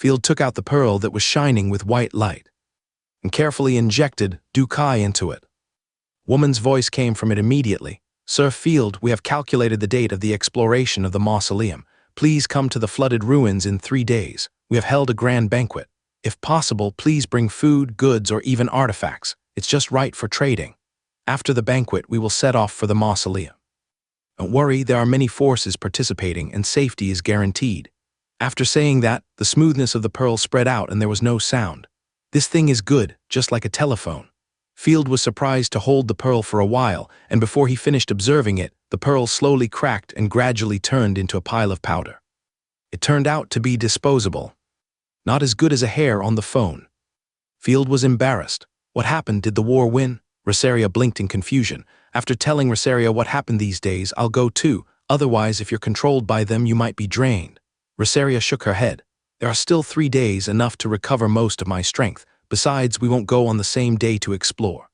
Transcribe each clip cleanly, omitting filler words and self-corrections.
Field took out the pearl that was shining with white light and carefully injected Dukai into it. Woman's voice came from it immediately. Sir Field, we have calculated the date of the exploration of the mausoleum. Please come to the flooded ruins in 3 days. We have held a grand banquet. If possible, please bring food, goods, or even artifacts. It's just right for trading. After the banquet, we will set off for the mausoleum. Don't worry, there are many forces participating and safety is guaranteed. After saying that, the smoothness of the pearl spread out and there was no sound. This thing is good, just like a telephone. Field was surprised to hold the pearl for a while, and before he finished observing it, the pearl slowly cracked and gradually turned into a pile of powder. It turned out to be disposable. Not as good as a hair on the phone. Field was embarrassed. What happened? Did the war win? Rosaria blinked in confusion. After telling Rosaria what happened these days, I'll go too. Otherwise, if you're controlled by them, you might be drained. Rosaria shook her head. There are still 3 days, enough to recover most of my strength. Besides, we won't go on the same day to explore.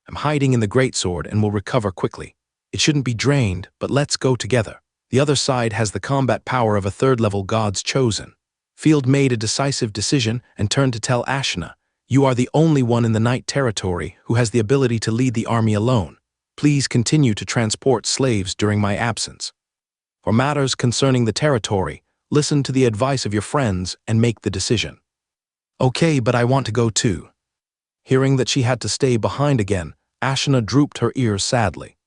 I'm hiding in the greatsword and will recover quickly. It shouldn't be drained, but let's go together. The other side has the combat power of a 3rd-level God's chosen. Field made a decisive decision and turned to tell Ashna, you are the only one in the Night Territory who has the ability to lead the army alone. Please continue to transport slaves during my absence. For matters concerning the territory, listen to the advice of your friends and make the decision. Okay, but I want to go too. Hearing that she had to stay behind again, Ashna drooped her ears sadly.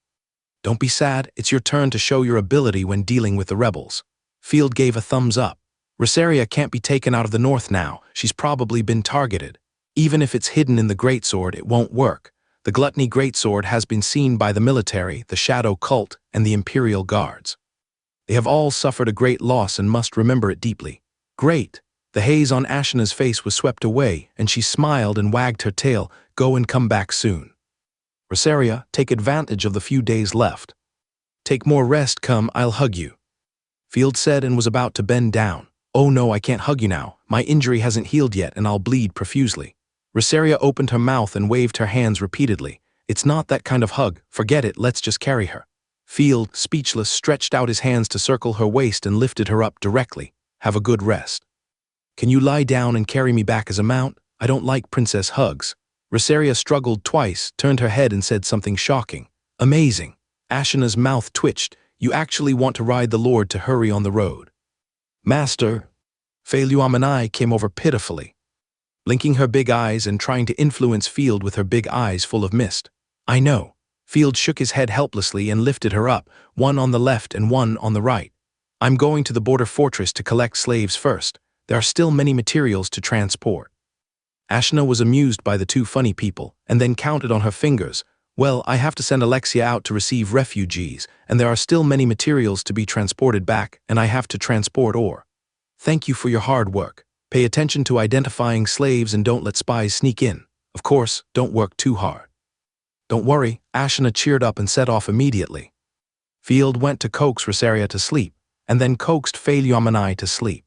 Don't be sad, it's your turn to show your ability when dealing with the rebels. Field gave a thumbs up. Rosaria can't be taken out of the north now, she's probably been targeted. Even if it's hidden in the greatsword, it won't work. The Gluttony greatsword has been seen by the military, the Shadow Cult, and the Imperial Guards. They have all suffered a great loss and must remember it deeply. Great! The haze on Ashna's face was swept away, and she smiled and wagged her tail. Go and come back soon. Rosaria, take advantage of the few days left. Take more rest, come, I'll hug you. Field said and was about to bend down. Oh no, I can't hug you now. My injury hasn't healed yet and I'll bleed profusely. Rosaria opened her mouth and waved her hands repeatedly. It's not that kind of hug, forget it, let's just carry her. Field, speechless, stretched out his hands to circle her waist and lifted her up directly. Have a good rest. Can you lie down and carry me back as a mount? I don't like princess hugs. Rosaria struggled twice, turned her head and said something shocking. Amazing. Ashna's mouth twitched. You actually want to ride the Lord to hurry on the road. Master. Feiluamanai came over pitifully, blinking her big eyes and trying to influence Field with her big eyes full of mist. I know. Field shook his head helplessly and lifted her up, one on the left and one on the right. I'm going to the border fortress to collect slaves first. There are still many materials to transport. Ashna was amused by the two funny people, and then counted on her fingers. Well, I have to send Alexia out to receive refugees, and there are still many materials to be transported back, and I have to transport ore. Thank you for your hard work. Pay attention to identifying slaves and don't let spies sneak in. Of course, don't work too hard. Don't worry, Ashna cheered up and set off immediately. Field went to coax Rosaria to sleep, and then coaxed Feiluamanai to sleep.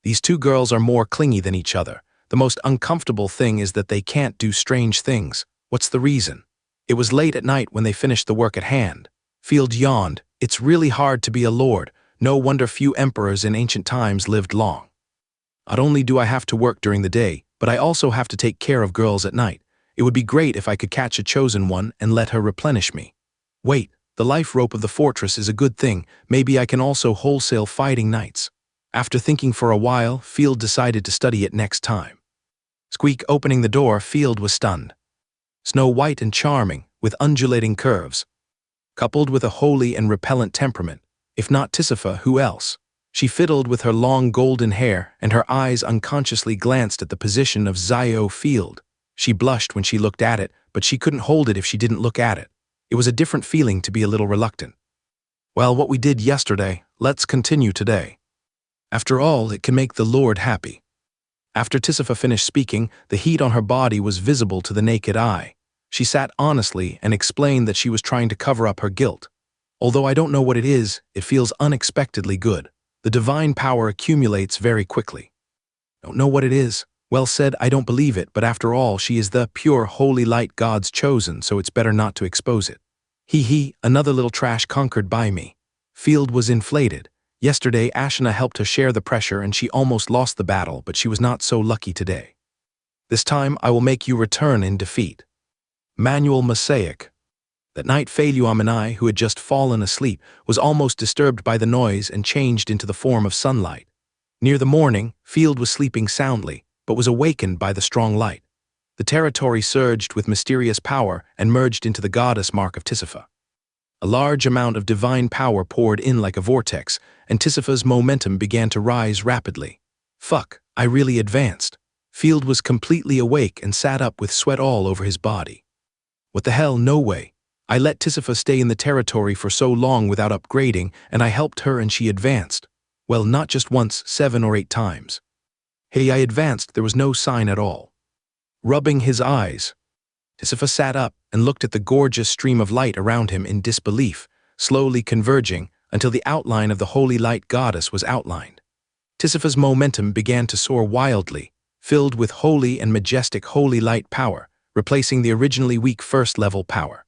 These two girls are more clingy than each other. The most uncomfortable thing is that they can't do strange things. What's the reason? It was late at night when they finished the work at hand. Field yawned. It's really hard to be a lord. No wonder few emperors in ancient times lived long. Not only do I have to work during the day, but I also have to take care of girls at night. It would be great if I could catch a chosen one and let her replenish me. Wait, the life rope of the fortress is a good thing. Maybe I can also wholesale fighting knights. After thinking for a while, Field decided to study it next time. Squeak opening the door, Field was stunned. Snow White and charming, with undulating curves. Coupled with a holy and repellent temperament. If not Tisifa, who else? She fiddled with her long golden hair, and her eyes unconsciously glanced at the position of Zio Field. She blushed when she looked at it, but she couldn't hold it if she didn't look at it. It was a different feeling to be a little reluctant. Well, what we did yesterday, let's continue today. After all, it can make the Lord happy. After Tisifa finished speaking, the heat on her body was visible to the naked eye. She sat honestly and explained that she was trying to cover up her guilt. Although I don't know what it is, it feels unexpectedly good. The divine power accumulates very quickly. Don't know what it is. Well said, I don't believe it, but after all, she is the pure holy light God's chosen, so it's better not to expose it. Another little trash conquered by me. Field was inflated. Yesterday, Ashina helped her share the pressure and she almost lost the battle, but she was not so lucky today. This time, I will make you return in defeat. Manual Mosaic. That night, Feiluamanai, who had just fallen asleep, was almost disturbed by the noise and changed into the form of sunlight. Near the morning, Field was sleeping soundly, but was awakened by the strong light. The territory surged with mysterious power and merged into the goddess mark of Tisifa. A large amount of divine power poured in like a vortex, and Tisifa's momentum began to rise rapidly. Fuck, I really advanced. Field was completely awake and sat up with sweat all over his body. What the hell, no way. I let Tisifa stay in the territory for so long without upgrading, and I helped her and she advanced. Well, not just once, 7 or 8 times. Hey, I advanced, there was no sign at all. Rubbing his eyes, Tisifa sat up and looked at the gorgeous stream of light around him in disbelief, slowly converging until the outline of the holy light goddess was outlined. Tisifa's momentum began to soar wildly, filled with holy and majestic holy light power, replacing the originally weak first-level power.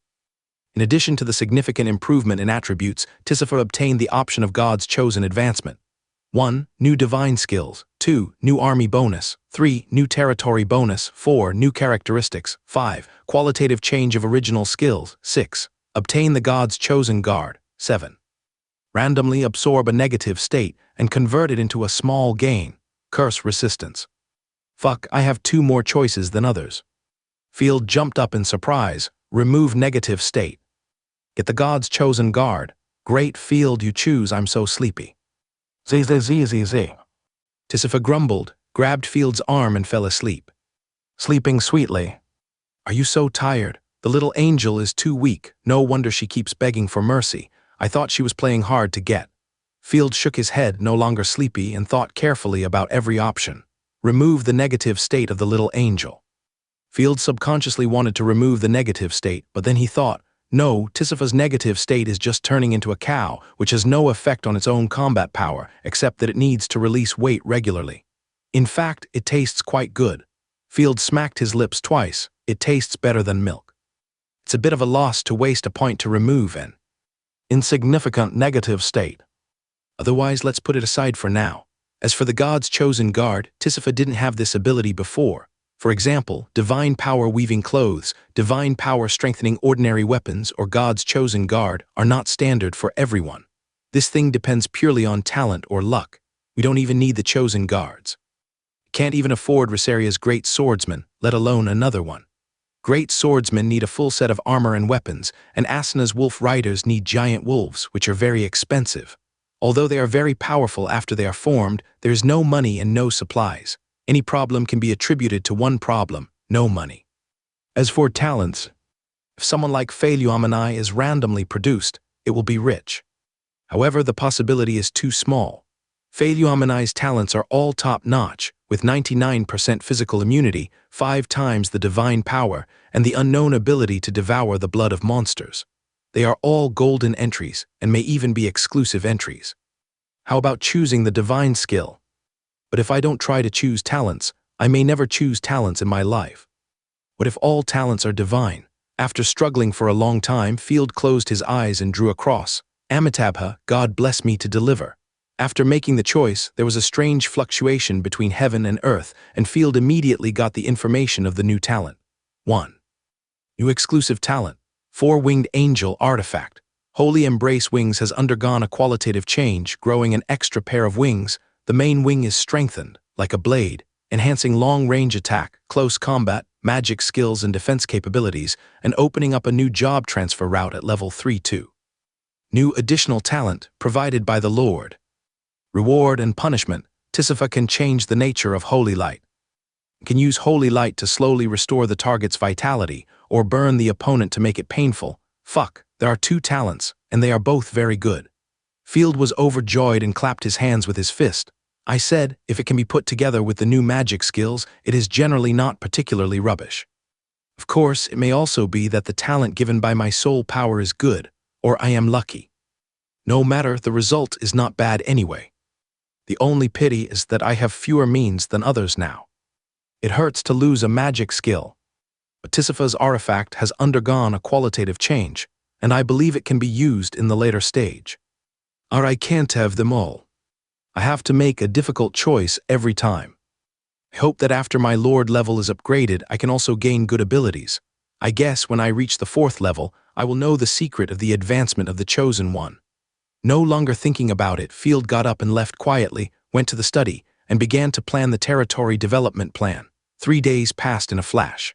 In addition to the significant improvement in attributes, Tisifa obtained the option of God's chosen advancement. 1. New divine skills. 2. New army bonus. 3. New territory bonus. 4. New characteristics. 5. Qualitative change of original skills. 6. Obtain the God's chosen guard. 7. Randomly absorb a negative state and convert it into a small gain. Curse resistance. Fuck, I have 2 more choices than others. Field jumped up in surprise. Remove negative state. Get the God's chosen guard. Great, Field, you choose, I'm so sleepy. Z. Tisifa grumbled, grabbed Field's arm and fell asleep. Sleeping sweetly. Are you so tired? The little angel is too weak, no wonder she keeps begging for mercy. I thought she was playing hard to get. Field shook his head, no longer sleepy, and thought carefully about every option. Remove the negative state of the little angel. Field subconsciously wanted to remove the negative state, but then he thought, no, Tisifa's negative state is just turning into a cow, which has no effect on its own combat power, except that it needs to release weight regularly. In fact, it tastes quite good. Field smacked his lips twice. It tastes better than milk. It's a bit of a loss to waste a point to remove an insignificant negative state. Otherwise, let's put it aside for now. As for the God's chosen guard, Tisifa didn't have this ability before. For example, divine power weaving clothes, divine power strengthening ordinary weapons, or God's chosen guard are not standard for everyone. This thing depends purely on talent or luck. We don't even need the chosen guards. Can't even afford Rosaria's great swordsman, let alone another one. Great swordsmen need a full set of armor and weapons, and Asana's wolf riders need giant wolves, which are very expensive. Although they are very powerful after they are formed, there is no money and no supplies. Any problem can be attributed to one problem, no money. As for talents, if someone like Feiluamanai is randomly produced, it will be rich. However, the possibility is too small. Feiluamanai's talents are all top-notch, with 99% physical immunity, 5 times the divine power, and the unknown ability to devour the blood of monsters. They are all golden entries, and may even be exclusive entries. How about choosing the divine skill? But if I don't try to choose talents, I may never choose talents in my life. What if all talents are divine? After struggling for a long time, Field closed his eyes and drew a cross. Amitabha, God bless me to deliver. After making the choice, there was a strange fluctuation between heaven and earth, and Field immediately got the information of the new talent. 1. New exclusive talent. 4-winged angel artifact. Holy Embrace Wings has undergone a qualitative change, growing an extra pair of wings. The main wing is strengthened, like a blade, enhancing long-range attack, close combat, magic skills and defense capabilities, and opening up a new job transfer route at level 3-2. New additional talent provided by the Lord. Reward and punishment. Tisifa can change the nature of Holy Light. Can use Holy Light to slowly restore the target's vitality, or burn the opponent to make it painful. Fuck, there are 2 talents, and they are both very good. Field was overjoyed and clapped his hands with his fist. I said, if it can be put together with the new magic skills, it is generally not particularly rubbish. Of course, it may also be that the talent given by my soul power is good, or I am lucky. No matter, the result is not bad anyway. The only pity is that I have fewer means than others now. It hurts to lose a magic skill. But Tisifa's artifact has undergone a qualitative change, and I believe it can be used in the later stage. Or I can't have them all. I have to make a difficult choice every time. I hope that after my Lord level is upgraded, I can also gain good abilities. I guess when I reach the 4th level, I will know the secret of the advancement of the Chosen One. No longer thinking about it, Field got up and left quietly, went to the study, and began to plan the territory development plan. 3 days passed in a flash.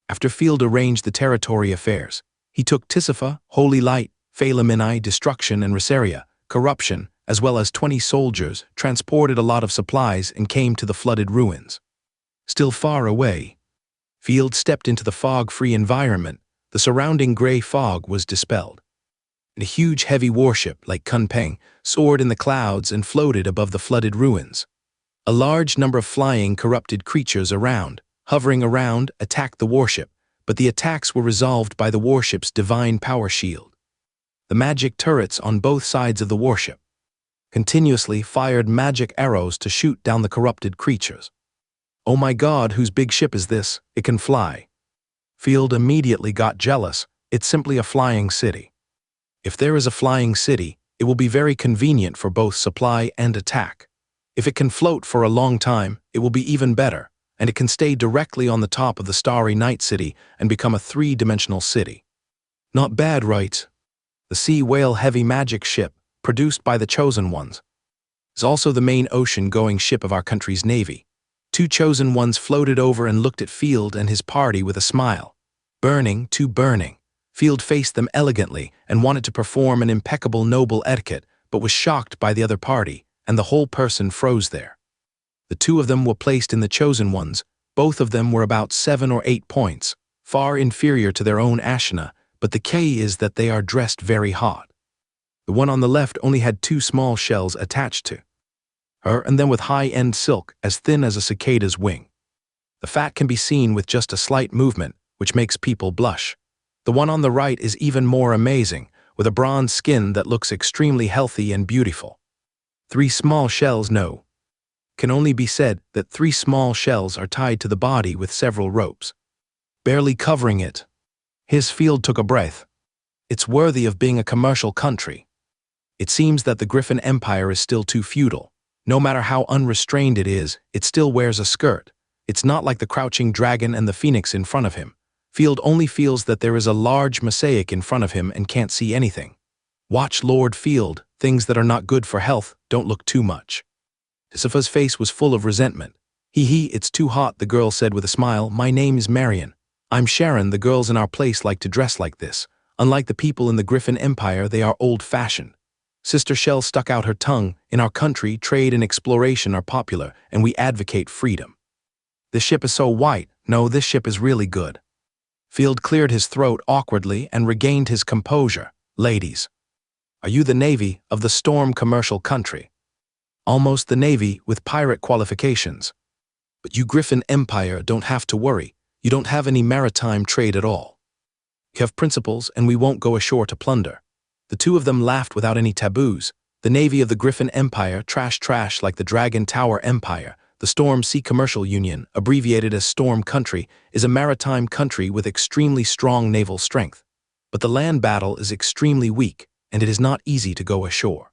After Field arranged the territory affairs, he took Tisifa, Holy Light, Phalamini, Destruction, and Resaria, Corruption, as well as 20 soldiers, transported a lot of supplies and came to the flooded ruins. Still far away, Field stepped into the fog-free environment. The surrounding gray fog was dispelled. And a huge heavy warship, like Kunpeng, soared in the clouds and floated above the flooded ruins. A large number of flying, corrupted creatures hovering around, attacked the warship, but the attacks were resolved by the warship's divine power shield. The magic turrets on both sides of the warship continuously fired magic arrows to shoot down the corrupted creatures. Oh my God, whose big ship is this? It can fly. Field immediately got jealous. It's simply a flying city. If there is a flying city, it will be very convenient for both supply and attack. If it can float for a long time, it will be even better, and it can stay directly on the top of the starry night city and become a 3-dimensional city. Not bad, right? The Sea Whale heavy magic ship, produced by the Chosen Ones, is also the main ocean-going ship of our country's navy. 2 Chosen Ones floated over and looked at Field and his party with a smile. Burning, too burning. Field faced them elegantly and wanted to perform an impeccable noble etiquette, but was shocked by the other party, and the whole person froze there. The 2 of them were placed in the Chosen Ones. Both of them were about 7 or 8 points, far inferior to their own Ashina, but the key is that they are dressed very hot. The one on the left only had 2 small shells attached to her, and then with high-end silk as thin as a cicada's wing. The fat can be seen with just a slight movement, which makes people blush. The one on the right is even more amazing, with a bronze skin that looks extremely healthy and beautiful. 3 small shells, no. Can only be said that 3 small shells are tied to the body with several ropes, barely covering it. His Field took a breath. It's worthy of being a commercial country. It seems that the Griffin Empire is still too feudal. No matter how unrestrained it is, it still wears a skirt. It's not like the crouching dragon and the phoenix in front of him. Field only feels that there is a large mosaic in front of him and can't see anything. Watch Lord Field, things that are not good for health, don't look too much. Tisifa's face was full of resentment. It's too hot, the girl said with a smile. My name is Marion. I'm Sharon. The girls in our place like to dress like this. Unlike the people in the Griffin Empire, they are old-fashioned. Sister Shell stuck out her tongue. In our country, trade and exploration are popular, and we advocate freedom. This ship is so white. No, this ship is really good. Field cleared his throat awkwardly and regained his composure. Ladies, are you the Navy of the Storm commercial country? Almost the Navy with pirate qualifications. But you Griffin Empire don't have to worry. You don't have any maritime trade at all. You have principles and we won't go ashore to plunder. The 2 of them laughed without any taboos. The Navy of the Griffin Empire, trash like the Dragon Tower Empire, the Storm Sea Commercial Union, abbreviated as Storm Country, is a maritime country with extremely strong naval strength. But the land battle is extremely weak, and it is not easy to go ashore.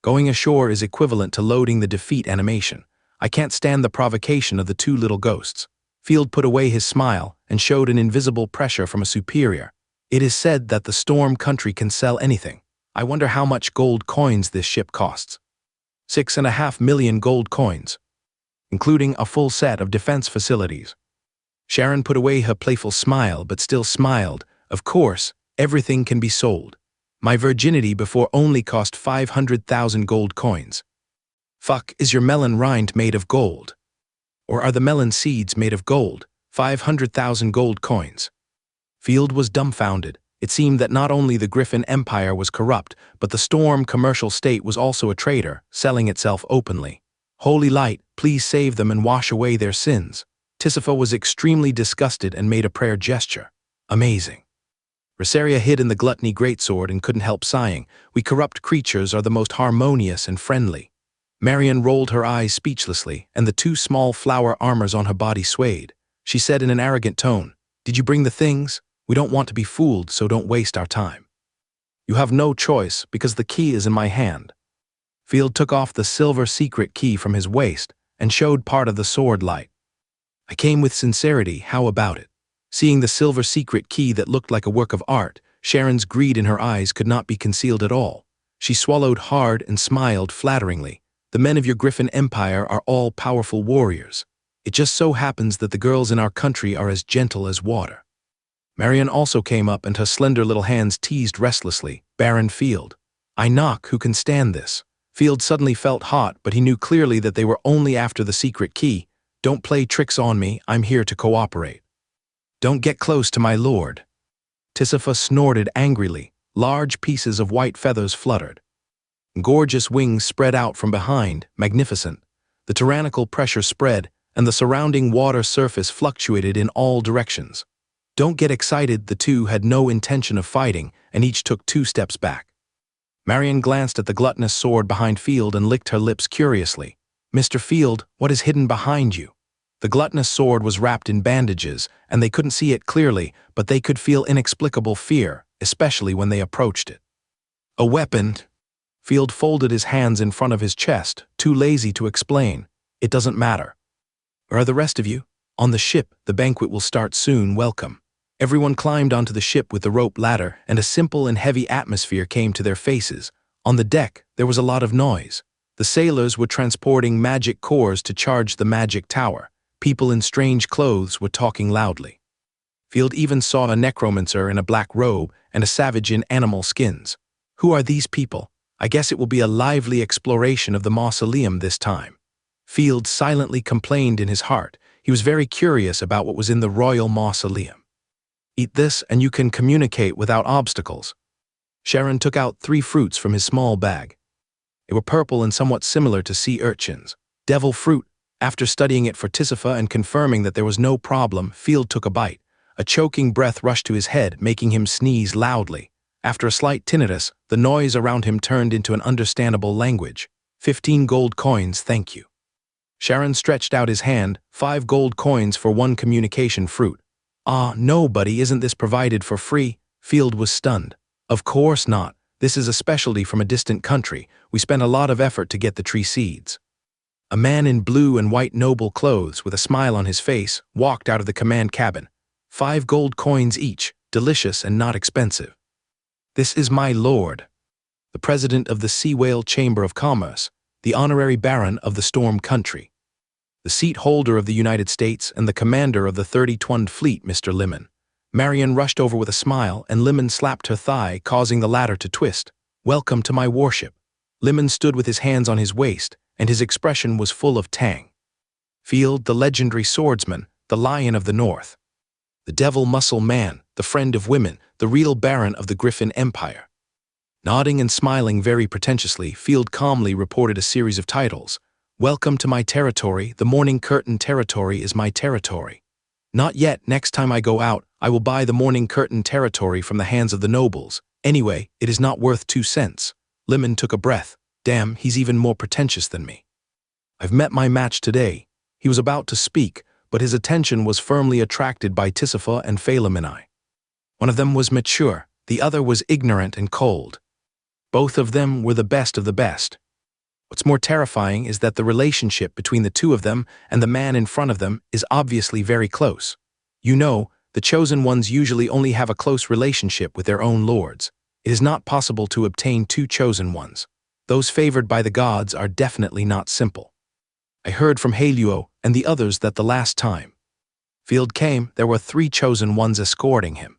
Going ashore is equivalent to loading the defeat animation. I can't stand the provocation of the 2 little ghosts. Field put away his smile and showed an invisible pressure from a superior. It is said that the Storm Country can sell anything. I wonder how much gold coins this ship costs. 6.5 million gold coins, including a full set of defense facilities. Sharon put away her playful smile but still smiled. Of course, everything can be sold. My virginity before only cost 500,000 gold coins. Fuck, is your melon rind made of gold? Or are the melon seeds made of gold? 500,000 gold coins. Field was dumbfounded. It seemed that not only the Griffin Empire was corrupt, but the Storm commercial state was also a traitor, selling itself openly. Holy Light, please save them and wash away their sins. Tisifa was extremely disgusted and made a prayer gesture. Amazing. Resaria hid in the gluttony greatsword and couldn't help sighing. We corrupt creatures are the most harmonious and friendly. Marion rolled her eyes speechlessly, and the 2 small flower armors on her body swayed. She said in an arrogant tone, "Did you bring the things? We don't want to be fooled, so don't waste our time." "You have no choice, because the key is in my hand." Field took off the silver secret key from his waist and showed part of the sword light. I came with sincerity, how about it? Seeing the silver secret key that looked like a work of art, Sharon's greed in her eyes could not be concealed at all. She swallowed hard and smiled flatteringly. The men of your Griffin Empire are all powerful warriors. It just so happens that the girls in our country are as gentle as water. Marion also came up and her slender little hands teased restlessly. Barren Field. I knock, who can stand this? Field suddenly felt hot, but he knew clearly that they were only after the secret key. Don't play tricks on me, I'm here to cooperate. Don't get close to my lord. Tisifa snorted angrily. Large pieces of white feathers fluttered. Gorgeous wings spread out from behind, magnificent. The tyrannical pressure spread, and the surrounding water surface fluctuated in all directions. Don't get excited, the two had no intention of fighting, and each took 2 steps back. Marion glanced at the gluttonous sword behind Field and licked her lips curiously. Mr. Field, what is hidden behind you? The gluttonous sword was wrapped in bandages, and they couldn't see it clearly, but they could feel inexplicable fear, especially when they approached it. A weapon. Field folded his hands in front of his chest, too lazy to explain. It doesn't matter. Where are the rest of you? On the ship, the banquet will start soon, welcome. Everyone climbed onto the ship with the rope ladder, and a simple and heavy atmosphere came to their faces. On the deck, there was a lot of noise. The sailors were transporting magic cores to charge the magic tower. People in strange clothes were talking loudly. Field even saw a necromancer in a black robe and a savage in animal skins. Who are these people? I guess it will be a lively exploration of the mausoleum this time. Field silently complained in his heart. He was very curious about what was in the royal mausoleum. Eat this and you can communicate without obstacles. Sharon took out 3 fruits from his small bag. They were purple and somewhat similar to sea urchins. Devil fruit. After studying it for Tisifa and confirming that there was no problem, Field took a bite. A choking breath rushed to his head, making him sneeze loudly. After a slight tinnitus, the noise around him turned into an understandable language. 15 gold coins, thank you. Sharon stretched out his hand, 5 gold coins for 1 communication fruit. Ah, no, buddy, isn't this provided for free? Field was stunned. Of course not. This is a specialty from a distant country. We spent a lot of effort to get the tree seeds. A man in blue and white noble clothes, with a smile on his face, walked out of the command cabin. 5 gold coins each, delicious and not expensive. This is my lord, the president of the Sea Whale Chamber of Commerce, the honorary baron of the Storm Country, the seat holder of the United States and the commander of the 30-twin fleet, Mr. Lemon. Marion rushed over with a smile, and Lemon slapped her thigh, causing the latter to twist. Welcome to my warship. Lemon stood with his hands on his waist, and his expression was full of tang. Field, the legendary swordsman, the lion of the north. The devil muscle man, the friend of women, the real baron of the Griffin Empire. Nodding and smiling very pretentiously, Field calmly reported a series of titles. Welcome to my territory, the Morning Curtain territory is my territory. Not yet, next time I go out, I will buy the Morning Curtain territory from the hands of the nobles. Anyway, it is not worth 2 cents. Lemon took a breath. Damn, he's even more pretentious than me. I've met my match today. He was about to speak, but his attention was firmly attracted by Tisifa and Phalamini. One of them was mature, the other was ignorant and cold. Both of them were the best of the best. What's more terrifying is that the relationship between the 2 of them and the man in front of them is obviously very close. You know, the chosen ones usually only have a close relationship with their own lords. It is not possible to obtain 2 chosen ones. Those favored by the gods are definitely not simple. I heard from Haluo and the others that the last time Field came, there were 3 chosen ones escorting him.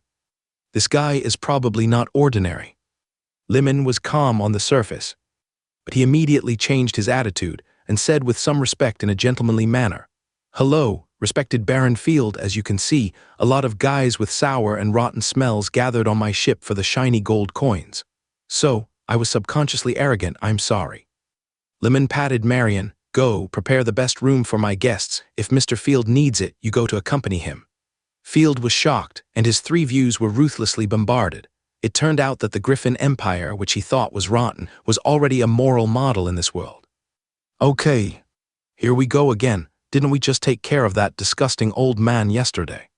This guy is probably not ordinary. Lemon was calm on the surface, but he immediately changed his attitude and said with some respect in a gentlemanly manner, Hello, respected Baron Field, as you can see, a lot of guys with sour and rotten smells gathered on my ship for the shiny gold coins. So, I was subconsciously arrogant, I'm sorry. Lemon patted Marion. Go, prepare the best room for my guests. If Mr. Field needs it, you go to accompany him. Field was shocked, and his 3 views were ruthlessly bombarded. It turned out that the Griffin Empire, which he thought was rotten, was already a moral model in this world. Okay, here we go again. Didn't we just take care of that disgusting old man yesterday?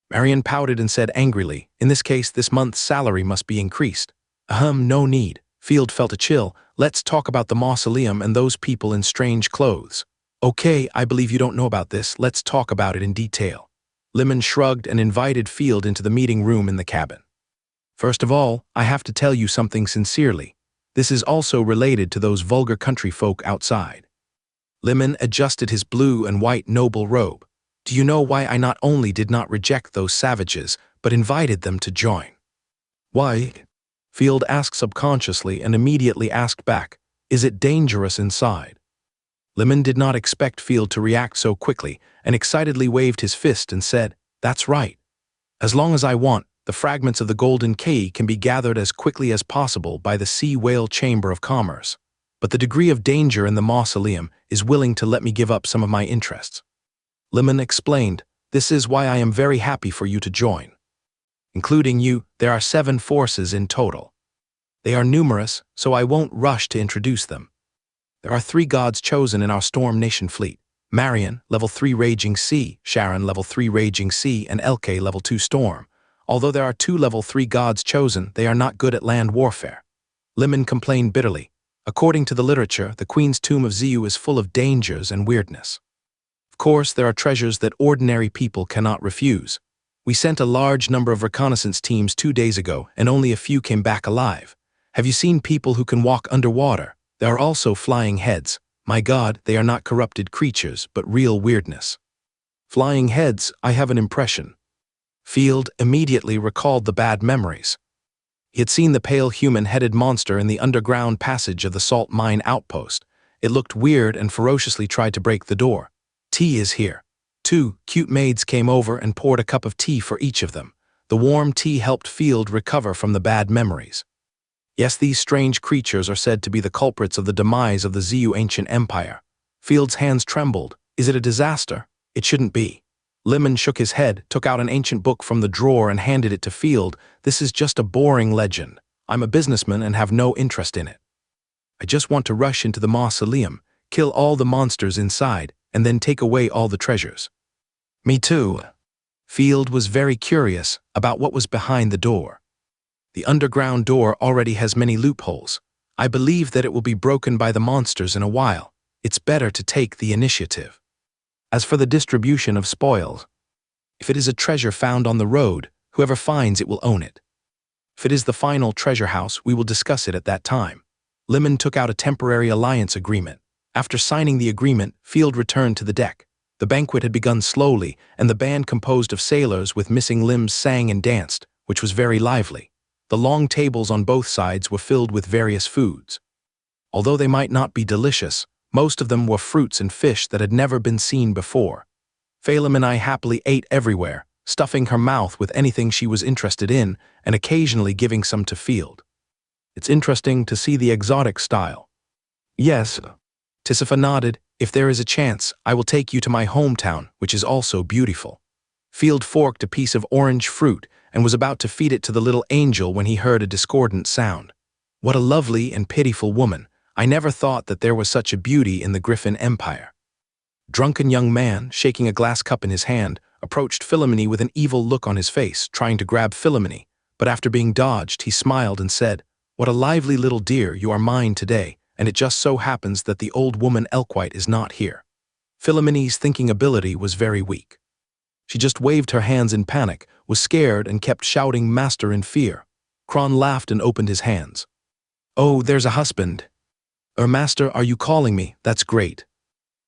Marion pouted and said angrily, in this case, this month's salary must be increased. No need. Field felt a chill. Let's talk about the mausoleum and those people in strange clothes. Okay, I believe you don't know about this. Let's talk about it in detail. Lemon shrugged and invited Field into the meeting room in the cabin. First of all, I have to tell you something sincerely. This is also related to those vulgar country folk outside. Lemon adjusted his blue and white noble robe. Do you know why I not only did not reject those savages, but invited them to join? Why? Field asked subconsciously and immediately asked back, is it dangerous inside? Lemon did not expect Field to react so quickly and excitedly waved his fist and said, that's right. As long as I want, the fragments of the golden key can be gathered as quickly as possible by the Sea Whale Chamber of Commerce. But the degree of danger in the mausoleum is willing to let me give up some of my interests. Lemon explained, this is why I am very happy for you to join. Including you, there are 7 forces in total. They are numerous, so I won't rush to introduce them. There are 3 gods chosen in our Storm Nation fleet. Marion, level 3 Raging Sea, Sharon, level 3 Raging Sea, and Elke, level 2 Storm. Although there are 2 level 3 gods chosen, they are not good at land warfare. Lemon complained bitterly. According to the literature, the Queen's Tomb of Ziu is full of dangers and weirdness. Of course, there are treasures that ordinary people cannot refuse. We sent a large number of reconnaissance teams 2 days ago, and only a few came back alive. Have you seen people who can walk underwater? There are also flying heads. My God, they are not corrupted creatures, but real weirdness. Flying heads, I have an impression. Field immediately recalled the bad memories. He had seen the pale human-headed monster in the underground passage of the salt mine outpost. It looked weird and ferociously tried to break the door. Tea is here. 2 cute maids came over and poured a cup of tea for each of them. The warm tea helped Field recover from the bad memories. Yes, these strange creatures are said to be the culprits of the demise of the Ziu ancient empire. Field's hands trembled. Is it a disaster? It shouldn't be. Lemon shook his head, took out an ancient book from the drawer and handed it to Field. This is just a boring legend. I'm a businessman and have no interest in it. I just want to rush into the mausoleum, kill all the monsters inside, and then take away all the treasures. Me too. Field was very curious about what was behind the door. The underground door already has many loopholes. I believe that it will be broken by the monsters in a while. It's better to take the initiative. As for the distribution of spoils, if it is a treasure found on the road, whoever finds it will own it. If it is the final treasure house, we will discuss it at that time. Lemon took out a temporary alliance agreement. After signing the agreement, Field returned to the deck. The banquet had begun slowly, and the band composed of sailors with missing limbs sang and danced, which was very lively. The long tables on both sides were filled with various foods. Although they might not be delicious, most of them were fruits and fish that had never been seen before. Phelim and I happily ate everywhere, stuffing her mouth with anything she was interested in and occasionally giving some to Field. It's interesting to see the exotic style. Yes, Tisifa nodded. If there is a chance, I will take you to my hometown, which is also beautiful. Field forked a piece of orange fruit and was about to feed it to the little angel when he heard a discordant sound. What a lovely and pitiful woman. I never thought that there was such a beauty in the Griffin Empire. Drunken young man, shaking a glass cup in his hand, approached Philomene with an evil look on his face, trying to grab Philomene, but after being dodged, he smiled and said, "What a lively little dear, you are mine today, and it just so happens that the old woman Elkwhite is not here." Philomene's thinking ability was very weak. She just waved her hands in panic, was scared, and kept shouting "Master" in fear. Kron laughed and opened his hands. "Oh, there's a husband." Master, are you calling me? That's great."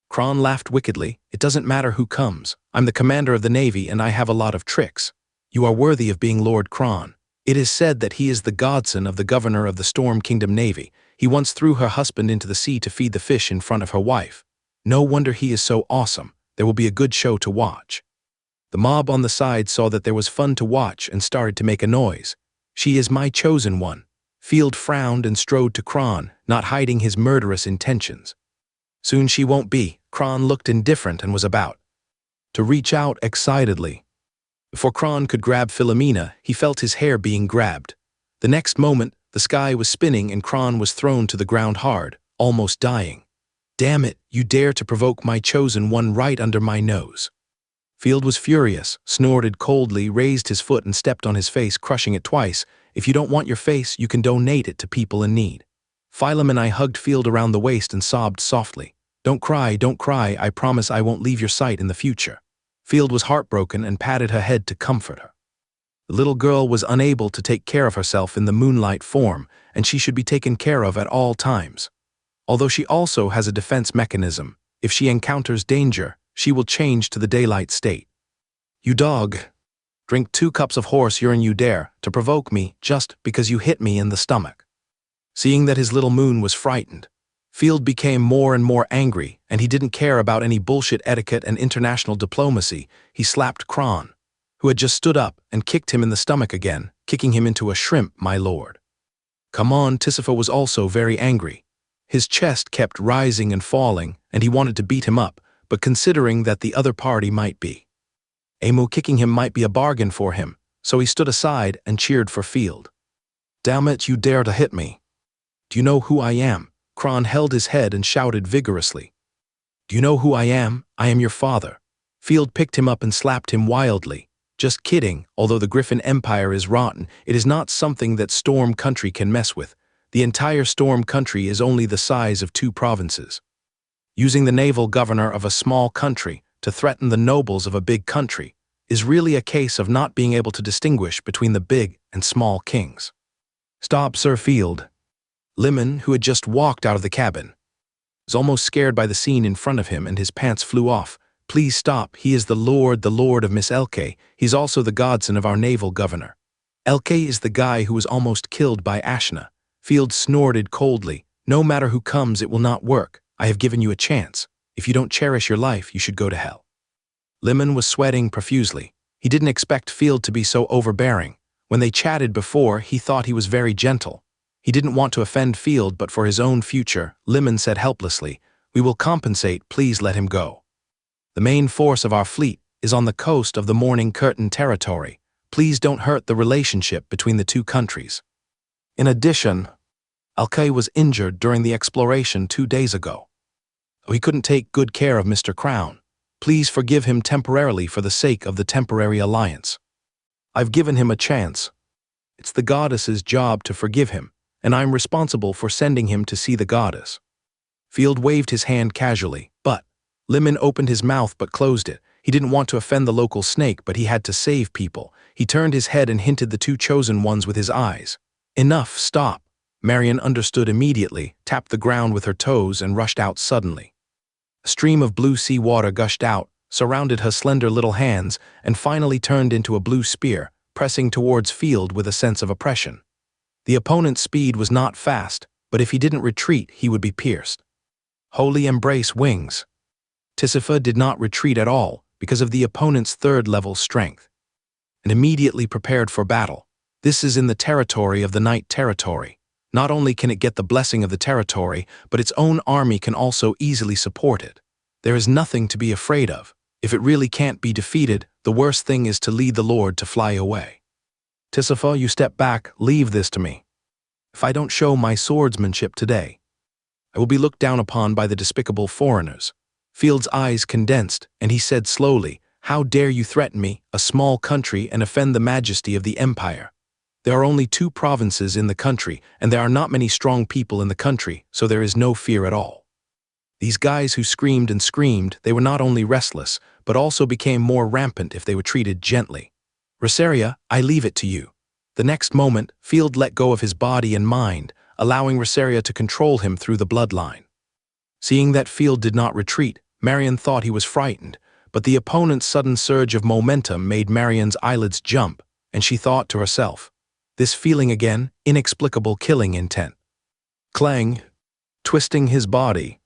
Kron laughed wickedly. "It doesn't matter who comes. I'm the commander of the Navy and I have a lot of tricks. You are worthy of being Lord Kron. It is said that he is the godson of the governor of the Storm Kingdom Navy. He once threw her husband into the sea to feed the fish in front of her wife. No wonder he is so awesome. There will be a good show to watch." The mob on the side saw that there was fun to watch and started to make a noise. "She is my chosen one." Field frowned and strode to Kron, not hiding his murderous intentions. "Soon she won't be." Kron looked indifferent and was about to reach out excitedly. Before Kron could grab Philomena, he felt his hair being grabbed. The next moment, the sky was spinning and Kron was thrown to the ground hard, almost dying. "Damn it, you dare to provoke my chosen one right under my nose." Field was furious, snorted coldly, raised his foot and stepped on his face, crushing it twice. "If you don't want your face, you can donate it to people in need." Phylum and I hugged Field around the waist and sobbed softly. Don't cry, I promise I won't leave your sight in the future. Field was heartbroken and patted her head to comfort her. The little girl was unable to take care of herself in the moonlight form, and she should be taken care of at all times. Although she also has a defense mechanism, if she encounters danger, she will change to the daylight state. You dog! Drink 2 cups of horse urine you dare to provoke me just because you hit me in the stomach. Seeing that his little moon was frightened, Field became more and more angry, and he didn't care about any bullshit etiquette and international diplomacy. He slapped Kron, who had just stood up, and kicked him in the stomach again, kicking him into a shrimp, my lord. Come on, Tisifa was also very angry. His chest kept rising and falling, and he wanted to beat him up, but considering that the other party might be Amu, kicking him might be a bargain for him, so he stood aside and cheered for Field. Damn it, you dare to hit me. Do you know who I am? Kron held his head and shouted vigorously. Do you know who I am? I am your father. Field picked him up and slapped him wildly. Just kidding, although the Griffin Empire is rotten, it is not something that Storm Country can mess with. The entire Storm Country is only the size of 2 provinces. Using the naval governor of a small country to threaten the nobles of a big country is really a case of not being able to distinguish between the big and small kings. Stop, Sir Field. Lemon, who had just walked out of the cabin, was almost scared by the scene in front of him, and his pants flew off. Please stop, he is the lord of Miss Elke. He's also the godson of our naval governor. Elke is the guy who was almost killed by Ashna. Field snorted coldly. No matter who comes, it will not work. I have given you a chance. If you don't cherish your life, you should go to hell. Lemon was sweating profusely. He didn't expect Field to be so overbearing. When they chatted before, he thought he was very gentle. He didn't want to offend Field, but for his own future, Lemon said helplessly, We will compensate, please let him go. The main force of our fleet is on the coast of the Morning Curtain territory. Please don't hurt the relationship between the 2 countries. In addition, Alkay was injured during the exploration 2 days ago. He couldn't take good care of Mr. Crown. Please forgive him temporarily for the sake of the temporary alliance. I've given him a chance. It's the goddess's job to forgive him, and I'm responsible for sending him to see the goddess. Field waved his hand casually, but Lemon opened his mouth but closed it. He didn't want to offend the local snake, but he had to save people. He turned his head and hinted the 2 chosen ones with his eyes. Enough, stop. Marion understood immediately, tapped the ground with her toes, and rushed out suddenly. A stream of blue sea water gushed out, surrounded her slender little hands, and finally turned into a blue spear, pressing towards Field with a sense of oppression. The opponent's speed was not fast, but if he didn't retreat, he would be pierced. Holy embrace wings. Tisifa did not retreat at all because of the opponent's 3rd-level strength, and immediately prepared for battle. This is in the territory of the Night Territory. Not only can it get the blessing of the territory, but its own army can also easily support it. There is nothing to be afraid of. If it really can't be defeated, the worst thing is to lead the Lord to fly away. Tisifa, you step back, leave this to me. If I don't show my swordsmanship today, I will be looked down upon by the despicable foreigners. Field's eyes condensed, and he said slowly, How dare you threaten me, a small country, and offend the majesty of the empire? There are only 2 provinces in the country, and there are not many strong people in the country, so there is no fear at all. These guys who screamed and screamed, they were not only restless, but also became more rampant if they were treated gently. Rosaria, I leave it to you. The next moment, Field let go of his body and mind, allowing Rosaria to control him through the bloodline. Seeing that Field did not retreat, Marion thought he was frightened, but the opponent's sudden surge of momentum made Marion's eyelids jump, and she thought to herself, This feeling again, inexplicable killing intent. Clang, twisting his body.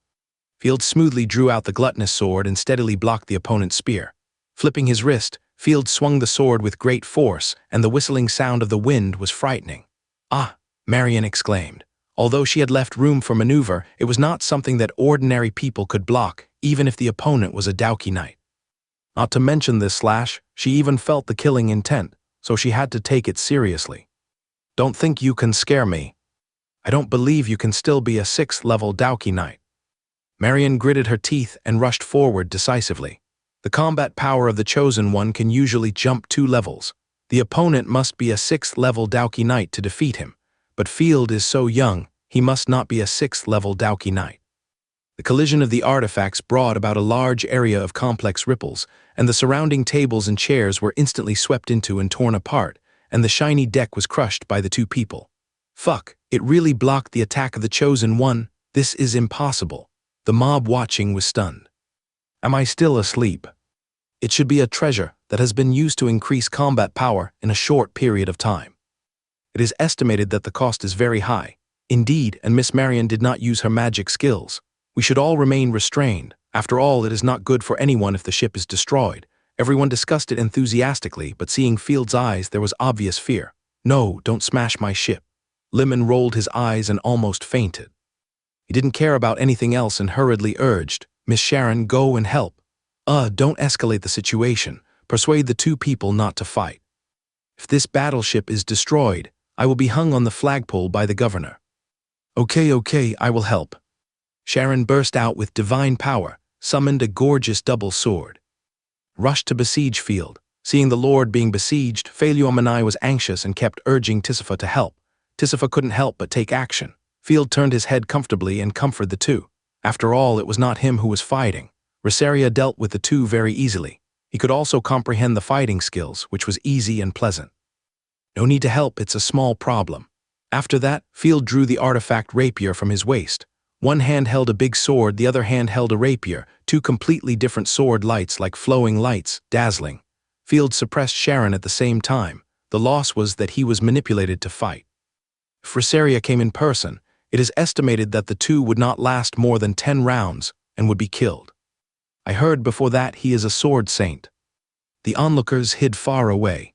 Field smoothly drew out the gluttonous sword and steadily blocked the opponent's spear. Flipping his wrist, Field swung the sword with great force, and the whistling sound of the wind was frightening. Ah, Marion exclaimed. Although she had left room for maneuver, it was not something that ordinary people could block, even if the opponent was a Dowki knight. Not to mention this slash, she even felt the killing intent, so she had to take it seriously. Don't think you can scare me. I don't believe you can still be a 6th-level Dowki knight. Marion gritted her teeth and rushed forward decisively. The combat power of the Chosen One can usually jump 2 levels. The opponent must be a 6th-level Dowki knight to defeat him, but Field is so young, He must not be a 6th-level Dowki knight. The collision of the artifacts brought about a large area of complex ripples, and the surrounding tables and chairs were instantly swept into and torn apart, and the shiny deck was crushed by the two people. Fuck, it really blocked the attack of the Chosen One. This is impossible. The mob watching was stunned. Am I still asleep? It should be a treasure that has been used to increase combat power in a short period of time. It is estimated that the cost is very high. Indeed, and Miss Marion did not use her magic skills. We should all remain restrained. After all, it is not good for anyone if the ship is destroyed. Everyone discussed it enthusiastically, but seeing Field's eyes, there was obvious fear. No, don't smash my ship. Lemon rolled his eyes and almost fainted. He didn't care about anything else and hurriedly urged, Miss Sharon, go and help. Don't escalate the situation. Persuade the two people not to fight. If this battleship is destroyed, I will be hung on the flagpole by the governor. Okay, I will help. Sharon burst out with divine power, summoned a gorgeous double sword. Rushed to besiege Field. Seeing the Lord being besieged, Phaleomanai was anxious and kept urging Tisifa to help. Tisifa couldn't help but take action. Field turned his head comfortably and comforted the two. After all, it was not him who was fighting. Rosaria dealt with the two very easily. He could also comprehend the fighting skills, which was easy and pleasant. No need to help, it's a small problem. After that, Field drew the artifact rapier from his waist. One hand held a big sword, the other hand held a rapier, two completely different sword lights like flowing lights, dazzling. Field suppressed Sharon at the same time. The loss was that he was manipulated to fight. If Rosaria came in person, it is estimated that the two would not last more than 10 rounds and would be killed. I heard before that he is a sword saint. The onlookers hid far away.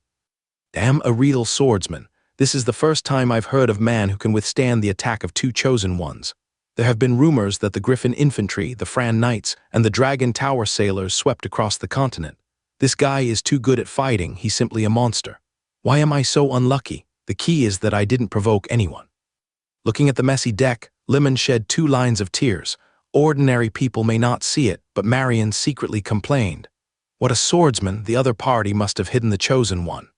Damn, a real swordsman. This is the first time I've heard of man who can withstand the attack of two chosen ones. There have been rumors that the Griffin Infantry, the Fran Knights, and the Dragon Tower sailors swept across the continent. This guy is too good at fighting, he's simply a monster. Why am I so unlucky? The key is that I didn't provoke anyone. Looking at the messy deck, Lemon shed 2 lines of tears. Ordinary people may not see it, but Marion secretly complained. What a swordsman, the other party must have hidden the Chosen One.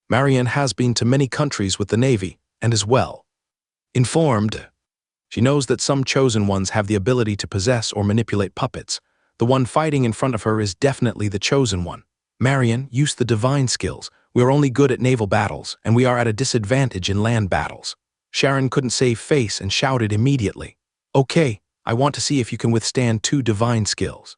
Marion has been to many countries with the Navy, and is well informed. She knows that some Chosen Ones have the ability to possess or manipulate puppets. The one fighting in front of her is definitely the Chosen One. Marion, use the divine skills. We are only good at naval battles, and we are at a disadvantage in land battles. Sharon couldn't save face and shouted immediately. Okay, I want to see if you can withstand 2 divine skills.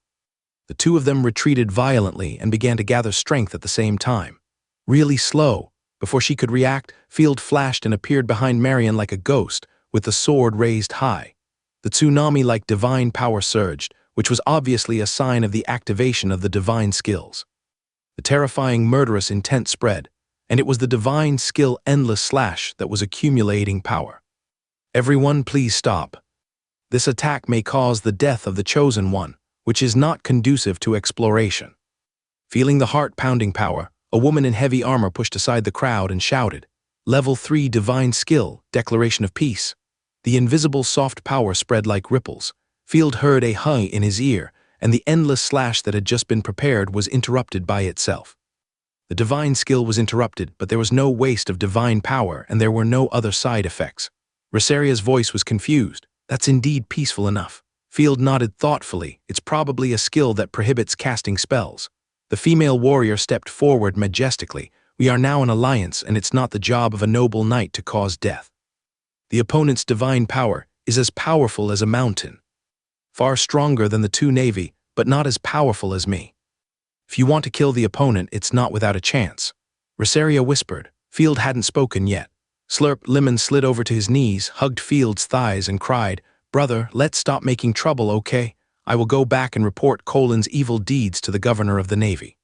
The two of them retreated violently and began to gather strength at the same time. Really slow. Before she could react, Field flashed and appeared behind Marion like a ghost, with the sword raised high. The tsunami-like divine power surged, which was obviously a sign of the activation of the divine skills. The terrifying, murderous intent spread, and it was the divine skill endless slash that was accumulating power. Everyone, please stop. This attack may cause the death of the Chosen One, which is not conducive to exploration. Feeling the heart-pounding power, a woman in heavy armor pushed aside the crowd and shouted, Level 3 divine skill, declaration of peace. The invisible soft power spread like ripples. Field heard a hum in his ear, and the endless slash that had just been prepared was interrupted by itself. The divine skill was interrupted, but there was no waste of divine power, and there were no other side effects. Rosaria's voice was confused. That's indeed peaceful enough. Field nodded thoughtfully. It's probably a skill that prohibits casting spells. The female warrior stepped forward majestically. We are now an alliance, and it's not the job of a noble knight to cause death. The opponent's divine power is as powerful as a mountain. Far stronger than the 2 Navy, but not as powerful as me. If you want to kill the opponent, it's not without a chance. Rosaria whispered. Field hadn't spoken yet. Slurp Lemon slid over to his knees, hugged Field's thighs, and cried, Brother, let's stop making trouble, okay? I will go back and report Colin's evil deeds to the governor of the Navy.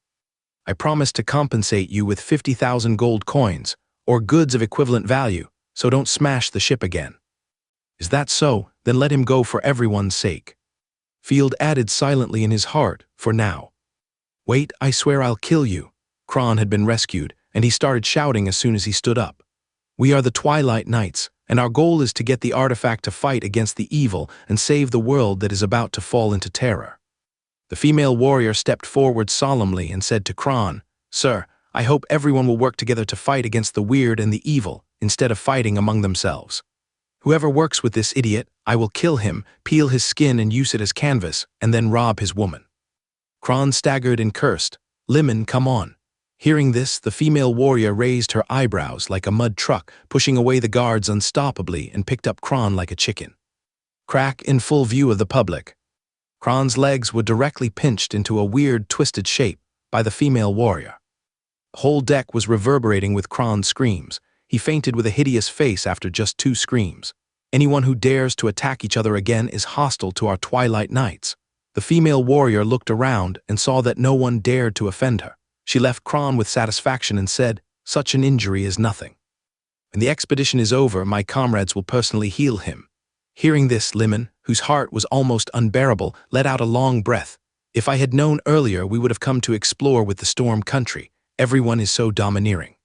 I promise to compensate you with 50,000 gold coins, or goods of equivalent value, so don't smash the ship again. Is that so? Then let him go for everyone's sake. Field added silently in his heart, for now. Wait, I swear I'll kill you. Kron had been rescued, and he started shouting as soon as he stood up. We are the Twilight Knights, and our goal is to get the artifact to fight against the evil and save the world that is about to fall into terror. The female warrior stepped forward solemnly and said to Kron, Sir, I hope everyone will work together to fight against the weird and the evil, instead of fighting among themselves. Whoever works with this idiot, I will kill him, peel his skin and use it as canvas, and then rob his woman. Kron staggered and cursed, Limon, come on. Hearing this, the female warrior raised her eyebrows like a mud truck, pushing away the guards unstoppably and picked up Kron like a chicken. Crack in full view of the public. Kron's legs were directly pinched into a weird, twisted shape by the female warrior. The whole deck was reverberating with Kron's screams. He fainted with a hideous face after just 2 screams. Anyone who dares to attack each other again is hostile to our twilight nights. The female warrior looked around and saw that no one dared to offend her. She left Kron with satisfaction and said, "Such an injury is nothing. When the expedition is over, my comrades will personally heal him." Hearing this, Limon, whose heart was almost unbearable, let out a long breath. If I had known earlier, we would have come to explore with the Storm Country. Everyone is so domineering.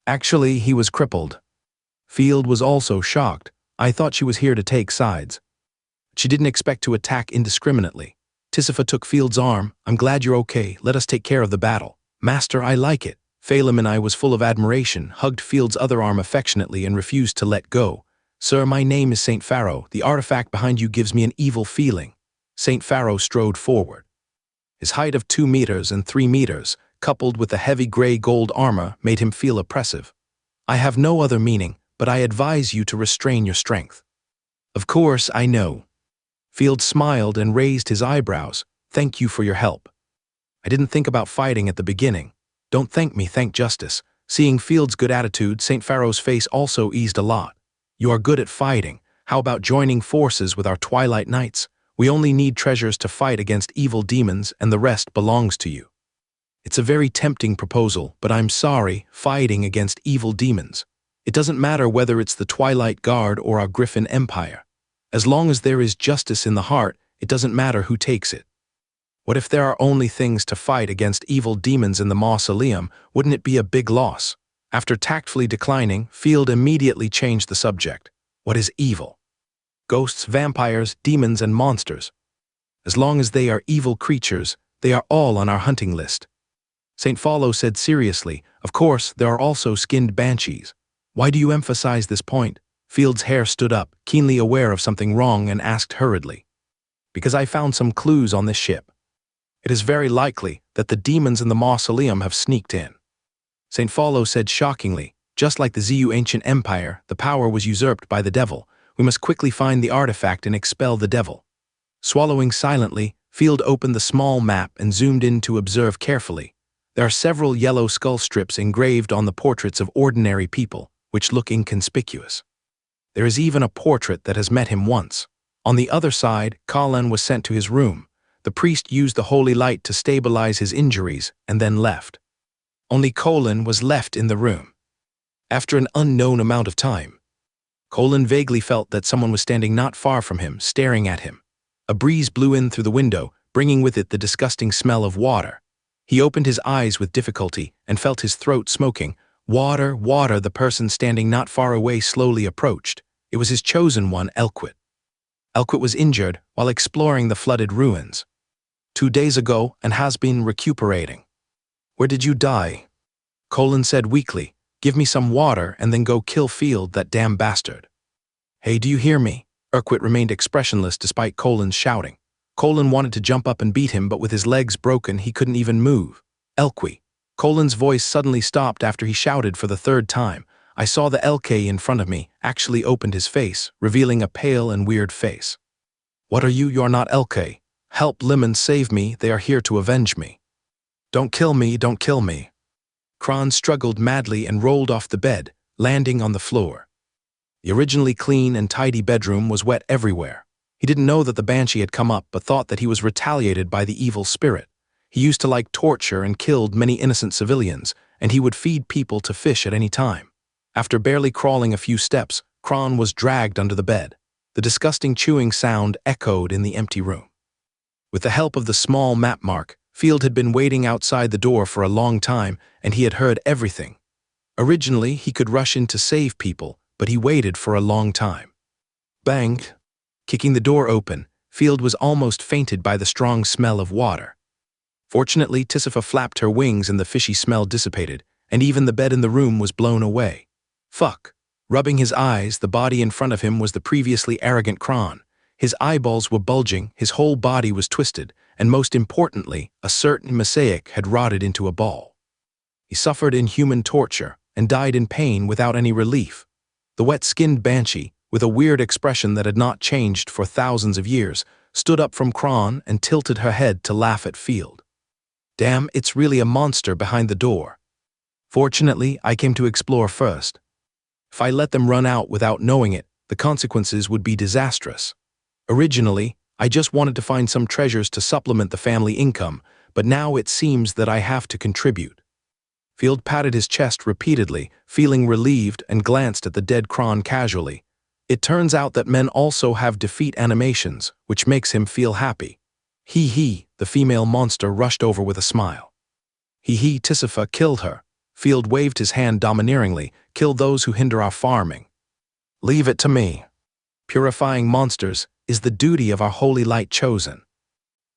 Actually, he was crippled. Field was also shocked. I thought she was here to take sides. She didn't expect to attack indiscriminately. Tisifa took Field's arm. "I'm glad you're okay. Let us take care of the battle." "Master, I like it." Phelim and I was full of admiration, hugged Field's other arm affectionately and refused to let go. "Sir, my name is St. Pharaoh. The artifact behind you gives me an evil feeling." St. Pharaoh strode forward. His height of 2 meters and 3 meters, coupled with the heavy gray gold armor, made him feel oppressive. "I have no other meaning, but I advise you to restrain your strength." "Of course, I know." Field smiled and raised his eyebrows. "Thank you for your help. I didn't think about fighting at the beginning." "Don't thank me, thank justice." Seeing Field's good attitude, St. Pharaoh's face also eased a lot. "You are good at fighting. How about joining forces with our twilight knights? We only need treasures to fight against evil demons, and the rest belongs to you." "It's a very tempting proposal, but I'm sorry, fighting against evil demons. It doesn't matter whether it's the Twilight Guard or our Griffin Empire. As long as there is justice in the heart, it doesn't matter who takes it. What if there are only things to fight against evil demons in the mausoleum? Wouldn't it be a big loss?" After tactfully declining, Field immediately changed the subject. "What is evil?" "Ghosts, vampires, demons, and monsters. As long as they are evil creatures, they are all on our hunting list." St. Pharaoh said seriously, "Of course, there are also skinned banshees." "Why do you emphasize this point?" Field's hair stood up, keenly aware of something wrong, and asked hurriedly. "Because I found some clues on this ship. It is very likely that the demons in the mausoleum have sneaked in." St. Pharaoh said shockingly, "Just like the Zu ancient empire, the power was usurped by the devil. We must quickly find the artifact and expel the devil." Swallowing silently, Field opened the small map and zoomed in to observe carefully. There are several yellow skull strips engraved on the portraits of ordinary people, which look inconspicuous. There is even a portrait that has met him once. On the other side, Kalan was sent to his room. The priest used the holy light to stabilize his injuries and then left. Only Colin was left in the room. After an unknown amount of time, Colin vaguely felt that someone was standing not far from him, staring at him. A breeze blew in through the window, bringing with it the disgusting smell of water. He opened his eyes with difficulty and felt his throat smoking. "Water, water," the person standing not far away slowly approached. It was his chosen one, Elquit. Elquit was injured while exploring the flooded ruins 2 days ago and has been recuperating. "Where did you die?" Colin said weakly. "Give me some water and then go kill Field, that damn bastard." "Hey, do you hear me?" Elquit remained expressionless despite Colin's shouting. Colin wanted to jump up and beat him, but with his legs broken, he couldn't even move. "Elquit." Colin's voice suddenly stopped after he shouted for the 3rd time. I saw the LK in front of me actually opened his face, revealing a pale and weird face. "What are you? You're not LK. Help, Limon, save me. They are here to avenge me." "Don't kill me, don't kill me." Kron struggled madly and rolled off the bed, landing on the floor. The originally clean and tidy bedroom was wet everywhere. He didn't know that the Banshee had come up, but thought that he was retaliated by the evil spirit. He used to like torture and killed many innocent civilians, and he would feed people to fish at any time. After barely crawling a few steps, Kron was dragged under the bed. The disgusting chewing sound echoed in the empty room. With the help of the small map mark, Field had been waiting outside the door for a long time, and he had heard everything. Originally, he could rush in to save people, but he waited for a long time. Bang! Kicking the door open, Field was almost fainted by the strong smell of water. Fortunately, Tisifa flapped her wings and the fishy smell dissipated, and even the bed in the room was blown away. "Fuck!" Rubbing his eyes, the body in front of him was the previously arrogant Kron. His eyeballs were bulging, his whole body was twisted, and most importantly, a certain mosaic had rotted into a ball. He suffered inhuman torture and died in pain without any relief. The wet-skinned banshee, with a weird expression that had not changed for thousands of years, stood up from Kron and tilted her head to laugh at Field. Damn, it's really a monster behind the door. Fortunately, I came to explore first. If I let them run out without knowing it, the consequences would be disastrous. Originally, I just wanted to find some treasures to supplement the family income, but now it seems that I have to contribute. Field patted his chest repeatedly, feeling relieved, and glanced at the dead Kron casually. It turns out that men also have defeat animations, which makes him feel happy. He, the female monster rushed over with a smile. He, Tisifa killed her. Field waved his hand domineeringly. Kill those who hinder our farming. Leave it to me. Purifying monsters is the duty of our holy light chosen.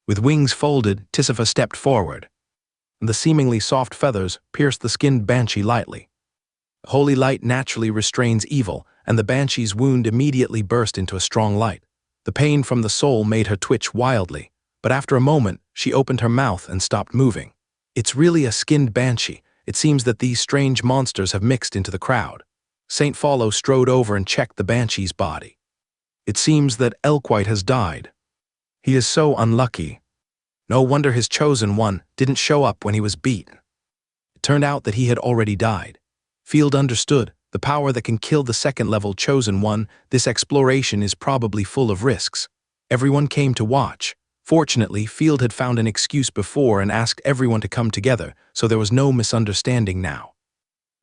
With wings folded, Tisifa stepped forward. The seemingly soft feathers pierced the skinned banshee lightly. Holy light naturally restrains evil, and the banshee's wound immediately burst into a strong light. The pain from the soul made her twitch wildly, but after a moment, she opened her mouth and stopped moving. It's really a skinned banshee. It seems that these strange monsters have mixed into the crowd. St. Follow strode over and checked the banshee's body. It seems that Elkwhite has died. He is so unlucky. No wonder his chosen one didn't show up when he was beaten. It turned out that he had already died. Field understood the power that can kill the second-level chosen one. This exploration is probably full of risks. Everyone came to watch. Fortunately, Field had found an excuse before and asked everyone to come together, so there was no misunderstanding now.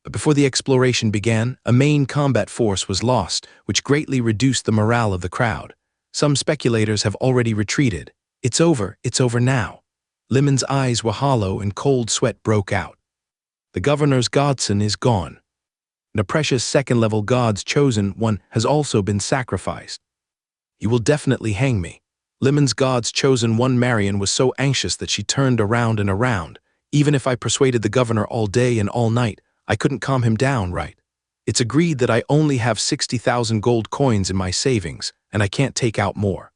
But before the exploration began, a main combat force was lost, which greatly reduced the morale of the crowd. Some speculators have already retreated. It's over now. Lemon's eyes were hollow and cold sweat broke out. The governor's godson is gone. And a precious second-level god's chosen one has also been sacrificed. You will definitely hang me. Lemon's god's chosen one Marion was so anxious that she turned around and around. Even if I persuaded the governor all day and all night, I couldn't calm him down right. It's agreed that I only have 60,000 gold coins in my savings, and I can't take out more.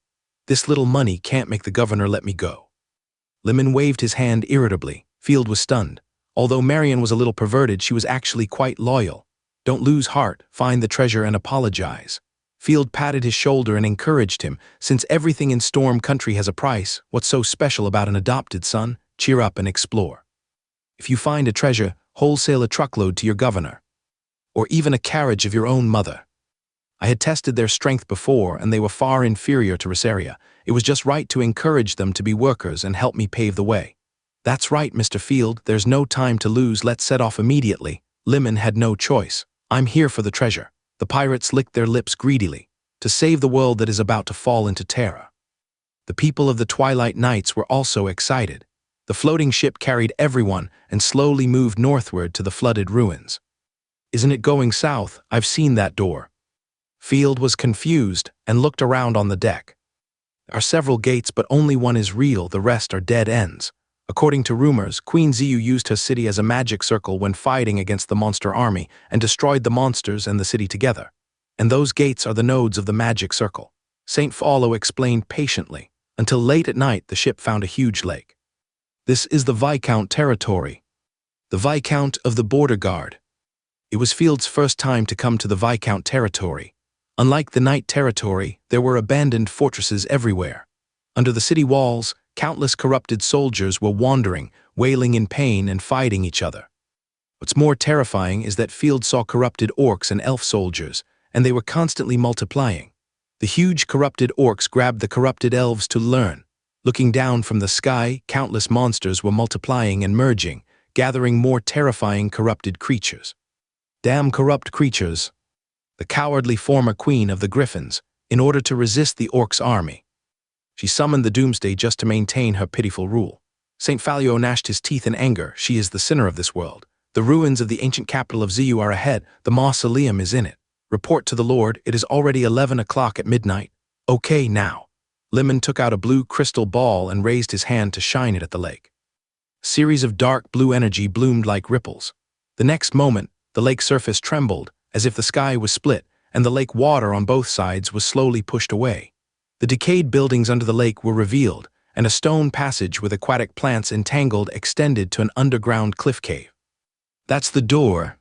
This little money can't make the governor let me go. Lemon waved his hand irritably. Field was stunned. Although Marion was a little perverted, she was actually quite loyal. Don't lose heart, find the treasure and apologize. Field patted his shoulder and encouraged him. Since everything in Storm Country has a price, what's so special about an adopted son? Cheer up and explore. If you find a treasure, wholesale a truckload to your governor. Or even a carriage of your own mother. I had tested their strength before, and they were far inferior to Rosaria. It was just right to encourage them to be workers and help me pave the way. That's right, Mr. Field, there's no time to lose, let's set off immediately. Lemon had no choice. I'm here for the treasure. The pirates licked their lips greedily, to save the world that is about to fall into terror. The people of the Twilight Nights were also excited. The floating ship carried everyone and slowly moved northward to the flooded ruins. Isn't it going south? I've seen that door. Field was confused and looked around on the deck. There are several gates, but only one is real, the rest are dead ends. According to rumors, Queen Ziyu used her city as a magic circle when fighting against the monster army and destroyed the monsters and the city together. And those gates are the nodes of the magic circle. St. Follow explained patiently. Until late at night, the ship found a huge lake. This is the Viscount territory. The Viscount of the Border Guard. It was Field's first time to come to the Viscount territory. Unlike the Knight territory, there were abandoned fortresses everywhere. Under the city walls, countless corrupted soldiers were wandering, wailing in pain and fighting each other. What's more terrifying is that Field saw corrupted orcs and elf soldiers, and they were constantly multiplying. The huge corrupted orcs grabbed the corrupted elves to learn. Looking down from the sky, countless monsters were multiplying and merging, gathering more terrifying corrupted creatures. Damn corrupt creatures. The cowardly former queen of the Griffins, in order to resist the orcs' army. She summoned the Doomsday just to maintain her pitiful rule. St. Falio gnashed his teeth in anger. She is the sinner of this world. The ruins of the ancient capital of Ziyu are ahead. The mausoleum is in it. Report to the Lord. It is already 11 o'clock at midnight. Okay, now. Lemon took out a blue crystal ball and raised his hand to shine it at the lake. A series of dark blue energy bloomed like ripples. The next moment, the lake surface trembled, as if the sky was split, and the lake water on both sides was slowly pushed away. The decayed buildings under the lake were revealed, and a stone passage with aquatic plants entangled extended to an underground cliff cave. That's the door.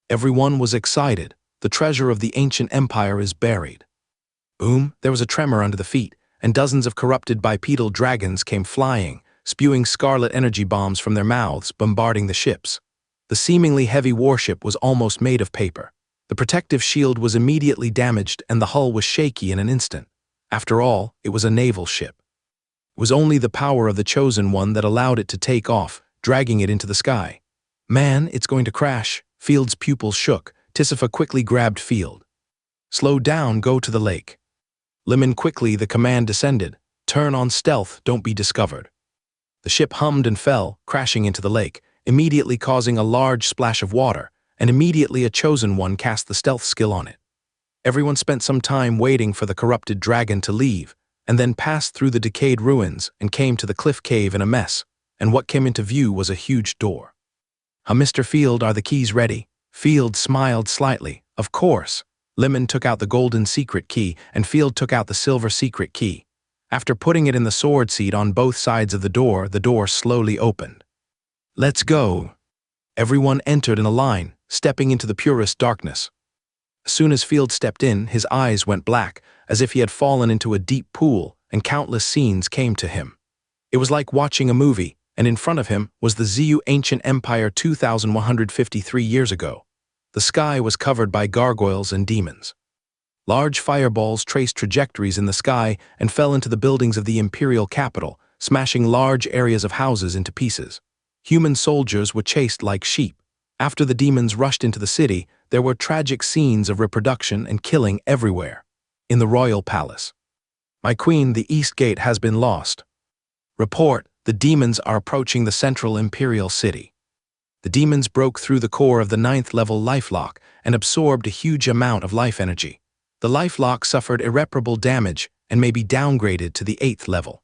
Everyone was excited. The treasure of the ancient empire is buried. Boom, there was a tremor under the feet, and dozens of corrupted bipedal dragons came flying, spewing scarlet energy bombs from their mouths, bombarding the ships. The seemingly heavy warship was almost made of paper. The protective shield was immediately damaged, and the hull was shaky in an instant. After all, it was a naval ship. It was only the power of the Chosen One that allowed it to take off, dragging it into the sky. Man, it's going to crash. Field's pupils shook. Tisifa quickly grabbed Field. Slow down, go to the lake. Lemon quickly, the command descended. Turn on stealth, don't be discovered. The ship hummed and fell, crashing into the lake, immediately causing a large splash of water, and immediately a Chosen One cast the stealth skill on it. Everyone spent some time waiting for the corrupted dragon to leave, and then passed through the decayed ruins and came to the cliff cave in a mess, and what came into view was a huge door. Mr. Field, are the keys ready? Field smiled slightly. Of course. Lemon took out the golden secret key, and Field took out the silver secret key. After putting it in the sword seat on both sides of the door slowly opened. Let's go. Everyone entered in a line, stepping into the purest darkness. As soon as Field stepped in, his eyes went black, as if he had fallen into a deep pool, and countless scenes came to him. It was like watching a movie, and in front of him was the Ziyu ancient empire 2,153 years ago. The sky was covered by gargoyles and demons. Large fireballs traced trajectories in the sky and fell into the buildings of the imperial capital, smashing large areas of houses into pieces. Human soldiers were chased like sheep. After the demons rushed into the city, there were tragic scenes of reproduction and killing everywhere. In the royal palace. My queen, the East Gate has been lost. Report, the demons are approaching the central imperial city. The demons broke through the core of the 9th level lifelock and absorbed a huge amount of life energy. The lifelock suffered irreparable damage and may be downgraded to the 8th level.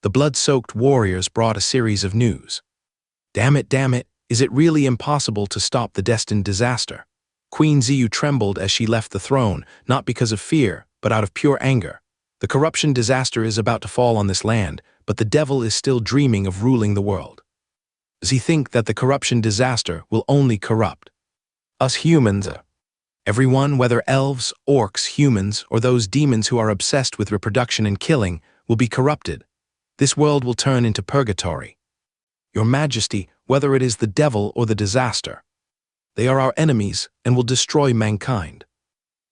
The blood-soaked warriors brought a series of news. Damn it, is it really impossible to stop the destined disaster? Queen Ziyu trembled as she left the throne, not because of fear, but out of pure anger. The corruption disaster is about to fall on this land, but the devil is still dreaming of ruling the world. Does he think that the corruption disaster will only corrupt us humans? Everyone, whether elves, orcs, humans, or those demons who are obsessed with reproduction and killing, will be corrupted. This world will turn into purgatory. Your Majesty, whether it is the devil or the disaster, they are our enemies and will destroy mankind.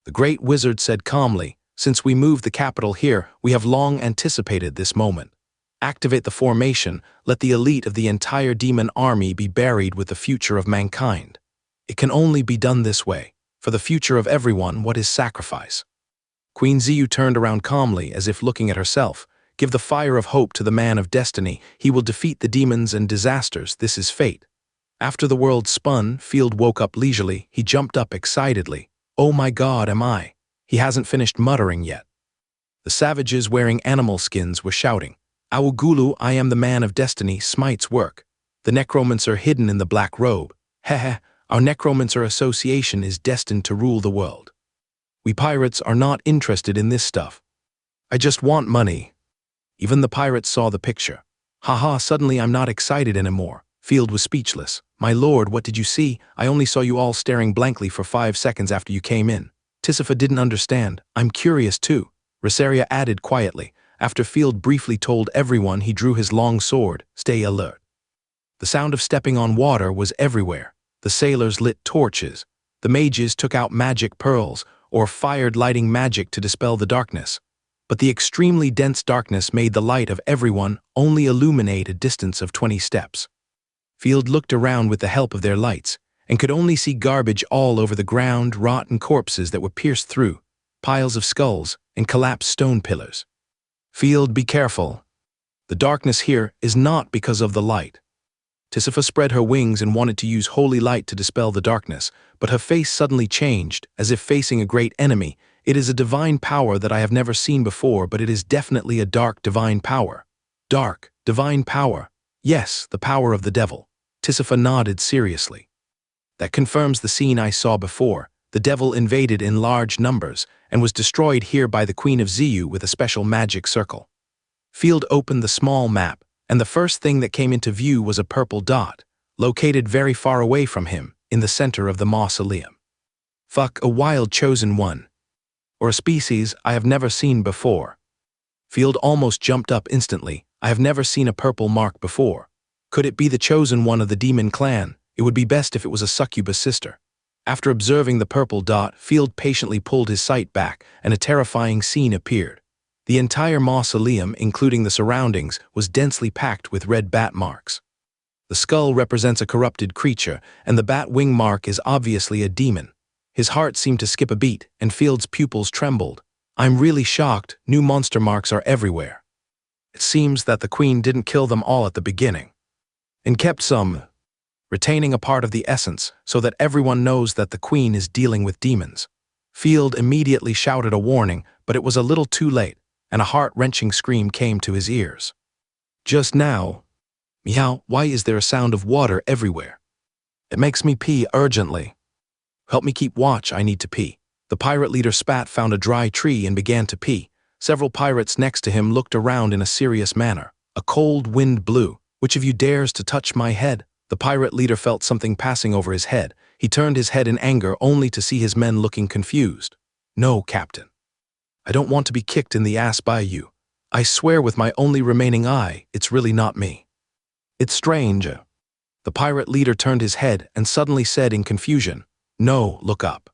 The great wizard said calmly, since we moved the capital here, we have long anticipated this moment. Activate the formation, let the elite of the entire demon army be buried with the future of mankind. It can only be done this way. For the future of everyone, what is sacrifice? Queen Ziyu turned around calmly, as if looking at herself. Give the fire of hope to the man of destiny. He will defeat the demons and disasters. This is fate. After the world spun, Field woke up leisurely. He jumped up excitedly. Oh my God, am I? He hasn't finished muttering yet. The savages wearing animal skins were shouting. Awugulu, I am the man of destiny, Smite's work. The necromancer hidden in the black robe. Heh. Our necromancer association is destined to rule the world. We pirates are not interested in this stuff. I just want money. Even the pirates saw the picture. Haha, suddenly I'm not excited anymore. Field was speechless. My lord, what did you see? I only saw you all staring blankly for 5 seconds after you came in. Tisifa didn't understand. I'm curious too. Rosaria added quietly. After Field briefly told everyone, he drew his long sword. Stay alert. The sound of stepping on water was everywhere. The sailors lit torches. The mages took out magic pearls, or fired lighting magic to dispel the darkness. But the extremely dense darkness made the light of everyone only illuminate a distance of 20 steps. Field looked around with the help of their lights, and could only see garbage all over the ground, rotten corpses that were pierced through, piles of skulls, and collapsed stone pillars. Field, be careful. The darkness here is not because of the light. Tisifa spread her wings and wanted to use holy light to dispel the darkness, but her face suddenly changed, as if facing a great enemy. It is a divine power that I have never seen before, but it is definitely a dark divine power. Dark, divine power. Yes, the power of the devil. Tisifa nodded seriously. That confirms the scene I saw before. The devil invaded in large numbers and was destroyed here by the Queen of Ziyu with a special magic circle. Field opened the small map, and the first thing that came into view was a purple dot, located very far away from him, in the center of the mausoleum. Fuck, a wild chosen one. Or a species I have never seen before. Field almost jumped up instantly. I have never seen a purple mark before. Could it be the chosen one of the demon clan? It would be best if it was a succubus sister. After observing the purple dot, Field patiently pulled his sight back, and a terrifying scene appeared. The entire mausoleum, including the surroundings, was densely packed with red bat marks. The skull represents a corrupted creature, and the bat wing mark is obviously a demon. His heart seemed to skip a beat, and Field's pupils trembled. I'm really shocked. New monster marks are everywhere. It seems that the queen didn't kill them all at the beginning, and kept some, retaining a part of the essence so that everyone knows that the queen is dealing with demons. Field immediately shouted a warning, but it was a little too late, and a heart-wrenching scream came to his ears. Just now, meow, why is there a sound of water everywhere? It makes me pee urgently. Help me keep watch, I need to pee. The pirate leader Spat found a dry tree and began to pee. Several pirates next to him looked around in a serious manner. A cold wind blew. Which of you dares to touch my head? The pirate leader felt something passing over his head. He turned his head in anger only to see his men looking confused. No, Captain. I don't want to be kicked in the ass by you. I swear with my only remaining eye, it's really not me. It's strange. The pirate leader turned his head and suddenly said in confusion, No, look up.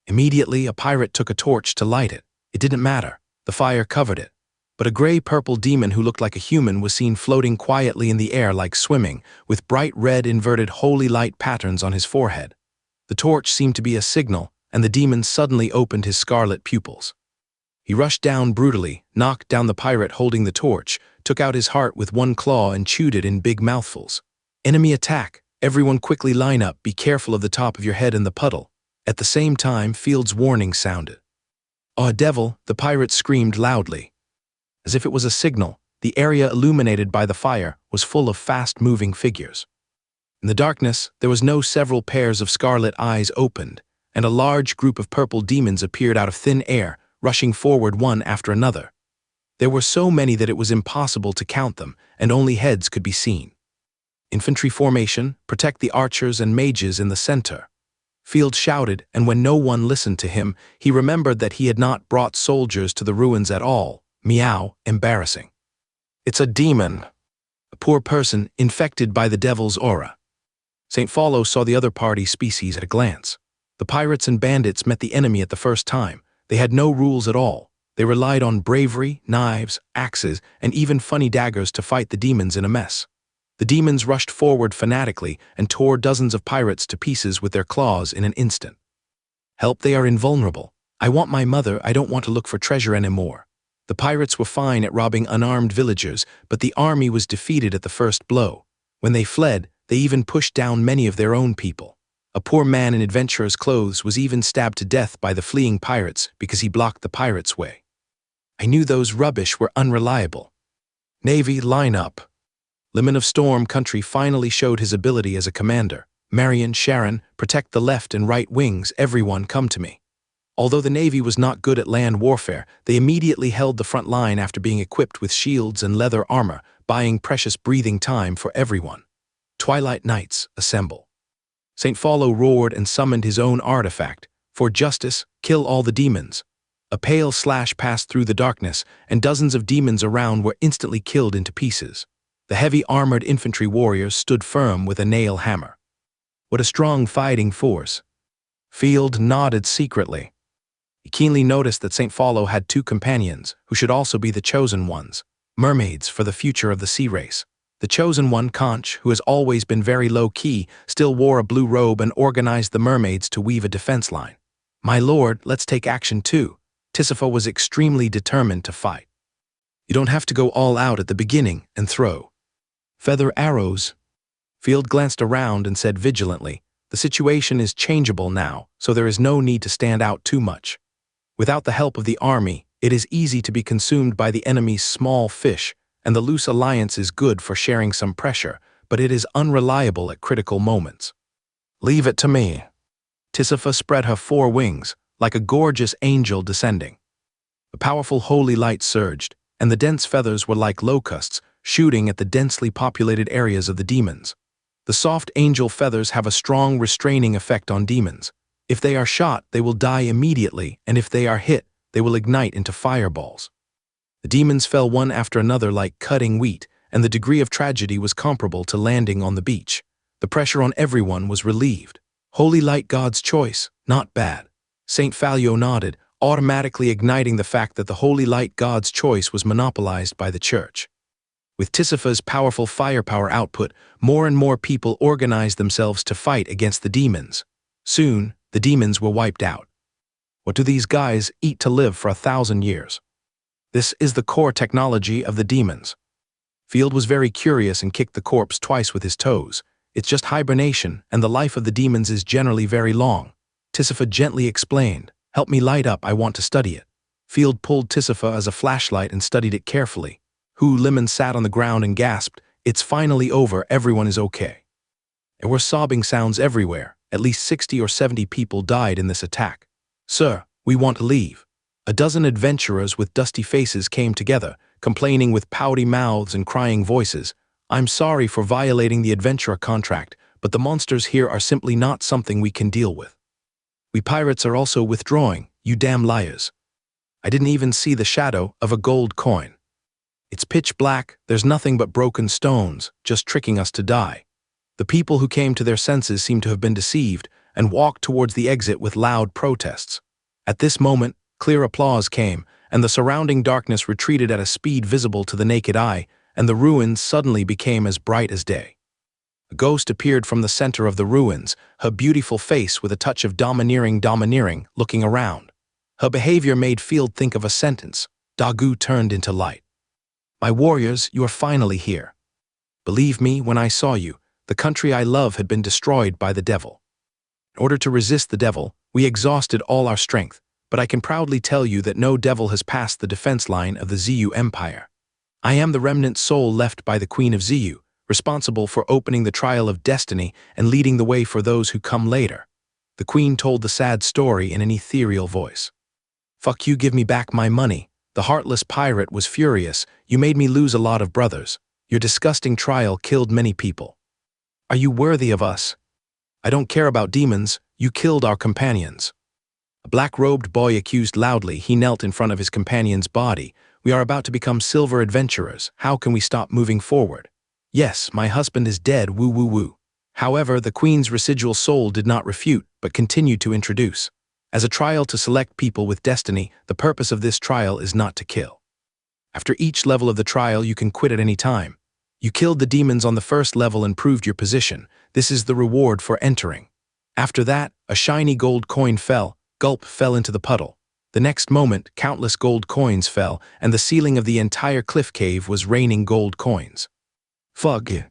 Immediately, a pirate took a torch to light it. It didn't matter. The fire covered it. But a gray-purple demon who looked like a human was seen floating quietly in the air like swimming, with bright red inverted holy light patterns on his forehead. The torch seemed to be a signal, and the demon suddenly opened his scarlet pupils. He rushed down brutally, knocked down the pirate holding the torch, took out his heart with one claw and chewed it in big mouthfuls. Enemy attack! Everyone quickly line up, be careful of the top of your head in the puddle. At the same time, Field's warning sounded. Oh, devil, the pirate screamed loudly. As if it was a signal, the area illuminated by the fire was full of fast-moving figures. In the darkness, there was no several pairs of scarlet eyes opened, and a large group of purple demons appeared out of thin air, rushing forward one after another. There were so many that it was impossible to count them, and only heads could be seen. Infantry formation, protect the archers and mages in the center. Field shouted, and when no one listened to him, he remembered that he had not brought soldiers to the ruins at all. Meow, embarrassing. It's a demon. A poor person infected by the devil's aura. St. Follow saw the other party species at a glance. The pirates and bandits met the enemy at the first time. They had no rules at all. They relied on bravery, knives, axes, and even funny daggers to fight the demons in a mess. The demons rushed forward fanatically and tore dozens of pirates to pieces with their claws in an instant. Help, they are invulnerable. I want my mother, I don't want to look for treasure anymore. The pirates were fine at robbing unarmed villagers, but the army was defeated at the first blow. When they fled, they even pushed down many of their own people. A poor man in adventurer's clothes was even stabbed to death by the fleeing pirates because he blocked the pirates' way. I knew those rubbish were unreliable. Navy, line up. Lemon of Storm Country finally showed his ability as a commander. Marion, Sharon, protect the left and right wings, everyone come to me. Although the Navy was not good at land warfare, they immediately held the front line after being equipped with shields and leather armor, buying precious breathing time for everyone. Twilight Knights, assemble. St. Follow roared and summoned his own artifact. For justice, kill all the demons. A pale slash passed through the darkness, and dozens of demons around were instantly killed into pieces. The heavy armored infantry warriors stood firm with a nail hammer. What a strong fighting force. Field nodded secretly. He keenly noticed that St. Follow had two companions, who should also be the chosen ones, mermaids for the future of the sea race. The chosen one, Conch, who has always been very low-key, still wore a blue robe and organized the mermaids to weave a defense line. My lord, let's take action too. Tissifo was extremely determined to fight. You don't have to go all out at the beginning and throw feather arrows. Field glanced around and said vigilantly, the situation is changeable now, so there is no need to stand out too much. Without the help of the army, it is easy to be consumed by the enemy's small fish, and the loose alliance is good for sharing some pressure, but it is unreliable at critical moments. Leave it to me. Tisifa spread her 4 wings, like a gorgeous angel descending. A powerful holy light surged, and the dense feathers were like locusts, shooting at the densely populated areas of the demons. The soft angel feathers have a strong restraining effect on demons. If they are shot, they will die immediately, and if they are hit, they will ignite into fireballs. The demons fell one after another like cutting wheat, and the degree of tragedy was comparable to landing on the beach. The pressure on everyone was relieved. Holy light, God's choice, not bad. Saint Falio nodded, automatically igniting the fact that the holy light, God's choice, was monopolized by the church. With Tisifa's powerful firepower output, more and more people organized themselves to fight against the demons. Soon, the demons were wiped out. What do these guys eat to live for 1,000 years? This is the core technology of the demons. Field was very curious and kicked the corpse twice with his toes. It's just hibernation, and the life of the demons is generally very long. Tisifa gently explained, "Help me light up, I want to study it." Field pulled Tisifa as a flashlight and studied it carefully. Lemon sat on the ground and gasped, "It's finally over, everyone is okay." There were sobbing sounds everywhere. At least 60 or 70 people died in this attack. "Sir, we want to leave." A dozen adventurers with dusty faces came together, complaining with pouty mouths and crying voices. "I'm sorry for violating the adventurer contract, but the monsters here are simply not something we can deal with. We pirates are also withdrawing, you damn liars. I didn't even see the shadow of a gold coin. It's pitch black, there's nothing but broken stones, just tricking us to die." The people who came to their senses seemed to have been deceived and walked towards the exit with loud protests. At this moment, clear applause came, and the surrounding darkness retreated at a speed visible to the naked eye, and the ruins suddenly became as bright as day. A ghost appeared from the center of the ruins, her beautiful face with a touch of domineering, looking around. Her behavior made Field think of a sentence. Dagu turned into light. "My warriors, you are finally here. Believe me, when I saw you, the country I love had been destroyed by the devil. In order to resist the devil, we exhausted all our strength, but I can proudly tell you that no devil has passed the defense line of the Ziyu Empire. I am the remnant soul left by the Queen of Ziyu, responsible for opening the trial of destiny and leading the way for those who come later." The Queen told the sad story in an ethereal voice. "Fuck you, give me back my money." The heartless pirate was furious. "You made me lose a lot of brothers. Your disgusting trial killed many people. Are you worthy of us? I don't care about demons, you killed our companions." A black-robed boy accused loudly. He knelt in front of his companion's body. "We are about to become silver adventurers. How can we stop moving forward? Yes, my husband is dead, woo woo woo." However, the Queen's residual soul did not refute, but continued to introduce. "As a trial to select people with destiny, the purpose of this trial is not to kill. After each level of the trial, you can quit at any time. You killed the demons on the first level and proved your position. This is the reward for entering." After that, a shiny gold coin fell into the puddle. The next moment, countless gold coins fell, and the ceiling of the entire cliff cave was raining gold coins. "Fug."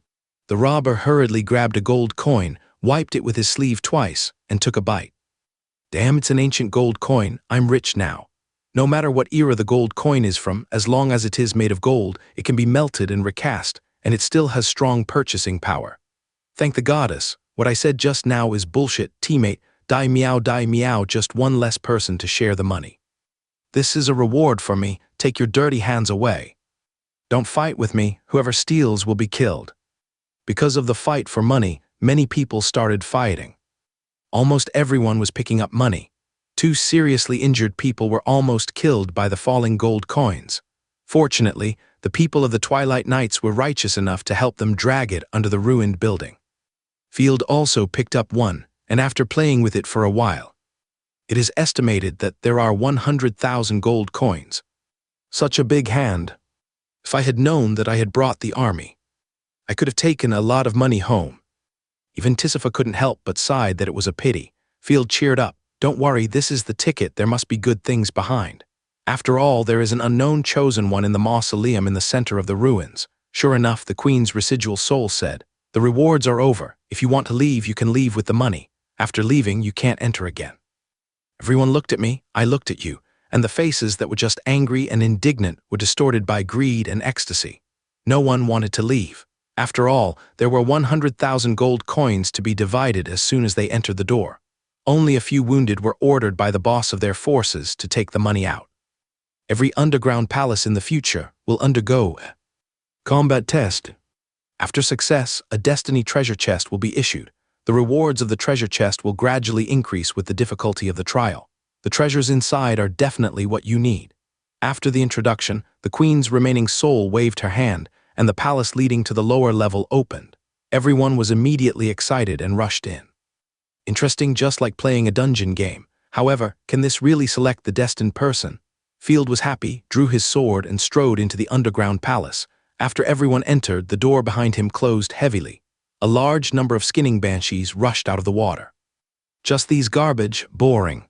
The robber hurriedly grabbed a gold coin, wiped it with his sleeve twice, and took a bite. "Damn, it's an ancient gold coin. I'm rich now. No matter what era the gold coin is from, as long as it is made of gold, it can be melted and recast, and it still has strong purchasing power. Thank the goddess. What I said just now is bullshit, teammate. Die meow, just one less person to share the money. This is a reward for me. Take your dirty hands away. Don't fight with me. Whoever steals will be killed." Because of the fight for money, many people started fighting. Almost everyone was picking up money. 2 seriously injured people were almost killed by the falling gold coins. Fortunately, the people of the Twilight Knights were righteous enough to help them drag it under the ruined building. Field also picked up one, and after playing with it for a while, it is estimated that there are 100,000 gold coins. Such a big hand. If I had known that I had brought the army, I could have taken a lot of money home. Even Tisifa couldn't help but sighed that it was a pity. Field cheered up. "Don't worry, this is the ticket. There must be good things behind. After all, there is an unknown chosen one in the mausoleum in the center of the ruins." Sure enough, the Queen's residual soul said, "The rewards are over. If you want to leave, you can leave with the money. After leaving, you can't enter again." Everyone looked at me, I looked at you, and the faces that were just angry and indignant were distorted by greed and ecstasy. No one wanted to leave. After all, there were 100,000 gold coins to be divided as soon as they entered the door. Only a few wounded were ordered by the boss of their forces to take the money out. Every underground palace in the future will undergo a combat test. After success, a destiny treasure chest will be issued. The rewards of the treasure chest will gradually increase with the difficulty of the trial. The treasures inside are definitely what you need. After the introduction, the queen's remaining soul waved her hand, and the palace leading to the lower level opened. Everyone was immediately excited and rushed in. Interesting, just like playing a dungeon game. However, can this really select the destined person? Field was happy, drew his sword, and strode into the underground palace. After everyone entered, the door behind him closed heavily. A large number of skinning banshees rushed out of the water. Just these garbage, boring.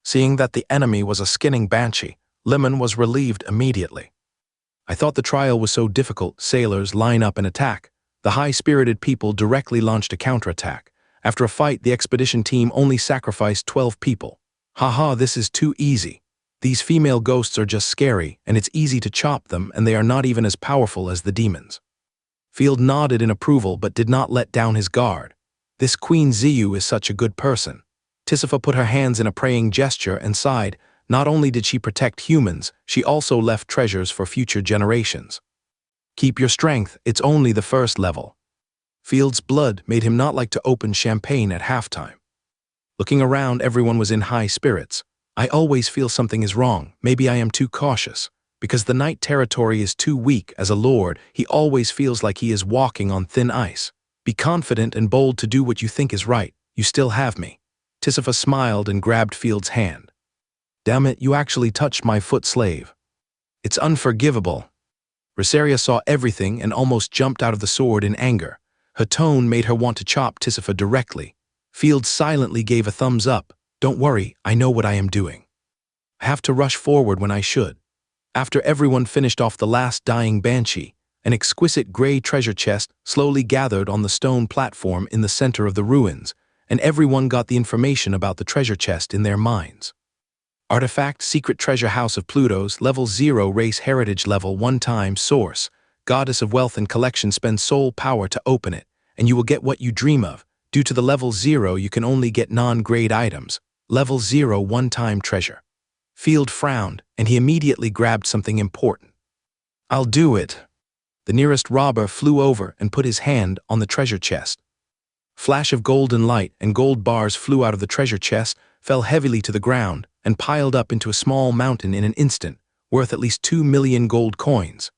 Seeing that the enemy was a skinning banshee, Lemon was relieved immediately. I thought the trial was so difficult. Sailors line up and attack. The high-spirited people directly launched a counterattack. After a fight, the expedition team only sacrificed 12 people. Haha, this is too easy. These female ghosts are just scary, and it's easy to chop them, and they are not even as powerful as the demons. Field nodded in approval but did not let down his guard. This Queen Ziyu is such a good person. Tisifa put her hands in a praying gesture and sighed. Not only did she protect humans, she also left treasures for future generations. Keep your strength, it's only the first level. Field's blood made him not like to open champagne at halftime. Looking around, everyone was in high spirits. I always feel something is wrong. Maybe I am too cautious. Because the knight territory is too weak as a lord, he always feels like he is walking on thin ice. Be confident and bold to do what you think is right. You still have me. Tisifa smiled and grabbed Field's hand. Damn it, you actually touched my foot, slave. It's unforgivable. Rosaria saw everything and almost jumped out of the sword in anger. Her tone made her want to chop Tisifa directly. Field silently gave a thumbs up. Don't worry, I know what I am doing. I have to rush forward when I should. After everyone finished off the last dying banshee, an exquisite gray treasure chest slowly gathered on the stone platform in the center of the ruins, and everyone got the information about the treasure chest in their minds. Artifact, Secret Treasure House of Pluto's, Level 0 Race Heritage Level 1 time Source, Goddess of Wealth and Collection. Spend soul power to open it, and you will get what you dream of. Due to the Level 0, you can only get non-grade items. Level 0 one-time treasure. Field frowned, and he immediately grabbed something important. I'll do it. The nearest robber flew over and put his hand on the treasure chest. Flash of golden light and gold bars flew out of the treasure chest, fell heavily to the ground, and piled up into a small mountain in an instant, worth at least 2 million gold coins.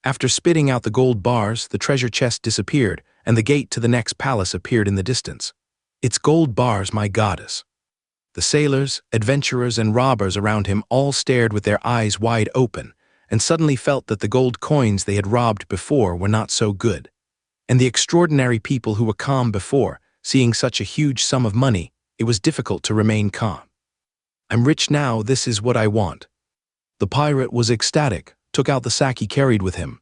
After spitting out the gold bars, the treasure chest disappeared, and the gate to the next palace appeared in the distance. It's gold bars, my goddess. The sailors, adventurers, and robbers around him all stared with their eyes wide open, and suddenly felt that the gold coins they had robbed before were not so good. And the extraordinary people who were calm before, seeing such a huge sum of money, it was difficult to remain calm. I'm rich now, this is what I want. The pirate was ecstatic, took out the sack he carried with him,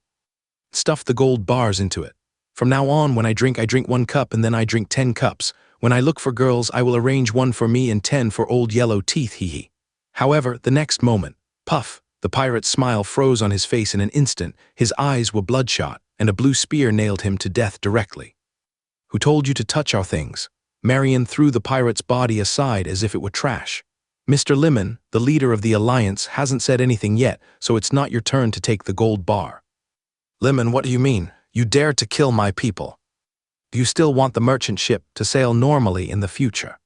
stuffed the gold bars into it. From now on, when I drink 1 cup, and then I drink 10 cups. When I look for girls, I will arrange 1 for me and 10 for old yellow teeth, hee. However, the next moment, puff, the pirate's smile froze on his face in an instant, his eyes were bloodshot, and a blue spear nailed him to death directly. Who told you to touch our things? Marion threw the pirate's body aside as if it were trash. Mr. Lemon, the leader of the Alliance, hasn't said anything yet, so it's not your turn to take the gold bar. Lemon, what do you mean? You dare to kill my people? Do you still want the merchant ship to sail normally in the future?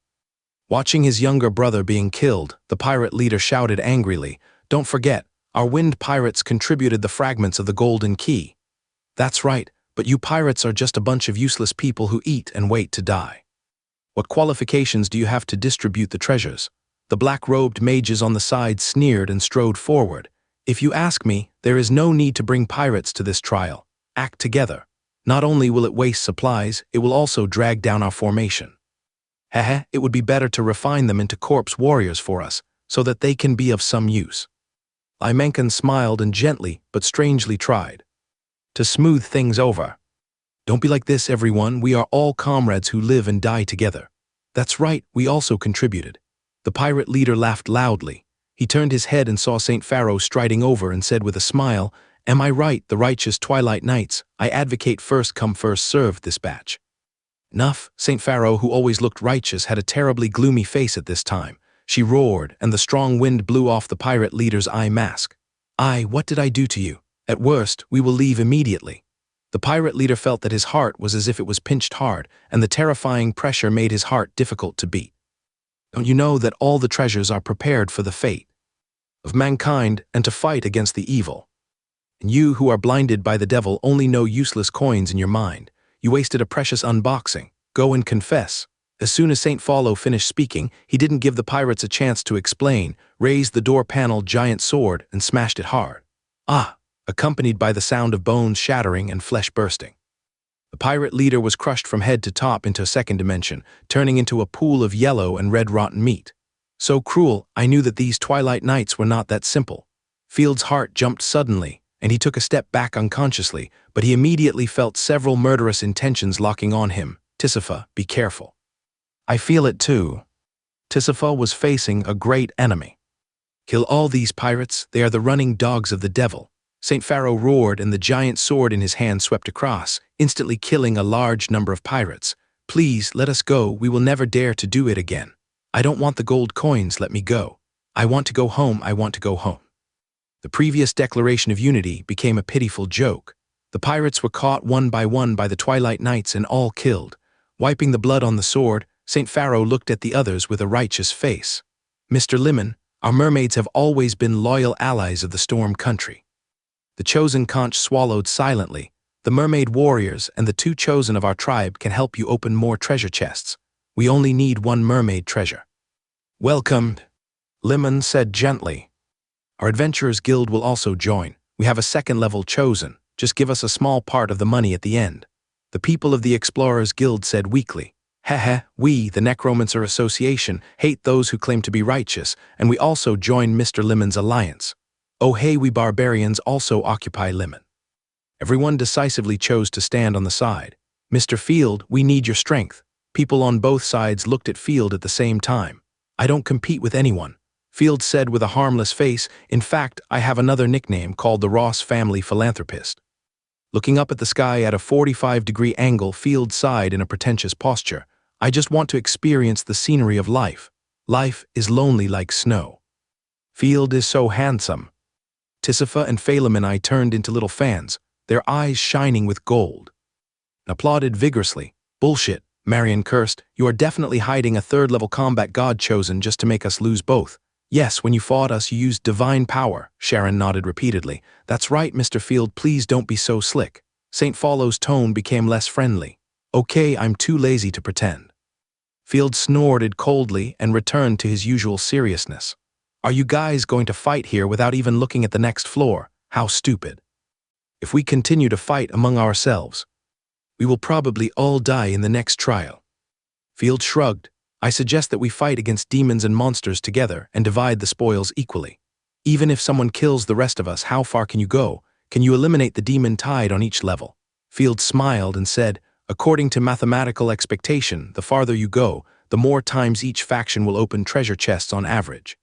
Watching his younger brother being killed, the pirate leader shouted angrily, Don't forget, our wind pirates contributed the fragments of the golden key. That's right, but you pirates are just a bunch of useless people who eat and wait to die. What qualifications do you have to distribute the treasures? The black-robed mages on the side sneered and strode forward. If you ask me, there is no need to bring pirates to this trial. Act together. Not only will it waste supplies, it will also drag down our formation. It would be better to refine them into corpse warriors for us, so that they can be of some use. Limenkan smiled and gently, but strangely tried to smooth things over. Don't be like this, everyone. We are all comrades who live and die together. That's right, we also contributed. The pirate leader laughed loudly. He turned his head and saw St. Pharaoh striding over and said with a smile, Am I right, the righteous Twilight Knights? I advocate first come first served this batch. Enough. St. Pharaoh, who always looked righteous, had a terribly gloomy face at this time. She roared, and the strong wind blew off the pirate leader's eye mask. What did I do to you? At worst, we will leave immediately. The pirate leader felt that his heart was as if it was pinched hard, and the terrifying pressure made his heart difficult to beat. Don't you know that all the treasures are prepared for the fate of mankind and to fight against the evil? And you who are blinded by the devil only know useless coins in your mind. You wasted a precious unboxing. Go and confess. As soon as St. Pharaoh finished speaking, he didn't give the pirates a chance to explain, raised the door panel giant sword and smashed it hard. Accompanied by the sound of bones shattering and flesh bursting. The pirate leader was crushed from head to top into a second dimension, turning into a pool of yellow and red rotten meat. So cruel, I knew that these twilight nights were not that simple. Field's heart jumped suddenly, and he took a step back unconsciously, but he immediately felt several murderous intentions locking on him. Tisifa, be careful. I feel it too. Tisifa was facing a great enemy. Kill all these pirates, they are the running dogs of the devil. St. Pharaoh roared, and the giant sword in his hand swept across, instantly killing a large number of pirates. Please, let us go, we will never dare to do it again. I don't want the gold coins, let me go. I want to go home, I want to go home. The previous declaration of unity became a pitiful joke. The pirates were caught one by the twilight nights and all killed. Wiping the blood on the sword, St. Pharaoh looked at the others with a righteous face. Mr. Lemon, our mermaids have always been loyal allies of the Storm Country. The chosen conch swallowed silently. The mermaid warriors and the 2 chosen of our tribe can help you open more treasure chests. We only need 1 mermaid treasure. Welcome, Lemon said gently. Our Adventurers Guild will also join. We have a 2nd level chosen. Just give us a small part of the money at the end. The people of the Explorers Guild said weakly. We, the Necromancer Association, hate those who claim to be righteous, and we also join Mr. Lemon's alliance. Oh hey, we barbarians also occupy Lemon. Everyone decisively chose to stand on the side. Mr. Field, we need your strength. People on both sides looked at Field at the same time. I don't compete with anyone. Field said with a harmless face, in fact, I have another nickname called the Ross Family Philanthropist. Looking up at the sky at a 45-degree angle, Field sighed in a pretentious posture. I just want to experience the scenery of life. Life is lonely like snow. Field is so handsome. Tisifa and Philemon turned into little fans, their eyes shining with gold. And applauded vigorously. Bullshit, Marion cursed. You are definitely hiding a 3rd-level combat god chosen just to make us lose both. Yes, when you fought us, you used divine power. Sharon nodded repeatedly. That's right, Mr. Field, please don't be so slick. St. Pharaoh's tone became less friendly. Okay, I'm too lazy to pretend. Field snorted coldly and returned to his usual seriousness. Are you guys going to fight here without even looking at the next floor? How stupid. If we continue to fight among ourselves, we will probably all die in the next trial. Field shrugged. I suggest that we fight against demons and monsters together and divide the spoils equally. Even if someone kills the rest of us, how far can you go? Can you eliminate the demon tide on each level? Field smiled and said, according to mathematical expectation, the farther you go, the more times each faction will open treasure chests on average.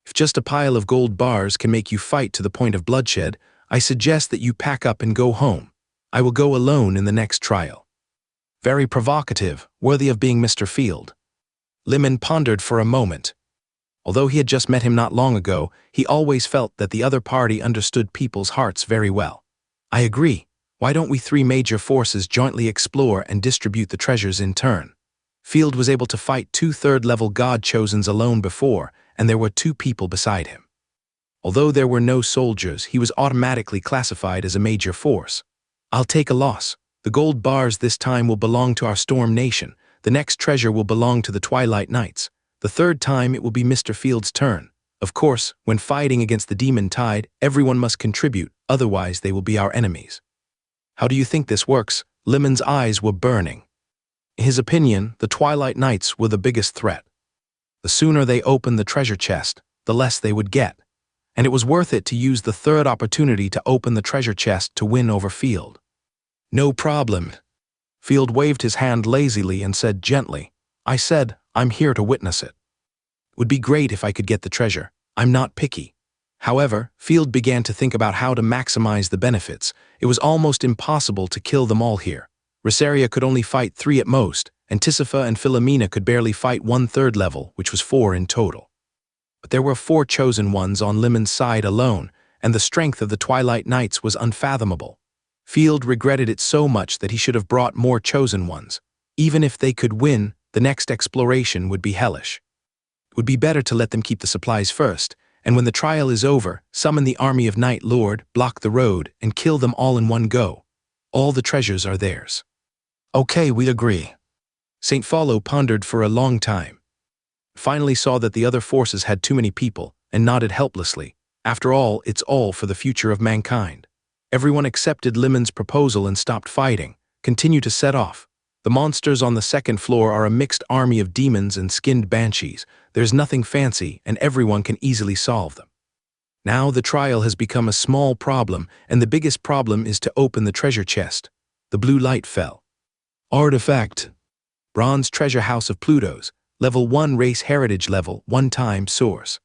If just a pile of gold bars can make you fight to the point of bloodshed, I suggest that you pack up and go home. I will go alone in the next trial. Very provocative, worthy of being Mr. Field. Lemon pondered for a moment. Although he had just met him not long ago, he always felt that the other party understood people's hearts very well. I agree. Why don't we 3 major forces jointly explore and distribute the treasures in turn? Field was able to fight 2 3rd-level god chosens alone before, and there were 2 people beside him. Although there were no soldiers, he was automatically classified as a major force. I'll take a loss. The gold bars this time will belong to our Storm Nation. The next treasure will belong to the Twilight Knights. The 3rd time it will be Mr. Field's turn. Of course, when fighting against the demon tide, everyone must contribute, otherwise they will be our enemies. How do you think this works? Lemon's eyes were burning. In his opinion, the Twilight Knights were the biggest threat. The sooner they opened the treasure chest, the less they would get. And it was worth it to use the 3rd opportunity to open the treasure chest to win over Field. No problem. Field waved his hand lazily and said gently, I said, I'm here to witness it. It would be great if I could get the treasure. I'm not picky. However, Field began to think about how to maximize the benefits. It was almost impossible to kill them all here. Rosaria could only fight 3 at most, and Tisifa and Philomena could barely fight 1/3 level, which was 4 in total. But there were 4 chosen ones on Limon's side alone, and the strength of the Twilight Knights was unfathomable. Field regretted it so much that he should have brought more chosen ones. Even if they could win, the next exploration would be hellish. It would be better to let them keep the supplies first, and when the trial is over, summon the army of Night Lord, block the road, and kill them all in one go. All the treasures are theirs. Okay, we agree. St. Follow pondered for a long time. Finally saw that the other forces had too many people, and nodded helplessly. After all, it's all for the future of mankind. Everyone accepted Limon's proposal and stopped fighting, continued to set off. The monsters on the second floor are a mixed army of demons and skinned banshees. There's nothing fancy, and everyone can easily solve them. Now the trial has become a small problem, and the biggest problem is to open the treasure chest. The blue light fell. Artifact. Bronze treasure house of Pluto's. Level 1 race heritage level, 1-time source.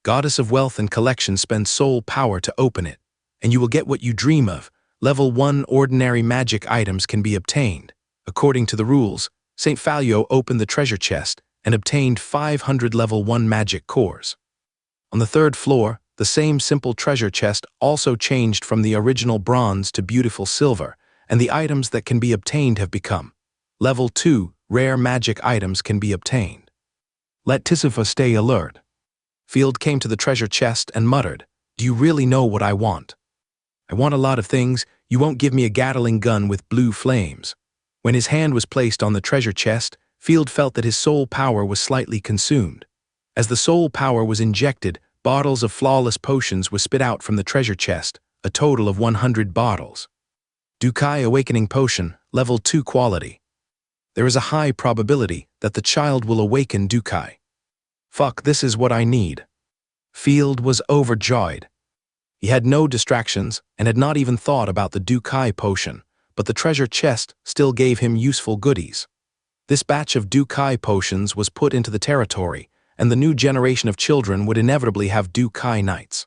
Goddess of wealth and collection spends soul power to open it, and you will get what you dream of. Level 1 ordinary magic items can be obtained. According to the rules, St. Falio opened the treasure chest and obtained 500 level 1 magic cores. On the 3rd floor, the same simple treasure chest also changed from the original bronze to beautiful silver, and the items that can be obtained have become Level 2 rare magic items can be obtained. Let Tisifa stay alert. Field came to the treasure chest and muttered, "Do you really know what I want?" "I want a lot of things. You won't give me a Gatling gun with blue flames." When his hand was placed on the treasure chest, Field felt that his soul power was slightly consumed. As the soul power was injected, bottles of flawless potions were spit out from the treasure chest, a total of 100 bottles. Dukai Awakening Potion, Level 2 quality. There is a high probability that the child will awaken Dukai. Fuck, this is what I need. Field was overjoyed. He had no distractions and had not even thought about the Dukai potion, but the treasure chest still gave him useful goodies. This batch of Dukai potions was put into the territory, and the new generation of children would inevitably have Dukai Knights.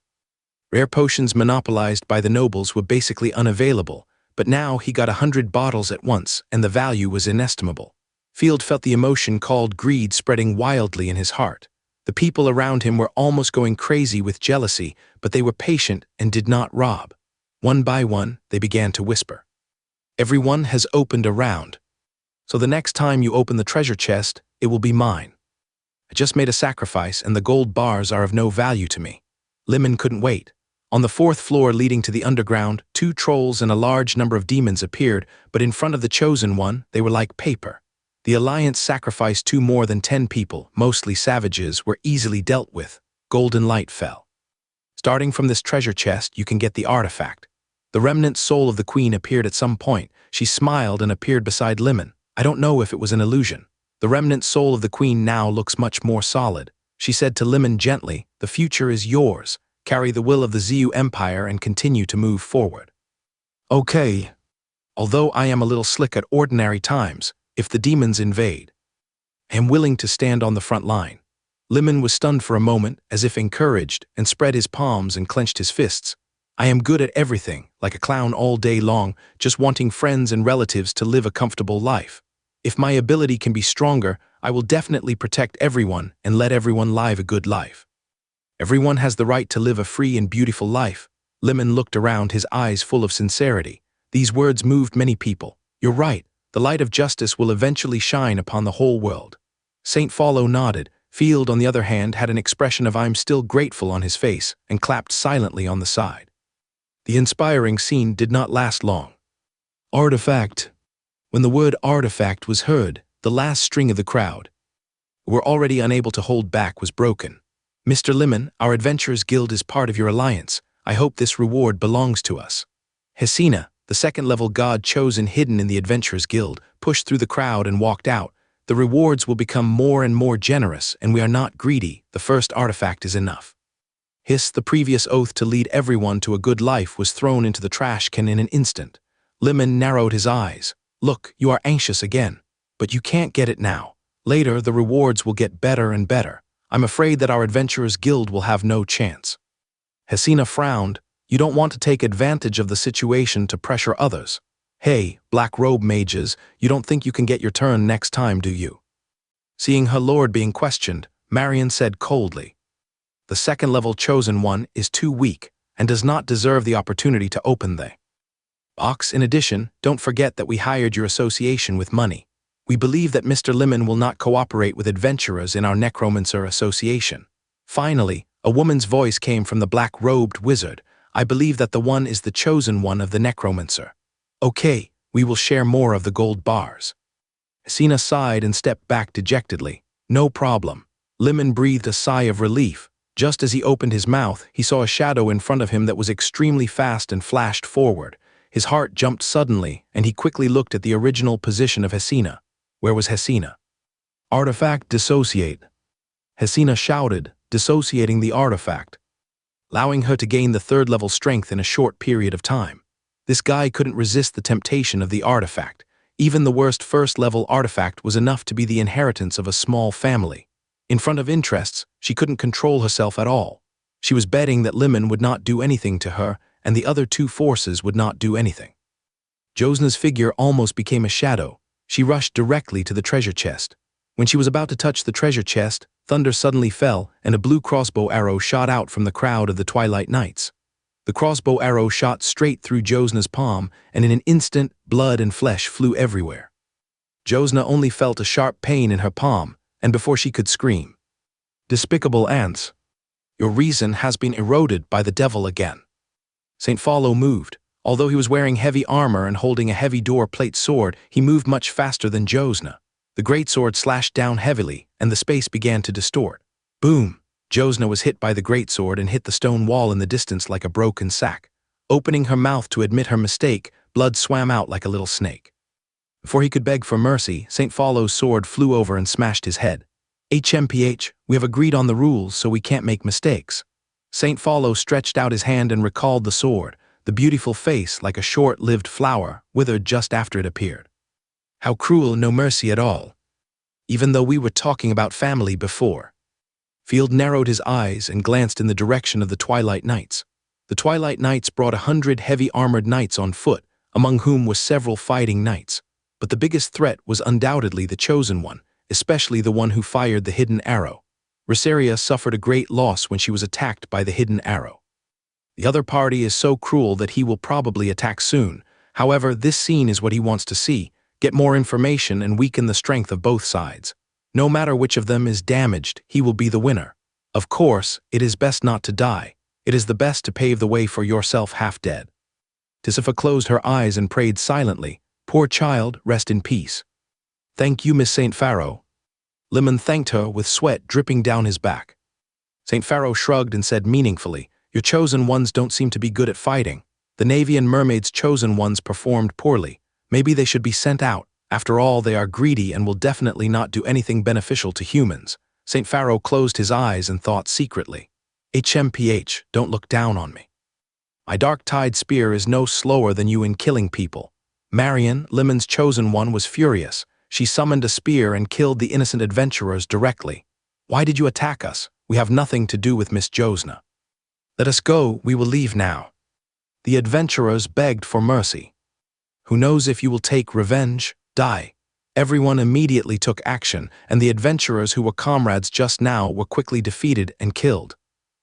Rare potions monopolized by the nobles were basically unavailable, but now he got 100 bottles at once, and the value was inestimable. Field felt the emotion called greed spreading wildly in his heart. The people around him were almost going crazy with jealousy, but they were patient and did not rob. One by one, they began to whisper. "Everyone has opened a round. So the next time you open the treasure chest, it will be mine. I just made a sacrifice, and the gold bars are of no value to me." Limon couldn't wait. On the 4th floor leading to the underground, 2 trolls and a large number of demons appeared, but in front of the chosen one, they were like paper. The Alliance sacrificed 2 more than 10 people, mostly savages, were easily dealt with. Golden light fell. Starting from this treasure chest, you can get the artifact. The remnant soul of the queen appeared at some point. She smiled and appeared beside Limon. I don't know if it was an illusion. The remnant soul of the queen now looks much more solid. She said to Limon gently, "The future is yours. Carry the will of the Ziyu Empire and continue to move forward." Okay. Although I am a little slick at ordinary times, if the demons invade, I am willing to stand on the front line. Limon was stunned for a moment, as if encouraged, and spread his palms and clenched his fists. I am good at everything, like a clown all day long, just wanting friends and relatives to live a comfortable life. If my ability can be stronger, I will definitely protect everyone and let everyone live a good life. Everyone has the right to live a free and beautiful life. Limon looked around, his eyes full of sincerity. These words moved many people. You're right. The light of justice will eventually shine upon the whole world. St. Follow nodded. Field, on the other hand, had an expression of "I'm still grateful" on his face and clapped silently on the side. The inspiring scene did not last long. Artifact. When the word artifact was heard, the last string of the crowd, who were already unable to hold back, was broken. "Mr. Limon, our Adventurers Guild is part of your alliance. I hope this reward belongs to us." Hesina, the 2nd-level god chosen hidden in the Adventurers Guild, pushed through the crowd and walked out. "The rewards will become more and more generous, and we are not greedy. The first artifact is enough." Hiss, the previous oath to lead everyone to a good life, was thrown into the trash can in an instant. Limon narrowed his eyes. "Look, you are anxious again. But you can't get it now. Later, the rewards will get better and better. I'm afraid that our Adventurers Guild will have no chance." Hesina frowned. "You don't want to take advantage of the situation to pressure others." "Hey, black robe mages, you don't think you can get your turn next time, do you?" Seeing her lord being questioned, Marion said coldly, "The second-level chosen one is too weak and does not deserve the opportunity to open the box. In addition, don't forget that we hired your association with money. We believe that Mr. Lemon will not cooperate with adventurers in our necromancer association." Finally, a woman's voice came from the black-robed wizard. "I believe that the one is the chosen one of the necromancer. Okay, we will share more of the gold bars." Hasina sighed and stepped back dejectedly. "No problem." Lemon breathed a sigh of relief. Just as he opened his mouth, he saw a shadow in front of him that was extremely fast and flashed forward. His heart jumped suddenly, and he quickly looked at the original position of Hasina. Where was Hasina? "Artifact dissociate." Hasina shouted, dissociating the artifact, allowing her to gain the third-level strength in a short period of time. This guy couldn't resist the temptation of the artifact. Even the worst first-level artifact was enough to be the inheritance of a small family. In front of interests, she couldn't control herself at all. She was betting that Lemon would not do anything to her, and the other two forces would not do anything. Josna's figure almost became a shadow. She rushed directly to the treasure chest. When she was about to touch the treasure chest, thunder suddenly fell, and a blue crossbow arrow shot out from the crowd of the Twilight Knights. The crossbow arrow shot straight through Josna's palm, and in an instant, blood and flesh flew everywhere. Josna only felt a sharp pain in her palm, and before she could scream, "Despicable ants! Your reason has been eroded by the devil again." St. Follow moved. Although he was wearing heavy armor and holding a heavy door-plate sword, he moved much faster than Josna. The greatsword slashed down heavily, and the space began to distort. Boom! Josna was hit by the greatsword and hit the stone wall in the distance like a broken sack. Opening her mouth to admit her mistake, blood swam out like a little snake. Before he could beg for mercy, St. Follow's sword flew over and smashed his head. "HMPH, we have agreed on the rules, so we can't make mistakes." St. Follow stretched out his hand and recalled the sword. The beautiful face, like a short-lived flower, withered just after it appeared. "How cruel, no mercy at all. Even though we were talking about family before." Field narrowed his eyes and glanced in the direction of the Twilight Knights. The Twilight Knights brought 100 heavy-armored knights on foot, among whom were several fighting knights. But the biggest threat was undoubtedly the Chosen One, especially the one who fired the hidden arrow. Rosaria suffered a great loss when she was attacked by the hidden arrow. The other party is so cruel that he will probably attack soon. However, this scene is what he wants to see: get more information and weaken the strength of both sides. No matter which of them is damaged, he will be the winner. Of course, it is best not to die. It is the best to pave the way for yourself half dead. Tisifa closed her eyes and prayed silently. "Poor child, rest in peace." "Thank you, Miss St. Pharaoh." Lemon thanked her with sweat dripping down his back. St. Pharaoh shrugged and said meaningfully, "Your chosen ones don't seem to be good at fighting. The Navy and Mermaid's chosen ones performed poorly. Maybe they should be sent out. After all, they are greedy and will definitely not do anything beneficial to humans." St. Pharaoh closed his eyes and thought secretly, "HMPH, don't look down on me. My dark tide spear is no slower than you in killing people." Marion, Lemon's chosen one, was furious. She summoned a spear and killed the innocent adventurers directly. "Why did you attack us? We have nothing to do with Miss Josna. Let us go, we will leave now." The adventurers begged for mercy. "Who knows if you will take revenge? Die." Everyone immediately took action, and the adventurers who were comrades just now were quickly defeated and killed.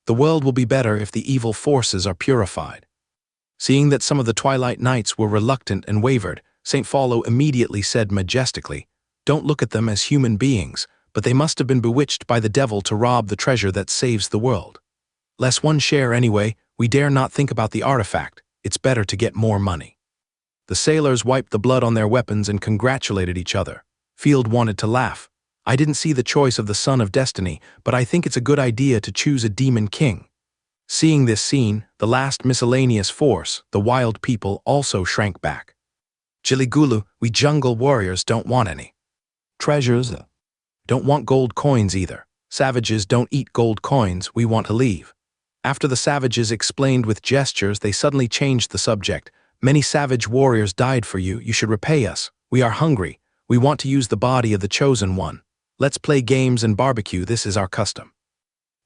The world will be better if the evil forces are purified. Seeing that some of the Twilight Knights were reluctant and wavered, St. Follow immediately said majestically, "Don't look at them as human beings, but they must have been bewitched by the devil to rob the treasure that saves the world. Less one share anyway, we dare not think about the artifact. It's better to get more money." The sailors wiped the blood on their weapons and congratulated each other. Field wanted to laugh. "I didn't see the choice of the Son of Destiny, but I think it's a good idea to choose a demon king." Seeing this scene, the last miscellaneous force, the wild people, also shrank back. "Jiligulu, we jungle warriors don't want any treasures. Don't want gold coins either. Savages don't eat gold coins, we want to leave." After the savages explained with gestures, they suddenly changed the subject. "Many savage warriors died for you, you should repay us. We are hungry. We want to use the body of the Chosen One. Let's play games and barbecue, this is our custom."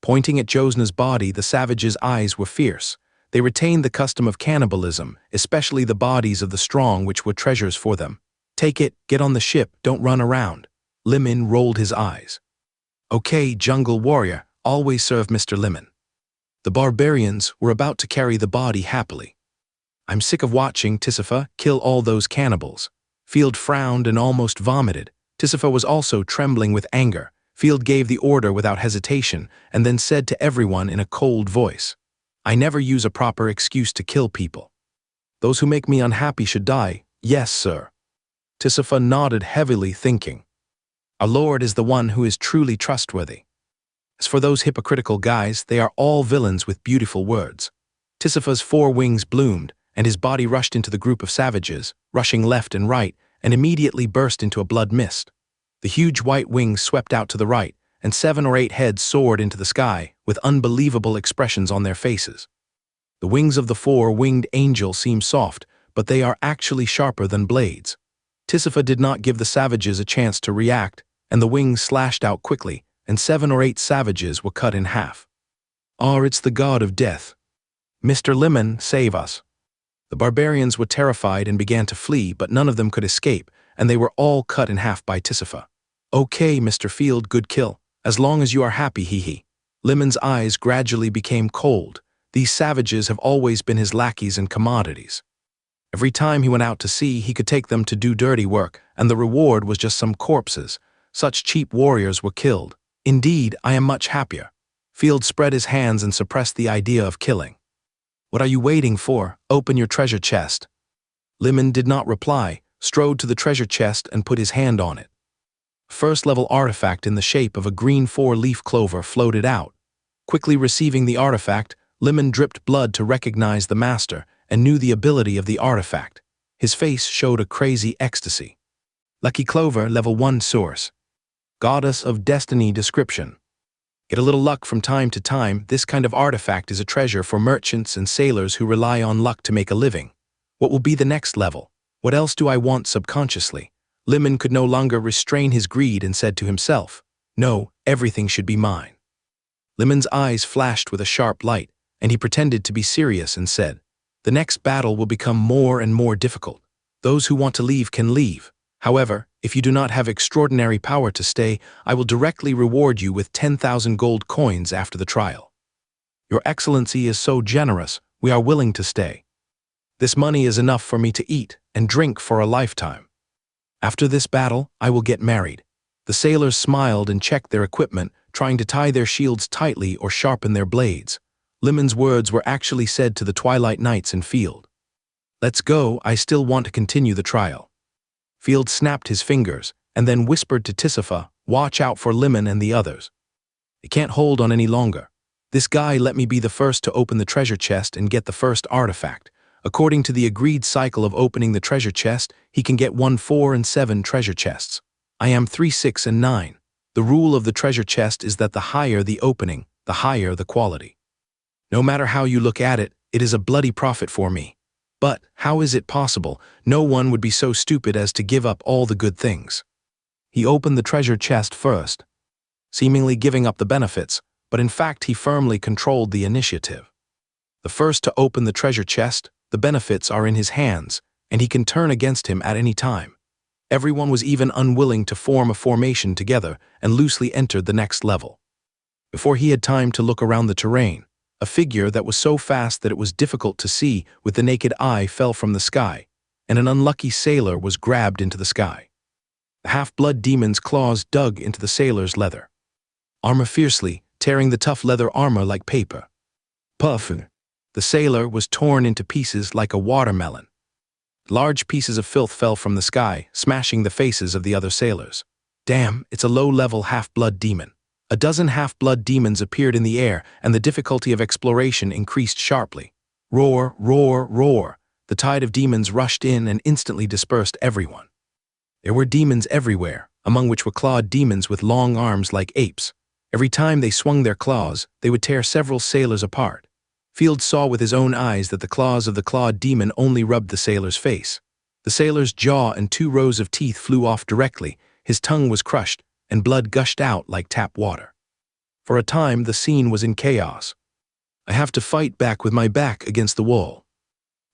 Pointing at Josna's body, the savages' eyes were fierce. They retained the custom of cannibalism, especially the bodies of the strong, which were treasures for them. Take it, get on the ship, don't run around. Limon rolled his eyes. Okay, jungle warrior, always serve Mr. Limon. The barbarians were about to carry the body happily. I'm sick of watching Tisifa kill all those cannibals. Field frowned and almost vomited. Tisifa was also trembling with anger. Field gave the order without hesitation and then said to everyone in a cold voice, I never use a proper excuse to kill people. Those who make me unhappy should die. Yes, sir. Tisifa nodded heavily, thinking, Our Lord is the one who is truly trustworthy. As for those hypocritical guys, they are all villains with beautiful words. Tisifa's 4 wings bloomed, and his body rushed into the group of savages, rushing left and right, and immediately burst into a blood mist. The huge white wings swept out to the right, and 7 or 8 heads soared into the sky, with unbelievable expressions on their faces. The wings of the 4-winged angel seem soft, but they are actually sharper than blades. Tisifa did not give the savages a chance to react, and the wings slashed out quickly, and 7 or 8 savages were cut in half. It's the god of death. Mr. Limon, save us. The barbarians were terrified and began to flee, but none of them could escape, and they were all cut in half by Tisifa. Okay, Mr. Field, good kill. As long as you are happy, hee. Limon's eyes gradually became cold. These savages have always been his lackeys and commodities. Every time he went out to sea, he could take them to do dirty work, and the reward was just some corpses. Such cheap warriors were killed. Indeed, I am much happier. Field spread his hands and suppressed the idea of killing. What are you waiting for? Open your treasure chest. Limon did not reply, strode to the treasure chest and put his hand on it. A first-level artifact in the shape of a green 4-leaf clover floated out. Quickly receiving the artifact, Limon dripped blood to recognize the master and knew the ability of the artifact. His face showed a crazy ecstasy. Lucky Clover, level 1 source. Goddess of Destiny description. Get a little luck from time to time. This kind of artifact is a treasure for merchants and sailors who rely on luck to make a living. What will be the next level? What else do I want subconsciously? Limon could no longer restrain his greed and said to himself, No, everything should be mine. Limon's eyes flashed with a sharp light, and he pretended to be serious and said, The next battle will become more and more difficult. Those who want to leave can leave. However, if you do not have extraordinary power to stay, I will directly reward you with 10,000 gold coins after the trial. Your Excellency is so generous, we are willing to stay. This money is enough for me to eat and drink for a lifetime. After this battle, I will get married. The sailors smiled and checked their equipment, trying to tie their shields tightly or sharpen their blades. Limon's words were actually said to the Twilight Knights in Field. Let's go, I still want to continue the trial. Field snapped his fingers, and then whispered to Tisifa, Watch out for Limon and the others. They can't hold on any longer. This guy let me be the first to open the treasure chest and get the first artifact. According to the agreed cycle of opening the treasure chest, he can get 1, 4, and 7 treasure chests. I am 3, 6, and 9. The rule of the treasure chest is that the higher the opening, the higher the quality. No matter how you look at it, it is a bloody profit for me. But how is it possible? No one would be so stupid as to give up all the good things. He opened the treasure chest first, seemingly giving up the benefits, but in fact he firmly controlled the initiative. The first to open the treasure chest, the benefits are in his hands, and he can turn against him at any time. Everyone was even unwilling to form a formation together and loosely entered the next level. Before he had time to look around the terrain, a figure that was so fast that it was difficult to see with the naked eye fell from the sky, and an unlucky sailor was grabbed into the sky. The half-blood demon's claws dug into the sailor's leather. Armor fiercely, tearing the tough leather armor like paper. Puff! The sailor was torn into pieces like a watermelon. Large pieces of filth fell from the sky, smashing the faces of the other sailors. Damn, it's a low-level half-blood demon. A dozen half-blood demons appeared in the air, and the difficulty of exploration increased sharply. Roar, roar, roar. The tide of demons rushed in and instantly dispersed everyone. There were demons everywhere, among which were clawed demons with long arms like apes. Every time they swung their claws, they would tear several sailors apart. Field saw with his own eyes that the claws of the clawed demon only rubbed the sailor's face. The sailor's jaw and 2 rows of teeth flew off directly, his tongue was crushed, and blood gushed out like tap water. For a time, the scene was in chaos. I have to fight back with my back against the wall.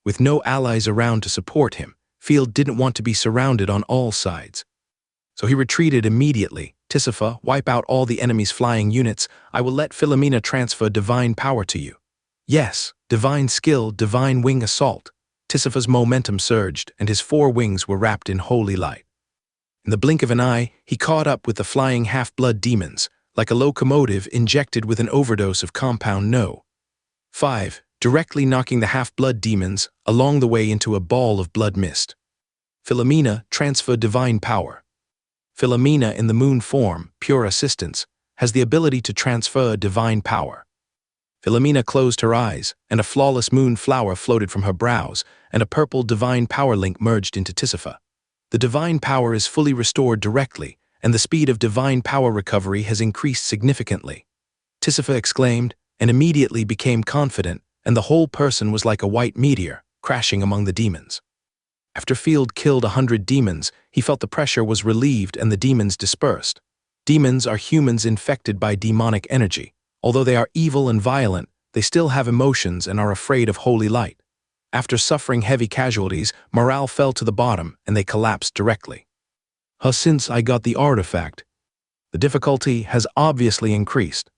With no allies around to support him, Field didn't want to be surrounded on all sides. So he retreated immediately. Tisifa, wipe out all the enemy's flying units. I will let Philomena transfer divine power to you. Yes, divine skill, divine wing assault. Tisifa's momentum surged, and his 4 wings were wrapped in holy light. In the blink of an eye, he caught up with the flying half-blood demons, like a locomotive injected with an overdose of compound No. 5, directly knocking the half-blood demons along the way into a ball of blood mist. Philomena transferred divine power. Philomena in the moon form, pure assistance, has the ability to transfer divine power. Philomena closed her eyes, and a flawless moon flower floated from her brows, and a purple divine power link merged into Tisifa. The divine power is fully restored directly, and the speed of divine power recovery has increased significantly. Tisifa exclaimed, and immediately became confident, and the whole person was like a white meteor, crashing among the demons. After Field killed 100 demons, he felt the pressure was relieved and the demons dispersed. Demons are humans infected by demonic energy. Although they are evil and violent, they still have emotions and are afraid of holy light. After suffering heavy casualties, morale fell to the bottom and they collapsed directly. Since I got the artifact, the difficulty has obviously increased.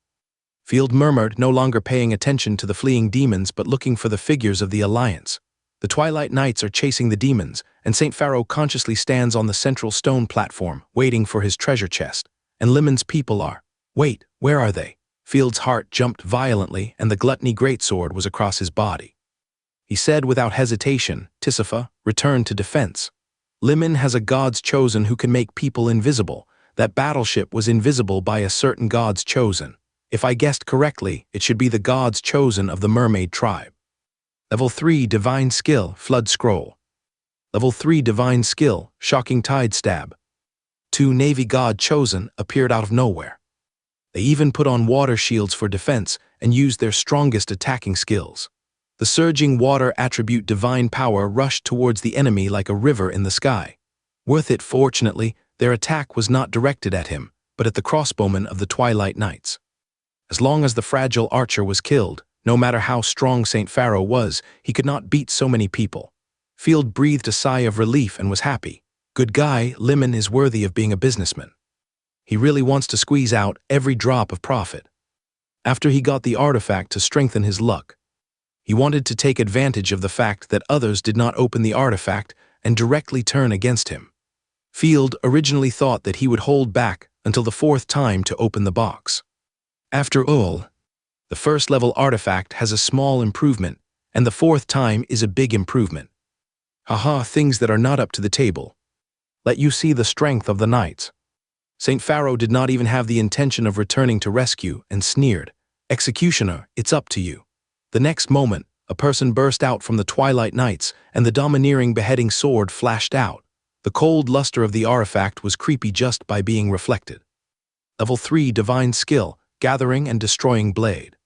Field murmured, no longer paying attention to the fleeing demons but looking for the figures of the Alliance. The Twilight Knights are chasing the demons, and St. Pharaoh consciously stands on the central stone platform, waiting for his treasure chest. And Limon's people are. Wait, where are they? Field's heart jumped violently, and the gluttony greatsword was across his body. He said without hesitation, Tisifa, return to defense. Limon has a God's chosen who can make people invisible. That battleship was invisible by a certain God's chosen. If I guessed correctly, it should be the God's chosen of the mermaid tribe. Level 3 Divine Skill, Flood Scroll. Level 3 Divine Skill, Shocking Tide Stab. 2 Navy God Chosen appeared out of nowhere. They even put on water shields for defense and used their strongest attacking skills. The surging water attribute Divine Power rushed towards the enemy like a river in the sky. Worth it, fortunately, their attack was not directed at him, but at the crossbowmen of the Twilight Knights. As long as the fragile archer was killed, no matter how strong St. Pharaoh was, he could not beat so many people. Field breathed a sigh of relief and was happy. Good guy, Limon is worthy of being a businessman. He really wants to squeeze out every drop of profit. After he got the artifact to strengthen his luck, he wanted to take advantage of the fact that others did not open the artifact and directly turn against him. Field originally thought that he would hold back until the 4th time to open the box. After all, the 1st level artifact has a small improvement, and the 4th time is a big improvement. Haha, things that are not up to the table. Let you see the strength of the knights. St. Pharaoh did not even have the intention of returning to rescue and sneered, Executioner, it's up to you. The next moment, a person burst out from the Twilight Knights, and the domineering beheading sword flashed out. The cold luster of the artifact was creepy just by being reflected. Level 3 Divine Skill, Gathering and Destroying Blade.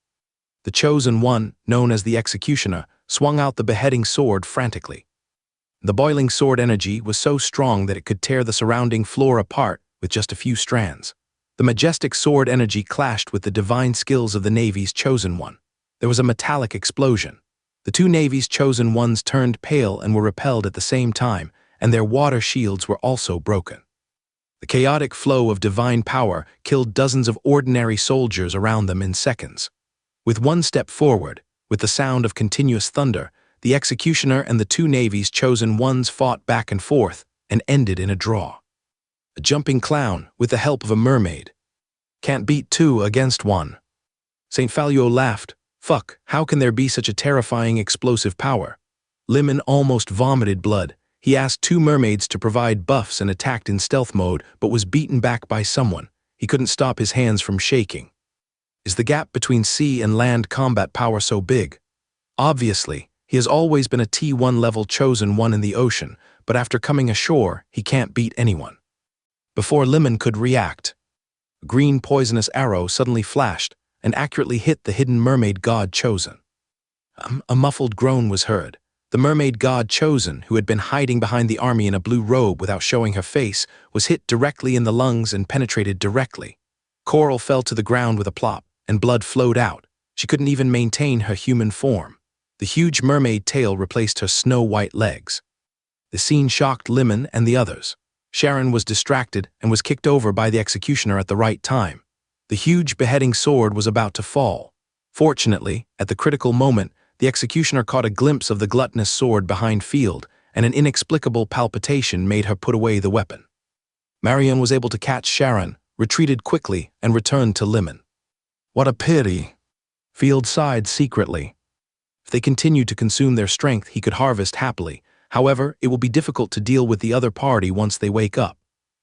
The Chosen One, known as the Executioner, swung out the beheading sword frantically. The boiling sword energy was so strong that it could tear the surrounding floor apart with just a few strands. The majestic sword energy clashed with the divine skills of the Navy's Chosen One. There was a metallic explosion. The 2 Navy's Chosen Ones turned pale and were repelled at the same time, and their water shields were also broken. The chaotic flow of divine power killed dozens of ordinary soldiers around them in seconds. With one step forward, with the sound of continuous thunder, the Executioner and the 2 Navy's Chosen Ones fought back and forth and ended in a draw. A jumping clown, with the help of a mermaid. Can't beat 2 against 1. St. Pharaoh laughed. Fuck, how can there be such a terrifying explosive power? Limon almost vomited blood. He asked 2 mermaids to provide buffs and attacked in stealth mode, but was beaten back by someone. He couldn't stop his hands from shaking. Is the gap between sea and land combat power so big? Obviously, he has always been a T1 level Chosen One in the ocean, but after coming ashore, he can't beat anyone. Before Limon could react, a green poisonous arrow suddenly flashed and accurately hit the hidden mermaid god Chosen. A muffled groan was heard. The mermaid god Chosen, who had been hiding behind the army in a blue robe without showing her face, was hit directly in the lungs and penetrated directly. Coral fell to the ground with a plop, and blood flowed out. She couldn't even maintain her human form. The huge mermaid tail replaced her snow-white legs. The scene shocked Lemon and the others. Sharon was distracted and was kicked over by the executioner at the right time. The huge beheading sword was about to fall. Fortunately, at the critical moment, the executioner caught a glimpse of the gluttonous sword behind Field, and an inexplicable palpitation made her put away the weapon. Marion was able to catch Sharon, retreated quickly, and returned to Lemon. What a pity! Field sighed secretly. If they continued to consume their strength, he could harvest happily. However, it will be difficult to deal with the other party once they wake up.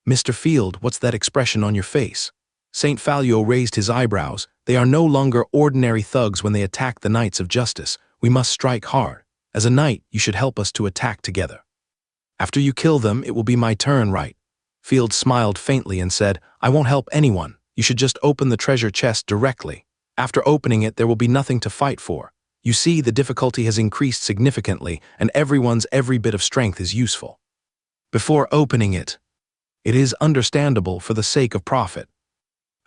Mr. Field, what's that expression on your face? St. Falio raised his eyebrows. They are no longer ordinary thugs when they attack the Knights of Justice. We must strike hard. As a knight, you should help us to attack together. After you kill them, it will be my turn, right? Field smiled faintly and said, I won't help anyone. You should just open the treasure chest directly. After opening it, there will be nothing to fight for. You see, the difficulty has increased significantly, and everyone's every bit of strength is useful. Before opening it, it is understandable for the sake of profit.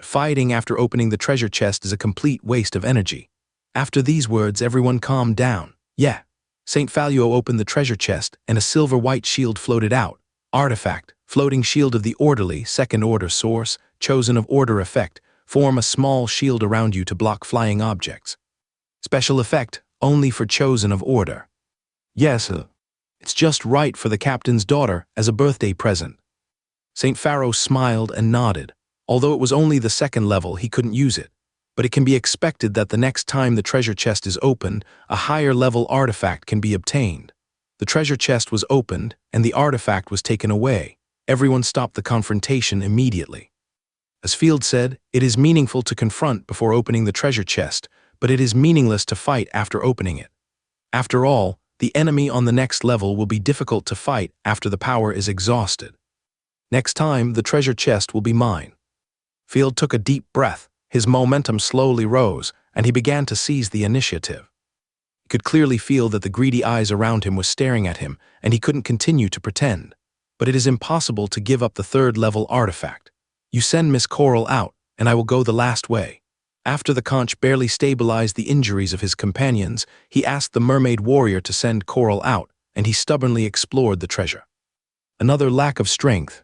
Fighting after opening the treasure chest is a complete waste of energy. After these words, everyone calmed down. Yeah. St. Falio opened the treasure chest, and a silver-white shield floated out. Artifact, floating shield of the orderly, second-order source, chosen of order effect, form a small shield around you to block flying objects. Special effect, only for chosen of order. Yes, it's just right for the captain's daughter as a birthday present. St. Pharaoh smiled and nodded. Although it was only the second level, he couldn't use it. But it can be expected that the next time the treasure chest is opened, a higher-level artifact can be obtained. The treasure chest was opened, and the artifact was taken away. Everyone stopped the confrontation immediately. As Field said, it is meaningful to confront before opening the treasure chest, but it is meaningless to fight after opening it. After all, the enemy on the next level will be difficult to fight after the power is exhausted. Next time, the treasure chest will be mine. Field took a deep breath. His momentum slowly rose, and he began to seize the initiative. He could clearly feel that the greedy eyes around him were staring at him, and he couldn't continue to pretend. But it is impossible to give up the third-level artifact. You send Miss Coral out, and I will go the last way. After the conch barely stabilized the injuries of his companions, he asked the mermaid warrior to send Coral out, and he stubbornly explored the treasure. Another lack of strength.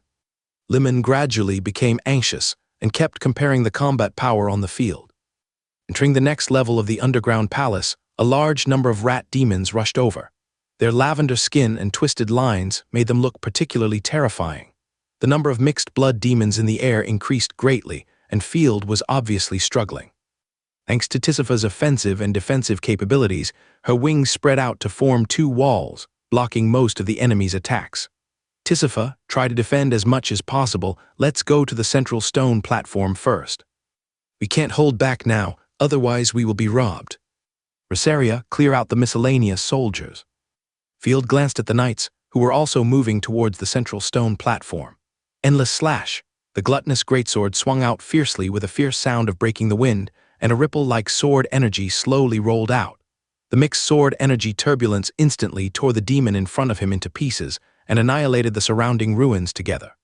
Lemon gradually became anxious and kept comparing the combat power on the field. Entering the next level of the underground palace, a large number of rat demons rushed over. Their lavender skin and twisted lines made them look particularly terrifying. The number of mixed blood demons in the air increased greatly, and Field was obviously struggling. Thanks to Tisifa's offensive and defensive capabilities, her wings spread out to form two walls, blocking most of the enemy's attacks. Tisifa, try to defend as much as possible. Let's go to the central stone platform first. We can't hold back now, otherwise we will be robbed. Rosaria, clear out the miscellaneous soldiers. Field glanced at the knights, who were also moving towards the central stone platform. Endless slash. The gluttonous greatsword swung out fiercely with a fierce sound of breaking the wind, and a ripple-like sword energy slowly rolled out. The mixed sword energy turbulence instantly tore the demon in front of him into pieces and annihilated the surrounding ruins together.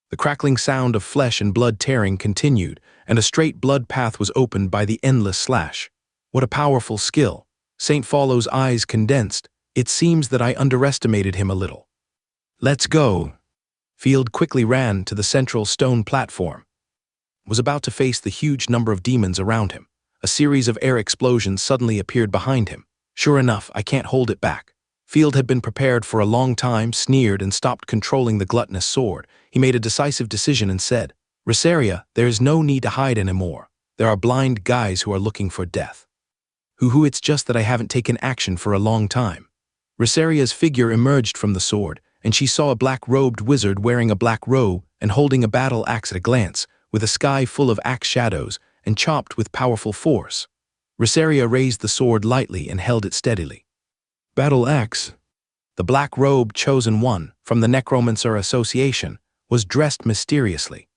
The crackling sound of flesh and blood tearing continued, and a straight blood path was opened by the endless slash. What a powerful skill! St. Fallow's eyes condensed. It seems that I underestimated him a little. Let's go! Field quickly ran to the central stone platform. Was about to face the huge number of demons around him. A series of air explosions suddenly appeared behind him. Sure enough, I can't hold it back. Field had been prepared for a long time, sneered, and stopped controlling the gluttonous sword. He made a decisive decision and said, Rosaria, there is no need to hide anymore. There are blind guys who are looking for death. Hoo-hoo, it's just that I haven't taken action for a long time. Rosaria's figure emerged from the sword, and she saw a black-robed wizard wearing a black robe and holding a battle axe at a glance, with a sky full of axe shadows and chopped with powerful force. Rosaria raised the sword lightly and held it steadily. Battle axe. The black-robed chosen one, from the Necromancer Association, was dressed mysteriously.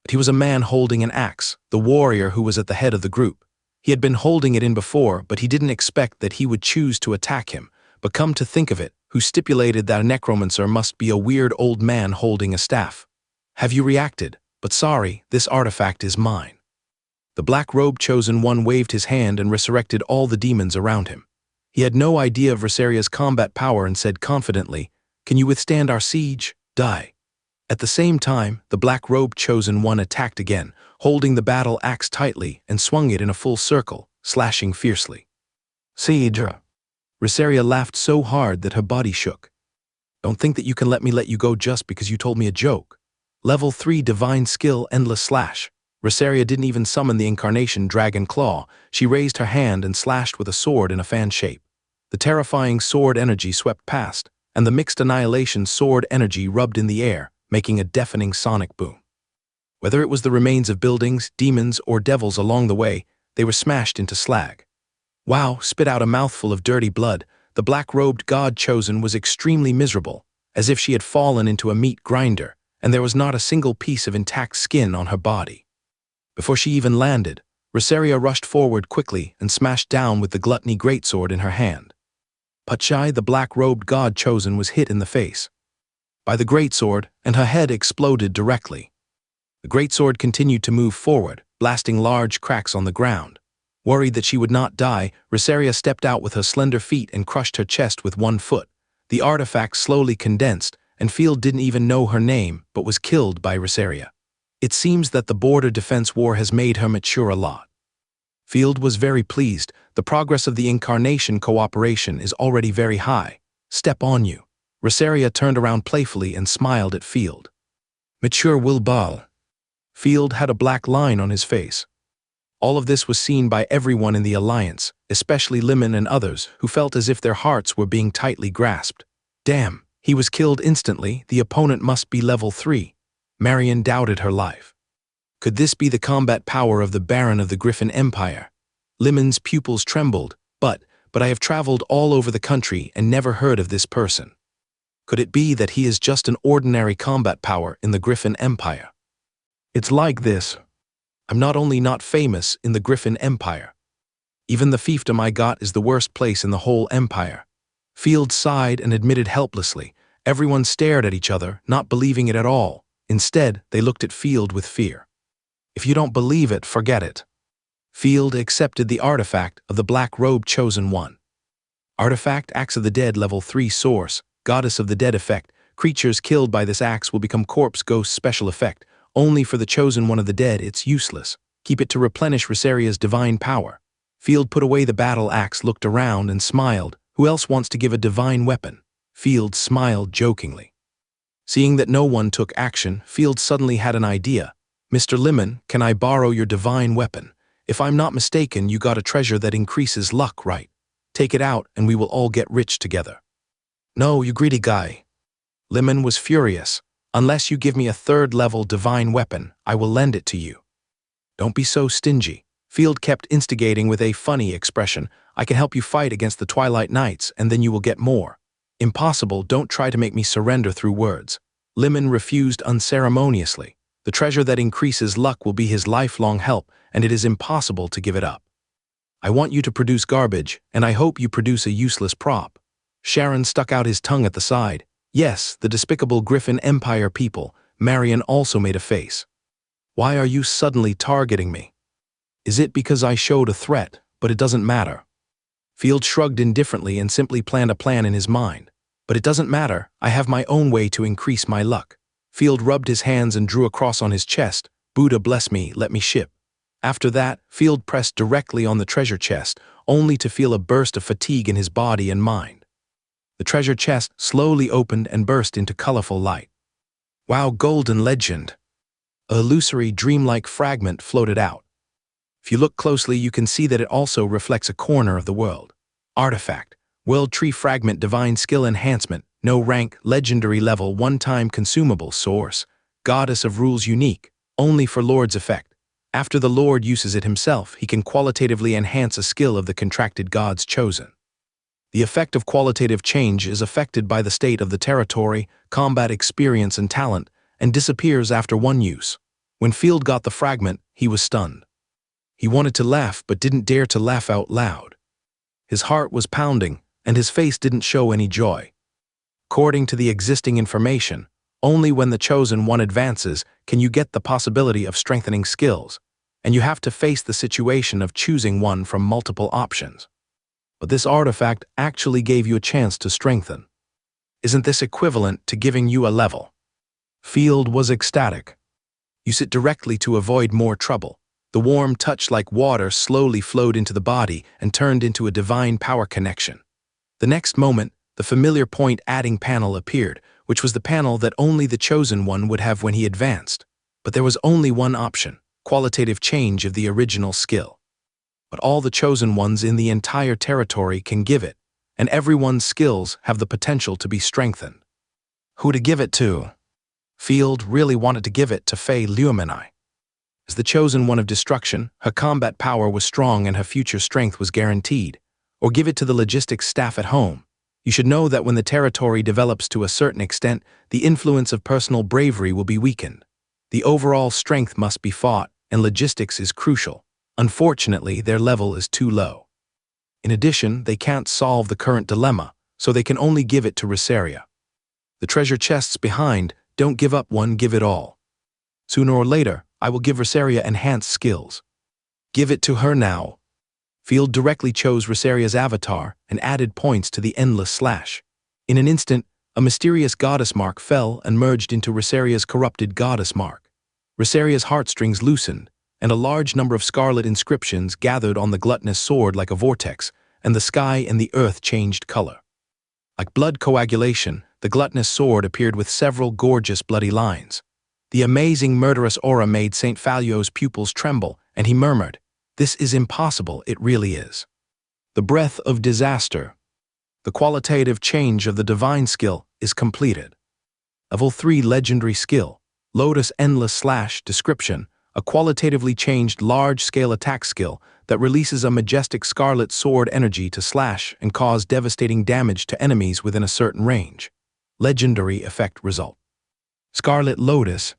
But he was a man holding an axe, the warrior who was at the head of the group. He had been holding it in before, but he didn't expect that he would choose to attack him. But come to think of it, who stipulated that a necromancer must be a weird old man holding a staff? Have you reacted? But sorry, this artifact is mine. The black-robed chosen one waved his hand and resurrected all the demons around him. He had no idea of Rosaria's combat power and said confidently, "Can you withstand our siege? Die." At the same time, the black-robed chosen one attacked again, holding the battle axe tightly and swung it in a full circle, slashing fiercely. "Siege." Rosaria laughed so hard that her body shook. "Don't think that you can let you go just because you told me a joke. Level 3 divine skill, endless slash." Rosaria didn't even summon the incarnation dragon claw. She raised her hand and slashed with a sword in a fan shape. The terrifying sword energy swept past, and the mixed annihilation sword energy rubbed in the air, making a deafening sonic boom. Whether it was the remains of buildings, demons, or devils along the way, they were smashed into slag. Wow spit out a mouthful of dirty blood. The black-robed god-chosen was extremely miserable, as if she had fallen into a meat grinder, and there was not a single piece of intact skin on her body. Before she even landed, Rosaria rushed forward quickly and smashed down with the gluttony greatsword in her hand. Pachai, the black-robed god-chosen, was hit in the face by the greatsword, and her head exploded directly. The greatsword continued to move forward, blasting large cracks on the ground. Worried that she would not die, Rosaria stepped out with her slender feet and crushed her chest with one foot. The artifact slowly condensed, and Field didn't even know her name, but was killed by Rosaria. It seems that the border defense war has made her mature a lot. Field was very pleased. The progress of the incarnation cooperation is already very high. Step on you. Rosaria turned around playfully and smiled at Field. Mature will ball. Field had a black line on his face. All of this was seen by everyone in the Alliance, especially Limon and others, who felt as if their hearts were being tightly grasped. Damn, he was killed instantly. The opponent must be level 3. Marion doubted her life. Could this be the combat power of the Baron of the Griffin Empire? Limon's pupils trembled. But I have traveled all over the country and never heard of this person. Could it be that he is just an ordinary combat power in the Griffin Empire? It's like this. I'm not only not famous in the Griffin Empire. Even the fiefdom I got is the worst place in the whole empire. Field sighed and admitted helplessly. Everyone stared at each other, not believing it at all. Instead, they looked at Field with fear. If you don't believe it, forget it. Field accepted the artifact of the black-robed chosen one. Artifact, Axe of the Dead, level 3 source, Goddess of the Dead effect. Creatures killed by this axe will become corpse ghost special effect. Only for the chosen one of the dead, it's useless. Keep it to replenish Rosaria's divine power. Field put away the battle axe, looked around, and smiled. Who else wants to give a divine weapon? Field smiled jokingly. Seeing that no one took action, Field suddenly had an idea. Mr. Limon, can I borrow your divine weapon? If I'm not mistaken, you got a treasure that increases luck, right? Take it out and we will all get rich together. No, you greedy guy. Limon was furious. Unless you give me a 3rd-level divine weapon, I will lend it to you. Don't be so stingy. Field kept instigating with a funny expression. I can help you fight against the Twilight Knights, and then you will get more. Impossible, don't try to make me surrender through words. Limon refused unceremoniously. The treasure that increases luck will be his lifelong help, and it is impossible to give it up. I want you to produce garbage, and I hope you produce a useless prop. Sharon stuck out his tongue at the side. Yes, the despicable Griffin Empire people. Marion also made a face. Why are you suddenly targeting me? Is it because I showed a threat, but it doesn't matter? Field shrugged indifferently and simply planned a plan in his mind. But it doesn't matter, I have my own way to increase my luck. Field rubbed his hands and drew a cross on his chest. Buddha bless me, let me ship. After that, Field pressed directly on the treasure chest, only to feel a burst of fatigue in his body and mind. The treasure chest slowly opened and burst into colorful light. Wow, golden legend! A illusory, dreamlike fragment floated out. If you look closely, you can see that it also reflects a corner of the world. Artifact, World Tree Fragment, Divine Skill Enhancement, no rank, legendary level, one-time consumable, source, Goddess of Rules, unique, only for Lord's effect. After the Lord uses it himself, he can qualitatively enhance a skill of the contracted God's chosen. The effect of qualitative change is affected by the state of the territory, combat experience, and talent, and disappears after one use. When Field got the fragment, he was stunned. He wanted to laugh but didn't dare to laugh out loud. His heart was pounding, and his face didn't show any joy. According to the existing information, only when the chosen one advances can you get the possibility of strengthening skills. and you have to face the situation of choosing one from multiple options. But this artifact actually gave you a chance to strengthen. Isn't this equivalent to giving you a level? Field was ecstatic. You sit directly to avoid more trouble. The warm touch like water slowly flowed into the body and turned into a divine power connection. The next moment, the familiar point adding panel appeared, which was the panel that only the chosen one would have when he advanced. But there was only one option: qualitative change of the original skill. But all the chosen ones in the entire territory can give it, and everyone's skills have the potential to be strengthened. Who to give it to? Field really wanted to give it to Fei Luomini. As the chosen one of destruction, her combat power was strong and her future strength was guaranteed. Or give it to the logistics staff at home. You should know that when the territory develops to a certain extent, the influence of personal bravery will be weakened. The overall strength must be fought, and logistics is crucial. Unfortunately, their level is too low. In addition, they can't solve the current dilemma, so they can only give it to Rosaria. The treasure chests behind, don't give up one, give it all. Sooner or later, I will give Rosaria enhanced skills. Give it to her now. Field directly chose Rosaria's avatar and added points to the endless slash. In an instant, a mysterious goddess mark fell and merged into Rosaria's corrupted goddess mark. Rosaria's heartstrings loosened, and a large number of scarlet inscriptions gathered on the gluttonous sword like a vortex, and the sky and the earth changed color. Like blood coagulation, the gluttonous sword appeared with several gorgeous bloody lines. The amazing murderous aura made St. Falio's pupils tremble, and he murmured, "This is impossible, it really is." The breath of disaster. The qualitative change of the divine skill is completed. Level 3 legendary skill, Lotus Endless Slash description, a qualitatively changed large-scale attack skill that releases a majestic scarlet sword energy to slash and cause devastating damage to enemies within a certain range. Legendary effect result. Scarlet Lotus.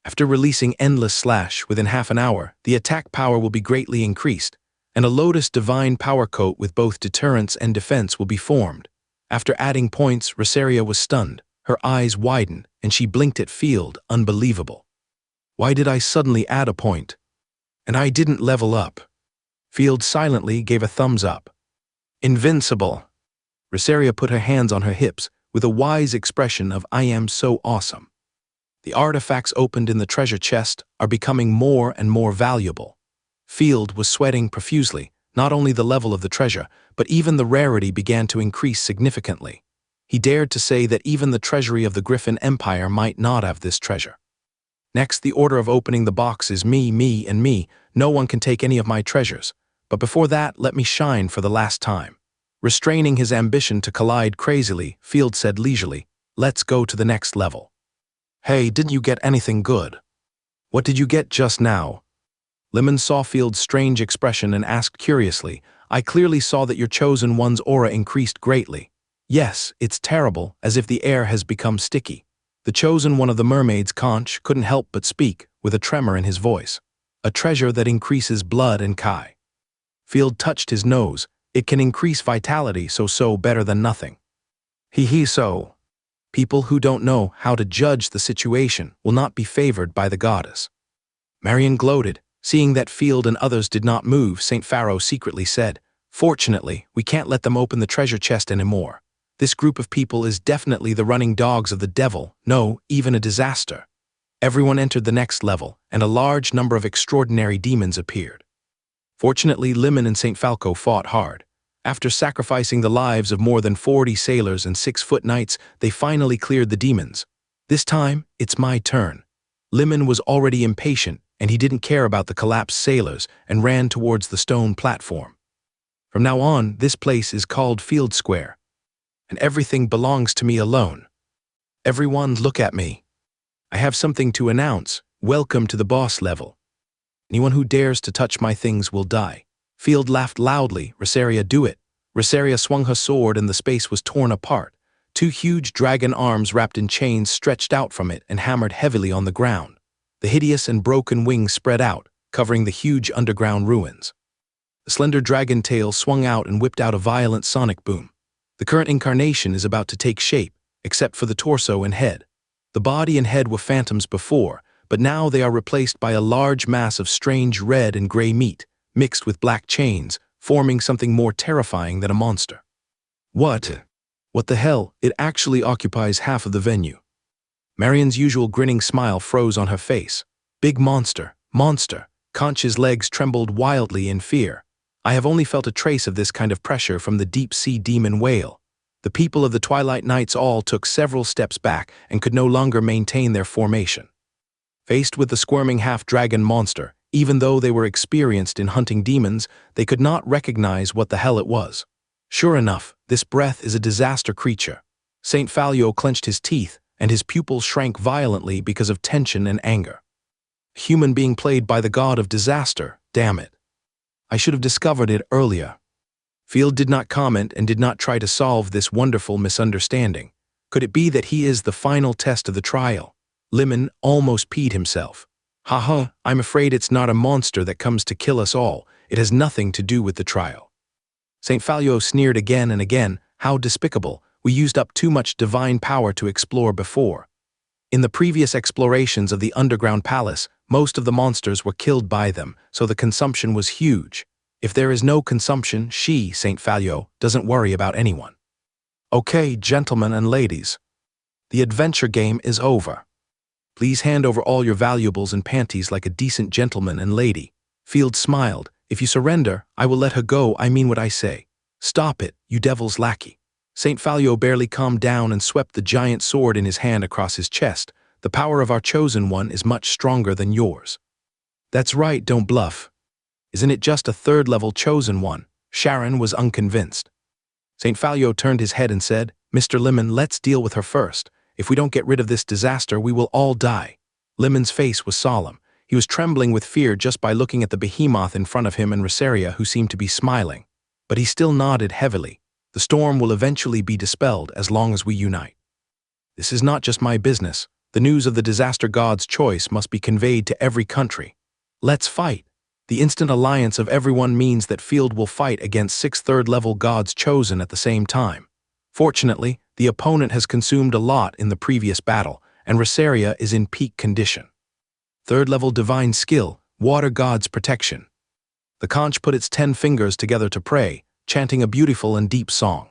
After releasing Endless Slash within half an hour, the attack power will be greatly increased, and a Lotus Divine Power Coat with both deterrence and defense will be formed. After adding points, Rosaria was stunned. Her eyes widened, and she blinked at Field, unbelievable. Why did I suddenly add a point? And I didn't level up. Field silently gave a thumbs up. Invincible. Rosaria put her hands on her hips with a wise expression of "I am so awesome." The artifacts opened in the treasure chest are becoming more and more valuable. Field was sweating profusely. Not only the level of the treasure, but even the rarity began to increase significantly. He dared to say that even the treasury of the Griffin Empire might not have this treasure. Next, the order of opening the box is me, and me. No one can take any of my treasures. But before that, let me shine for the last time. Restraining his ambition to collide crazily, Field said leisurely, "Let's go to the next level." "Hey, didn't you get anything good?" "What did you get just now?" Lemon saw Field's strange expression and asked curiously, "I clearly saw that your chosen one's aura increased greatly." "Yes, it's terrible, as if the air has become sticky." The chosen one of the mermaids, Conch, couldn't help but speak, with a tremor in his voice. "A treasure that increases blood and Kai." Field touched his nose. "It can increase vitality, so better than nothing." So. People who don't know how to judge the situation will not be favored by the goddess. Marion gloated. Seeing that Field and others did not move, St. Pharaoh secretly said, "Fortunately, we can't let them open the treasure chest anymore. This group of people is definitely the running dogs of the devil, no, even a disaster." Everyone entered the next level, and a large number of extraordinary demons appeared. Fortunately, Limon and St. Falco fought hard. After sacrificing the lives of more than 40 sailors and 6-foot knights, they finally cleared the demons. "This time, it's my turn." Limon was already impatient, and he didn't care about the collapsed sailors and ran towards the stone platform. "From now on, this place is called Field Square, and everything belongs to me alone. Everyone look at me. I have something to announce. Welcome to the boss level. Anyone who dares to touch my things will die." Field laughed loudly. "Rosaria, do it." Rosaria swung her sword and the space was torn apart. 2 huge dragon arms wrapped in chains stretched out from it and hammered heavily on the ground. The hideous and broken wings spread out, covering the huge underground ruins. The slender dragon tail swung out and whipped out a violent sonic boom. The current incarnation is about to take shape, except for the torso and head. The body and head were phantoms before, but now they are replaced by a large mass of strange red and gray meat, mixed with black chains, forming something more terrifying than a monster. What? What the hell? It actually occupies half of the venue. Marian's usual grinning smile froze on her face. Big monster, monster. Conch's legs trembled wildly in fear. I have only felt a trace of this kind of pressure from the deep-sea demon whale. The people of the Twilight Knights all took several steps back and could no longer maintain their formation. Faced with the squirming half-dragon monster, even though they were experienced in hunting demons, they could not recognize what the hell it was. Sure enough, this breath is a disaster creature. St. Falio clenched his teeth, and his pupils shrank violently because of tension and anger. A human being played by the god of disaster, damn it. I should have discovered it earlier. Field did not comment and did not try to solve this wonderful misunderstanding. Could it be that he is the final test of the trial? Lemon almost peed himself. Haha, I'm afraid it's not a monster that comes to kill us all. It has nothing to do with the trial. St. Falio sneered again and again. How despicable. We used up too much divine power to explore before. In the previous explorations of the underground palace, most of the monsters were killed by them, so the consumption was huge. If there is no consumption, St. Falio, doesn't worry about anyone. Okay, gentlemen and ladies. The adventure game is over. Please hand over all your valuables and panties like a decent gentleman and lady. Field smiled. If you surrender, I will let her go. I mean what I say. Stop it, you devil's lackey. St. Falio barely calmed down and swept the giant sword in his hand across his chest. The power of our chosen one is much stronger than yours. That's right, don't bluff. Isn't it just a third-level chosen one? Sharon was unconvinced. St. Falio turned his head and said, Mr. Lemon, let's deal with her first. If we don't get rid of this disaster, we will all die. Lemon's face was solemn. He was trembling with fear just by looking at the behemoth in front of him and Rosaria, who seemed to be smiling. But he still nodded heavily. The storm will eventually be dispelled as long as we unite. This is not just my business. The news of the disaster god's choice must be conveyed to every country. Let's fight. The instant alliance of everyone means that Field will fight against 6 third-level gods chosen at the same time. Fortunately, the opponent has consumed a lot in the previous battle, and Rosaria is in peak condition. Third-level divine skill, water god's protection. The conch put its 10 fingers together to pray, chanting a beautiful and deep song.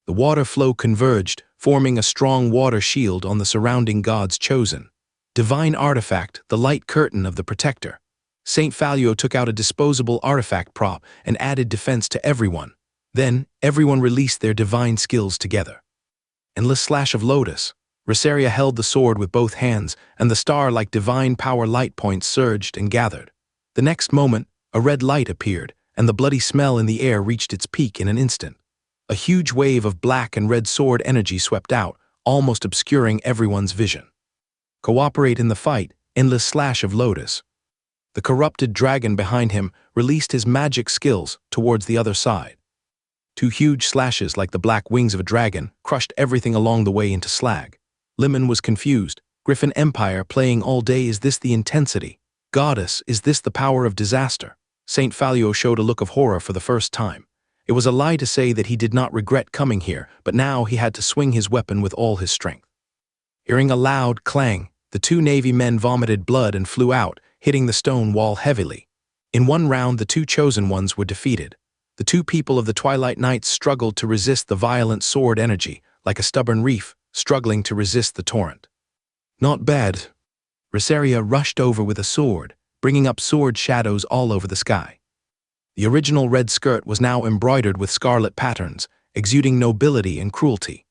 The water flow converged, forming a strong water shield on the surrounding gods chosen. Divine artifact, the light curtain of the protector. St. Falio took out a disposable artifact prop and added defense to everyone. Then, everyone released their divine skills together. Endless slash of lotus. Rosaria held the sword with both hands, and the star-like divine power light points surged and gathered. The next moment, a red light appeared, and the bloody smell in the air reached its peak in an instant. A huge wave of black and red sword energy swept out, almost obscuring everyone's vision. Cooperate in the fight, endless slash of lotus. The corrupted dragon behind him released his magic skills towards the other side. 2 huge slashes like the black wings of a dragon crushed everything along the way into slag. Lemon was confused. Griffin Empire playing all day, is this the intensity? Goddess, is this the power of disaster? St. Falio showed a look of horror for the first time. It was a lie to say that he did not regret coming here, but now he had to swing his weapon with all his strength. Hearing a loud clang, the 2 Navy men vomited blood and flew out, hitting the stone wall heavily. In one round, the 2 chosen ones were defeated. The 2 people of the Twilight Knights struggled to resist the violent sword energy, like a stubborn reef, struggling to resist the torrent. Not bad. Rosaria rushed over with a sword, bringing up sword shadows all over the sky. The original red skirt was now embroidered with scarlet patterns, exuding nobility and cruelty.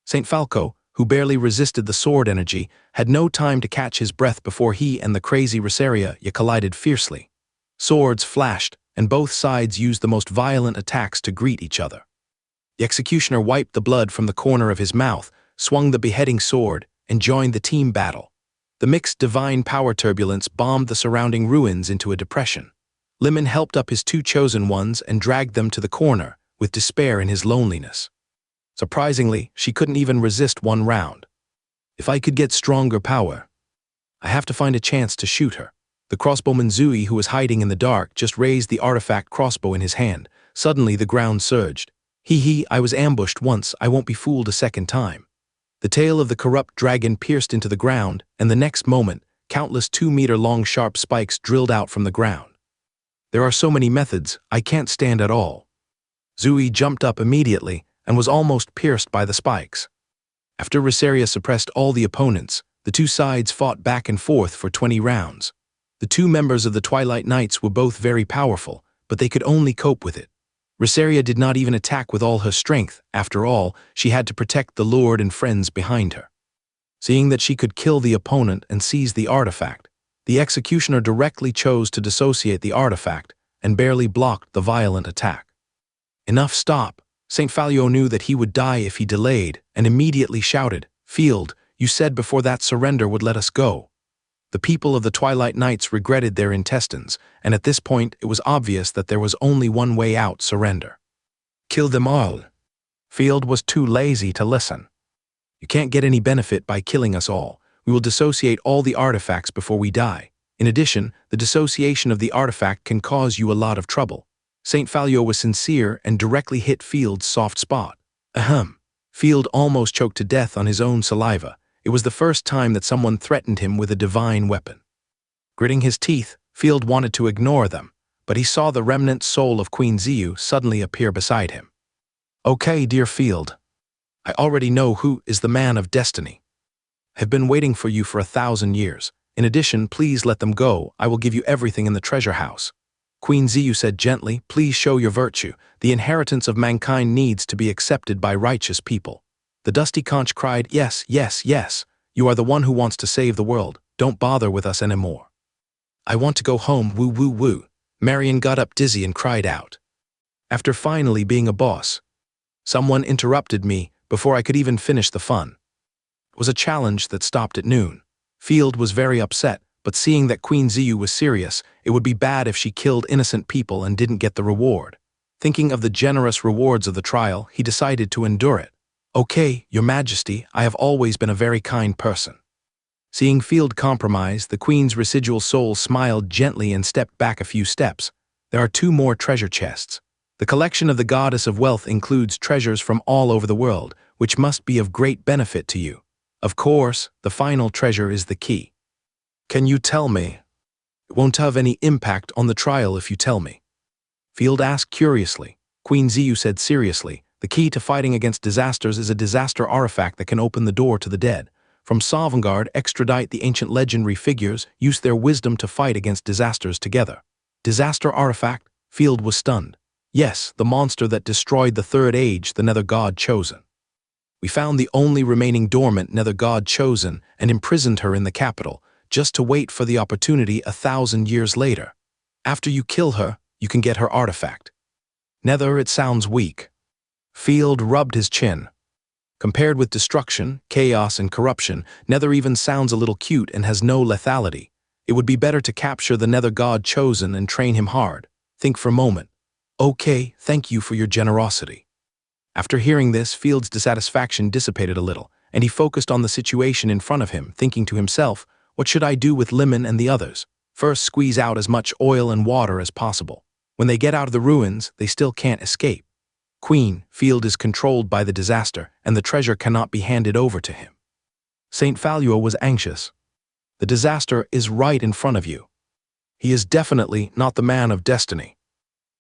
St. Falco, who barely resisted the sword energy, had no time to catch his breath before he and the crazy Rosaria collided fiercely. Swords flashed, and both sides used the most violent attacks to greet each other. The executioner wiped the blood from the corner of his mouth, swung the beheading sword, and joined the team battle. The mixed divine power turbulence bombed the surrounding ruins into a depression. Lemon helped up his 2 chosen ones and dragged them to the corner, with despair in his loneliness. Surprisingly, she couldn't even resist 1 round. If I could get stronger power, I have to find a chance to shoot her. The crossbowman Zui, who was hiding in the dark, just raised the artifact crossbow in his hand. Suddenly the ground surged. Hee, I was ambushed once, I won't be fooled a second time. The tail of the corrupt dragon pierced into the ground, and the next moment, countless 2-meter-long sharp spikes drilled out from the ground. There are so many methods, I can't stand at all. Zui jumped up immediately and was almost pierced by the spikes. After Rosaria suppressed all the opponents, the two sides fought back and forth for 20 rounds. The two members of the Twilight Knights were both very powerful, but they could only cope with it. Rosaria did not even attack with all her strength. After all, she had to protect the Lord and friends behind her. Seeing that she could kill the opponent and seize the artifact, the executioner directly chose to dissociate the artifact and barely blocked the violent attack. Enough, stop. St. Falio knew that he would die if he delayed and immediately shouted, "Field, you said before that surrender would let us go." The people of the Twilight Knights regretted their intestines, and at this point it was obvious that there was only one way out: surrender. Kill them all. Field was too lazy to listen. You can't get any benefit by killing us all. We will dissociate all the artifacts before we die. In addition, the dissociation of the artifact can cause you a lot of trouble. St. Falio was sincere and directly hit Field's soft spot. Ahem. Field almost choked to death on his own saliva. It was the first time that someone threatened him with a divine weapon. Gritting his teeth, Field wanted to ignore them, but he saw the remnant soul of Queen Ziyu suddenly appear beside him. "Okay, dear Field. I already know who is the man of destiny. I have been waiting for you for 1,000 years. In addition, please let them go. I will give you everything in the treasure house." Queen Ziyu said gently, "Please show your virtue. The inheritance of mankind needs to be accepted by righteous people." The dusty conch cried, "Yes, yes, yes. You are the one who wants to save the world. Don't bother with us anymore." "I want to go home, woo woo woo." Marion got up dizzy and cried out. After finally being a boss, someone interrupted me before I could even finish the fun. It was a challenge that stopped at noon. Field was very upset, but seeing that Queen Ziyu was serious, it would be bad if she killed innocent people and didn't get the reward. Thinking of the generous rewards of the trial, he decided to endure it. "Okay, Your Majesty, I have always been a very kind person." Seeing Field compromise, the Queen's residual soul smiled gently and stepped back a few steps. There are 2 more treasure chests. The collection of the Goddess of Wealth includes treasures from all over the world, which must be of great benefit to you. Of course, the final treasure is the key. "Can you tell me?" "It won't have any impact on the trial if you tell me." Field asked curiously. Queen Ziyu said seriously, "The key to fighting against disasters is a disaster artifact that can open the door to the dead. From Sovngarde, extradite the ancient legendary figures, use their wisdom to fight against disasters together." Disaster artifact? Field was stunned. Yes, the monster that destroyed the Third Age, the Nether God Chosen. "We found the only remaining dormant Nether God Chosen and imprisoned her in the capital, just to wait for the opportunity 1,000 years later. After you kill her, you can get her artifact." Nether, it sounds weak. Field rubbed his chin. Compared with destruction, chaos, and corruption, Nether even sounds a little cute and has no lethality. It would be better to capture the Nether God Chosen and train him hard. Think for a moment. "Okay, thank you for your generosity." After hearing this, Field's dissatisfaction dissipated a little, and he focused on the situation in front of him, thinking to himself, "What should I do with Lemon and the others? First, squeeze out as much oil and water as possible. When they get out of the ruins, they still can't escape. Queen, Field is controlled by the disaster, and the treasure cannot be handed over to him." St. Falio was anxious. "The disaster is right in front of you. He is definitely not the man of destiny."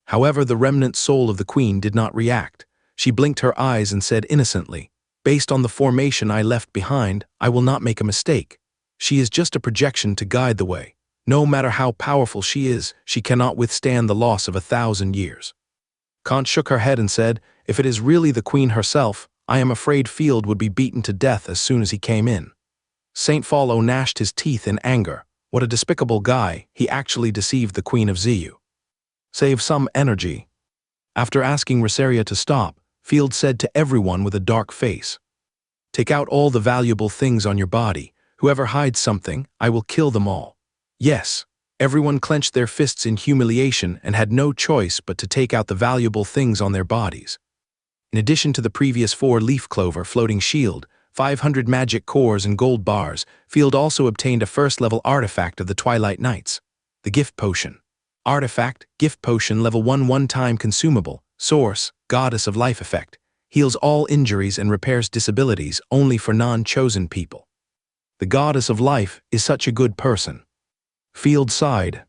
However, the remnant soul of the Queen did not react. She blinked her eyes and said innocently, "Based on the formation I left behind, I will not make a mistake. She is just a projection to guide the way. No matter how powerful she is, she cannot withstand the loss of 1,000 years." Kant shook her head and said, "If it is really the Queen herself, I am afraid Field would be beaten to death as soon as he came in." St. Fallo gnashed his teeth in anger. What a despicable guy, he actually deceived the Queen of Ziyu. "Save some energy." After asking Rosaria to stop, Field said to everyone with a dark face, "Take out all the valuable things on your body. Whoever hides something, I will kill them all." Yes, everyone clenched their fists in humiliation and had no choice but to take out the valuable things on their bodies. In addition to the previous 4 leaf clover floating shield, 500 magic cores and gold bars, Field also obtained a first-level artifact of the Twilight Knights, the Gift Potion. Artifact, Gift Potion level 1 one-time consumable, source, Goddess of Life effect, heals all injuries and repairs disabilities only for non-chosen people. The goddess of life is such a good person. Field sighed.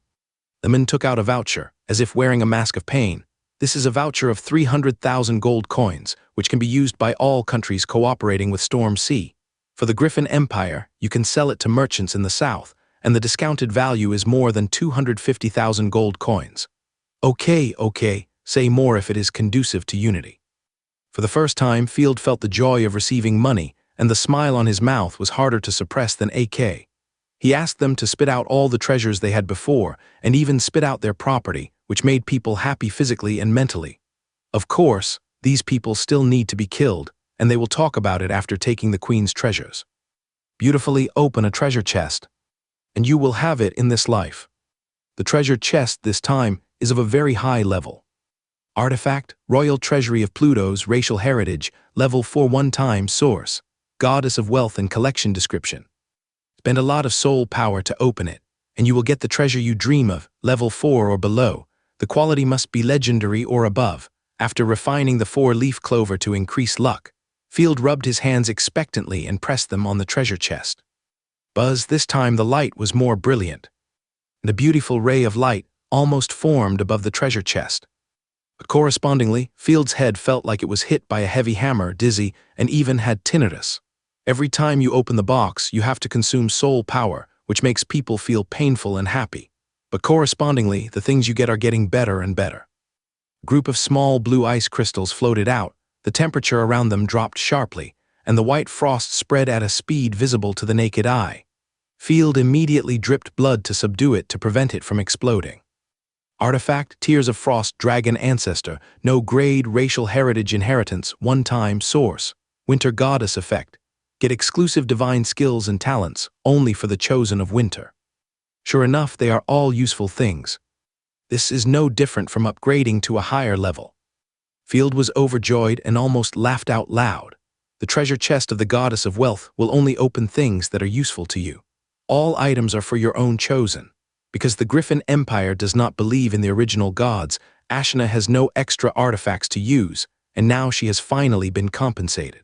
The man took out a voucher, as if wearing a mask of pain. This is a voucher of 300,000 gold coins, which can be used by all countries cooperating with Storm Sea. For the Griffin Empire, you can sell it to merchants in the south, and the discounted value is more than 250,000 gold coins. Okay, say more if it is conducive to unity. For the first time, Field felt the joy of receiving money, and the smile on his mouth was harder to suppress than AK. He asked them to spit out all the treasures they had before, and even spit out their property, which made people happy physically and mentally. Of course, these people still need to be killed, and they will talk about it after taking the Queen's treasures. Beautifully open a treasure chest, and you will have it in this life. The treasure chest this time is of a very high level. Artifact, Royal Treasury of Pluto's Racial Heritage, Level 4 one-time source, Goddess of Wealth and Collection description. Spend a lot of soul power to open it, and you will get the treasure you dream of, Level 4 or below. The quality must be legendary or above. After refining the 4-leaf clover to increase luck, Field rubbed his hands expectantly and pressed them on the treasure chest. Buzz, this time the light was more brilliant, and a beautiful ray of light almost formed above the treasure chest. But correspondingly, Field's head felt like it was hit by a heavy hammer, dizzy, and even had tinnitus. Every time you open the box, you have to consume soul power, which makes people feel painful and happy. But correspondingly, the things you get are getting better and better. A group of small blue ice crystals floated out, the temperature around them dropped sharply, and the white frost spread at a speed visible to the naked eye. Field immediately dripped blood to subdue it to prevent it from exploding. Artifact, Tears of Frost, Dragon Ancestor, No Grade, Racial Heritage Inheritance, One-Time Source, Winter Goddess Effect. Get exclusive divine skills and talents, only for the chosen of winter. Sure enough, they are all useful things. This is no different from upgrading to a higher level. Field was overjoyed and almost laughed out loud. The treasure chest of the Goddess of Wealth will only open things that are useful to you. All items are for your own chosen. Because the Griffin Empire does not believe in the original gods, Ashna has no extra artifacts to use, and now she has finally been compensated.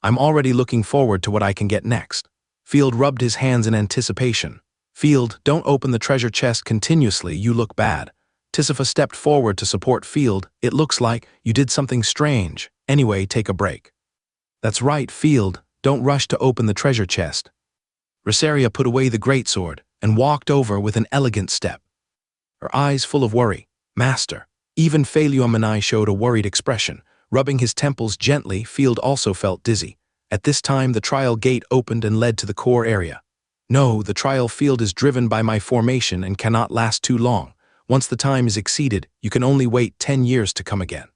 I'm already looking forward to what I can get next. Field rubbed his hands in anticipation. Field, don't open the treasure chest continuously, you look bad. Tisifa stepped forward to support Field. It looks like you did something strange. Anyway, take a break. That's right, Field, don't rush to open the treasure chest. Rosaria put away the greatsword and walked over with an elegant step. Her eyes full of worry. Master. Even Phaleomanai showed a worried expression. Rubbing his temples gently, Field also felt dizzy. At this time, the trial gate opened and led to the core area. No, the trial field is driven by my formation and cannot last too long. Once the time is exceeded, you can only wait 10 years to come again.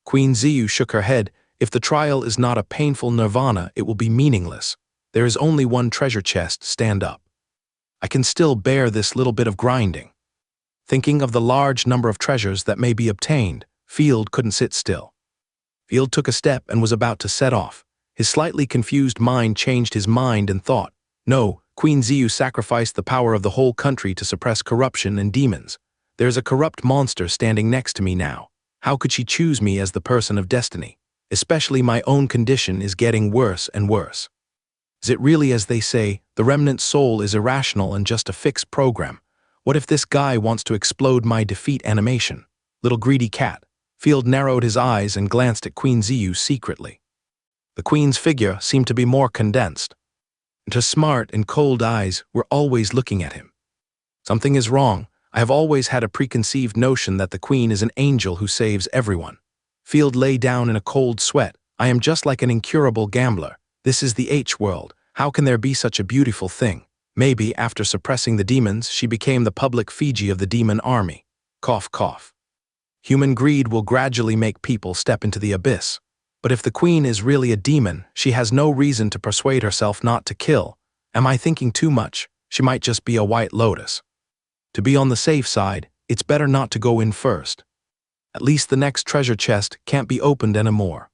Queen Ziyu shook her head. If the trial is not a painful nirvana, it will be meaningless. There is only one treasure chest, stand up. I can still bear this little bit of grinding. Thinking of the large number of treasures that may be obtained, Field couldn't sit still. Field took a step and was about to set off. His slightly confused mind changed his mind and thought, no, Queen Ziyu sacrificed the power of the whole country to suppress corruption and demons. There's a corrupt monster standing next to me now. How could she choose me as the person of destiny? Especially my own condition is getting worse and worse. Is it really as they say, the remnant soul is irrational and just a fixed program? What if this guy wants to explode my defeat animation? Little greedy cat. Field narrowed his eyes and glanced at Queen Ziyu secretly. The queen's figure seemed to be more condensed, and her smart and cold eyes were always looking at him. Something is wrong. I have always had a preconceived notion that the queen is an angel who saves everyone. Field lay down in a cold sweat. I am just like an incurable gambler. This is the H-world. How can there be such a beautiful thing? Maybe, after suppressing the demons, she became the public Fiji of the demon army. Cough, cough. Human greed will gradually make people step into the abyss. But if the queen is really a demon, she has no reason to persuade herself not to kill. Am I thinking too much? She might just be a white lotus. To be on the safe side, it's better not to go in first. At least the next treasure chest can't be opened anymore.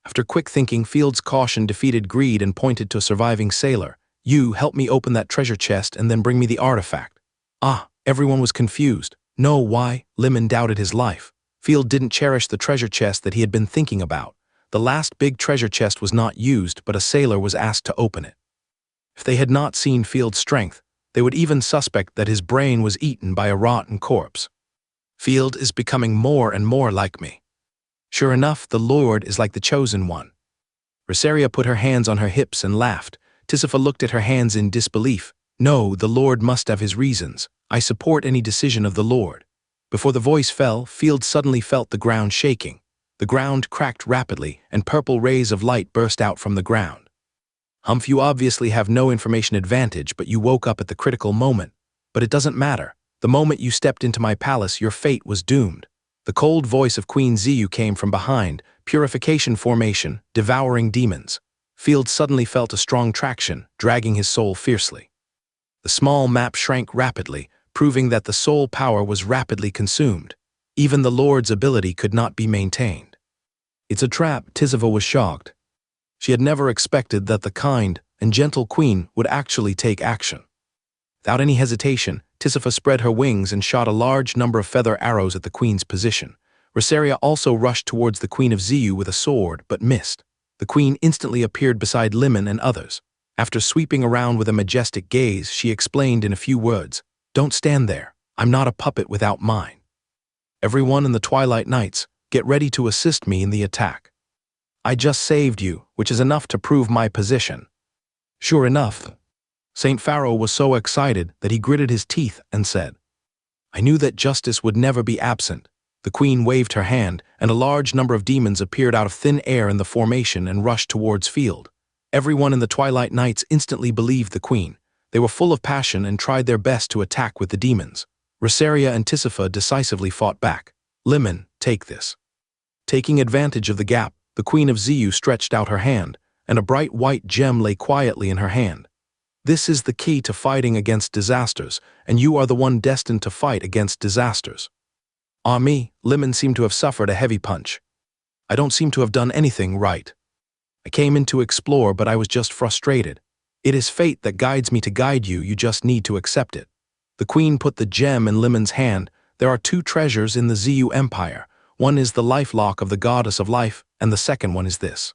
After quick thinking, Field's caution defeated greed and pointed to a surviving sailor. You help me open that treasure chest and then bring me the artifact. Everyone was confused. No, why? Lemon doubted his life. Field didn't cherish the treasure chest that he had been thinking about. The last big treasure chest was not used, but a sailor was asked to open it. If they had not seen Field's strength, they would even suspect that his brain was eaten by a rotten corpse. Field is becoming more and more like me. Sure enough, the Lord is like the chosen one. Rosaria put her hands on her hips and laughed. Tisifa looked at her hands in disbelief. No, the Lord must have his reasons. I support any decision of the Lord. Before the voice fell, Field suddenly felt the ground shaking. The ground cracked rapidly, and purple rays of light burst out from the ground. Humph, you obviously have no information advantage, but you woke up at the critical moment. But it doesn't matter. The moment you stepped into my palace, your fate was doomed. The cold voice of Queen Ziyu came from behind. Purification formation, devouring demons. Field suddenly felt a strong traction, dragging his soul fiercely. The small map shrank rapidly, proving that the soul power was rapidly consumed. Even the Lord's ability could not be maintained. It's a trap, Tisifa was shocked. She had never expected that the kind and gentle queen would actually take action. Without any hesitation, Tisifa spread her wings and shot a large number of feather arrows at the queen's position. Rosaria also rushed towards the Queen of Ziyu with a sword, but missed. The queen instantly appeared beside Limon and others. After sweeping around with a majestic gaze, she explained in a few words, "Don't stand there. I'm not a puppet without mine. Everyone in the Twilight Knights, get ready to assist me in the attack. I just saved you, which is enough to prove my position." Sure enough, Saint Pharaoh was so excited that he gritted his teeth and said, "I knew that justice would never be absent." The queen waved her hand, and a large number of demons appeared out of thin air in the formation and rushed towards Field. Everyone in the Twilight Knights instantly believed the queen. They were full of passion and tried their best to attack with the demons. Rosaria and Tisifa decisively fought back. "Limon, take this." Taking advantage of the gap, the Queen of Ziyu stretched out her hand, and a bright white gem lay quietly in her hand. "This is the key to fighting against disasters, and you are the one destined to fight against disasters." Ah me, Limon seemed to have suffered a heavy punch. "I don't seem to have done anything right. I came in to explore, but I was just frustrated. It is fate that guides me to guide you, you just need to accept it." The queen put the gem in Limon's hand. "There are two treasures in the Ziyu Empire. One is the life lock of the goddess of life, and the second one is this.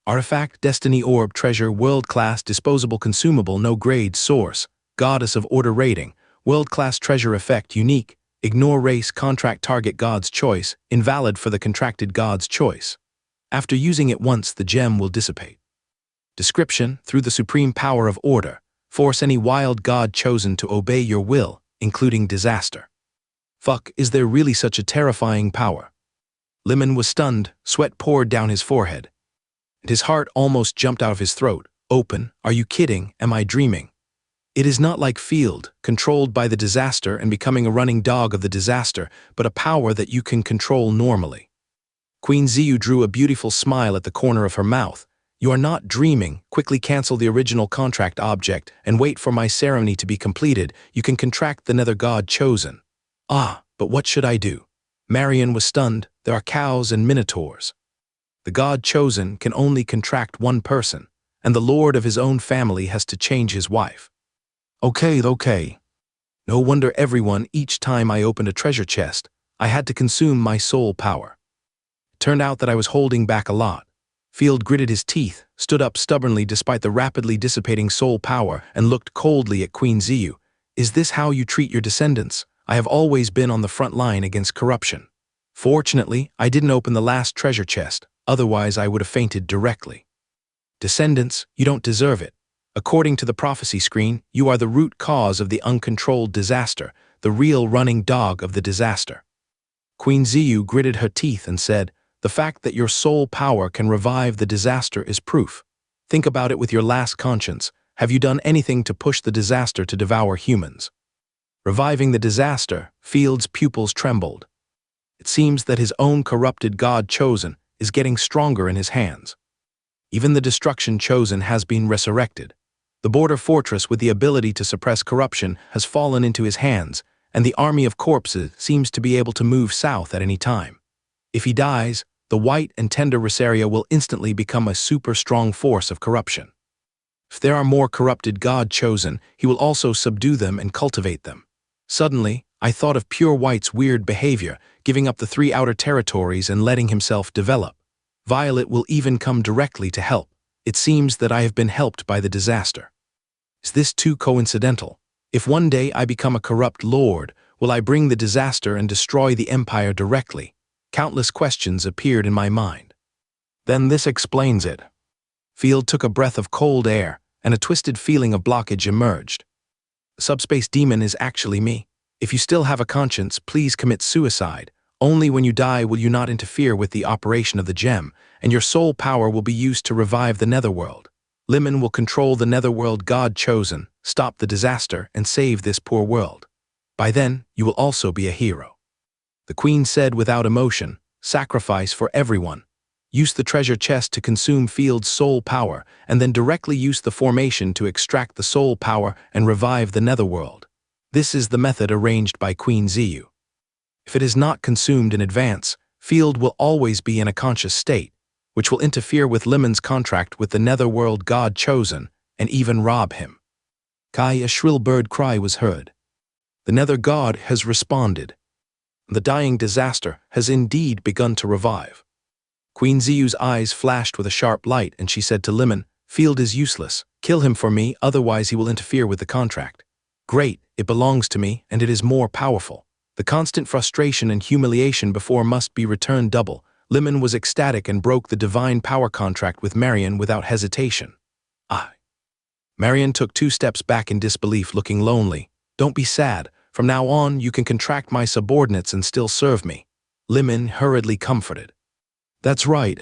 Artifact, Destiny Orb, Treasure, World-Class, Disposable, Consumable, No Grade, Source, Goddess of Order Rating, World-Class Treasure Effect, Unique, Ignore Race, Contract Target God's Choice, Invalid for the contracted God's Choice. After using it once, the gem will dissipate. Description: through the supreme power of order, force any wild god chosen to obey your will, including disaster." Fuck, is there really such a terrifying power? Limon was stunned, sweat poured down his forehead, and his heart almost jumped out of his throat. "Open, are you kidding? Am I dreaming?" It is not like Field, controlled by the disaster and becoming a running dog of the disaster, but a power that you can control normally. Queen Ziyu drew a beautiful smile at the corner of her mouth. "You are not dreaming. Quickly cancel the original contract object and wait for my ceremony to be completed. You can contract the nether god chosen." "Ah, but what should I do?" Marion was stunned. "There are cows and minotaurs. The god chosen can only contract one person, and the lord of his own family has to change his wife." Okay. No wonder everyone, each time I opened a treasure chest, I had to consume my soul power. It turned out that I was holding back a lot. Field gritted his teeth, stood up stubbornly despite the rapidly dissipating soul power, and looked coldly at Queen Ziyu. "Is this how you treat your descendants? I have always been on the front line against corruption. Fortunately, I didn't open the last treasure chest, otherwise I would have fainted directly. Descendants, you don't deserve it. According to the prophecy screen, you are the root cause of the uncontrolled disaster, the real running dog of the disaster." Queen Ziyu gritted her teeth and said, "The fact that your soul power can revive the disaster is proof. Think about it with your last conscience. Have you done anything to push the disaster to devour humans?" Reviving the disaster, Field's pupils trembled. It seems that his own corrupted god chosen is getting stronger in his hands. Even the destruction chosen has been resurrected. The border fortress with the ability to suppress corruption has fallen into his hands, and the army of corpses seems to be able to move south at any time. If he dies, the white and tender Rosaria will instantly become a super strong force of corruption. If there are more corrupted god chosen, he will also subdue them and cultivate them. Suddenly, I thought of Pure White's weird behavior, giving up the 3 outer territories and letting himself develop. Violet will even come directly to help. It seems that I have been helped by the disaster. Is this too coincidental? If one day I become a corrupt lord, will I bring the disaster and destroy the empire directly? Countless questions appeared in my mind. Then this explains it. Field took a breath of cold air, and a twisted feeling of blockage emerged. The subspace demon is actually me. If you still have a conscience, please commit suicide. Only when you die will you not interfere with the operation of the gem, and your soul power will be used to revive the netherworld. Limon will control the netherworld God chosen, stop the disaster, and save this poor world. By then, you will also be a hero. The queen said without emotion, sacrifice for everyone. Use the treasure chest to consume Field's soul power, and then directly use the formation to extract the soul power and revive the netherworld. This is the method arranged by Queen Ziyu. If it is not consumed in advance, Field will always be in a conscious state, which will interfere with Limon's contract with the netherworld God chosen, and even rob him. Kai, a shrill bird cry was heard. The nether god has responded. The dying disaster has indeed begun to revive. Queen Ziyu's eyes flashed with a sharp light, and she said to Limon, Field is useless. Kill him for me, otherwise he will interfere with the contract. Great, it belongs to me, and it is more powerful. The constant frustration and humiliation before must be returned double. Limon was ecstatic and broke the divine power contract with Marion without hesitation. Marion took 2 steps back in disbelief, looking lonely. Don't be sad. From now on, you can contract my subordinates and still serve me. Limon hurriedly comforted. That's right.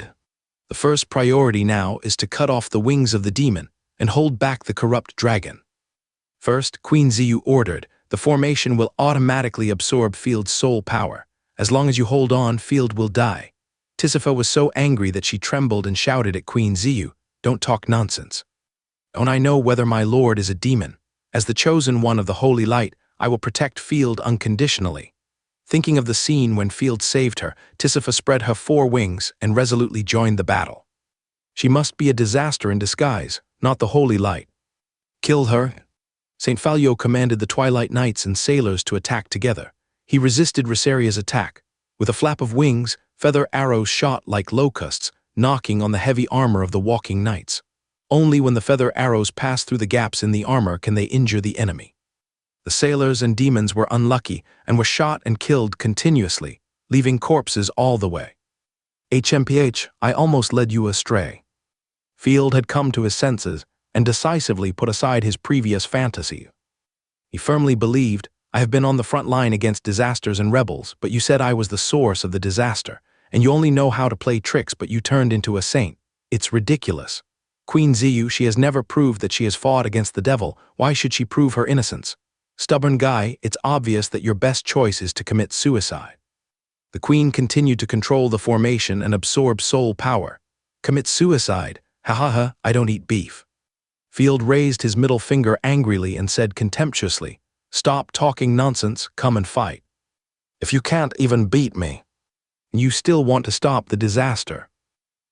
The first priority now is to cut off the wings of the demon and hold back the corrupt dragon. First, Queen Ziyu ordered, the formation will automatically absorb Field's soul power. As long as you hold on, Field will die. Tisifa was so angry that she trembled and shouted at Queen Ziyu, don't talk nonsense. Don't I know whether my lord is a demon? As the chosen one of the holy light, I will protect Field unconditionally. Thinking of the scene when Field saved her, Tisifa spread her 4 wings and resolutely joined the battle. She must be a disaster in disguise, not the holy light. Kill her. St. Falio commanded the Twilight Knights and sailors to attack together. He resisted Rosaria's attack. With a flap of wings, feather arrows shot like locusts, knocking on the heavy armor of the walking knights. Only when the feather arrows pass through the gaps in the armor can they injure the enemy. The sailors and demons were unlucky and were shot and killed continuously, leaving corpses all the way. HMPH, I almost led you astray. Field had come to his senses and decisively put aside his previous fantasy. He firmly believed, I have been on the front line against disasters and rebels, but you said I was the source of the disaster, and you only know how to play tricks, but you turned into a saint. It's ridiculous. Queen Ziyu, she has never proved that she has fought against the devil. Why should she prove her innocence? Stubborn guy, it's obvious that your best choice is to commit suicide. The queen continued to control the formation and absorb soul power. Commit suicide? Ha ha ha, I don't eat beef. Field raised his middle finger angrily and said contemptuously, stop talking nonsense, come and fight. If you can't even beat me, you still want to stop the disaster.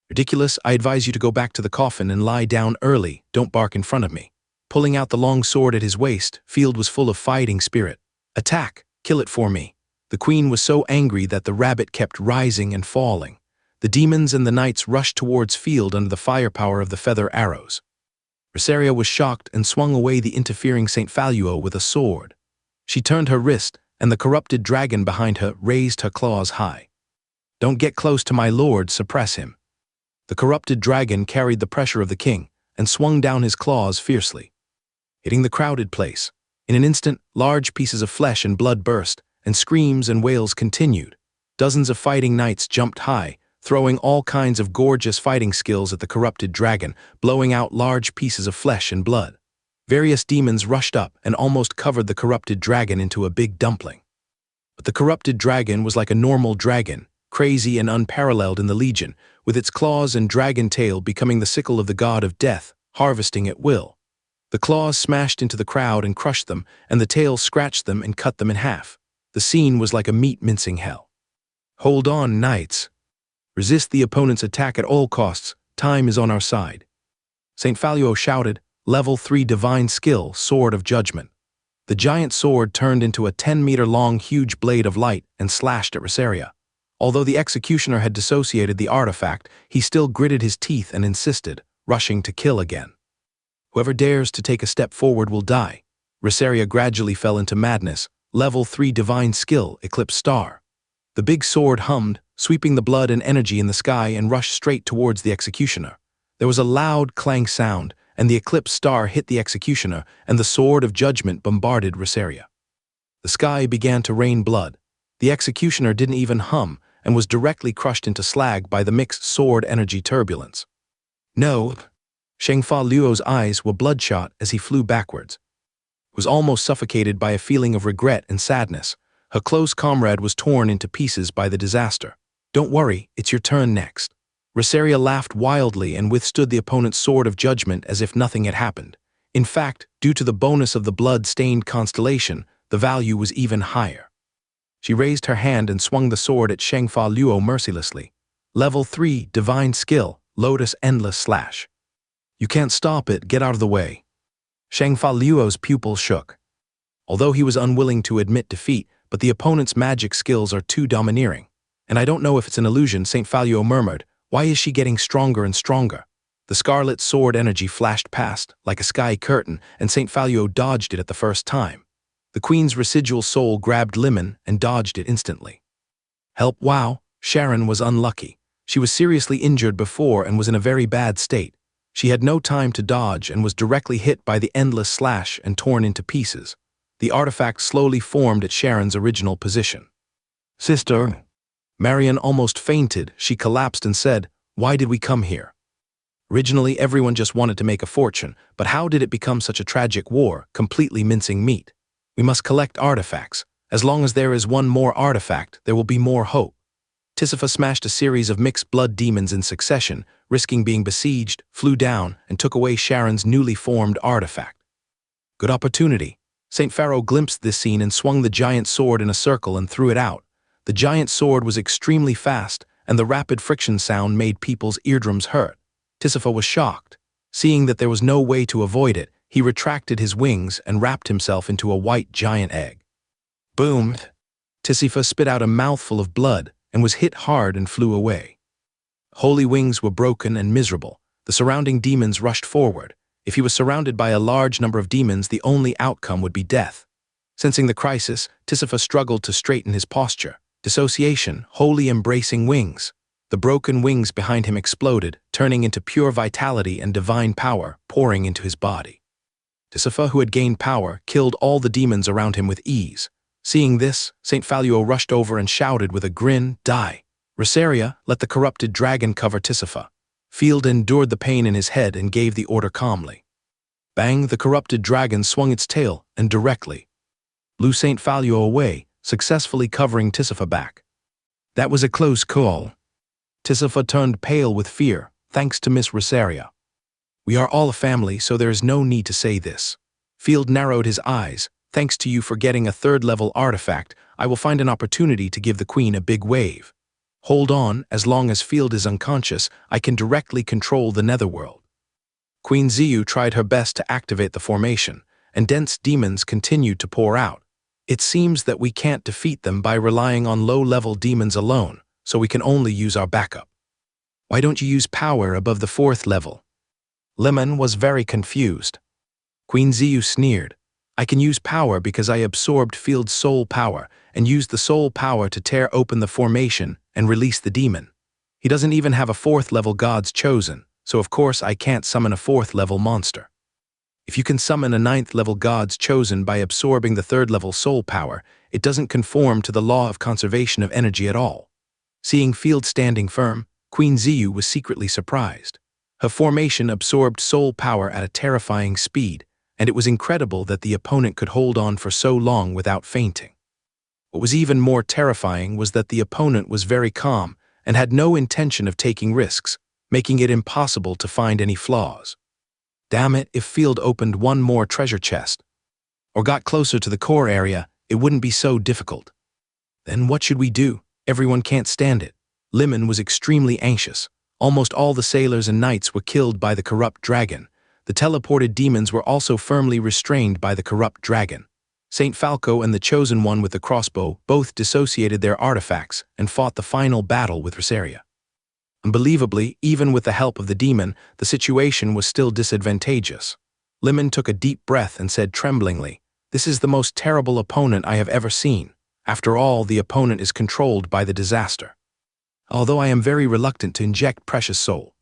Ridiculous, I advise you to go back to the coffin and lie down early, don't bark in front of me. Pulling out the long sword at his waist, Field was full of fighting spirit. Attack, kill it for me. The queen was so angry that the rabbit kept rising and falling. The demons and the knights rushed towards Field under the firepower of the feather arrows. Rosaria was shocked and swung away the interfering St. Faluo with a sword. She turned her wrist, and the corrupted dragon behind her raised her claws high. Don't get close to my lord, suppress him. The corrupted dragon carried the pressure of the king and swung down his claws fiercely, hitting the crowded place. In an instant, large pieces of flesh and blood burst, and screams and wails continued. Dozens of fighting knights jumped high, throwing all kinds of gorgeous fighting skills at the corrupted dragon, blowing out large pieces of flesh and blood. Various demons rushed up and almost covered the corrupted dragon into a big dumpling. But the corrupted dragon was like a normal dragon, crazy and unparalleled in the legion, with its claws and dragon tail becoming the sickle of the god of death, harvesting at will. The claws smashed into the crowd and crushed them, and the tail scratched them and cut them in half. The scene was like a meat-mincing hell. Hold on, knights. Resist the opponent's attack at all costs. Time is on our side. St. Faluo shouted, Level 3 Divine Skill, Sword of Judgment. The giant sword turned into a 10-meter-long huge blade of light and slashed at Rosaria. Although the executioner had dissociated the artifact, he still gritted his teeth and insisted, rushing to kill again. Whoever dares to take a step forward will die. Rosaria gradually fell into madness. Level 3 divine skill, eclipse star. The big sword hummed, sweeping the blood and energy in the sky and rushed straight towards the executioner. There was a loud clang sound, and the eclipse star hit the executioner, and the sword of judgment bombarded Rosaria. The sky began to rain blood. The executioner didn't even hum, and was directly crushed into slag by the mixed sword energy turbulence. No! Shengfa Luo's eyes were bloodshot as he flew backwards. He was almost suffocated by a feeling of regret and sadness. Her close comrade was torn into pieces by the disaster. Don't worry, it's your turn next. Rosaria laughed wildly and withstood the opponent's sword of judgment as if nothing had happened. In fact, due to the bonus of the blood-stained constellation, the value was even higher. She raised her hand and swung the sword at Shengfa Luo mercilessly. Level 3, divine skill, lotus endless slash. You can't stop it, get out of the way. Shengfa Luo's pupils shook. Although he was unwilling to admit defeat, but the opponent's magic skills are too domineering. And I don't know if it's an illusion, St. Faluo murmured. Why is she getting stronger and stronger? The scarlet sword energy flashed past, like a sky curtain, and St. Faluo dodged it at the first time. The queen's residual soul grabbed Lemon and dodged it instantly. Help! Wow! Sharon was unlucky. She was seriously injured before and was in a very bad state. She had no time to dodge and was directly hit by the endless slash and torn into pieces. The artifact slowly formed at Sharon's original position. Sister! Marion almost fainted. She collapsed and said, "Why did we come here?" Originally, everyone just wanted to make a fortune, but how did it become such a tragic war, completely mincing meat? We must collect artifacts. As long as there is one more artifact, there will be more hope. Tisifa smashed a series of mixed blood demons in succession, risking being besieged, flew down, and took away Sharon's newly formed artifact. Good opportunity. St. Pharaoh glimpsed this scene and swung the giant sword in a circle and threw it out. The giant sword was extremely fast, and the rapid friction sound made people's eardrums hurt. Tisifa was shocked. Seeing that there was no way to avoid it, he retracted his wings and wrapped himself into a white giant egg. Boom! Tisifa spit out a mouthful of blood and was hit hard and flew away. Holy wings were broken and miserable. The surrounding demons rushed forward. If he was surrounded by a large number of demons, the only outcome would be death. Sensing the crisis, Tisifa struggled to straighten his posture. Dissociation, wholly embracing wings. The broken wings behind him exploded, turning into pure vitality and divine power pouring into his body. Tisifa, who had gained power, killed all the demons around him with ease. Seeing this, St. Faluo rushed over and shouted with a grin, "Die!" Rosaria let the corrupted dragon cover Tisifa. Field endured the pain in his head and gave the order calmly. Bang! The corrupted dragon swung its tail and directly blew St. Faluo away, successfully covering Tisifa back. That was a close call. Tisifa turned pale with fear, thanks to Miss Rosaria. We are all a family, so there is no need to say this. Field narrowed his eyes. Thanks to you for getting a third-level artifact, I will find an opportunity to give the queen a big wave. Hold on, as long as Field is unconscious, I can directly control the netherworld. Queen Ziyu tried her best to activate the formation, and dense demons continued to pour out. It seems that we can't defeat them by relying on low-level demons alone, so we can only use our backup. Why don't you use power above the 4th level? Lemon was very confused. Queen Ziyu sneered. I can use power because I absorbed Field's soul power and used the soul power to tear open the formation and release the demon. He doesn't even have a 4th level God's chosen, so of course I can't summon a 4th level monster. If you can summon a 9th level God's chosen by absorbing the 3rd level soul power, it doesn't conform to the law of conservation of energy at all. Seeing Field standing firm, Queen Ziyu was secretly surprised. Her formation absorbed soul power at a terrifying speed, and it was incredible that the opponent could hold on for so long without fainting. What was even more terrifying was that the opponent was very calm and had no intention of taking risks, making it impossible to find any flaws. Damn it, if Field opened one more treasure chest, or got closer to the core area, it wouldn't be so difficult. Then what should we do? Everyone can't stand it. Lemon was extremely anxious. Almost all the sailors and knights were killed by the corrupt dragon. The teleported demons were also firmly restrained by the corrupt dragon. St. Falco and the Chosen One with the crossbow both dissociated their artifacts and fought the final battle with Rosaria. Unbelievably, even with the help of the demon, the situation was still disadvantageous. Lemon took a deep breath and said tremblingly, "This is the most terrible opponent I have ever seen. After all, the opponent is controlled by the disaster. Although I am very reluctant to inject precious soul,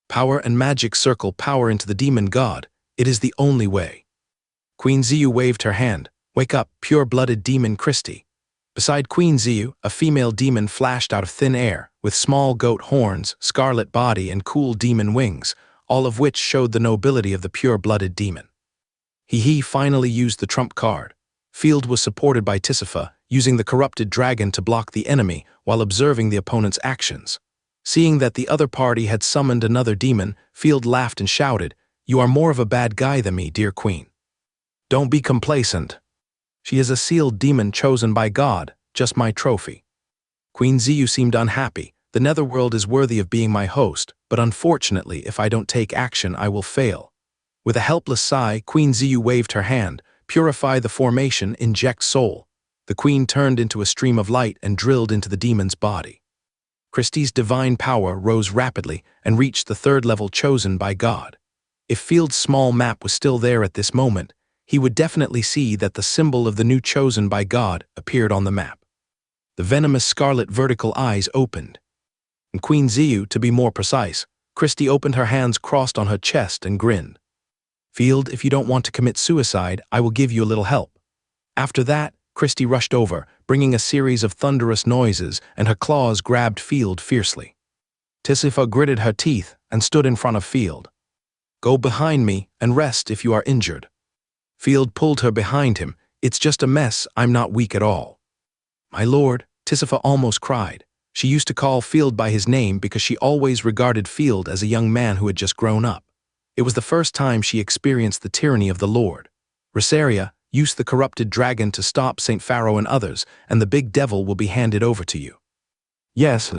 power and magic circle power into the demon god, it is the only way." Queen Ziyu waved her hand. "Wake up, pure-blooded demon Christie." Beside Queen Ziyu, a female demon flashed out of thin air, with small goat horns, scarlet body, and cool demon wings, all of which showed the nobility of the pure-blooded demon. He finally used the trump card. Field was supported by Tisifa, using the corrupted dragon to block the enemy while observing the opponent's actions. Seeing that the other party had summoned another demon, Field laughed and shouted, "You are more of a bad guy than me, dear queen. Don't be complacent. She is a sealed demon chosen by God, just my trophy." Queen Ziyu seemed unhappy. "The netherworld is worthy of being my host, but unfortunately, if I don't take action, I will fail." With a helpless sigh, Queen Ziyu waved her hand. "Purify the formation, inject soul." The queen turned into a stream of light and drilled into the demon's body. Christie's divine power rose rapidly and reached the third level chosen by God. If Field's small map was still there at this moment, he would definitely see that the symbol of the new chosen by God appeared on the map. The venomous scarlet vertical eyes opened. And Queen Ziyu, to be more precise, Christie opened her hands crossed on her chest and grinned. "Field, if you don't want to commit suicide, I will give you a little help." After that, Christie rushed over, bringing a series of thunderous noises, and her claws grabbed Field fiercely. Tisifa gritted her teeth and stood in front of Field. "Go behind me and rest if you are injured." Field pulled her behind him. "It's just a mess, I'm not weak at all." "My lord," Tisifa almost cried. She used to call Field by his name because she always regarded Field as a young man who had just grown up. It was the first time she experienced the tyranny of the Lord. "Rosaria, use the corrupted dragon to stop St. Pharaoh and others, and the big devil will be handed over to you." "Yes."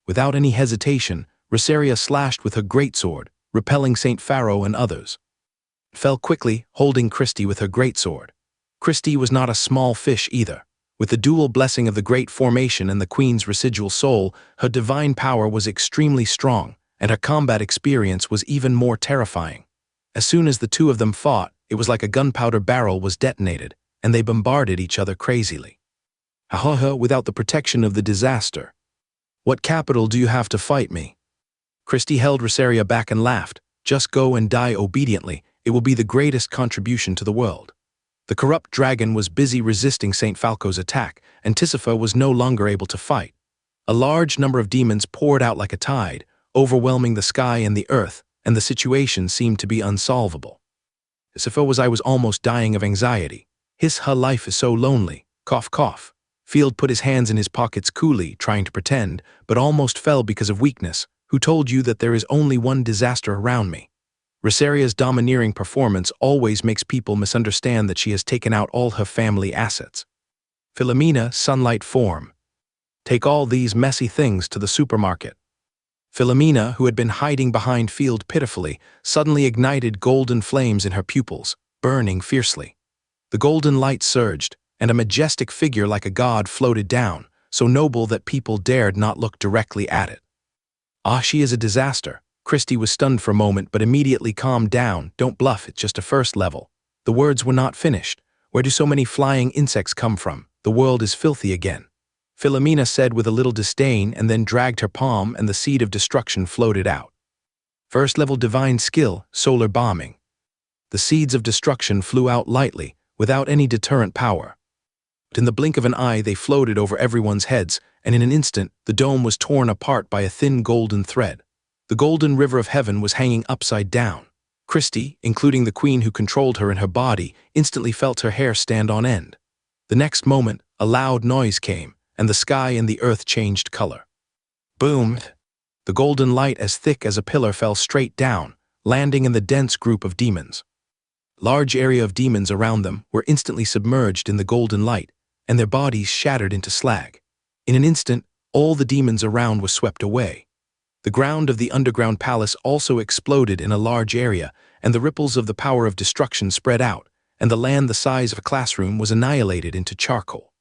Without any hesitation, Rosaria slashed with her greatsword, repelling St. Pharaoh and others. Fell quickly, holding Christie with her greatsword. Christie was not a small fish either. With the dual blessing of the Great Formation and the Queen's residual soul, her divine power was extremely strong, and her combat experience was even more terrifying. As soon as the two of them fought, it was like a gunpowder barrel was detonated, and they bombarded each other crazily. Without the protection of the disaster. "What capital do you have to fight me?" Christie held Rosaria back and laughed. "Just go and die obediently. It will be the greatest contribution to the world." The corrupt dragon was busy resisting St. Falco's attack, and Tisifa was no longer able to fight. A large number of demons poured out like a tide, overwhelming the sky and the earth, and the situation seemed to be unsolvable. Tisifa was almost dying of anxiety. Her life is so lonely. Cough, cough. Field put his hands in his pockets coolly, trying to pretend, but almost fell because of weakness. "Who told you that there is only one disaster around me?" Rosaria's domineering performance always makes people misunderstand that she has taken out all her family assets. "Philomena, sunlight form. Take all these messy things to the supermarket." Philomena, who had been hiding behind Field pitifully, suddenly ignited golden flames in her pupils, burning fiercely. The golden light surged, and a majestic figure like a god floated down, so noble that people dared not look directly at it. She is a disaster." Christie was stunned for a moment but immediately calmed down. "Don't bluff, it's just a first level." The words were not finished. "Where do so many flying insects come from? The world is filthy again." Philomena said with a little disdain, and then dragged her palm and the seed of destruction floated out. First level divine skill, solar bombing. The seeds of destruction flew out lightly, without any deterrent power. But in the blink of an eye they floated over everyone's heads, and in an instant the dome was torn apart by a thin golden thread. The golden river of heaven was hanging upside down. Christie, including the queen who controlled her in her body, instantly felt her hair stand on end. The next moment, a loud noise came, and the sky and the earth changed color. Boom! The golden light as thick as a pillar fell straight down, landing in the dense group of demons. Large area of demons around them were instantly submerged in the golden light, and their bodies shattered into slag. In an instant, all the demons around was swept away. The ground of the underground palace also exploded in a large area, and the ripples of the power of destruction spread out, and the land the size of a classroom was annihilated into charcoal.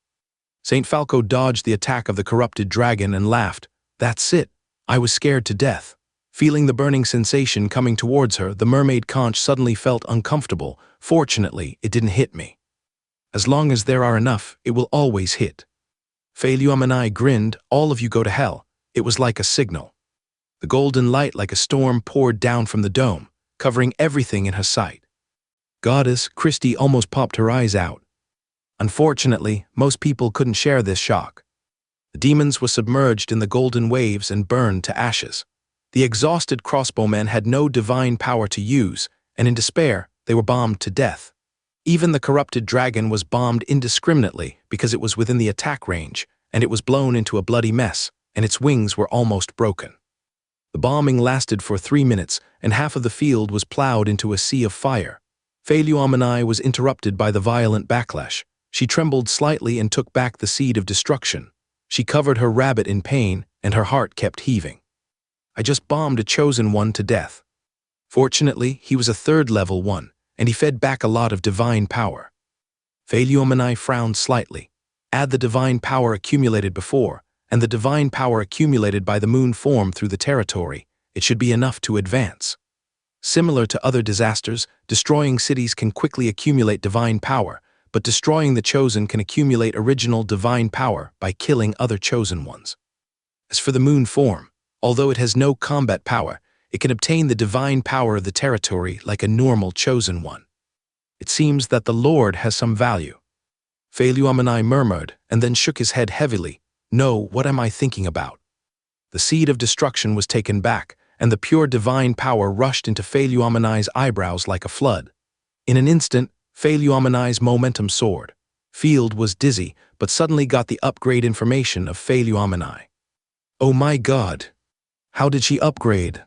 St. Falco dodged the attack of the corrupted dragon and laughed. "That's it. I was scared to death." Feeling the burning sensation coming towards her, the mermaid conch suddenly felt uncomfortable. Fortunately, it didn't hit me. As long as there are enough, it will always hit. Fei grinned. All of you go to hell. It was like a signal. The golden light like a storm poured down from the dome, covering everything in her sight. Goddess, Christy almost popped her eyes out. Unfortunately, most people couldn't share this shock. The demons were submerged in the golden waves and burned to ashes. The exhausted crossbowmen had no divine power to use, and in despair, they were bombed to death. Even the corrupted dragon was bombed indiscriminately because it was within the attack range, and it was blown into a bloody mess, and its wings were almost broken. The bombing lasted for 3 minutes, and half of the field was plowed into a sea of fire. Fei was interrupted by the violent backlash. She trembled slightly and took back the seed of destruction. She covered her rabbit in pain, and her heart kept heaving. I just bombed a chosen one to death. Fortunately, he was a 3rd level one, and he fed back a lot of divine power. Fei frowned slightly. Add the divine power accumulated before, and the divine power accumulated by the moon form through the territory, it should be enough to advance. Similar to other disasters, destroying cities can quickly accumulate divine power, but destroying the chosen can accumulate original divine power by killing other chosen ones. As for the moon form, although it has no combat power, it can obtain the divine power of the territory like a normal chosen one. It seems that the Lord has some value. Fei murmured and then shook his head heavily. No, what am I thinking about? The seed of destruction was taken back, and the pure divine power rushed into Fei eyebrows like a flood. In an instant, Fei momentum soared. Field was dizzy, but suddenly got the upgrade information of Fei Oh my God! How did she upgrade?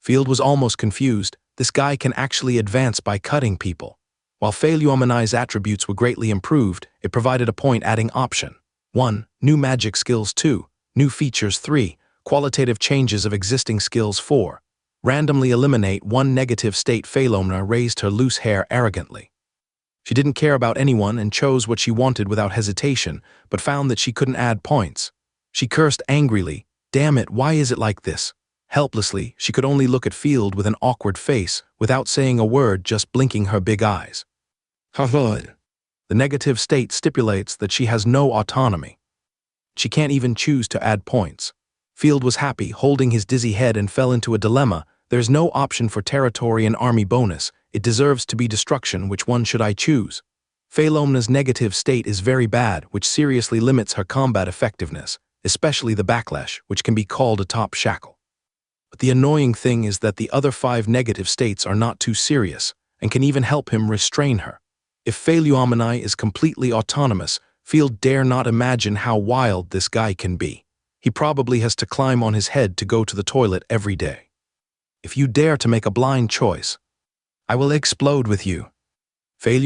Field was almost confused. This guy can actually advance by cutting people. While Fei attributes were greatly improved, it provided a point-adding option. 1. New magic skills. 2. New features. 3. Qualitative changes of existing skills. 4. Randomly eliminate one negative state. Fei raised her loose hair arrogantly. She didn't care about anyone and chose what she wanted without hesitation, but found that she couldn't add points. She cursed angrily. Damn it, why is it like this? Helplessly, she could only look at Field with an awkward face, without saying a word, just blinking her big eyes. The negative state stipulates that she has no autonomy. She can't even choose to add points. Field was happy, holding his dizzy head, and fell into a dilemma. There's no option for territory and army bonus. It deserves to be destruction. Which one should I choose? Fei negative state is very bad, which seriously limits her combat effectiveness, especially the backlash, which can be called a top shackle. But the annoying thing is that the other 5 negative states are not too serious, and can even help him restrain her. If Fei is completely autonomous, Field dare not imagine how wild this guy can be. He probably has to climb on his head to go to the toilet every day. If you dare to make a blind choice, I will explode with you. Fei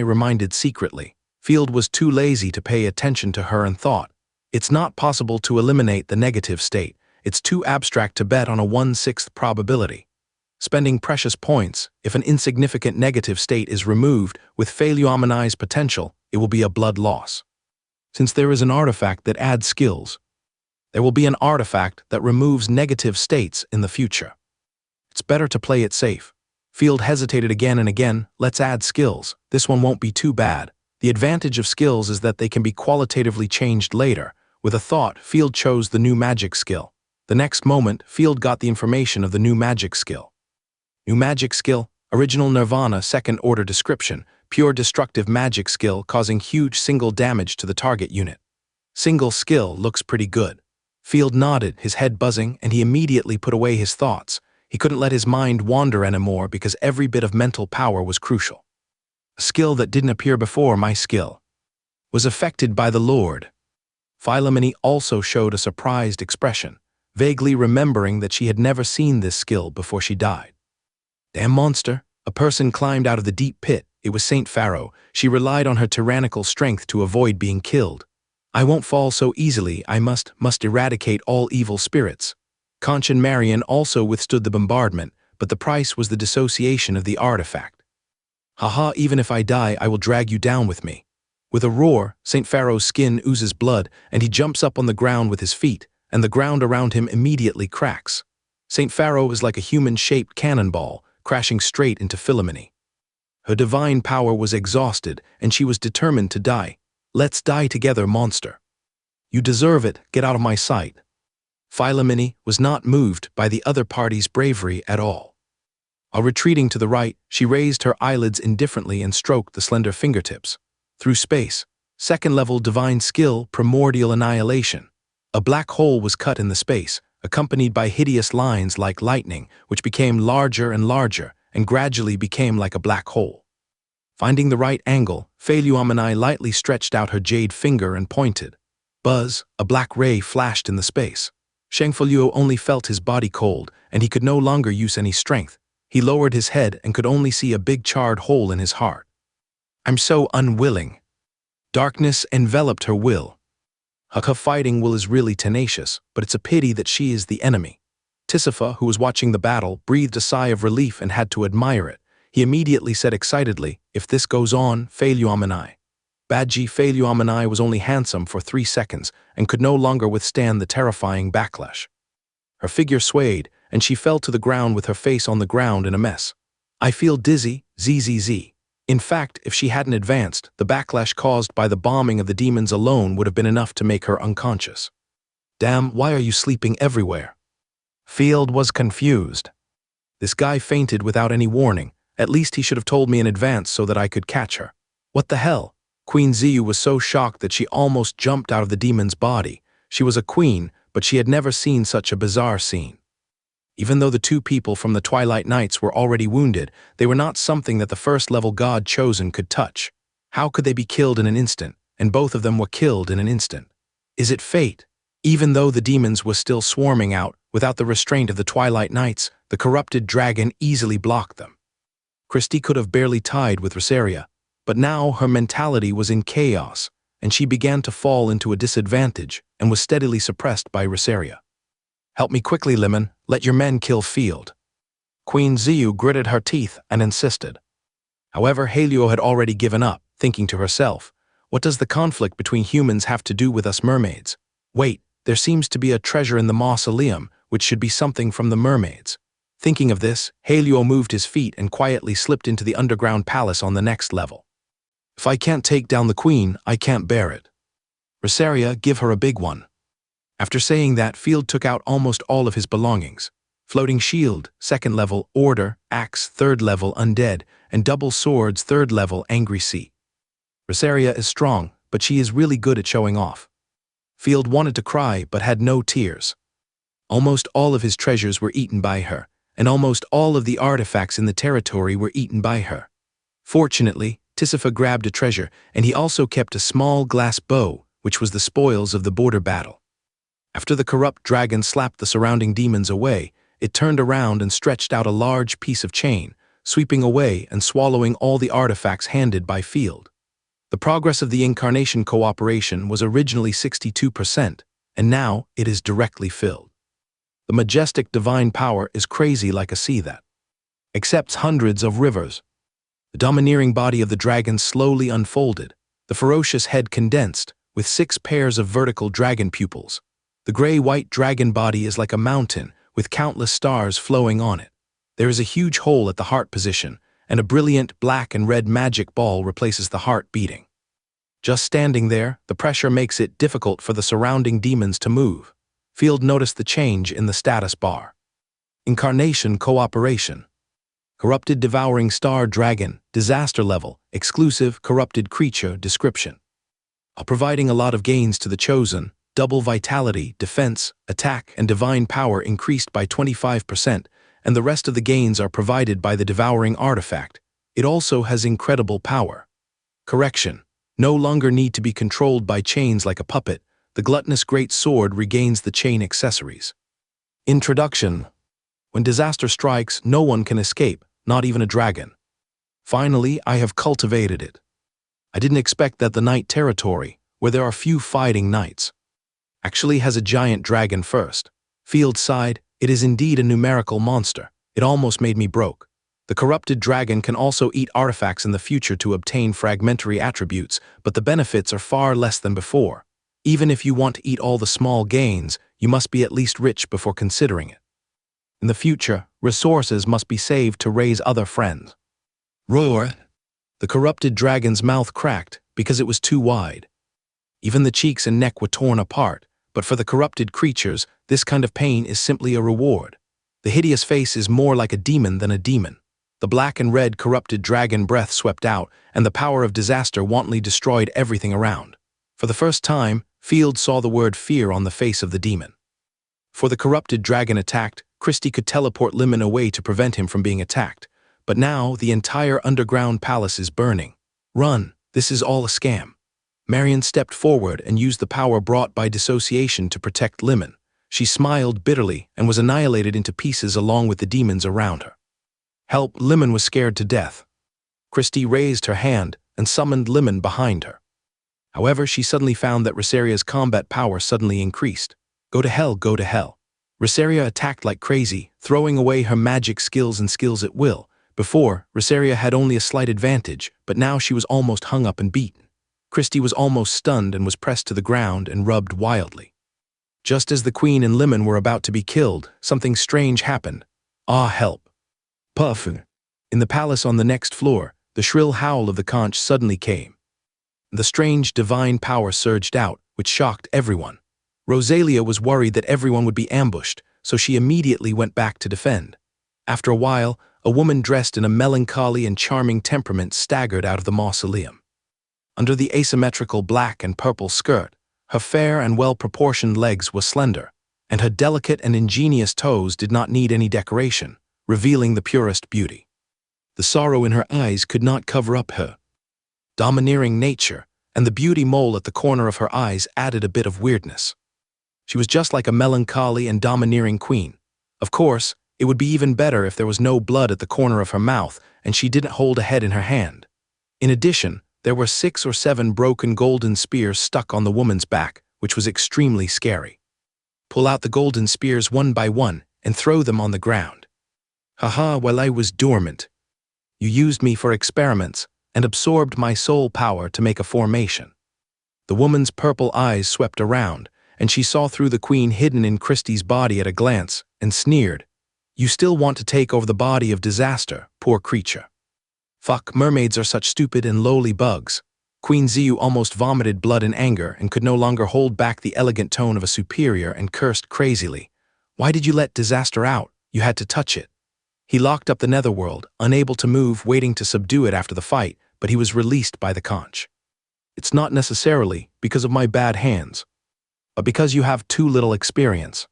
reminded secretly. Field was too lazy to pay attention to her and thought, it's not possible to eliminate the negative state. It's too abstract to bet on a 1/6 probability. Spending precious points, if an insignificant negative state is removed with Fei potential, it will be a blood loss. Since there is an artifact that adds skills, there will be an artifact that removes negative states in the future. It's better to play it safe. Field hesitated again and again. Let's add skills. This one won't be too bad. The advantage of skills is that they can be qualitatively changed later. With a thought, Field chose the new magic skill. The next moment, Field got the information of the new magic skill. New magic skill, original Nirvana 2nd order description, pure destructive magic skill causing huge single damage to the target unit. Single skill looks pretty good. Field nodded, his head buzzing, and he immediately put away his thoughts. He couldn't let his mind wander anymore because every bit of mental power was crucial. A skill that didn't appear before my skill was affected by the Lord. Philomene also showed a surprised expression, vaguely remembering that she had never seen this skill before she died. Damn monster! A person climbed out of the deep pit. It was Saint Pharaoh. She relied on her tyrannical strength to avoid being killed. I won't fall so easily. I must eradicate all evil spirits. Conch and Marion also withstood the bombardment, but the price was the dissociation of the artifact. Haha, even if I die, I will drag you down with me. With a roar, Saint Pharaoh's skin oozes blood, and he jumps up on the ground with his feet, and the ground around him immediately cracks. Saint Pharaoh is like a human-shaped cannonball, crashing straight into Philomene. Her divine power was exhausted, and she was determined to die. Let's die together, monster. You deserve it, get out of my sight. Philomene was not moved by the other party's bravery at all. While retreating to the right, she raised her eyelids indifferently and stroked the slender fingertips. Through space, second-level divine skill, primordial annihilation. A black hole was cut in the space, accompanied by hideous lines like lightning, which became larger and larger, and gradually became like a black hole. Finding the right angle, Philomene lightly stretched out her jade finger and pointed. Buzz, a black ray flashed in the space. Shangfuluo only felt his body cold, and he could no longer use any strength. He lowered his head and could only see a big charred hole in his heart. I'm so unwilling. Darkness enveloped her will. Her fighting will is really tenacious, but it's a pity that she is the enemy. Tisifa, who was watching the battle, breathed a sigh of relief and had to admire it. He immediately said excitedly, if this goes on, Philomene. Badji Philomene was only handsome for 3 seconds and could no longer withstand the terrifying backlash. Her figure swayed, and she fell to the ground with her face on the ground in a mess. I feel dizzy, zzz. In fact, if she hadn't advanced, the backlash caused by the bombing of the demons alone would have been enough to make her unconscious. Damn, why are you sleeping everywhere? Field was confused. This guy fainted without any warning. At least he should have told me in advance so that I could catch her. What the hell? Queen Ziyu was so shocked that she almost jumped out of the demon's body. She was a queen, but she had never seen such a bizarre scene. Even though the 2 people from the Twilight Knights were already wounded, they were not something that the first-level god chosen could touch. How could they be killed in an instant, and both of them were killed in an instant? Is it fate? Even though the demons were still swarming out, without the restraint of the Twilight Knights, the corrupted dragon easily blocked them. Christie could have barely tied with Rosaria, but now her mentality was in chaos, and she began to fall into a disadvantage and was steadily suppressed by Rosaria. Help me quickly, Lemon. Let your men kill Field. Queen Ziyu gritted her teeth and insisted. However, Haleo had already given up, thinking to herself, what does the conflict between humans have to do with us mermaids? Wait, there seems to be a treasure in the mausoleum, which should be something from the mermaids. Thinking of this, Haleo moved his feet and quietly slipped into the underground palace on the next level. If I can't take down the queen, I can't bear it. Rosaria, give her a big one. After saying that, Field took out almost all of his belongings. Floating shield, 2nd level, order, axe, 3rd level, undead, and double swords, 3rd level, angry sea. Rosaria is strong, but she is really good at showing off. Field wanted to cry, but had no tears. Almost all of his treasures were eaten by her, and almost all of the artifacts in the territory were eaten by her. Fortunately, Tisifa grabbed a treasure, and he also kept a small glass bow, which was the spoils of the border battle. After the corrupt dragon slapped the surrounding demons away, it turned around and stretched out a large piece of chain, sweeping away and swallowing all the artifacts handed by Field. The progress of the incarnation cooperation was originally 62%, and now it is directly filled. The majestic divine power is crazy like a sea that accepts hundreds of rivers. The domineering body of the dragon slowly unfolded, the ferocious head condensed, with 6 pairs of vertical dragon pupils. The gray-white dragon body is like a mountain, with countless stars flowing on it. There is a huge hole at the heart position, and a brilliant black and red magic ball replaces the heart beating. Just standing there, the pressure makes it difficult for the surrounding demons to move. Field noticed the change in the status bar. Incarnation cooperation. Corrupted devouring star dragon, disaster level, exclusive corrupted creature description. While providing a lot of gains to the chosen, double vitality, defense, attack, and divine power increased by 25%, and the rest of the gains are provided by the devouring artifact. It also has incredible power. Correction. No longer need to be controlled by chains like a puppet. The gluttonous great sword regains the chain accessories. Introduction. When disaster strikes, no one can escape, not even a dragon. Finally, I have cultivated it. I didn't expect that the night territory, where there are few fighting knights, actually has a giant dragon first. Field sighed, it is indeed a numerical monster. It almost made me broke. The corrupted dragon can also eat artifacts in the future to obtain fragmentary attributes, but the benefits are far less than before. Even if you want to eat all the small gains, you must be at least rich before considering it. In the future, resources must be saved to raise other friends. Roar! The corrupted dragon's mouth cracked because it was too wide. Even the cheeks and neck were torn apart, but for the corrupted creatures, this kind of pain is simply a reward. The hideous face is more like a demon than a demon. The black and red corrupted dragon breath swept out, and the power of disaster wantonly destroyed everything around. For the first time, Field saw the word fear on the face of the demon. For the corrupted dragon attacked, Christie could teleport Lemon away to prevent him from being attacked. But now, the entire underground palace is burning. Run, this is all a scam. Marion stepped forward and used the power brought by dissociation to protect Lemon. She smiled bitterly and was annihilated into pieces along with the demons around her. Help! Lemon was scared to death. Christie raised her hand and summoned Lemon behind her. However, she suddenly found that Rosaria's combat power suddenly increased. Go to hell, go to hell. Rosaria attacked like crazy, throwing away her magic skills and skills at will. Before, Rosaria had only a slight advantage, but now she was almost hung up and beaten. Christie was almost stunned and was pressed to the ground and rubbed wildly. Just as the Queen and Lemon were about to be killed, something strange happened. Ah, help! Puff! In the palace on the next floor, the shrill howl of the conch suddenly came. The strange divine power surged out, which shocked everyone. Rosalia was worried that everyone would be ambushed, so she immediately went back to defend. After a while, a woman dressed in a melancholy and charming temperament staggered out of the mausoleum. Under the asymmetrical black and purple skirt, her fair and well-proportioned legs were slender, and her delicate and ingenious toes did not need any decoration, revealing the purest beauty. The sorrow in her eyes could not cover up her domineering nature, and the beauty mole at the corner of her eyes added a bit of weirdness. She was just like a melancholy and domineering queen. Of course, it would be even better if there was no blood at the corner of her mouth and she didn't hold a head in her hand. In addition, there were 6 or 7 broken golden spears stuck on the woman's back, which was extremely scary. Pull out the golden spears one by one and throw them on the ground. Haha, while I was dormant. You used me for experiments and absorbed my soul power to make a formation. The woman's purple eyes swept around, and she saw through the queen hidden in Christie's body at a glance, and sneered. You still want to take over the body of disaster, poor creature. Fuck, mermaids are such stupid and lowly bugs. Queen Ziyu almost vomited blood in anger and could no longer hold back the elegant tone of a superior and cursed crazily. Why did you let disaster out? You had to touch it. He locked up the netherworld, unable to move, waiting to subdue it after the fight, but he was released by the conch. It's not necessarily because of my bad hands, but because you have too little experience.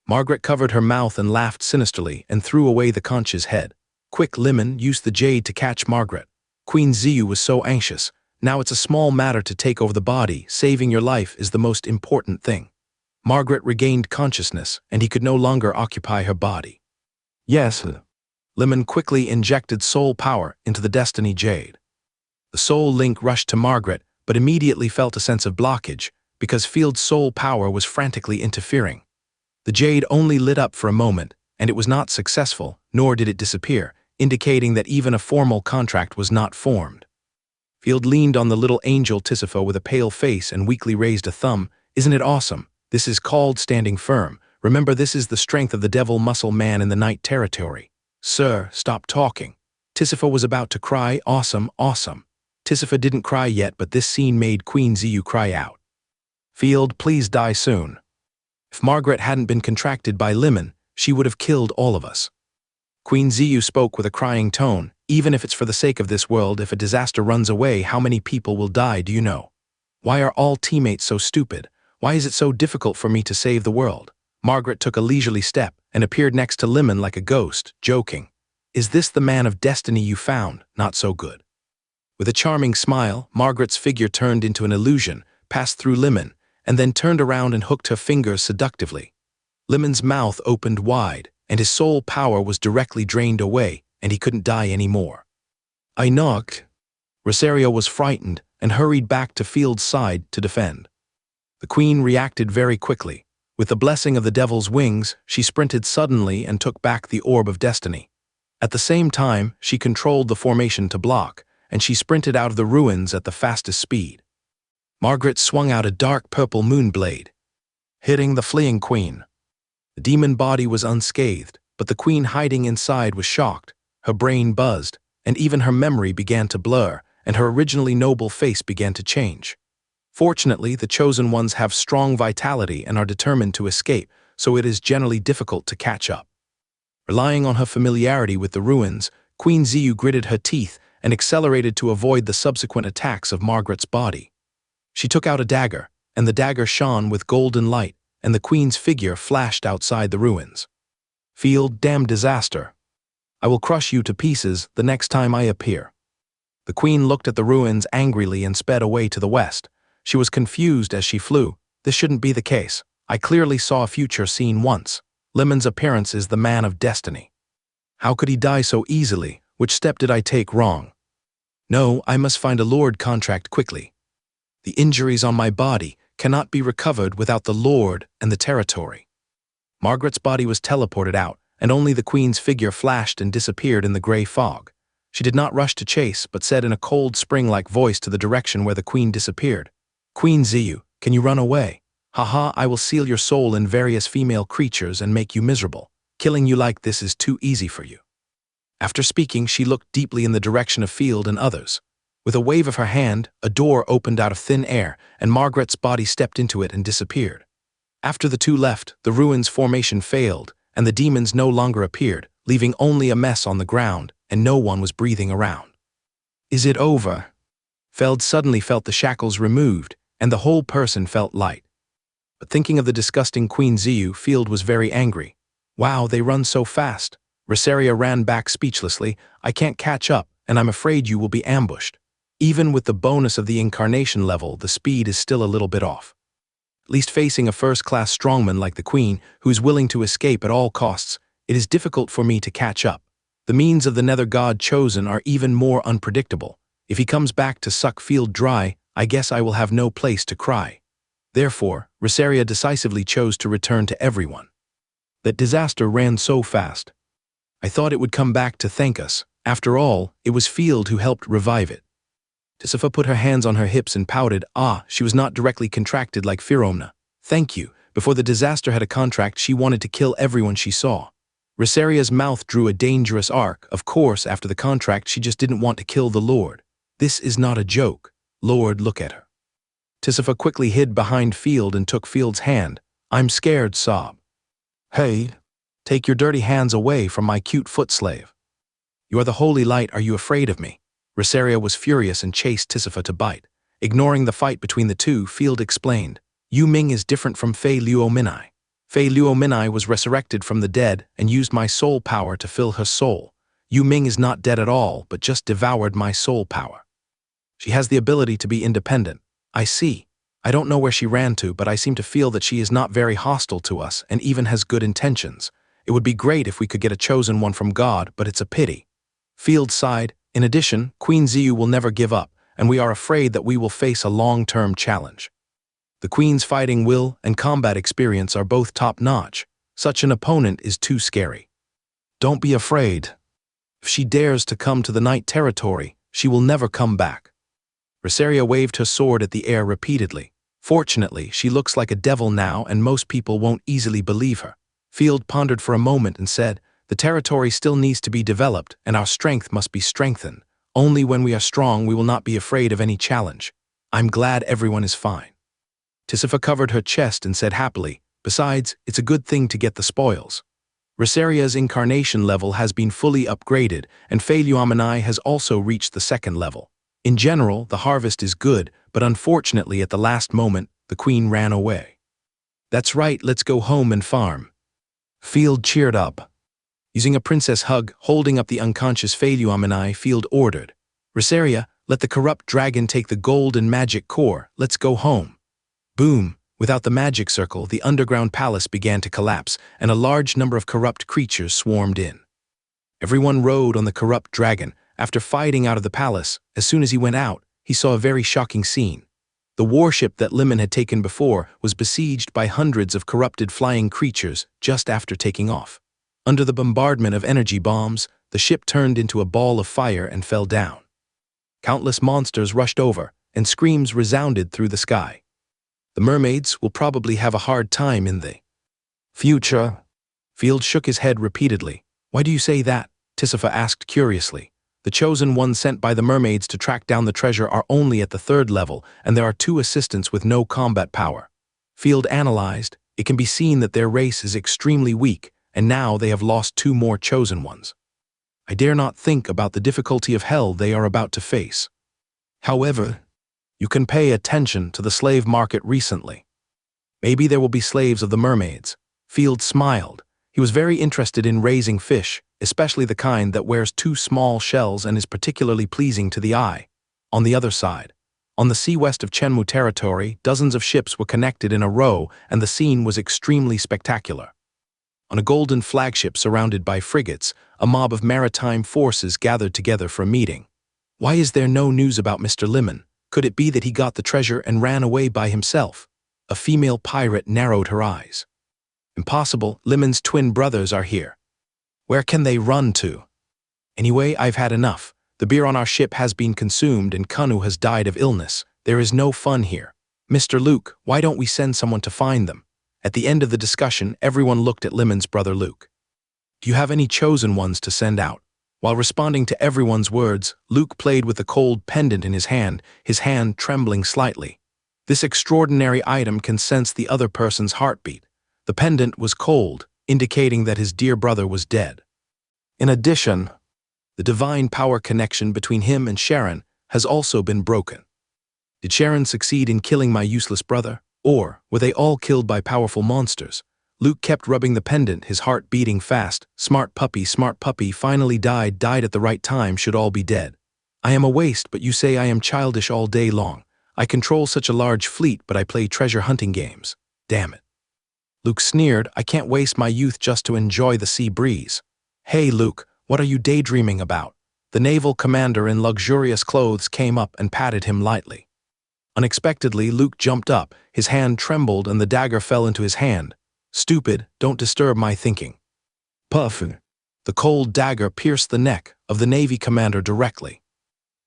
Margaret covered her mouth and laughed sinisterly and threw away the conch's head. Quick, Lemon, use the jade to catch Margaret. Queen Ziyu was so anxious. Now it's a small matter to take over the body. Saving your life is the most important thing. Margaret regained consciousness, and he could no longer occupy her body. Yes. Lemon quickly injected soul power into the Destiny Jade. The soul link rushed to Margaret, but immediately felt a sense of blockage, because Field's soul power was frantically interfering. The jade only lit up for a moment, and it was not successful, nor did it disappear, indicating that even a formal contract was not formed. Field leaned on the little angel Tisipho with a pale face and weakly raised a thumb. Isn't it awesome? This is called standing firm. Remember, this is the strength of the devil muscle man in the night territory. Sir, stop talking. Tisipho was about to cry, awesome, awesome. Tisipho didn't cry yet, but this scene made Queen Ziyu cry out. Field, please die soon. If Margaret hadn't been contracted by Lemon, she would have killed all of us. Queen Ziyu spoke with a crying tone. Even if it's for the sake of this world, if a disaster runs away, how many people will die, do you know? Why are all teammates so stupid? Why is it so difficult for me to save the world? Margaret took a leisurely step and appeared next to Lemon like a ghost, joking. Is this the man of destiny you found? Not so good. With a charming smile, Margaret's figure turned into an illusion, passed through Lemon, and then turned around and hooked her fingers seductively. Lemon's mouth opened wide, and his soul power was directly drained away, and he couldn't die anymore. I knocked. Rosario was frightened and hurried back to Field's side to defend. The queen reacted very quickly. With the blessing of the devil's wings, she sprinted suddenly and took back the orb of destiny. At the same time, she controlled the formation to block, and she sprinted out of the ruins at the fastest speed. Margaret swung out a dark purple moonblade, hitting the fleeing queen. The demon body was unscathed, but but the queen hiding inside was shocked. Her brain buzzed, and even her memory began to blur, and her originally noble face began to change. Fortunately, the chosen ones have strong vitality and are determined to escape, so it is generally difficult to catch up. Relying on her familiarity with the ruins, Queen Ziyu gritted her teeth and accelerated to avoid the subsequent attacks of Margaret's body. She took out a dagger, and the dagger shone with golden light, and the queen's figure flashed outside the ruins. "Field, damn disaster. I will crush you to pieces the next time I appear." The queen looked at the ruins angrily and sped away to the west. She was confused as she flew. This shouldn't be the case. I clearly saw a future scene once. Lemon's appearance is the man of destiny. How could he die so easily? Which step did I take wrong? No, I must find a Lord contract quickly. The injuries on my body cannot be recovered without the Lord and the territory. Margaret's body was teleported out, and only the queen's figure flashed and disappeared in the gray fog. She did not rush to chase, but said in a cold spring-like voice to the direction where the queen disappeared, "Queen Ziyu, can you run away? Haha, I will seal your soul in various female creatures and make you miserable. Killing you like this is too easy for you." After speaking, she looked deeply in the direction of Field and others. With a wave of her hand, a door opened out of thin air, and Margaret's body stepped into it and disappeared. After the two left, the ruins' formation failed, and the demons no longer appeared, leaving only a mess on the ground, and no one was breathing around. "Is it over?" Feld suddenly felt the shackles removed, and the whole person felt light. But thinking of the disgusting Queen Ziyu, Field was very angry. "Wow, they run so fast." Rosaria ran back speechlessly. "I can't catch up, and I'm afraid you will be ambushed." Even with the bonus of the incarnation level, the speed is still a little bit off. At least facing a first-class strongman like the Queen, who is willing to escape at all costs, it is difficult for me to catch up. The means of the Nether God chosen are even more unpredictable. If he comes back to suck Field dry, I guess I will have no place to cry. Therefore, Rosaria decisively chose to return to everyone. That disaster ran so fast. I thought it would come back to thank us. After all, it was Field who helped revive it. Tisifa put her hands on her hips and pouted. She was not directly contracted like Firomna. "Thank you." Before the disaster had a contract, she wanted to kill everyone she saw. Rosaria's mouth drew a dangerous arc. Of course, after the contract, she just didn't want to kill the Lord. "This is not a joke. Lord, look at her." Tisifa quickly hid behind Field and took Field's hand. "I'm scared," sob. "Hey, take your dirty hands away from my cute foot slave. You are the holy light, are you afraid of me?" Rosaria was furious and chased Tisifa to bite. Ignoring the fight between the two, Field explained, "Yu Ming is different from Fei Luominai. Fei Luominai was resurrected from the dead and used my soul power to fill her soul. Yu Ming is not dead at all, but just devoured my soul power. She has the ability to be independent." "I see. I don't know where she ran to, but I seem to feel that she is not very hostile to us and even has good intentions. It would be great if we could get a chosen one from God, but it's a pity." Field sighed. "In addition, Queen Ziyu will never give up, and we are afraid that we will face a long-term challenge. The Queen's fighting will and combat experience are both top-notch. Such an opponent is too scary. Don't be afraid. If she dares to come to the Night Territory, she will never come back." Rosaria waved her sword at the air repeatedly. "Fortunately, she looks like a devil now, and most people won't easily believe her." Field pondered for a moment and said, "The territory still needs to be developed, and our strength must be strengthened. Only when we are strong we will not be afraid of any challenge. I'm glad everyone is fine." Tisifa covered her chest and said happily, "Besides, it's a good thing to get the spoils." Rosaria's incarnation level has been fully upgraded, and Fei Luominai has also reached the second level. In general, the harvest is good, but unfortunately at the last moment, the Queen ran away. "That's right, let's go home and farm." Field cheered up. Using a princess hug, holding up the unconscious Fei Luominai, Field ordered, "Rosaria, let the corrupt dragon take the gold and magic core. Let's go home." Boom! Without the magic circle, the underground palace began to collapse, and a large number of corrupt creatures swarmed in. Everyone rode on the corrupt dragon. After fighting out of the palace, as soon as he went out, he saw a very shocking scene. The warship that Lemon had taken before was besieged by hundreds of corrupted flying creatures just after taking off. Under the bombardment of energy bombs, the ship turned into a ball of fire and fell down. Countless monsters rushed over, and screams resounded through the sky. The mermaids will probably have a hard time in the future. Field shook his head repeatedly. Why do you say that? Tisifa asked curiously. The chosen ones sent by the mermaids to track down the treasure are only at the 3rd level, and there are 2 assistants with no combat power. Field analyzed. It can be seen that their race is extremely weak, and now they have lost 2 more chosen ones. I dare not think about the difficulty of hell they are about to face. However, you can pay attention to the slave market recently. Maybe there will be slaves of the mermaids. Field smiled. He was very interested in raising fish, especially the kind that wears 2 small shells and is particularly pleasing to the eye. On the other side, on the sea west of Chenmu territory, dozens of ships were connected in a row, and the scene was extremely spectacular. On a golden flagship surrounded by frigates, a mob of maritime forces gathered together for a meeting. Why is there no news about Mr. Limon? Could it be that he got the treasure and ran away by himself? A female pirate narrowed her eyes. Impossible, Limon's twin brothers are here. Where can they run to? Anyway, I've had enough. The beer on our ship has been consumed and Kanu has died of illness. There is no fun here. Mr. Luke, why don't we send someone to find them? At the end of the discussion, everyone looked at Limon's brother Luke. Do you have any chosen ones to send out? While responding to everyone's words, Luke played with the cold pendant in his hand trembling slightly. This extraordinary item can sense the other person's heartbeat. The pendant was cold, indicating that his dear brother was dead. In addition, the divine power connection between him and Sharon has also been broken. Did Sharon succeed in killing my useless brother? Or were they all killed by powerful monsters? Luke kept rubbing the pendant, his heart beating fast. Smart puppy, finally died at the right time, should all be dead. I am a waste, but you say I am childish all day long. I control such a large fleet, but I play treasure hunting games. Damn it. Luke sneered, I can't waste my youth just to enjoy the sea breeze. Hey Luke, what are you daydreaming about? The naval commander in luxurious clothes came up and patted him lightly. Unexpectedly, Luke jumped up, his hand trembled and the dagger fell into his hand. Stupid, don't disturb my thinking. Puff. The cold dagger pierced the neck of the Navy commander directly.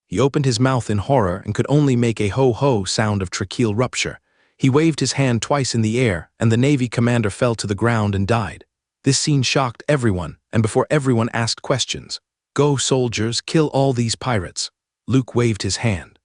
He opened his mouth in horror and could only make a ho-ho sound of tracheal rupture. He waved his hand twice in the air, and the Navy commander fell to the ground and died. This scene shocked everyone, and before everyone asked questions, "Go, soldiers, kill all these pirates." Luke waved his hand.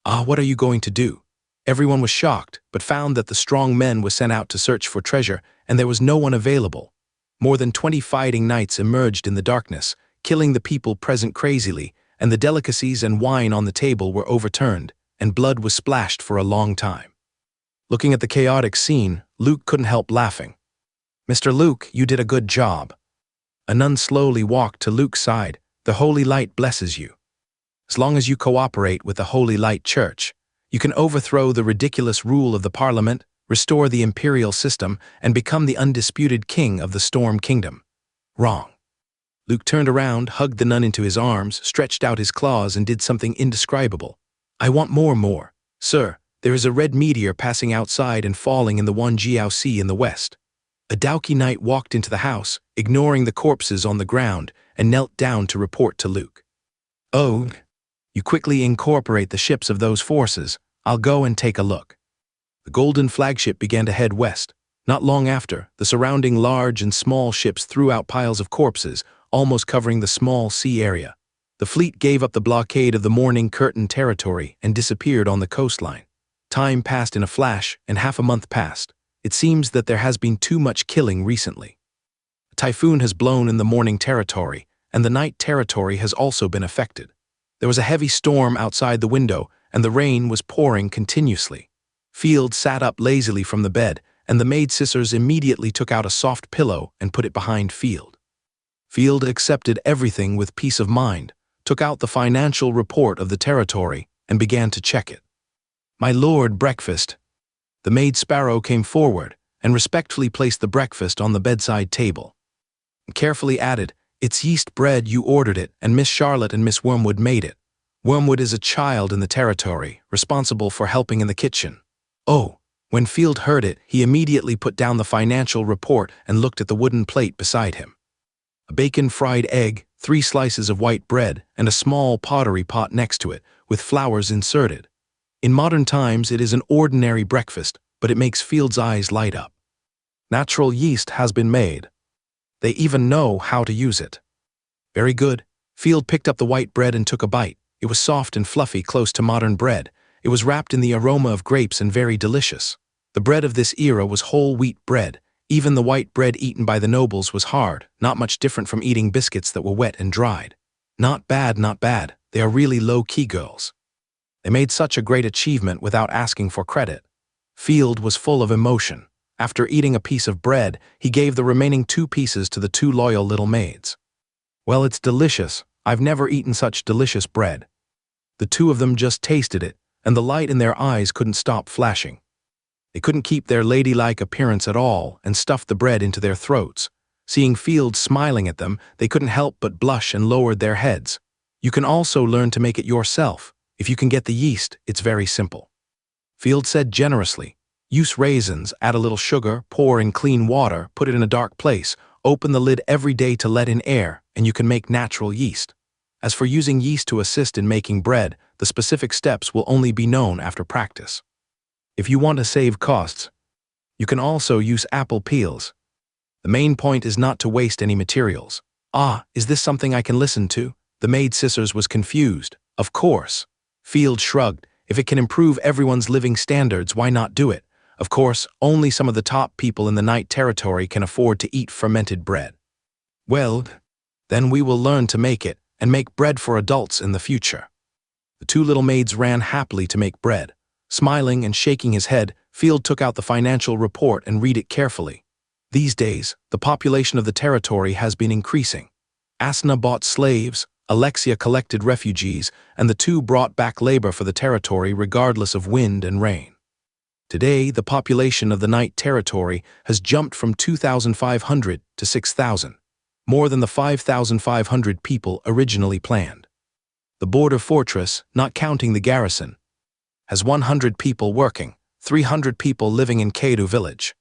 What are you going to do? Everyone was shocked, but found that the strong men were sent out to search for treasure, and there was no one available. More than 20 fighting knights emerged in the darkness, killing the people present crazily, and the delicacies and wine on the table were overturned, and blood was splashed for a long time. Looking at the chaotic scene, Luke couldn't help laughing. Mr. Luke, you did a good job. A nun slowly walked to Luke's side. The Holy Light blesses you. As long as you cooperate with the Holy Light Church, you can overthrow the ridiculous rule of the Parliament, restore the imperial system, and become the undisputed king of the Storm Kingdom. Wrong. Luke turned around, hugged the nun into his arms, stretched out his claws, and did something indescribable. I want more. Sir, there is a red meteor passing outside and falling in the Wanjiao Sea in the west. A Dowki knight walked into the house, ignoring the corpses on the ground, and knelt down to report to Luke. Oh, you quickly incorporate the ships of those forces. I'll go and take a look. The golden flagship began to head west. Not long after, the surrounding large and small ships threw out piles of corpses, almost covering the small sea area. The fleet gave up the blockade of the Morning Curtain territory and disappeared on the coastline. Time passed in a flash, and half a month passed. It seems that there has been too much killing recently. A typhoon has blown in the Morning territory, and the Night territory has also been affected. There was a heavy storm outside the window, and the rain was pouring continuously. Field sat up lazily from the bed, and the maid sisters immediately took out a soft pillow and put it behind Field. Field accepted everything with peace of mind, took out the financial report of the territory, and began to check it. My lord, breakfast. The maid Sparrow came forward and respectfully placed the breakfast on the bedside table. And carefully added, it's yeast bread, you ordered it, and Miss Charlotte and Miss Wormwood made it. Wormwood is a child in the territory, responsible for helping in the kitchen. Oh, when Field heard it, he immediately put down the financial report and looked at the wooden plate beside him. A bacon-fried egg, 3 slices of white bread, and a small pottery pot next to it, with flowers inserted. In modern times, it is an ordinary breakfast, but it makes Field's eyes light up. Natural yeast has been made. They even know how to use it. Very good. Field picked up the white bread and took a bite. It was soft and fluffy, close to modern bread. It was wrapped in the aroma of grapes and very delicious. The bread of this era was whole wheat bread. Even the white bread eaten by the nobles was hard, not much different from eating biscuits that were wet and dried. Not bad, not bad. They are really low-key girls. They made such a great achievement without asking for credit. Field was full of emotion. After eating a piece of bread, he gave the remaining 2 pieces to the 2 loyal little maids. Well, it's delicious. I've never eaten such delicious bread. The 2 of them just tasted it, and the light in their eyes couldn't stop flashing. They couldn't keep their ladylike appearance at all and stuffed the bread into their throats. Seeing Field smiling at them, they couldn't help but blush and lowered their heads. You can also learn to make it yourself. If you can get the yeast, it's very simple. Field said generously. Use raisins, add a little sugar, pour in clean water, put it in a dark place, open the lid every day to let in air, and you can make natural yeast. As for using yeast to assist in making bread, the specific steps will only be known after practice. If you want to save costs, you can also use apple peels. The main point is not to waste any materials. Ah, is this something I can listen to? The maid Scissors was confused. Of course. Field shrugged. If it can improve everyone's living standards, why not do it? Of course, only some of the top people in the Night Territory can afford to eat fermented bread. Well, then we will learn to make it, and make bread for adults in the future. The 2 little maids ran happily to make bread. Smiling and shaking his head, Field took out the financial report and read it carefully. These days, the population of the territory has been increasing. Asna bought slaves, Alexia collected refugees, and the 2 brought back labor for the territory regardless of wind and rain. Today, the population of the Night Territory has jumped from 2,500 to 6,000, more than the 5,500 people originally planned. The border fortress, not counting the garrison, has 100 people working, 300 people living in Kadu village,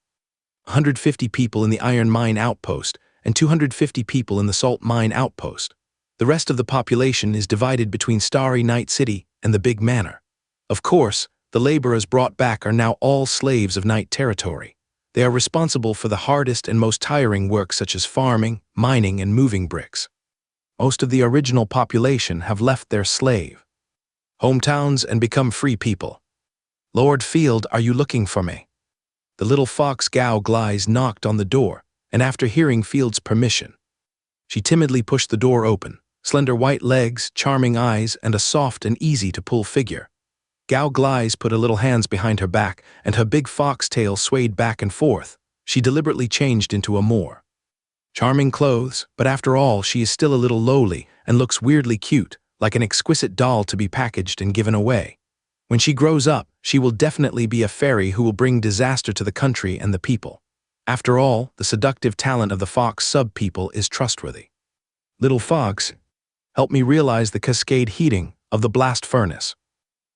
150 people in the iron mine outpost, and 250 people in the salt mine outpost. The rest of the population is divided between Starry Night City and the Big Manor. Of course, the laborers brought back are now all slaves of Night Territory. They are responsible for the hardest and most tiring work such as farming, mining, and moving bricks. Most of the original population have left their slave hometowns and become free people. Lord Field, are you looking for me? The little fox Gao Glies knocked on the door, and after hearing Field's permission, she timidly pushed the door open. Slender white legs, charming eyes, and a soft and easy-to-pull figure. Gao Glies put her little hands behind her back, and her big fox tail swayed back and forth. She deliberately changed into a more charming clothes, but after all, she is still a little lowly and looks weirdly cute, like an exquisite doll to be packaged and given away. When she grows up, she will definitely be a fairy who will bring disaster to the country and the people. After all, the seductive talent of the fox sub-people is trustworthy. Little fox, help me realize the cascade heating of the blast furnace.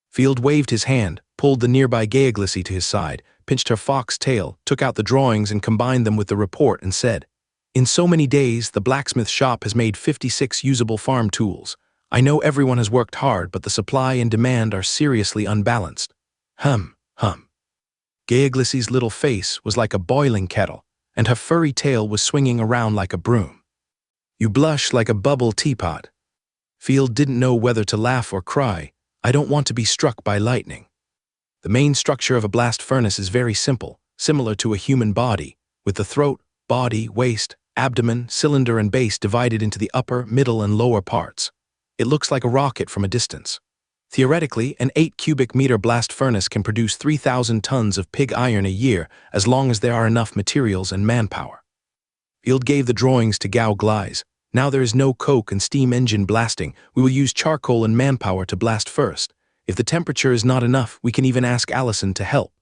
Field waved his hand, pulled the nearby Gaeglissy to his side, pinched her fox tail, took out the drawings and combined them with the report and said, "In so many days, the blacksmith shop has made 56 usable farm tools. I know everyone has worked hard, but the supply and demand are seriously unbalanced." Hum. Gaeglissy's little face was like a boiling kettle, and her furry tail was swinging around like a broom. You blush like a bubble teapot. Field didn't know whether to laugh or cry. I don't want to be struck by lightning. The main structure of a blast furnace is very simple, similar to a human body, with the throat, body, waist, abdomen, cylinder, and base divided into the upper, middle, and lower parts. It looks like a rocket from a distance. Theoretically, an 8 cubic meter blast furnace can produce 3,000 tons of pig iron a year as long as there are enough materials and manpower. Field gave the drawings to Gao Glies. Now there is no coke and steam engine blasting. We will use charcoal and manpower to blast first. If the temperature is not enough, we can even ask Allison to help.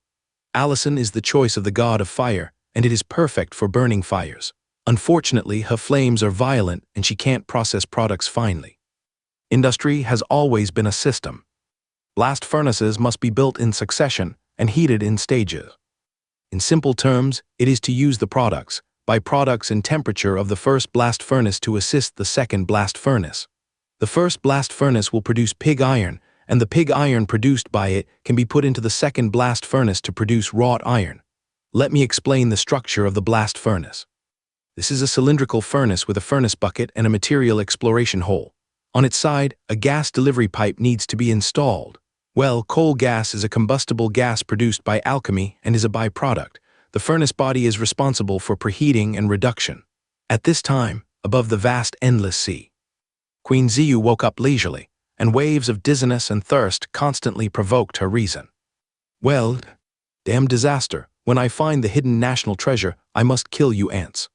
Allison is the choice of the god of fire, and it is perfect for burning fires. Unfortunately, her flames are violent and she can't process products finely. Industry has always been a system. Blast furnaces must be built in succession and heated in stages. In simple terms, it is to use the byproducts and temperature of the first blast furnace to assist the second blast furnace. The first blast furnace will produce pig iron, and the pig iron produced by it can be put into the second blast furnace to produce wrought iron. Let me explain the structure of the blast furnace. This is a cylindrical furnace with a furnace bucket and a material exploration hole. On its side, a gas delivery pipe needs to be installed. Well, coal gas is a combustible gas produced by alchemy and is a byproduct. The furnace body is responsible for preheating and reduction. At this time, above the vast endless sea, Queen Ziyu woke up leisurely, and waves of dizziness and thirst constantly provoked her reason. Well, damn disaster. When I find the hidden national treasure, I must kill you ants.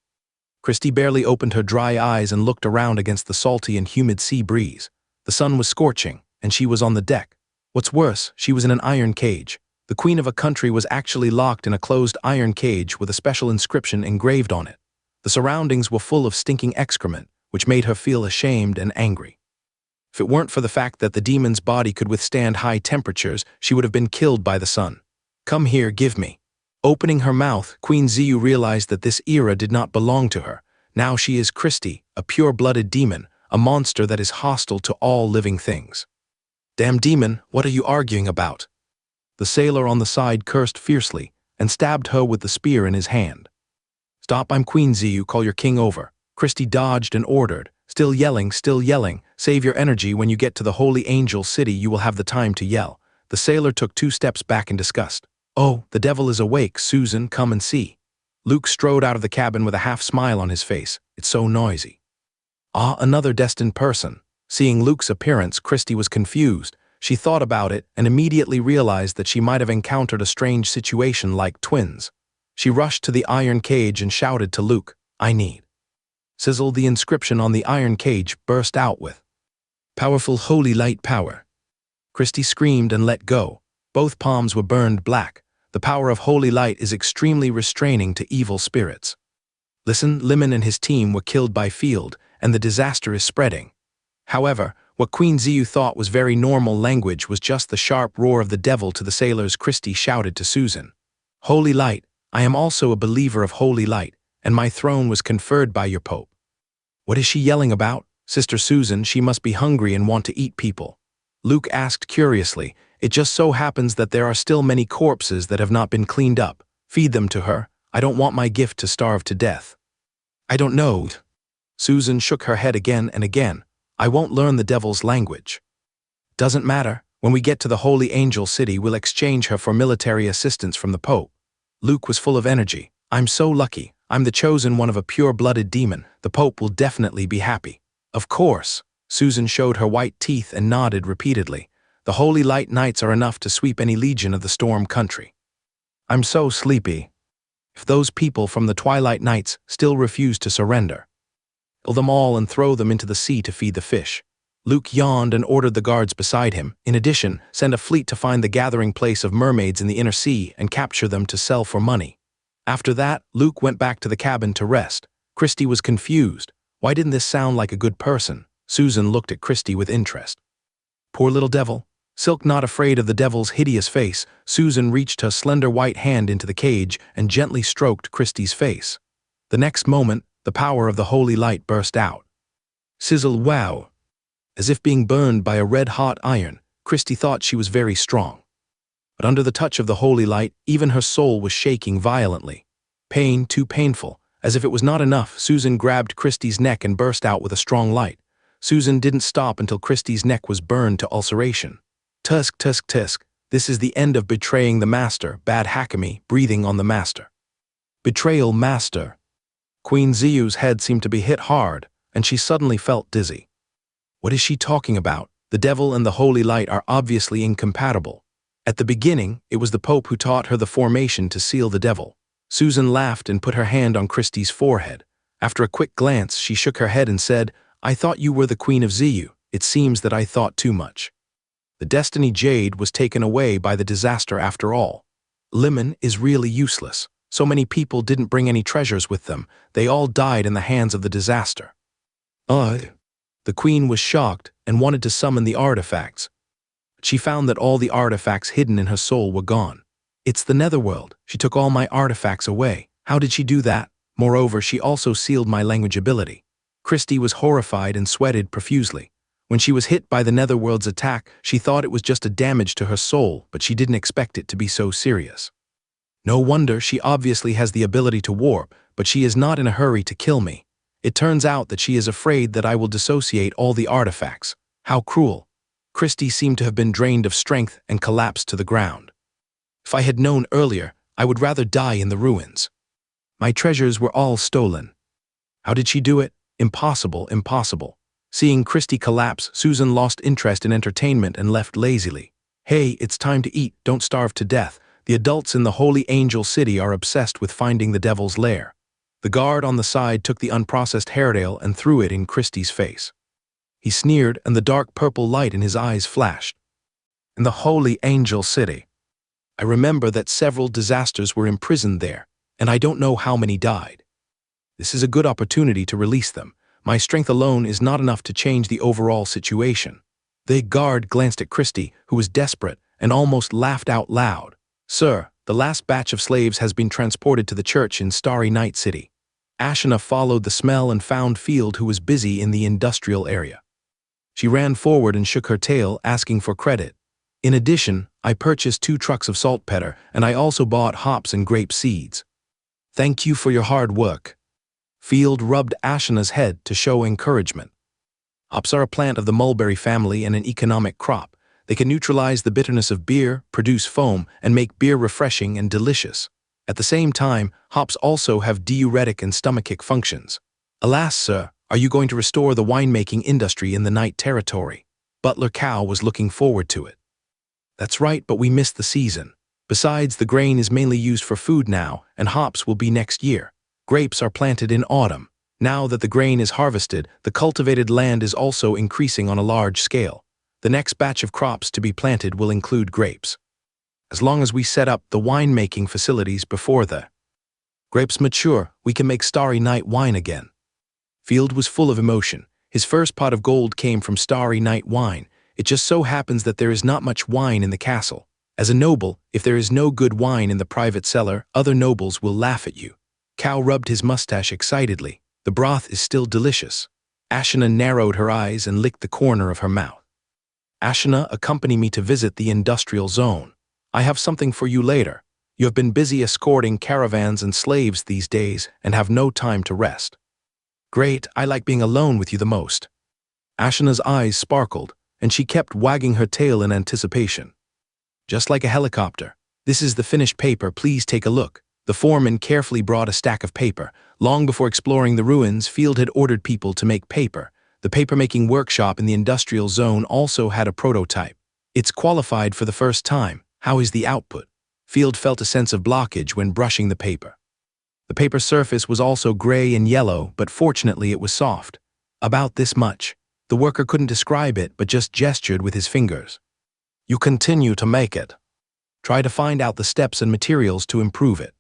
Christie barely opened her dry eyes and looked around against the salty and humid sea breeze. The sun was scorching, and she was on the deck. What's worse, she was in an iron cage. The queen of a country was actually locked in a closed iron cage with a special inscription engraved on it. The surroundings were full of stinking excrement, which made her feel ashamed and angry. If it weren't for the fact that the demon's body could withstand high temperatures, she would have been killed by the sun. Come here, give me. Opening her mouth, Queen Ziyu realized that this era did not belong to her. Now she is Christie, a pure-blooded demon, a monster that is hostile to all living things. Damn demon, what are you arguing about? The sailor on the side cursed fiercely and stabbed her with the spear in his hand. Stop, I'm Queen Ziyu, call your king over. Christie dodged and ordered, still yelling, save your energy. When you get to the Holy Angel City, you will have the time to yell. The sailor took 2 steps back in disgust. Oh, the devil is awake, Susan, come and see. Luke strode out of the cabin with a half-smile on his face. It's so noisy. Ah, another destined person. Seeing Luke's appearance, Christie was confused. She thought about it and immediately realized that she might have encountered a strange situation like twins. She rushed to the iron cage and shouted to Luke, I need. Sizzle, the inscription on the iron cage burst out with powerful holy light power. Christie screamed and let go. Both palms were burned black. The power of holy light is extremely restraining to evil spirits. Listen, Limon and his team were killed by Field, and the disaster is spreading. However, what Queen Ziyu thought was very normal language was just the sharp roar of the devil to the sailors. Christie shouted to Susan, Holy light, I am also a believer of holy light, and my throne was conferred by your Pope. What is she yelling about? Sister Susan, she must be hungry and want to eat people. Luke asked curiously, It just so happens that there are still many corpses that have not been cleaned up. Feed them to her. I don't want my gift to starve to death. I don't know. Susan shook her head again and again. I won't learn the devil's language. Doesn't matter. When we get to the Holy Angel City, we'll exchange her for military assistance from the Pope. Luke was full of energy. I'm so lucky. I'm the chosen one of a pure-blooded demon. The Pope will definitely be happy. Of course. Susan showed her white teeth and nodded repeatedly. The Holy Light Nights are enough to sweep any legion of the Storm Country. I'm so sleepy. If those people from the Twilight Nights still refuse to surrender, kill them all and throw them into the sea to feed the fish. Luke yawned and ordered the guards beside him. In addition, send a fleet to find the gathering place of mermaids in the inner sea and capture them to sell for money. After that, Luke went back to the cabin to rest. Christie was confused. Why didn't this sound like a good person? Susan looked at Christie with interest. Poor little devil. Silk not afraid of the devil's hideous face, Susan reached her slender white hand into the cage and gently stroked Christie's face. The next moment, the power of the holy light burst out. Sizzle, wow! As if being burned by a red-hot iron, Christie thought she was very strong. But under the touch of the holy light, even her soul was shaking violently. Pain, too painful. As if it was not enough, Susan grabbed Christie's neck and burst out with a strong light. Susan didn't stop until Christie's neck was burned to ulceration. Tusk, tusk, tusk. This is the end of betraying the master, bad Hakami, breathing on the master. Betrayal, master. Queen Ziyu's head seemed to be hit hard, and she suddenly felt dizzy. What is she talking about? The devil and the holy light are obviously incompatible. At the beginning, it was the Pope who taught her the formation to seal the devil. Susan laughed and put her hand on Christie's forehead. After a quick glance, she shook her head and said, I thought you were the Queen of Ziyu. It seems that I thought too much. The Destiny Jade was taken away by the disaster after all. Limon is really useless. So many people didn't bring any treasures with them. They all died in the hands of the disaster. The Queen was shocked and wanted to summon the artifacts. She found that all the artifacts hidden in her soul were gone. It's the Netherworld. She took all my artifacts away. How did she do that? Moreover, she also sealed my language ability. Christie was horrified and sweated profusely. When she was hit by the Netherworld's attack, she thought it was just a damage to her soul, but she didn't expect it to be so serious. No wonder, she obviously has the ability to warp, but she is not in a hurry to kill me. It turns out that she is afraid that I will dissociate all the artifacts. How cruel. Christie seemed to have been drained of strength and collapsed to the ground. If I had known earlier, I would rather die in the ruins. My treasures were all stolen. How did she do it? Impossible, impossible. Seeing Christie collapse, Susan lost interest in entertainment and left lazily. Hey, it's time to eat, don't starve to death. The adults in the Holy Angel City are obsessed with finding the devil's lair. The guard on the side took the unprocessed hairdale and threw it in Christie's face. He sneered, and the dark purple light in his eyes flashed. In the Holy Angel City. I remember that several disasters were imprisoned there, and I don't know how many died. This is a good opportunity to release them. My strength alone is not enough to change the overall situation. The guard glanced at Christie, who was desperate, and almost laughed out loud. Sir, the last batch of slaves has been transported to the church in Starry Night City. Ashina followed the smell and found Field, who was busy in the industrial area. She ran forward and shook her tail, asking for credit. In addition, I purchased 2 trucks of saltpeter, and I also bought hops and grape seeds. Thank you for your hard work. Field rubbed Ashina's head to show encouragement. Hops are a plant of the mulberry family and an economic crop. They can neutralize the bitterness of beer, produce foam, and make beer refreshing and delicious. At the same time, hops also have diuretic and stomachic functions. Alas, sir, are you going to restore the winemaking industry in the Night Territory? Butler Cow was looking forward to it. That's right, but we missed the season. Besides, the grain is mainly used for food now, and hops will be next year. Grapes are planted in autumn. Now that the grain is harvested, the cultivated land is also increasing on a large scale. The next batch of crops to be planted will include grapes. As long as we set up the winemaking facilities before the grapes mature, we can make Starry Night wine again. Field was full of emotion. His first pot of gold came from Starry Night wine. It just so happens that there is not much wine in the castle. As a noble, if there is no good wine in the private cellar, other nobles will laugh at you. Cow rubbed his mustache excitedly. The broth is still delicious. Ashina narrowed her eyes and licked the corner of her mouth. Ashina, accompany me to visit the industrial zone. I have something for you later. You have been busy escorting caravans and slaves these days and have no time to rest. Great, I like being alone with you the most. Ashina's eyes sparkled, and she kept wagging her tail in anticipation. Just like a helicopter. This is the finished paper, please take a look. The foreman carefully brought a stack of paper. Long before exploring the ruins, Field had ordered people to make paper. The paper-making workshop in the industrial zone also had a prototype. It's qualified for the first time. How is the output? Field felt a sense of blockage when brushing the paper. The paper surface was also gray and yellow, but fortunately it was soft. About this much. The worker couldn't describe it, but just gestured with his fingers. You continue to make it. Try to find out the steps and materials to improve it.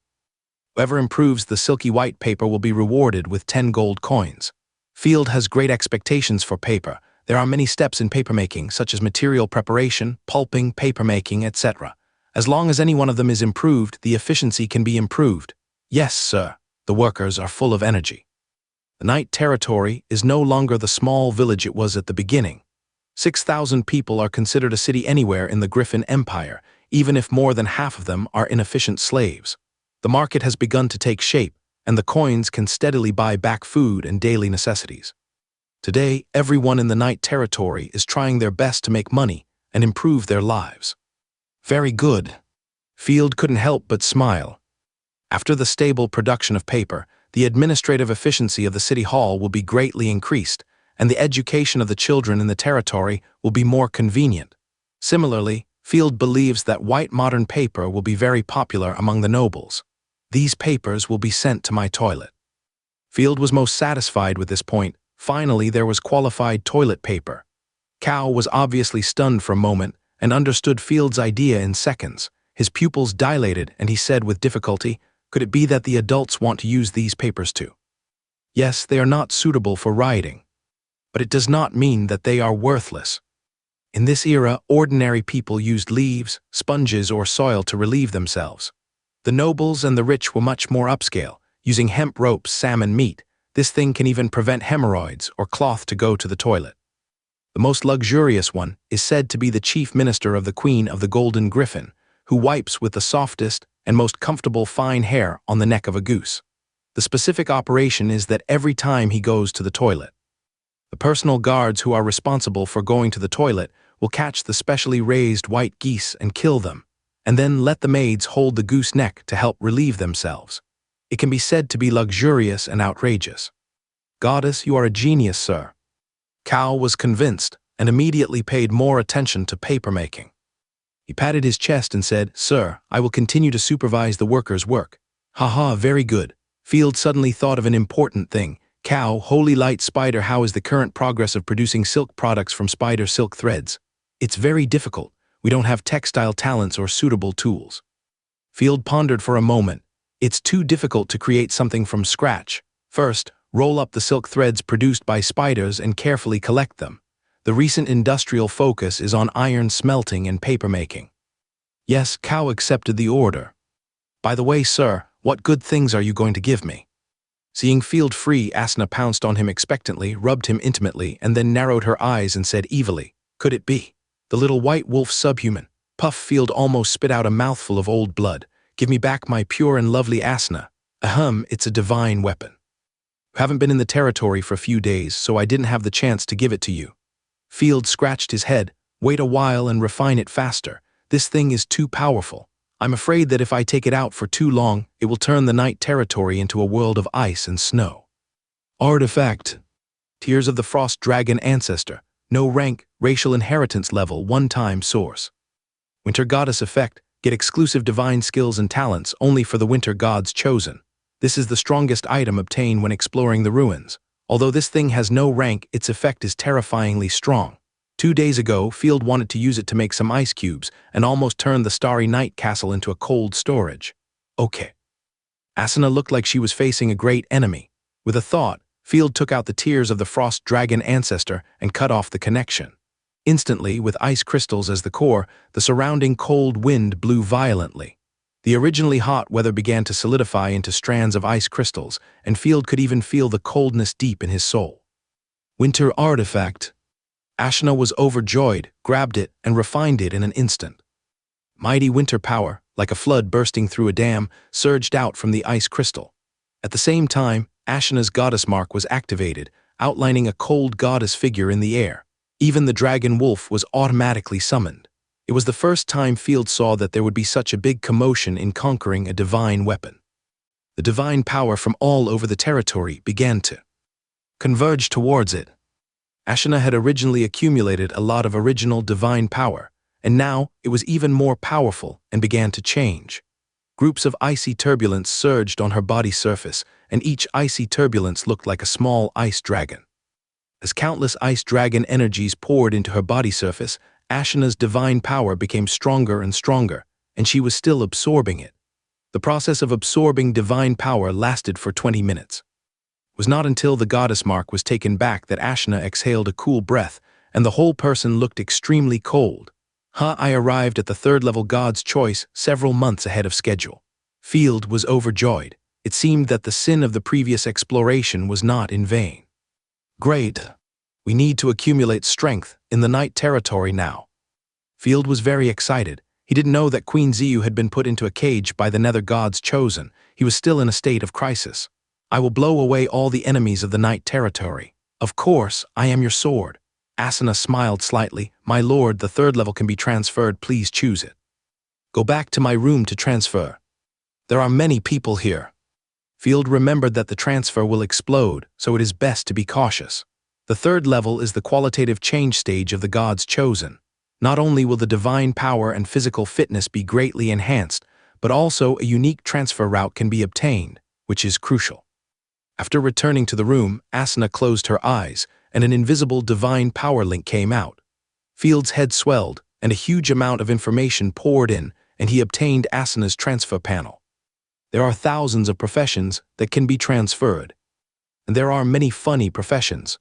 Whoever improves the silky white paper will be rewarded with 10 gold coins. Field has great expectations for paper. There are many steps in papermaking, such as material preparation, pulping, papermaking, etc. As long as any one of them is improved, the efficiency can be improved. Yes, sir. The workers are full of energy. The Night Territory is no longer the small village it was at the beginning. 6,000 people are considered a city anywhere in the Griffin Empire, even if more than half of them are inefficient slaves. The market has begun to take shape, and the coins can steadily buy back food and daily necessities. Today, everyone in the Night Territory is trying their best to make money and improve their lives. Very good. Field couldn't help but smile. After the stable production of paper, the administrative efficiency of the city hall will be greatly increased, and the education of the children in the territory will be more convenient. Similarly, Field believes that white modern paper will be very popular among the nobles. These papers will be sent to my toilet. Field was most satisfied with this point. Finally, there was qualified toilet paper. Cow was obviously stunned for a moment and understood Field's idea in seconds. His pupils dilated, and he said with difficulty, "Could it be that the adults want to use these papers too?" Yes, they are not suitable for riding. But it does not mean that they are worthless. In this era, ordinary people used leaves, sponges, or soil to relieve themselves. The nobles and the rich were much more upscale, using hemp ropes, salmon meat. This thing can even prevent hemorrhoids or cloth to go to the toilet. The most luxurious one is said to be the chief minister of the Queen of the Golden Griffin, who wipes with the softest, and most comfortable fine hair on the neck of a goose. The specific operation is that every time he goes to the toilet, the personal guards who are responsible for going to the toilet will catch the specially raised white geese and kill them, and then let the maids hold the goose neck to help relieve themselves. It can be said to be luxurious and outrageous. Goddess, you are a genius, sir. Cao was convinced and immediately paid more attention to papermaking. He patted his chest and said, "Sir, I will continue to supervise the workers' work." "Haha, very good." Field suddenly thought of an important thing. "Cow, holy light spider, how is the current progress of producing silk products from spider silk threads?" "It's very difficult. We don't have textile talents or suitable tools." Field pondered for a moment. "It's too difficult to create something from scratch. First, roll up the silk threads produced by spiders and carefully collect them. The recent industrial focus is on iron smelting and papermaking." Yes, Cow accepted the order. "By the way, sir, what good things are you going to give me?" Seeing Field free, Asna pounced on him expectantly, rubbed him intimately, and then narrowed her eyes and said evilly, "Could it be the little white wolf subhuman?" Puff. Field almost spit out a mouthful of old blood. "Give me back my pure and lovely Asna." "Ahem, it's a divine weapon. You haven't been in the territory for a few days, so I didn't have the chance to give it to you." Field scratched his head. "Wait a while and refine it faster. This thing is too powerful. I'm afraid that if I take it out for too long, it will turn the night territory into a world of ice and snow." Artifact. Tears of the Frost Dragon Ancestor. No rank, racial inheritance level, one-time source. Winter Goddess effect. Get exclusive divine skills and talents only for the Winter Gods chosen. This is the strongest item obtained when exploring the ruins. Although this thing has no rank, its effect is terrifyingly strong. 2 days ago, Field wanted to use it to make some ice cubes and almost turned the Starry Night Castle into a cold storage. Okay. Asuna looked like she was facing a great enemy. With a thought, Field took out the tears of the Frost Dragon Ancestor and cut off the connection. Instantly, with ice crystals as the core, the surrounding cold wind blew violently. The originally hot weather began to solidify into strands of ice crystals, and Field could even feel the coldness deep in his soul. Winter Artifact. Ashna was overjoyed, grabbed it, and refined it in an instant. Mighty winter power, like a flood bursting through a dam, surged out from the ice crystal. At the same time, Ashna's goddess mark was activated, outlining a cold goddess figure in the air. Even the dragon wolf was automatically summoned. It was the first time Field saw that there would be such a big commotion in conquering a divine weapon. The divine power from all over the territory began to converge towards it. Ashna had originally accumulated a lot of original divine power, and now it was even more powerful and began to change. Groups of icy turbulence surged on her body surface, and each icy turbulence looked like a small ice dragon. As countless ice dragon energies poured into her body surface, Ashna's divine power became stronger and stronger, and she was still absorbing it. The process of absorbing divine power lasted for 20 minutes. It was not until the goddess mark was taken back that Ashna exhaled a cool breath, and the whole person looked extremely cold. I arrived at the 3rd level God's Choice several months ahead of schedule. Field was overjoyed. It seemed that the sin of the previous exploration was not in vain. Great. We need to accumulate strength in the night territory now. Field was very excited. He didn't know that Queen Ziyu had been put into a cage by the Nether Gods chosen. He was still in a state of crisis. "I will blow away all the enemies of the night territory. Of course, I am your sword." Asuna smiled slightly. "My lord, the 3rd level can be transferred. Please choose it." "Go back to my room to transfer. There are many people here." Field remembered that the transfer will explode, so it is best to be cautious. The 3rd level is the qualitative change stage of the gods chosen. Not only will the divine power and physical fitness be greatly enhanced, but also a unique transfer route can be obtained, which is crucial. After returning to the room, Asuna closed her eyes, and an invisible divine power link came out. Field's head swelled, and a huge amount of information poured in, and he obtained Asuna's transfer panel. There are thousands of professions that can be transferred, and there are many funny professions.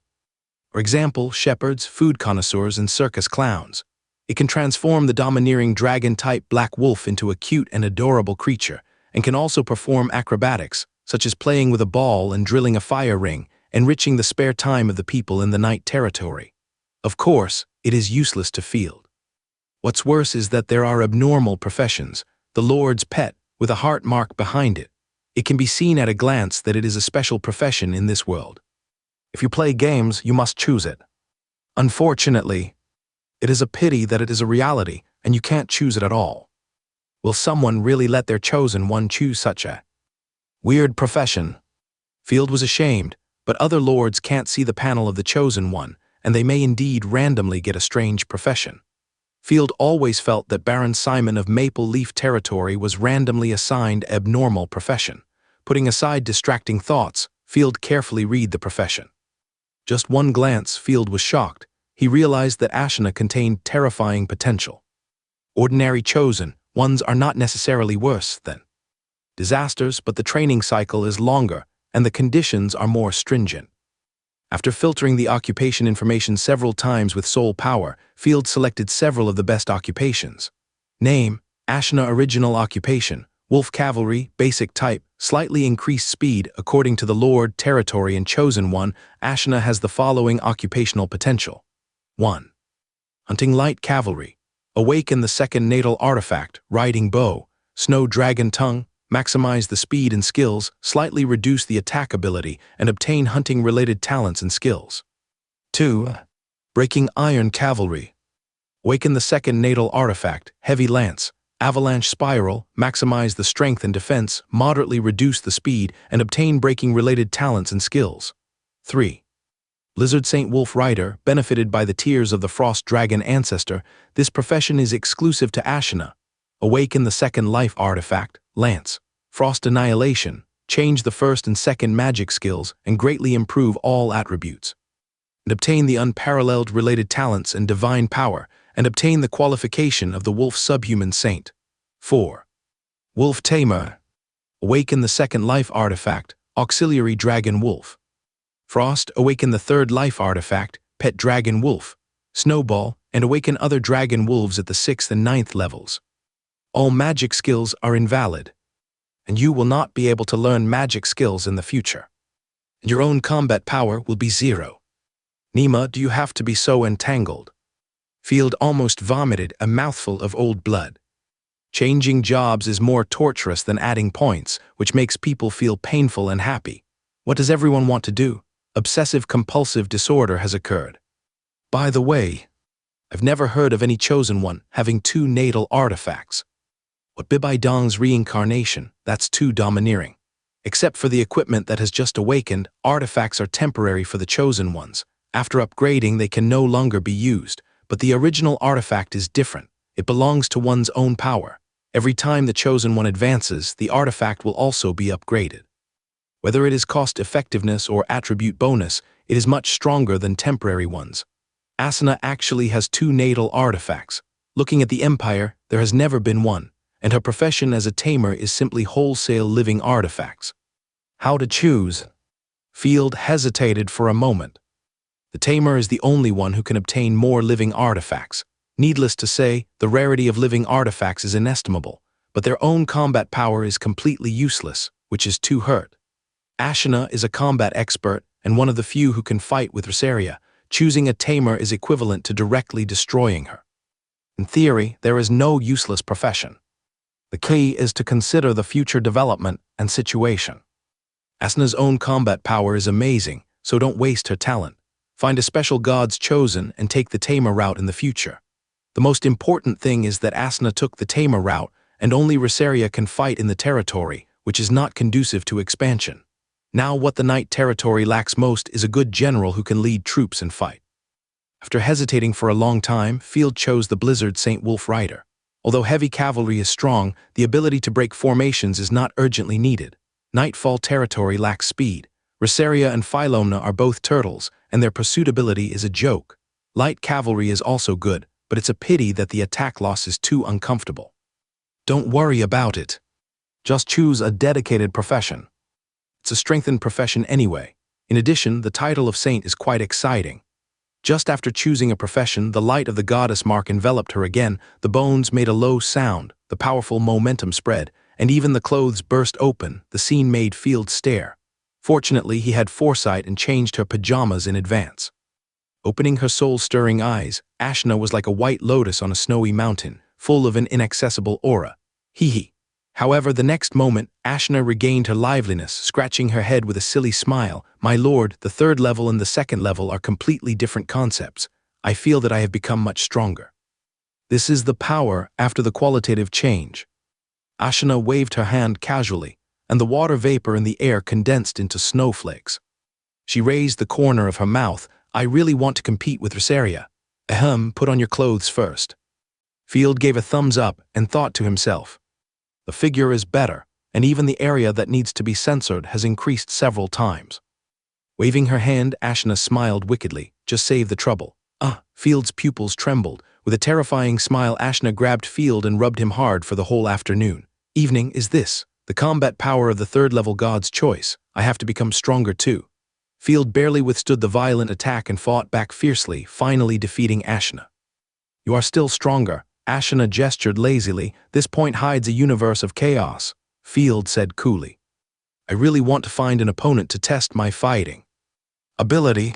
For example, shepherds, food connoisseurs, and circus clowns. It can transform the domineering dragon-type black wolf into a cute and adorable creature, and can also perform acrobatics, such as playing with a ball and drilling a fire ring, enriching the spare time of the people in the night territory. Of course, it is useless to Field. What's worse is that there are abnormal professions. The Lord's pet, with a heart mark behind it. It can be seen at a glance that it is a special profession in this world. If you play games, you must choose it. Unfortunately, it is a pity that it is a reality, and you can't choose it at all. Will someone really let their chosen one choose such a weird profession? Field was ashamed, but other lords can't see the panel of the chosen one, and they may indeed randomly get a strange profession. Field always felt that Baron Simon of Maple Leaf Territory was randomly assigned abnormal profession. Putting aside distracting thoughts, Field carefully read the profession. Just one glance, Field was shocked. He realized that Ashina contained terrifying potential. Ordinary chosen ones are not necessarily worse than disasters, but the training cycle is longer and the conditions are more stringent. After filtering the occupation information several times with soul power, Field selected several of the best occupations. Name: Ashina. Original occupation: Wolf Cavalry. Basic type: slightly increased speed. According to the Lord, Territory, and Chosen One, Ashina has the following occupational potential. 1. Hunting Light Cavalry. Awaken the second natal artifact, Riding Bow, Snow Dragon Tongue. Maximize the speed and skills, slightly reduce the attack ability, and obtain hunting-related talents and skills. 2. Breaking Iron Cavalry. Awaken the second natal artifact, Heavy Lance, Avalanche Spiral. Maximize the strength and defense, moderately reduce the speed, and obtain breaking-related talents and skills. 3. Blizzard Saint Wolf Rider. Benefited by the tears of the Frost Dragon Ancestor, this profession is exclusive to Ashina. Awaken the second life artifact, Lance, Frost Annihilation. Change the first and second magic skills and greatly improve all attributes. And obtain the unparalleled related talents and divine power, and obtain the qualification of the Wolf Subhuman Saint. 4. Wolf Tamer. Awaken the second life artifact, Auxiliary Dragon Wolf. Frost. Awaken the third life artifact, Pet Dragon Wolf, Snowball, and awaken other dragon wolves at the 6th and 9th levels. All magic skills are invalid, and you will not be able to learn magic skills in the future. Your own combat power will be 0. Nima, do you have to be so entangled? Field almost vomited a mouthful of old blood. Changing jobs is more torturous than adding points, which makes people feel painful and happy. What does everyone want to do? Obsessive-compulsive disorder has occurred. By the way, I've never heard of any chosen one having 2 natal artifacts. What Bibai Dong's reincarnation, that's too domineering. Except for the equipment that has just awakened, artifacts are temporary for the chosen ones. After upgrading, they can no longer be used, but the original artifact is different. It belongs to one's own power. Every time the chosen one advances, the artifact will also be upgraded. Whether it is cost effectiveness or attribute bonus, it is much stronger than temporary ones. Asuna actually has 2 natal artifacts. Looking at the Empire, there has never been one, and her profession as a tamer is simply wholesale living artifacts. How to choose? Field hesitated for a moment. The tamer is the only one who can obtain more living artifacts. Needless to say, the rarity of living artifacts is inestimable, but their own combat power is completely useless, which is too hurt. Ashina is a combat expert and one of the few who can fight with Rosaria. Choosing a tamer is equivalent to directly destroying her. In theory, there is no useless profession. The key is to consider the future development and situation. Asna's own combat power is amazing, so don't waste her talent. Find a special god's chosen and take the tamer route in the future. The most important thing is that Asna took the tamer route, and only Rosaria can fight in the territory, which is not conducive to expansion. Now what the Knight territory lacks most is a good general who can lead troops and fight. After hesitating for a long time, Field chose the Blizzard Saint Wolf Rider. Although heavy cavalry is strong, the ability to break formations is not urgently needed. Nightfall territory lacks speed. Rosaria and Philomna are both turtles, and their pursuit ability is a joke. Light cavalry is also good, but it's a pity that the attack loss is too uncomfortable. Don't worry about it. Just choose a dedicated profession. It's a strengthened profession anyway. In addition, the title of saint is quite exciting. Just after choosing a profession, the light of the goddess mark enveloped her again, the bones made a low sound, the powerful momentum spread, and even the clothes burst open. The scene made Field stare. Fortunately, he had foresight and changed her pajamas in advance. Opening her soul-stirring eyes, Ashna was like a white lotus on a snowy mountain, full of an inaccessible aura. Hee hee. However, the next moment, Ashna regained her liveliness, scratching her head with a silly smile. My lord, the third level and the second level are completely different concepts. I feel that I have become much stronger. This is the power after the qualitative change. Ashna waved her hand casually, and the water vapor in the air condensed into snowflakes. She raised the corner of her mouth. I really want to compete with Rosaria. Ahem, put on your clothes first. Field gave a thumbs up and thought to himself. The figure is better, and even the area that needs to be censored has increased several times. Waving her hand, Ashna smiled wickedly. Just save the trouble. Field's pupils trembled. With a terrifying smile, Ashna grabbed Field and rubbed him hard for the whole afternoon. Evening is this. The combat power of the third-level god's choice. I have to become stronger too. Field barely withstood the violent attack and fought back fiercely, finally defeating Ashna. You are still stronger. Ashna gestured lazily. This point hides a universe of chaos. Field said coolly. I really want to find an opponent to test my fighting ability.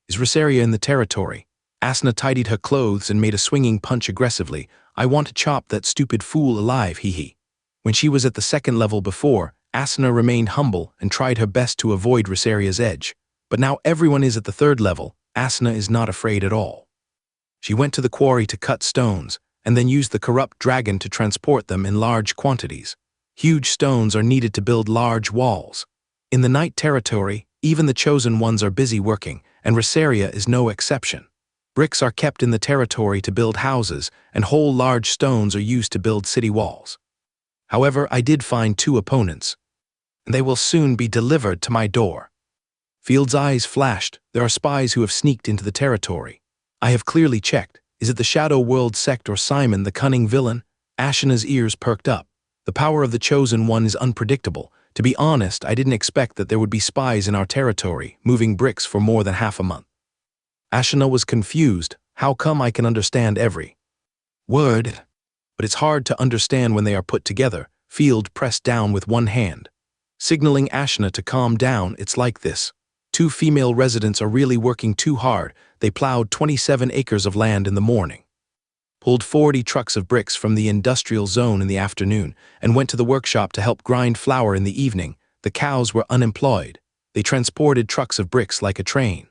Is Rosaria in the territory? Ashna tidied her clothes and made a swinging punch aggressively. I want to chop that stupid fool alive, hee. When she was at the second level before, Ashna remained humble and tried her best to avoid Rosaria's edge. But now everyone is at the third level. Ashna is not afraid at all. She went to the quarry to cut stones, and then used the corrupt dragon to transport them in large quantities. Huge stones are needed to build large walls. In the night territory, even the chosen ones are busy working, and Rosaria is no exception. Bricks are kept in the territory to build houses, and whole large stones are used to build city walls. However, I did find 2 opponents, and they will soon be delivered to my door. Field's eyes flashed. There are spies who have sneaked into the territory. I have clearly checked. Is it the Shadow World sect or Simon, the cunning villain? Ashna's ears perked up. The power of the Chosen One is unpredictable. To be honest, I didn't expect that there would be spies in our territory, moving bricks for more than half a month. Ashna was confused. How come I can understand every word? But it's hard to understand when they are put together. Field pressed down with one hand, signaling Ashna to calm down. It's like this. 2 female residents are really working too hard. They plowed 27 acres of land in the morning, pulled 40 trucks of bricks from the industrial zone in the afternoon, and went to the workshop to help grind flour in the evening. The cows were unemployed. They transported trucks of bricks like a train.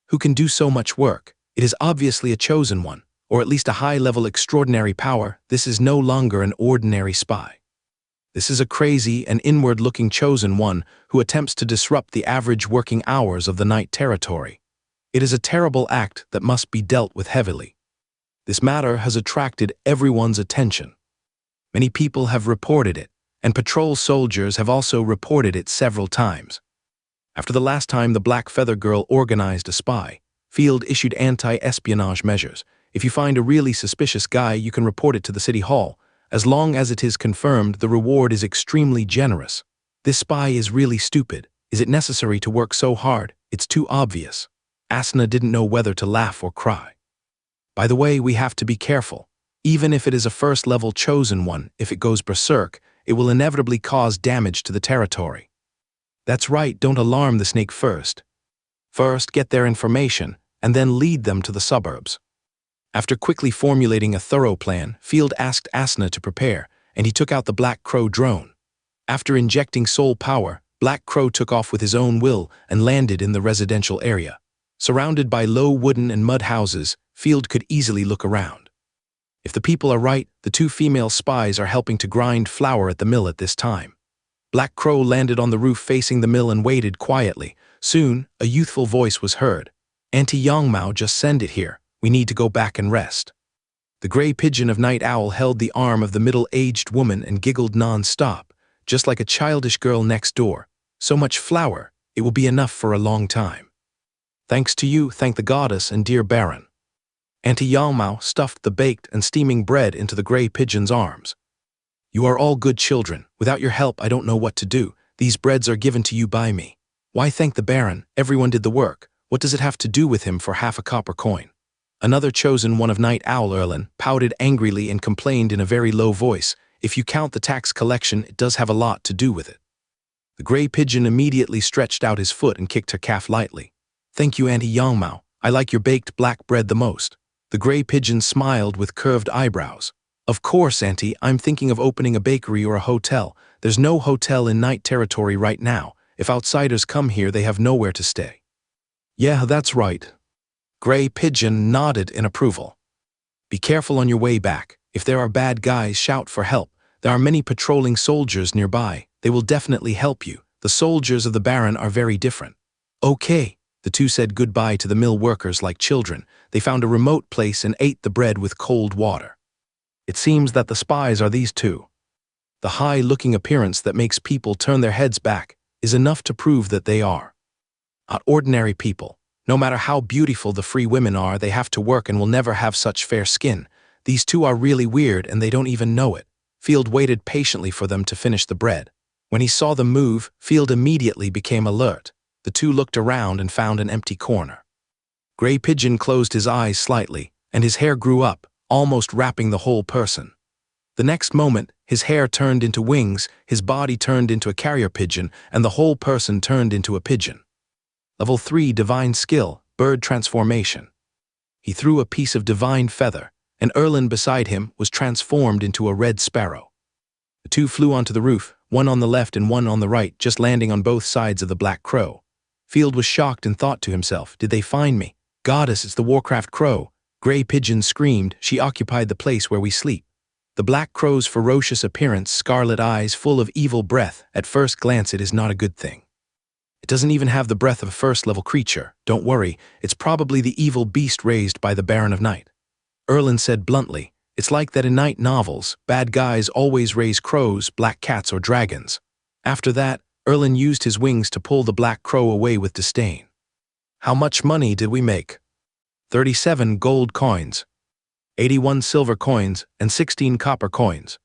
Who can do so much work? It is obviously a chosen one, or at least a high-level extraordinary power. This is no longer an ordinary spy. This is a crazy and inward-looking chosen one who attempts to disrupt the average working hours of the night territory. It is a terrible act that must be dealt with heavily. This matter has attracted everyone's attention. Many people have reported it, and patrol soldiers have also reported it several times. After the last time the Black Feather Girl organized a spy, Field issued anti-espionage measures. If you find a really suspicious guy, you can report it to the city hall. As long as it is confirmed, the reward is extremely generous. This spy is really stupid. Is it necessary to work so hard? It's too obvious. Ashna didn't know whether to laugh or cry. By the way, we have to be careful. Even if it is a first-level chosen one, if it goes berserk, it will inevitably cause damage to the territory. That's right, don't alarm the snake first. First, get their information, and then lead them to the suburbs. After quickly formulating a thorough plan, Field asked Ashna to prepare, and he took out the Black Crow drone. After injecting soul power, Black Crow took off with his own will and landed in the residential area. Surrounded by low wooden and mud houses, Field could easily look around. If the people are right, the 2 female spies are helping to grind flour at the mill at this time. Black Crow landed on the roof facing the mill and waited quietly. Soon, a youthful voice was heard. Auntie Yangmao, just send it here. We need to go back and rest. The gray pigeon of Night Owl held the arm of the middle-aged woman and giggled non-stop, just like a childish girl next door. So much flour, it will be enough for a long time. Thanks to you, thank the goddess and dear Baron. Auntie Yangmao stuffed the baked and steaming bread into the gray pigeon's arms. You are all good children. Without your help, I don't know what to do. These breads are given to you by me. Why thank the Baron? Everyone did the work. What does it have to do with him for half a copper coin? Another chosen one of Night Owl Erlin pouted angrily and complained in a very low voice. If you count the tax collection, it does have a lot to do with it. The gray pigeon immediately stretched out his foot and kicked her calf lightly. Thank you, Auntie Yangmao. I like your baked black bread the most. The gray pigeon smiled with curved eyebrows. Of course, Auntie, I'm thinking of opening a bakery or a hotel. There's no hotel in night territory right now. If outsiders come here, they have nowhere to stay. Yeah, that's right. Gray Pigeon nodded in approval. Be careful on your way back. If there are bad guys, shout for help. There are many patrolling soldiers nearby. They will definitely help you. The soldiers of the Barren are very different. Okay. The two said goodbye to the mill workers like children. They found a remote place and ate the bread with cold water. It seems that the spies are these two. The high-looking appearance that makes people turn their heads back is enough to prove that they are not ordinary people. No matter how beautiful the free women are, they have to work and will never have such fair skin. These two are really weird and they don't even know it. Field waited patiently for them to finish the bread. When he saw them move, Field immediately became alert. The two looked around and found an empty corner. Gray Pigeon closed his eyes slightly, and his hair grew up, almost wrapping the whole person. The next moment, his hair turned into wings, his body turned into a carrier pigeon, and the whole person turned into a pigeon. Level 3 Divine Skill, Bird Transformation. He threw a piece of divine feather, and Erlin beside him was transformed into a red sparrow. The two flew onto the roof, one on the left and one on the right, just landing on both sides of the black crow. Field was shocked and thought to himself, did they find me? Goddess, it's the Warcraft crow. Gray Pigeon screamed, she occupied the place where we sleep. The black crow's ferocious appearance, scarlet eyes full of evil breath, at first glance it is not a good thing. It doesn't even have the breath of a first-level creature. Don't worry, it's probably the evil beast raised by the Baron of Night. Erlin said bluntly, it's like that in night novels, bad guys always raise crows, black cats or dragons. After that, Erlin used his wings to pull the black crow away with disdain. How much money did we make? 37 gold coins, 81 silver coins, and 16 copper coins.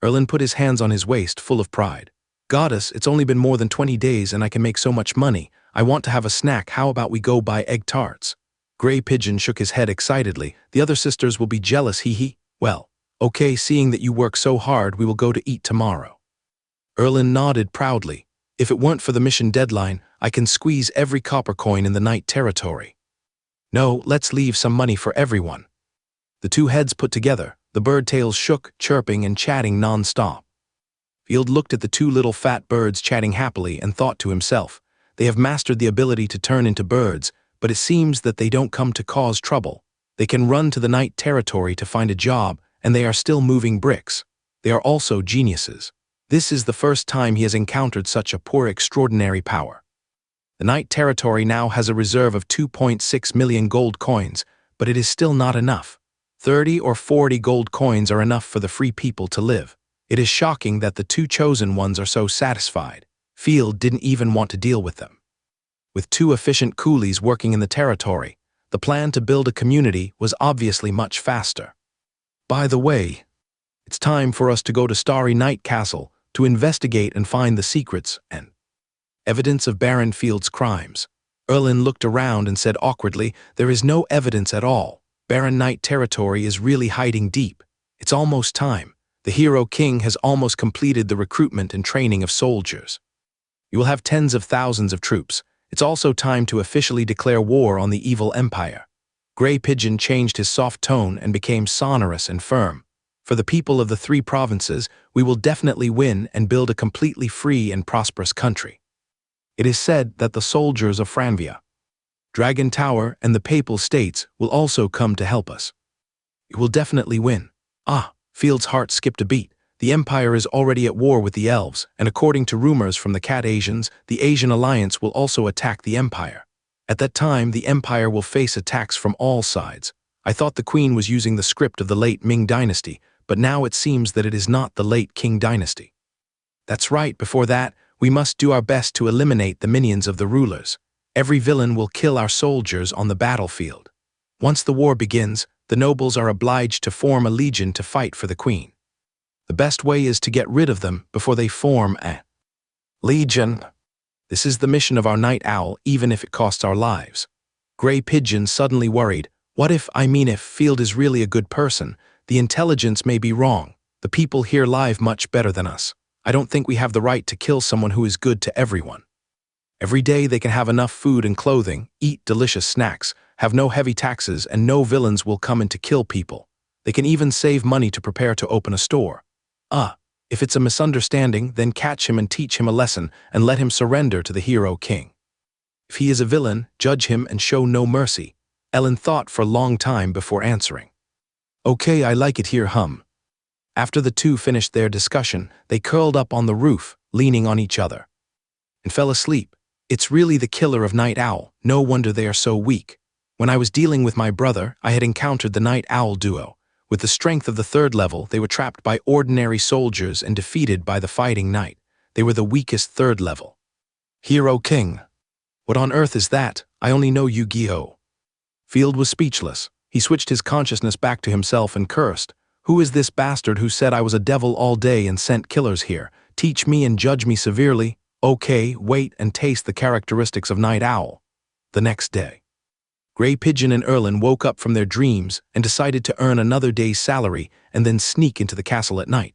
Erlin put his hands on his waist, full of pride. Goddess, it's only been more than 20 days and I can make so much money. I want to have a snack. How about we go buy egg tarts? Gray Pigeon shook his head excitedly. The other sisters will be jealous, hee. Well, okay, seeing that you work so hard, we will go to eat tomorrow. Erlin nodded proudly. If it weren't for the mission deadline, I can squeeze every copper coin in the night territory. No, let's leave some money for everyone. The two heads put together, the bird tails shook, chirping and chatting non-stop. Field looked at the two little fat birds chatting happily and thought to himself, they have mastered the ability to turn into birds, but it seems that they don't come to cause trouble. They can run to the night territory to find a job, and they are still moving bricks. They are also geniuses. This is the first time he has encountered such a poor extraordinary power. The night territory now has a reserve of 2.6 million gold coins, but it is still not enough. 30 or 40 gold coins are enough for the free people to live. It is shocking that the two chosen ones are so satisfied. Field didn't even want to deal with them. With two efficient coolies working in the territory, the plan to build a community was obviously much faster. By the way, it's time for us to go to Starry Night Castle to investigate and find the secrets and evidence of Baron Field's crimes. Erlin looked around and said awkwardly, there is no evidence at all. Baron Night territory is really hiding deep. It's almost time. The Hero King has almost completed the recruitment and training of soldiers. You will have tens of thousands of troops. It's also time to officially declare war on the evil empire. Gray Pigeon changed his soft tone and became sonorous and firm. For the people of the 3 provinces, we will definitely win and build a completely free and prosperous country. It is said that the soldiers of Franvia, Dragon Tower, and the Papal States will also come to help us. We will definitely win. Field's heart skipped a beat. The Empire is already at war with the Elves, and according to rumors from the Cat Asians, the Asian Alliance will also attack the Empire. At that time, the Empire will face attacks from all sides. I thought the Queen was using the script of the late Ming Dynasty, but now it seems that it is not the late Qing Dynasty. That's right, before that, we must do our best to eliminate the minions of the rulers. Every villain will kill our soldiers on the battlefield. Once the war begins, the nobles are obliged to form a legion to fight for the Queen. The best way is to get rid of them before they form a legion. This is the mission of our night owl, even if it costs our lives. Gray Pigeon suddenly worried. What if Field is really a good person? The intelligence may be wrong. The people here live much better than us. I don't think we have the right to kill someone who is good to everyone. Every day they can have enough food and clothing, eat delicious snacks, have no heavy taxes, and no villains will come in to kill people. They can even save money to prepare to open a store. If it's a misunderstanding, then catch him and teach him a lesson and let him surrender to the hero king. If he is a villain, judge him and show no mercy. Ellen thought for a long time before answering. Okay, I like it here, hum. After the two finished their discussion, they curled up on the roof, leaning on each other, and fell asleep. It's really the killer of Night Owl, no wonder they are so weak. When I was dealing with my brother, I had encountered the Night Owl duo. With the strength of the third level, they were trapped by ordinary soldiers and defeated by the fighting knight. They were the weakest third level. Hero King. What on earth is that? I only know Yu-Gi-Oh! Field was speechless. He switched his consciousness back to himself and cursed. Who is this bastard who said I was a devil all day and sent killers here? Teach me and judge me severely. Okay, wait and taste the characteristics of Night Owl. The next day, Gray Pigeon and Erlin woke up from their dreams and decided to earn another day's salary and then sneak into the castle at night.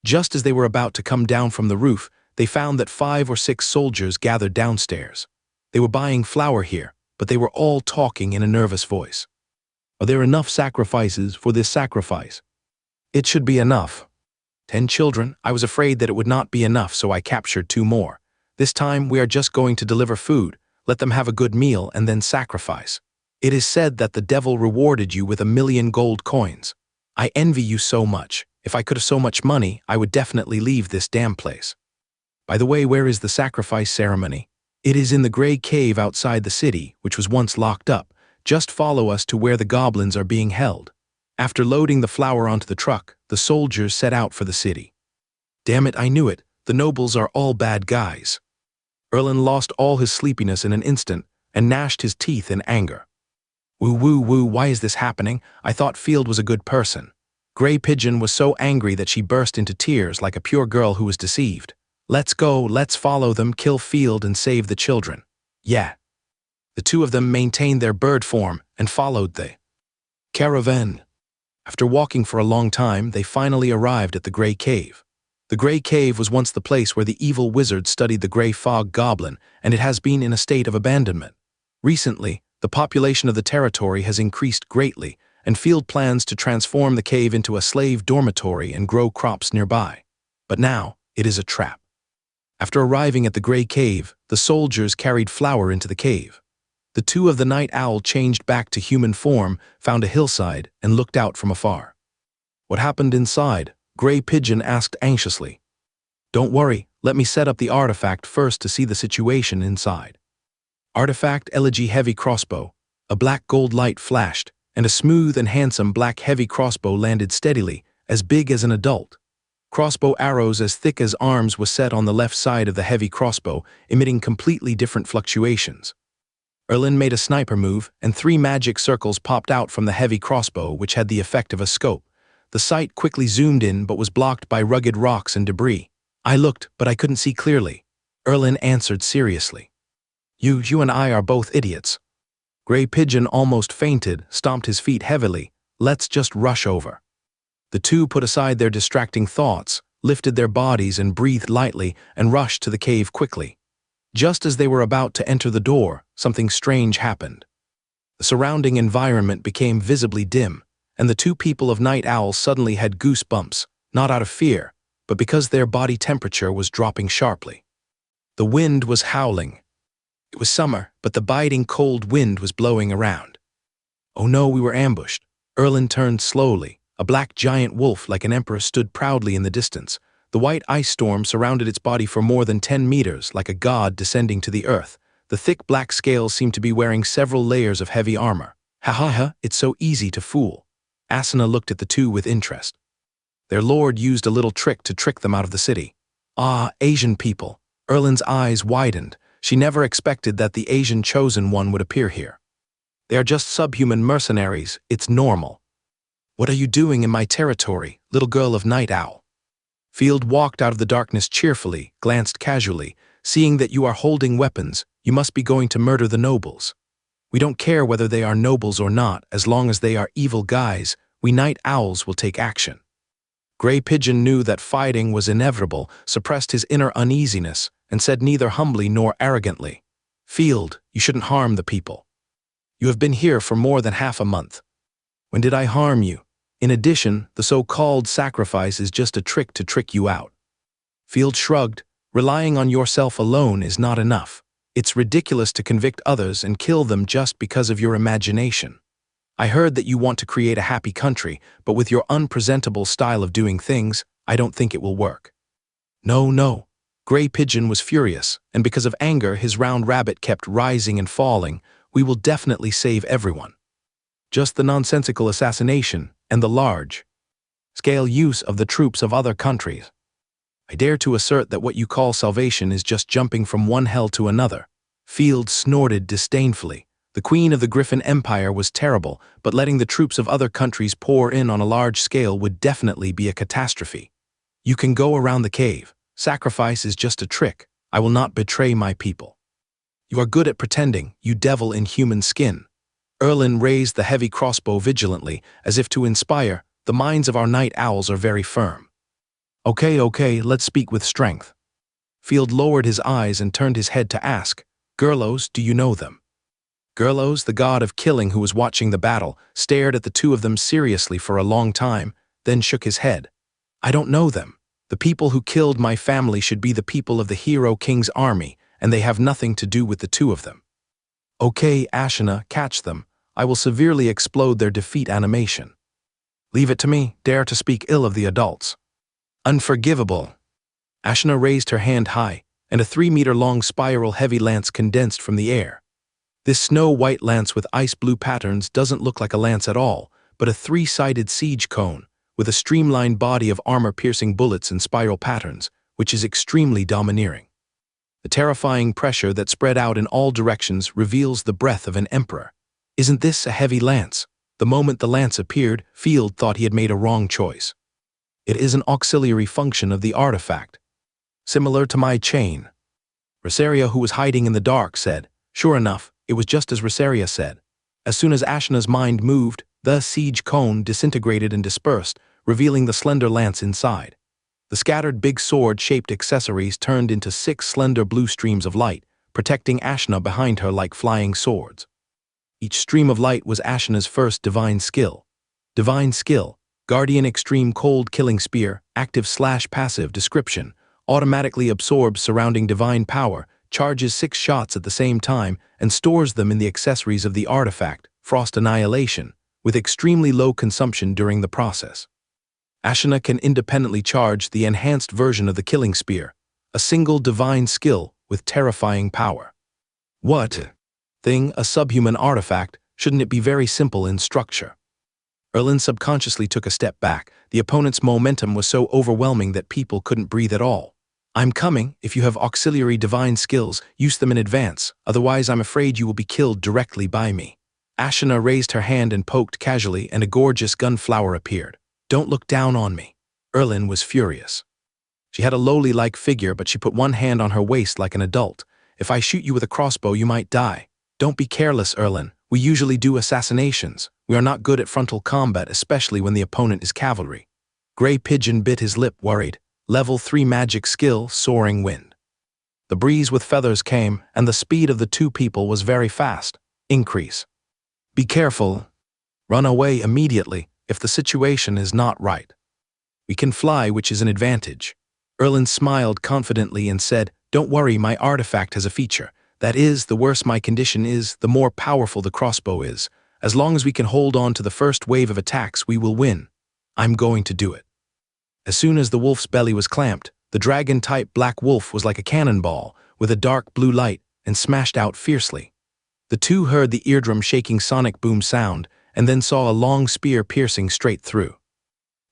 Just as they were about to come down from the roof, they found that 5 or 6 soldiers gathered downstairs. They were buying flour here, but they were all talking in a nervous voice. Are there enough sacrifices for this sacrifice? It should be enough. 10 children. I was afraid that it would not be enough, so I captured 2 more. This time we are just going to deliver food, let them have a good meal and then sacrifice. It is said that the devil rewarded you with 1,000,000 gold coins. I envy you so much. If I could have so much money, I would definitely leave this damn place. By the way, where is the sacrifice ceremony? It is in the gray cave outside the city, which was once locked up. Just follow us to where the goblins are being held. After loading the flour onto the truck, the soldiers set out for the city. Damn it, I knew it. The nobles are all bad guys. Erlin lost all his sleepiness in an instant and gnashed his teeth in anger. Woo woo woo, why is this happening? I thought Field was a good person. Gray Pigeon was so angry that she burst into tears like a pure girl who was deceived. Let's go, let's follow them, kill Field and save the children. Yeah. The two of them maintained their bird form and followed the caravan. After walking for a long time, they finally arrived at the Gray Cave. The Gray Cave was once the place where the evil wizard studied the Gray Fog Goblin, and it has been in a state of abandonment. Recently, the population of the territory has increased greatly, and Field plans to transform the cave into a slave dormitory and grow crops nearby. But now, it is a trap. After arriving at the Gray Cave, the soldiers carried flour into the cave. The two of the Night Owl changed back to human form, found a hillside, and looked out from afar. What happened inside? Gray Pigeon asked anxiously. Don't worry, let me set up the artifact first to see the situation inside. Artifact Elegy Heavy Crossbow. A black gold light flashed, and a smooth and handsome black heavy crossbow landed steadily, as big as an adult. Crossbow arrows as thick as arms was set on the left side of the heavy crossbow, emitting completely different fluctuations. Erlin made a sniper move, and 3 magic circles popped out from the heavy crossbow, which had the effect of a scope. The sight quickly zoomed in but was blocked by rugged rocks and debris. I looked, but I couldn't see clearly. Erlin answered seriously. You and I are both idiots. Gray Pigeon almost fainted, stomped his feet heavily. Let's just rush over. The two put aside their distracting thoughts, lifted their bodies and breathed lightly, and rushed to the cave quickly. Just as they were about to enter the door, something strange happened. The surrounding environment became visibly dim, and the two people of Night Owl suddenly had goosebumps, not out of fear, but because their body temperature was dropping sharply. The wind was howling. It was summer, but the biting cold wind was blowing around. Oh no, we were ambushed. Erlin turned slowly. A black giant wolf like an emperor stood proudly in the distance. The white ice storm surrounded its body for more than 10 meters, like a god descending to the earth. The thick black scales seemed to be wearing several layers of heavy armor. Ha ha ha, it's so easy to fool. Asuna looked at the two with interest. Their lord used a little trick to trick them out of the city. Ah, Asian people. Erlin's eyes widened. She never expected that the Asian chosen one would appear here. They are just subhuman mercenaries, it's normal. What are you doing in my territory, little girl of Night Owl? Field walked out of the darkness cheerfully, glanced casually. Seeing that you are holding weapons, you must be going to murder the nobles. We don't care whether they are nobles or not, as long as they are evil guys, we Night Owls will take action. Gray Pigeon knew that fighting was inevitable, suppressed his inner uneasiness, and said neither humbly nor arrogantly, Field, you shouldn't harm the people. You have been here for more than half a month. When did I harm you? In addition, the so-called sacrifice is just a trick to trick you out. Field shrugged. Relying on yourself alone is not enough. It's ridiculous to convict others and kill them just because of your imagination. I heard that you want to create a happy country, but with your unpresentable style of doing things, I don't think it will work. No, no. Gray Pigeon was furious, and because of anger his round rabbit kept rising and falling. We will definitely save everyone. Just the nonsensical assassination and the large-scale use of the troops of other countries. I dare to assert that what you call salvation is just jumping from one hell to another. Field snorted disdainfully. The Queen of the Griffin Empire was terrible, but letting the troops of other countries pour in on a large scale would definitely be a catastrophe. You can go around the cave. Sacrifice is just a trick. I will not betray my people. You are good at pretending, you devil in human skin. Erlin raised the heavy crossbow vigilantly, as if to inspire. The minds of our night owls are very firm. Okay, let's speak with strength. Field lowered his eyes and turned his head to ask, Gerlos, do you know them? Gerlos, the god of killing who was watching the battle, stared at the two of them seriously for a long time, then shook his head. I don't know them. The people who killed my family should be the people of the hero king's army, and they have nothing to do with the two of them. Okay, Ashina, catch them. I will severely explode their defeat animation. Leave it to me, dare to speak ill of the adults. Unforgivable. Ashina raised her hand high, and a 3-meter-long spiral heavy lance condensed from the air. This snow-white lance with ice-blue patterns doesn't look like a lance at all, but a 3-sided siege cone, with a streamlined body of armor-piercing bullets and spiral patterns, which is extremely domineering. The terrifying pressure that spread out in all directions reveals the breath of an emperor. Isn't this a heavy lance? The moment the lance appeared, Field thought he had made a wrong choice. It is an auxiliary function of the artifact. Similar to my chain. Rosaria, who was hiding in the dark, said. Sure enough, it was just as Rosaria said. As soon as Ashina's mind moved, the siege cone disintegrated and dispersed, revealing the slender lance inside. The scattered big sword-shaped accessories turned into 6 slender blue streams of light, protecting Ashina behind her like flying swords. Each stream of light was Ashina's first divine skill. Divine skill, Guardian Extreme Cold Killing Spear, active/passive description, automatically absorbs surrounding divine power, charges 6 shots at the same time, and stores them in the accessories of the artifact, Frost Annihilation, with extremely low consumption during the process. Ashina can independently charge the enhanced version of the Killing Spear, a single divine skill with terrifying power. What thing, a subhuman artifact, shouldn't it be very simple in structure? Erlin subconsciously took a step back. The opponent's momentum was so overwhelming that people couldn't breathe at all. I'm coming. If you have auxiliary divine skills, use them in advance. Otherwise, I'm afraid you will be killed directly by me. Ashina raised her hand and poked casually, and a gorgeous gunflower appeared. Don't look down on me. Erlin was furious. She had a lowly-like figure, but she put one hand on her waist like an adult. If I shoot you with a crossbow, you might die. Don't be careless, Erlin. We usually do assassinations. We are not good at frontal combat, especially when the opponent is cavalry. Gray Pigeon bit his lip, worried. Level 3 magic skill, Soaring Wind. The breeze with feathers came, and the speed of the two people was very fast. Increase. Be careful. Run away immediately if the situation is not right. We can fly, which is an advantage. Erlin smiled confidently and said, Don't worry, my artifact has a feature. That is, the worse my condition is, the more powerful the crossbow is. As long as we can hold on to the first wave of attacks, we will win. I'm going to do it. As soon as the wolf's belly was clamped, the dragon-type black wolf was like a cannonball, with a dark blue light, and smashed out fiercely. The two heard the eardrum-shaking sonic boom sound, and then saw a long spear piercing straight through.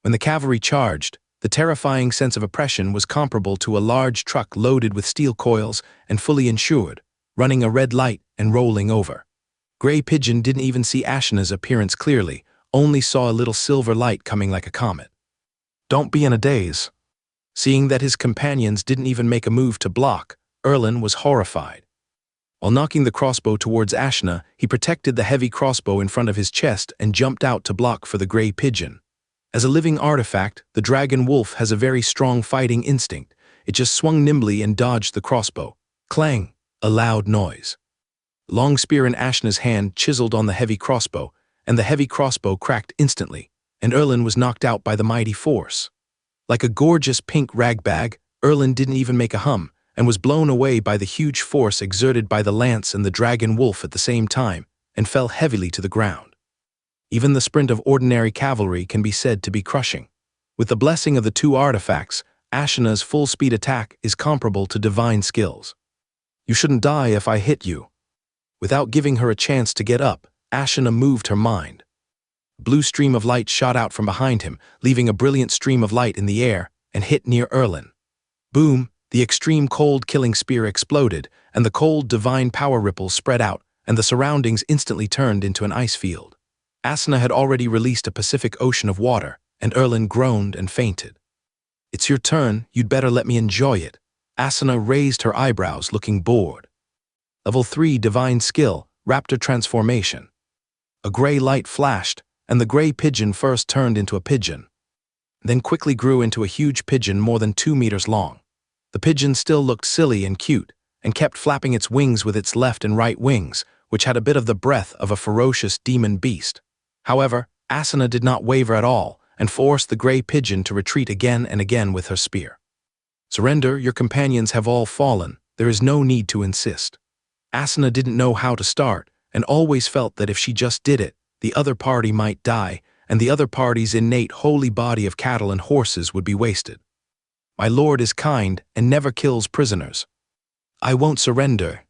When the cavalry charged, the terrifying sense of oppression was comparable to a large truck loaded with steel coils and fully insured, running a red light and rolling over. Gray Pigeon didn't even see Ashina's appearance clearly, only saw a little silver light coming like a comet. Don't be in a daze. Seeing that his companions didn't even make a move to block, Erlin was horrified. While knocking the crossbow towards Ashina, he protected the heavy crossbow in front of his chest and jumped out to block for the Gray Pigeon. As a living artifact, the dragon wolf has a very strong fighting instinct. It just swung nimbly and dodged the crossbow. Clang! A loud noise. The long spear in Ashina's hand chiseled on the heavy crossbow, and the heavy crossbow cracked instantly, and Erlin was knocked out by the mighty force. Like a gorgeous pink ragbag, Erlin didn't even make a hum, and was blown away by the huge force exerted by the lance and the dragon wolf at the same time, and fell heavily to the ground. Even the sprint of ordinary cavalry can be said to be crushing. With the blessing of the two artifacts, Ashina's full-speed attack is comparable to divine skills. You shouldn't die if I hit you. Without giving her a chance to get up, Ashina moved her mind. A blue stream of light shot out from behind him, leaving a brilliant stream of light in the air, and hit near Erlin. Boom! The extreme cold killing spear exploded, and the cold divine power ripples spread out, and the surroundings instantly turned into an ice field. Asuna had already released a Pacific Ocean of water, and Erlin groaned and fainted. It's your turn, you'd better let me enjoy it. Asuna raised her eyebrows, looking bored. Level 3 Divine Skill, Raptor Transformation. A gray light flashed, and the gray pigeon first turned into a pigeon, then quickly grew into a huge pigeon more than 2 meters long. The pigeon still looked silly and cute, and kept flapping its wings with its left and right wings, which had a bit of the breath of a ferocious demon beast. However, Asuna did not waver at all, and forced the gray pigeon to retreat again and again with her spear. Surrender, your companions have all fallen, there is no need to insist. Asuna didn't know how to start, and always felt that if she just did it, the other party might die, and the other party's innate holy body of cattle and horses would be wasted. My lord is kind and never kills prisoners. I won't surrender.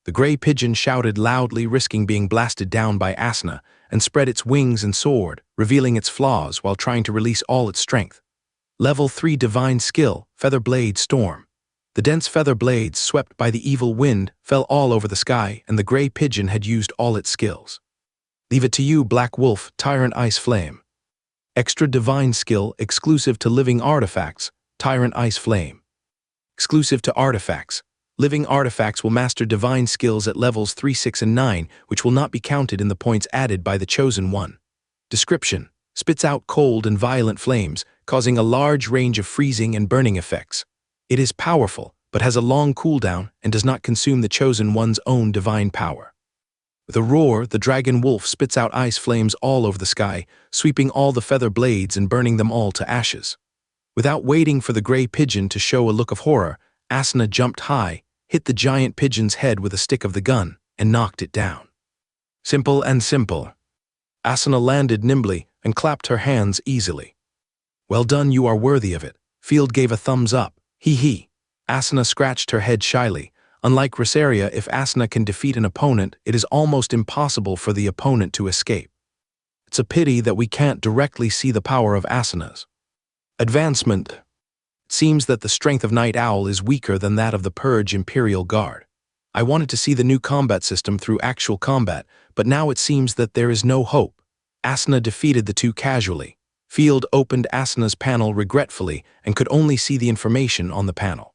The gray pigeon shouted loudly, risking being blasted down by Asuna, and spread its wings and soared, revealing its flaws while trying to release all its strength. Level 3 Divine Skill, Feather Blade Storm. The dense feather blades, swept by the evil wind, fell all over the sky, and the gray pigeon had used all its skills. Leave it to you, Black Wolf, Tyrant Ice Flame. Extra Divine Skill, exclusive to living artifacts, Tyrant Ice Flame. Exclusive to artifacts. Living artifacts will master divine skills at levels 3, 6, and 9, which will not be counted in the points added by the Chosen One. Description: spits out cold and violent flames, causing a large range of freezing and burning effects. It is powerful, but has a long cooldown and does not consume the Chosen One's own divine power. With a roar, the dragon wolf spits out ice flames all over the sky, sweeping all the feather blades and burning them all to ashes. Without waiting for the gray pigeon to show a look of horror, Asuna jumped high, hit the giant pigeon's head with a stick of the gun, and knocked it down. Simple and simple. Asuna landed nimbly and clapped her hands easily. Well done, you are worthy of it. Field gave a thumbs up. Hee. Asuna scratched her head shyly. Unlike Rosaria, if Asuna can defeat an opponent, it is almost impossible for the opponent to escape. It's a pity that we can't directly see the power of Asuna's. Advancement. It seems that the strength of Night Owl is weaker than that of the Purge Imperial Guard. I wanted to see the new combat system through actual combat, but now it seems that there is no hope. Asuna defeated the two casually. Field opened Asuna's panel regretfully and could only see the information on the panel.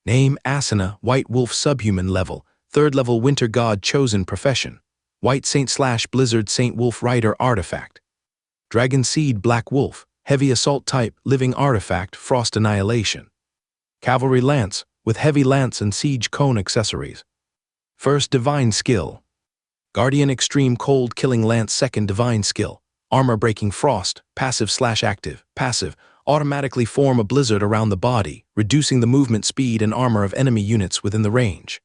Name: Asuna, White Wolf Subhuman Level, 3rd Level Winter God Chosen Profession. White Saint/Blizzard Saint Wolf Rider Artifact. Dragon Seed Black Wolf, Heavy Assault Type, Living Artifact, Frost Annihilation. Cavalry Lance, with Heavy Lance and Siege Cone Accessories. First Divine Skill. Guardian Extreme Cold Killing Lance. Second Divine Skill. Armor Breaking Frost, Passive/Active. Passive, automatically form a blizzard around the body, reducing the movement speed and armor of enemy units within the range.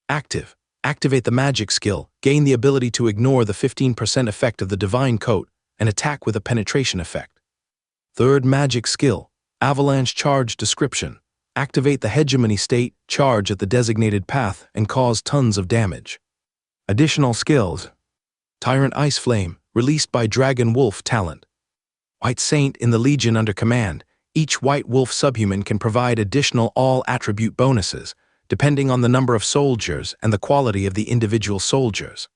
Active, activate the magic skill, gain the ability to ignore the 15% effect of the divine coat, and attack with a penetration effect. Third magic skill, Avalanche Charge. Description: activate the hegemony state, charge at the designated path, and cause tons of damage. Additional skills: Tyrant Ice Flame, released by Dragon Wolf Talent. White Saint in the Legion under command. Each White Wolf subhuman can provide additional all-attribute bonuses, depending on the number of soldiers and the quality of the individual soldiers.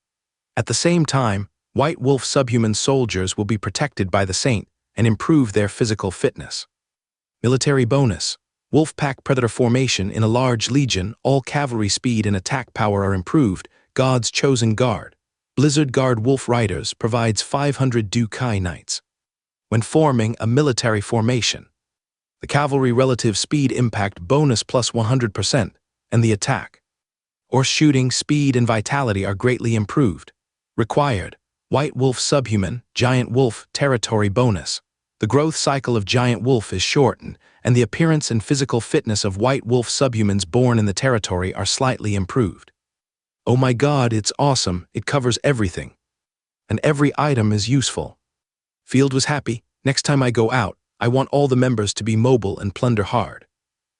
At the same time, White Wolf subhuman soldiers will be protected by the Saint and improve their physical fitness. Military bonus: Wolfpack Predator formation in a large legion, all cavalry speed and attack power are improved. God's Chosen Guard. Blizzard Guard Wolf Riders provides 500 Dukai Knights. When forming a military formation, the cavalry relative speed impact bonus plus 100%, and the attack or shooting speed and vitality are greatly improved. Required: White Wolf Subhuman, Giant Wolf Territory Bonus. The growth cycle of Giant Wolf is shortened, and the appearance and physical fitness of White Wolf subhumans born in the territory are slightly improved. Oh my god, it's awesome, it covers everything. And every item is useful. Field was happy. Next time I go out, I want all the members to be mobile and plunder hard.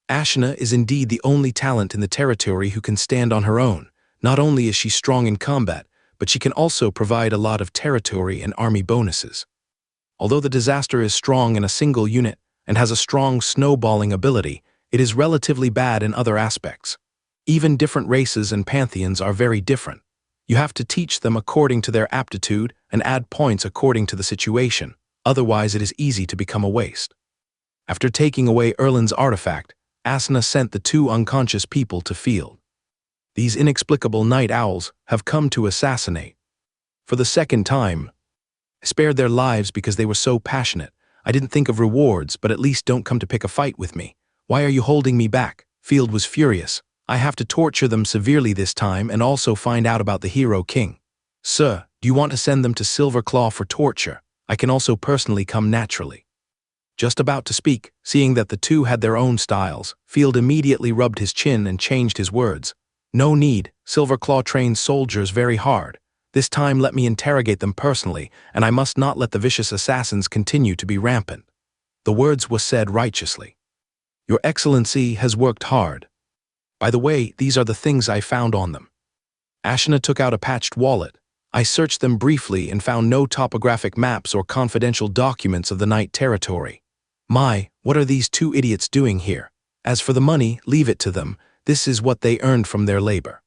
Ashna is indeed the only talent in the territory who can stand on her own. Not only is she strong in combat, but she can also provide a lot of territory and army bonuses. Although the disaster is strong in a single unit and has a strong snowballing ability, it is relatively bad in other aspects. Even different races and pantheons are very different. You have to teach them according to their aptitude and add points according to the situation, otherwise it is easy to become a waste. After taking away Erlin's artifact, Asna sent the two unconscious people to field. These inexplicable night owls have come to assassinate. For the second time, I spared their lives because they were so passionate. I didn't think of rewards, but at least don't come to pick a fight with me. Why are you holding me back? Field was furious. I have to torture them severely this time and also find out about the Hero King. Sir, do you want to send them to Silverclaw for torture? I can also personally come naturally. Just about to speak, seeing that the two had their own styles, Field immediately rubbed his chin and changed his words. No need, Silverclaw trains soldiers very hard. This time let me interrogate them personally, and I must not let the vicious assassins continue to be rampant. The words were said righteously. Your Excellency has worked hard. By the way, these are the things I found on them. Ashna took out a patched wallet. I searched them briefly and found no topographic maps or confidential documents of the Night Territory. My, what are these two idiots doing here? As for the money, leave it to them. This is what they earned from their labor.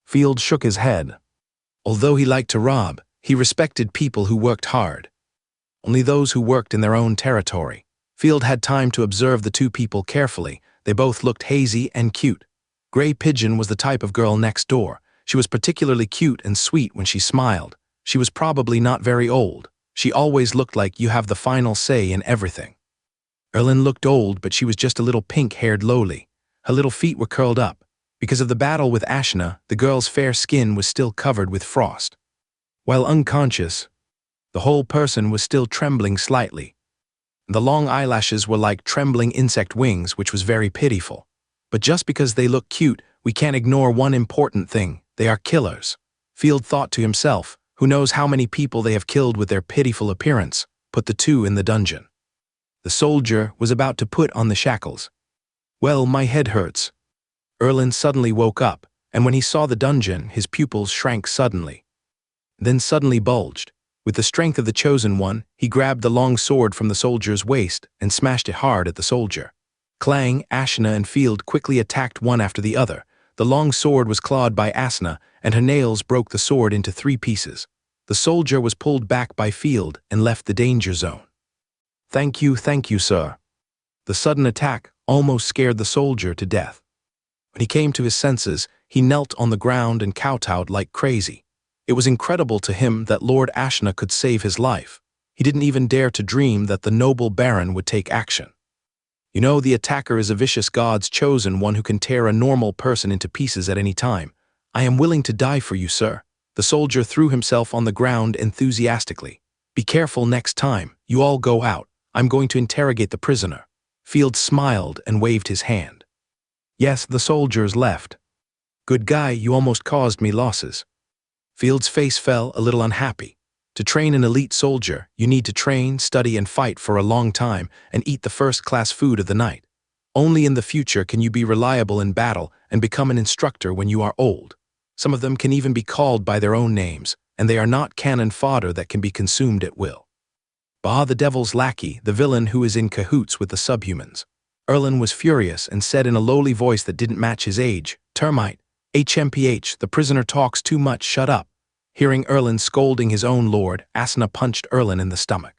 Field shook his head. Although he liked to rob, he respected people who worked hard. Only those who worked in their own territory. Field had time to observe the two people carefully. They both looked hazy and cute. Gray Pigeon was the type of girl next door. She was particularly cute and sweet when she smiled. She was probably not very old. She always looked like you have the final say in everything. Erlin looked old, but she was just a little pink-haired lowly. Her little feet were curled up. Because of the battle with Ashna, the girl's fair skin was still covered with frost. While unconscious, the whole person was still trembling slightly. The long eyelashes were like trembling insect wings, which was very pitiful. But just because they look cute, we can't ignore one important thing. They are killers. Field thought to himself, who knows how many people they have killed with their pitiful appearance. Put the two in the dungeon. The soldier was about to put on the shackles. Well, my head hurts. Erlin suddenly woke up, and when he saw the dungeon, his pupils shrank suddenly. Then suddenly bulged. With the strength of the Chosen One, he grabbed the long sword from the soldier's waist and smashed it hard at the soldier. Clang, Ashna and Field quickly attacked one after the other. The long sword was clawed by Asna, and her nails broke the sword into 3 pieces. The soldier was pulled back by Field and left the danger zone. Thank you, sir. The sudden attack almost scared the soldier to death. When he came to his senses, he knelt on the ground and kowtowed like crazy. It was incredible to him that Lord Ashna could save his life. He didn't even dare to dream that the noble Baron would take action. You know, the attacker is a vicious God's chosen one who can tear a normal person into pieces at any time. I am willing to die for you, sir. The soldier threw himself on the ground enthusiastically. Be careful next time. You all go out. I'm going to interrogate the prisoner. Field smiled and waved his hand. Yes, the soldiers left. Good guy, you almost caused me losses. Field's face fell, a little unhappy. To train an elite soldier, you need to train, study, and fight for a long time and eat the first-class food of the night. Only in the future can you be reliable in battle and become an instructor when you are old. Some of them can even be called by their own names, and they are not cannon fodder that can be consumed at will. Ba the Devil's lackey, the villain who is in cahoots with the subhumans. Erlin was furious and said in a lowly voice that didn't match his age, Termite, HMPH, the prisoner talks too much, shut up. Hearing Erlin scolding his own lord, Asna punched Erlin in the stomach.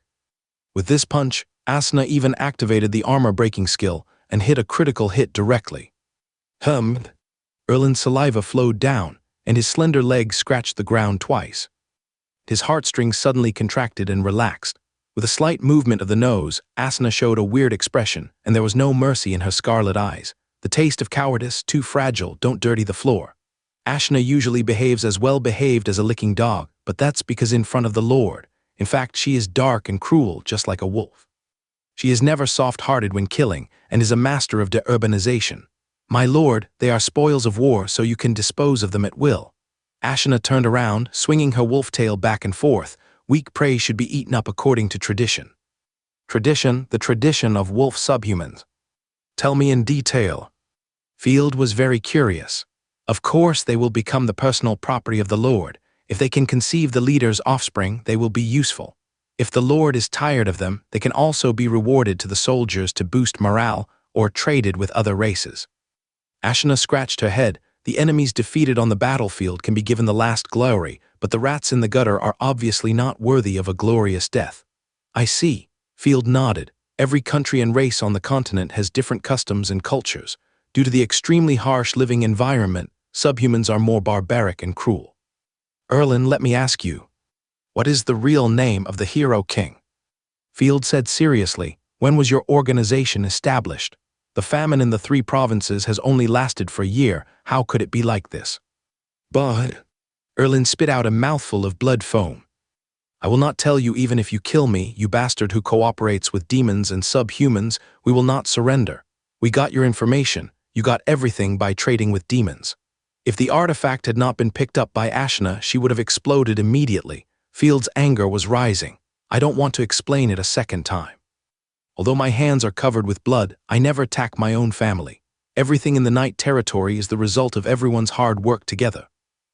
With this punch, Asna even activated the armor-breaking skill and hit a critical hit directly. Erlin's saliva flowed down, and his slender legs scratched the ground twice. His heartstrings suddenly contracted and relaxed. With a slight movement of the nose, Asna showed a weird expression, and there was no mercy in her scarlet eyes. The taste of cowardice, too fragile, don't dirty the floor. Ashna usually behaves as well behaved as a licking dog, but that's because in front of the Lord. In fact, she is dark and cruel, just like a wolf. She is never soft-hearted when killing, and is a master of deurbanization. My lord, they are spoils of war, so you can dispose of them at will. Ashna turned around, swinging her wolf tail back and forth. Weak prey should be eaten up according to tradition. Tradition, the tradition of wolf subhumans. Tell me in detail. Field was very curious. Of course they will become the personal property of the Lord. If they can conceive the leader's offspring, they will be useful. If the Lord is tired of them, they can also be rewarded to the soldiers to boost morale or traded with other races. Ashna scratched her head. The enemies defeated on the battlefield can be given the last glory, but the rats in the gutter are obviously not worthy of a glorious death. I see. Field nodded. Every country and race on the continent has different customs and cultures. Due to the extremely harsh living environment, subhumans are more barbaric and cruel. Erlin, let me ask you, what is the real name of the hero king? Field said seriously, when was your organization established? The famine in the 3 provinces has only lasted for a year. How could it be like this? But Erlin spit out a mouthful of blood foam. I will not tell you even if you kill me, you bastard who cooperates with demons and subhumans. We will not surrender. We got your information. You got everything by trading with demons. If the artifact had not been picked up by Ashna, she would have exploded immediately. Field's anger was rising. I don't want to explain it a second time. Although my hands are covered with blood, I never attack my own family. Everything in the Night Territory is the result of everyone's hard work together.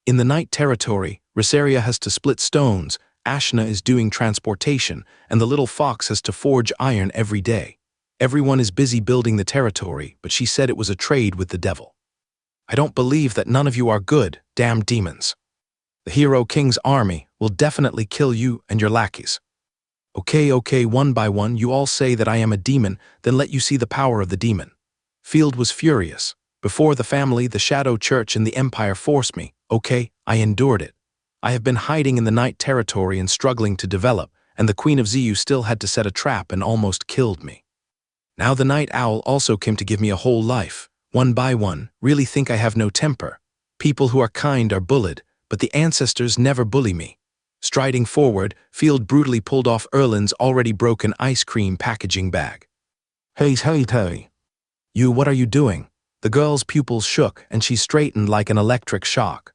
In the Night Territory, Rosaria has to split stones, Ashna is doing transportation, and the little fox has to forge iron every day. Everyone is busy building the territory, but she said it was a trade with the devil. I don't believe that none of you are good, damn demons. The Hero King's army will definitely kill you and your lackeys. Okay, one by one you all say that I am a demon, then let you see the power of the demon. Field was furious. Before the family, the Shadow Church and the Empire forced me. Okay, I endured it. I have been hiding in the Night Territory and struggling to develop, and the Queen of Ziyu still had to set a trap and almost killed me. Now the Night Owl also came to give me a whole life. One by one, really think I have no temper. People who are kind are bullied, but the ancestors never bully me. Striding forward, Field brutally pulled off Erlin's already broken ice cream packaging bag. Hey. You, what are you doing? The girl's pupils shook, and she straightened like an electric shock.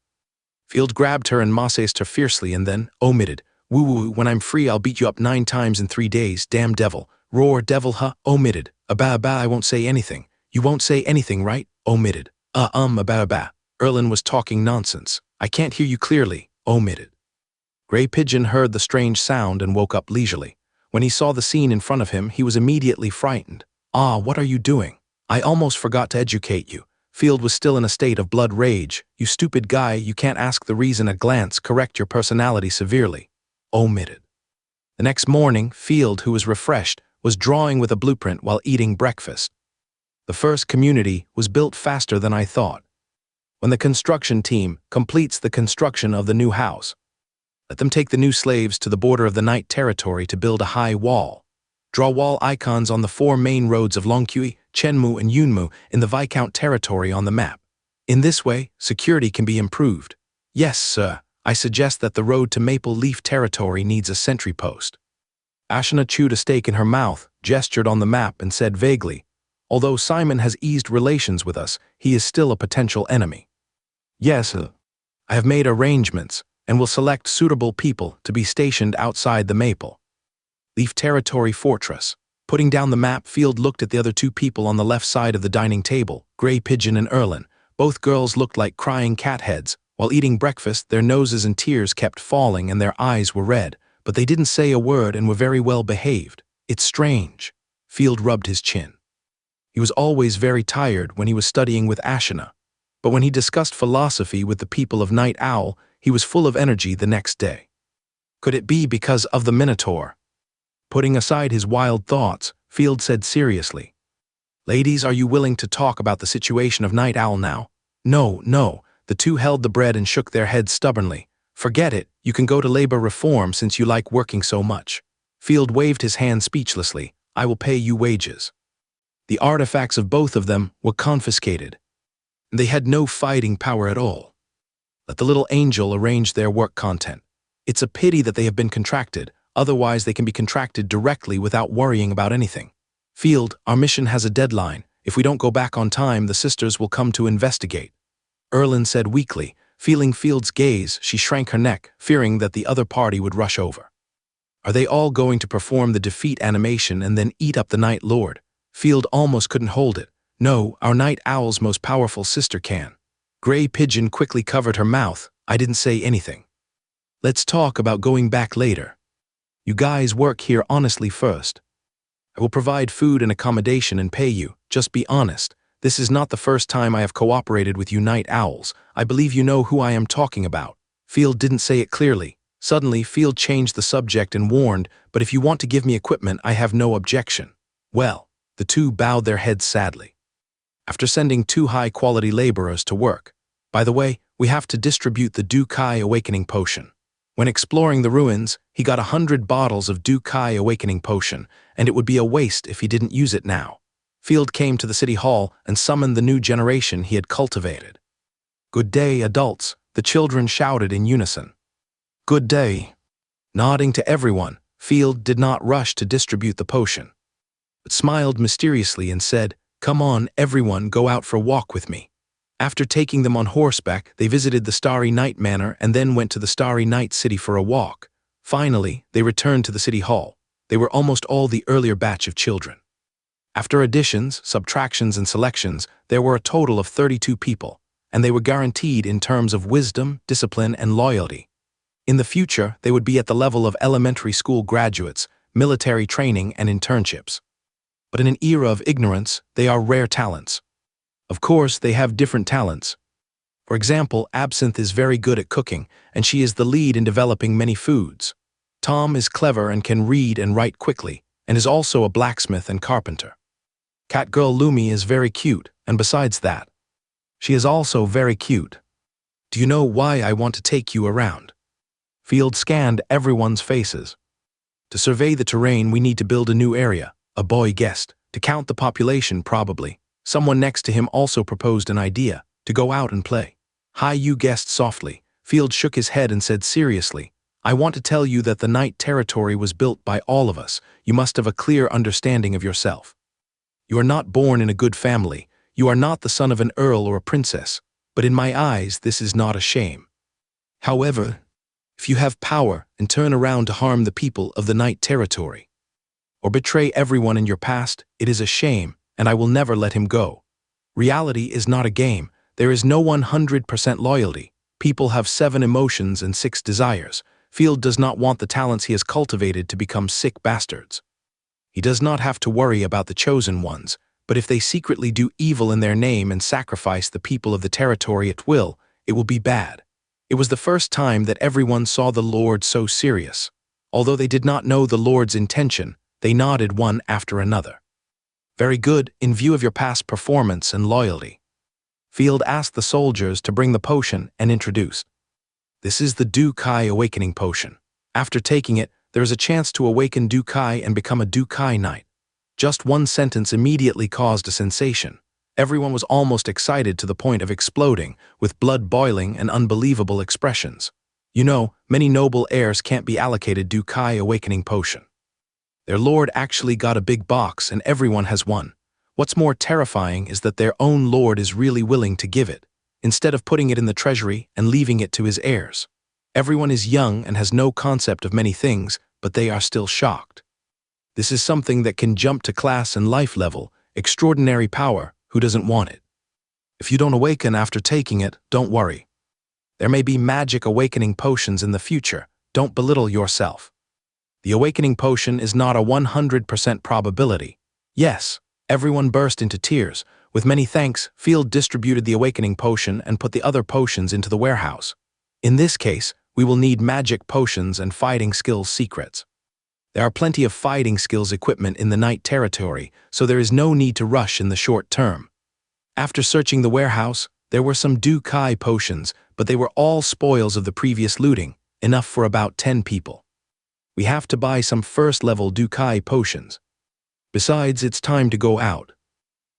Field grabbed her and massaged her fiercely and then omitted. Woo, when I'm free I'll beat you up 9 times in 3 days, damn devil. Roar, devil, huh? Omitted. I won't say anything. You won't say anything, right? Omitted. Erlin was talking nonsense. I can't hear you clearly. Omitted. Gray Pigeon heard the strange sound and woke up leisurely. When he saw the scene in front of him, he was immediately frightened. What are you doing? I almost forgot to educate you. Field was still in a state of blood rage. You stupid guy, you can't ask the reason at glance, correct your personality severely. Omitted. The next morning, Field, who was refreshed, was drawing with a blueprint while eating breakfast. The first community was built faster than I thought. When the construction team completes the construction of the new house, let them take the new slaves to the border of the Night Territory to build a high wall. Draw wall icons on the 4 main roads of Longqui, Chenmu, and Yunmu in the Viscount territory on the map. In this way, security can be improved. Yes, sir. I suggest that the road to Maple Leaf territory needs a sentry post. Ashna chewed a steak in her mouth, gestured on the map, and said vaguely, although Simon has eased relations with us, he is still a potential enemy. Yes, sir. I have made arrangements, and will select suitable people to be stationed outside the Maple Leaf Territory Fortress. Putting down the map, Field looked at the other 2 people on the left side of the dining table, Gray Pigeon and Erlin. Both girls looked like crying cat heads. While eating breakfast, their noses and tears kept falling and their eyes were red, but they didn't say a word and were very well behaved. It's strange. Field rubbed his chin. He was always very tired when he was studying with Ashna, but when he discussed philosophy with the people of Night Owl, he was full of energy the next day. Could it be because of the Minotaur? Putting aside his wild thoughts, Field said seriously, Ladies, are you willing to talk about the situation of Night Owl now? No. The 2 held the bread and shook their heads stubbornly. Forget it, you can go to labor reform since you like working so much. Field waved his hand speechlessly. I will pay you wages. The artifacts of both of them were confiscated. They had no fighting power at all. Let the little angel arrange their work content. It's a pity that they have been contracted, otherwise they can be contracted directly without worrying about anything. Field, our mission has a deadline. If we don't go back on time, the sisters will come to investigate. Erlin said weakly. Feeling Field's gaze, she shrank her neck, fearing that the other party would rush over. Are they all going to perform the defeat animation and then eat up the Night Lord? Field almost couldn't hold it. No, our Night Owl's most powerful sister can. Gray Pigeon quickly covered her mouth. I didn't say anything. Let's talk about going back later. You guys work here honestly first. I will provide food and accommodation and pay you. Just be honest. This is not the first time I have cooperated with you Night Owls. I believe you know who I am talking about. Field didn't say it clearly. Suddenly, Field changed the subject and warned, but if you want to give me equipment, I have no objection. Well, the two bowed their heads sadly. After sending 2 high-quality laborers to work. By the way, we have to distribute the Du-Kai Awakening Potion. When exploring the ruins, he got 100 bottles of Du-Kai Awakening Potion, and it would be a waste if he didn't use it now. Field came to the city hall and summoned the new generation he had cultivated. Good day, adults, the children shouted in unison. Good day. Nodding to everyone, Field did not rush to distribute the potion, but smiled mysteriously and said, Come on, everyone, go out for a walk with me. After taking them on horseback, they visited the Starry Night Manor and then went to the Starry Night City for a walk. Finally, they returned to the city hall. They were almost all the earlier batch of children. After additions, subtractions, and selections, there were a total of 32 people, and they were guaranteed in terms of wisdom, discipline, and loyalty. In the future, they would be at the level of elementary school graduates, military training, and internships. But in an era of ignorance, they are rare talents. Of course, they have different talents. For example, Absinthe is very good at cooking, and she is the lead in developing many foods. Tom is clever and can read and write quickly, and is also a blacksmith and carpenter. Catgirl Lumi is very cute, and besides that, she is also very cute. Do you know why I want to take you around? Field scanned everyone's faces. To survey the terrain, we need to build a new area, a boy guessed. To count the population, probably. Someone next to him also proposed an idea, to go out and play. Hi, you guessed softly. Field shook his head and said seriously, I want to tell you that the Night Territory was built by all of us. You must have a clear understanding of yourself. You are not born in a good family. You are not the son of an earl or a princess. But in my eyes, this is not a shame. However, if you have power and turn around to harm the people of the Night Territory, or betray everyone in your past, it is a shame, and I will never let him go. Reality is not a game. There is no 100% loyalty. People have 7 emotions and 6 desires. Field does not want the talents he has cultivated to become sick bastards. He does not have to worry about the chosen ones, but if they secretly do evil in their name and sacrifice the people of the territory at will, it will be bad. It was the first time that everyone saw the Lord so serious. Although they did not know the Lord's intention, they nodded one after another. Very good, in view of your past performance and loyalty. Field asked the soldiers to bring the potion and introduced. This is the Du-Kai Awakening Potion. After taking it, there is a chance to awaken Du-Kai and become a Du-Kai Knight. Just one sentence immediately caused a sensation. Everyone was almost excited to the point of exploding, with blood boiling and unbelievable expressions. You know, many noble heirs can't be allocated Du-Kai Awakening Potion. Their lord actually got a big box and everyone has one. What's more terrifying is that their own lord is really willing to give it, instead of putting it in the treasury and leaving it to his heirs. Everyone is young and has no concept of many things, but they are still shocked. This is something that can jump to class and life level, extraordinary power, who doesn't want it? If you don't awaken after taking it, don't worry. There may be magic awakening potions in the future, don't belittle yourself. The awakening potion is not a 100% probability. Yes, everyone burst into tears. With many thanks, Field distributed the awakening potion and put the other potions into the warehouse. In this case, we will need magic potions and fighting skills secrets. There are plenty of fighting skills equipment in the Night Territory, so there is no need to rush in the short term. After searching the warehouse, there were some Du-Kai potions, but they were all spoils of the previous looting, enough for about 10 people. We have to buy some first-level Du-Kai potions. Besides, it's time to go out.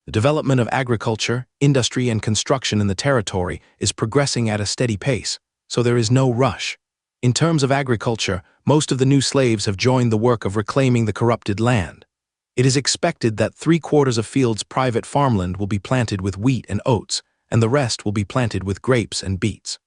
The development of agriculture, industry, and construction in the territory is progressing at a steady pace, so there is no rush. In terms of agriculture, most of the new slaves have joined the work of reclaiming the corrupted land. It is expected that 3/4 of Field's private farmland will be planted with wheat and oats, and the rest will be planted with grapes and beets.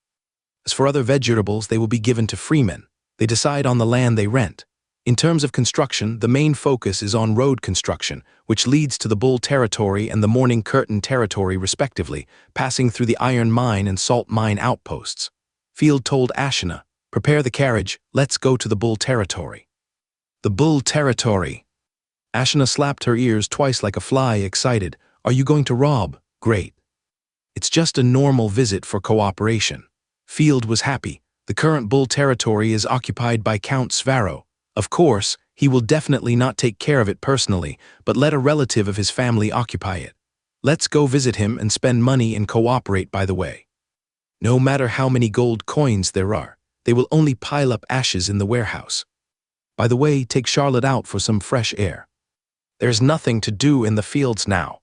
As for other vegetables, they will be given to freemen. They decide on the land they rent. In terms of construction, the main focus is on road construction, which leads to the Bull Territory and the Morning Curtain Territory respectively, passing through the iron mine and salt mine outposts. Field told Ashina, "Prepare the carriage, let's go to the Bull Territory." The Bull Territory. Ashina slapped her ears twice like a fly, excited. "Are you going to rob? Great. It's just a normal visit for cooperation." Field was happy. The current Bull Territory is occupied by Count Svarro. Of course, he will definitely not take care of it personally, but let a relative of his family occupy it. Let's go visit him and spend money and cooperate by the way. No matter how many gold coins there are, they will only pile up ashes in the warehouse. By the way, take Charlotte out for some fresh air. There's nothing to do in the fields now.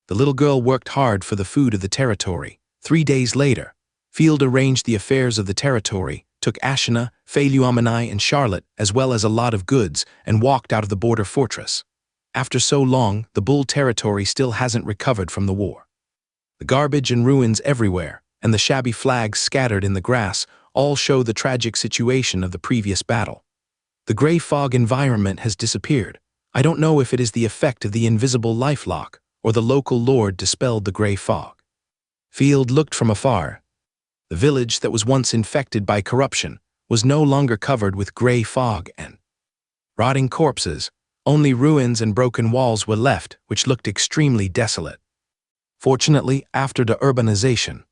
The little girl worked hard for the food of the territory. 3 days later, Field arranged the affairs of the territory, took Ashina, Feiluamanai, and Charlotte, as well as a lot of goods, and walked out of the border fortress. After so long, the Bull Territory still hasn't recovered from the war. The garbage and ruins everywhere, and the shabby flags scattered in the grass, all show the tragic situation of the previous battle. The gray fog environment has disappeared. I don't know if it is the effect of the invisible lifelock, or the local lord dispelled the gray fog. Field looked from afar. The village that was once infected by corruption was no longer covered with gray fog and rotting corpses. Only ruins and broken walls were left, which looked extremely desolate. Fortunately, after the urbanization,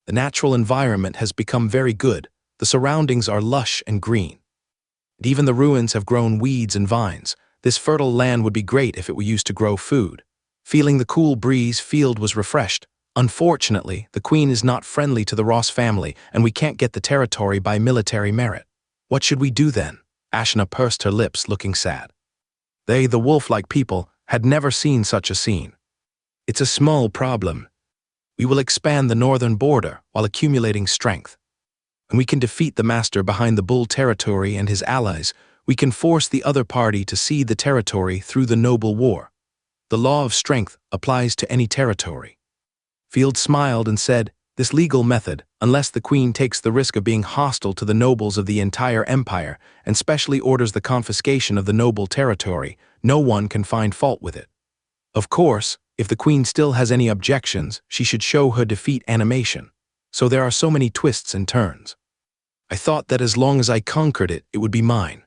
the natural environment has become very good. The surroundings are lush and green. And even the ruins have grown weeds and vines. This fertile land would be great if it were used to grow food. Feeling the cool breeze, Field was refreshed. Unfortunately, the Queen is not friendly to the Ross family, and we can't get the territory by military merit. What should we do then? Ashina pursed her lips, looking sad. They, the wolf-like people, had never seen such a scene. It's a small problem. We will expand the northern border while accumulating strength. When we can defeat the master behind the Bull Territory and his allies, we can force the other party to cede the territory through the noble war. The law of strength applies to any territory. Field smiled and said, "This legal method, unless the Queen takes the risk of being hostile to the nobles of the entire empire and specially orders the confiscation of the noble territory, no one can find fault with it. Of course, if the Queen still has any objections, she should show her defeat animation. So there are so many twists and turns. I thought that as long as I conquered it, it would be mine.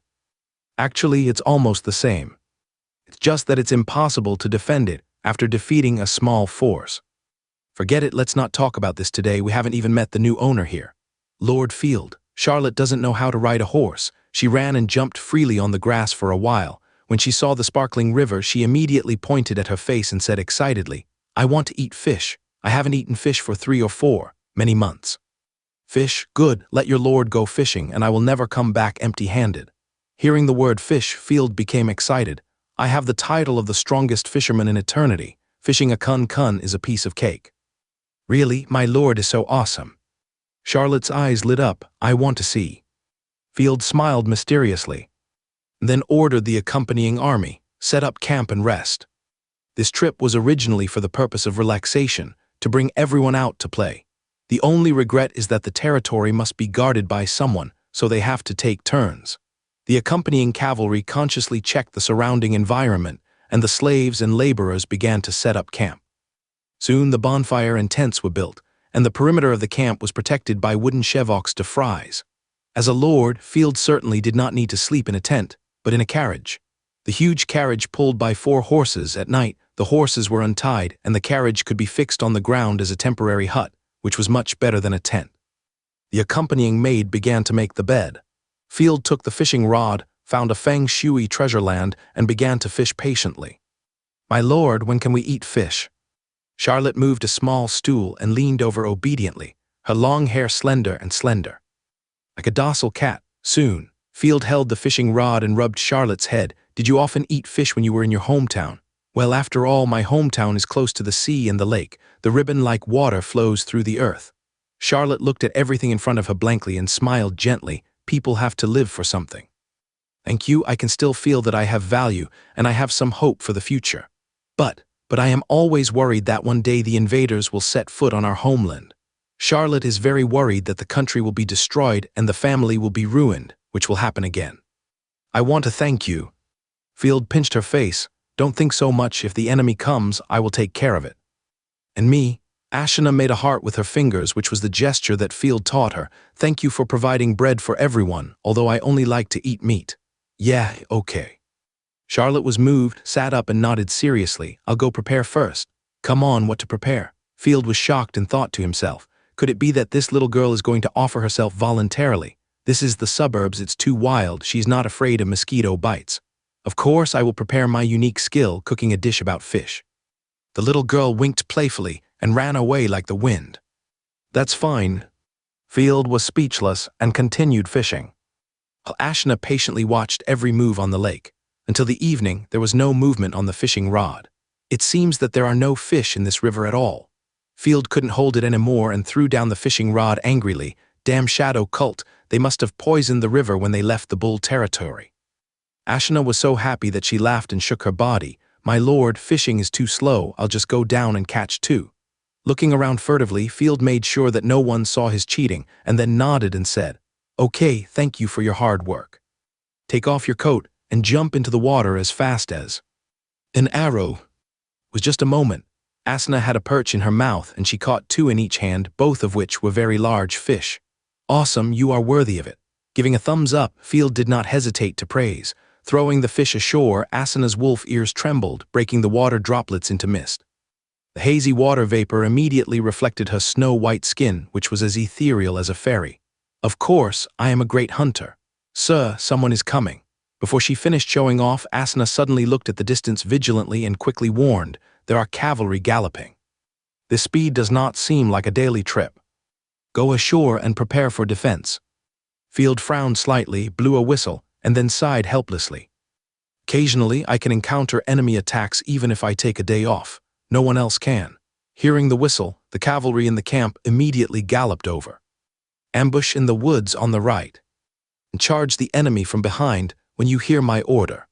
Actually, it's almost the same. It's just that it's impossible to defend it after defeating a small force. Forget it, let's not talk about this today, we haven't even met the new owner here. Lord Field, Charlotte doesn't know how to ride a horse. She ran and jumped freely on the grass for a while. When she saw the sparkling river, she immediately pointed at her face and said excitedly, "I want to eat fish. I haven't eaten fish for 3 or many months. Fish, good, let your lord go fishing, and I will never come back empty-handed." Hearing the word fish, Field became excited. "I have the title of the strongest fisherman in eternity. Fishing a kun is a piece of cake." "Really, my lord is so awesome." Charlotte's eyes lit up. "I want to see." Field smiled mysteriously, then ordered the accompanying army, set up camp and rest. This trip was originally for the purpose of relaxation, to bring everyone out to play. The only regret is that the territory must be guarded by someone, so they have to take turns. The accompanying cavalry consciously checked the surrounding environment, and the slaves and laborers began to set up camp. Soon the bonfire and tents were built, and the perimeter of the camp was protected by wooden chevoks de fries. As a lord, Field certainly did not need to sleep in a tent, but in a carriage. The huge carriage pulled by 4 horses. At night, the horses were untied, and the carriage could be fixed on the ground as a temporary hut, which was much better than a tent. The accompanying maid began to make the bed. Field took the fishing rod, found a feng shui treasure land, and began to fish patiently. "My lord, when can we eat fish?" Charlotte moved a small stool and leaned over obediently, her long hair slender. Like a docile cat. Soon, Field held the fishing rod and rubbed Charlotte's head. "Did you often eat fish when you were in your hometown?" Well, after all, my hometown is close to the sea and the lake. The ribbon-like water flows through the earth. Charlotte looked at everything in front of her blankly and smiled gently. People have to live for something. Thank you, I can still feel that I have value, and I have some hope for the future. But I am always worried that one day the invaders will set foot on our homeland. Charlotte is very worried that the country will be destroyed and the family will be ruined, which will happen again. I want to thank you. Field pinched her face. Don't think so much. If the enemy comes, I will take care of it. And me? Ashina made a heart with her fingers, which was the gesture that Field taught her. Thank you for providing bread for everyone, although I only like to eat meat. Yeah, okay. Charlotte was moved, sat up and nodded seriously. I'll go prepare first. Come on, what to prepare? Field was shocked and thought to himself, could it be that this little girl is going to offer herself voluntarily? This is the suburbs, it's too wild, she's not afraid of mosquito bites. Of course, I will prepare my unique skill, cooking a dish about fish. The little girl winked playfully and ran away like the wind. That's fine. Field was speechless and continued fishing, while Ashna patiently watched every move on the lake. Until the evening, there was no movement on the fishing rod. It seems that there are no fish in this river at all. Field couldn't hold it anymore and threw down the fishing rod angrily. Damn shadow cult, they must have poisoned the river when they left the bull territory. Ashna was so happy that she laughed and shook her body. My lord, fishing is too slow, I'll just go down and catch two. Looking around furtively, Field made sure that no one saw his cheating, and then nodded and said, Okay, thank you for your hard work. Take off your coat and jump into the water as fast as an arrow. It was just a moment. Asna had a perch in her mouth and she caught two in each hand, both of which were very large fish. Awesome, you are worthy of it. Giving a thumbs up, Field did not hesitate to praise. Throwing the fish ashore, Asana's wolf ears trembled, breaking the water droplets into mist. The hazy water vapor immediately reflected her snow-white skin, which was as ethereal as a fairy. Of course, I am a great hunter. Sir, someone is coming. Before she finished showing off, Asana suddenly looked at the distance vigilantly and quickly warned, there are cavalry galloping. This speed does not seem like a daily trip. Go ashore and prepare for defense. Field frowned slightly, blew a whistle, and then sighed helplessly. Occasionally, I can encounter enemy attacks even if I take a day off. No one else can. Hearing the whistle, the cavalry in the camp immediately galloped over. Ambush in the woods on the right. And charge the enemy from behind when you hear my order.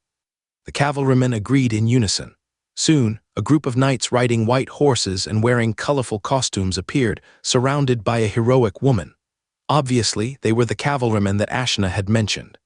The cavalrymen agreed in unison. Soon, a group of knights riding white horses and wearing colorful costumes appeared, surrounded by a heroic woman. Obviously, they were the cavalrymen that Ashna had mentioned.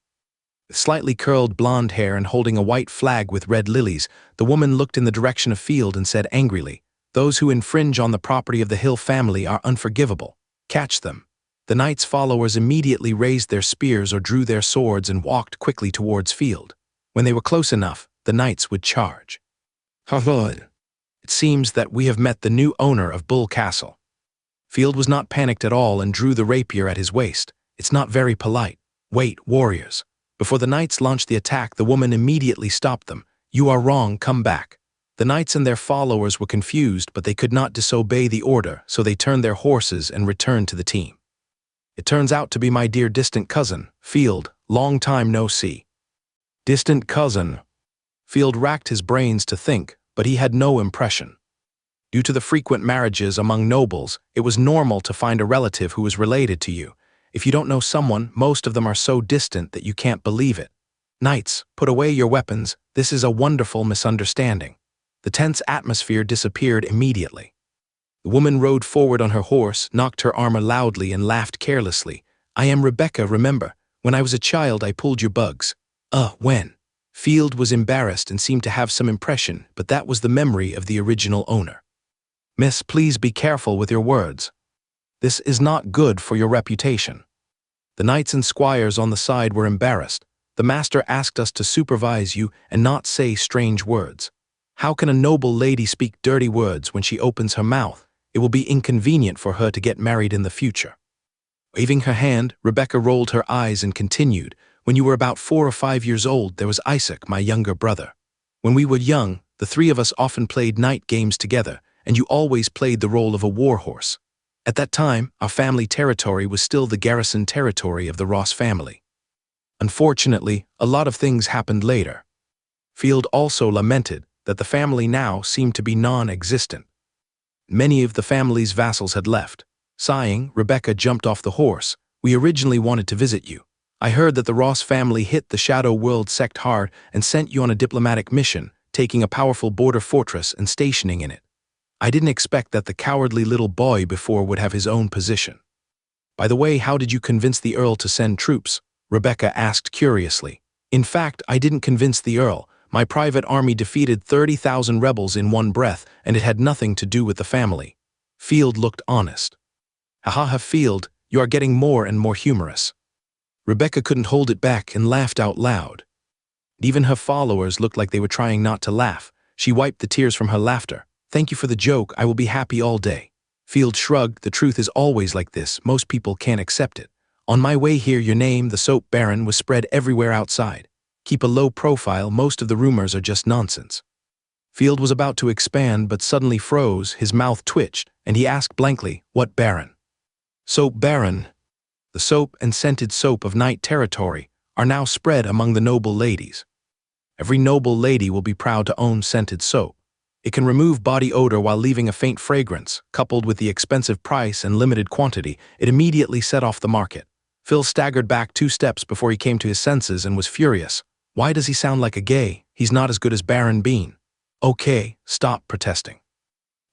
With slightly curled blonde hair and holding a white flag with red lilies, the woman looked in the direction of Field and said angrily, Those who infringe on the property of the Hill family are unforgivable. Catch them. The knight's followers immediately raised their spears or drew their swords and walked quickly towards Field. When they were close enough, the knights would charge. It seems that we have met the new owner of Bull Castle. Field was not panicked at all and drew the rapier at his waist. It's not very polite. Wait, warriors. Before the knights launched the attack, the woman immediately stopped them. You are wrong, come back. The knights and their followers were confused, but they could not disobey the order, so they turned their horses and returned to the team. It turns out to be my dear distant cousin, Field, long time no see. Distant cousin. Field racked his brains to think, but he had no impression. Due to the frequent marriages among nobles, it was normal to find a relative who was related to you. If you don't know someone, most of them are so distant that you can't believe it. Knights, put away your weapons. This is a wonderful misunderstanding. The tense atmosphere disappeared immediately. The woman rode forward on her horse, knocked her armor loudly, and laughed carelessly. I am Rebecca, remember? When I was a child, I pulled your bugs. When? Field was embarrassed and seemed to have some impression, but that was the memory of the original owner. Miss, please be careful with your words. This is not good for your reputation. The knights and squires on the side were embarrassed. The master asked us to supervise you and not say strange words. How can a noble lady speak dirty words when she opens her mouth? It will be inconvenient for her to get married in the future. Waving her hand, Rebecca rolled her eyes and continued, When you were about 4 or 5 years old, there was Isaac, my younger brother. When we were young, the three of us often played night games together, and you always played the role of a warhorse. At that time, our family territory was still the garrison territory of the Ross family. Unfortunately, a lot of things happened later. Field also lamented. that the family now seemed to be non-existent. Many of the family's vassals had left. Sighing, Rebecca jumped off the horse. "We originally wanted to visit you. I heard that the Ross family hit the Shadow World sect hard and sent you on a diplomatic mission, taking a powerful border fortress and stationing in it. I didn't expect that the cowardly little boy before would have his own position." "By the way, how did you convince the Earl to send troops?" Rebecca asked curiously. "In fact, I didn't convince the Earl. My private army defeated 30,000 rebels in one breath, and it had nothing to do with the family." Field looked honest. "Ha, Field, you are getting more and more humorous." Rebecca couldn't hold it back and laughed out loud. Even her followers looked like they were trying not to laugh. She wiped the tears from her laughter. "Thank you for the joke, I will be happy all day." Field shrugged. "The truth is always like this, most people can't accept it. On my way here, your name, the soap baron, was spread everywhere outside. Keep a low profile, most of the rumors are just nonsense." Field was about to expand but suddenly froze, his mouth twitched, and he asked blankly, "What baron?" "Soap baron. The soap and scented soap of Night Territory are now spread among the noble ladies. Every noble lady will be proud to own scented soap. It can remove body odor while leaving a faint fragrance. Coupled with the expensive price and limited quantity, it immediately set off the market." Phil staggered back 2 steps before he came to his senses and was furious. "Why does he sound like a gay? He's not as good as Baron Bean." "Okay, stop protesting."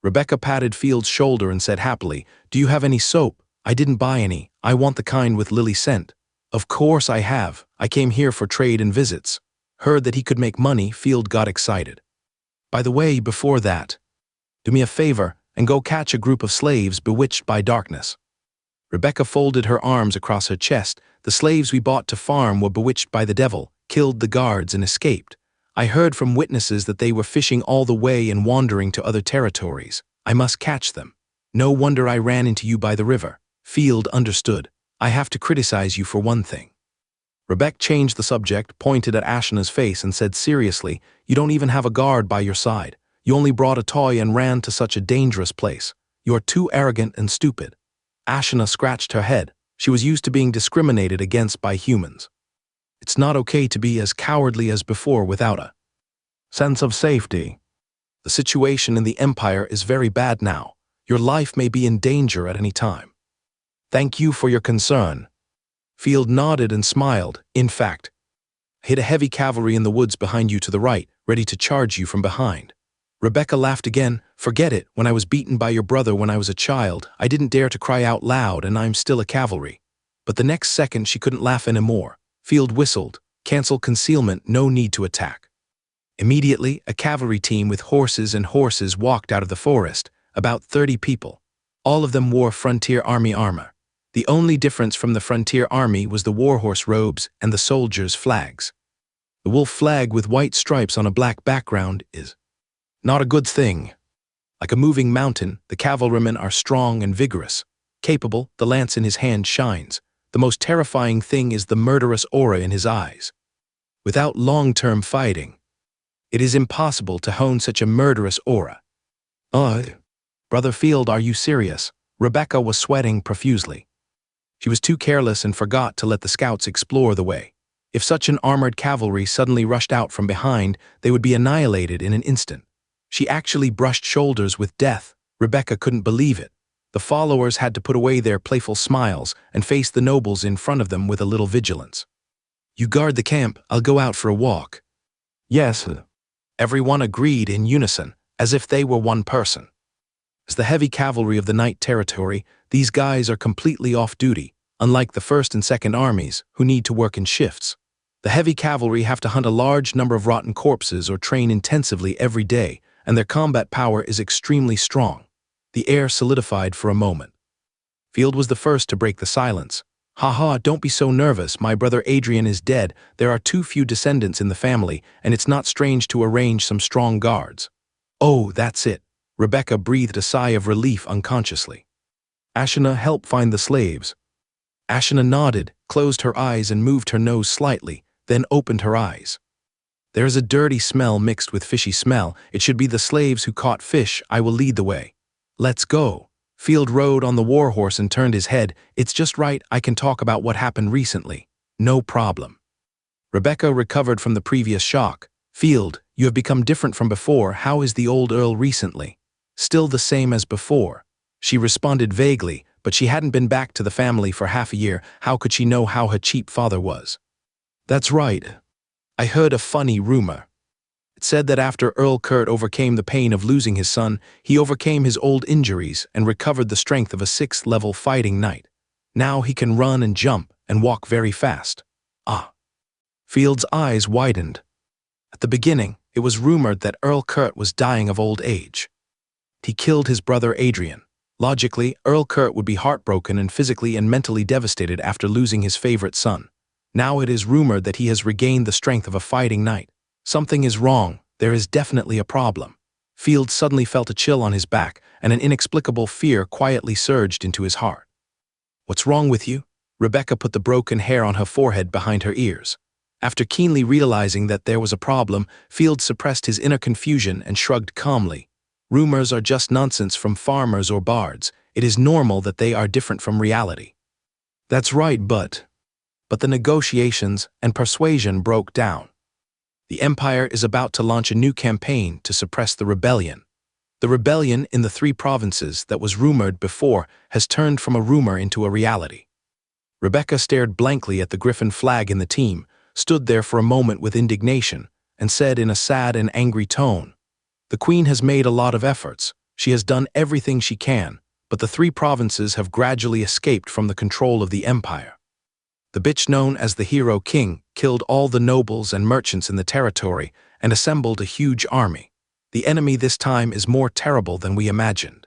Rebecca patted Field's shoulder and said happily, "Do you have any soap? I didn't buy any. I want the kind with lily scent." "Of course I have. I came here for trade and visits." Heard that he could make money, Field got excited. "By the way, before that, do me a favor and go catch a group of slaves bewitched by darkness." Rebecca folded her arms across her chest. "The slaves we bought to farm were bewitched by the devil, killed the guards, and escaped. I heard from witnesses that they were fishing all the way and wandering to other territories. I must catch them. No wonder I ran into you by the river." Field understood. "I have to criticize you for one thing." Rebecca changed the subject, pointed at Ashina's face, and said seriously, "You don't even have a guard by your side. You only brought a toy and ran to such a dangerous place. You are too arrogant and stupid." Ashina scratched her head. She was used to being discriminated against by humans. "It's not okay to be as cowardly as before without a sense of safety. The situation in the Empire is very bad now. Your life may be in danger at any time." "Thank you for your concern." Field nodded and smiled. "In fact, hit a heavy cavalry in the woods behind you to the right, ready to charge you from behind." Rebecca laughed again. "Forget it. When I was beaten by your brother when I was a child, I didn't dare to cry out loud, and I'm still a cavalry." But the next second she couldn't laugh anymore. Field whistled. "Cancel concealment, no need to attack." Immediately, a cavalry team with horses and horses walked out of the forest, about 30 people. All of them wore Frontier Army armor. The only difference from the Frontier Army was the warhorse robes and the soldiers' flags. The wolf flag with white stripes on a black background is not a good thing. Like a moving mountain, the cavalrymen are strong and vigorous. Capable, the lance in his hand shines. The most terrifying thing is the murderous aura in his eyes. Without long-term fighting, it is impossible to hone such a murderous aura. Brother Field, are you serious?" Rebecca was sweating profusely. She was too careless and forgot to let the scouts explore the way. If such an armored cavalry suddenly rushed out from behind, they would be annihilated in an instant. She actually brushed shoulders with death. Rebecca couldn't believe it. The followers had to put away their playful smiles and face the nobles in front of them with a little vigilance. "You guard the camp, I'll go out for a walk." "Yes." Everyone agreed in unison, as if they were one person. As the heavy cavalry of the Night Territory, these guys are completely off duty, unlike the 1st and 2nd armies, who need to work in shifts. The heavy cavalry have to hunt a large number of rotten corpses or train intensively every day, and their combat power is extremely strong. The air solidified for a moment. Field was the first to break the silence. "Haha, don't be so nervous. My brother Adrian is dead. There are too few descendants in the family, and it's not strange to arrange some strong guards." "Oh, that's it." Rebecca breathed a sigh of relief unconsciously. "Ashina, help find the slaves." Ashina nodded, closed her eyes and moved her nose slightly, then opened her eyes. "There is a dirty smell mixed with fishy smell. It should be the slaves who caught fish. I will lead the way." "Let's go." Field rode on the warhorse and turned his head. "It's just right, I can talk about what happened recently." "No problem." Rebecca recovered from the previous shock. "Field, You have become different from before. How is the old Earl recently? Still the same as before. She responded vaguely, but she hadn't been back to the family for half a year. How could she know how her cheap father was? That's right. I heard a funny rumor. It said that after Earl Kurt overcame the pain of losing his son, he overcame his old injuries and recovered the strength of a 6th-level fighting knight. Now he can run and jump and walk very fast. Ah. Field's eyes widened. At the beginning, it was rumored that Earl Kurt was dying of old age. He killed his brother Adrian. Logically, Earl Kurt would be heartbroken and physically and mentally devastated after losing his favorite son. Now it is rumored that he has regained the strength of a fighting knight. Something is wrong. There is definitely a problem. Field suddenly felt a chill on his back, and an inexplicable fear quietly surged into his heart. What's wrong with you? Rebecca put the broken hair on her forehead behind her ears. After keenly realizing that there was a problem, Field suppressed his inner confusion and shrugged calmly. Rumors are just nonsense from farmers or bards. It is normal that they are different from reality. That's right, but the negotiations and persuasion broke down. The Empire is about to launch a new campaign to suppress the rebellion. The rebellion in the 3 provinces that was rumored before has turned from a rumor into a reality. Rebecca stared blankly at the Griffin flag in the team, stood there for a moment with indignation, and said in a sad and angry tone, "The Queen has made a lot of efforts. She has done everything she can, but the 3 provinces have gradually escaped from the control of the Empire. The bitch known as the Hero King killed all the nobles and merchants in the territory and assembled a huge army. The enemy this time is more terrible than we imagined.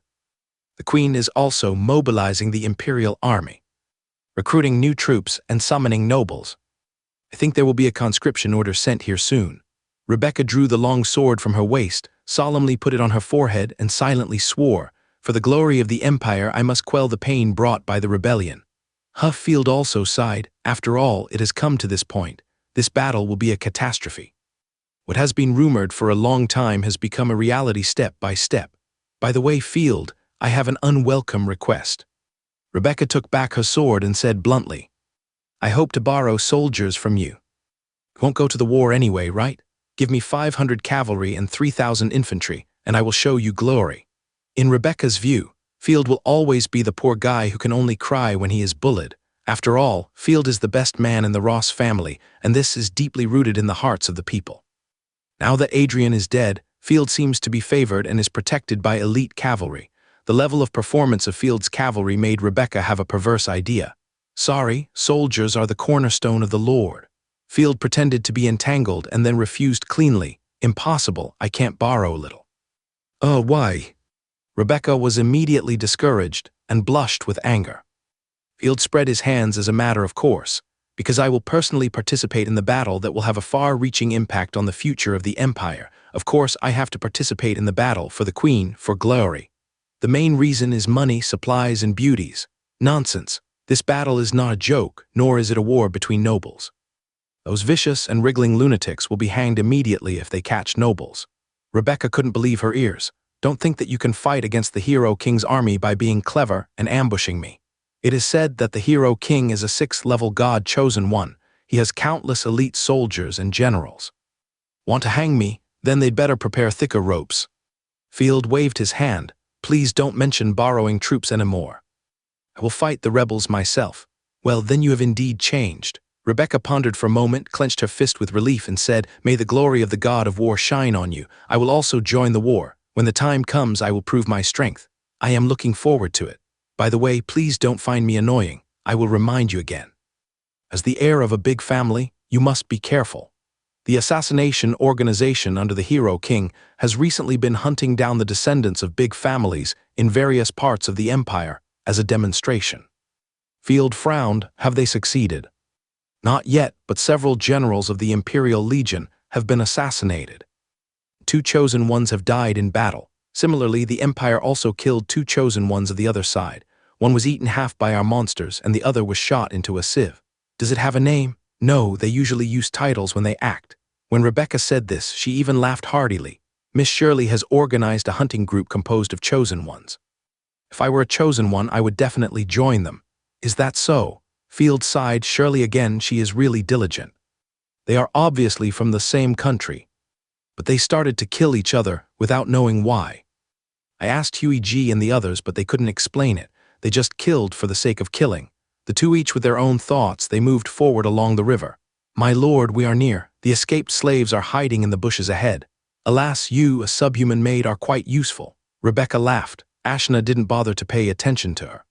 The Queen is also mobilizing the Imperial Army, recruiting new troops and summoning nobles. I think there will be a conscription order sent here soon." Rebecca drew the long sword from her waist, solemnly put it on her forehead, and silently swore, "For the glory of the Empire, I must quell the pain brought by the rebellion." Field also sighed. After all, it has come to this point. This battle will be a catastrophe. What has been rumored for a long time has become a reality step by step. By the way, Field, I have an unwelcome request. Rebecca took back her sword and said bluntly, "I hope to borrow soldiers from you. You won't go to the war anyway, right? Give me 500 cavalry and 3,000 infantry, and I will show you glory." In Rebecca's view, Field will always be the poor guy who can only cry when he is bullied. After all, Field is the best man in the Ross family, and this is deeply rooted in the hearts of the people. Now that Adrian is dead, Field seems to be favored and is protected by elite cavalry. The level of performance of Field's cavalry made Rebecca have a perverse idea. Sorry, soldiers are the cornerstone of the Lord. Field pretended to be entangled and then refused cleanly. Impossible, I can't borrow a little. Oh, why? Rebecca was immediately discouraged and blushed with anger. Field spread his hands as a matter of course, because I will personally participate in the battle that will have a far-reaching impact on the future of the Empire. Of course, I have to participate in the battle for the Queen, for glory. The main reason is money, supplies, and beauties. Nonsense. This battle is not a joke, nor is it a war between nobles. Those vicious and wriggling lunatics will be hanged immediately if they catch nobles. Rebecca couldn't believe her ears. Don't think that you can fight against the Hero King's army by being clever and ambushing me. It is said that the Hero King is a 6th-level god chosen one. He has countless elite soldiers and generals. Want to hang me? Then they'd better prepare thicker ropes. Field waved his hand. Please don't mention borrowing troops anymore. I will fight the rebels myself. Well, then you have indeed changed. Rebecca pondered for a moment, clenched her fist with relief, and said, "May the glory of the god of war shine on you. I will also join the war. When the time comes, I will prove my strength. I am looking forward to it. By the way, please don't find me annoying. I will remind you again. As the heir of a big family, you must be careful. The assassination organization under the Hero King has recently been hunting down the descendants of big families in various parts of the Empire as a demonstration." Field frowned. Have they succeeded? Not yet, but several generals of the Imperial Legion have been assassinated. 2 chosen ones have died in battle. Similarly, the Empire also killed 2 chosen ones of the other side. One was eaten half by our monsters, and the other was shot into a sieve. Does it have a name? No, they usually use titles when they act. When Rebecca said this, she even laughed heartily. Miss Shirley has organized a hunting group composed of chosen ones. If I were a chosen one, I would definitely join them. Is that so? Field sighed. Shirley again, she is really diligent. They are obviously from the same country. but they started to kill each other without knowing why. I asked Huey G and the others, but they couldn't explain it. They just killed for the sake of killing. The two each with their own thoughts, they moved forward along the river. My lord, we are near. The escaped slaves are hiding in the bushes ahead. Alas, you, a subhuman maid, are quite useful. Rebecca laughed. Ashna didn't bother to pay attention to her.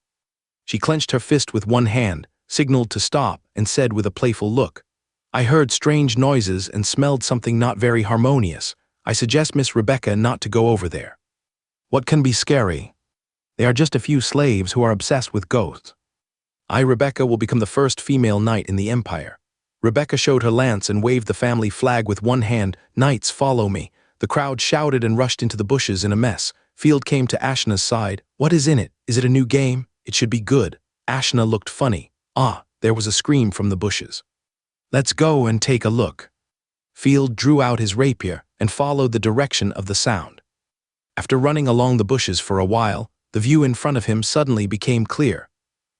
She clenched her fist with one hand, signaled to stop, and said with a playful look, I heard strange noises and smelled something not very harmonious. I suggest Miss Rebecca not to go over there. What can be scary? They are just a few slaves who are obsessed with ghosts. I, Rebecca, will become the first female knight in the empire. Rebecca showed her lance and waved the family flag with one hand. Knights, follow me. The crowd shouted and rushed into the bushes in a mess. Field came to Ashna's side. What is in it? Is it a new game? It should be good. Ashna looked funny. Ah, there was a scream from the bushes. Let's go and take a look. Field drew out his rapier and followed the direction of the sound. After running along the bushes for a while, the view in front of him suddenly became clear.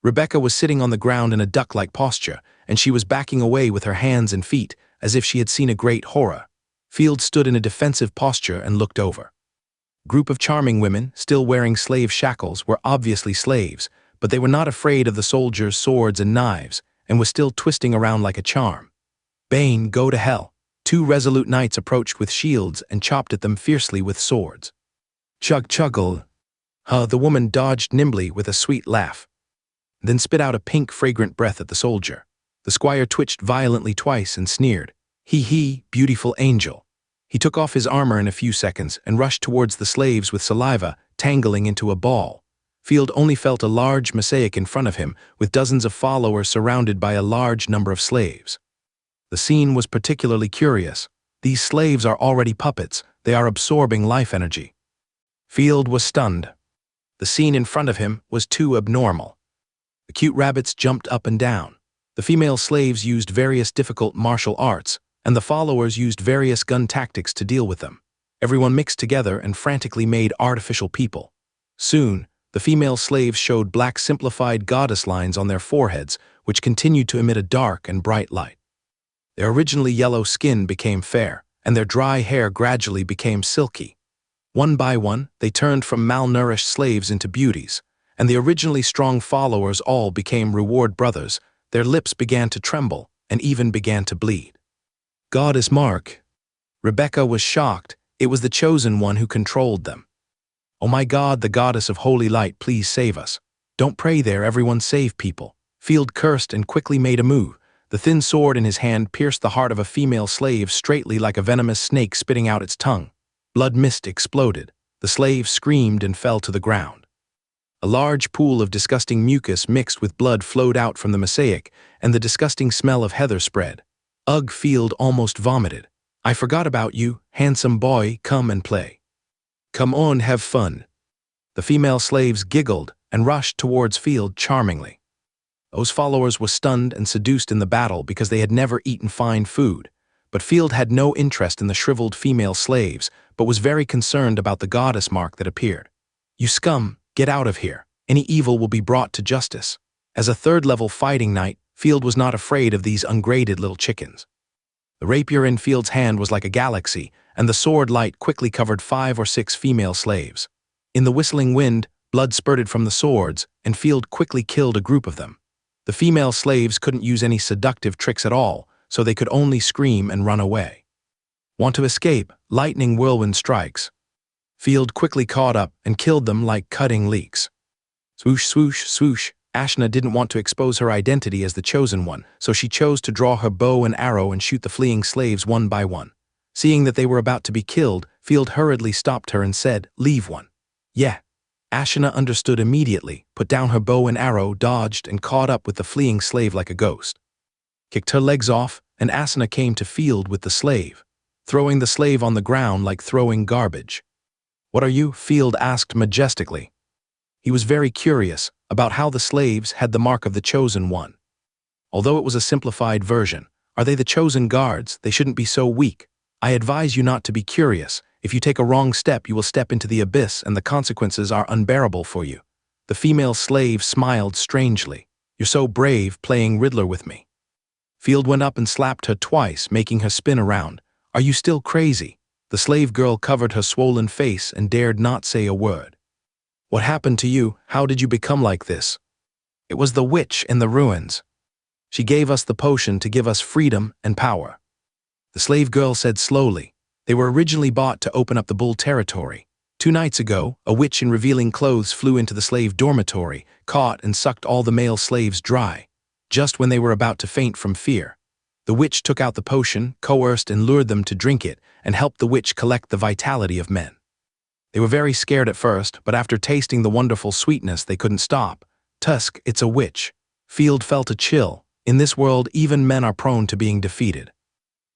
Rebecca was sitting on the ground in a duck-like posture, and she was backing away with her hands and feet, as if she had seen a great horror. Field stood in a defensive posture and looked over. A group of charming women, still wearing slave shackles, were obviously slaves, but they were not afraid of the soldiers' swords and knives, and was still twisting around like a charm. Bane, go to hell. Two resolute knights approached with shields and chopped at them fiercely with swords. Chug-chuggle. The woman dodged nimbly with a sweet laugh, then spit out a pink, fragrant breath at the soldier. The squire twitched violently twice and sneered. He, beautiful angel. He took off his armor in a few seconds and rushed towards the slaves with saliva tangling into a ball. Field only felt a large mosaic in front of him, with dozens of followers surrounded by a large number of slaves. The scene was particularly curious. These slaves are already puppets. They are absorbing life energy. Field was stunned. The scene in front of him was too abnormal. The cute rabbits jumped up and down. The female slaves used various difficult martial arts, and the followers used various gun tactics to deal with them. Everyone mixed together and frantically made artificial people. Soon, the female slaves showed black simplified goddess lines on their foreheads, which continued to emit a dark and bright light. Their originally yellow skin became fair, and their dry hair gradually became silky. One by one, they turned from malnourished slaves into beauties, and the originally strong followers all became reward brothers. Their lips began to tremble, and even began to bleed. Goddess Mark. Rebecca was shocked. It was the chosen one who controlled them. Oh my God, the goddess of holy light, please save us. Don't pray there, everyone, save people. Field cursed and quickly made a move. The thin sword in his hand pierced the heart of a female slave straightly like a venomous snake spitting out its tongue. Blood mist exploded. The slave screamed and fell to the ground. A large pool of disgusting mucus mixed with blood flowed out from the mosaic, and the disgusting smell of heather spread. Ugh, Field almost vomited. I forgot about you, handsome boy, come and play. Come on, have fun. The female slaves giggled and rushed towards Field charmingly. Those followers were stunned and seduced in the battle because they had never eaten fine food, but Field had no interest in the shriveled female slaves, but was very concerned about the goddess Mark that appeared. You scum! Get out of here. Any evil will be brought to justice. As a third-level fighting knight, Field was not afraid of these ungraded little chickens. The rapier in Field's hand was like a galaxy, and the sword light quickly covered 5 or 6 female slaves. In the whistling wind, blood spurted from the swords, and Field quickly killed a group of them. The female slaves couldn't use any seductive tricks at all, so they could only scream and run away. Want to escape? Lightning whirlwind strikes. Field quickly caught up and killed them like cutting leaks. Swoosh, swoosh, swoosh. Ashna didn't want to expose her identity as the chosen one, so she chose to draw her bow and arrow and shoot the fleeing slaves one by one. Seeing that they were about to be killed, Field hurriedly stopped her and said, "Leave one." Yeah. Ashna understood immediately, put down her bow and arrow, dodged, and caught up with the fleeing slave like a ghost. Kicked her legs off, and Asana came to Field with the slave, throwing the slave on the ground like throwing garbage. What are you? Field asked majestically. He was very curious about how the slaves had the mark of the chosen one. Although it was a simplified version, are they the chosen guards? They shouldn't be so weak. I advise you not to be curious. If you take a wrong step, you will step into the abyss and the consequences are unbearable for you. The female slave smiled strangely. You're so brave playing Riddler with me. Field went up and slapped her twice, making her spin around. Are you still crazy? The slave girl covered her swollen face and dared not say a word. What happened to you? How did you become like this? It was the witch in the ruins. She gave us the potion to give us freedom and power. The slave girl said slowly. They were originally bought to open up the bull territory. 2 nights ago, a witch in revealing clothes flew into the slave dormitory, caught and sucked all the male slaves dry, just when they were about to faint from fear. The witch took out the potion, coerced and lured them to drink it, and helped the witch collect the vitality of men. They were very scared at first, but after tasting the wonderful sweetness, they couldn't stop. Tusk, it's a witch. Field felt a chill. In this world, even men are prone to being defeated.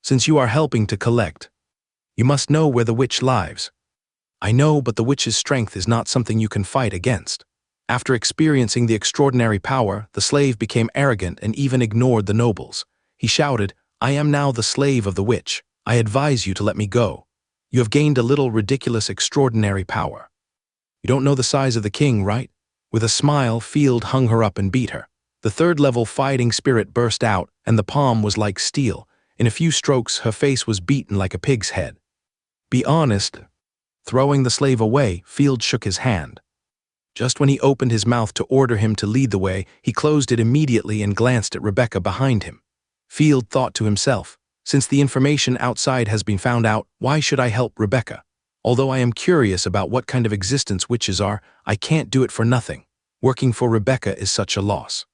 Since you are helping to collect, you must know where the witch lives. I know, but the witch's strength is not something you can fight against. After experiencing the extraordinary power, the slave became arrogant and even ignored the nobles. He shouted, I am now the slave of the witch. I advise you to let me go. You have gained a little ridiculous extraordinary power. You don't know the size of the king, right? With a smile, Field hung her up and beat her. The 3rd-level fighting spirit burst out, and the palm was like steel. In a few strokes, her face was beaten like a pig's head. Be honest. Throwing the slave away, Field shook his hand. Just when he opened his mouth to order him to lead the way, he closed it immediately and glanced at Rebecca behind him. Field thought to himself, since the information outside has been found out, why should I help Rebecca? Although I am curious about what kind of existence witches are, I can't do it for nothing. Working for Rebecca is such a loss.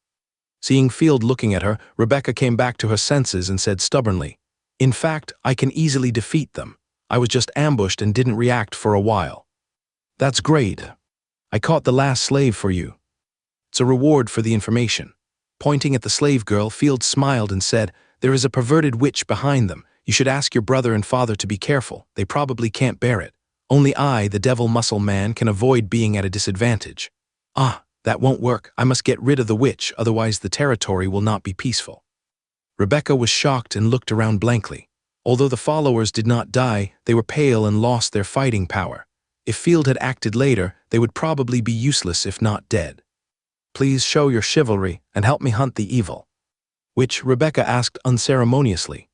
Seeing Field looking at her, Rebecca came back to her senses and said stubbornly, in fact, I can easily defeat them. I was just ambushed and didn't react for a while. That's great. I caught the last slave for you. It's a reward for the information. Pointing at the slave girl, Field smiled and said, there is a perverted witch behind them. You should ask your brother and father to be careful. They probably can't bear it. Only I, the devil muscle man, can avoid being at a disadvantage. Ah, that won't work. I must get rid of the witch, otherwise the territory will not be peaceful. Rebecca was shocked and looked around blankly. Although the followers did not die, they were pale and lost their fighting power. If Field had acted later, they would probably be useless if not dead. Please show your chivalry and help me hunt the evil. Which Rebecca asked unceremoniously.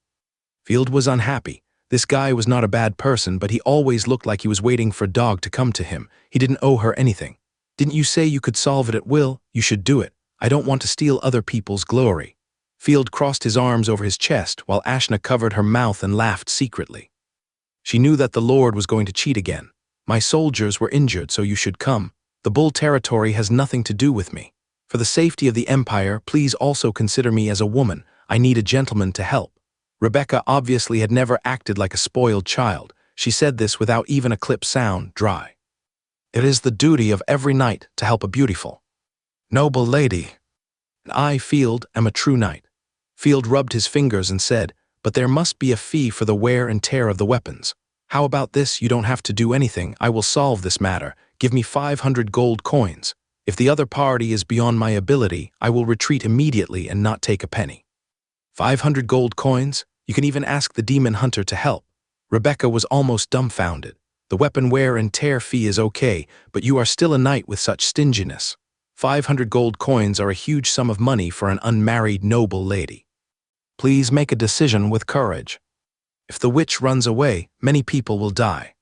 Field was unhappy. This guy was not a bad person, but he always looked like he was waiting for a dog to come to him. He didn't owe her anything. Didn't you say you could solve it at will? You should do it. I don't want to steal other people's glory. Field crossed his arms over his chest while Ashna covered her mouth and laughed secretly. She knew that the Lord was going to cheat again. My soldiers were injured, so you should come. The bull territory has nothing to do with me. For the safety of the empire, please also consider me as a woman. I need a gentleman to help. Rebecca obviously had never acted like a spoiled child. She said this without even a clip sound, dry. It is the duty of every knight to help a beautiful, noble lady. And I, Field, am a true knight. Field rubbed his fingers and said, but there must be a fee for the wear and tear of the weapons. How about this? You don't have to do anything. I will solve this matter. Give me 500 gold coins. If the other party is beyond my ability, I will retreat immediately and not take a penny. 500 gold coins? You can even ask the demon hunter to help. Rebecca was almost dumbfounded. The weapon wear and tear fee is okay, but you are still a knight with such stinginess. 500 gold coins are a huge sum of money for an unmarried noble lady. Please make a decision with courage. If the witch runs away, many people will die.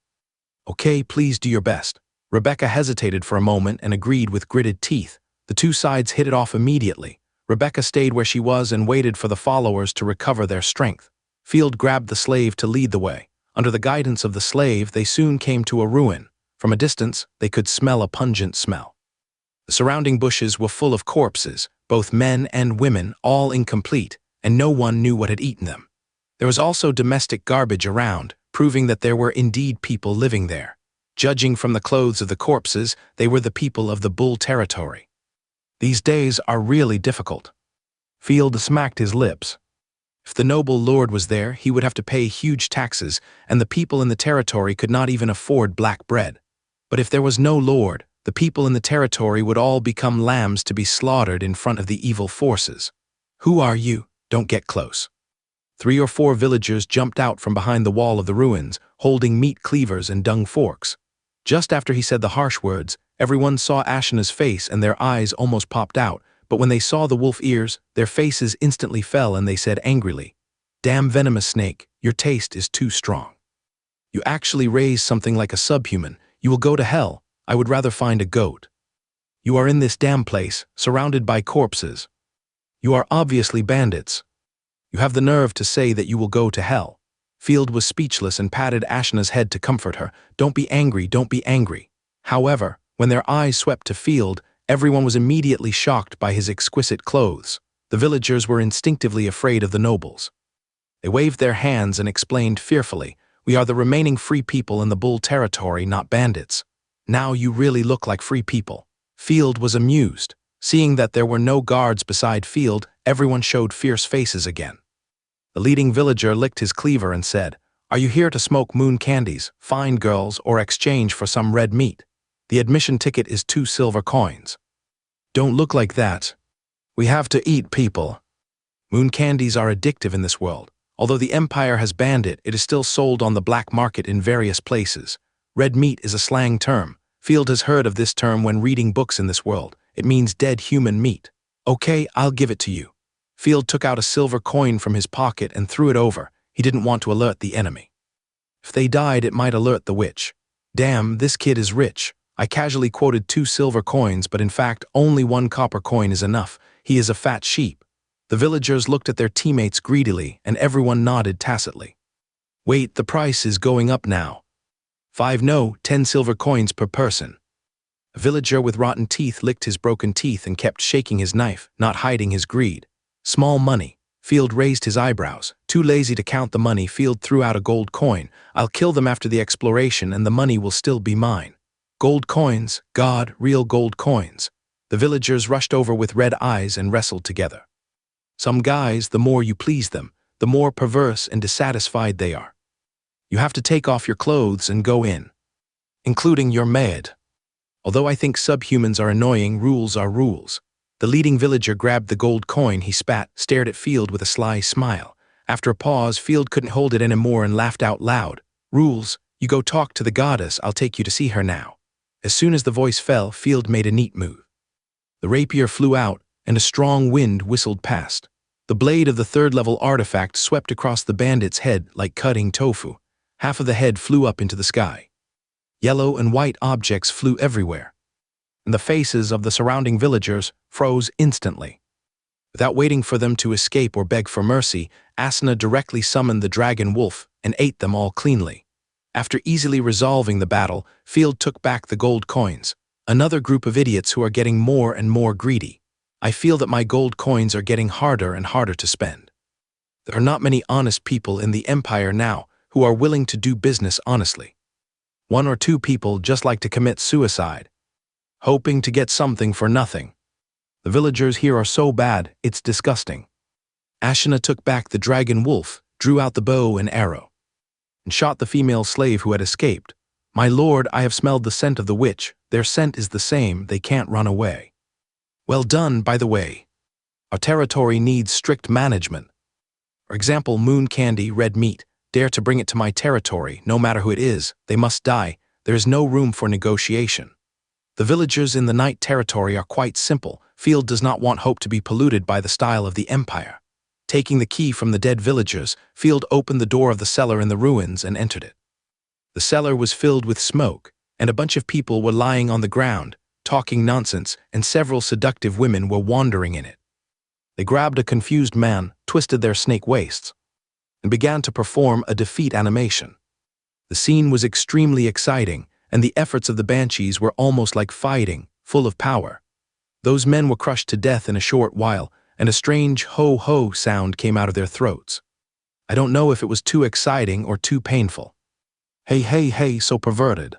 Okay, please do your best. Rebecca hesitated for a moment and agreed with gritted teeth. The two sides hit it off immediately. Rebecca stayed where she was and waited for the followers to recover their strength. Field grabbed the slave to lead the way. Under the guidance of the slave, they soon came to a ruin. From a distance, they could smell a pungent smell. The surrounding bushes were full of corpses, both men and women, all incomplete, and no one knew what had eaten them. There was also domestic garbage around, proving that there were indeed people living there. Judging from the clothes of the corpses, they were the people of the bull territory. These days are really difficult. Field smacked his lips. If the noble lord was there, he would have to pay huge taxes, and the people in the territory could not even afford black bread. But if there was no lord, the people in the territory would all become lambs to be slaughtered in front of the evil forces. Who are you? Don't get close. 3 or 4 villagers jumped out from behind the wall of the ruins, holding meat cleavers and dung forks. Just after he said the harsh words, everyone saw Ashna's face and their eyes almost popped out, but when they saw the wolf ears, their faces instantly fell and they said angrily, "Damn venomous snake, your taste is too strong." You actually raise something like a subhuman. You will go to hell. I would rather find a goat. You are in this damn place, surrounded by corpses. You are obviously bandits. You have the nerve to say that you will go to hell. Field was speechless and patted Ashna's head to comfort her. Don't be angry, don't be angry. However, when their eyes swept to Field, everyone was immediately shocked by his exquisite clothes. The villagers were instinctively afraid of the nobles. They waved their hands and explained fearfully, "We are the remaining free people in the Bull territory, not bandits. Now you really look like free people." Field was amused. Seeing that there were no guards beside Field, everyone showed fierce faces again. The leading villager licked his cleaver and said, "Are you here to smoke moon candies, find girls, or exchange for some red meat? The admission ticket is 2 silver coins." "Don't look like that. We have to eat people." Moon candies are addictive in this world. Although the Empire has banned it, it is still sold on the black market in various places. Red meat is a slang term. Field has heard of this term when reading books in this world. It means dead human meat. "Okay, I'll give it to you." Field took out a silver coin from his pocket and threw it over. He didn't want to alert the enemy. If they died, it might alert the witch. "Damn, this kid is rich." I casually quoted 2 silver coins, but in fact, only 1 copper coin is enough. He is a fat sheep. The villagers looked at their teammates greedily, and everyone nodded tacitly. "Wait, the price is going up now. 5 no, 10 silver coins per person." A villager with rotten teeth licked his broken teeth and kept shaking his knife, not hiding his greed. "Small money." Field raised his eyebrows. Too lazy to count the money, Field threw out a gold coin. "I'll kill them after the exploration and the money will still be mine." Gold coins, God, real gold coins. The villagers rushed over with red eyes and wrestled together. Some guys, the more you please them, the more perverse and dissatisfied they are. You have to take off your clothes and go in, including your maid. Although I think subhumans are annoying, rules are rules. The leading villager grabbed the gold coin, he spat, stared at Field with a sly smile. After a pause, Field couldn't hold it anymore and laughed out loud. "Rules, you go talk to the goddess, I'll take you to see her now." As soon as the voice fell, Field made a neat move. The rapier flew out, and a strong wind whistled past. The blade of the 3rd-level artifact swept across the bandit's head like cutting tofu. Half of the head flew up into the sky. Yellow and white objects flew everywhere, and the faces of the surrounding villagers froze instantly. Without waiting for them to escape or beg for mercy, Asuna directly summoned the dragon wolf and ate them all cleanly. After easily resolving the battle, Field took back the gold coins. Another group of idiots who are getting more and more greedy. I feel that my gold coins are getting harder and harder to spend. There are not many honest people in the Empire now who are willing to do business honestly. 1 or 2 people just like to commit suicide, hoping to get something for nothing. The villagers here are so bad, it's disgusting. Ashina took back the dragon wolf, drew out the bow and arrow, and shot the female slave who had escaped. "My lord, I have smelled the scent of the witch. Their scent is the same, they can't run away." "Well done, by the way. Our territory needs strict management. For example, moon candy, red meat. Dare to bring it to my territory, no matter who it is, they must die. There is no room for negotiation." The villagers in the night territory are quite simple. Field does not want hope to be polluted by the style of the Empire. Taking the key from the dead villagers, Field opened the door of the cellar in the ruins and entered it. The cellar was filled with smoke, and a bunch of people were lying on the ground, talking nonsense, and several seductive women were wandering in it. They grabbed a confused man, twisted their snake waists, and began to perform a defeat animation. The scene was extremely exciting, and the efforts of the banshees were almost like fighting, full of power. Those men were crushed to death in a short while, and a strange ho-ho sound came out of their throats. I don't know if it was too exciting or too painful. Hey, hey, hey, so perverted.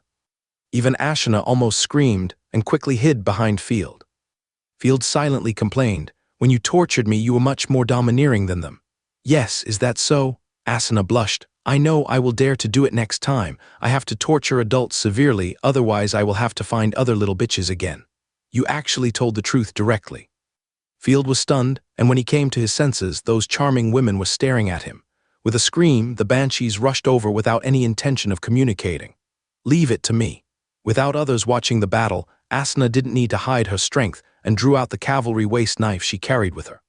Even Ashina almost screamed and quickly hid behind Field. Field silently complained, "When you tortured me, you were much more domineering than them." "Yes, is that so?" Asuna blushed. "I know I will dare to do it next time. I have to torture adults severely, otherwise I will have to find other little bitches again." "You actually told the truth directly." Field was stunned, and when he came to his senses, those charming women were staring at him. With a scream, the banshees rushed over without any intention of communicating. "Leave it to me." Without others watching the battle, Asuna didn't need to hide her strength and drew out the cavalry waist knife she carried with her.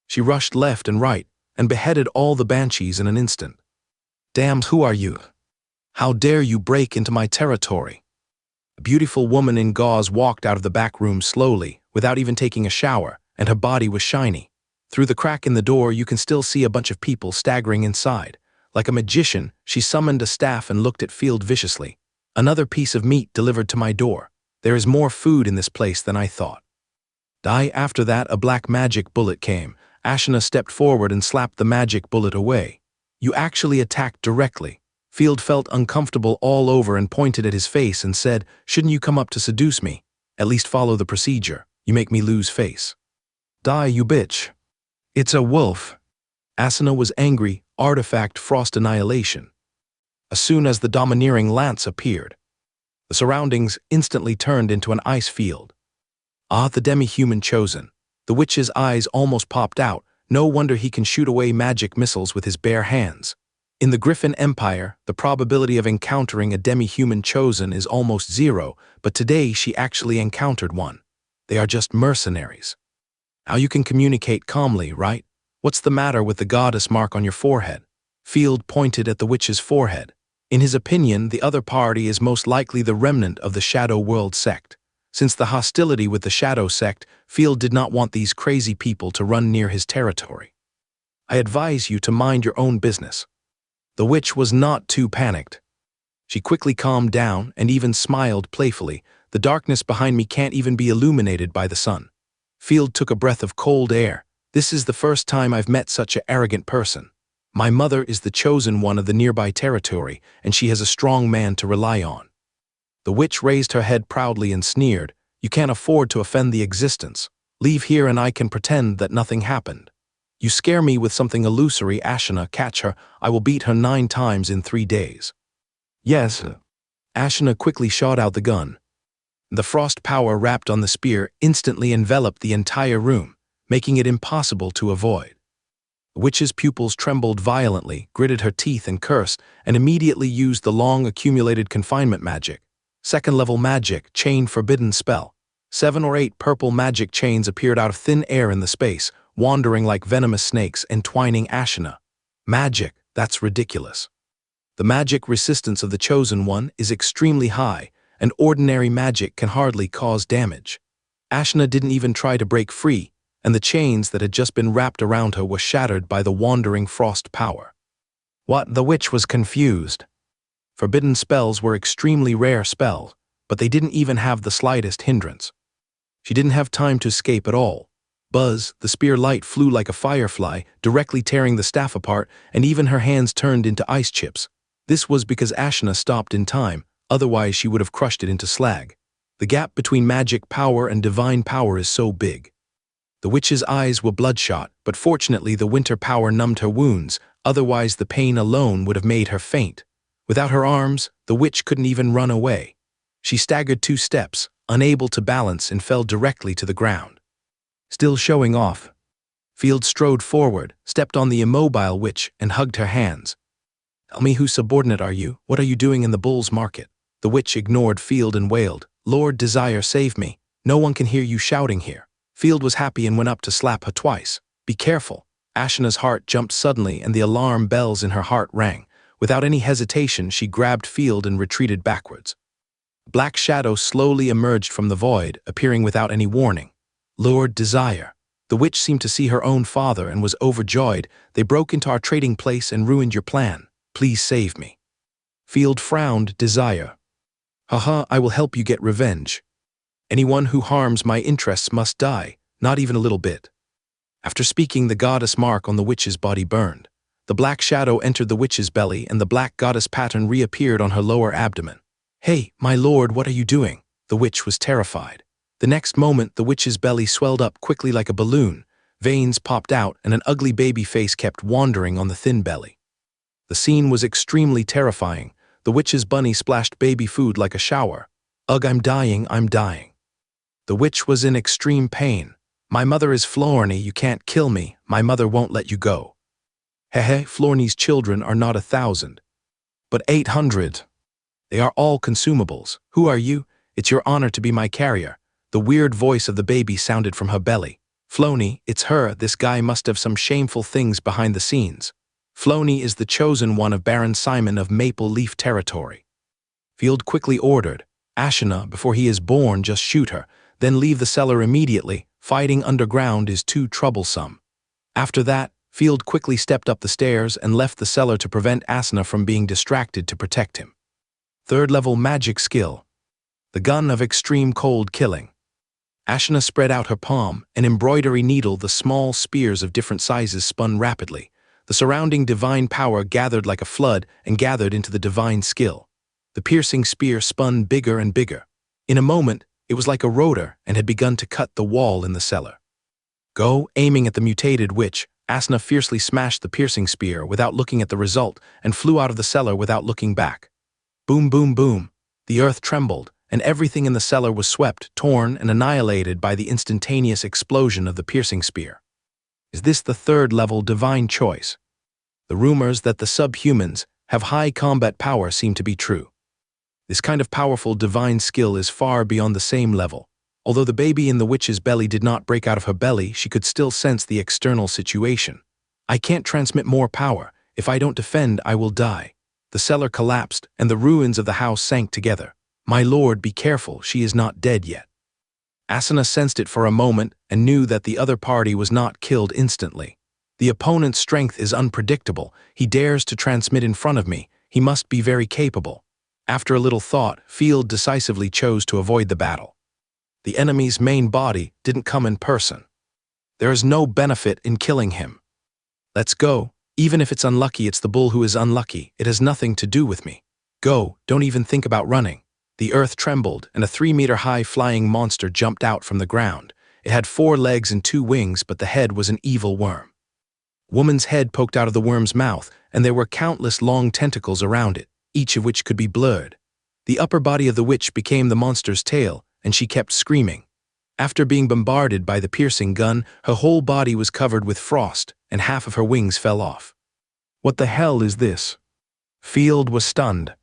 She rushed left and right, and beheaded all the banshees in an instant. "Damn, who are you? How dare you break into my territory? A beautiful woman in gauze walked out of the back room slowly, without even taking a shower, and her body was shiny. Through the crack in the door, you can still see a bunch of people staggering inside. Like a magician, she summoned a staff and looked at Field viciously. Another piece of meat delivered to my door. There is more food in this place than I thought. After that, a black magic bullet came. Ashina stepped forward and slapped the magic bullet away. You actually attacked directly. Field felt uncomfortable all over and pointed at his face and said, "Shouldn't you come up to seduce me? At least follow the procedure. You make me lose face." "Die, you bitch." "It's a wolf." Asuna was angry, artifact frost annihilation. As soon as the domineering lance appeared, the surroundings instantly turned into an ice field. The demi-human chosen. The witch's eyes almost popped out. No wonder he can shoot away magic missiles with his bare hands. In the Griffin Empire, the probability of encountering a demi-human chosen is almost zero, but today she actually encountered one. They are just mercenaries. Now you can communicate calmly, right? What's the matter with the goddess mark on your forehead? Field pointed at the witch's forehead. In his opinion, the other party is most likely the remnant of the Shadow World sect. Since the hostility with the Shadow sect, Field did not want these crazy people to run near his territory. "I advise you to mind your own business." The witch was not too panicked. She quickly calmed down and even smiled playfully. "The darkness behind me can't even be illuminated by the sun." Field took a breath of cold air. "This is the first time I've met such an arrogant person. My mother is the chosen one of the nearby territory, and she has a strong man to rely on." The witch raised her head proudly and sneered, "You can't afford to offend the existence. Leave here and I can pretend that nothing happened. You scare me with something illusory, Ashina, catch her. I will beat her 9 times in 3 days." "Yes." Ashina quickly shot out the gun. The frost power wrapped on the spear instantly enveloped the entire room, making it impossible to avoid. The witch's pupils trembled violently, gritted her teeth and cursed, and immediately used the long-accumulated confinement magic. Second-level magic, chain forbidden spell. 7 or 8 purple magic chains appeared out of thin air in the space, wandering like venomous snakes, entwining Ashina. Magic, that's ridiculous. The magic resistance of the Chosen One is extremely high, and ordinary magic can hardly cause damage. Ashina didn't even try to break free, and the chains that had just been wrapped around her were shattered by the wandering frost power. What? The witch was confused. Forbidden spells were extremely rare spells, but they didn't even have the slightest hindrance. She didn't have time to escape at all. Buzz, the spear light flew like a firefly, directly tearing the staff apart, and even her hands turned into ice chips. This was because Ashina stopped in time, otherwise she would have crushed it into slag. The gap between magic power and divine power is so big. The witch's eyes were bloodshot, but fortunately the winter power numbed her wounds, otherwise the pain alone would have made her faint. Without her arms, the witch couldn't even run away. She staggered 2 steps, unable to balance, and fell directly to the ground. Still showing off, Field strode forward, stepped on the immobile witch, and hugged her hands. "Tell me, whose subordinate are you? What are you doing in the bull's market?" The witch ignored Field and wailed, "Lord Desire, save me. No one can hear you shouting here." Field was happy and went up to slap her twice. "Be careful." Ashina's heart jumped suddenly and the alarm bells in her heart rang. Without any hesitation, she grabbed Field and retreated backwards. A black shadow slowly emerged from the void, appearing without any warning. "Lord Desire." The witch seemed to see her own father and was overjoyed. "They broke into our trading place and ruined your plan. Please save me." Field frowned. "Desire. Haha, I will help you get revenge. Anyone who harms my interests must die, not even a little bit." After speaking, the goddess mark on the witch's body burned. The black shadow entered the witch's belly and the black goddess pattern reappeared on her lower abdomen. "Hey, my lord, what are you doing?" The witch was terrified. The next moment, the witch's belly swelled up quickly like a balloon. Veins popped out and an ugly baby face kept wandering on the thin belly. The scene was extremely terrifying. The witch's bunny splashed baby food like a shower. "Ugh, I'm dying, I'm dying." The witch was in extreme pain. "My mother is Florny, you can't kill me. My mother won't let you go." "Hehe, Florny's children are not 1,000, but 800. They are all consumables. Who are you? It's your honor to be my carrier." The weird voice of the baby sounded from her belly. "Flony, it's her. This guy must have some shameful things behind the scenes." Floney is the chosen one of Baron Simon of Maple Leaf territory. Field quickly ordered, Ashina, before he is born, just shoot her, then leave the cellar immediately. Fighting underground is too troublesome. After that, Field quickly stepped up the stairs and left the cellar to prevent Asuna from being distracted to protect him. Third-level magic skill. The gun of extreme cold killing. Ashina spread out her palm, an embroidery needle, the small spears of different sizes spun rapidly. The surrounding divine power gathered like a flood and gathered into the divine skill. The piercing spear spun bigger and bigger. In a moment, it was like a rotor and had begun to cut the wall in the cellar. Go, aiming at the mutated witch, Asuna fiercely smashed the piercing spear without looking at the result and flew out of the cellar without looking back. Boom, boom, boom. The earth trembled, and everything in the cellar was swept, torn, and annihilated by the instantaneous explosion of the piercing spear. Is this the third-level divine choice? The rumors that the subhumans have high combat power seem to be true. This kind of powerful divine skill is far beyond the same level. Although the baby in the witch's belly did not break out of her belly, she could still sense the external situation. I can't transmit more power. If I don't defend, I will die. The cellar collapsed, and the ruins of the house sank together. My lord, be careful, she is not dead yet. Asuna sensed it for a moment and knew that the other party was not killed instantly. The opponent's strength is unpredictable. He dares to transmit in front of me. He must be very capable. After a little thought, Field decisively chose to avoid the battle. The enemy's main body didn't come in person. There is no benefit in killing him. Let's go. Even if it's unlucky, it's the bull who is unlucky. It has nothing to do with me. Go, don't even think about running. The earth trembled, and a 3-meter-high flying monster jumped out from the ground. It had 4 legs and 2 wings, but the head was an evil worm. Woman's head poked out of the worm's mouth, and there were countless long tentacles around it, each of which could be blurred. The upper body of the witch became the monster's tail, and she kept screaming. After being bombarded by the piercing gun, her whole body was covered with frost, and half of her wings fell off. What the hell is this? Field was stunned.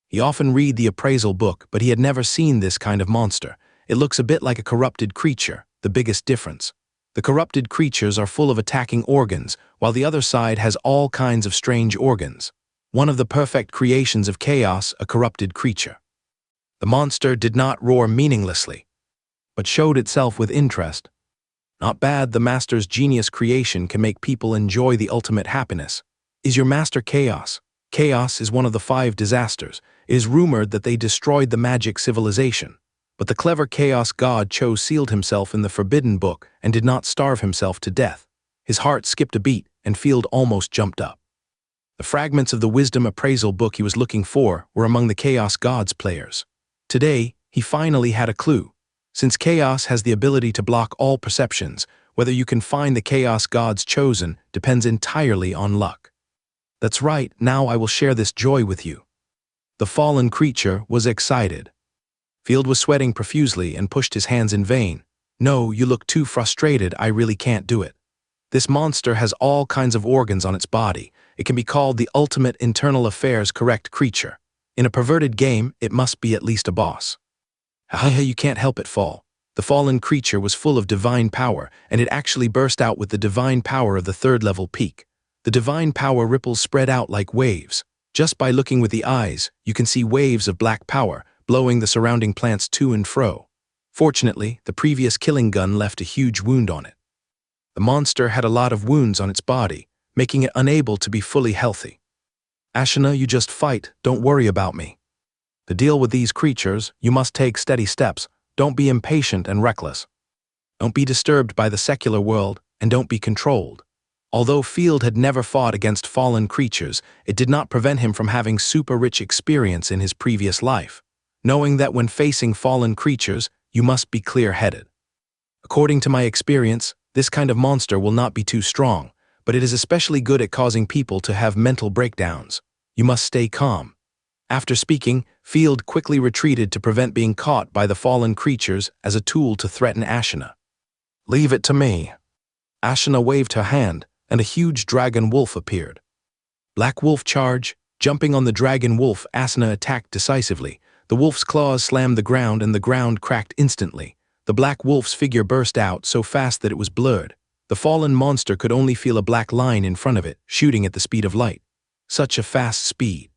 He often read the appraisal book, but he had never seen this kind of monster. It looks a bit like a corrupted creature, the biggest difference. The corrupted creatures are full of attacking organs, while the other side has all kinds of strange organs. One of the perfect creations of chaos, a corrupted creature. The monster did not roar meaninglessly, but showed itself with interest. Not bad, the master's genius creation can make people enjoy the ultimate happiness. Is your master chaos? Chaos is one of the 5 disasters. It is rumored that they destroyed the magic civilization. But the clever chaos god Cho sealed himself in the forbidden book and did not starve himself to death. His heart skipped a beat, and Field almost jumped up. The fragments of the wisdom appraisal book he was looking for were among the chaos god's players. Today, he finally had a clue. Since chaos has the ability to block all perceptions, whether you can find the chaos god's chosen depends entirely on luck. That's right, now I will share this joy with you. The fallen creature was excited. Field was sweating profusely and pushed his hands in vain. No, you look too frustrated, I really can't do it. This monster has all kinds of organs on its body. It can be called the ultimate internal affairs correct creature. In a perverted game, it must be at least a boss. You can't help it fall. The fallen creature was full of divine power, and it actually burst out with the divine power of the 3rd-level peak. The divine power ripples spread out like waves. Just by looking with the eyes, you can see waves of black power, blowing the surrounding plants to and fro. Fortunately, the previous killing gun left a huge wound on it. The monster had a lot of wounds on its body, making it unable to be fully healthy. Ashina, you just fight, don't worry about me. To deal with these creatures, you must take steady steps. Don't be impatient and reckless. Don't be disturbed by the secular world, and don't be controlled. Although Field had never fought against fallen creatures, it did not prevent him from having super-rich experience in his previous life, knowing that when facing fallen creatures, you must be clear-headed. According to my experience, this kind of monster will not be too strong, but it is especially good at causing people to have mental breakdowns. You must stay calm. After speaking, Field quickly retreated to prevent being caught by the fallen creatures as a tool to threaten Ashina. Leave it to me. Ashina waved her hand, and a huge dragon wolf appeared. Black wolf charge. Jumping on the dragon wolf, Ashina attacked decisively. The wolf's claws slammed the ground, and the ground cracked instantly. The black wolf's figure burst out so fast that it was blurred. The fallen monster could only feel a black line in front of it, shooting at the speed of light. Such a fast speed.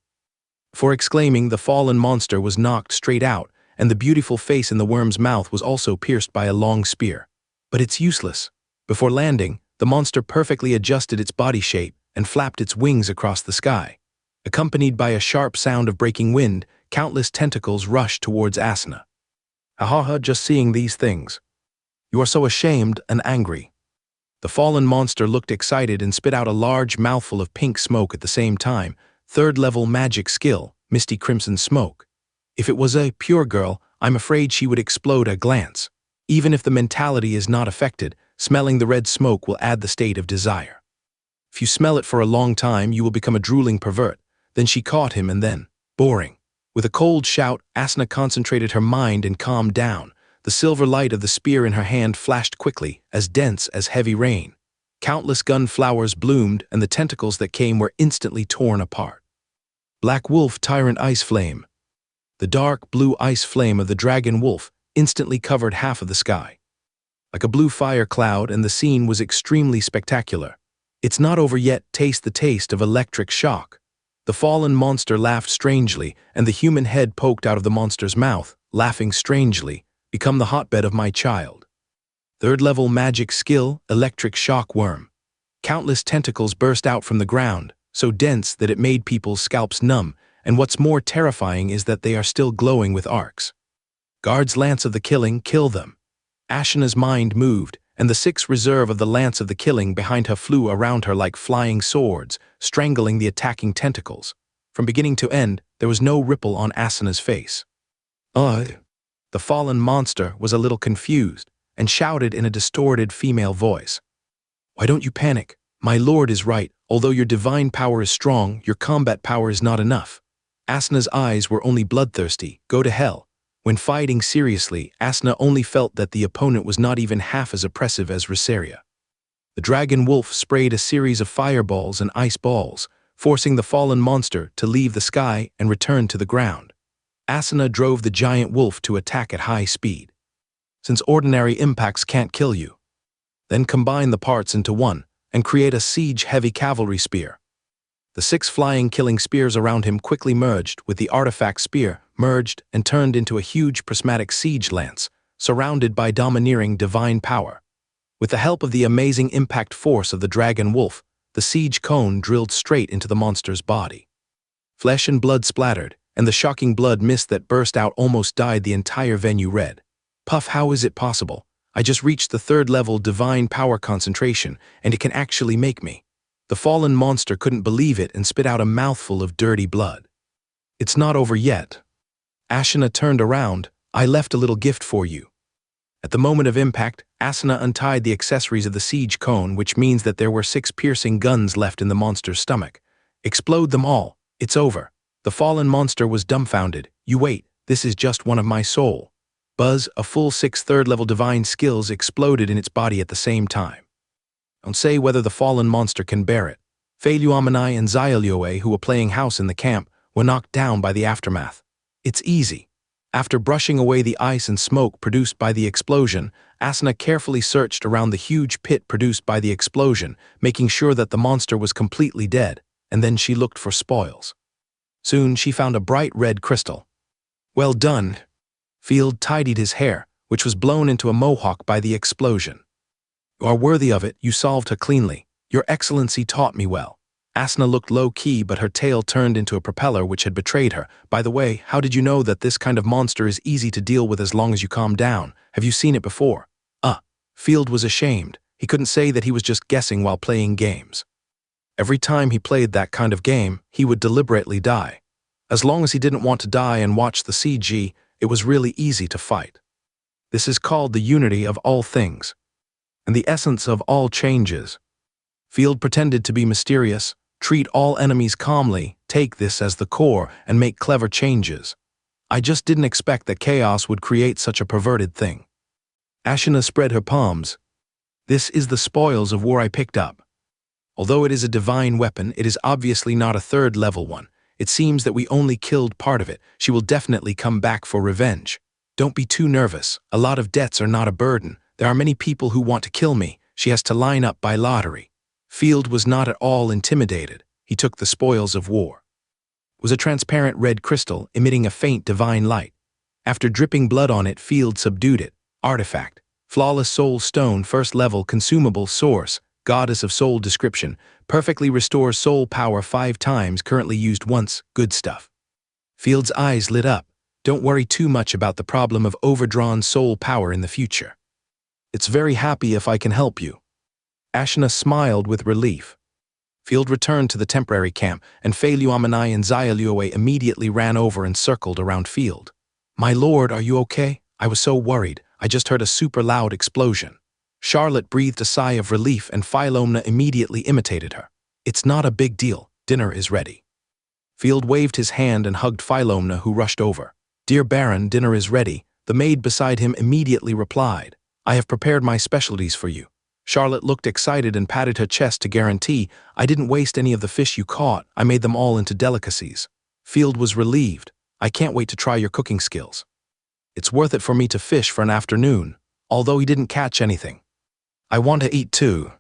Before exclaiming, the fallen monster was knocked straight out, and the beautiful face in the worm's mouth was also pierced by a long spear. But it's useless. Before landing, the monster perfectly adjusted its body shape and flapped its wings across the sky. Accompanied by a sharp sound of breaking wind, countless tentacles rushed towards Asana. Ahaha, just seeing these things. You are so ashamed and angry. The fallen monster looked excited and spit out a large mouthful of pink smoke at the same time. Third-level magic skill, misty crimson smoke. If it was a pure girl, I'm afraid she would explode at a glance. Even if the mentality is not affected, smelling the red smoke will add the state of desire. If you smell it for a long time, you will become a drooling pervert. Then she caught him and then, boring. With a cold shout, Asana concentrated her mind and calmed down. The silver light of the spear in her hand flashed quickly, as dense as heavy rain. Countless gun flowers bloomed, and the tentacles that came were instantly torn apart. Black Wolf Tyrant Ice Flame. The dark blue ice flame of the dragon wolf instantly covered half of the sky. Like a blue fire cloud, and the scene was extremely spectacular. It's not over yet. Taste the taste of electric shock. The fallen monster laughed strangely, and the human head poked out of the monster's mouth, laughing strangely. Become the hotbed of my child. Third-level magic skill, electric shock worm. Countless tentacles burst out from the ground, so dense that it made people's scalps numb, and what's more terrifying is that they are still glowing with arcs. Guard's Lance of the Killing, kill them. Ashana's mind moved, and the 6 reserve of the Lance of the Killing behind her flew around her like flying swords, strangling the attacking tentacles. From beginning to end, there was no ripple on Asana's face. The fallen monster was a little confused, and shouted in a distorted female voice. Why don't you panic? My lord is right. Although your divine power is strong, your combat power is not enough. Asana's eyes were only bloodthirsty. Go to hell. When fighting seriously, Asana only felt that the opponent was not even half as oppressive as Rosaria. The dragon wolf sprayed a series of fireballs and ice balls, forcing the fallen monster to leave the sky and return to the ground. Asana drove the giant wolf to attack at high speed. Since ordinary impacts can't kill you, then combine the parts into one and create a siege-heavy cavalry spear. The 6 flying killing spears around him quickly merged with the artifact spear, merged and turned into a huge prismatic siege lance, surrounded by domineering divine power. With the help of the amazing impact force of the dragon wolf, the siege cone drilled straight into the monster's body. Flesh and blood splattered, and the shocking blood mist that burst out almost dyed the entire venue red. Puff, how is it possible? I just reached the 3rd-level divine power concentration, and it can actually make me. The fallen monster couldn't believe it and spit out a mouthful of dirty blood. It's not over yet. Asana turned around. I left a little gift for you. At the moment of impact, Asana untied the accessories of the siege cone, which means that there were 6 piercing guns left in the monster's stomach. Explode them all. It's over. The fallen monster was dumbfounded. You wait, this is just one of my soul. Buzz, a full 6 3rd-level divine skills exploded in its body at the same time. Don't say whether the fallen monster can bear it. Feiluamanai and Xiaolioe, who were playing house in the camp, were knocked down by the aftermath. It's easy. After brushing away the ice and smoke produced by the explosion, Asana carefully searched around the huge pit produced by the explosion, making sure that the monster was completely dead, and then she looked for spoils. Soon she found a bright red crystal. Well done. Field tidied his hair, which was blown into a mohawk by the explosion. You are worthy of it. You solved her cleanly. Your Excellency taught me well. Asana looked low-key, but her tail turned into a propeller which had betrayed her. By the way, how did you know that this kind of monster is easy to deal with as long as you calm down? Have you seen it before? Field was ashamed. He couldn't say that he was just guessing while playing games. Every time he played that kind of game, he would deliberately die. As long as he didn't want to die and watch the CG, it was really easy to fight. This is called the unity of all things, and the essence of all changes. Field pretended to be mysterious, treat all enemies calmly, take this as the core, and make clever changes. I just didn't expect that chaos would create such a perverted thing. Ashana spread her palms. This is the spoils of war I picked up. Although it is a divine weapon, it is obviously not a 3rd-level one. It seems that we only killed part of it. She will definitely come back for revenge. Don't be too nervous. A lot of debts are not a burden. There are many people who want to kill me. She has to line up by lottery. Field was not at all intimidated. He took the spoils of war. It was a transparent red crystal emitting a faint divine light. After dripping blood on it, Field subdued it. Artifact. Flawless soul stone, first level, consumable, source, goddess of soul description, perfectly restores soul power 5 times, currently used once, good stuff. Field's eyes lit up. Don't worry too much about the problem of overdrawn soul power in the future. It's very happy if I can help you. Ashna smiled with relief. Field returned to the temporary camp, and Feiluamanai and Xiaoluo immediately ran over and circled around Field. My lord, are you okay? I was so worried. I just heard a super loud explosion. Charlotte breathed a sigh of relief, and Philomena immediately imitated her. It's not a big deal. Dinner is ready. Field waved his hand and hugged Philomena, who rushed over. Dear Baron, dinner is ready. The maid beside him immediately replied. I have prepared my specialties for you. Charlotte looked excited and patted her chest to guarantee, I didn't waste any of the fish you caught. I made them all into delicacies. Field was relieved. I can't wait to try your cooking skills. It's worth it for me to fish for an afternoon, although he didn't catch anything. I want to eat too.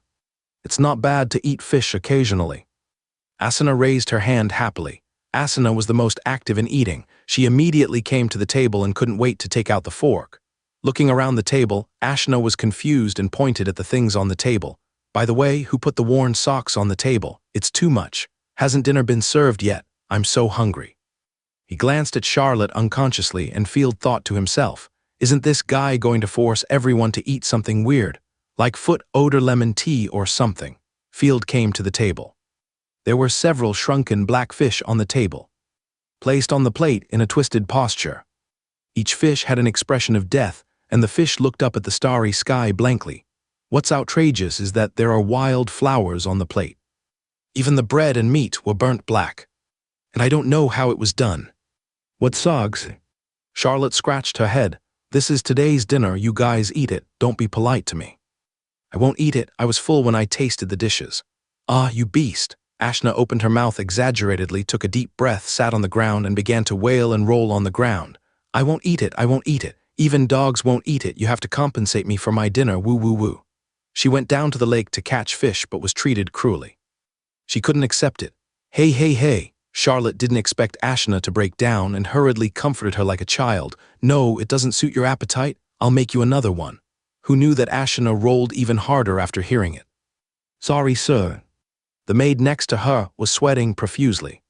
It's not bad to eat fish occasionally. Asuna raised her hand happily. Asuna was the most active in eating. She immediately came to the table and couldn't wait to take out the fork. Looking around the table, Ashna was confused and pointed at the things on the table. By the way, who put the worn socks on the table? It's too much. Hasn't dinner been served yet? I'm so hungry. He glanced at Charlotte unconsciously, and Field thought to himself, isn't this guy going to force everyone to eat something weird, like foot odor lemon tea or something? Field came to the table. There were several shrunken black fish on the table, placed on the plate in a twisted posture. Each fish had an expression of death, and the fish looked up at the starry sky blankly. What's outrageous is that there are wild flowers on the plate. Even the bread and meat were burnt black. And I don't know how it was done. What sogs? Charlotte scratched her head. This is today's dinner, you guys eat it, don't be polite to me. I won't eat it, I was full when I tasted the dishes. Ah, you beast. Ashna opened her mouth exaggeratedly, took a deep breath, sat on the ground, and began to wail and roll on the ground. I won't eat it, I won't eat it. Even dogs won't eat it, you have to compensate me for my dinner, woo woo woo. She went down to the lake to catch fish, but was treated cruelly. She couldn't accept it. Hey, hey, hey. Charlotte didn't expect Ashna to break down and hurriedly comforted her like a child. No, it doesn't suit your appetite. I'll make you another one. Who knew that Ashna rolled even harder after hearing it? Sorry, sir. The maid next to her was sweating profusely.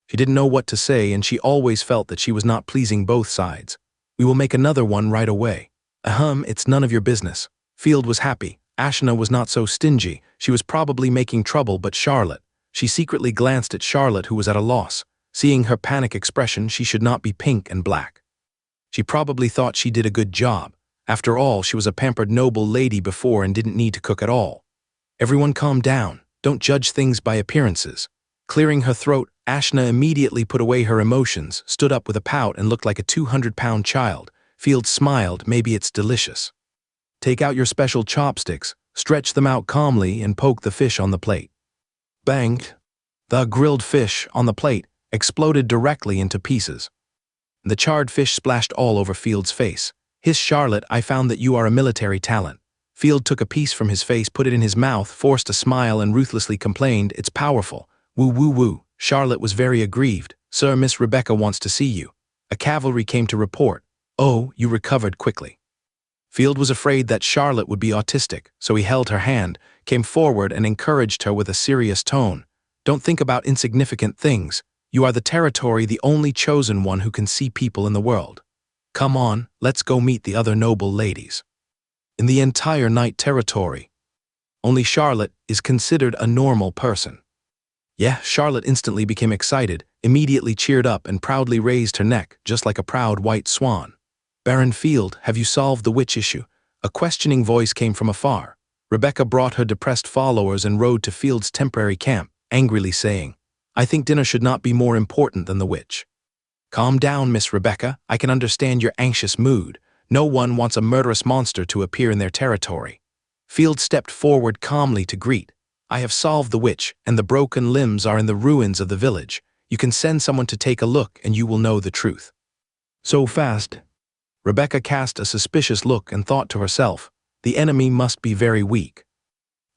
She didn't know what to say, and she always felt that she was not pleasing both sides. We will make another one right away. It's none of your business. Field was happy. Ashna was not so stingy. She was probably making trouble, but Charlotte. She secretly glanced at Charlotte, who was at a loss. Seeing her panic expression, she should not be pink and black. She probably thought she did a good job. After all, she was a pampered noble lady before and didn't need to cook at all. Everyone calm down. Don't judge things by appearances. Clearing her throat, Ashna immediately put away her emotions, stood up with a pout, and looked like a 200-pound child. Field smiled. Maybe it's delicious. Take out your special chopsticks, stretch them out calmly, and poke the fish on the plate. Bang! The grilled fish on the plate exploded directly into pieces. The charred fish splashed all over Field's face. His Charlotte, I found that you are a military talent. Field took a piece from his face, put it in his mouth, forced a smile, and ruthlessly complained, it's powerful. Woo woo woo. Charlotte was very aggrieved. Sir, Miss Rebecca wants to see you. A cavalry came to report. Oh, you recovered quickly. Field was afraid that Charlotte would be autistic, so he held her hand, came forward, and encouraged her with a serious tone. Don't think about insignificant things. You are the territory, the only chosen one who can see people in the world. Come on, let's go meet the other noble ladies. In the entire Night Territory, only Charlotte is considered a normal person. Yeah, Charlotte instantly became excited, immediately cheered up, and proudly raised her neck, just like a proud white swan. Baron Field, have you solved the witch issue? A questioning voice came from afar. Rebecca brought her depressed followers and rode to Field's temporary camp, angrily saying, I think dinner should not be more important than the witch. Calm down, Miss Rebecca. I can understand your anxious mood. No one wants a murderous monster to appear in their territory. Field stepped forward calmly to greet. I have solved the witch, and the broken limbs are in the ruins of the village. You can send someone to take a look, and you will know the truth. So fast? Rebecca cast a suspicious look and thought to herself, the enemy must be very weak.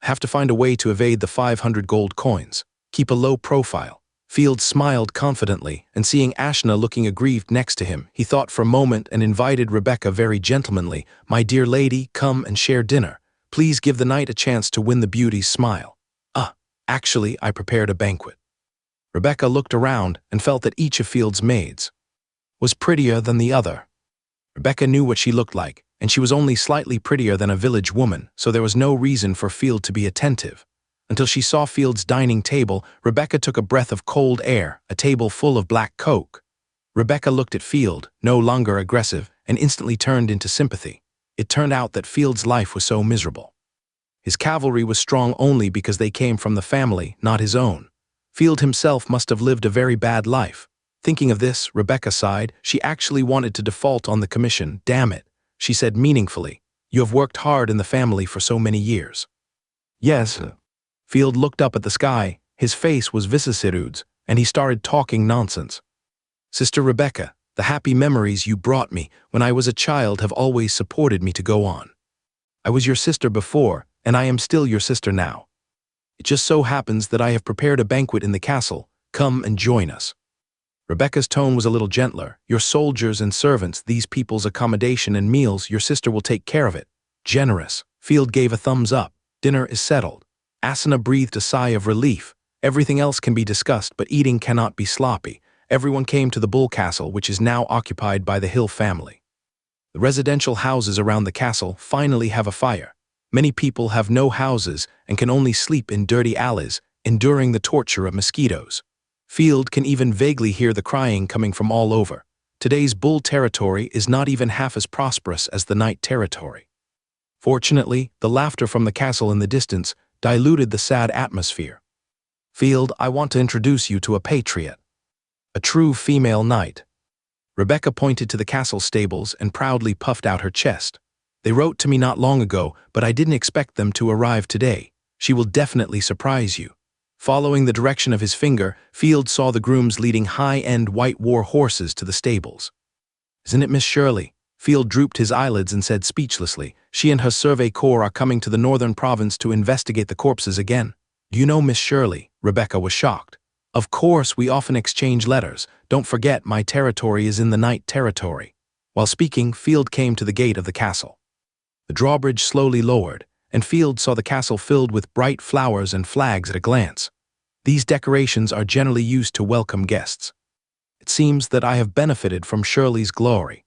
Have to find a way to evade the 500 gold coins. Keep a low profile. Field smiled confidently, and seeing Ashna looking aggrieved next to him, he thought for a moment and invited Rebecca very gentlemanly, "My dear lady, come and share dinner. Please give the knight a chance to win the beauty's smile." Actually, I prepared a banquet." Rebecca looked around and felt that each of Field's maids was prettier than the other. Rebecca knew what she looked like, and she was only slightly prettier than a village woman, so there was no reason for Field to be attentive. Until she saw Field's dining table, Rebecca took a breath of cold air, a table full of black coke. Rebecca looked at Field, no longer aggressive, and instantly turned into sympathy. It turned out that Field's life was so miserable. His cavalry was strong only because they came from the family, not his own. Field himself must have lived a very bad life. Thinking of this, Rebecca sighed. She actually wanted to default on the commission. "Damn it," she said meaningfully. "You have worked hard in the family for so many years." "Yes." Field looked up at the sky. His face was vicissitudes, and he started talking nonsense. "Sister Rebecca, the happy memories you brought me when I was a child have always supported me to go on. I was your sister before, and I am still your sister now. It just so happens that I have prepared a banquet in the castle. Come and join us." Rebecca's tone was a little gentler. "Your soldiers and servants, these people's accommodation and meals, your sister will take care of it." Generous. Field gave a thumbs up. "Dinner is settled." Asana breathed a sigh of relief. Everything else can be discussed, but eating cannot be sloppy. Everyone came to the Bull Castle, which is now occupied by the Hill family. The residential houses around the castle finally have a fire. Many people have no houses and can only sleep in dirty alleys, enduring the torture of mosquitoes. Field can even vaguely hear the crying coming from all over. Today's Bull territory is not even half as prosperous as the Night territory. Fortunately, the laughter from the castle in the distance diluted the sad atmosphere. "Field, I want to introduce you to a patriot. A true female knight." Rebecca pointed to the castle stables and proudly puffed out her chest. "They wrote to me not long ago, but I didn't expect them to arrive today. She will definitely surprise you." Following the direction of his finger, Field saw the grooms leading high-end white war horses to the stables. "Isn't it Miss Shirley?" Field drooped his eyelids and said speechlessly, "She and her survey corps are coming to the northern province to investigate the corpses again." "Do you know Miss Shirley?" Rebecca was shocked. "Of course, we often exchange letters. Don't forget, my territory is in the Night territory." While speaking, Field came to the gate of the castle. The drawbridge slowly lowered, and Field saw the castle filled with bright flowers and flags at a glance. These decorations are generally used to welcome guests. It seems that I have benefited from Shirley's glory.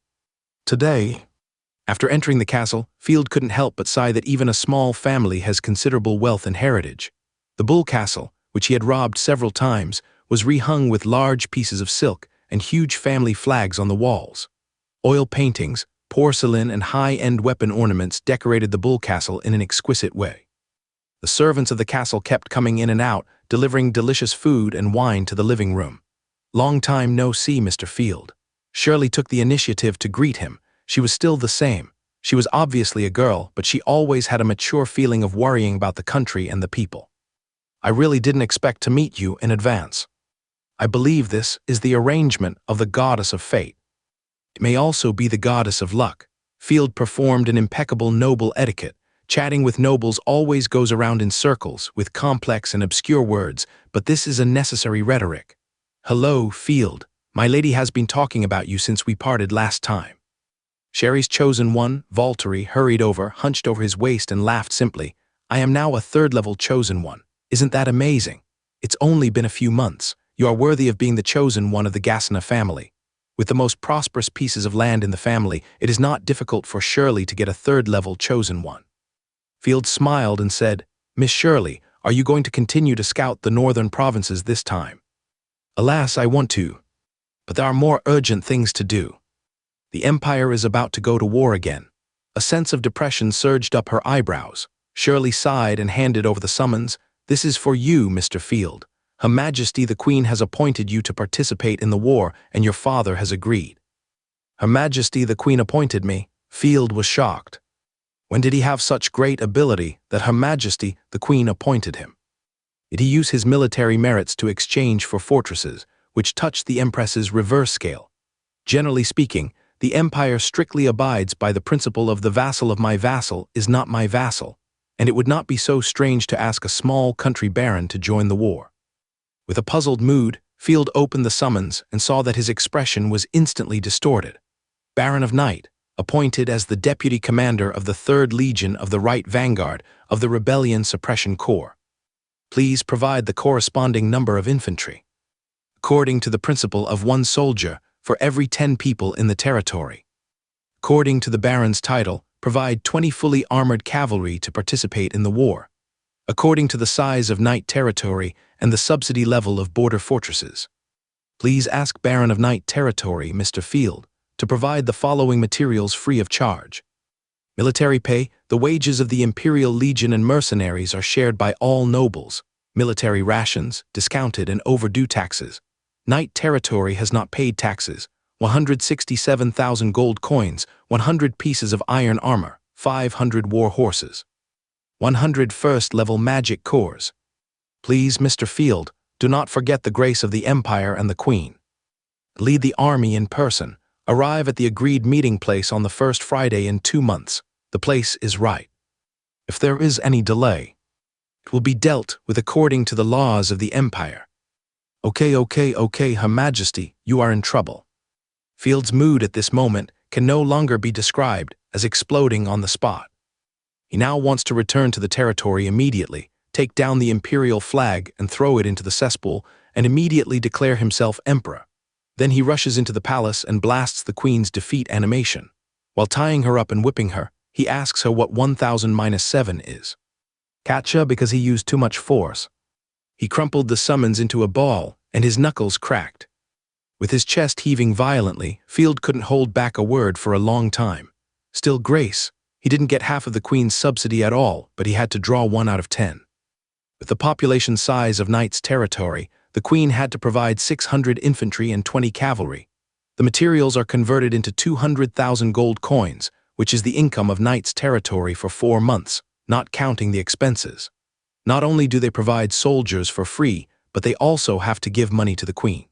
Today, after entering the castle, Field couldn't help but sigh that even a small family has considerable wealth and heritage. The Bull Castle, which he had robbed several times, was rehung with large pieces of silk and huge family flags on the walls. Oil paintings, porcelain, and high-end weapon ornaments decorated the Bull Castle in an exquisite way. The servants of the castle kept coming in and out, delivering delicious food and wine to the living room. "Long time no see, Mr. Field." Shirley took the initiative to greet him. She was still the same. She was obviously a girl, but she always had a mature feeling of worrying about the country and the people. "I really didn't expect to meet you in advance. I believe this is the arrangement of the goddess of fate. It may also be the goddess of luck." Field performed an impeccable noble etiquette. Chatting with nobles always goes around in circles, with complex and obscure words, but this is a necessary rhetoric. "Hello, Field. My lady has been talking about you since we parted last time." Sherry's chosen one, Valtteri, hurried over, hunched over his waist and laughed simply. "I am now a third-level chosen one. Isn't that amazing? It's only been a few months. You are worthy of being the chosen one of the Gassana family. With the most prosperous pieces of land in the family, it is not difficult for Shirley to get a third-level chosen one." Field smiled and said, "Miss Shirley, are you going to continue to scout the northern provinces this time?" "Alas, I want to. But there are more urgent things to do. The Empire is about to go to war again." A sense of depression surged up her eyebrows. Shirley sighed and handed over the summons. "This is for you, Mr. Field. Her Majesty the Queen has appointed you to participate in the war, and your father has agreed." "Her Majesty the Queen appointed me?" Field was shocked. When did he have such great ability that Her Majesty the Queen appointed him? Did he use his military merits to exchange for fortresses, which touched the Empress's reverse scale? Generally speaking, the Empire strictly abides by the principle of the vassal of my vassal is not my vassal, and it would not be so strange to ask a small country baron to join the war. With a puzzled mood, Field opened the summons and saw that his expression was instantly distorted. Baron of Night, appointed as the deputy commander of the 3rd Legion of the Right Vanguard of the Rebellion Suppression Corps. Please provide the corresponding number of infantry. According to the principle of 1 soldier for every 10 people in the territory. According to the baron's title, provide 20 fully armored cavalry to participate in the war. According to the size of Night territory and the subsidy level of border fortresses. Please ask Baron of Night territory, Mr. Field, to provide the following materials free of charge. Military pay, the wages of the Imperial Legion and mercenaries are shared by all nobles. Military rations, discounted and overdue taxes. Night territory has not paid taxes. 167,000 gold coins, 100 pieces of iron armor, 500 war horses. 100 first-level magic cores. Please, Mr. Field, do not forget the grace of the Empire and the Queen. Lead the army in person. Arrive at the agreed meeting place on the first Friday in 2 months. The place is right. If there is any delay, it will be dealt with according to the laws of the Empire. Okay, Her Majesty, you are in trouble. Field's mood at this moment can no longer be described as exploding on the spot. He now wants to return to the territory immediately, take down the imperial flag and throw it into the cesspool, and immediately declare himself emperor. Then he rushes into the palace and blasts the queen's defeat animation. While tying her up and whipping her, he asks her what 1000-7 is. Catcha because he used too much force. He crumpled the summons into a ball, and his knuckles cracked. With his chest heaving violently, Field couldn't hold back a word for a long time. Still grace. He didn't get half of the Queen's subsidy at all, but he had to draw 1 out of 10. With the population size of Knight's territory, the Queen had to provide 600 infantry and 20 cavalry. The materials are converted into 200,000 gold coins, which is the income of Knight's territory for 4 months, not counting the expenses. Not only do they provide soldiers for free, but they also have to give money to the Queen.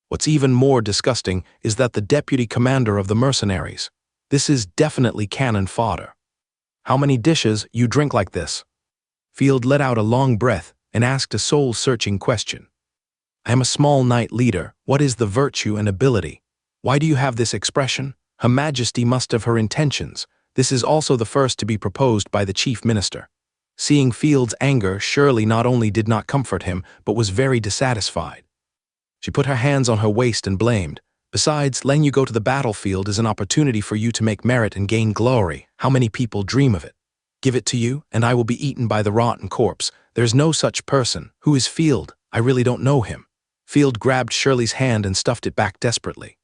What's even more disgusting is that the deputy commander of the mercenaries. This is definitely cannon fodder. How many dishes you drink like this? Field let out a long breath and asked a soul-searching question. I am a small knight leader. What is the virtue and ability? Why do you have this expression? Her Majesty must have her intentions. This is also the first to be proposed by the chief minister. Seeing Field's anger, Shirley not only did not comfort him, but was very dissatisfied. She put her hands on her waist and blamed. Besides, letting you go to the battlefield is an opportunity for you to make merit and gain glory. How many people dream of it? Give it to you, and I will be eaten by the rotten corpse. There's no such person. Who is Field? I really don't know him. Field grabbed Shirley's hand and stuffed it back desperately.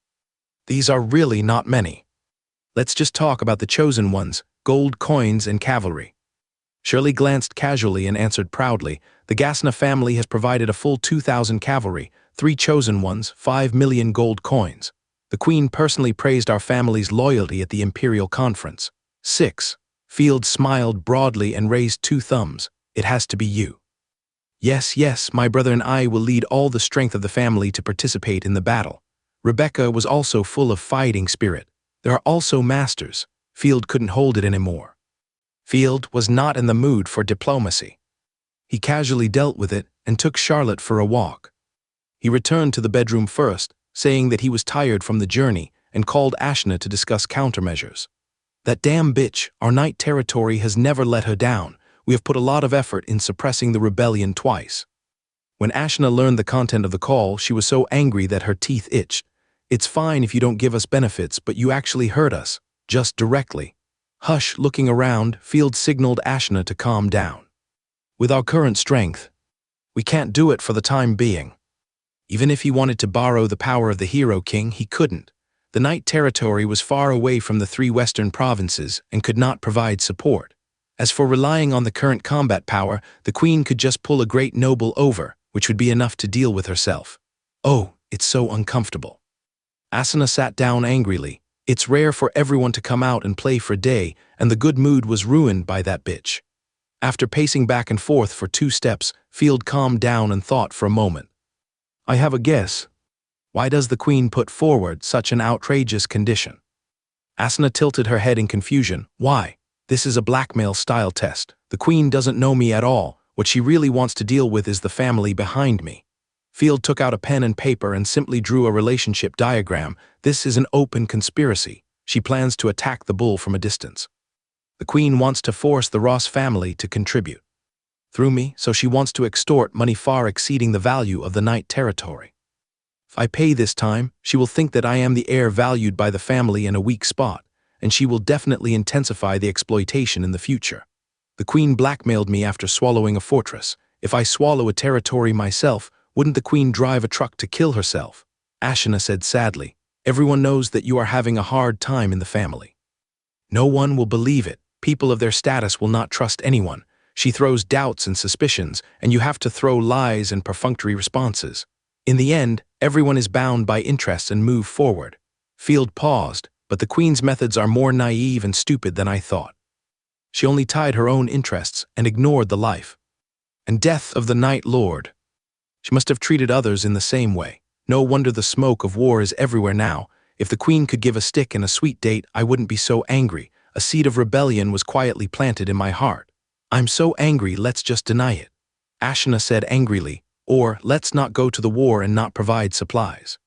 These are really not many. Let's just talk about the chosen ones, gold coins and cavalry. Shirley glanced casually and answered proudly, the Gasna family has provided a full 2,000 cavalry, 3 chosen ones, 5 million gold coins. The Queen personally praised our family's loyalty at the Imperial Conference. 6. Field smiled broadly and raised 2 thumbs. It has to be you. Yes, my brother and I will lead all the strength of the family to participate in the battle. Rebecca was also full of fighting spirit. There are also masters. Field couldn't hold it anymore. Field was not in the mood for diplomacy. He casually dealt with it and took Charlotte for a walk. He returned to the bedroom first, saying that he was tired from the journey, and called Ashna to discuss countermeasures. That damn bitch, our Night territory has never let her down. We have put a lot of effort in suppressing the rebellion twice. When Ashna learned the content of the call, she was so angry that her teeth itched. It's fine if you don't give us benefits, but you actually hurt us, just directly. Hush, looking around, Field signaled Ashna to calm down. With our current strength, we can't do it for the time being. Even if he wanted to borrow the power of the Hero King, he couldn't. The Night territory was far away from the 3 western provinces and could not provide support. As for relying on the current combat power, the Queen could just pull a great noble over, which would be enough to deal with herself. Oh, it's so uncomfortable. Asuna sat down angrily. It's rare for everyone to come out and play for day, and the good mood was ruined by that bitch. After pacing back and forth for 2 steps, Field calmed down and thought for a moment. I have a guess. Why does the Queen put forward such an outrageous condition? Asuna tilted her head in confusion. Why? This is a blackmail-style test. The Queen doesn't know me at all. What she really wants to deal with is the family behind me. Field took out a pen and paper and simply drew a relationship diagram. This is an open conspiracy. She plans to attack the bull from a distance. The Queen wants to force the Ross family to contribute through me, so she wants to extort money far exceeding the value of the Knight territory. If I pay this time, she will think that I am the heir valued by the family in a weak spot, and she will definitely intensify the exploitation in the future. The Queen blackmailed me after swallowing a fortress. If I swallow a territory myself, wouldn't the Queen drive a truck to kill herself? Ashina said sadly. Everyone knows that you are having a hard time in the family. No one will believe it. People of their status will not trust anyone. She throws doubts and suspicions, and you have to throw lies and perfunctory responses. In the end, everyone is bound by interests and move forward. Field paused, but the Queen's methods are more naive and stupid than I thought. She only tied her own interests and ignored the life and death of the Knight Lord. She must have treated others in the same way. No wonder the smoke of war is everywhere now. If the Queen could give a stick and a sweet date, I wouldn't be so angry. A seed of rebellion was quietly planted in my heart. I'm so angry, let's just deny it. Ashina said angrily, or let's not go to the war and not provide supplies.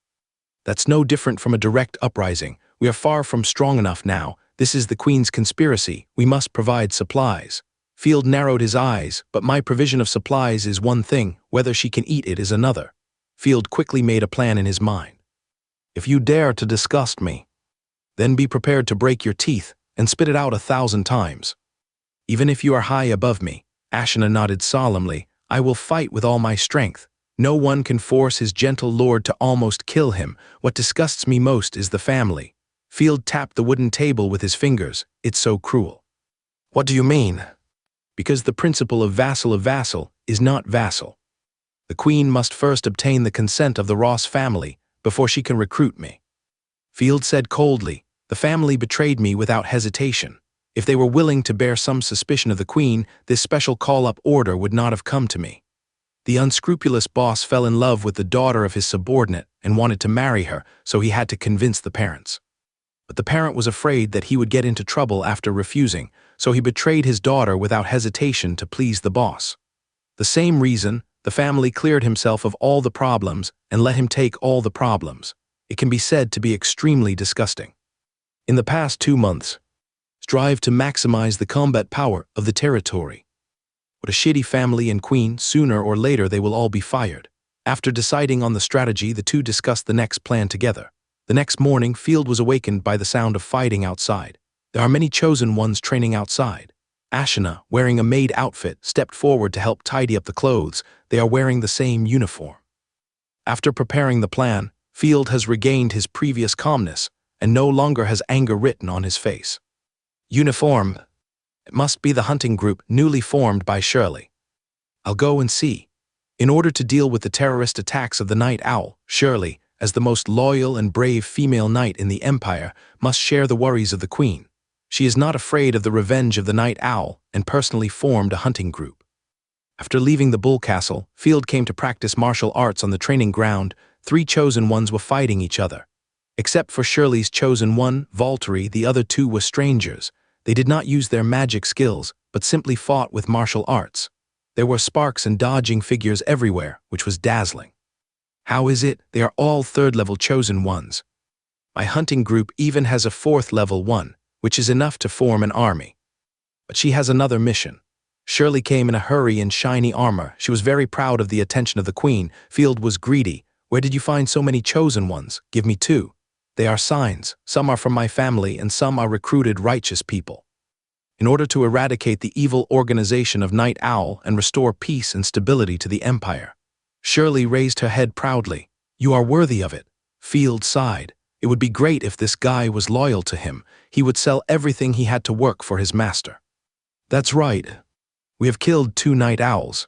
That's no different from a direct uprising. We are far from strong enough now. This is the Queen's conspiracy. We must provide supplies. Field narrowed his eyes, but my provision of supplies is one thing, whether she can eat it is another. Field quickly made a plan in his mind. If you dare to disgust me, then be prepared to break your teeth and spit it out 1,000 times. Even if you are high above me, Ashina nodded solemnly, I will fight with all my strength. No one can force his gentle lord to almost kill him. What disgusts me most is the family. Field tapped the wooden table with his fingers. It's so cruel. What do you mean? Because the principle of vassal is not vassal. The Queen must first obtain the consent of the Ross family before she can recruit me. Field said coldly, the family betrayed me without hesitation. If they were willing to bear some suspicion of the Queen, this special call-up order would not have come to me. The unscrupulous boss fell in love with the daughter of his subordinate and wanted to marry her, so he had to convince the parents. But the parent was afraid that he would get into trouble after refusing, so he betrayed his daughter without hesitation to please the boss. The same reason, the family cleared himself of all the problems and let him take all the problems. It can be said to be extremely disgusting. In the past 2 months, strive to maximize the combat power of the territory. What a shitty family and Queen, sooner or later they will all be fired. After deciding on the strategy, the two discussed the next plan together. The next morning, Field was awakened by the sound of fighting outside. There are many chosen ones training outside. Ashina, wearing a maid outfit, stepped forward to help tidy up the clothes. They are wearing the same uniform. After preparing the plan, Field has regained his previous calmness and no longer has anger written on his face. Uniform. It must be the hunting group newly formed by Shirley. I'll go and see. In order to deal with the terrorist attacks of the Night Owl, Shirley, as the most loyal and brave female knight in the Empire, must share the worries of the Queen. She is not afraid of the revenge of the Night Owl and personally formed a hunting group. After leaving the Bull Castle, Field came to practice martial arts on the training ground. 3 chosen ones were fighting each other. Except for Shirley's chosen one, Valtteri, the other 2 were strangers. They did not use their magic skills, but simply fought with martial arts. There were sparks and dodging figures everywhere, which was dazzling. How is it they are all 3rd-level chosen ones? My hunting group even has a 4th-level one, which is enough to form an army. But she has another mission. Shirley came in a hurry in shiny armor. She was very proud of the attention of the Queen. Field was greedy. Where did you find so many chosen ones? Give me 2. They are signs. Some are from my family and some are recruited righteous people. In order to eradicate the evil organization of Night Owl and restore peace and stability to the Empire. Shirley raised her head proudly. You are worthy of it. Field sighed. It would be great if this guy was loyal to him. He would sell everything he had to work for his master. That's right. We have killed 2 Night Owls.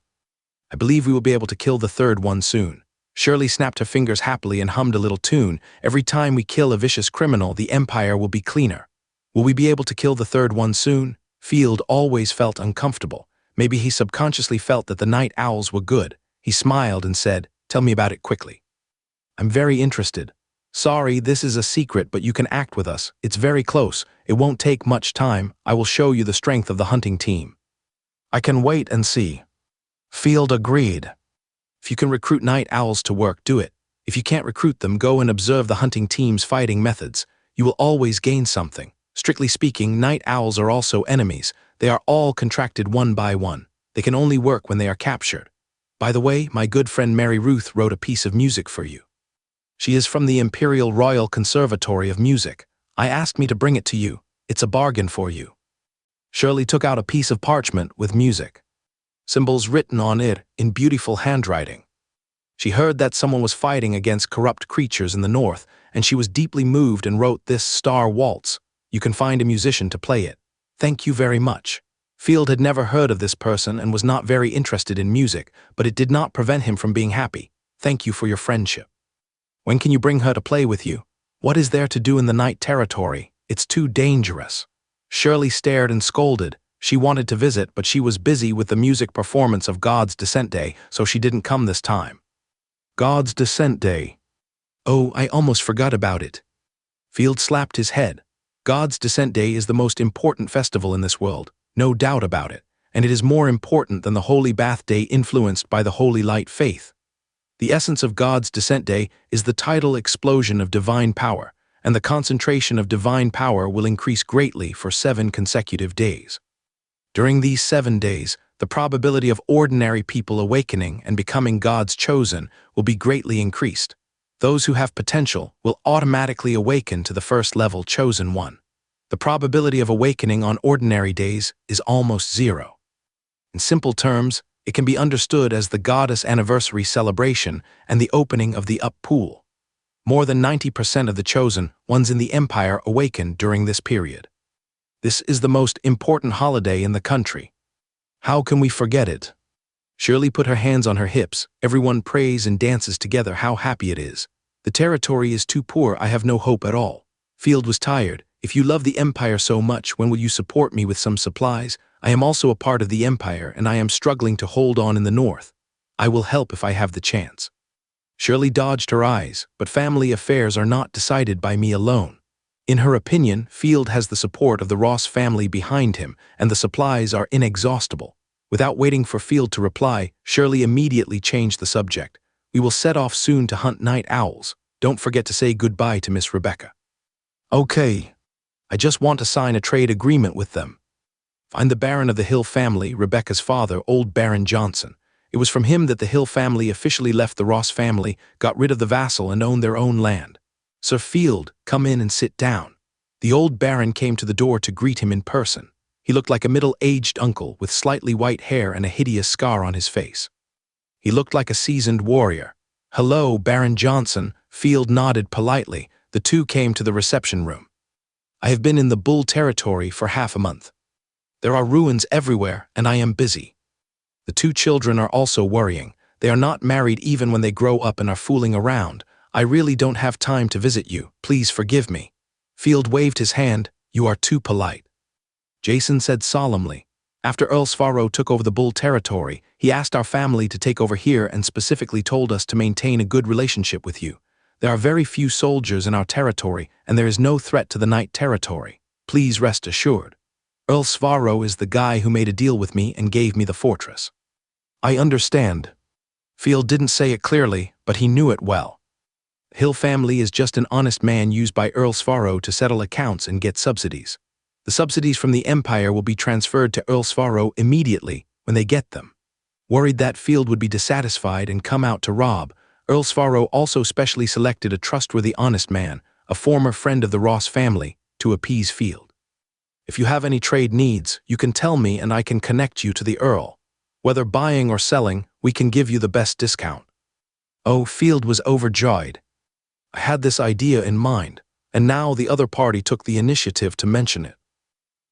I believe we will be able to kill the 3rd one soon. Shirley snapped her fingers happily and hummed a little tune. Every time we kill a vicious criminal, the Empire will be cleaner. Will we be able to kill the 3rd one soon? Field always felt uncomfortable. Maybe he subconsciously felt that the Night Owls were good. He smiled and said, tell me about it quickly. I'm very interested. Sorry, this is a secret, but you can act with us. It's very close. It won't take much time. I will show you the strength of the hunting team. I can wait and see. Field agreed. If you can recruit night owls to work, do it. If you can't recruit them, go and observe the hunting team's fighting methods. You will always gain something. Strictly speaking, night owls are also enemies. They are all contracted one by one. They can only work when they are captured. By the way, my good friend Mary Ruth wrote a piece of music for you. She is from the Imperial Royal Conservatory of Music. I asked me to bring it to you. It's a bargain for you. Shirley took out a piece of parchment with music. Symbols written on it in beautiful handwriting. She heard that someone was fighting against corrupt creatures in the north, and she was deeply moved and wrote this star waltz. You can find a musician to play it. Thank you very much. Field had never heard of this person and was not very interested in music, but it did not prevent him from being happy. Thank you for your friendship. When can you bring her to play with you? What is there to do in the night territory? It's too dangerous. Shirley stared and scolded. She wanted to visit, but she was busy with the music performance of God's Descent Day, so she didn't come this time. God's Descent Day. Oh, I almost forgot about it. Field slapped his head. God's Descent Day is the most important festival in this world, no doubt about it, and it is more important than the Holy Bath Day influenced by the Holy Light faith. The essence of God's Descent Day is the tidal explosion of divine power, and the concentration of divine power will increase greatly for 7 consecutive days. During these 7 days, the probability of ordinary people awakening and becoming God's chosen will be greatly increased. Those who have potential will automatically awaken to the first level chosen one. The probability of awakening on ordinary days is almost 0. In simple terms, it can be understood as the goddess anniversary celebration and the opening of the up pool. More than 90% of the chosen ones in the empire awaken during this period. This is the most important holiday in the country. How can we forget it? Shirley put her hands on her hips. Everyone prays and dances together. How happy it is. The territory is too poor. I have no hope at all. Field was tired. If you love the empire so much, when will you support me with some supplies? I am also a part of the empire, and I am struggling to hold on in the north. I will help if I have the chance. Shirley dodged her eyes, but family affairs are not decided by me alone. In her opinion, Field has the support of the Ross family behind him, and the supplies are inexhaustible. Without waiting for Field to reply, Shirley immediately changed the subject. We will set off soon to hunt night owls. Don't forget to say goodbye to Miss Rebecca. Okay. I just want to sign a trade agreement with them. Find the Baron of the Hill family, Rebecca's father, old Baron Johnson. It was from him that the Hill family officially left the Ross family, got rid of the vassal, and owned their own land. Sir Field, come in and sit down. The old Baron came to the door to greet him in person. He looked like a middle-aged uncle with slightly white hair and a hideous scar on his face. He looked like a seasoned warrior. Hello, Baron Johnson. Field nodded politely. The two came to the reception room. I have been in the Bull territory for half a month. There are ruins everywhere, and I am busy. The 2 children are also worrying. They are not married even when they grow up and are fooling around. I really don't have time to visit you. Please forgive me. Field waved his hand. You are too polite. Jason said solemnly. After Earl Svarro took over the Bull territory, he asked our family to take over here and specifically told us to maintain a good relationship with you. There are very few soldiers in our territory, and there is no threat to the night territory. Please rest assured. Earl Svarro is the guy who made a deal with me and gave me the fortress. I understand. Field didn't say it clearly, but he knew it well. Hill family is just an honest man used by Earl Svarro to settle accounts and get subsidies. The subsidies from the Empire will be transferred to Earl Svarro immediately when they get them. Worried that Field would be dissatisfied and come out to rob, Earl Svarro also specially selected a trustworthy honest man, a former friend of the Ross family, to appease Field. If you have any trade needs, you can tell me and I can connect you to the Earl. Whether buying or selling, we can give you the best discount. Oh, Field was overjoyed. I had this idea in mind, and now the other party took the initiative to mention it.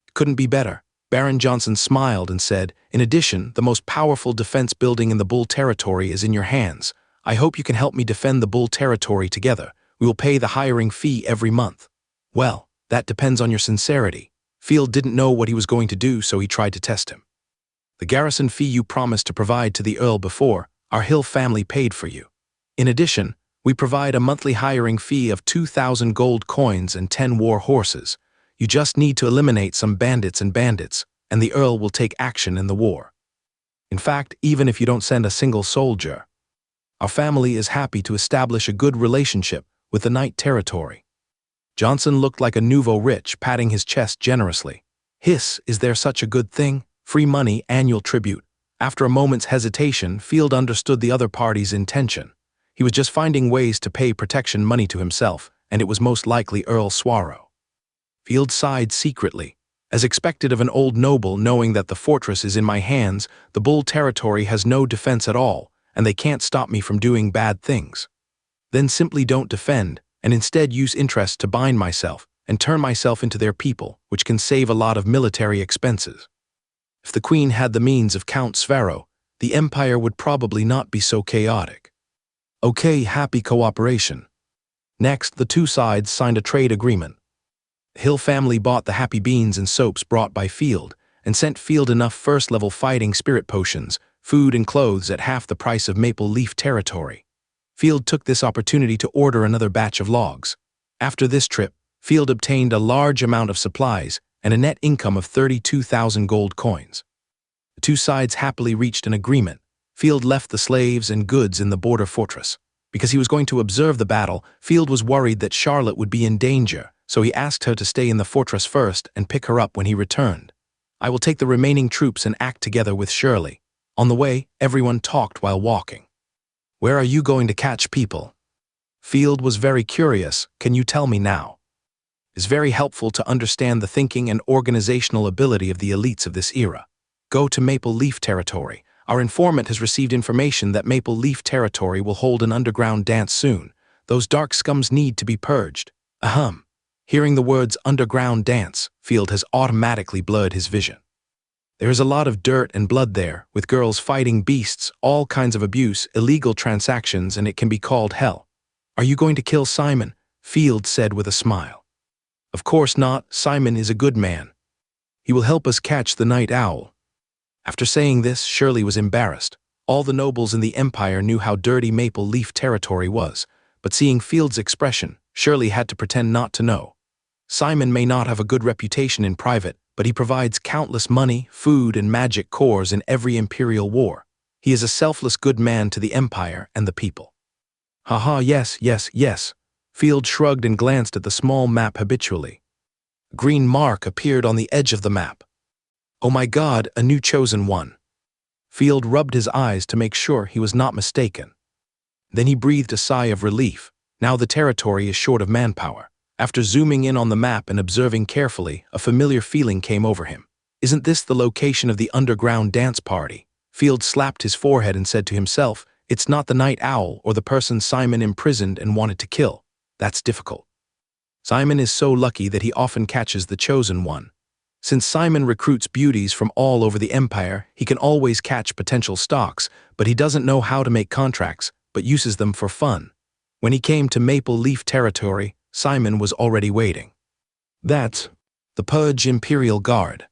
It couldn't be better. Baron Johnson smiled and said, in addition, the most powerful defense building in the Bull territory is in your hands. I hope you can help me defend the Bull territory together. We will pay the hiring fee every month. Well, that depends on your sincerity. Field didn't know what he was going to do, so he tried to test him. The garrison fee you promised to provide to the Earl before, our Hill family paid for you. In addition, We provide a monthly hiring fee of 2,000 gold coins and 10 war horses. You just need to eliminate some bandits, and the Earl will take action in the war. In fact, even if you don't send a single soldier, our family is happy to establish a good relationship with the Knight territory. Johnson looked like a nouveau rich, patting his chest generously. Hiss, is there such a good thing? Free money, annual tribute. After a moment's hesitation, Field understood the other party's intention. He was just finding ways to pay protection money to himself, and it was most likely Earl Swallow. Field sighed secretly. As expected of an old noble, knowing that the fortress is in my hands, the Bull territory has no defense at all, and they can't stop me from doing bad things. Then simply don't defend, and instead use interest to bind myself and turn myself into their people, which can save a lot of military expenses. If the Queen had the means of Count Svaro, the empire would probably not be so chaotic. Okay, happy cooperation. Next, the two sides signed a trade agreement. The Hill family bought the happy beans and soaps brought by Field, and sent Field enough first-level fighting spirit potions, food and clothes at half the price of Maple Leaf territory. Field took this opportunity to order another batch of logs. After this trip, Field obtained a large amount of supplies and a net income of 32,000 gold coins. The two sides happily reached an agreement. Field left the slaves and goods in the border fortress. Because he was going to observe the battle, Field was worried that Charlotte would be in danger, so he asked her to stay in the fortress first and pick her up when he returned. I will take the remaining troops and act together with Shirley. On the way, everyone talked while walking. Where are you going to catch people? Field was very curious. Can you tell me now? It's very helpful to understand the thinking and organizational ability of the elites of this era. Go to Maple Leaf territory. Our informant has received information that Maple Leaf territory will hold an underground dance soon. Those dark scums need to be purged. Ahem. Hearing the words underground dance, Field has automatically blurred his vision. There is a lot of dirt and blood there, with girls fighting beasts, all kinds of abuse, illegal transactions, and it can be called hell. Are you going to kill Simon? Field said with a smile. Of course not. Simon is a good man. He will help us catch the night owl. After saying this, Shirley was embarrassed. All the nobles in the empire knew how dirty Maple Leaf territory was, but seeing Field's expression, Shirley had to pretend not to know. Simon may not have a good reputation in private, but he provides countless money, food, and magic cores in every imperial war. He is a selfless good man to the empire and the people. Haha, yes. Field shrugged and glanced at the small map habitually. A green mark appeared on the edge of the map. Oh my God, a new chosen one. Field rubbed his eyes to make sure he was not mistaken. Then he breathed a sigh of relief. Now the territory is short of manpower. After zooming in on the map and observing carefully, a familiar feeling came over him. Isn't this the location of the underground dance party? Field slapped his forehead and said to himself, it's not the night owl or the person Simon imprisoned and wanted to kill. That's difficult. Simon is so lucky that he often catches the chosen one. Since Simon recruits beauties from all over the empire, he can always catch potential stocks, but he doesn't know how to make contracts, but uses them for fun. When he came to Maple Leaf territory, Simon was already waiting. That's the Purge Imperial Guard.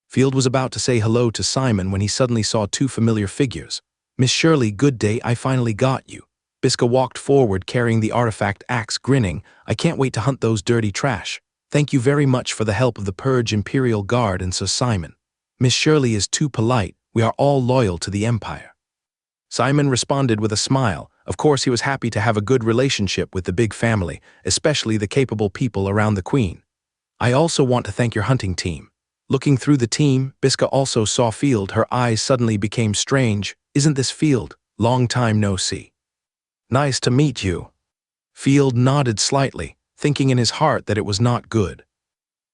Field was about to say hello to Simon when he suddenly saw two familiar figures. Miss Shirley, good day, I finally got you. Bisca walked forward carrying the artifact axe, grinning. I can't wait to hunt those dirty trash. Thank you very much for the help of the Purge Imperial Guard and Sir Simon. Miss Shirley is too polite. We are all loyal to the Empire. Simon responded with a smile. Of course, he was happy to have a good relationship with the big family, especially the capable people around the Queen. I also want to thank your hunting team. Looking through the team, Bisca also saw Field. Her eyes suddenly became strange. Isn't this Field? Long time no see. Nice to meet you. Field nodded slightly, thinking in his heart that it was not good.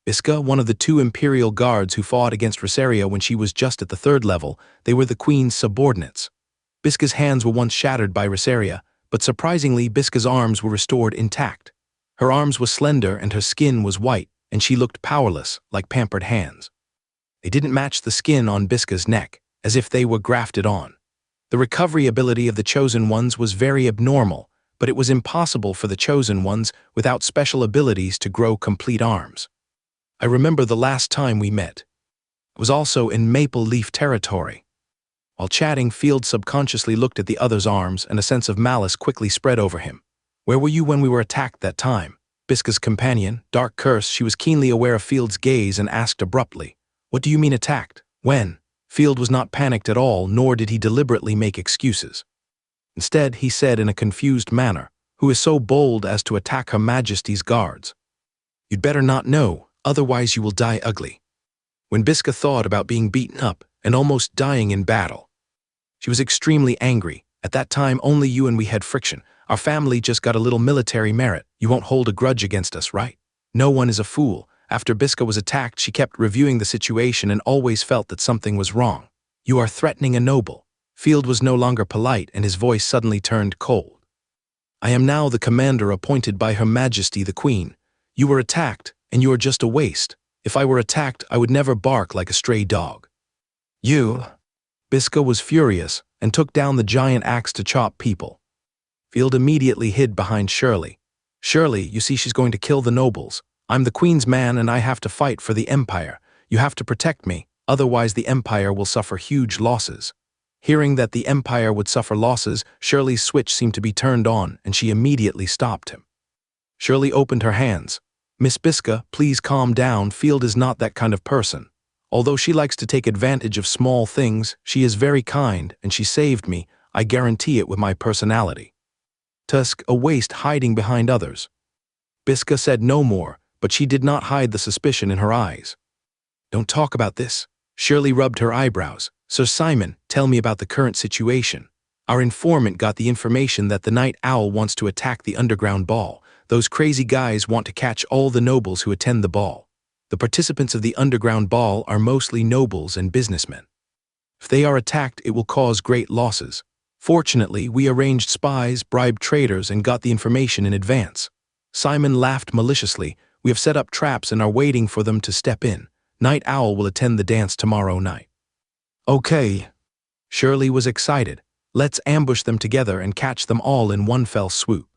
Bisca, one of the two Imperial Guards who fought against Rosaria when she was just at the 3rd level, they were the Queen's subordinates. Bisca's hands were once shattered by Rosaria, but surprisingly Bisca's arms were restored intact. Her arms were slender and her skin was white, and she looked powerless, like pampered hands. They didn't match the skin on Bisca's neck, as if they were grafted on. The recovery ability of the Chosen Ones was very abnormal, but it was impossible for the Chosen Ones without special abilities to grow complete arms. I remember the last time we met. It was also in Maple Leaf territory. While chatting, Field subconsciously looked at the other's arms and a sense of malice quickly spread over him. Where were you when we were attacked that time? Biska's companion, Dark Curse, she was keenly aware of Field's gaze and asked abruptly, "What do you mean attacked? When?" Field was not panicked at all, nor did he deliberately make excuses. Instead, he said in a confused manner, "Who is so bold as to attack Her Majesty's guards? You'd better not know, otherwise you will die ugly." When Biska thought about being beaten up and almost dying in battle, she was extremely angry. "At that time, only you and we had friction. Our family just got a little military merit. You won't hold a grudge against us, right? No one is a fool." After Biska was attacked, she kept reviewing the situation and always felt that something was wrong. "You are threatening a noble." Field was no longer polite and his voice suddenly turned cold. "I am now the commander appointed by Her Majesty the Queen. You were attacked, and you are just a waste. If I were attacked, I would never bark like a stray dog." "You?" Biska was furious and took down the giant axe to chop people. Field immediately hid behind Shirley. "Shirley, you see she's going to kill the nobles. I'm the Queen's man and I have to fight for the Empire. You have to protect me, otherwise the Empire will suffer huge losses." Hearing that the Empire would suffer losses, Shirley's switch seemed to be turned on and she immediately stopped him. Shirley opened her hands. "Miss Biska, please calm down. Field is not that kind of person. Although she likes to take advantage of small things, she is very kind and she saved me. I guarantee it with my personality." Tusk, a waste hiding behind others. Biska said no more, but she did not hide the suspicion in her eyes. "Don't talk about this." Shirley rubbed her eyebrows. "Sir Simon, tell me about the current situation." "Our informant got the information that the Night Owl wants to attack the underground ball. Those crazy guys want to catch all the nobles who attend the ball. The participants of the underground ball are mostly nobles and businessmen. If they are attacked, it will cause great losses. Fortunately, we arranged spies, bribed traders, and got the information in advance." Simon laughed maliciously. "We have set up traps and are waiting for them to step in. Night Owl will attend the dance tomorrow night." "Okay." Shirley was excited. "Let's ambush them together and catch them all in one fell swoop."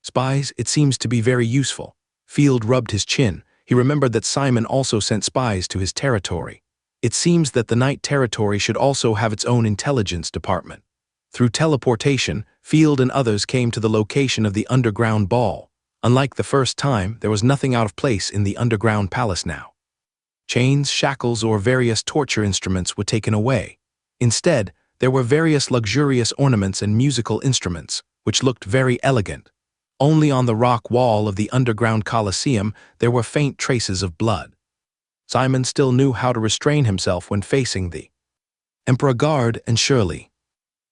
Spies, it seems to be very useful. Field rubbed his chin. He remembered that Simon also sent spies to his territory. It seems that the Night Territory should also have its own intelligence department. Through teleportation, Field and others came to the location of the underground ball. Unlike the first time, there was nothing out of place in the underground palace now. Chains, shackles, or various torture instruments were taken away. Instead, there were various luxurious ornaments and musical instruments, which looked very elegant. Only on the rock wall of the underground Colosseum there were faint traces of blood. Simon still knew how to restrain himself when facing the Emperor Guard and Shirley.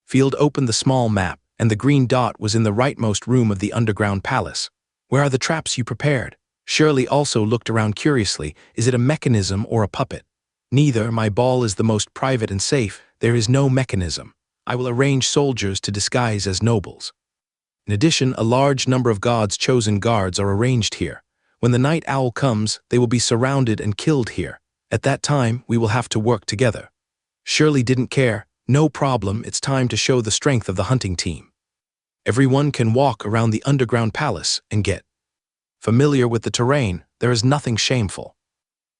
Field opened the small map, and the green dot was in the rightmost room of the underground palace. "Where are the traps you prepared?" Shirley also looked around curiously. "Is it a mechanism or a puppet?" "Neither. My ball is the most private and safe. There is no mechanism. I will arrange soldiers to disguise as nobles. In addition, a large number of God's chosen guards are arranged here. When the Night Owl comes, they will be surrounded and killed here. At that time, we will have to work together." Shirley didn't care. "No problem, it's time to show the strength of the hunting team. Everyone can walk around the underground palace and get familiar with the terrain. There is nothing shameful."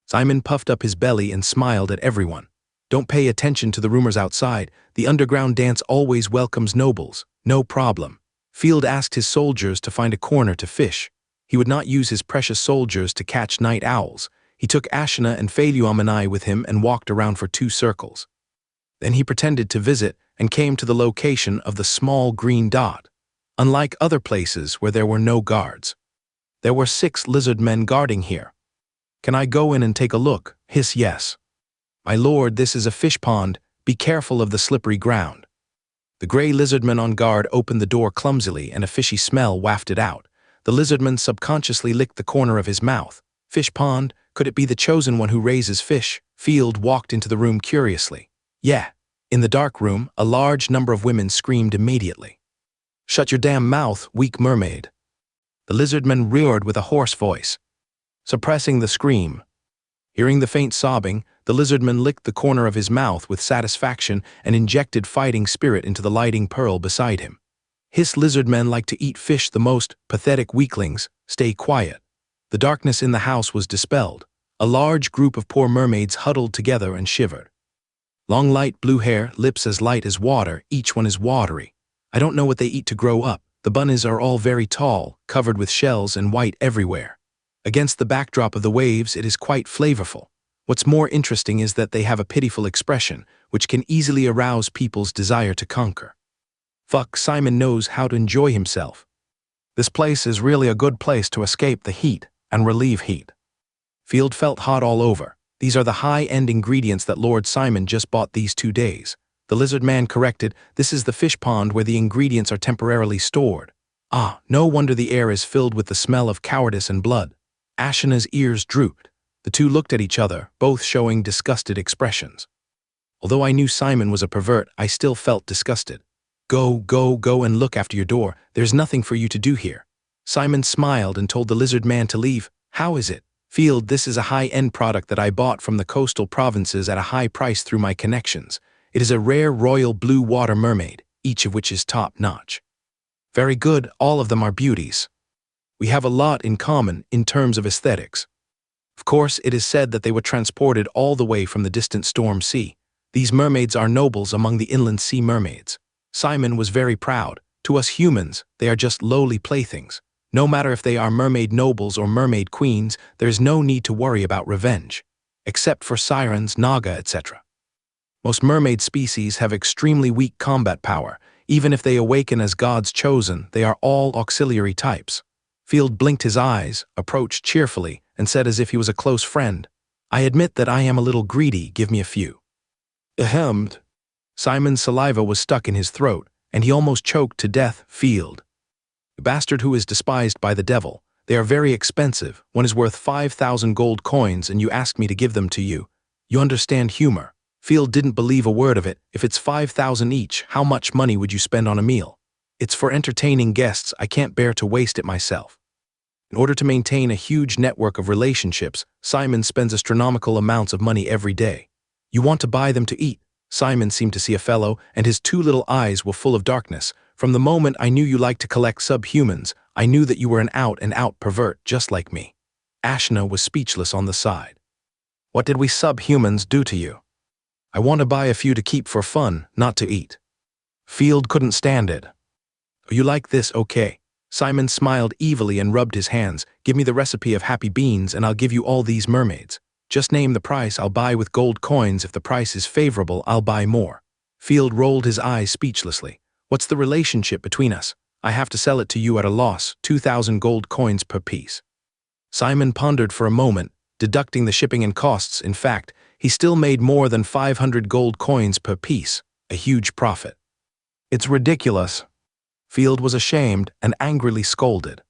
Simon puffed up his belly and smiled at everyone. "Don't pay attention to the rumors outside. The underground dance always welcomes nobles. No problem." Field asked his soldiers to find a corner to fish. He would not use his precious soldiers to catch night owls. He took Ashina and Phaluamani with him and walked around for 2 circles. Then he pretended to visit and came to the location of the small green dot. Unlike other places where there were no guards, there were 6 lizard men guarding here. "Can I go in and take a look?" Hiss, "Yes." "My lord, this is a fish pond. Be careful of the slippery ground." The gray lizardman on guard opened the door clumsily and a fishy smell wafted out. The lizardman subconsciously licked the corner of his mouth. "Fish pond? Could it be the chosen one who raises fish?" Field walked into the room curiously. "Yeah." In the dark room, a large number of women screamed immediately. "Shut your damn mouth, weak mermaid." The lizardman roared with a hoarse voice, suppressing the scream. Hearing the faint sobbing, the lizardman licked the corner of his mouth with satisfaction and injected fighting spirit into the lighting pearl beside him. "His lizardmen like to eat fish, the most pathetic weaklings. Stay quiet." The darkness in the house was dispelled. A large group of poor mermaids huddled together and shivered. Long light blue hair, lips as light as water, each one is watery. I don't know what they eat to grow up. The bunnies are all very tall, covered with shells and white everywhere. Against the backdrop of the waves, it is quite flavorful. What's more interesting is that they have a pitiful expression, which can easily arouse people's desire to conquer. Fuck, Simon knows how to enjoy himself. This place is really a good place to escape the heat and relieve heat. Field felt hot all over. These are the high-end ingredients that Lord Simon just bought these 2 days. The lizard man corrected, this is the fish pond where the ingredients are temporarily stored. Ah, no wonder the air is filled with the smell of cowardice and blood. Ashina's ears drooped. The two looked at each other, both showing disgusted expressions. Although I knew Simon was a pervert, I still felt disgusted. Go and look after your door. There's nothing for you to do here. Simon smiled and told the lizard man to leave. How is it? Field, this is a high-end product that I bought from the coastal provinces at a high price through my connections. It is a rare royal blue water mermaid, each of which is top-notch. Very good, all of them are beauties. We have a lot in common in terms of aesthetics. Of course, it is said that they were transported all the way from the distant storm sea. These mermaids are nobles among the inland sea mermaids. Simon was very proud. To us humans, they are just lowly playthings. No matter if they are mermaid nobles or mermaid queens, there is no need to worry about revenge. Except for sirens, naga, etc. Most mermaid species have extremely weak combat power. Even if they awaken as God's chosen, they are all auxiliary types. Field blinked his eyes, approached cheerfully, and said as if he was a close friend, I admit that I am a little greedy, give me a few. Ahem. Simon's saliva was stuck in his throat, and he almost choked to death. Field. The bastard who is despised by the devil. They are very expensive. One is worth 5,000 gold coins and you ask me to give them to you. You understand humor. Field didn't believe a word of it. If it's 5,000 each, how much money would you spend on a meal? It's for entertaining guests. I can't bear to waste it myself. In order to maintain a huge network of relationships, Simon spends astronomical amounts of money every day. You want to buy them to eat. Simon seemed to see a fellow, and his 2 little eyes were full of darkness. From the moment I knew you liked to collect subhumans, I knew that you were an out-and-out pervert just like me. Ashna was speechless on the side. What did we subhumans do to you? I want to buy a few to keep for fun, not to eat. Field couldn't stand it. You like this, okay? Simon smiled evilly and rubbed his hands. Give me the recipe of happy beans and I'll give you all these mermaids. Just name the price, I'll buy with gold coins. If the price is favorable, I'll buy more. Field rolled his eyes speechlessly. What's the relationship between us? I have to sell it to you at a loss, 2,000 gold coins per piece. Simon pondered for a moment, deducting the shipping and costs. In fact, he still made more than 500 gold coins per piece, a huge profit. It's ridiculous. Field was ashamed and angrily scolded.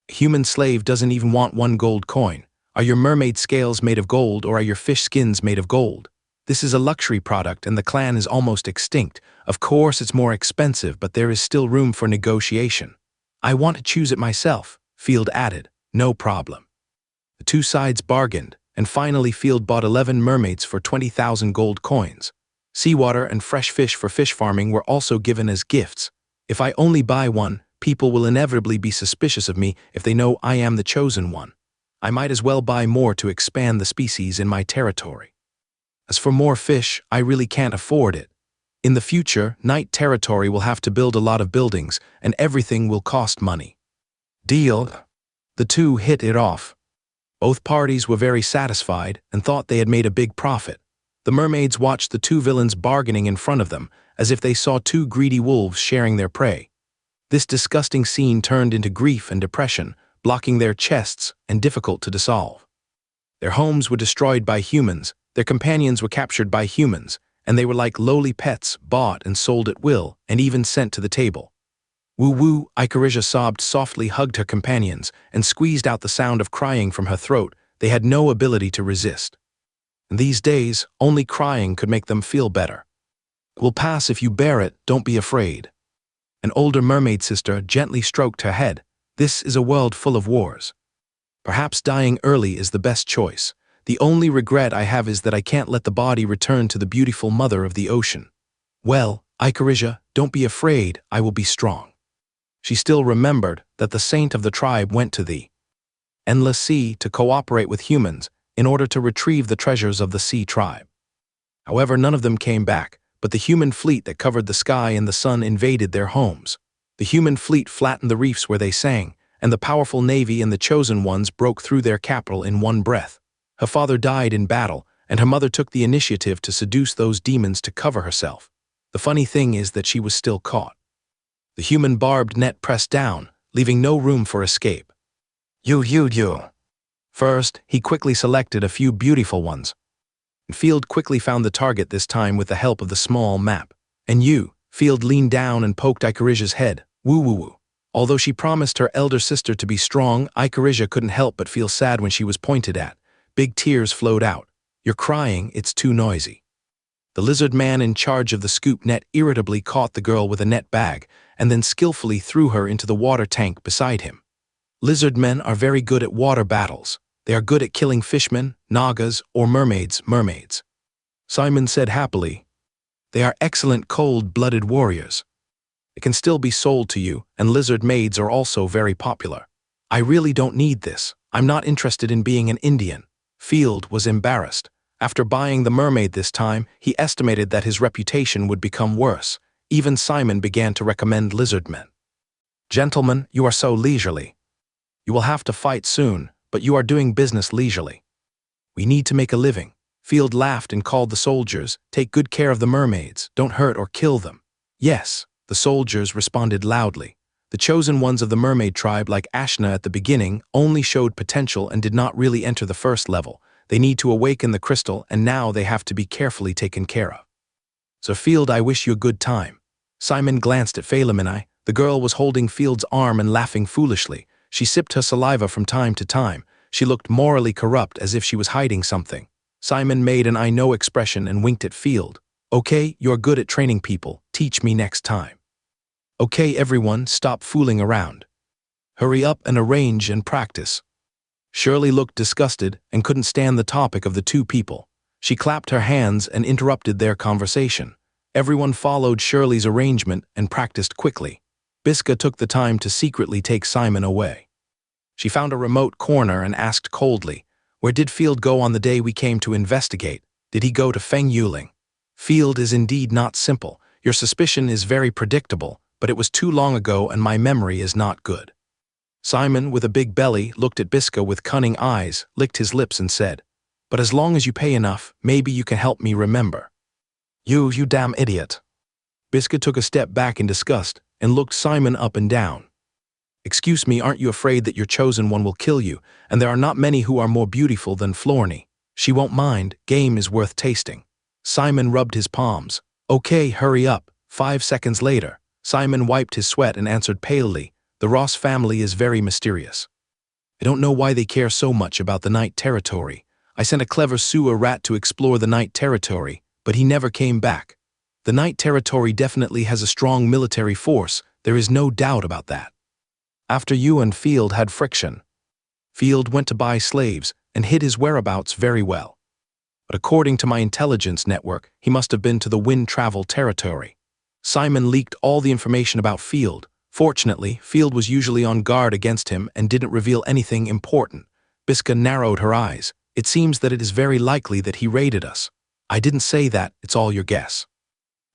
A human slave doesn't even want 1 gold coin. Are your mermaid scales made of gold or are your fish skins made of gold? This is a luxury product and the clan is almost extinct. Of course it's more expensive, but there is still room for negotiation. I want to choose it myself, Field added. No problem. The 2 sides bargained, and finally Field bought 11 mermaids for 20,000 gold coins. Seawater and fresh fish for fish farming were also given as gifts. If I only buy one, people will inevitably be suspicious of me if they know I am the chosen one. I might as well buy more to expand the species in my territory. As for more fish, I really can't afford it. In the future, Night Territory will have to build a lot of buildings, and everything will cost money. Deal. The two hit it off. Both parties were very satisfied and thought they had made a big profit. The mermaids watched the 2 villains bargaining in front of them, as if they saw 2 greedy wolves sharing their prey. This disgusting scene turned into grief and depression, blocking their chests and difficult to dissolve. Their homes were destroyed by humans, their companions were captured by humans, and they were like lowly pets, bought and sold at will, and even sent to the table. Woo-woo, Icarisia sobbed softly, hugged her companions, and squeezed out the sound of crying from her throat. They had no ability to resist. In these days, only crying could make them feel better. It will pass if you bear it, don't be afraid. An older mermaid sister gently stroked her head. This is a world full of wars. Perhaps dying early is the best choice. The only regret I have is that I can't let the body return to the beautiful mother of the ocean. Well, Icarisia, don't be afraid, I will be strong. She still remembered that the saint of the tribe went to the endless sea to cooperate with humans in order to retrieve the treasures of the sea tribe. However, none of them came back, but the human fleet that covered the sky and the sun invaded their homes. The human fleet flattened the reefs where they sang, and the powerful navy and the chosen ones broke through their capital in one breath. Her father died in battle, and her mother took the initiative to seduce those demons to cover herself. The funny thing is that she was still caught. The human barbed net pressed down, leaving no room for escape. You. First, he quickly selected a few beautiful ones. Field quickly found the target this time with the help of the small map. And Field leaned down and poked Ikarisha's head. Woo. Although she promised her elder sister to be strong, Ikarisha couldn't help but feel sad when she was pointed at. Big tears flowed out. You're crying, it's too noisy. The lizard man in charge of the scoop net irritably caught the girl with a net bag and then skillfully threw her into the water tank beside him. Lizard men are very good at water battles. They are good at killing fishmen, nagas, or mermaids. Simon said happily, they are excellent cold-blooded warriors. It can still be sold to you, and lizard maids are also very popular. I really don't need this. I'm not interested in being an Indian. Field was embarrassed. After buying the mermaid this time, he estimated that his reputation would become worse. Even Simon began to recommend lizard men. Gentlemen, you are so leisurely. You will have to fight soon, but you are doing business leisurely. We need to make a living. Field laughed and called the soldiers, take good care of the mermaids, don't hurt or kill them. Yes, the soldiers responded loudly. The chosen ones of the mermaid tribe, like Ashna at the beginning, only showed potential and did not really enter the first level. They need to awaken the crystal, and now they have to be carefully taken care of. So Field, I wish you a good time. Simon glanced at Philomena. The girl was holding Field's arm and laughing foolishly. She sipped her saliva from time to time. She looked morally corrupt, as if she was hiding something. Simon made an I know expression and winked at Field. Okay, you're good at training people. Teach me next time. Okay, everyone, stop fooling around. Hurry up and arrange and practice. Shirley looked disgusted and couldn't stand the topic of the two people. She clapped her hands and interrupted their conversation. Everyone followed Shirley's arrangement and practiced quickly. Biska took the time to secretly take Simon away. She found a remote corner and asked coldly, where did Field go on the day we came to investigate? Did he go to Feng Yuling? Field is indeed not simple. Your suspicion is very predictable, but it was too long ago and my memory is not good. Simon, with a big belly, looked at Biska with cunning eyes, licked his lips and said, but as long as you pay enough, maybe you can help me remember. You damn idiot. Biska took a step back in disgust and looked Simon up and down. Excuse me, aren't you afraid that your chosen one will kill you, and there are not many who are more beautiful than Florny? She won't mind, game is worth tasting. Simon rubbed his palms. Okay, hurry up. 5 seconds later, Simon wiped his sweat and answered palely, the Ross family is very mysterious. I don't know why they care so much about the night territory. I sent a clever sewer rat to explore the night territory, but he never came back. The night territory definitely has a strong military force, there is no doubt about that. After you and Field had friction, Field went to buy slaves and hid his whereabouts very well. But according to my intelligence network, he must have been to the wind travel territory. Simon leaked all the information about Field. Fortunately, Field was usually on guard against him and didn't reveal anything important. Biska narrowed her eyes. It seems that it is very likely that he raided us. I didn't say that, it's all your guess.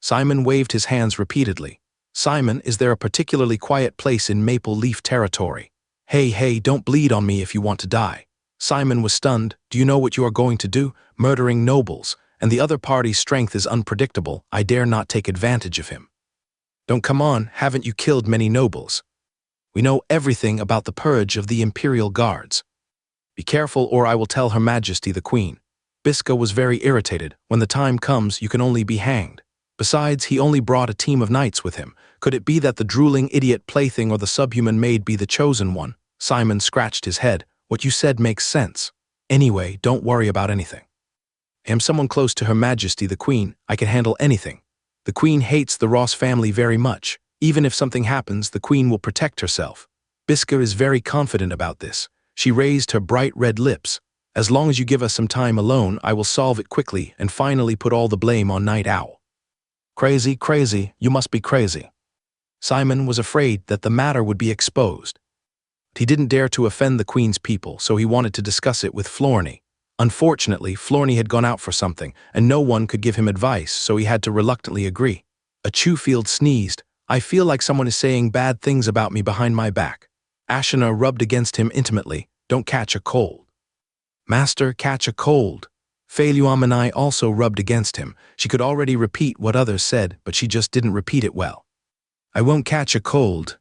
Simon waved his hands repeatedly. Simon, is there a particularly quiet place in Maple Leaf territory? Hey, don't bleed on me if you want to die. Simon was stunned. Do you know what you are going to do? Murdering nobles, and the other party's strength is unpredictable. I dare not take advantage of him. Don't come on, haven't you killed many nobles? We know everything about the purge of the Imperial Guards. Be careful or I will tell Her Majesty the Queen. Biska was very irritated. When the time comes, you can only be hanged. Besides, he only brought a team of knights with him. Could it be that the drooling idiot plaything or the subhuman maid be the chosen one? Simon scratched his head. What you said makes sense. Anyway, don't worry about anything. I am someone close to Her Majesty the Queen. I can handle anything. The Queen hates the Ross family very much. Even if something happens, the Queen will protect herself. Biska is very confident about this. She raised her bright red lips. As long as you give us some time alone, I will solve it quickly and finally put all the blame on Night Owl. Crazy, you must be crazy. Simon was afraid that the matter would be exposed. He didn't dare to offend the Queen's people, so he wanted to discuss it with Florny. Unfortunately, Florny had gone out for something, and no one could give him advice, so he had to reluctantly agree. A Chewfield sneezed. I feel like someone is saying bad things about me behind my back. Ashina rubbed against him intimately. Don't catch a cold. Master, catch a cold. Fei Luomanai also rubbed against him. She could already repeat what others said, but she just didn't repeat it well. I won't catch a cold.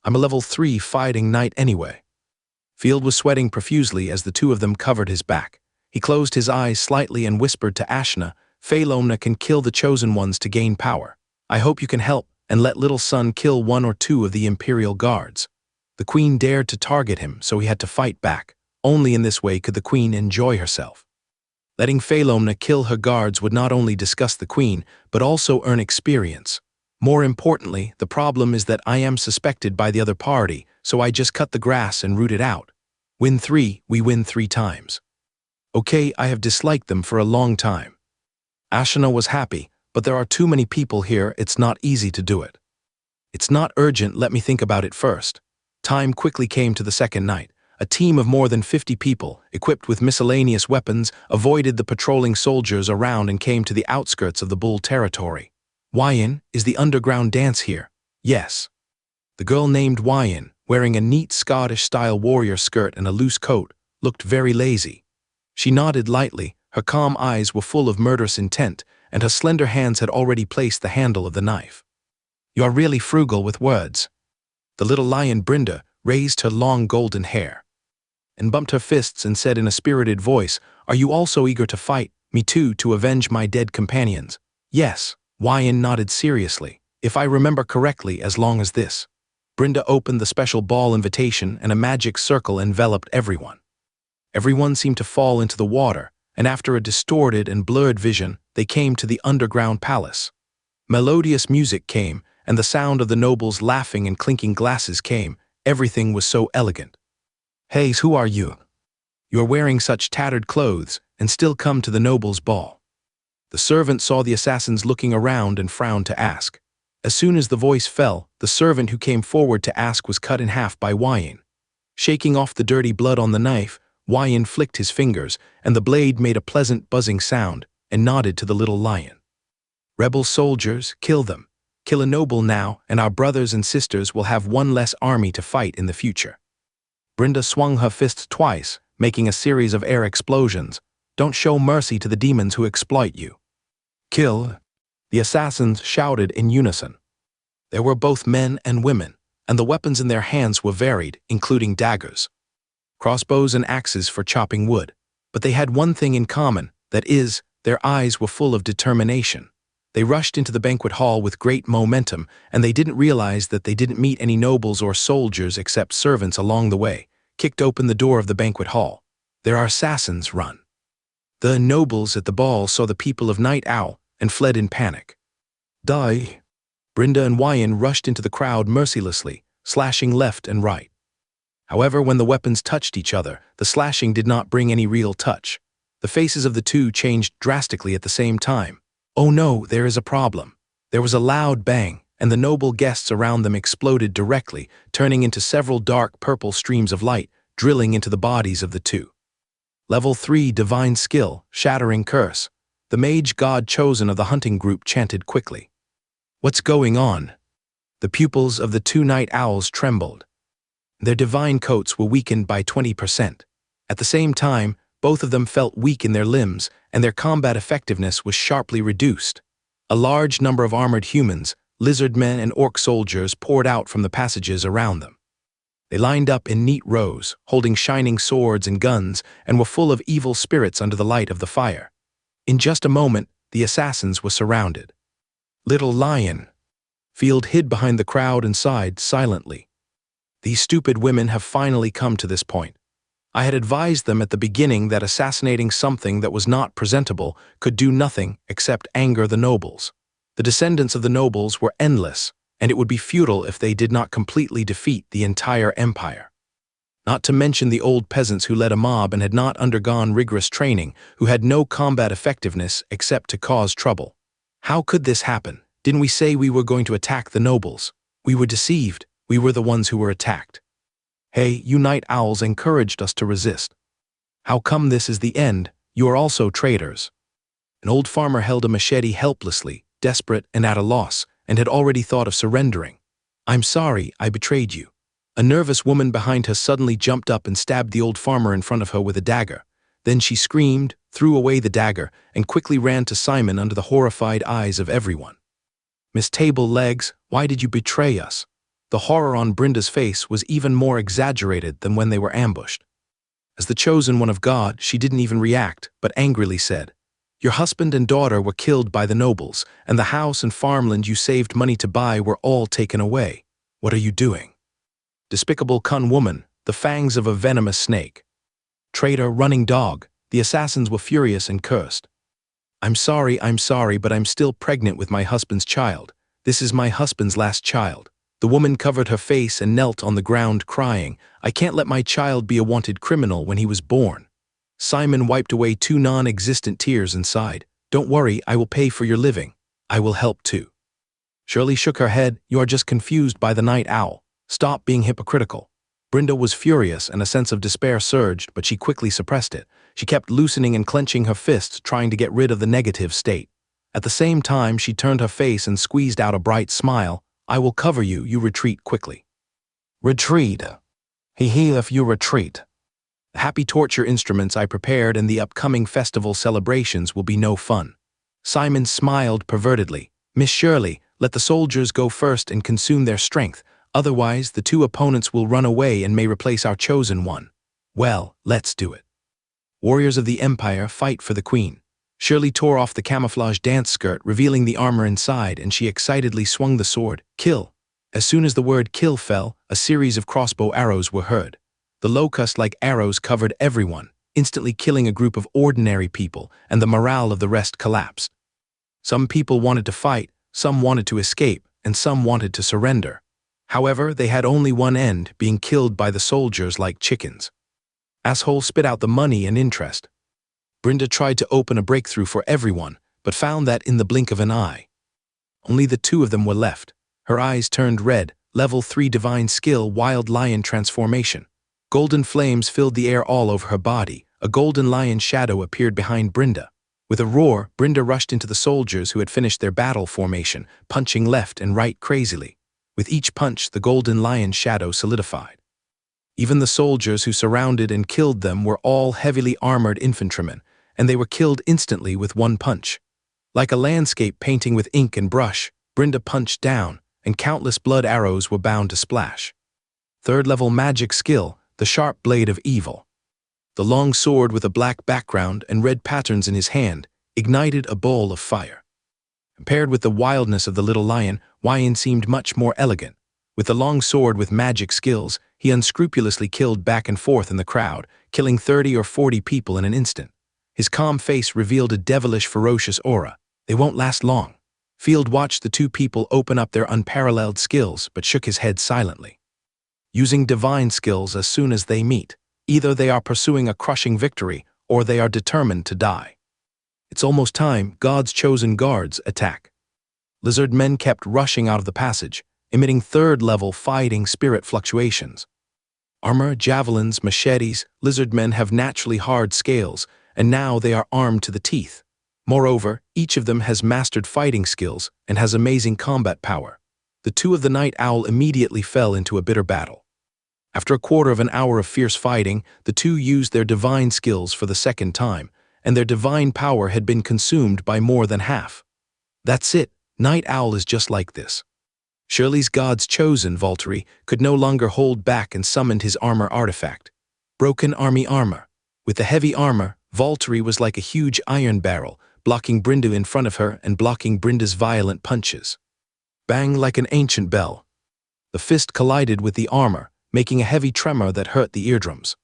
I'm a level 3 fighting knight anyway. Field was sweating profusely as the two of them covered his back. He closed his eyes slightly and whispered to Ashna, Fei Luomanai can kill the chosen ones to gain power. I hope you can help and let little son kill 1 or 2 of the Imperial guards. The queen dared to target him, so he had to fight back. Only in this way could the queen enjoy herself. Letting Fei Luomanai kill her guards would not only disgust the queen, but also earn experience. More importantly, the problem is that I am suspected by the other party, so I just cut the grass and root it out. Win 3, we win 3 times. Okay, I have disliked them for a long time. Ashina was happy, but there are too many people here, it's not easy to do it. It's not urgent, let me think about it first. Time quickly came to the second night. A team of more than 50 people, equipped with miscellaneous weapons, avoided the patrolling soldiers around and came to the outskirts of the bull territory. Wyan, is the underground dance here? Yes. The girl named Wyan, wearing a neat Scottish-style warrior skirt and a loose coat, looked very lazy. She nodded lightly, her calm eyes were full of murderous intent, and her slender hands had already placed the handle of the knife. You are really frugal with words. The little lion Brinda raised her long golden hair and bumped her fists and said in a spirited voice, Are you also eager to fight? Me too, to avenge my dead companions. Yes, Wyan nodded seriously. If I remember correctly, as long as this. Brinda opened the special ball invitation and a magic circle enveloped everyone. Everyone seemed to fall into the water, and after a distorted and blurred vision, they came to the underground palace. Melodious music came, and the sound of the nobles laughing and clinking glasses came. Everything was so elegant. Hey, who are you? You are wearing such tattered clothes, and still come to the nobles' ball. The servant saw the assassins looking around and frowned to ask. As soon as the voice fell, the servant who came forward to ask was cut in half by Wyan. Shaking off the dirty blood on the knife, Wyan flicked his fingers, and the blade made a pleasant buzzing sound, and nodded to the little lion. Rebel soldiers, kill them. Kill a noble now, and our brothers and sisters will have one less army to fight in the future. Brinda swung her fists twice, making a series of air explosions. Don't show mercy to the demons who exploit you. Kill. The assassins shouted in unison. There were both men and women, and the weapons in their hands were varied, including daggers, crossbows and axes for chopping wood. But they had one thing in common, that is, their eyes were full of determination. They rushed into the banquet hall with great momentum, and they didn't realize that they didn't meet any nobles or soldiers except servants along the way, kicked open the door of the banquet hall. There are assassins, run. The nobles at the ball saw the people of Night Owl and fled in panic. Die. Brinda and Wyan rushed into the crowd mercilessly, slashing left and right. However, when the weapons touched each other, the slashing did not bring any real touch. The faces of the two changed drastically at the same time. Oh no, there is a problem. There was a loud bang, and the noble guests around them exploded directly, turning into several dark purple streams of light, drilling into the bodies of the two. Level 3 Divine Skill, Shattering Curse. The mage god chosen of the hunting group chanted quickly. What's going on? The pupils of the 2 night owls trembled. Their divine coats were weakened by 20%. At the same time, both of them felt weak in their limbs, and their combat effectiveness was sharply reduced. A large number of armored humans, lizard men and orc soldiers poured out from the passages around them. They lined up in neat rows, holding shining swords and guns, and were full of evil spirits under the light of the fire. In just a moment, the assassins were surrounded. Little Lion. Field hid behind the crowd and sighed silently. These stupid women have finally come to this point. I had advised them at the beginning that assassinating something that was not presentable could do nothing except anger the nobles. The descendants of the nobles were endless, and it would be futile if they did not completely defeat the entire empire. Not to mention the old peasants who led a mob and had not undergone rigorous training, who had no combat effectiveness except to cause trouble. How could this happen? Didn't we say we were going to attack the nobles? We were deceived. We were the ones who were attacked. Hey, you night owls encouraged us to resist. How come this is the end? You are also traitors. An old farmer held a machete helplessly, desperate and at a loss, and had already thought of surrendering. "I'm sorry, I betrayed you." A nervous woman behind her suddenly jumped up and stabbed the old farmer in front of her with a dagger. Then she screamed, threw away the dagger, and quickly ran to Simon under the horrified eyes of everyone. "Miss Table Legs, why did you betray us?" The horror on Brenda's face was even more exaggerated than when they were ambushed. As the chosen one of God, she didn't even react, but angrily said, "Your husband and daughter were killed by the nobles, and the house and farmland you saved money to buy were all taken away. What are you doing?" Despicable cun woman, the fangs of a venomous snake. Traitor, running dog, the assassins were furious and cursed. I'm sorry, but I'm still pregnant with my husband's child. This is my husband's last child." The woman covered her face and knelt on the ground crying, "I can't let my child be a wanted criminal when he was born." Simon wiped away 2 non-existent tears and sighed, "Don't worry, I will pay for your living. I will help too." Shirley shook her head, "You are just confused by the night owl. Stop being hypocritical." Brenda was furious and a sense of despair surged, but she quickly suppressed it. She kept loosening and clenching her fists, trying to get rid of the negative state. At the same time, she turned her face and squeezed out a bright smile. "I will cover you, you retreat quickly." "Retreat? If you retreat. The happy torture instruments I prepared and the upcoming festival celebrations will be no fun." Simon smiled pervertedly. "Miss Shirley, let the soldiers go first and consume their strength. Otherwise, the 2 opponents will run away and may replace our chosen one." "Well, let's do it." Warriors of the Empire, fight for the Queen. Shirley tore off the camouflage dance skirt, revealing the armor inside, and she excitedly swung the sword. "Kill." As soon as the word "kill" fell, a series of crossbow arrows were heard. The locust-like arrows covered everyone, instantly killing a group of ordinary people, and the morale of the rest collapsed. Some people wanted to fight, some wanted to escape, and some wanted to surrender. However, they had only one end, being killed by the soldiers like chickens. Asshole spit out the money and interest. Brenda tried to open a breakthrough for everyone, but found that in the blink of an eye. Only the 2 of them were left. Her eyes turned red, level 3 divine skill, wild lion transformation. Golden flames filled the air all over her body. A golden lion shadow appeared behind Brenda. With a roar, Brenda rushed into the soldiers who had finished their battle formation, punching left and right crazily. With each punch, the golden lion shadow solidified. Even the soldiers who surrounded and killed them were all heavily armored infantrymen, and they were killed instantly with 1 punch. Like a landscape painting with ink and brush, Brenda punched down, and countless blood arrows were bound to splash. 3rd-level magic skill, the sharp blade of evil. The long sword with a black background and red patterns in his hand ignited a bowl of fire. Compared with the wildness of the little lion, Wyan seemed much more elegant. With the long sword with magic skills, he unscrupulously killed back and forth in the crowd, killing 30 or 40 people in an instant. His calm face revealed a devilish, ferocious aura. They won't last long. Field watched the 2 people open up their unparalleled skills, but shook his head silently. Using divine skills as soon as they meet, either they are pursuing a crushing victory, or they are determined to die. It's almost time. God's chosen guards attack. Lizard men kept rushing out of the passage, emitting 3rd-level fighting spirit fluctuations. Armor, javelins, machetes, lizard men have naturally hard scales, and now they are armed to the teeth. Moreover, each of them has mastered fighting skills and has amazing combat power. The 2 of the night owl immediately fell into a bitter battle. After a quarter of an hour of fierce fighting, the 2 used their divine skills for the 2nd time, and their divine power had been consumed by more than half. That's it, Night Owl is just like this. Shirley's God's chosen, Valtteri, could no longer hold back and summoned his armor artifact. Broken army armor. With the heavy armor, Valtteri was like a huge iron barrel, blocking Brenda in front of her and blocking Brenda's violent punches. Bang like an ancient bell. The fist collided with the armor, making a heavy tremor that hurt the eardrums.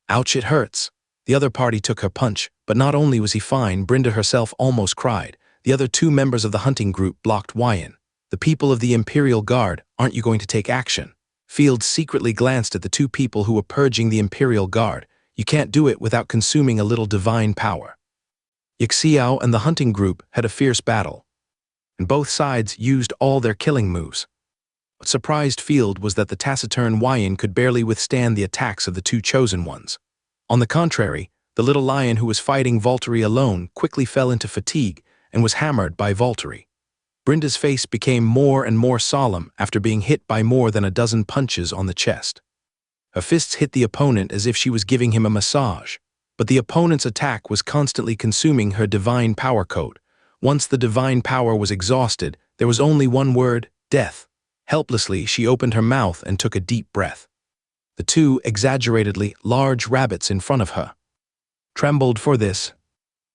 Ouch, it hurts. The other party took her punch, but not only was he fine, Brenda herself almost cried. The other 2 members of the hunting group blocked Wyan. The people of the Imperial Guard, aren't you going to take action? Field secretly glanced at the 2 people who were purging the Imperial Guard. You can't do it without consuming a little divine power. Yixiao and the hunting group had a fierce battle, and both sides used all their killing moves. What surprised Field was that the taciturn Wyan could barely withstand the attacks of the 2 chosen ones. On the contrary, the little lion who was fighting Valtteri alone quickly fell into fatigue and was hammered by Valtteri. Brinda's face became more and more solemn after being hit by more than a dozen punches on the chest. Her fists hit the opponent as if she was giving him a massage, but the opponent's attack was constantly consuming her divine power code. Once the divine power was exhausted, there was only one word: death. Helplessly, she opened her mouth and took a deep breath. The two exaggeratedly large rabbits in front of her trembled for this.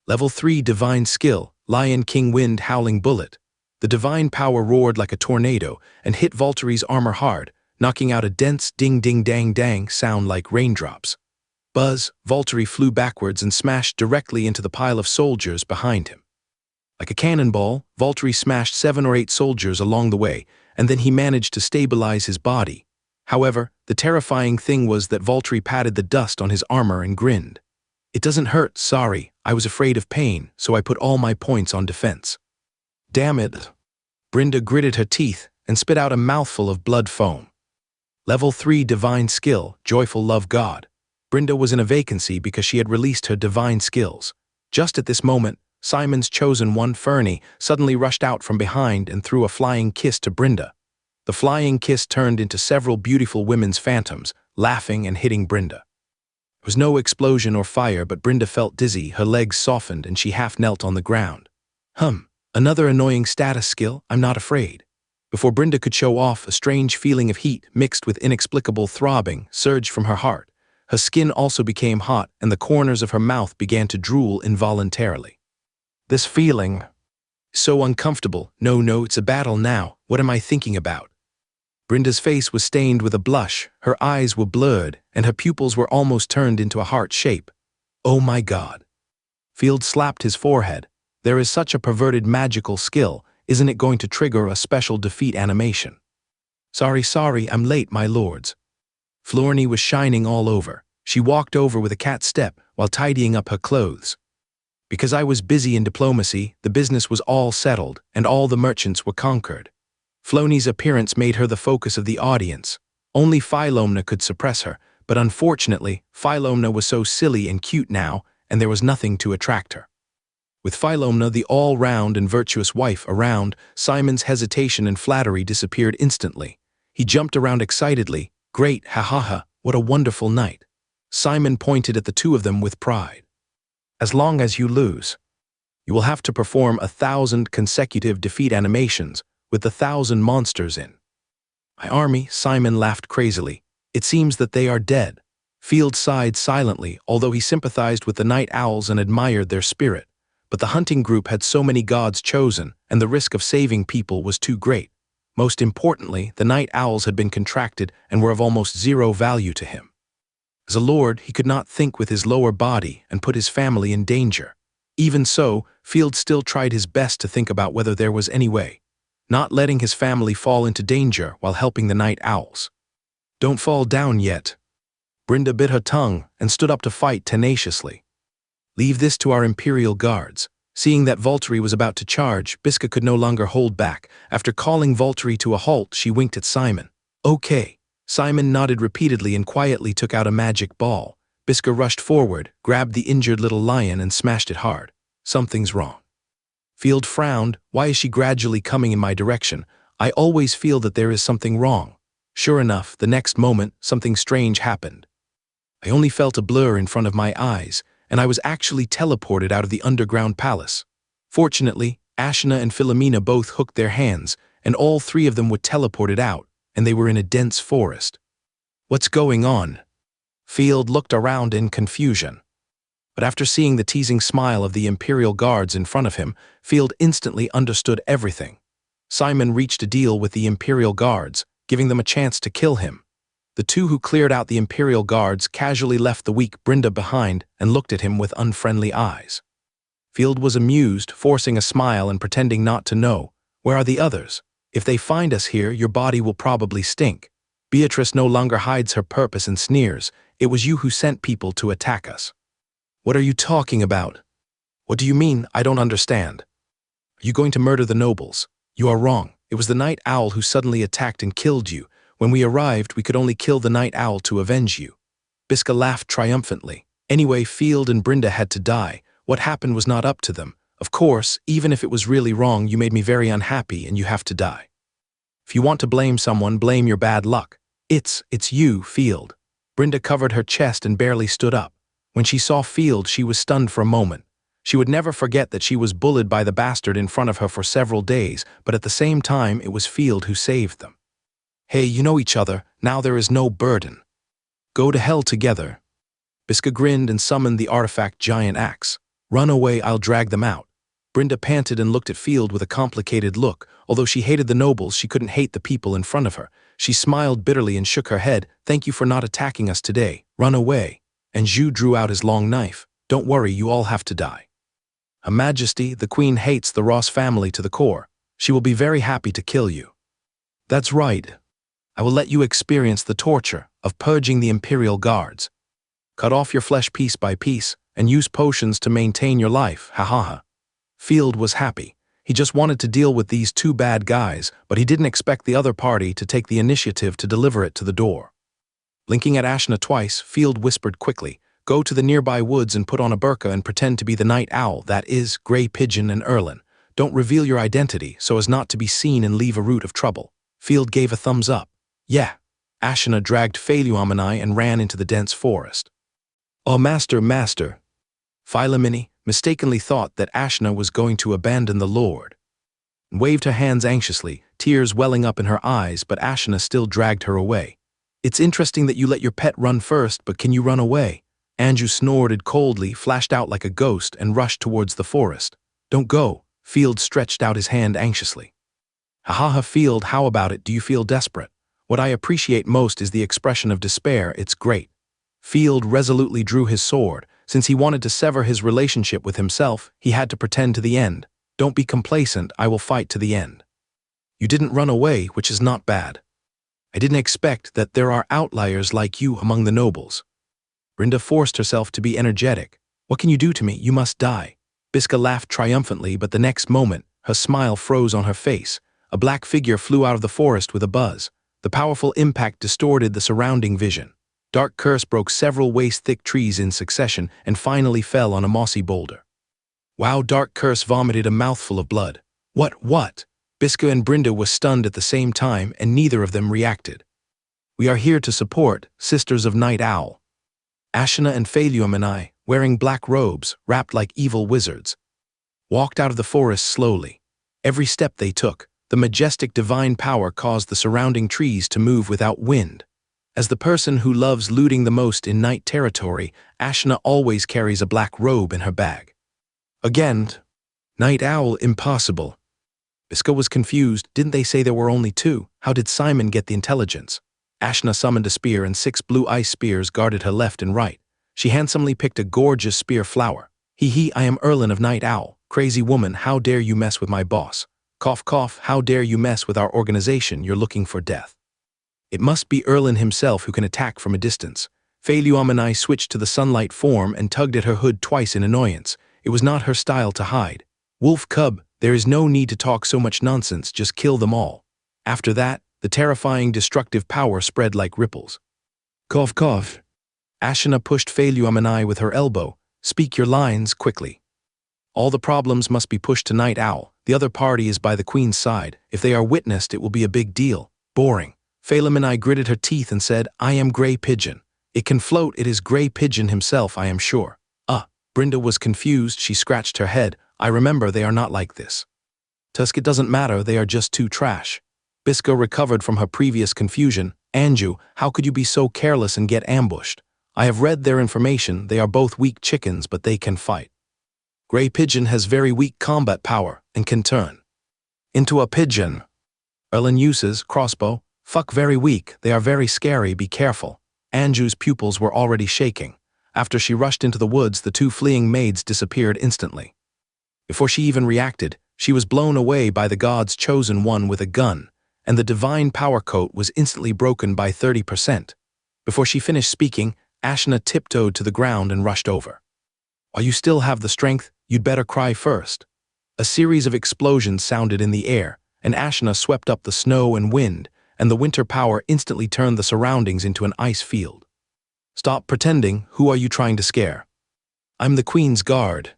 Level 3 Divine Skill, Lion King Wind Howling Bullet. The divine power roared like a tornado and hit Valtteri's armor hard, knocking out a dense ding-ding-dang-dang sound like raindrops. Buzz, Valtteri flew backwards and smashed directly into the pile of soldiers behind him. Like a cannonball, Valtteri smashed 7 or 8 soldiers along the way, and then he managed to stabilize his body. However, the terrifying thing was that Valtteri patted the dust on his armor and grinned. "It doesn't hurt, sorry. I was afraid of pain, so I put all my points on defense." "Damn it." Brinda gritted her teeth and spit out a mouthful of blood foam. Level 3 Divine Skill, Joyful Love God. Brinda was in a vacancy because she had released her divine skills. Just at this moment, Simon's chosen one, Fernie, suddenly rushed out from behind and threw a flying kiss to Brinda. The flying kiss turned into several beautiful women's phantoms, laughing and hitting Brinda. There was no explosion or fire, but Brinda felt dizzy, her legs softened, and she half knelt on the ground. Another annoying status skill, I'm not afraid. Before Brinda could show off, a strange feeling of heat mixed with inexplicable throbbing surged from her heart. Her skin also became hot, and the corners of her mouth began to drool involuntarily. This feeling, so uncomfortable. No, it's a battle now. What am I thinking about? Brinda's face was stained with a blush, her eyes were blurred, and her pupils were almost turned into a heart shape. Oh my God. Field slapped his forehead. There is such a perverted magical skill. Isn't it going to trigger a special defeat animation? Sorry, I'm late, my lords. Florny was shining all over. She walked over with a cat step while tidying up her clothes. Because I was busy in diplomacy, the business was all settled, and all the merchants were conquered. Flony's appearance made her the focus of the audience. Only Philomna could suppress her, but unfortunately, Philomna was so silly and cute now, and there was nothing to attract her. With Philomna, the all-round and virtuous wife, around, Simon's hesitation and flattery disappeared instantly. He jumped around excitedly. Great, ha, what a wonderful night. Simon pointed at the two of them with pride. As long as you lose, you will have to perform 1,000 consecutive defeat animations with the 1,000 monsters in. My army, Simon laughed crazily. It seems that they are dead. Field sighed silently, although he sympathized with the night owls and admired their spirit. But the hunting group had so many gods chosen, and the risk of saving people was too great. Most importantly, the night owls had been contracted and were of almost zero value to him. As a lord, he could not think with his lower body and put his family in danger. Even so, Field still tried his best to think about whether there was any way, not letting his family fall into danger while helping the night owls. Don't fall down yet. Brinda bit her tongue and stood up to fight tenaciously. Leave this to our Imperial guards. Seeing that Valtteri was about to charge, Biska could no longer hold back. After calling Valtteri to a halt, she winked at Simon. Okay. Simon nodded repeatedly and quietly took out a magic ball. Biska rushed forward, grabbed the injured little lion and smashed it hard. Something's wrong. Field frowned. Why is she gradually coming in my direction? I always feel that there is something wrong. Sure enough, the next moment, something strange happened. I only felt a blur in front of my eyes, and I was actually teleported out of the underground palace. Fortunately, Ashna and Philomena both hooked their hands, and all three of them were teleported out, and they were in a dense forest. What's going on? Field looked around in confusion. But after seeing the teasing smile of the Imperial guards in front of him, Field instantly understood everything. Simon reached a deal with the Imperial guards, giving them a chance to kill him. The two who cleared out the Imperial guards casually left the weak Brinda behind and looked at him with unfriendly eyes. Field was amused, forcing a smile and pretending not to know. Where are the others? If they find us here, your body will probably stink. Beatrice no longer hides her purpose and sneers. It was you who sent people to attack us. What are you talking about? What do you mean? I don't understand. Are you going to murder the nobles? You are wrong. It was the night owl who suddenly attacked and killed you. When we arrived, we could only kill the night owl to avenge you. Biska laughed triumphantly. Anyway, Field and Brinda had to die. What happened was not up to them. Of course, even if it was really wrong, you made me very unhappy and you have to die. If you want to blame someone, blame your bad luck. It's you, Field. Brenda covered her chest and barely stood up. When she saw Field, she was stunned for a moment. She would never forget that she was bullied by the bastard in front of her for several days, but at the same time, it was Field who saved them. Hey, you know each other, now there is no burden. Go to hell together. Biska grinned and summoned the artifact giant axe. Run away, I'll drag them out. Brenda panted and looked at Field with a complicated look. Although she hated the nobles, she couldn't hate the people in front of her. She smiled bitterly and shook her head. Thank you for not attacking us today. Run away. And Zhu drew out his long knife. Don't worry, you all have to die. Her Majesty, the Queen hates the Ross family to the core. She will be very happy to kill you. That's right. I will let you experience the torture of purging the Imperial Guards. Cut off your flesh piece by piece and use potions to maintain your life, ha ha ha. Field was happy. He just wanted to deal with these two bad guys, but he didn't expect the other party to take the initiative to deliver it to the door. Blinking at Ashna twice, Field whispered quickly, "Go to the nearby woods and put on a burqa and pretend to be the night owl, that is, Grey Pigeon and Erlin. Don't reveal your identity so as not to be seen and leave a root of trouble." Field gave a thumbs up. Yeah. Ashna dragged Phaluamani and ran into the dense forest. Oh, master. Philomene mistakenly thought that Ashna was going to abandon the Lord. And waved her hands anxiously, tears welling up in her eyes, but Ashna still dragged her away. It's interesting that you let your pet run first, but can you run away? Anju snorted coldly, flashed out like a ghost, and rushed towards the forest. Don't go. Field stretched out his hand anxiously. Ha, Field, how about it? Do you feel desperate? What I appreciate most is the expression of despair. It's great. Field resolutely drew his sword. Since he wanted to sever his relationship with himself, he had to pretend to the end. Don't be complacent, I will fight to the end. You didn't run away, which is not bad. I didn't expect that there are outliers like you among the nobles. Brenda forced herself to be energetic. What can you do to me? You must die. Biska laughed triumphantly, but the next moment, her smile froze on her face. A black figure flew out of the forest with a buzz. The powerful impact distorted the surrounding vision. Dark Curse broke several waist-thick trees in succession and finally fell on a mossy boulder. Wow, Dark Curse vomited a mouthful of blood. What? Biska and Brenda were stunned at the same time and neither of them reacted. We are here to support, Sisters of Night Owl. Ashna and Phaluamani, wearing black robes, wrapped like evil wizards, walked out of the forest slowly. Every step they took, the majestic divine power caused the surrounding trees to move without wind. As the person who loves looting the most in night territory, Ashna always carries a black robe in her bag. Again, Night Owl, impossible. Biska was confused. Didn't they say there were only two? How did Simon get the intelligence? Ashna summoned a spear and 6 blue ice spears guarded her left and right. She handsomely picked a gorgeous spear flower. I am Erlin of Night Owl. Crazy woman, how dare you mess with my boss? Cough, cough, how dare you mess with our organization? You're looking for death. It must be Erlin himself who can attack from a distance. Phaluamani switched to the sunlight form and tugged at her hood twice in annoyance. It was not her style to hide. Wolf cub, there is no need to talk so much nonsense, just kill them all. After that, the terrifying destructive power spread like ripples. Cough, cough. Ashna pushed Phaluamani with her elbow. Speak your lines quickly. All the problems must be pushed to Night Owl. The other party is by the Queen's side. If they are witnessed, it will be a big deal. Boring. Phaluamani gritted her teeth and said, I am Grey Pigeon. It can float, it is Grey Pigeon himself, I am sure. Brenda was confused, she scratched her head. I remember they are not like this. Tusk, it doesn't matter, they are just too trash. Biska recovered from her previous confusion. Anju, how could you be so careless and get ambushed? I have read their information, they are both weak chickens, but they can fight. Grey Pigeon has very weak combat power and can turn into a pigeon. Erlin uses crossbow. Fuck, very weak, they are very scary, be careful. Anju's pupils were already shaking. After she rushed into the woods, the 2 fleeing maids disappeared instantly. Before she even reacted, she was blown away by the god's chosen one with a gun, and the divine power coat was instantly broken by 30%. Before she finished speaking, Ashna tiptoed to the ground and rushed over. While you still have the strength, you'd better cry first. A series of explosions sounded in the air, and Ashna swept up the snow and wind, and the winter power instantly turned the surroundings into an ice field. Stop pretending, who are you trying to scare? I'm the Queen's guard.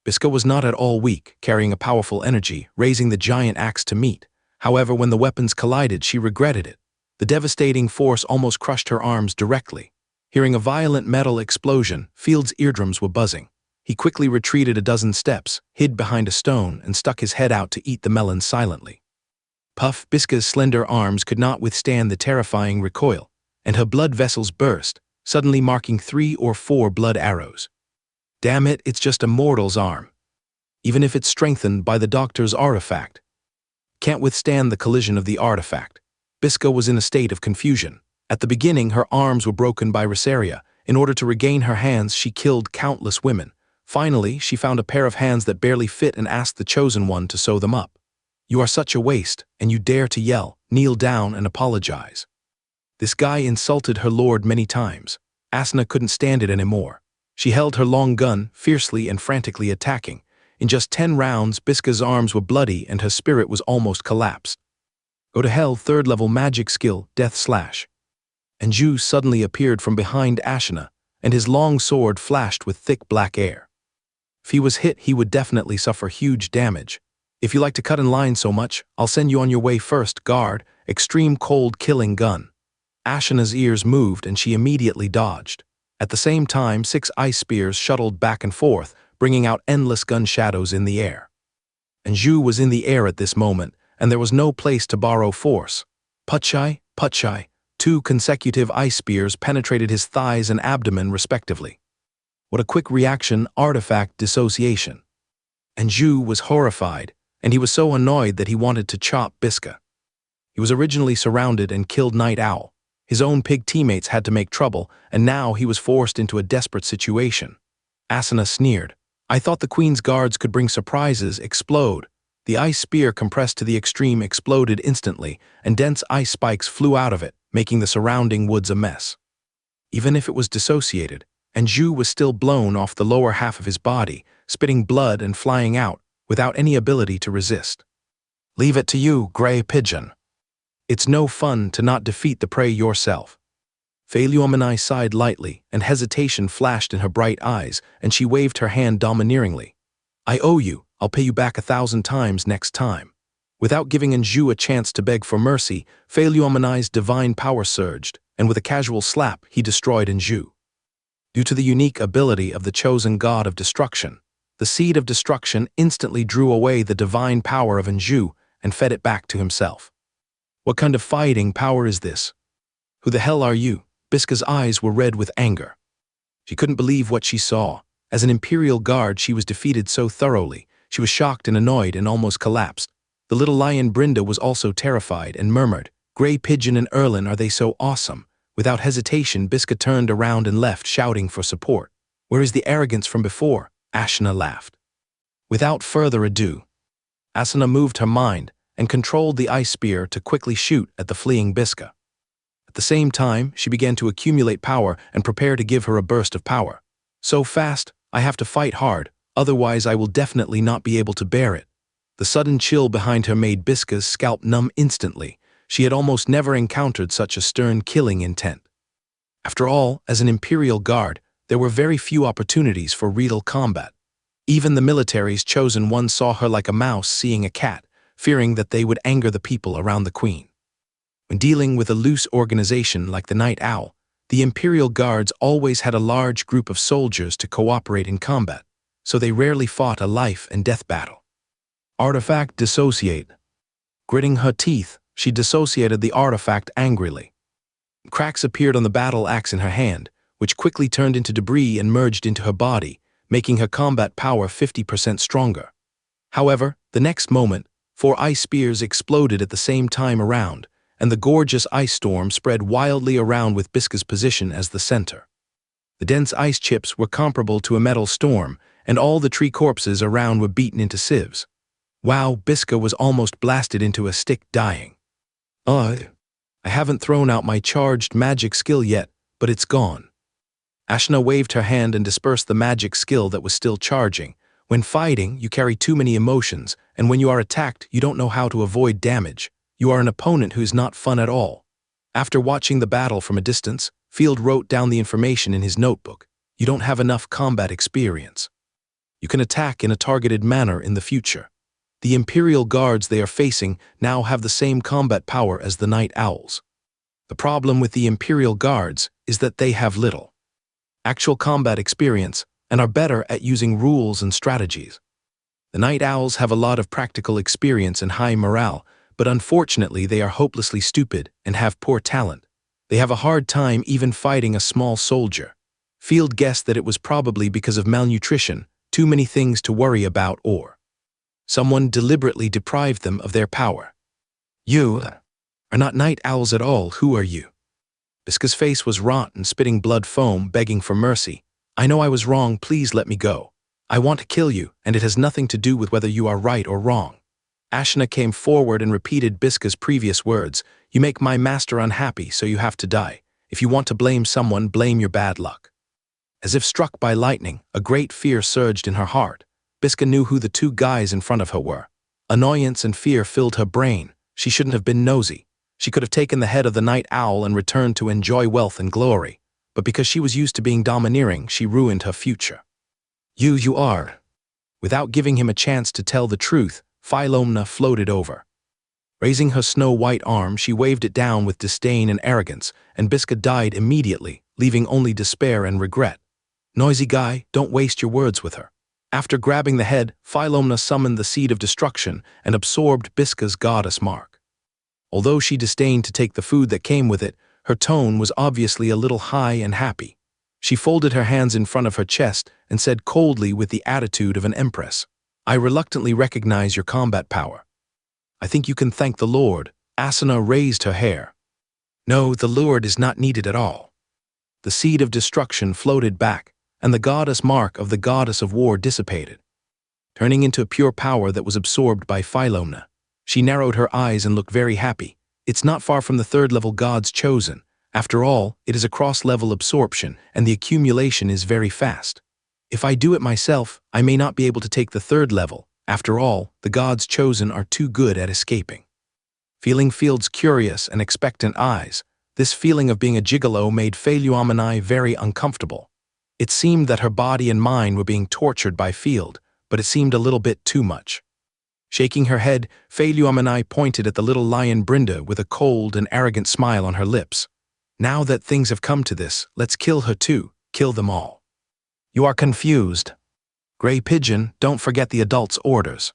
Biska was not at all weak, carrying a powerful energy, raising the giant axe to meet. However, when the weapons collided, she regretted it. The devastating force almost crushed her arms directly. Hearing a violent metal explosion, Field's eardrums were buzzing. He quickly retreated a dozen steps, hid behind a stone, and stuck his head out to eat the melon silently. Puff, Biska's slender arms could not withstand the terrifying recoil, and her blood vessels burst, suddenly marking 3 or 4 blood arrows. Damn it, it's just a mortal's arm. Even if it's strengthened by the doctor's artifact. Can't withstand the collision of the artifact. Biska was in a state of confusion. At the beginning, her arms were broken by Rosaria. In order to regain her hands, she killed countless women. Finally, she found a pair of hands that barely fit and asked the Chosen One to sew them up. You are such a waste, and you dare to yell, kneel down and apologize. This guy insulted her lord many times. Asuna couldn't stand it anymore. She held her long gun, fiercely and frantically attacking. In just 10 rounds, Biska's arms were bloody and her spirit was almost collapsed. Go to hell, 3rd level magic skill, Death Slash. And Ju suddenly appeared from behind Asuna, and his long sword flashed with thick black air. If he was hit, he would definitely suffer huge damage. If you like to cut in line so much, I'll send you on your way first, guard, extreme cold killing gun. Asuna's ears moved and she immediately dodged. At the same time, 6 ice spears shuttled back and forth, bringing out endless gun shadows in the air. And Ju was in the air at this moment, and there was no place to borrow force. Putchai, Putchai, 2 consecutive ice spears penetrated his thighs and abdomen respectively. What a quick reaction, artifact dissociation. And Ju was horrified, and he was so annoyed that he wanted to chop Biska. He was originally surrounded and killed Night Owl. His own pig teammates had to make trouble, and now he was forced into a desperate situation. Asuna sneered. I thought the Queen's guards could bring surprises, explode. The ice spear compressed to the extreme exploded instantly, and dense ice spikes flew out of it, making the surrounding woods a mess. Even if it was dissociated, and Ju was still blown off the lower half of his body, spitting blood and flying out, without any ability to resist. Leave it to you, Grey Pigeon. It's no fun to not defeat the prey yourself. Phaeluomini sighed lightly, and hesitation flashed in her bright eyes, and she waved her hand domineeringly. I owe you, I'll pay you back 1,000 times next time. Without giving Anju a chance to beg for mercy, Phaeluomini's divine power surged, and with a casual slap, he destroyed Anju. Due to the unique ability of the chosen god of destruction, the seed of destruction instantly drew away the divine power of Anju and fed it back to himself. What kind of fighting power is this? Who the hell are you? Biska's eyes were red with anger. She couldn't believe what she saw. As an Imperial guard, she was defeated so thoroughly. She was shocked and annoyed and almost collapsed. The little lion Brinda was also terrified and murmured, Grey Pigeon and Erlin, are they so awesome? Without hesitation, Biska turned around and left, shouting for support. Where is the arrogance from before? Asuna laughed. Without further ado, Asuna moved her mind and controlled the ice spear to quickly shoot at the fleeing Biska. At the same time, she began to accumulate power and prepare to give her a burst of power. So fast, I have to fight hard, otherwise I will definitely not be able to bear it. The sudden chill behind her made Biska's scalp numb instantly. She had almost never encountered such a stern killing intent. After all, as an Imperial guard, there were very few opportunities for real combat. Even the military's chosen one saw her like a mouse seeing a cat, fearing that they would anger the people around the Queen. When dealing with a loose organization like the Night Owl, the Imperial guards always had a large group of soldiers to cooperate in combat, so they rarely fought a life and death battle. Artifact dissociate. Gritting her teeth, she dissociated the artifact angrily. Cracks appeared on the battle axe in her hand, which quickly turned into debris and merged into her body, making her combat power 50% stronger. However, the next moment, 4 ice spears exploded at the same time around, and the gorgeous ice storm spread wildly around with Biska's position as the center. The dense ice chips were comparable to a metal storm, and all the tree corpses around were beaten into sieves. Wow, Biska was almost blasted into a stick, dying. I haven't thrown out my charged magic skill yet, but it's gone. Asuna waved her hand and dispersed the magic skill that was still charging. When fighting, you carry too many emotions, and when you are attacked, you don't know how to avoid damage. You are an opponent who's not fun at all. After watching the battle from a distance, Field wrote down the information in his notebook. You don't have enough combat experience. You can attack in a targeted manner in the future. The Imperial Guards they are facing now have the same combat power as the Night Owls. The problem with the Imperial Guards is that they have little actual combat experience and are better at using rules and strategies. The Night Owls have a lot of practical experience and high morale, but unfortunately they are hopelessly stupid and have poor talent. They have a hard time even fighting a small soldier. Field guessed that it was probably because of malnutrition, too many things to worry about, or someone deliberately deprived them of their power. You are not Night Owls at all. Who are you? Biska's face was rotten, spitting blood foam, begging for mercy. I know I was wrong, please let me go. I want to kill you, and it has nothing to do with whether you are right or wrong. Ashna came forward and repeated Biska's previous words. You make my master unhappy, so you have to die. If you want to blame someone, blame your bad luck. As if struck by lightning, a great fear surged in her heart. Biska knew who the two guys in front of her were. Annoyance and fear filled her brain. She shouldn't have been nosy. She could have taken the head of the Night Owl and returned to enjoy wealth and glory. But because she was used to being domineering, she ruined her future. You are. Without giving him a chance to tell the truth, Philomena floated over. Raising her snow-white arm, she waved it down with disdain and arrogance, and Biska died immediately, leaving only despair and regret. Noisy guy, don't waste your words with her. After grabbing the head, Philomena summoned the seed of destruction and absorbed Biska's goddess mark. Although she disdained to take the food that came with it, her tone was obviously a little high and happy. She folded her hands in front of her chest and said coldly with the attitude of an empress, I reluctantly recognize your combat power. I think you can thank the Lord. Asuna raised her hair. No, the Lord is not needed at all. The seed of destruction floated back, and the goddess mark of the goddess of war dissipated, turning into a pure power that was absorbed by Philomena. She narrowed her eyes and looked very happy. It's not far from the third-level gods chosen. After all, it is a cross-level absorption, and the accumulation is very fast. If I do it myself, I may not be able to take the third level. After all, the gods chosen are too good at escaping. Feeling Field's curious and expectant eyes, this feeling of being a gigolo made Philomena very uncomfortable. It seemed that her body and mind were being tortured by Field, but it seemed a little bit too much. Shaking her head, Philomena pointed at the little lion Brinda with a cold and arrogant smile on her lips. Now that things have come to this, let's kill her too, kill them all. You are confused. Gray Pigeon, don't forget the adult's orders.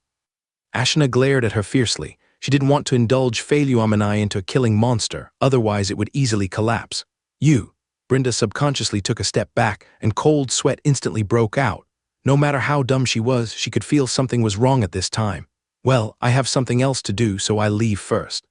Ashna glared at her fiercely. She didn't want to indulge Philomena into a killing monster, otherwise it would easily collapse. You. Brinda subconsciously took a step back, and cold sweat instantly broke out. No matter how dumb she was, she could feel something was wrong at this time. Well, I have something else to do, so I'll leave first.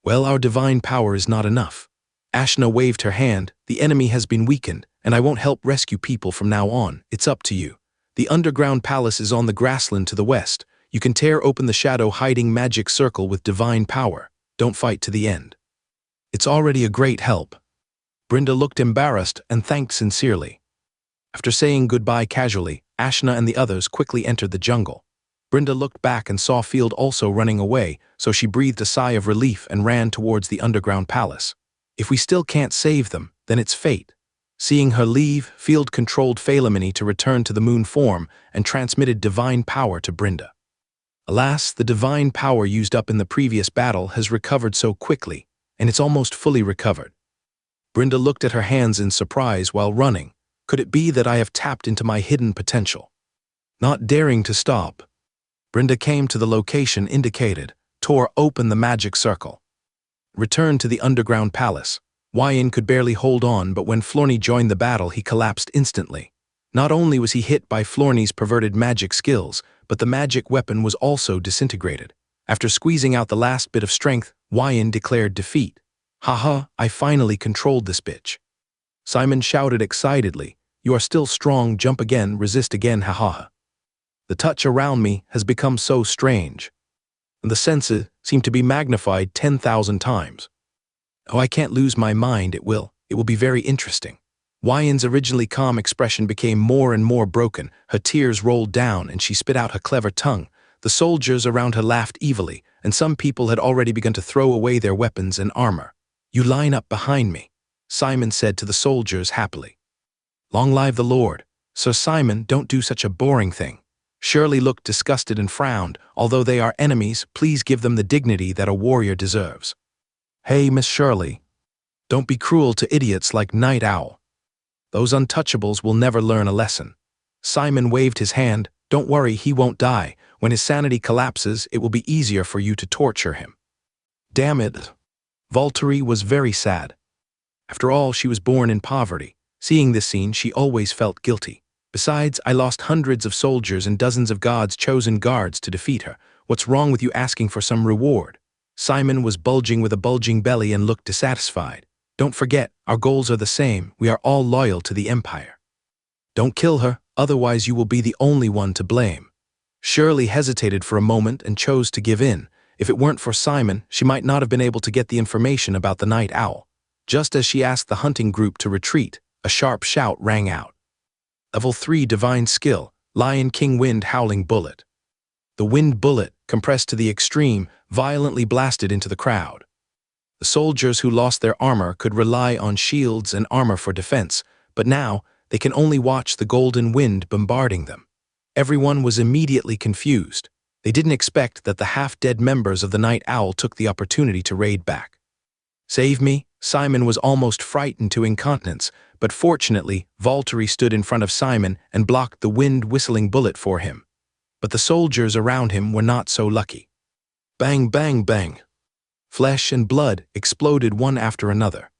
Well, our divine power is not enough. Ashna waved her hand. The enemy has been weakened, and I won't help rescue people from now on. It's up to you. The underground palace is on the grassland to the west. You can tear open the shadow-hiding magic circle with divine power. Don't fight to the end. It's already a great help. Brinda looked embarrassed and thanked sincerely. After saying goodbye casually, Ashna and the others quickly entered the jungle. Brinda looked back and saw Field also running away, so she breathed a sigh of relief and ran towards the underground palace. If we still can't save them, then it's fate. Seeing her leave, Field controlled Philomena to return to the moon form and transmitted divine power to Brinda. Alas, the divine power used up in the previous battle has recovered so quickly, and it's almost fully recovered. Brinda looked at her hands in surprise while running. Could it be that I have tapped into my hidden potential? Not daring to stop, Brinda came to the location indicated, tore open the magic circle. Returned to the underground palace. Wyan could barely hold on, but when Florny joined the battle, he collapsed instantly. Not only was he hit by Florny's perverted magic skills, but the magic weapon was also disintegrated. After squeezing out the last bit of strength, Wyan declared defeat. Haha, I finally controlled this bitch. Simon shouted excitedly, you are still strong, jump again, resist again, haha. The touch around me has become so strange. And the senses seem to be magnified 10,000 times. Oh, I can't lose my mind, it will be very interesting. Wyan's originally calm expression became more and more broken. Her tears rolled down and she spit out her clever tongue. The soldiers around her laughed evilly, and some people had already begun to throw away their weapons and armor. You line up behind me, Simon said to the soldiers happily. Long live the Lord. Sir Simon, don't do such a boring thing. Shirley looked disgusted and frowned. Although they are enemies, please give them the dignity that a warrior deserves. Hey, Miss Shirley. Don't be cruel to idiots like Night Owl. Those untouchables will never learn a lesson. Simon waved his hand. Don't worry, he won't die. When his sanity collapses, it will be easier for you to torture him. Damn it. Valtteri was very sad. After all, she was born in poverty. Seeing this scene, she always felt guilty. Besides, I lost hundreds of soldiers and dozens of God's chosen guards to defeat her. What's wrong with you asking for some reward? Simon was bulging with a bulging belly and looked dissatisfied. Don't forget, our goals are the same. We are all loyal to the Empire. Don't kill her, otherwise you will be the only one to blame. Shirley hesitated for a moment and chose to give in. If it weren't for Simon, she might not have been able to get the information about the Night Owl. Just as she asked the hunting group to retreat, a sharp shout rang out. Level 3 Divine Skill, Lion King Wind Howling Bullet. The wind bullet, compressed to the extreme, violently blasted into the crowd. The soldiers who lost their armor could rely on shields and armor for defense, but now they can only watch the golden wind bombarding them. Everyone was immediately confused. They didn't expect that the half-dead members of the Night Owl took the opportunity to raid back. Save me? Simon was almost frightened to incontinence, but fortunately, Valtteri stood in front of Simon and blocked the wind-whistling bullet for him. But the soldiers around him were not so lucky. Bang, bang, bang. Flesh and blood exploded one after another.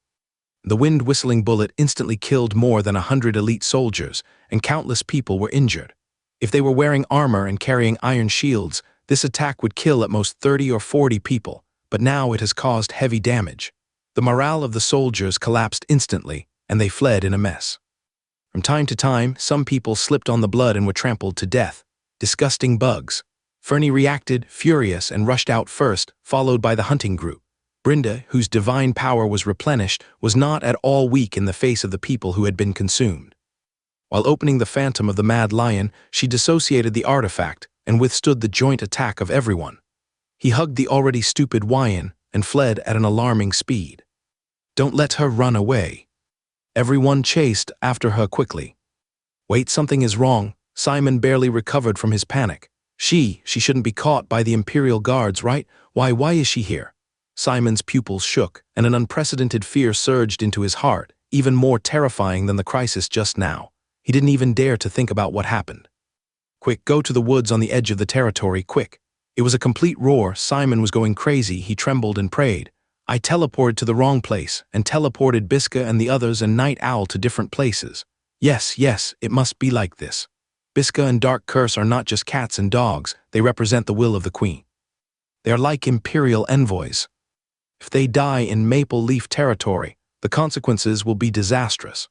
The wind-whistling bullet instantly killed more than 100 elite soldiers, and countless people were injured. If they were wearing armor and carrying iron shields, this attack would kill at most 30 or 40 people, but now it has caused heavy damage. The morale of the soldiers collapsed instantly, and they fled in a mess. From time to time, some people slipped on the blood and were trampled to death. Disgusting bugs. Fernie reacted, furious, and rushed out first, followed by the hunting group. Brynda, whose divine power was replenished, was not at all weak in the face of the people who had been consumed. While opening the phantom of the mad lion, she dissociated the artifact and withstood the joint attack of everyone. He hugged the already stupid lion and fled at an alarming speed. Don't let her run away. Everyone chased after her quickly. Wait, something is wrong. Simon barely recovered from his panic. She shouldn't be caught by the Imperial Guards, right? Why is she here? Simon's pupils shook, and an unprecedented fear surged into his heart, even more terrifying than the crisis just now. He didn't even dare to think about what happened. Quick, go to the woods on the edge of the territory, quick. It was a complete roar. Simon was going crazy. He trembled and prayed. I teleported to the wrong place, and teleported Biska and the others and Night Owl to different places. Yes, it must be like this. Biska and Dark Curse are not just cats and dogs, they represent the will of the Queen. They are like Imperial envoys. If they die in Maple Leaf territory, the consequences will be disastrous.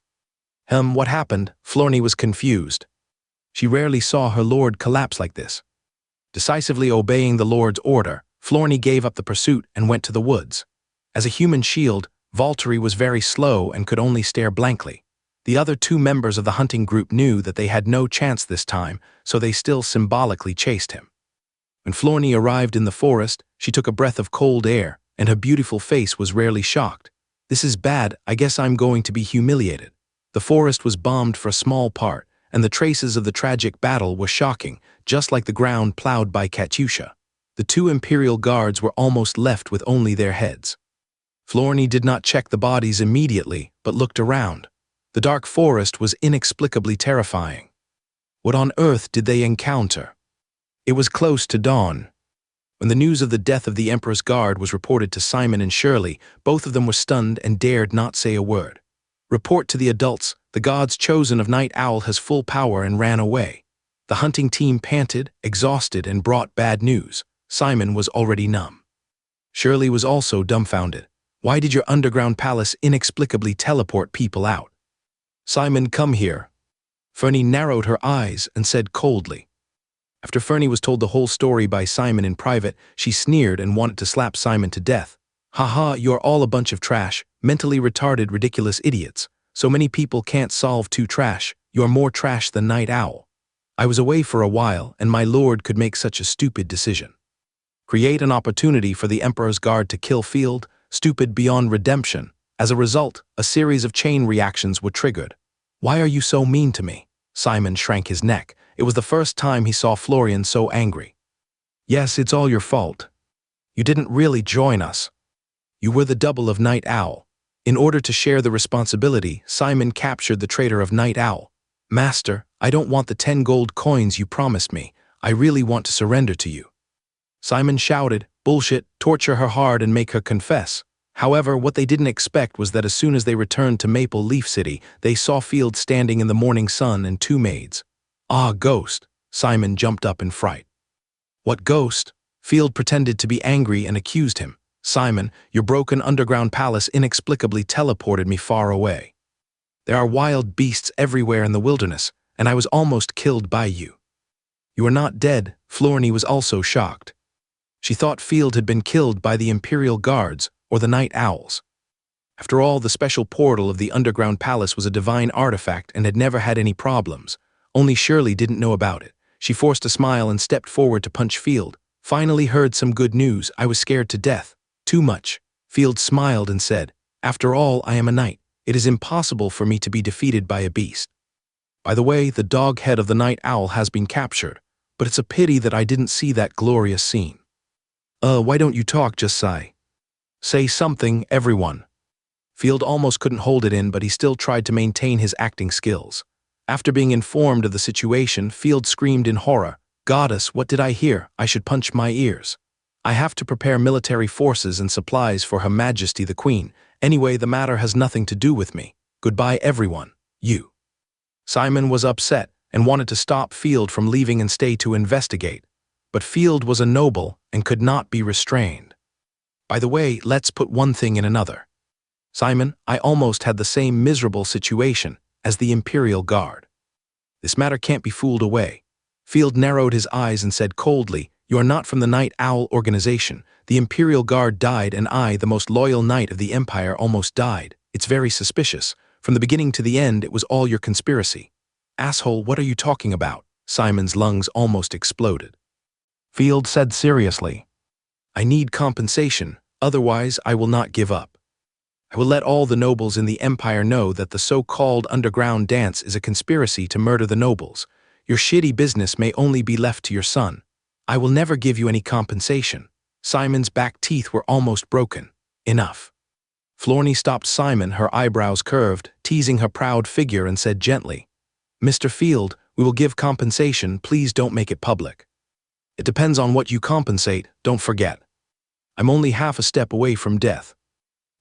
What happened? Florny was confused. She rarely saw her lord collapse like this. Decisively obeying the lord's order, Florny gave up the pursuit and went to the woods. As a human shield, Valtteri was very slow and could only stare blankly. The other two members of the hunting group knew that they had no chance this time, so they still symbolically chased him. When Florny arrived in the forest, she took a breath of cold air, and her beautiful face was rarely shocked. This is bad, I guess I'm going to be humiliated. The forest was bombed for a small part, and the traces of the tragic battle were shocking, just like the ground plowed by Katyusha. The two Imperial Guards were almost left with only their heads. Florny did not check the bodies immediately, but looked around. The dark forest was inexplicably terrifying. What on earth did they encounter? It was close to dawn. When the news of the death of the Emperor's Guard was reported to Simon and Shirley, both of them were stunned and dared not say a word. Report to the adults, the God's chosen of Night Owl has full power and ran away. The hunting team panted, exhausted, and brought bad news. Simon was already numb. Shirley was also dumbfounded. Why did your underground palace inexplicably teleport people out? Simon, come here. Fernie narrowed her eyes and said coldly. After Fernie was told the whole story by Simon in private, she sneered and wanted to slap Simon to death. Haha, you're all a bunch of trash, mentally retarded, ridiculous idiots. So many people can't solve two trash. You're more trash than Night Owl. I was away for a while, and my lord could make such a stupid decision. Create an opportunity for the Emperor's Guard to kill Field, stupid beyond redemption. As a result, a series of chain reactions were triggered. Why are you so mean to me? Simon shrank his neck. It was the first time he saw Florian so angry. Yes, it's all your fault. You didn't really join us. You were the double of Night Owl. In order to share the responsibility, Simon captured the traitor of Night Owl. Master, I don't want the 10 gold coins you promised me. I really want to surrender to you. Simon shouted, bullshit, torture her hard and make her confess. However, what they didn't expect was that as soon as they returned to Maple Leaf City, they saw Field standing in the morning sun and 2 maids. Ah, ghost! Simon jumped up in fright. What ghost? Field pretended to be angry and accused him. Simon, your broken underground palace inexplicably teleported me far away. There are wild beasts everywhere in the wilderness, and I was almost killed by you. You are not dead. Florny was also shocked. She thought Field had been killed by the Imperial Guards or the Night Owls. After all, the special portal of the underground palace was a divine artifact and had never had any problems. Only Shirley didn't know about it. She forced a smile and stepped forward to punch Field. Finally heard some good news. I was scared to death. Too much. Field smiled and said, after all, I am a knight. It is impossible for me to be defeated by a beast. By the way, the dog head of the Night Owl has been captured, but it's a pity that I didn't see that glorious scene. Why don't you talk, just sigh? Say something, everyone. Field almost couldn't hold it in, but he still tried to maintain his acting skills. After being informed of the situation, Field screamed in horror, Goddess, what did I hear? I should punch my ears. I have to prepare military forces and supplies for Her Majesty the Queen. Anyway, the matter has nothing to do with me. Goodbye, everyone. You. Simon was upset and wanted to stop Field from leaving and stay to investigate. But Field was a noble and could not be restrained. By the way, let's put one thing in another. Simon, I almost had the same miserable situation as the Imperial Guard. This matter can't be fooled away. Field narrowed his eyes and said coldly, you are not from the Night Owl organization. The Imperial Guard died and I, the most loyal knight of the Empire, almost died. It's very suspicious. From the beginning to the end, it was all your conspiracy. Asshole, what are you talking about? Simon's lungs almost exploded. Field said seriously, I need compensation, otherwise I will not give up. I will let all the nobles in the Empire know that the so-called underground dance is a conspiracy to murder the nobles. Your shitty business may only be left to your son. I will never give you any compensation. Simon's back teeth were almost broken. Enough. Florny stopped Simon, her eyebrows curved, teasing her proud figure, and said gently, Mr. Field, we will give compensation, please don't make it public. It depends on what you compensate, don't forget. I'm only half a step away from death.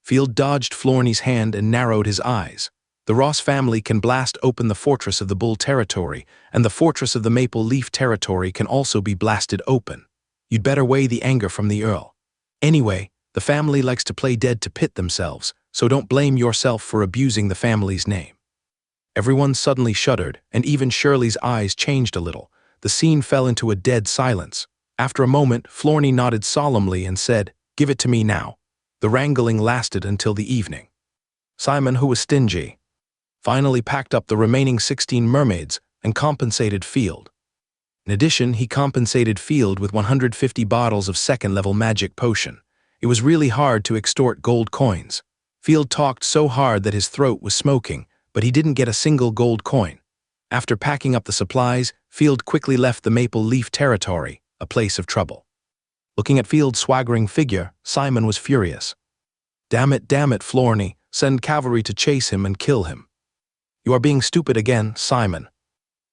Field dodged Florny's hand and narrowed his eyes. The Ross family can blast open the fortress of the Bull territory, and the fortress of the Maple Leaf territory can also be blasted open. You'd better weigh the anger from the Earl. Anyway, the family likes to play dead to pit themselves, so don't blame yourself for abusing the family's name. Everyone suddenly shuddered, and even Shirley's eyes changed a little. The scene fell into a dead silence. After a moment, Florny nodded solemnly and said, Give it to me now. The wrangling lasted until the evening. Simon, who was stingy, finally packed up the remaining 16 mermaids and compensated Field. In addition, he compensated Field with 150 bottles of second-level magic potion. It was really hard to extort gold coins. Field talked so hard that his throat was smoking, but he didn't get a single gold coin. After packing up the supplies, Field quickly left the Maple Leaf territory, a place of trouble. Looking at Field's swaggering figure, Simon was furious. Damn it, Florny, send cavalry to chase him and kill him. You are being stupid again, Simon.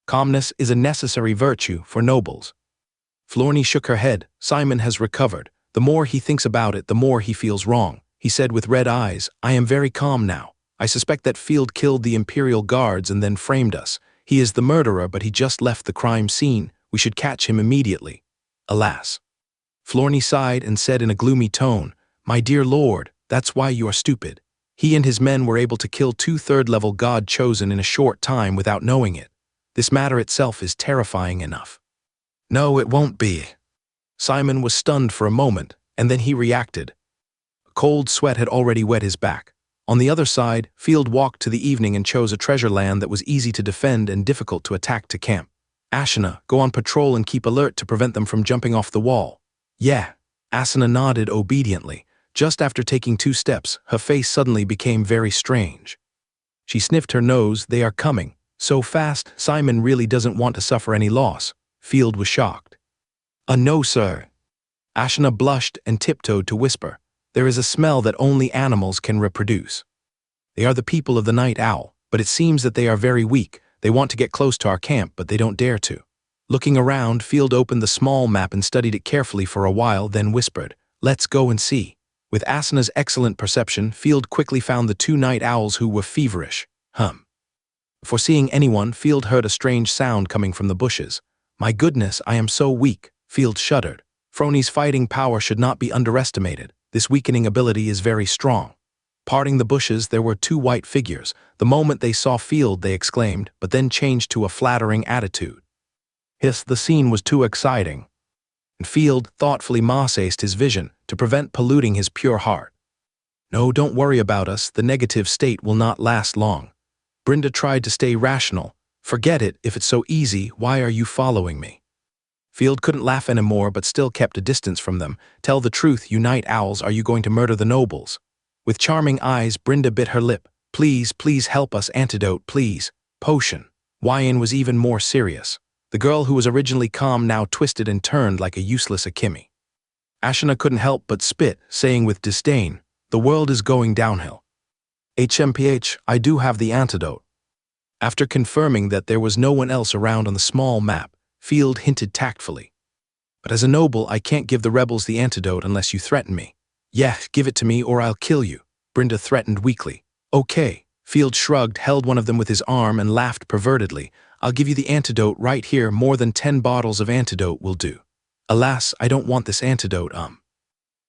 Calmness is a necessary virtue for nobles. Florny shook her head. Simon has recovered. The more he thinks about it, the more he feels wrong. He said with red eyes, I am very calm now. I suspect that Field killed the Imperial Guards and then framed us. He is the murderer, but he just left the crime scene. We should catch him immediately. Alas. Florny sighed and said in a gloomy tone, My dear lord, that's why you are stupid. He and his men were able to kill 2 third-level god chosen in a short time without knowing it. This matter itself is terrifying enough. No, it won't be. Simon was stunned for a moment, and then he reacted. A cold sweat had already wet his back. On the other side, Field walked to the evening and chose a treasure land that was easy to defend and difficult to attack to camp. Ashina, go on patrol and keep alert to prevent them from jumping off the wall. Yeah. Asuna nodded obediently. Just after taking 2 steps, her face suddenly became very strange. She sniffed her nose. They are coming. So fast, Simon really doesn't want to suffer any loss. Field was shocked. No, sir. Ashna blushed and tiptoed to whisper. There is a smell that only animals can reproduce. They are the people of the night owl, but it seems that they are very weak. They want to get close to our camp, but they don't dare to. Looking around, Field opened the small map and studied it carefully for a while, then whispered, "Let's go and see." With Asana's excellent perception, Field quickly found the two night owls who were feverish. Before seeing anyone, Field heard a strange sound coming from the bushes. My goodness, I am so weak, Field shuddered. Froni's fighting power should not be underestimated. This weakening ability is very strong. Parting the bushes, there were two white figures. The moment they saw Field, they exclaimed, but then changed to a flattering attitude. The scene was too exciting. And Field thoughtfully massaged his vision to prevent polluting his pure heart. No, don't worry about us. The negative state will not last long. Brenda tried to stay rational. Forget it, if it's so easy, why are you following me? Field couldn't laugh anymore but still kept a distance from them. Tell the truth, you night owls, are you going to murder the nobles? With charming eyes, Brenda bit her lip. Please, please help us, antidote, please. Potion. Wyan was even more serious. The girl who was originally calm now twisted and turned like a useless Akimi. Ashana couldn't help but spit, saying with disdain, the world is going downhill. HMPH, I do have the antidote. After confirming that there was no one else around on the small map, Field hinted tactfully. But as a noble, I can't give the rebels the antidote unless you threaten me. Yeah, give it to me or I'll kill you, Brenda threatened weakly. Okay. Field shrugged, held one of them with his arm and laughed pervertedly. I'll give you the antidote right here. More than 10 bottles of antidote will do. Alas, I don't want this antidote,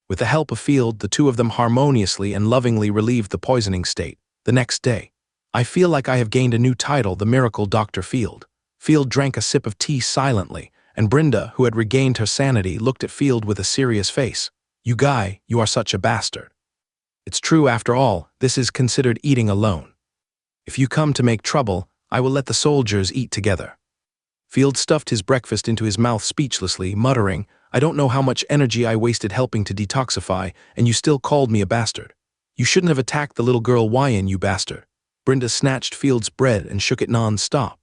With the help of Field, the two of them harmoniously and lovingly relieved the poisoning state. The next day, I feel like I have gained a new title, the Miracle Dr. Field. Field drank a sip of tea silently, and Brenda, who had regained her sanity, looked at Field with a serious face. You guy, you are such a bastard. It's true after all, this is considered eating alone. If you come to make trouble, I will let the soldiers eat together. Field stuffed his breakfast into his mouth speechlessly, muttering, I don't know how much energy I wasted helping to detoxify, and you still called me a bastard. You shouldn't have attacked the little girl Wyan, you bastard. Brenda snatched Field's bread and shook it non-stop.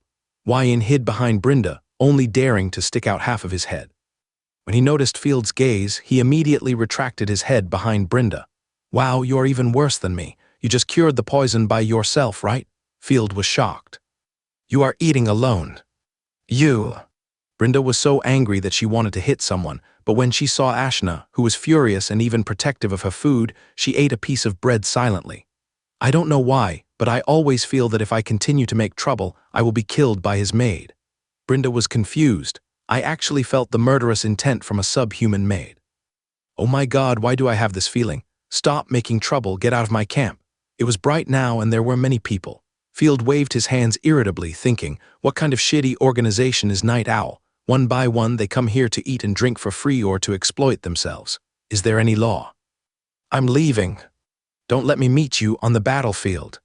Wyan hid behind Brenda, only daring to stick out half of his head. When he noticed Field's gaze, he immediately retracted his head behind Brenda. Wow, you're even worse than me. You just cured the poison by yourself, right? Field was shocked. You are eating alone. You. Brenda was so angry that she wanted to hit someone, but when she saw Ashna, who was furious and even protective of her food, she ate a piece of bread silently. I don't know why, but I always feel that if I continue to make trouble, I will be killed by his maid. Brenda was confused. I actually felt the murderous intent from a subhuman maid. Oh my God, why do I have this feeling? Stop making trouble, get out of my camp. It was bright now and there were many people. Field waved his hands irritably, thinking, what kind of shitty organization is Night Owl? One by one they come here to eat and drink for free or to exploit themselves. Is there any law? I'm leaving. Don't let me meet you on the battlefield.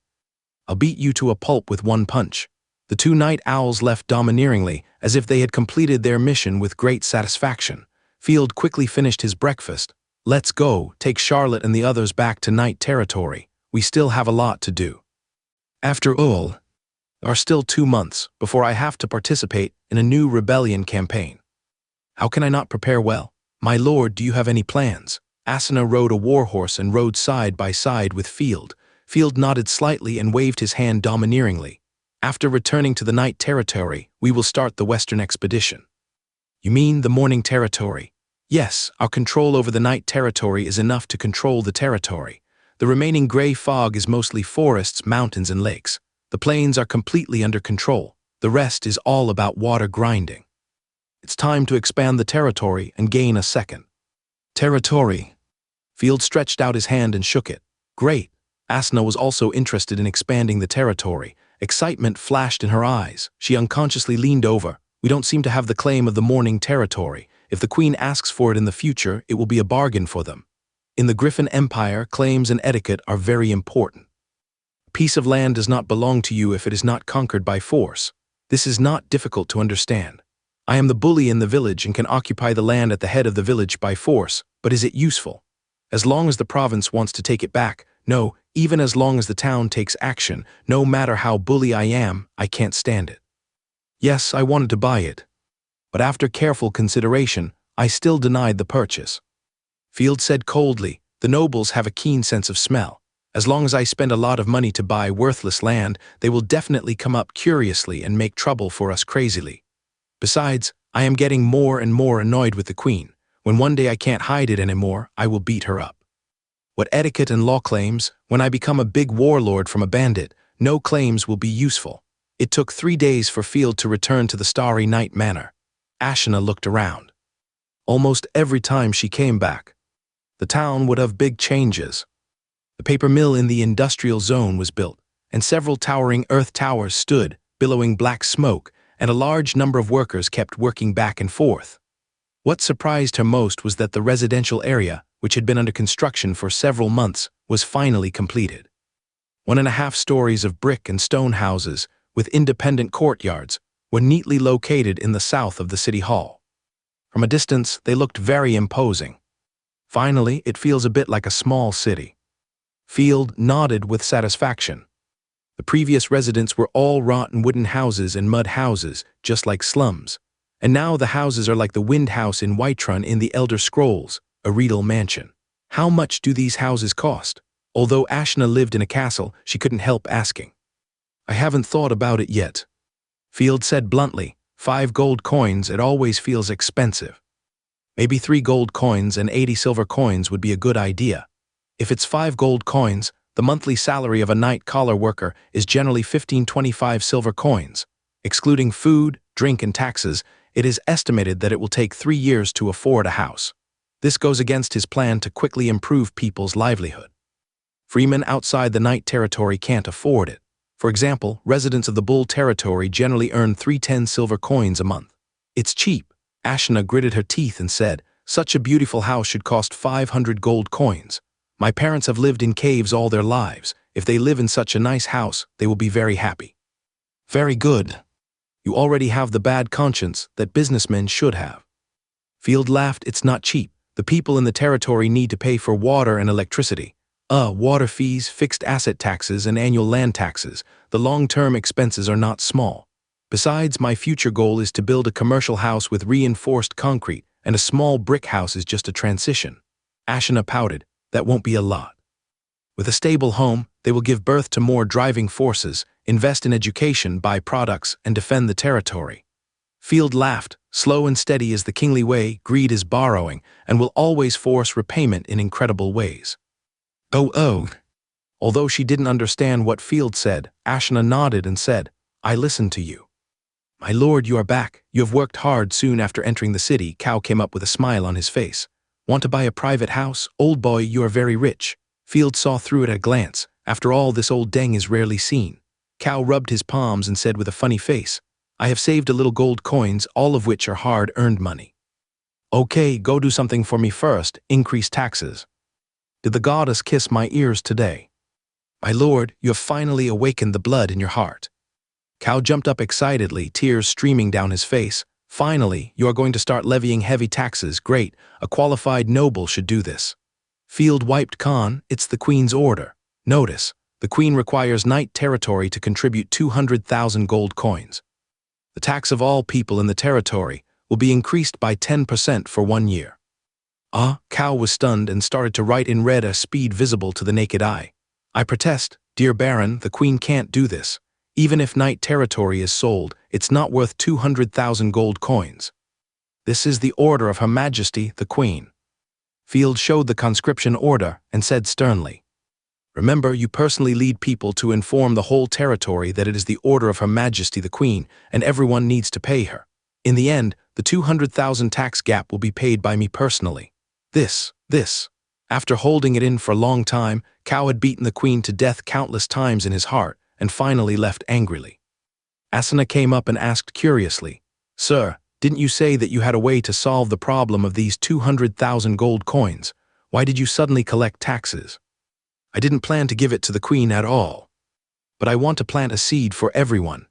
I'll beat you to a pulp with one punch. The two night owls left domineeringly, as if they had completed their mission with great satisfaction. Field quickly finished his breakfast. Let's go, take Charlotte and the others back to night territory. We still have a lot to do. After all, there are still 2 months before I have to participate in a new rebellion campaign. How can I not prepare well? My lord, do you have any plans? Asana rode a warhorse and rode side by side with Field. Field nodded slightly and waved his hand domineeringly. After returning to the night territory, we will start the western expedition. You mean the morning territory? Yes, our control over the night territory is enough to control the territory. The remaining gray fog is mostly forests, mountains, and lakes. The plains are completely under control. The rest is all about water grinding. It's time to expand the territory and gain a second. Territory. Field stretched out his hand and shook it. Great. Asna was also interested in expanding the territory. Excitement flashed in her eyes. She unconsciously leaned over. We don't seem to have the claim of the morning territory. If the Queen asks for it in the future, it will be a bargain for them. In the Griffin Empire, claims and etiquette are very important. A piece of land does not belong to you if it is not conquered by force. This is not difficult to understand. I am the bully in the village and can occupy the land at the head of the village by force, but is it useful? As long as the province wants to take it back, no, even as long as the town takes action, no matter how bully I am, I can't stand it. Yes, I wanted to buy it. But after careful consideration, I still denied the purchase. Field said coldly, the nobles have a keen sense of smell. As long as I spend a lot of money to buy worthless land, they will definitely come up curiously and make trouble for us crazily. Besides, I am getting more and more annoyed with the queen. When one day I can't hide it anymore, I will beat her up. What etiquette and law claims, when I become a big warlord from a bandit, no claims will be useful. It took 3 days for Field to return to the Starry Night Manor. Ashina looked around. Almost every time she came back, the town would have big changes. The paper mill in the industrial zone was built, and several towering earth towers stood, billowing black smoke, and a large number of workers kept working back and forth. What surprised her most was that the residential area, which had been under construction for several months, was finally completed. 1.5 stories of brick and stone houses, with independent courtyards, were neatly located in the south of the city hall. From a distance, they looked very imposing. Finally, it feels a bit like a small city. Field nodded with satisfaction. The previous residents were all rotten wooden houses and mud houses, just like slums. And now the houses are like the Wind House in Whiterun in the Elder Scrolls, a regal mansion. How much do these houses cost? Although Ashna lived in a castle, she couldn't help asking. I haven't thought about it yet. Field said bluntly, 5 gold coins, it always feels expensive. Maybe 3 gold coins and 80 silver coins would be a good idea. If it's 5 gold coins, the monthly salary of a night-collar worker is generally 15-25 silver coins. Excluding food, drink, and taxes, it is estimated that it will take 3 years to afford a house. This goes against his plan to quickly improve people's livelihood. Freemen outside the Night Territory can't afford it. For example, residents of the Bull Territory generally earn 310 silver coins a month. It's cheap. Ashna gritted her teeth and said, such a beautiful house should cost 500 gold coins. My parents have lived in caves all their lives. If they live in such a nice house, they will be very happy. Very good. You already have the bad conscience that businessmen should have. Field laughed, it's not cheap. The people in the territory need to pay for water and electricity. Water fees, fixed asset taxes, and annual land taxes. The long-term expenses are not small. Besides, my future goal is to build a commercial house with reinforced concrete, and a small brick house is just a transition. Ashina pouted, that won't be a lot. With a stable home, they will give birth to more driving forces, invest in education, buy products, and defend the territory. Field laughed, slow and steady is the kingly way, greed is borrowing, and will always force repayment in incredible ways. Oh. Although she didn't understand what Field said, Ashna nodded and said, I listen to you. My lord, you are back. You have worked hard. Soon after entering the city, Cow came up with a smile on his face. Want to buy a private house? Old boy, you are very rich. Field saw through it at a glance. After all, this old deng is rarely seen. Cow rubbed his palms and said with a funny face, I have saved a little gold coins, all of which are hard-earned money. Okay, go do something for me first, increase taxes. Did the goddess kiss my ears today? My lord, you have finally awakened the blood in your heart. Cow jumped up excitedly, tears streaming down his face. Finally, you are going to start levying heavy taxes. Great, a qualified noble should do this. Field wiped Khan, it's the queen's order. Notice, the queen requires Night Territory to contribute 200,000 gold coins. The tax of all people in the territory will be increased by 10% for 1 year. Cow was stunned and started to write in red, a speed visible to the naked eye. I protest, dear Baron, the queen can't do this. Even if Night Territory is sold, it's not worth 200,000 gold coins. This is the order of Her Majesty, the Queen. Field showed the conscription order and said sternly, remember, you personally lead people to inform the whole territory that it is the order of Her Majesty the Queen, and everyone needs to pay her. In the end, the 200,000 tax gap will be paid by me personally. This. After holding it in for a long time, Cow had beaten the queen to death countless times in his heart, and finally left angrily. Asana came up and asked curiously, Sir, didn't you say that you had a way to solve the problem of these 200,000 gold coins? Why did you suddenly collect taxes? I didn't plan to give it to the queen at all. But I want to plant a seed for everyone.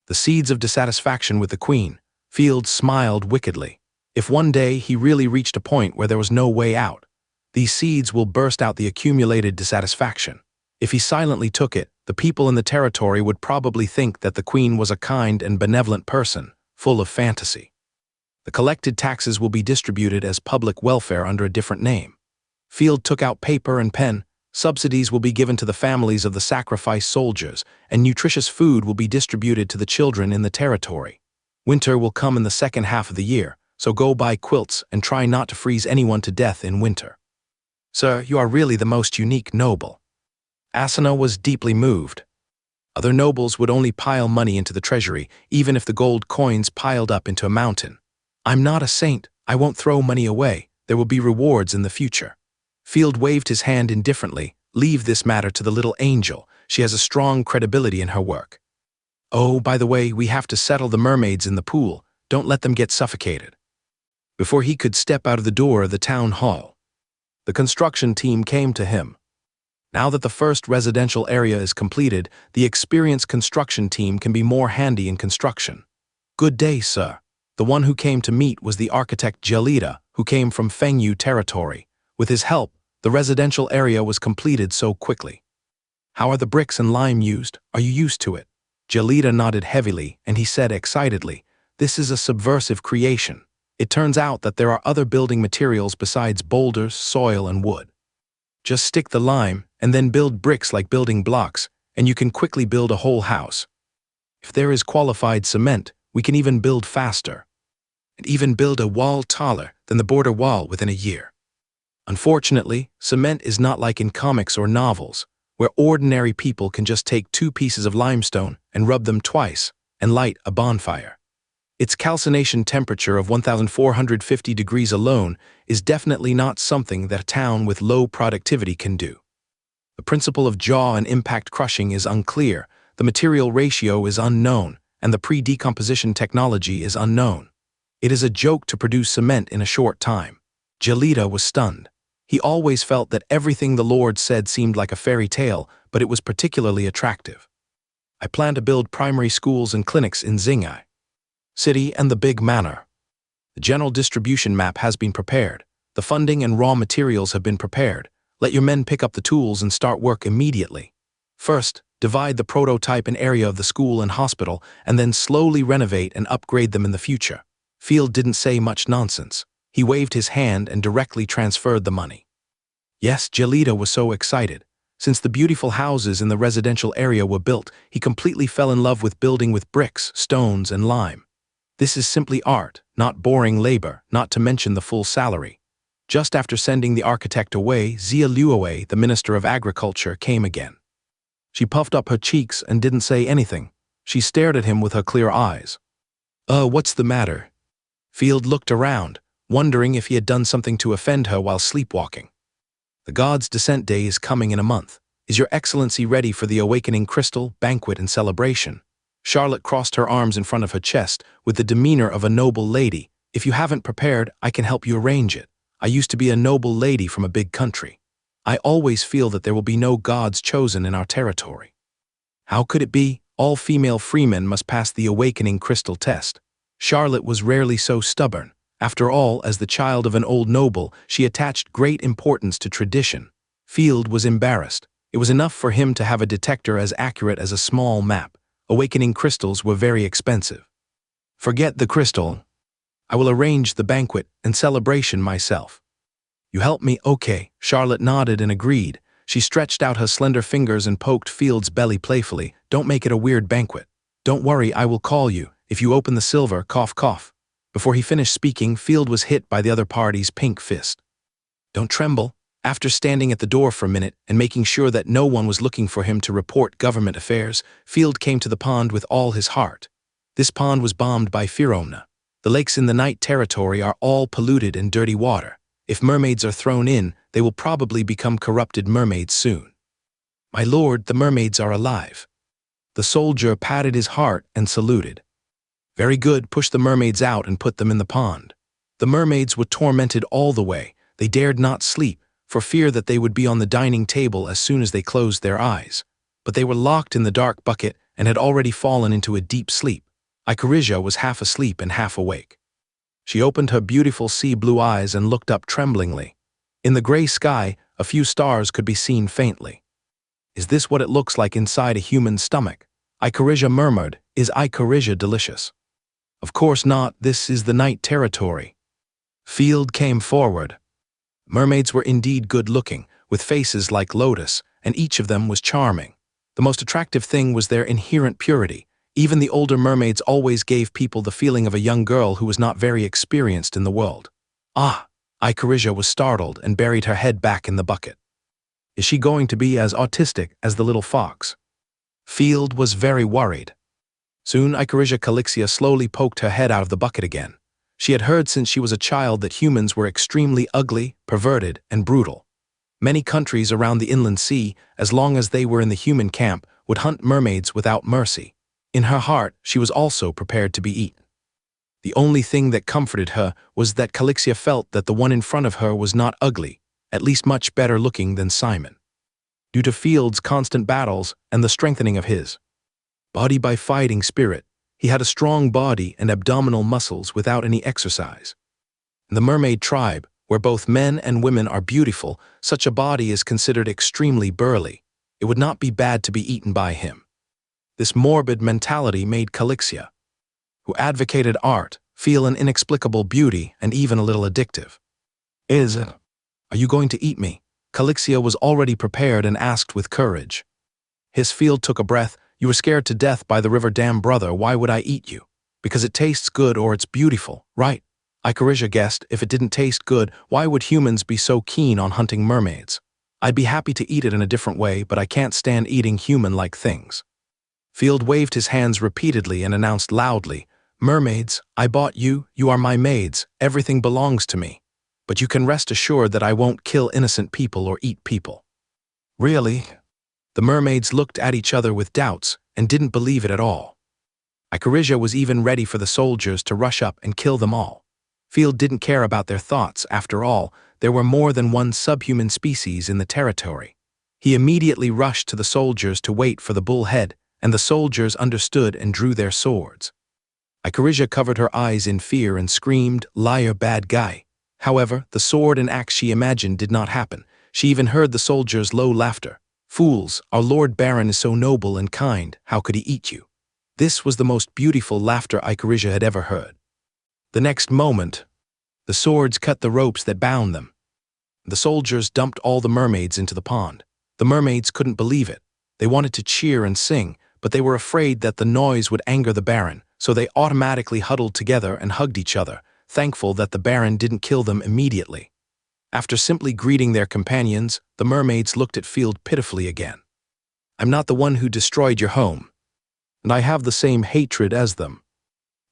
The seeds of dissatisfaction with the queen. Field smiled wickedly. If one day he really reached a point where there was no way out, these seeds will burst out the accumulated dissatisfaction. If he silently took it, the people in the territory would probably think that the queen was a kind and benevolent person, full of fantasy. The collected taxes will be distributed as public welfare under a different name. Field took out paper and pen. Subsidies will be given to the families of the sacrificed soldiers, and nutritious food will be distributed to the children in the territory. Winter will come in the second half of the year, so go buy quilts and try not to freeze anyone to death in winter. Sir, you are really the most unique noble. Asuna was deeply moved. Other nobles would only pile money into the treasury, even if the gold coins piled up into a mountain. I'm not a saint. I won't throw money away. There will be rewards in the future. Field waved his hand indifferently. Leave this matter to the little angel. She has a strong credibility in her work. Oh, by the way, we have to settle the mermaids in the pool. Don't let them get suffocated. Before he could step out of the door of the town hall, the construction team came to him. Now that the first residential area is completed, the experienced construction team can be more handy in construction. Good day, sir. The one who came to meet was the architect Jelida, who came from Fengyu territory. With his help, the residential area was completed so quickly. How are the bricks and lime used? Are you used to it? Jelida nodded heavily, and he said excitedly, "This is a subversive creation. It turns out that there are other building materials besides boulders, soil, and wood. Just stick the lime, and then build bricks like building blocks, and you can quickly build a whole house. If there is qualified cement, we can even build faster, and even build a wall taller than the border wall within a year. Unfortunately, cement is not like in comics or novels, where ordinary people can just take 2 pieces of limestone and rub them twice and light a bonfire. Its calcination temperature of 1,450 degrees alone is definitely not something that a town with low productivity can do. The principle of jaw and impact crushing is unclear, the material ratio is unknown, and the pre-decomposition technology is unknown. It is a joke to produce cement in a short time." Jelida was stunned. He always felt that everything the Lord said seemed like a fairy tale, but it was particularly attractive. "I plan to build primary schools and clinics in Xingai City and the Big Manor. The general distribution map has been prepared. The funding and raw materials have been prepared. Let your men pick up the tools and start work immediately. First, divide the prototype and area of the school and hospital, and then slowly renovate and upgrade them in the future." Field didn't say much nonsense. He waved his hand and directly transferred the money. Yes, Jelida was so excited. Since the beautiful houses in the residential area were built, he completely fell in love with building with bricks, stones, and lime. This is simply art, not boring labor, not to mention the full salary. Just after sending the architect away, Xia Luowei, the Minister of Agriculture, came again. She puffed up her cheeks and didn't say anything. She stared at him with her clear eyes. What's the matter?" Field looked around, wondering if he had done something to offend her while sleepwalking. "The God's Descent Day is coming in a month. Is your Excellency ready for the Awakening Crystal, banquet, and celebration?" Charlotte crossed her arms in front of her chest with the demeanor of a noble lady. "If you haven't prepared, I can help you arrange it. I used to be a noble lady from a big country. I always feel that there will be no gods chosen in our territory." How could it be? All female freemen must pass the Awakening Crystal test. Charlotte was rarely so stubborn. After all, as the child of an old noble, she attached great importance to tradition. Field was embarrassed. It was enough for him to have a detector as accurate as a small map. Awakening crystals were very expensive. "Forget the crystal. I will arrange the banquet and celebration myself. You help me, okay?" Charlotte nodded and agreed. She stretched out her slender fingers and poked Field's belly playfully. "Don't make it a weird banquet. Don't worry, I will call you. If you open the silver, cough, cough." Before he finished speaking, Field was hit by the other party's pink fist. "Don't tremble." After standing at the door for a minute and making sure that no one was looking for him to report government affairs, Field came to the pond with all his heart. This pond was bombed by Firomna. The lakes in the Night Territory are all polluted and dirty water. If mermaids are thrown in, they will probably become corrupted mermaids soon. "My lord, the mermaids are alive." The soldier patted his heart and saluted. "Very good, push the mermaids out and put them in the pond." The mermaids were tormented all the way. They dared not sleep, for fear that they would be on the dining table as soon as they closed their eyes. But they were locked in the dark bucket and had already fallen into a deep sleep. Ikarizha was half asleep and half awake. She opened her beautiful sea-blue eyes and looked up tremblingly. In the gray sky, a few stars could be seen faintly. Is this what it looks like inside a human stomach? Icarizia murmured, is Icarizia delicious? Of course not, this is the night territory. Field came forward. Mermaids were indeed good-looking, with faces like lotus, and each of them was charming. The most attractive thing was their inherent purity. Even the older mermaids always gave people the feeling of a young girl who was not very experienced in the world. Ah! Icarizia was startled and buried her head back in the bucket. Is she going to be as autistic as the little fox? Field was very worried. Soon Icarizia Calixia slowly poked her head out of the bucket again. She had heard since she was a child that humans were extremely ugly, perverted, and brutal. Many countries around the inland sea, as long as they were in the human camp, would hunt mermaids without mercy. In her heart, she was also prepared to be eaten. The only thing that comforted her was that Calixia felt that the one in front of her was not ugly, at least much better looking than Simon. Due to Field's constant battles and the strengthening of his body by fighting spirit, he had a strong body and abdominal muscles without any exercise. In the mermaid tribe, where both men and women are beautiful, such a body is considered extremely burly. It would not be bad to be eaten by him. This morbid mentality made Calixia, who advocated art, feel an inexplicable beauty and even a little addictive. Are you going to eat me? Calixia was already prepared and asked with courage. His Field took a breath. You were scared to death by the river dam, brother. Why would I eat you? Because it tastes good or it's beautiful, right? Icarizia guessed, if it didn't taste good, why would humans be so keen on hunting mermaids? I'd be happy to eat it in a different way, but I can't stand eating human-like things. Field waved his hands repeatedly and announced loudly, mermaids, I bought you, you are my maids, everything belongs to me. But you can rest assured that I won't kill innocent people or eat people. Really? The mermaids looked at each other with doubts and didn't believe it at all. Icarizia was even ready for the soldiers to rush up and kill them all. Field didn't care about their thoughts. After all, there were more than one subhuman species in the territory. He immediately rushed to the soldiers to wait for the bull head, and the soldiers understood and drew their swords. Icarizia covered her eyes in fear and screamed, liar, bad guy. However, the sword and axe she imagined did not happen. She even heard the soldiers' low laughter. Fools, our Lord Baron is so noble and kind, how could he eat you? This was the most beautiful laughter Icarizia had ever heard. The next moment, the swords cut the ropes that bound them. The soldiers dumped all the mermaids into the pond. The mermaids couldn't believe it. They wanted to cheer and sing, but they were afraid that the noise would anger the Baron, so they automatically huddled together and hugged each other, thankful that the Baron didn't kill them immediately. After simply greeting their companions, the mermaids looked at Field pitifully again. I'm not the one who destroyed your home, and I have the same hatred as them.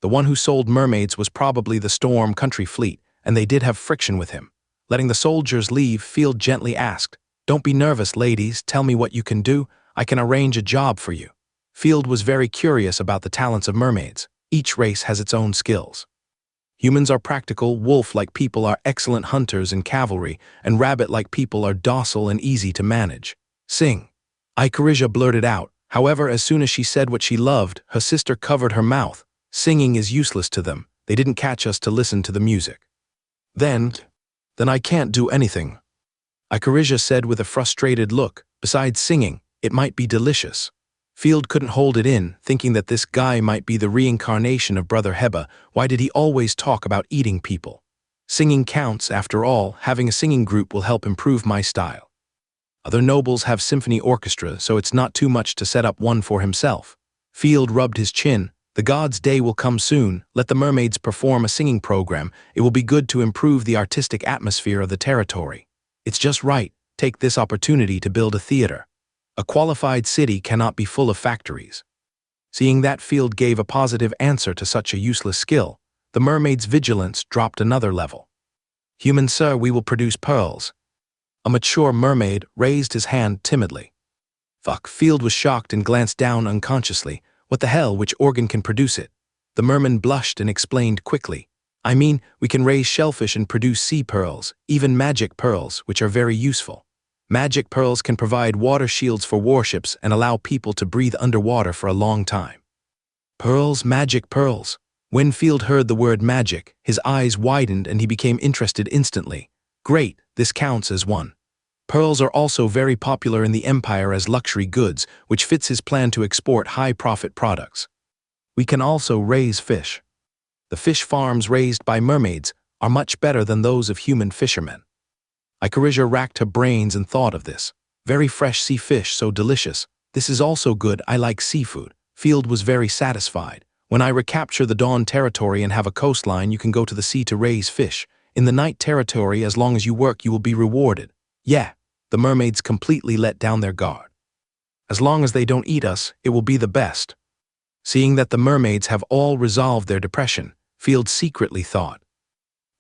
The one who sold mermaids was probably the Storm Country fleet, and they did have friction with him. Letting the soldiers leave, Field gently asked, Don't be nervous, ladies, tell me what you can do, I can arrange a job for you. Field was very curious about the talents of mermaids. Each race has its own skills. Humans are practical, wolf-like people are excellent hunters and cavalry, and rabbit-like people are docile and easy to manage. Sing. Icarizia blurted out. However, as soon as she said what she loved, her sister covered her mouth. Singing is useless to them. They didn't catch us to listen to the music. Then I can't do anything. Icarizia said with a frustrated look. Besides singing, it might be delicious. Field couldn't hold it in, thinking that this guy might be the reincarnation of Brother Heba. Why did he always talk about eating people? Singing counts, after all. Having a singing group will help improve my style. Other nobles have symphony orchestra, so it's not too much to set up one for himself. Field rubbed his chin. The god's day will come soon. Let the mermaids perform a singing program. It will be good to improve the artistic atmosphere of the territory. It's just right. Take this opportunity to build a theater. A qualified city cannot be full of factories. Seeing that Field gave a positive answer to such a useless skill, the mermaid's vigilance dropped another level. Human sir, we will produce pearls. A mature mermaid raised his hand timidly. Fuck. Field was shocked and glanced down unconsciously. What the hell, which organ can produce it? The merman blushed and explained quickly. I mean, we can raise shellfish and produce sea pearls, even magic pearls, which are very useful. Magic pearls can provide water shields for warships and allow people to breathe underwater for a long time. Pearls, magic pearls. When Field heard the word magic, his eyes widened and he became interested instantly. Great, this counts as one. Pearls are also very popular in the Empire as luxury goods, which fits his plan to export high-profit products. We can also raise fish. The fish farms raised by mermaids are much better than those of human fishermen. Icarija racked her brains and thought of this. Very fresh sea fish, so delicious. This is also good, I like seafood. Field was very satisfied. When I recapture the Dawn territory and have a coastline, you can go to the sea to raise fish. In the Night territory, as long as you work, you will be rewarded. Yeah, the mermaids completely let down their guard. As long as they don't eat us, it will be the best. Seeing that the mermaids have all resolved their depression, Field secretly thought,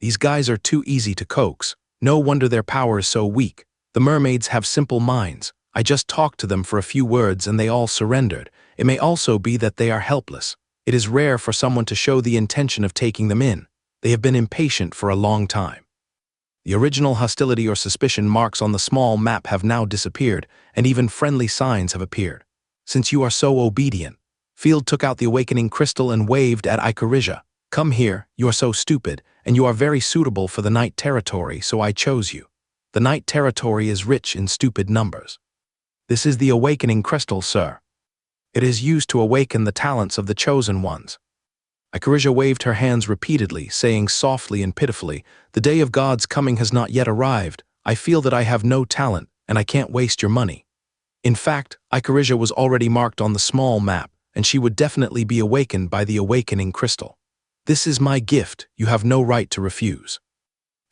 these guys are too easy to coax. No wonder their power is so weak. The mermaids have simple minds. I just talked to them for a few words and they all surrendered. It may also be that they are helpless. It is rare for someone to show the intention of taking them in. They have been impatient for a long time. The original hostility or suspicion marks on the small map have now disappeared, and even friendly signs have appeared. Since you are so obedient, Field took out the awakening crystal and waved at Icarija. Come here, you are so stupid, and you are very suitable for the Night territory, so I chose you. The Night territory is rich in stupid numbers. This is the awakening crystal, sir. It is used to awaken the talents of the chosen ones. Icarija waved her hands repeatedly, saying softly and pitifully, the day of God's coming has not yet arrived. I feel that I have no talent, and I can't waste your money. In fact, Icarija was already marked on the small map, and she would definitely be awakened by the awakening crystal. This is my gift, you have no right to refuse.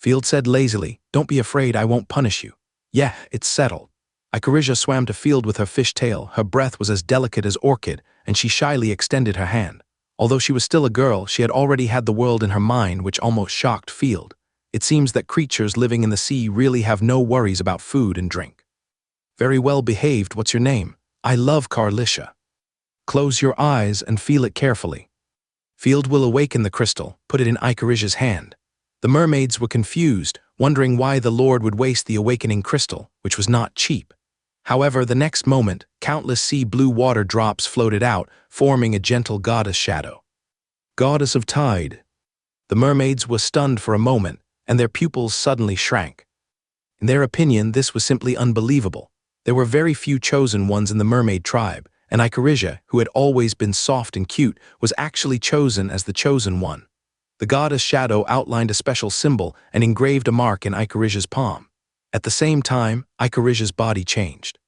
Field said lazily, don't be afraid, I won't punish you. Yeah, it's settled. Icarija swam to Field with her fish tail. Her breath was as delicate as orchid, and she shyly extended her hand. Although she was still a girl, she had already had the world in her mind, which almost shocked Field. It seems that creatures living in the sea really have no worries about food and drink. Very well behaved, what's your name? I love Carlicia. Close your eyes and feel it carefully. Field will awaken the crystal, put it in Icarija's hand. The mermaids were confused, wondering why the Lord would waste the awakening crystal, which was not cheap. However, the next moment, countless sea blue water drops floated out, forming a gentle goddess shadow. Goddess of Tide. The mermaids were stunned for a moment, and their pupils suddenly shrank. In their opinion, this was simply unbelievable. There were very few chosen ones in the mermaid tribe, and Icarija, who had always been soft and cute, was actually chosen as the chosen one. The goddess shadow outlined a special symbol and engraved a mark in Icarija's palm. At the same time, Icarija's body changed.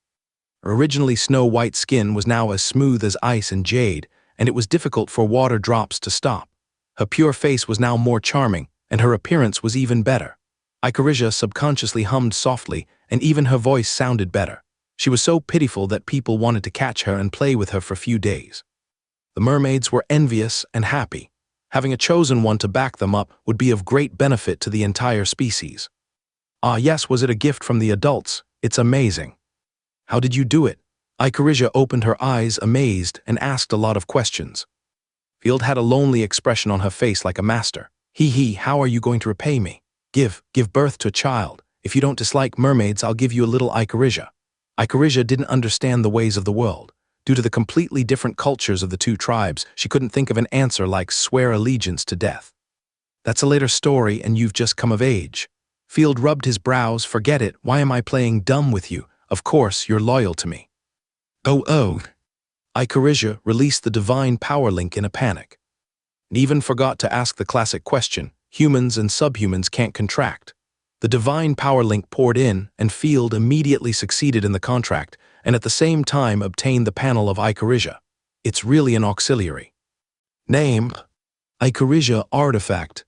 Her originally snow-white skin was now as smooth as ice and jade, and it was difficult for water drops to stop. Her pure face was now more charming, and her appearance was even better. Icarija subconsciously hummed softly, and even her voice sounded better. She was so pitiful that people wanted to catch her and play with her for a few days. The mermaids were envious and happy. Having a chosen one to back them up would be of great benefit to the entire species. Ah yes, was it a gift from the adults? It's amazing. How did you do it? Icarija opened her eyes amazed and asked a lot of questions. Field had a lonely expression on her face like a master. How are you going to repay me? Give birth to a child. If you don't dislike mermaids, I'll give you a little Icarija. Icarija didn't understand the ways of the world. Due to the completely different cultures of the two tribes, she couldn't think of an answer like swear allegiance to death. That's a later story and you've just come of age. Field rubbed his brows. Forget it, why am I playing dumb with you? Of course, you're loyal to me. Oh. Icarija released the divine power link in a panic. And even forgot to ask the classic question, humans and subhumans can't contract. The divine power link poured in, and Field immediately succeeded in the contract, and at the same time obtained the panel of Icarija. It's really an auxiliary. Name: Icarija Artifact.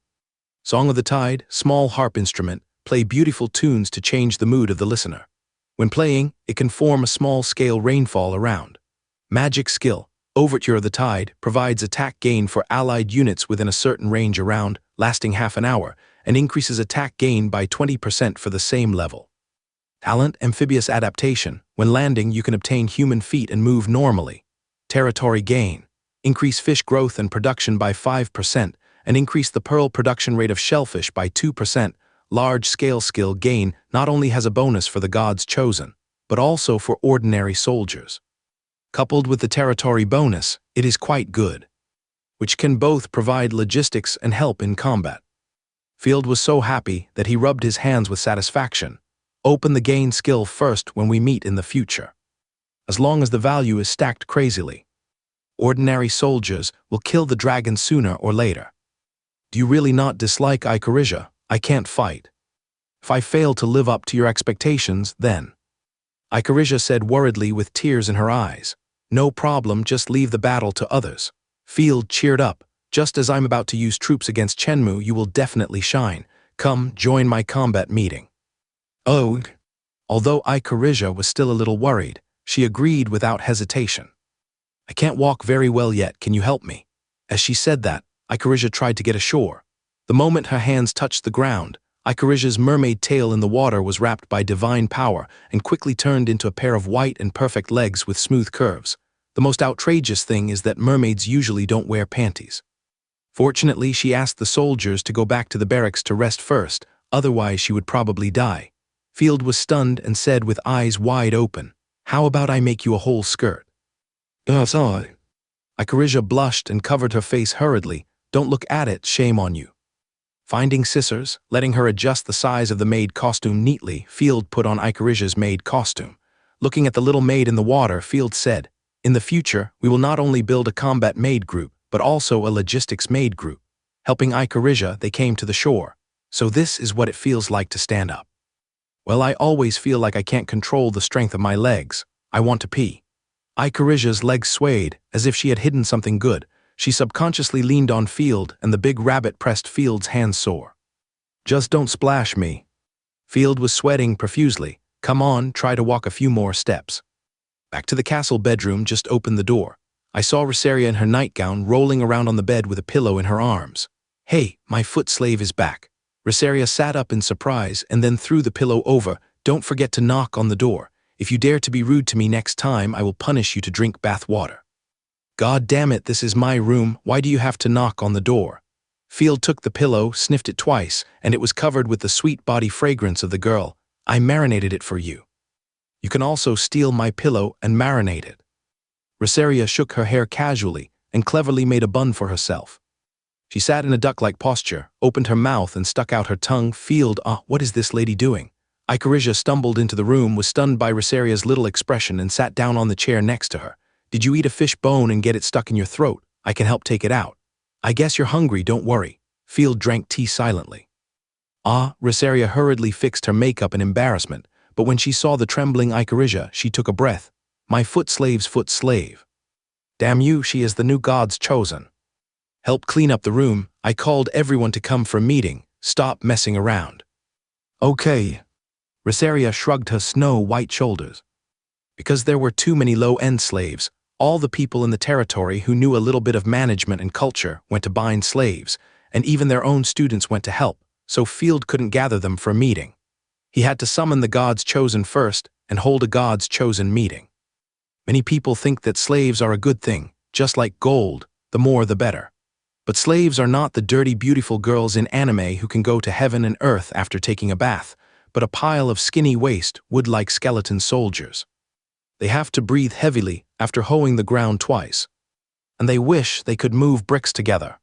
Song of the Tide, small harp instrument, play beautiful tunes to change the mood of the listener. When playing, it can form a small-scale rainfall around. Magic skill, Overture of the Tide, provides attack gain for allied units within a certain range around, lasting half an hour, and increases attack gain by 20% for the same level. Talent, Amphibious Adaptation. When landing, you can obtain human feet and move normally. Territory gain. Increase fish growth and production by 5%, and increase the pearl production rate of shellfish by 2%. Large-scale skill gain not only has a bonus for the gods chosen, but also for ordinary soldiers. Coupled with the territory bonus, it is quite good, which can both provide logistics and help in combat. Field was so happy that he rubbed his hands with satisfaction. Open the gain skill first when we meet in the future. As long as the value is stacked crazily. Ordinary soldiers will kill the dragon sooner or later. Do you really not dislike Icarisia? I can't fight. If I fail to live up to your expectations, then. Icarisia said worriedly with tears in her eyes. No problem, just leave the battle to others. Field cheered up. Just as I'm about to use troops against Chenmu, you will definitely shine. Come, join my combat meeting. Oh. Although Icarisia was still a little worried, she agreed without hesitation. I can't walk very well yet, can you help me? As she said that, Icarisia tried to get ashore. The moment her hands touched the ground, Icarisia's mermaid tail in the water was wrapped by divine power and quickly turned into a pair of white and perfect legs with smooth curves. The most outrageous thing is that mermaids usually don't wear panties. Fortunately, she asked the soldiers to go back to the barracks to rest first, otherwise she would probably die. Field was stunned and said with eyes wide open, "How about I make you a whole skirt?" Sorry. Icarisia blushed and covered her face hurriedly. Don't look at it, shame on you. Finding scissors, letting her adjust the size of the maid costume neatly, Field put on Icarisia's maid costume. Looking at the little maid in the water, Field said, "In the future, we will not only build a combat maid group, but also a logistics maid group." Helping Icarisia, they came to the shore. So this is what it feels like to stand up. Well, I always feel like I can't control the strength of my legs. I want to pee. Icarisia's legs swayed, as if she had hidden something good. She subconsciously leaned on Field, and the big rabbit pressed Field's hands sore. Just don't splash me. Field was sweating profusely. Come on, try to walk a few more steps. Back to the castle bedroom, just opened the door. I saw Rosaria in her nightgown rolling around on the bed with a pillow in her arms. Hey, my foot slave is back. Rosaria sat up in surprise and then threw the pillow over. Don't forget to knock on the door. If you dare to be rude to me next time, I will punish you to drink bath water. God damn it, this is my room, why do you have to knock on the door? Field took the pillow, sniffed it twice, and it was covered with the sweet body fragrance of the girl. I marinated it for you. You can also steal my pillow and marinate it. Rosaria shook her hair casually and cleverly made a bun for herself. She sat in a duck-like posture, opened her mouth and stuck out her tongue. Field, what is this lady doing? Icarisia stumbled into the room, was stunned by Rosaria's little expression and sat down on the chair next to her. Did you eat a fish bone and get it stuck in your throat? I can help take it out. I guess you're hungry, don't worry. Field drank tea silently. Rosaria hurriedly fixed her makeup in embarrassment, but when she saw the trembling Icarisia, she took a breath. My foot slave's foot slave. Damn you, she is the new god's chosen. Help clean up the room. I called everyone to come for a meeting. Stop messing around. Okay. Rosaria shrugged her snow-white shoulders. Because there were too many low-end slaves, all the people in the territory who knew a little bit of management and culture went to bind slaves, and even their own students went to help, so Field couldn't gather them for a meeting. He had to summon the gods chosen first and hold a gods chosen meeting. Many people think that slaves are a good thing, just like gold, the more the better. But slaves are not the dirty, beautiful girls in anime who can go to heaven and earth after taking a bath, but a pile of skinny waist, wood-like skeleton soldiers. They have to breathe heavily after hoeing the ground twice. And they wish they could move bricks together.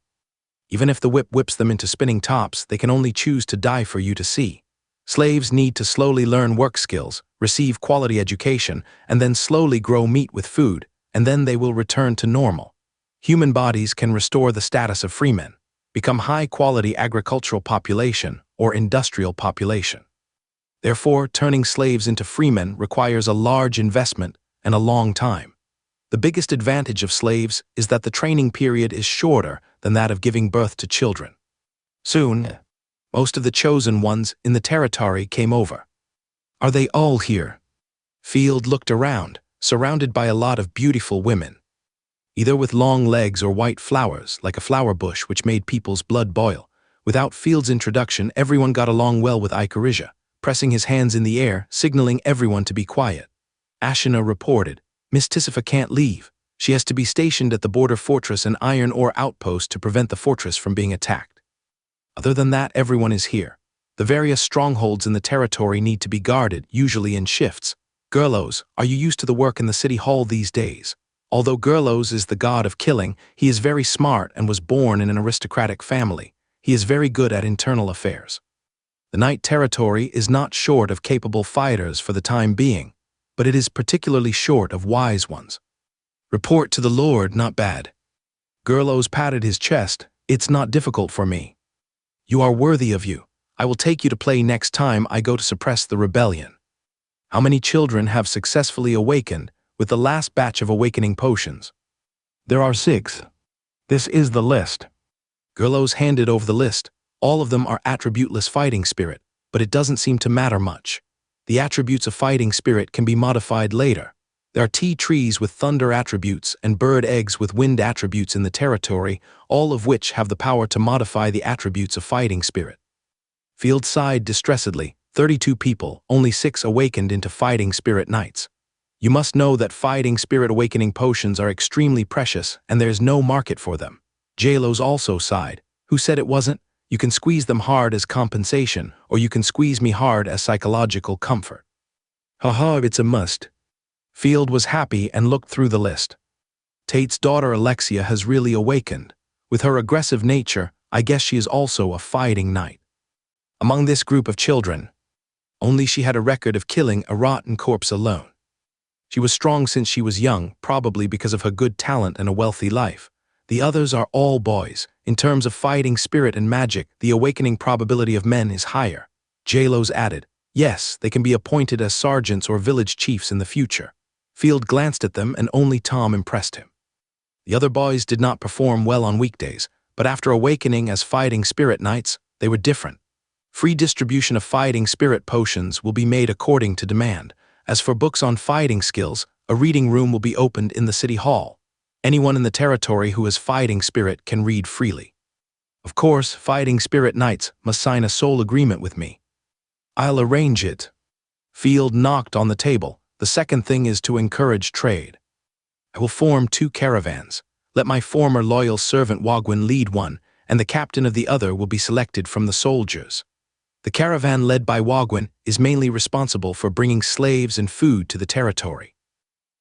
Even if the whip whips them into spinning tops, they can only choose to die for you to see. Slaves need to slowly learn work skills, receive quality education, and then slowly grow meat with food, and then they will return to normal. Human bodies can restore the status of freemen, become high-quality agricultural population or industrial population. Therefore, turning slaves into freemen requires a large investment and a long time. The biggest advantage of slaves is that the training period is shorter than that of giving birth to children. Soon, most of the chosen ones in the territory came over. Are they all here? Field looked around, surrounded by a lot of beautiful women. Either with long legs or white flowers, like a flower bush which made people's blood boil. Without Field's introduction, everyone got along well with Icarisia, pressing his hands in the air, signaling everyone to be quiet. Ashina reported, Miss Tisifa can't leave. She has to be stationed at the border fortress and iron ore outpost to prevent the fortress from being attacked. Other than that, everyone is here. The various strongholds in the territory need to be guarded, usually in shifts. Gerlos, are you used to the work in the city hall these days? Although Gerlos is the god of killing, he is very smart and was born in an aristocratic family. He is very good at internal affairs. The Night territory is not short of capable fighters for the time being, but it is particularly short of wise ones. Report to the Lord, not bad. Gerlos patted his chest. It's not difficult for me. You are worthy of you. I will take you to play next time I go to suppress the rebellion. How many children have successfully awakened with the last batch of awakening potions? There are 6. This is the list. Gerlos handed over the list. All of them are attributeless fighting spirit, but it doesn't seem to matter much. The attributes of fighting spirit can be modified later. There are tea trees with thunder attributes and bird eggs with wind attributes in the territory, all of which have the power to modify the attributes of fighting spirit. Field sighed distressedly. 32 people, only 6 awakened into fighting spirit knights. You must know that fighting spirit awakening potions are extremely precious and there's no market for them. Jalos also sighed. Who said it wasn't? You can squeeze them hard as compensation, or you can squeeze me hard as psychological comfort. Haha, it's a must. Field was happy and looked through the list. Tate's daughter Alexia has really awakened. With her aggressive nature, I guess she is also a fighting knight. Among this group of children, only she had a record of killing a rotten corpse alone. She was strong since she was young, probably because of her good talent and a wealthy life. The others are all boys. In terms of fighting spirit and magic, the awakening probability of men is higher. Jalos added, yes, they can be appointed as sergeants or village chiefs in the future. Field glanced at them and only Tom impressed him. The other boys did not perform well on weekdays, but after awakening as fighting spirit knights, they were different. Free distribution of fighting spirit potions will be made according to demand. As for books on fighting skills, a reading room will be opened in the city hall. Anyone in the territory who has fighting spirit can read freely. Of course, fighting spirit knights must sign a soul agreement with me. I'll arrange it. Field knocked on the table. The second thing is to encourage trade. I will form 2 caravans. Let my former loyal servant Wagwin lead one, and the captain of the other will be selected from the soldiers. The caravan led by Wagwin is mainly responsible for bringing slaves and food to the territory.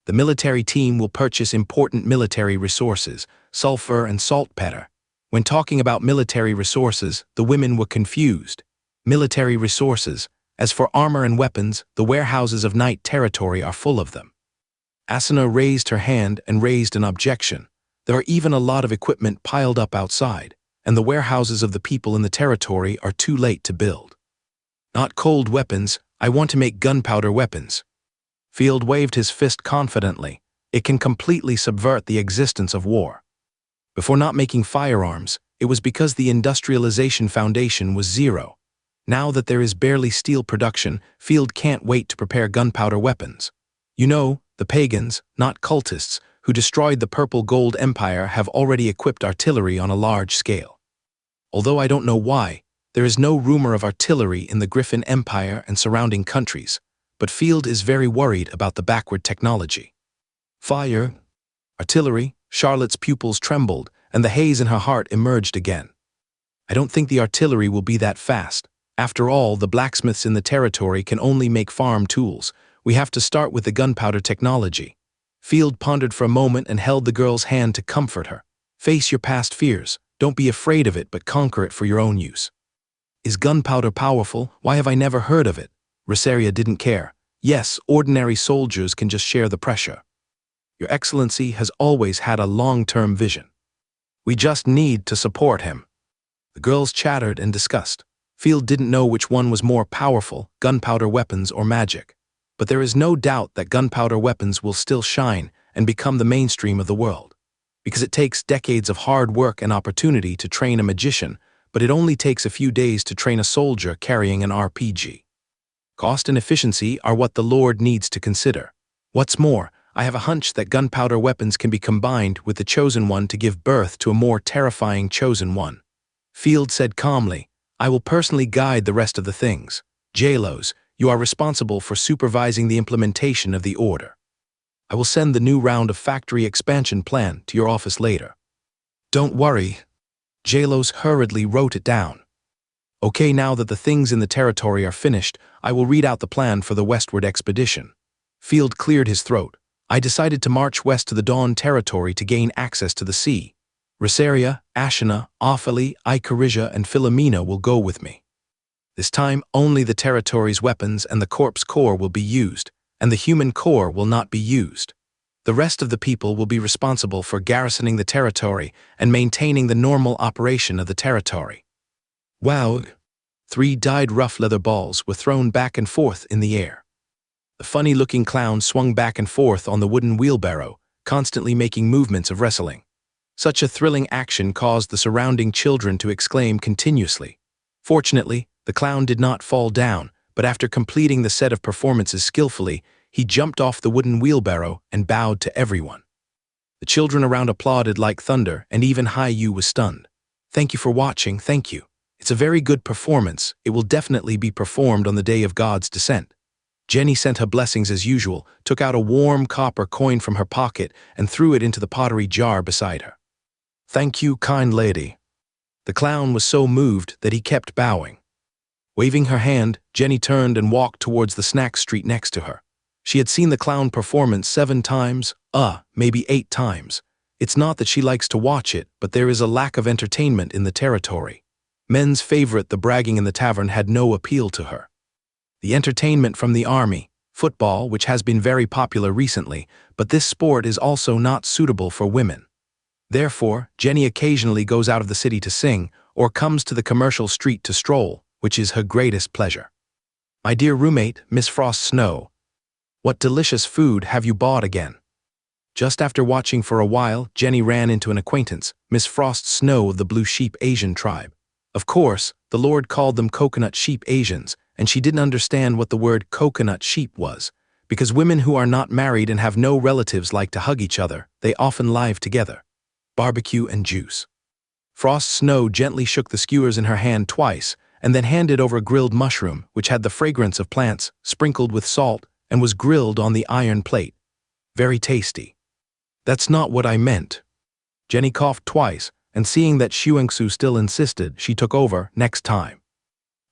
The military team will purchase important military resources, sulfur and saltpeter. When talking about military resources, the women were confused. Military resources. As for armor and weapons, the warehouses of Night territory are full of them. Asuna raised her hand and raised an objection. There are even a lot of equipment piled up outside, and the warehouses of the people in the territory are too late to build. Not cold weapons, I want to make gunpowder weapons. Field waved his fist confidently. It can completely subvert the existence of war. Before not making firearms, it was because the industrialization foundation was 0. Now that there is barely steel production, Field can't wait to prepare gunpowder weapons. You know, the pagans, not cultists, who destroyed the Purple Gold Empire have already equipped artillery on a large scale. Although I don't know why, there is no rumor of artillery in the Griffin Empire and surrounding countries, but Field is very worried about the backward technology. Fire, artillery, Charlotte's pupils trembled, and the haze in her heart emerged again. I don't think the artillery will be that fast. After all, the blacksmiths in the territory can only make farm tools. We have to start with the gunpowder technology. Field pondered for a moment and held the girl's hand to comfort her. Face your past fears. Don't be afraid of it, but conquer it for your own use. Is gunpowder powerful? Why have I never heard of it? Rosaria didn't care. Yes, ordinary soldiers can just share the pressure. Your Excellency has always had a long-term vision. We just need to support him. The girls chattered and discussed. Field didn't know which one was more powerful, gunpowder weapons or magic. But there is no doubt that gunpowder weapons will still shine and become the mainstream of the world. Because it takes decades of hard work and opportunity to train a magician, but it only takes a few days to train a soldier carrying an RPG. Cost and efficiency are what the Lord needs to consider. What's more, I have a hunch that gunpowder weapons can be combined with the Chosen One to give birth to a more terrifying Chosen One. Field said calmly, I will personally guide the rest of the things. Jalos, you are responsible for supervising the implementation of the order. I will send the new round of factory expansion plan to your office later. Don't worry. Jalos hurriedly wrote it down. Okay, now that the things in the territory are finished, I will read out the plan for the westward expedition. Field cleared his throat. I decided to march west to the Dawn territory to gain access to the sea. Rosaria, Ashina, Ophalie, Icarisia, and Philomena will go with me. This time, only the territory's weapons and the corpse core will be used, and the human core will not be used. The rest of the people will be responsible for garrisoning the territory and maintaining the normal operation of the territory. Wow! 3 dyed rough leather balls were thrown back and forth in the air. The funny-looking clown swung back and forth on the wooden wheelbarrow, constantly making movements of wrestling. Such a thrilling action caused the surrounding children to exclaim continuously. Fortunately, the clown did not fall down, but after completing the set of performances skillfully, he jumped off the wooden wheelbarrow and bowed to everyone. The children around applauded like thunder, and even Hai-Yu was stunned. Thank you for watching, thank you. It's a very good performance. It will definitely be performed on the day of God's descent. Jenny sent her blessings as usual, took out a warm copper coin from her pocket, and threw it into the pottery jar beside her. Thank you, kind lady. The clown was so moved that he kept bowing. Waving her hand, Jenny turned and walked towards the snack street next to her. She had seen the clown performance 7 times, maybe 8 times. It's not that she likes to watch it, but there is a lack of entertainment in the territory. Men's favorite, the bragging in the tavern, had no appeal to her. The entertainment from the army, football, which has been very popular recently, but this sport is also not suitable for women. Therefore, Jenny occasionally goes out of the city to sing, or comes to the commercial street to stroll, which is her greatest pleasure. My dear roommate, Miss Frost Snow, what delicious food have you bought again? Just after watching for a while, Jenny ran into an acquaintance, Miss Frost Snow of the Blue Sheep Asian tribe. Of course, the Lord called them coconut sheep Asians, and she didn't understand what the word coconut sheep was, because women who are not married and have no relatives like to hug each other, they often live together. Barbecue and juice. Frost Snow gently shook the skewers in her hand twice, and then handed over a grilled mushroom, which had the fragrance of plants, sprinkled with salt, and was grilled on the iron plate. Very tasty. That's not what I meant. Jenny coughed twice, and seeing that Xiuengsu still insisted, she took over. Next time.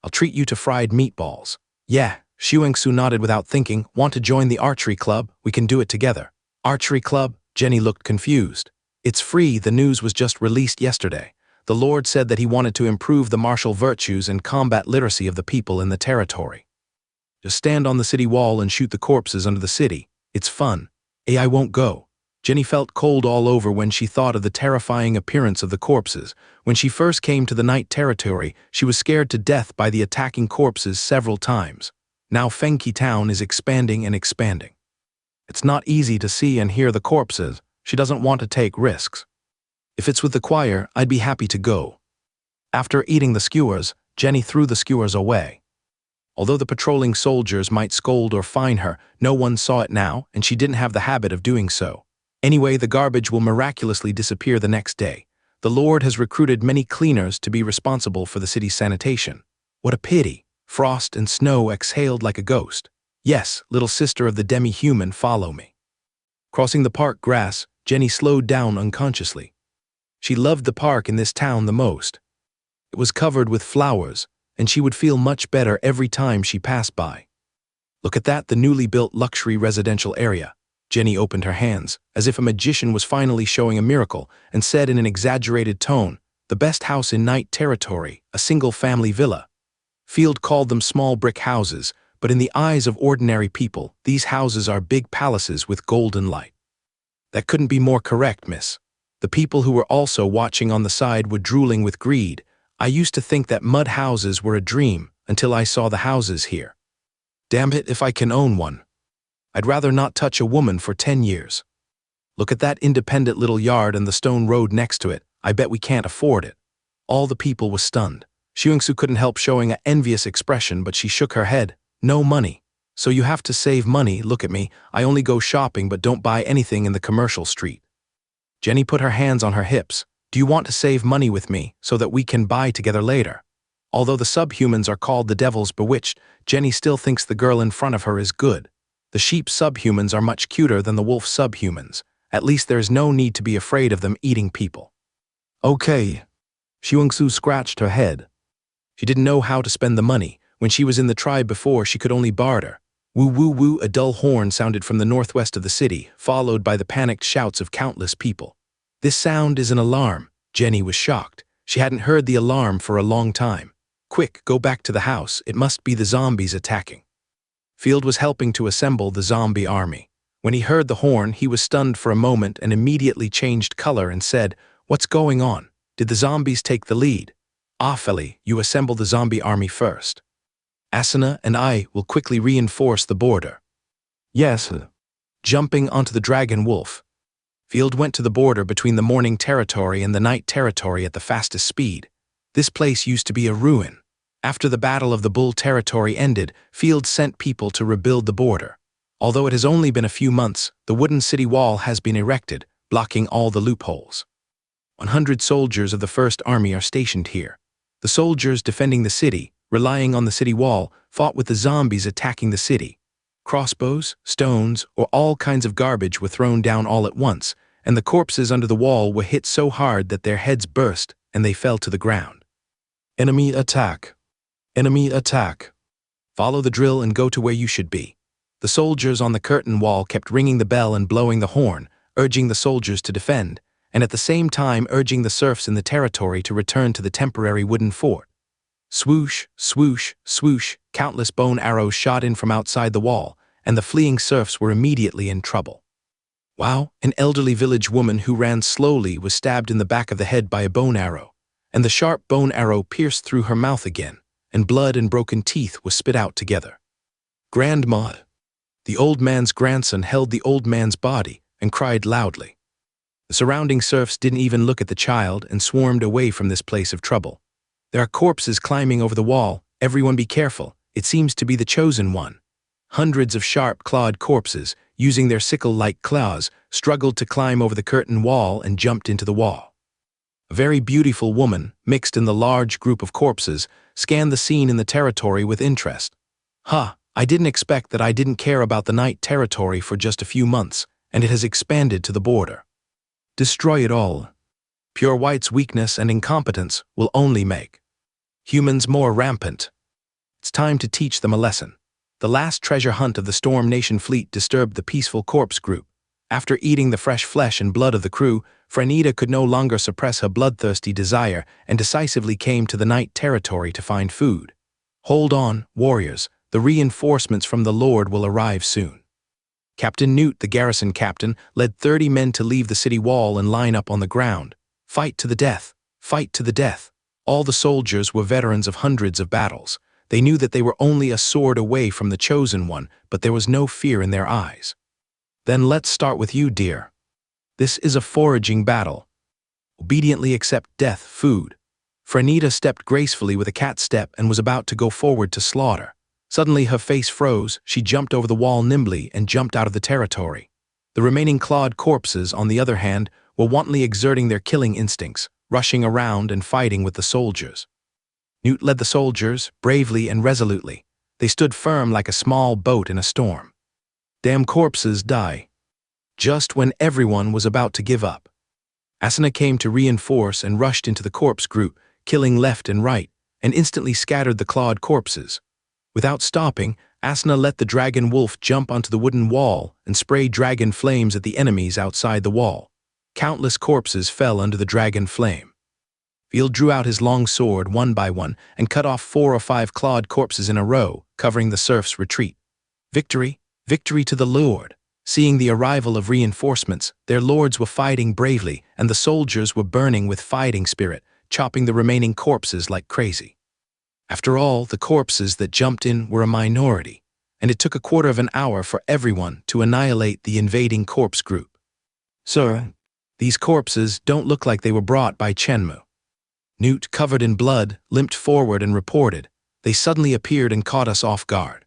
I'll treat you to fried meatballs. Yeah, Xiuengsu nodded without thinking. Want to join the archery club? We can do it together. Archery club? Jenny looked confused. It's free, the news was just released yesterday. The Lord said that he wanted to improve the martial virtues and combat literacy of the people in the territory. Just stand on the city wall and shoot the corpses under the city. It's fun. I won't go. Jenny felt cold all over when she thought of the terrifying appearance of the corpses. When she first came to the night territory, she was scared to death by the attacking corpses several times. Now Fengqi town is expanding and expanding. It's not easy to see and hear the corpses. She doesn't want to take risks. If it's with the choir, I'd be happy to go. After eating the skewers, Jenny threw the skewers away. Although the patrolling soldiers might scold or fine her, no one saw it now, and she didn't have the habit of doing so. Anyway, the garbage will miraculously disappear the next day. The Lord has recruited many cleaners to be responsible for the city's sanitation. What a pity. Frost and Snow exhaled like a ghost. Yes, little sister of the demi-human, follow me. Crossing the park grass, Jenny slowed down unconsciously. She loved the park in this town the most. It was covered with flowers, and she would feel much better every time she passed by. Look at that, the newly built luxury residential area. Jenny opened her hands, as if a magician was finally showing a miracle, and said in an exaggerated tone, the best house in Night Territory, a single-family villa. Field called them small brick houses, but in the eyes of ordinary people, these houses are big palaces with golden light. That couldn't be more correct, miss. The people who were also watching on the side were drooling with greed. I used to think that mud houses were a dream until I saw the houses here. Damn it, if I can own one. I'd rather not touch a woman for 10 years. Look at that independent little yard and the stone road next to it. I bet we can't afford it. All the people were stunned. Xiuengsu couldn't help showing an envious expression, but she shook her head. No money. So you have to save money. Look at me. I only go shopping but don't buy anything in the commercial street. Jenny put her hands on her hips. Do you want to save money with me so that we can buy together later? Although the subhumans are called the devil's bewitched, Jenny still thinks the girl in front of her is good. The sheep subhumans are much cuter than the wolf subhumans. At least there is no need to be afraid of them eating people. Okay. Xiuengsu scratched her head. She didn't know how to spend the money. When she was in the tribe before, she could only barter. Woo woo woo, a dull horn sounded from the northwest of the city, followed by the panicked shouts of countless people. This sound is an alarm. Jenny was shocked. She hadn't heard the alarm for a long time. Quick, go back to the house. It must be the zombies attacking. Field was helping to assemble the zombie army. When he heard the horn, he was stunned for a moment and immediately changed color and said, "What's going on? Did the zombies take the lead?" "Feli, you assemble the zombie army first. Asuna and I will quickly reinforce the border." "Yes." Jumping onto the dragon wolf, Field went to the border between the morning territory and the night territory at the fastest speed. This place used to be a ruin. After the Battle of the Bull territory ended, Field sent people to rebuild the border. Although it has only been a few months, the wooden city wall has been erected, blocking all the loopholes. 100 soldiers of the First Army are stationed here. The soldiers defending the city, relying on the city wall, fought with the zombies attacking the city. Crossbows, stones, or all kinds of garbage were thrown down all at once, and the corpses under the wall were hit so hard that their heads burst and they fell to the ground. Enemy attack. Enemy attack. Follow the drill and go to where you should be. The soldiers on the curtain wall kept ringing the bell and blowing the horn, urging the soldiers to defend, and at the same time urging the serfs in the territory to return to the temporary wooden fort. Swoosh, swoosh, swoosh, countless bone arrows shot in from outside the wall, and the fleeing serfs were immediately in trouble. Wow, an elderly village woman who ran slowly was stabbed in the back of the head by a bone arrow, and the sharp bone arrow pierced through her mouth again, and blood and broken teeth was spit out together. Grandma. The old man's grandson held the old man's body and cried loudly. The surrounding serfs didn't even look at the child and swarmed away from this place of trouble. There are corpses climbing over the wall. Everyone be careful. It seems to be the chosen one. Hundreds of sharp-clawed corpses, using their sickle-like claws, struggled to climb over the curtain wall and jumped into the wall. A very beautiful woman, mixed in the large group of corpses, scanned the scene in the territory with interest. I didn't expect that. I didn't care about the night territory for just a few months, and it has expanded to the border. Destroy it all. Pure White's weakness and incompetence will only make humans more rampant. It's time to teach them a lesson. The last treasure hunt of the Storm Nation fleet disturbed the peaceful corpse group. After eating the fresh flesh and blood of the crew, Franita could no longer suppress her bloodthirsty desire and decisively came to the night territory to find food. Hold on, warriors. The reinforcements from the Lord will arrive soon. Captain Newt, the garrison captain, led 30 men to leave the city wall and line up on the ground. Fight to the death. Fight to the death. All the soldiers were veterans of hundreds of battles. They knew that they were only a sword away from the chosen one, but there was no fear in their eyes. Then let's start with you, dear. This is a foraging battle. Obediently accept death, food. Franita stepped gracefully with a cat step and was about to go forward to slaughter. Suddenly her face froze, she jumped over the wall nimbly and jumped out of the territory. The remaining clawed corpses, on the other hand, were wantonly exerting their killing instincts, rushing around and fighting with the soldiers. Newt led the soldiers, bravely and resolutely. They stood firm like a small boat in a storm. Damn corpses die. Just when everyone was about to give up. Asuna came to reinforce and rushed into the corpse group, killing left and right, and instantly scattered the clawed corpses. Without stopping, Asuna let the dragon wolf jump onto the wooden wall and spray dragon flames at the enemies outside the wall. Countless corpses fell under the dragon flame. Field drew out his long sword one by one and cut off 4 or 5 clawed corpses in a row, covering the serfs' retreat. Victory, victory to the Lord. Seeing the arrival of reinforcements, their lords were fighting bravely, and the soldiers were burning with fighting spirit, chopping the remaining corpses like crazy. After all, the corpses that jumped in were a minority, and it took a quarter of an hour for everyone to annihilate the invading corpse group. Sir, these corpses don't look like they were brought by Chenmu. Newt, covered in blood, limped forward and reported, "They suddenly appeared and caught us off guard."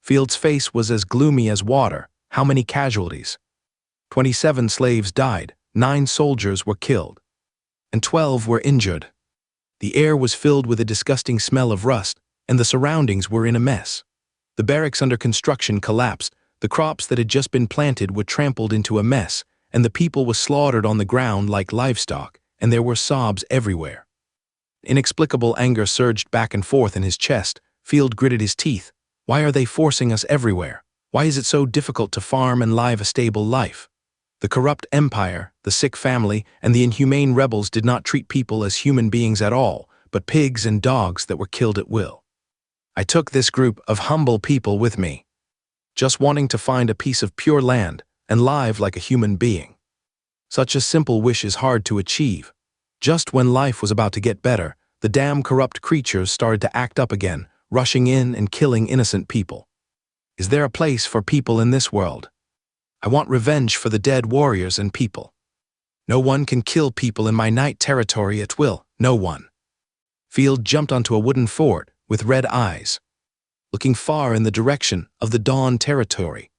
Field's face was as gloomy as water. How many casualties? 27 slaves died, 9 soldiers were killed, and 12 were injured. The air was filled with a disgusting smell of rust, and the surroundings were in a mess. The barracks under construction collapsed, the crops that had just been planted were trampled into a mess, and the people were slaughtered on the ground like livestock, and there were sobs everywhere. Inexplicable anger surged back and forth in his chest. Field gritted his teeth. Why are they forcing us everywhere? Why is it so difficult to farm and live a stable life? The corrupt empire, the sick family, and the inhumane rebels did not treat people as human beings at all, but pigs and dogs that were killed at will. I took this group of humble people with me, just wanting to find a piece of pure land and live like a human being. Such a simple wish is hard to achieve. Just when life was about to get better, the damn corrupt creatures started to act up again, rushing in and killing innocent people. Is there a place for people in this world? I want revenge for the dead warriors and people. No one can kill people in my night territory at will, no one. Field jumped onto a wooden fort with red eyes, looking far in the direction of the Dawn territory.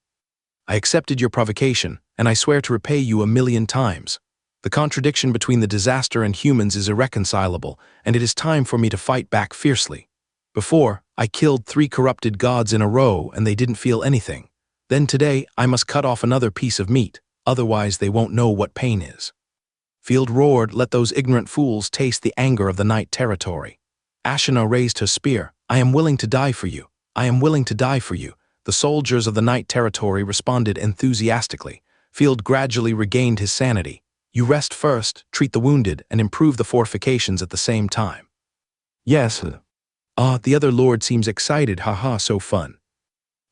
I accepted your provocation, and I swear to repay you 1,000,000 times. The contradiction between the disaster and humans is irreconcilable, and it is time for me to fight back fiercely. Before, I killed 3 corrupted gods in a row and they didn't feel anything. Then today, I must cut off another piece of meat, otherwise they won't know what pain is. Field roared, "Let those ignorant fools taste the anger of the night territory." Ashina raised her spear. "I am willing to die for you. I am willing to die for you." The soldiers of the night territory responded enthusiastically. Field gradually regained his sanity. "You rest first, treat the wounded, and improve the fortifications at the same time." "Yes." The other lord seems excited, haha, so fun.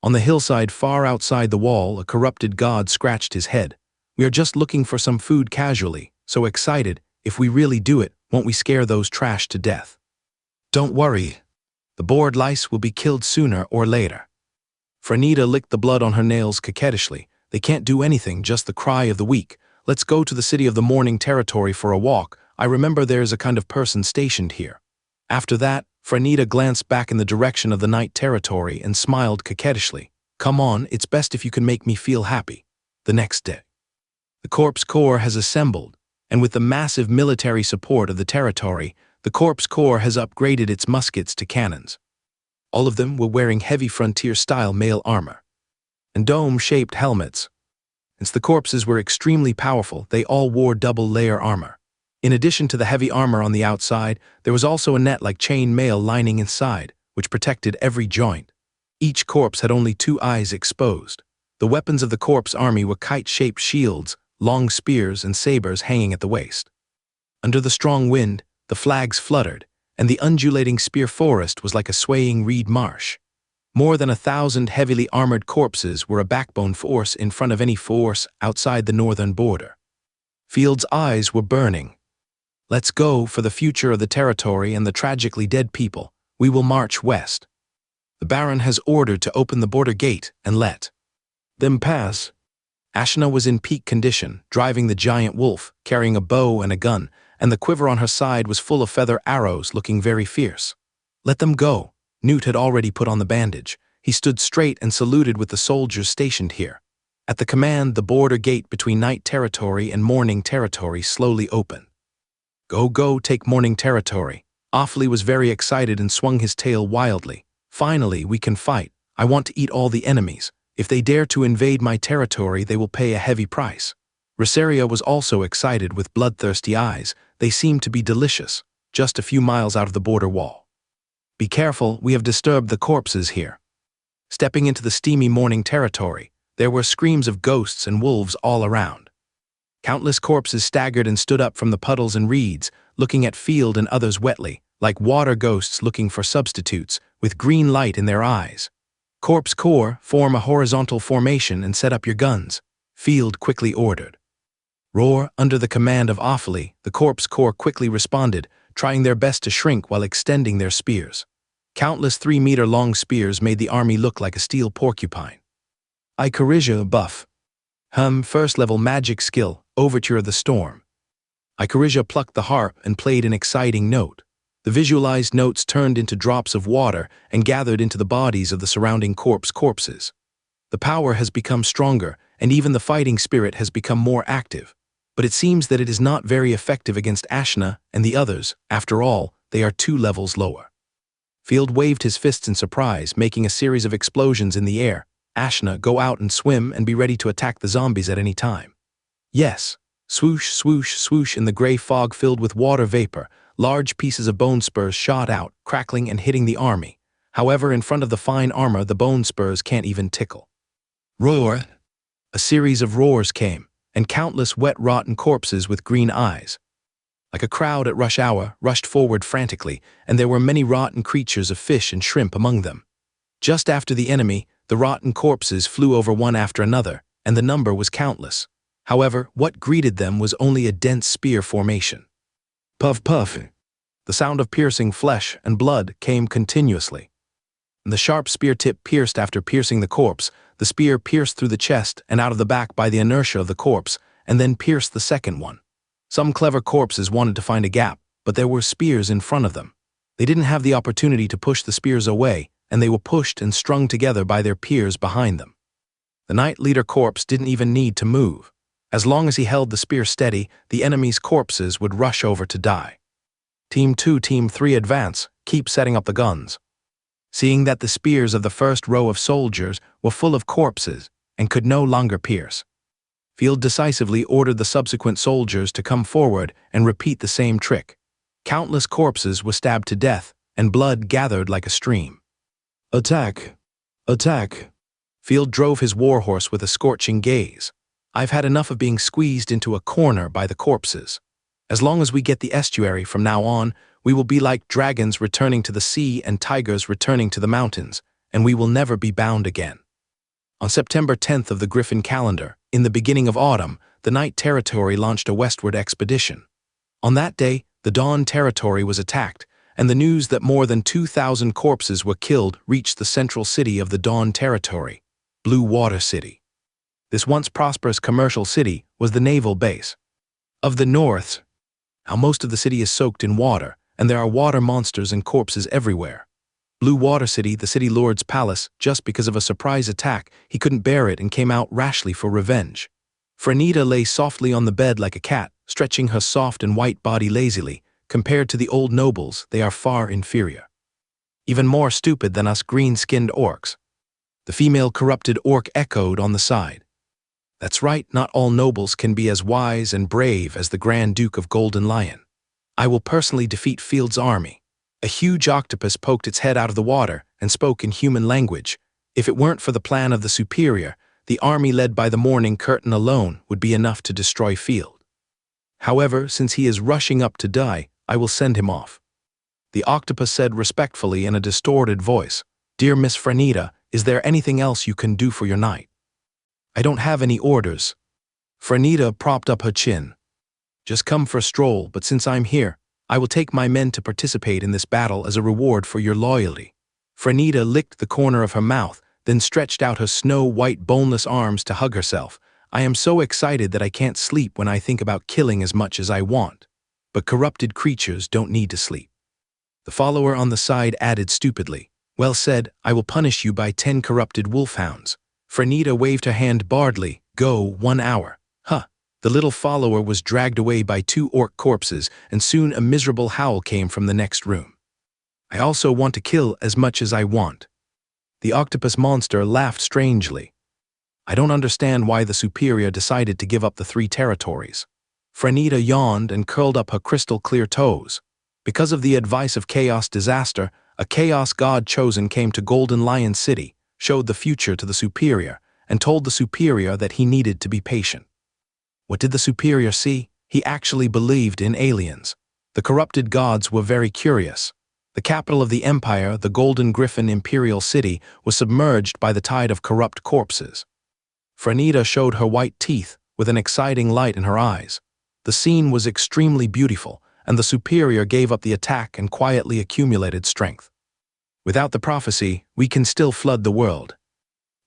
On the hillside far outside the wall, a corrupted god scratched his head. "We are just looking for some food casually, so excited. If we really do it, won't we scare those trash to death?" "Don't worry. The bored lice will be killed sooner or later." Franita licked the blood on her nails coquettishly. "They can't do anything, just the cry of the weak. Let's go to the city of the morning territory for a walk. I remember there is a kind of person stationed here." After that, Franita glanced back in the direction of the night territory and smiled coquettishly. "Come on, it's best if you can make me feel happy." The next day, the Corps Corps has assembled, and with the massive military support of the territory, the Corps Corps has upgraded its muskets to cannons. All of them were wearing heavy frontier-style mail armor and dome-shaped helmets. Since the corpses were extremely powerful, they all wore double-layer armor. In addition to the heavy armor on the outside, there was also a net-like chain mail lining inside, which protected every joint. Each corpse had only 2 eyes exposed. The weapons of the corpse army were kite-shaped shields, long spears, and sabers hanging at the waist. Under the strong wind, the flags fluttered, and the undulating spear forest was like a swaying reed marsh. More than 1,000 heavily armored corpses were a backbone force in front of any force outside the northern border. Field's eyes were burning. "Let's go for the future of the territory and the tragically dead people. We will march west. The Baron has ordered to open the border gate and let them pass." Ashina was in peak condition, driving the giant wolf, carrying a bow and a gun, and the quiver on her side was full of feather arrows, looking very fierce. "Let them go." Newt had already put on the bandage. He stood straight and saluted with the soldiers stationed here. At the command, the border gate between night territory and morning territory slowly opened. Go, take morning territory." Offley was very excited and swung his tail wildly. "Finally, we can fight. I want to eat all the enemies. If they dare to invade my territory, they will pay a heavy price." Rosaria was also excited with bloodthirsty eyes. They seemed to be delicious, just a few miles out of the border wall. "Be careful, we have disturbed the corpses here." Stepping into the steamy morning territory, there were screams of ghosts and wolves all around. Countless corpses staggered and stood up from the puddles and reeds, looking at Field and others wetly, like water ghosts looking for substitutes, with green light in their eyes. "Corps Corps, form a horizontal formation and set up your guns," Field quickly ordered. Roar, under the command of Offley, the Corps Corps quickly responded, trying their best to shrink while extending their spears. Countless 3-meter-long spears made the army look like a steel porcupine. Icarisia buff. First-level magic skill, Overture of the Storm. Icarisia plucked the harp and played an exciting note. The visualized notes turned into drops of water and gathered into the bodies of the surrounding corpses. The power has become stronger, and even the fighting spirit has become more active. But it seems that it is not very effective against Ashina and the others. After all, they are 2 levels lower. Field waved his fists in surprise, making a series of explosions in the air. "Ashina, go out and swim and be ready to attack the zombies at any time." "Yes." Swoosh, swoosh, swoosh in the gray fog filled with water vapor. Large pieces of bone spurs shot out, crackling and hitting the army. However, in front of the fine armor, the bone spurs can't even tickle. Roar! A series of roars came, and countless wet, rotten corpses with green eyes. Like a crowd at rush hour, rushed forward frantically, and there were many rotten creatures of fish and shrimp among them. Just after the enemy, the rotten corpses flew over one after another, and the number was countless. However, what greeted them was only a dense spear formation. Puff puff. The sound of piercing flesh and blood came continuously. The sharp spear tip pierced after piercing the corpse. The spear pierced through the chest and out of the back by the inertia of the corpse, and then pierced the second one. Some clever corpses wanted to find a gap, but there were spears in front of them. They didn't have the opportunity to push the spears away, and they were pushed and strung together by their peers behind them. The Knight Leader corpse didn't even need to move. As long as he held the spear steady, the enemy's corpses would rush over to die. Team 2, Team 3 advance, keep setting up the guns. Seeing that the spears of the first row of soldiers were full of corpses and could no longer pierce, Field decisively ordered the subsequent soldiers to come forward and repeat the same trick. Countless corpses were stabbed to death, and blood gathered like a stream. Attack! Attack! Field drove his warhorse with a scorching gaze. I've had enough of being squeezed into a corner by the corpses. As long as we get the estuary from now on, we will be like dragons returning to the sea and tigers returning to the mountains, and we will never be bound again. On September 10th of the Griffin calendar, in the beginning of autumn, the Night Territory launched a westward expedition. On that day, the Dawn Territory was attacked, and the news that more than 2,000 corpses were killed reached the central city of the Dawn Territory, Blue Water City. This once prosperous commercial city was the naval base of the North. Now most of the city is soaked in water, and there are water monsters and corpses everywhere. Blue Water City, the city lord's palace, just because of a surprise attack, he couldn't bear it and came out rashly for revenge. Franita lay softly on the bed like a cat, stretching her soft and white body lazily. Compared to the old nobles, they are far inferior. Even more stupid than us green-skinned orcs. The female corrupted orc echoed on the side. That's right, not all nobles can be as wise and brave as the Grand Duke of Golden Lion. I will personally defeat Field's army. A huge octopus poked its head out of the water and spoke in human language. If it weren't for the plan of the superior, the army led by the Morning Curtain alone would be enough to destroy Field. However, since he is rushing up to die, I will send him off. The octopus said respectfully in a distorted voice, "Dear Miss Franita, is there anything else you can do for your knight?" "I don't have any orders." Franita propped up her chin. "Just come for a stroll, but since I'm here, I will take my men to participate in this battle as a reward for your loyalty." Franita licked the corner of her mouth, then stretched out her snow-white boneless arms to hug herself. "I am so excited that I can't sleep when I think about killing as much as I want. But corrupted creatures don't need to sleep." The follower on the side added stupidly, "Well said, I will punish you by 10 corrupted wolfhounds." Franita waved her hand bardly, "Go 1 hour." Huh. The little follower was dragged away by 2 orc corpses, and soon a miserable howl came from the next room. "I also want to kill as much as I want." The octopus monster laughed strangely. "I don't understand why the superior decided to give up the 3 territories." Franita yawned and curled up her crystal-clear toes. Because of the advice of Chaos Disaster, a chaos god chosen came to Golden Lion City, showed the future to the superior, and told the superior that he needed to be patient. What did the superior see? He actually believed in aliens. The corrupted gods were very curious. The capital of the empire, the Golden Griffin Imperial City, was submerged by the tide of corrupt corpses. Franita showed her white teeth with an exciting light in her eyes. The scene was extremely beautiful, and the superior gave up the attack and quietly accumulated strength. Without the prophecy, we can still flood the world.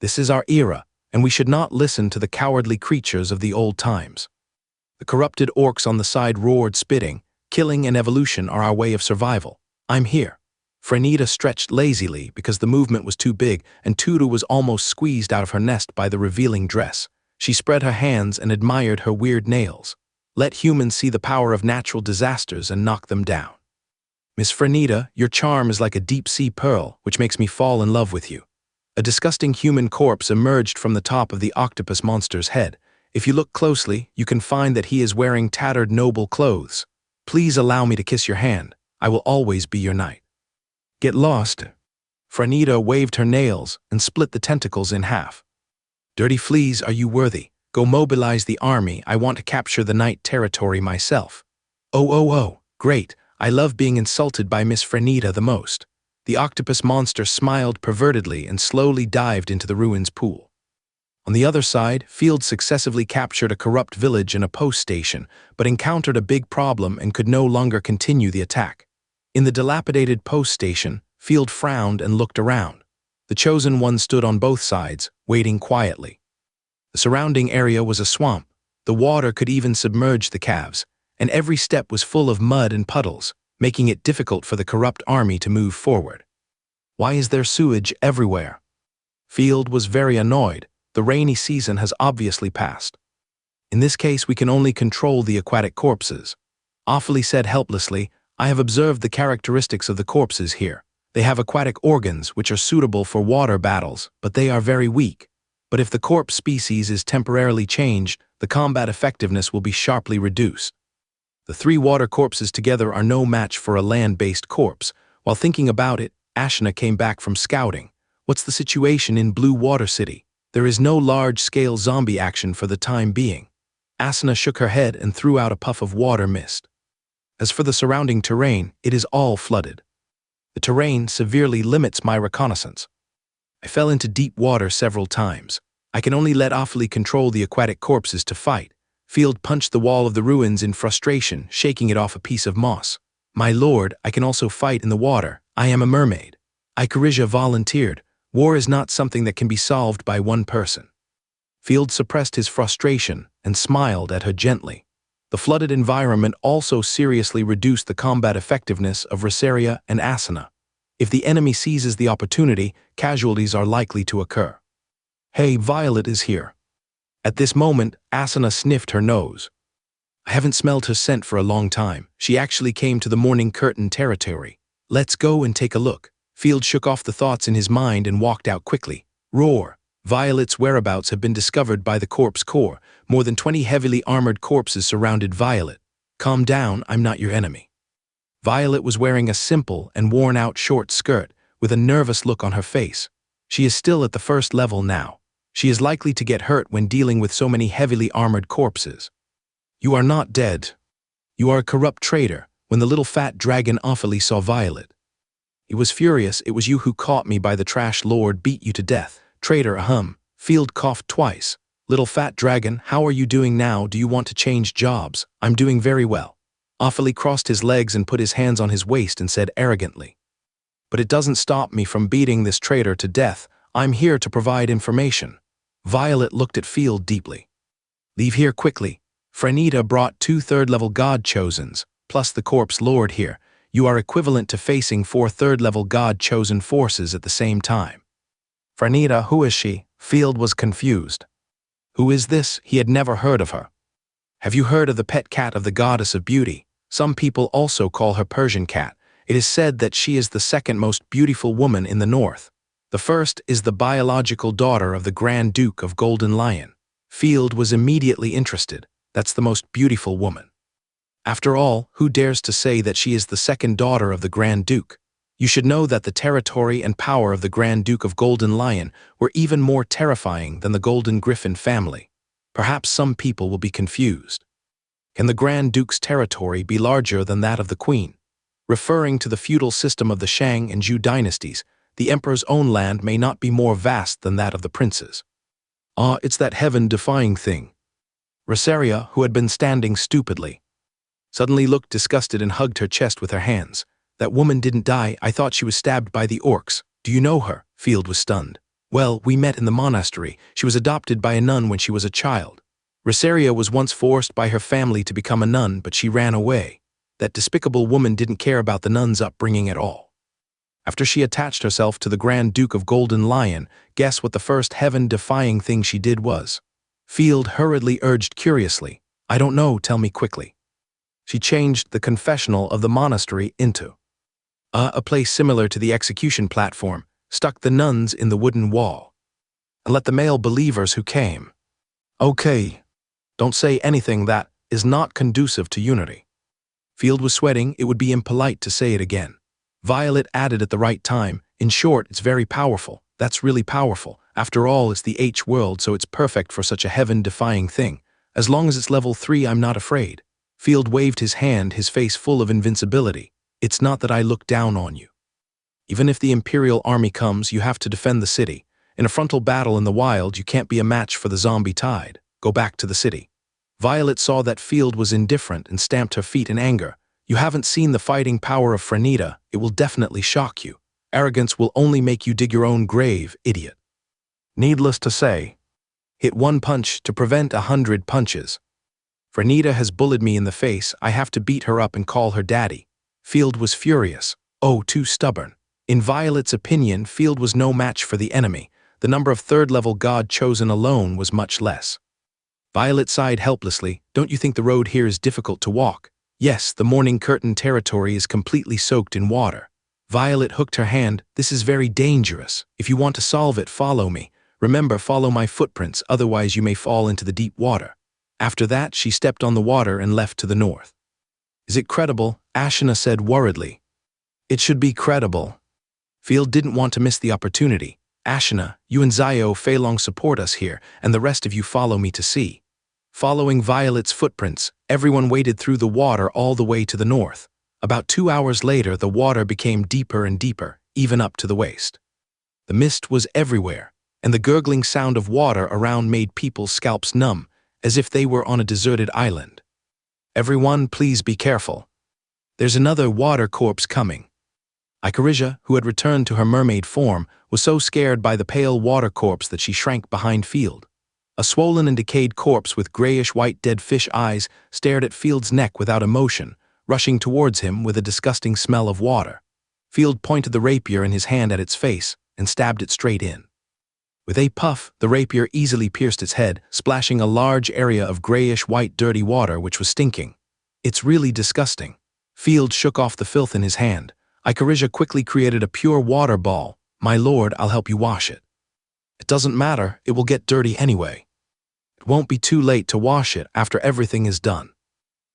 This is our era, and we should not listen to the cowardly creatures of the old times. The corrupted orcs on the side roared, spitting. "Killing and evolution are our way of survival. I'm here." Franita stretched lazily because the movement was too big, and Tudu was almost squeezed out of her nest by the revealing dress. She spread her hands and admired her weird nails. Let humans see the power of natural disasters and knock them down. "Miss Franita, your charm is like a deep-sea pearl, which makes me fall in love with you." A disgusting human corpse emerged from the top of the octopus monster's head. If you look closely, you can find that he is wearing tattered noble clothes. "Please allow me to kiss your hand. I will always be your knight." "Get lost." Franita waved her nails and split the tentacles in half. "Dirty fleas, are you worthy? Go mobilize the army. I want to capture the Night Territory myself." Oh, great. I love being insulted by Miss Frenita the most. The octopus monster smiled pervertedly and slowly dived into the ruins pool. On the other side, Field successively captured a corrupt village and a post station, but encountered a big problem and could no longer continue the attack. In the dilapidated post station, Field frowned and looked around. The chosen one stood on both sides, waiting quietly. The surrounding area was a swamp. The water could even submerge the calves, and every step was full of mud and puddles, making it difficult for the corrupt army to move forward. Why is there sewage everywhere? Field was very annoyed. The rainy season has obviously passed. In this case, we can only control the aquatic corpses. Awfully said helplessly, I have observed the characteristics of the corpses here. They have aquatic organs which are suitable for water battles, but they are very weak. But if the corpse species is temporarily changed, the combat effectiveness will be sharply reduced. The 3 water corpses together are no match for a land-based corpse. While thinking about it, Ashna came back from scouting. What's the situation in Blue Water City? There is no large-scale zombie action for the time being. Asuna shook her head and threw out a puff of water mist. As for the surrounding terrain, it is all flooded. The terrain severely limits my reconnaissance. I fell into deep water several times. I can only let Awfully control the aquatic corpses to fight. Field punched the wall of the ruins in frustration, shaking it off a piece of moss. My lord, I can also fight in the water. I am a mermaid. Icarija volunteered. War is not something that can be solved by one person. Field suppressed his frustration and smiled at her gently. The flooded environment also seriously reduced the combat effectiveness of Rosaria and Asuna. If the enemy seizes the opportunity, casualties are likely to occur. Hey, Violet is here. At this moment, Asuna sniffed her nose. I haven't smelled her scent for a long time. She actually came to the Morning Curtain territory. Let's go and take a look. Field shook off the thoughts in his mind and walked out quickly. Roar! Violet's whereabouts have been discovered by the Corpse Corps. More than 20 heavily armored corpses surrounded Violet. Calm down, I'm not your enemy. Violet was wearing a simple and worn-out short skirt, with a nervous look on her face. She is still at the first level now. She is likely to get hurt when dealing with so many heavily armored corpses. You are not dead. You are a corrupt traitor. When the little fat dragon Awfully saw Violet, he was furious. It was you who caught me by the trash lord, beat you to death. Traitor, ahem. Field coughed twice. Little fat dragon, how are you doing now? Do you want to change jobs? I'm doing very well. Awfully crossed his legs and put his hands on his waist and said arrogantly. But it doesn't stop me from beating this traitor to death. I'm here to provide information. Violet looked at Field deeply. Leave here quickly. Frenita brought 2 third-level God-Chosens, plus the Corpse Lord here. You are equivalent to facing 4 third-level God-Chosen forces at the same time. Frenita, who is she? Field was confused. Who is this? He had never heard of her. Have you heard of the pet cat of the Goddess of Beauty? Some people also call her Persian cat. It is said that she is the second most beautiful woman in the north. The first is the biological daughter of the Grand Duke of Golden Lion. Field was immediately interested. That's the most beautiful woman. After all, who dares to say that she is the second daughter of the Grand Duke? You should know that the territory and power of the Grand Duke of Golden Lion were even more terrifying than the Golden Griffin family. Perhaps some people will be confused. Can the Grand Duke's territory be larger than that of the Queen? Referring to the feudal system of the Shang and Zhou dynasties, the emperor's own land may not be more vast than that of the princes. Ah, it's that heaven-defying thing. Rosaria, who had been standing stupidly, suddenly looked disgusted and hugged her chest with her hands. That woman didn't die. I thought she was stabbed by the orcs. Do you know her? Field was stunned. Well, we met in the monastery. She was adopted by a nun when she was a child. Rosaria was once forced by her family to become a nun, but she ran away. That despicable woman didn't care about the nun's upbringing at all. After she attached herself to the Grand Duke of Golden Lion, guess what the first heaven-defying thing she did was? Field hurriedly urged curiously. I don't know, tell me quickly. She changed the confessional of the monastery into a place similar to the execution platform, stuck the nuns in the wooden wall, and let the male believers who came. Okay, don't say anything that is not conducive to unity. Field was sweating. It would be impolite to say it again. Violet added at the right time. In short, it's very powerful. That's really powerful. After all, it's the H-world, so it's perfect for such a heaven-defying thing. As long as it's level 3, I'm not afraid. Field waved his hand, his face full of invincibility. It's not that I look down on you. Even if the Imperial army comes, you have to defend the city. In a frontal battle in the wild, you can't be a match for the zombie tide. Go back to the city. Violet saw that Field was indifferent and stamped her feet in anger. You haven't seen the fighting power of Franita. It will definitely shock you. Arrogance will only make you dig your own grave, idiot. Needless to say, hit one punch to prevent 100 punches. Franita has bullied me in the face. I have to beat her up and call her daddy. Field was furious. Oh, too stubborn. In Violet's opinion, Field was no match for the enemy. The number of third-level god chosen alone was much less. Violet sighed helplessly. Don't you think the road here is difficult to walk? Yes, the morning curtain territory is completely soaked in water. Violet hooked her hand. This is very dangerous. If you want to solve it, follow me. Remember, follow my footprints, otherwise you may fall into the deep water. After that, she stepped on the water and left to the north. Is it credible? Ashina said worriedly. It should be credible. Field didn't want to miss the opportunity. Ashina, you and Zio Feilong support us here, and the rest of you follow me to sea. Following Violet's footprints, everyone waded through the water all the way to the north. About 2 hours later, the water became deeper and deeper, even up to the waist. The mist was everywhere, and the gurgling sound of water around made people's scalps numb, as if they were on a deserted island. Everyone, please be careful. There's another water corpse coming. Icarisia, who had returned to her mermaid form, was so scared by the pale water corpse that she shrank behind Field. A swollen and decayed corpse with grayish-white dead fish eyes stared at Field's neck without emotion, rushing towards him with a disgusting smell of water. Field pointed the rapier in his hand at its face and stabbed it straight in. With a puff, the rapier easily pierced its head, splashing a large area of grayish-white dirty water which was stinking. It's really disgusting. Field shook off the filth in his hand. Icarisia quickly created a pure water ball. My lord, I'll help you wash it. It doesn't matter, it will get dirty anyway. It won't be too late to wash it after everything is done.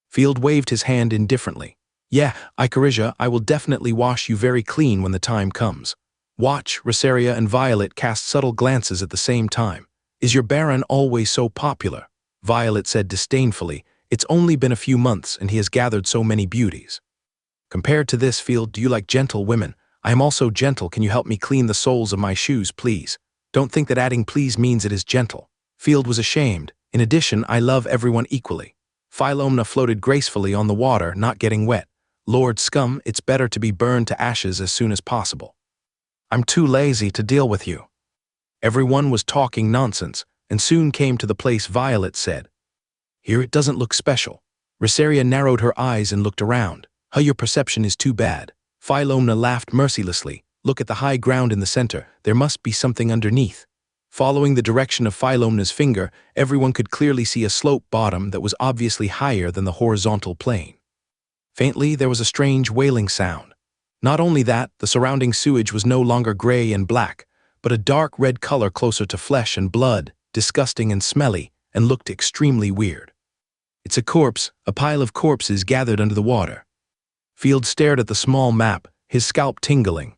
Field waved his hand indifferently. Yeah, Icarisia, I will definitely wash you very clean when the time comes. Watch, Rosaria and Violet cast subtle glances at the same time. Is your Baron always so popular? Violet said disdainfully. It's only been a few months and he has gathered so many beauties. Compared to this, Field, do you like gentle women? I am also gentle. Can you help me clean the soles of my shoes, please? Don't think that adding please means it is gentle. Field was ashamed. In addition, I love everyone equally. Philomena floated gracefully on the water, not getting wet. Lord Scum, it's better to be burned to ashes as soon as possible. I'm too lazy to deal with you. Everyone was talking nonsense, and soon came to the place Violet said. Here it doesn't look special. Rosaria narrowed her eyes and looked around. Your perception is too bad. Philomena laughed mercilessly. Look at the high ground in the center. There must be something underneath. Following the direction of Philomena's finger, everyone could clearly see a slope bottom that was obviously higher than the horizontal plane. Faintly, there was a strange wailing sound. Not only that, the surrounding sewage was no longer gray and black, but a dark red color closer to flesh and blood, disgusting and smelly, and looked extremely weird. It's a corpse, a pile of corpses gathered under the water. Field stared at the small map, his scalp tingling.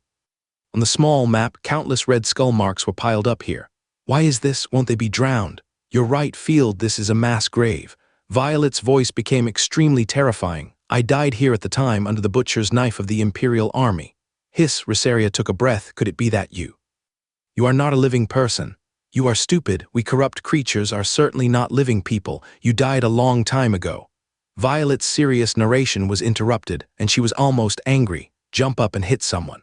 On the small map, countless red skull marks were piled up here. Why is this? Won't they be drowned? You're right, Field, this is a mass grave. Violet's voice became extremely terrifying. I died here at the time under the butcher's knife of the Imperial army. Hiss, Rosaria took a breath. Could it be that you? You are not a living person. You are stupid. We corrupt creatures are certainly not living people. You died a long time ago. Violet's serious narration was interrupted, and she was almost angry. Jump up and hit someone.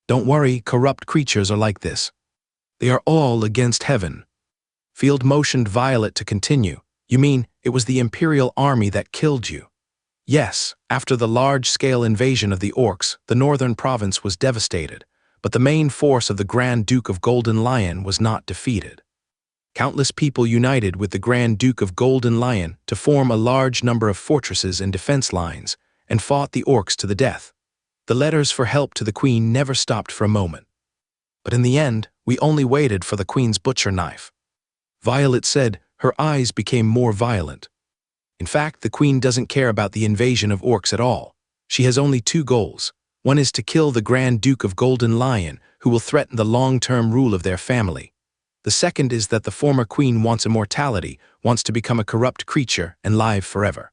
Don't worry, corrupt creatures are like this. They are all against heaven. Field motioned Violet to continue. You mean, it was the Imperial army that killed you? Yes, after the large-scale invasion of the Orcs, the northern province was devastated, but the main force of the Grand Duke of Golden Lion was not defeated. Countless people united with the Grand Duke of Golden Lion to form a large number of fortresses and defense lines, and fought the Orcs to the death. The letters for help to the Queen never stopped for a moment. But in the end, we only waited for the Queen's butcher knife. Violet said, her eyes became more violent. In fact, the Queen doesn't care about the invasion of Orcs at all. She has only two goals. One is to kill the Grand Duke of Golden Lion, who will threaten the long-term rule of their family. The second is that the former Queen wants immortality, wants to become a corrupt creature and live forever.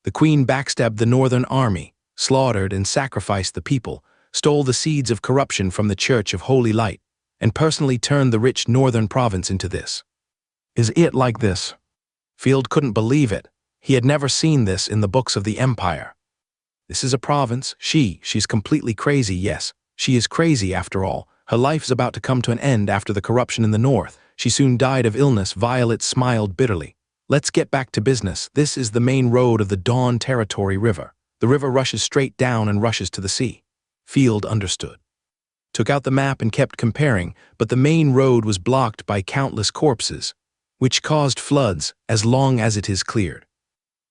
The queen backstabbed the northern army, slaughtered and sacrificed the people, stole the seeds of corruption from the Church of Holy Light, and personally turned the rich northern province into this. Is it like this? Field couldn't believe it. He had never seen this in the books of the Empire. This is a province. She's completely crazy, yes. She is crazy after all. Her life is about to come to an end after the corruption in the north. She soon died of illness. Violet smiled bitterly. Let's get back to business. This is the main road of the Dawn Territory River. The river rushes straight down and rushes to the sea. Field understood. Took out the map and kept comparing, but the main road was blocked by countless corpses, which caused floods as long as it is cleared.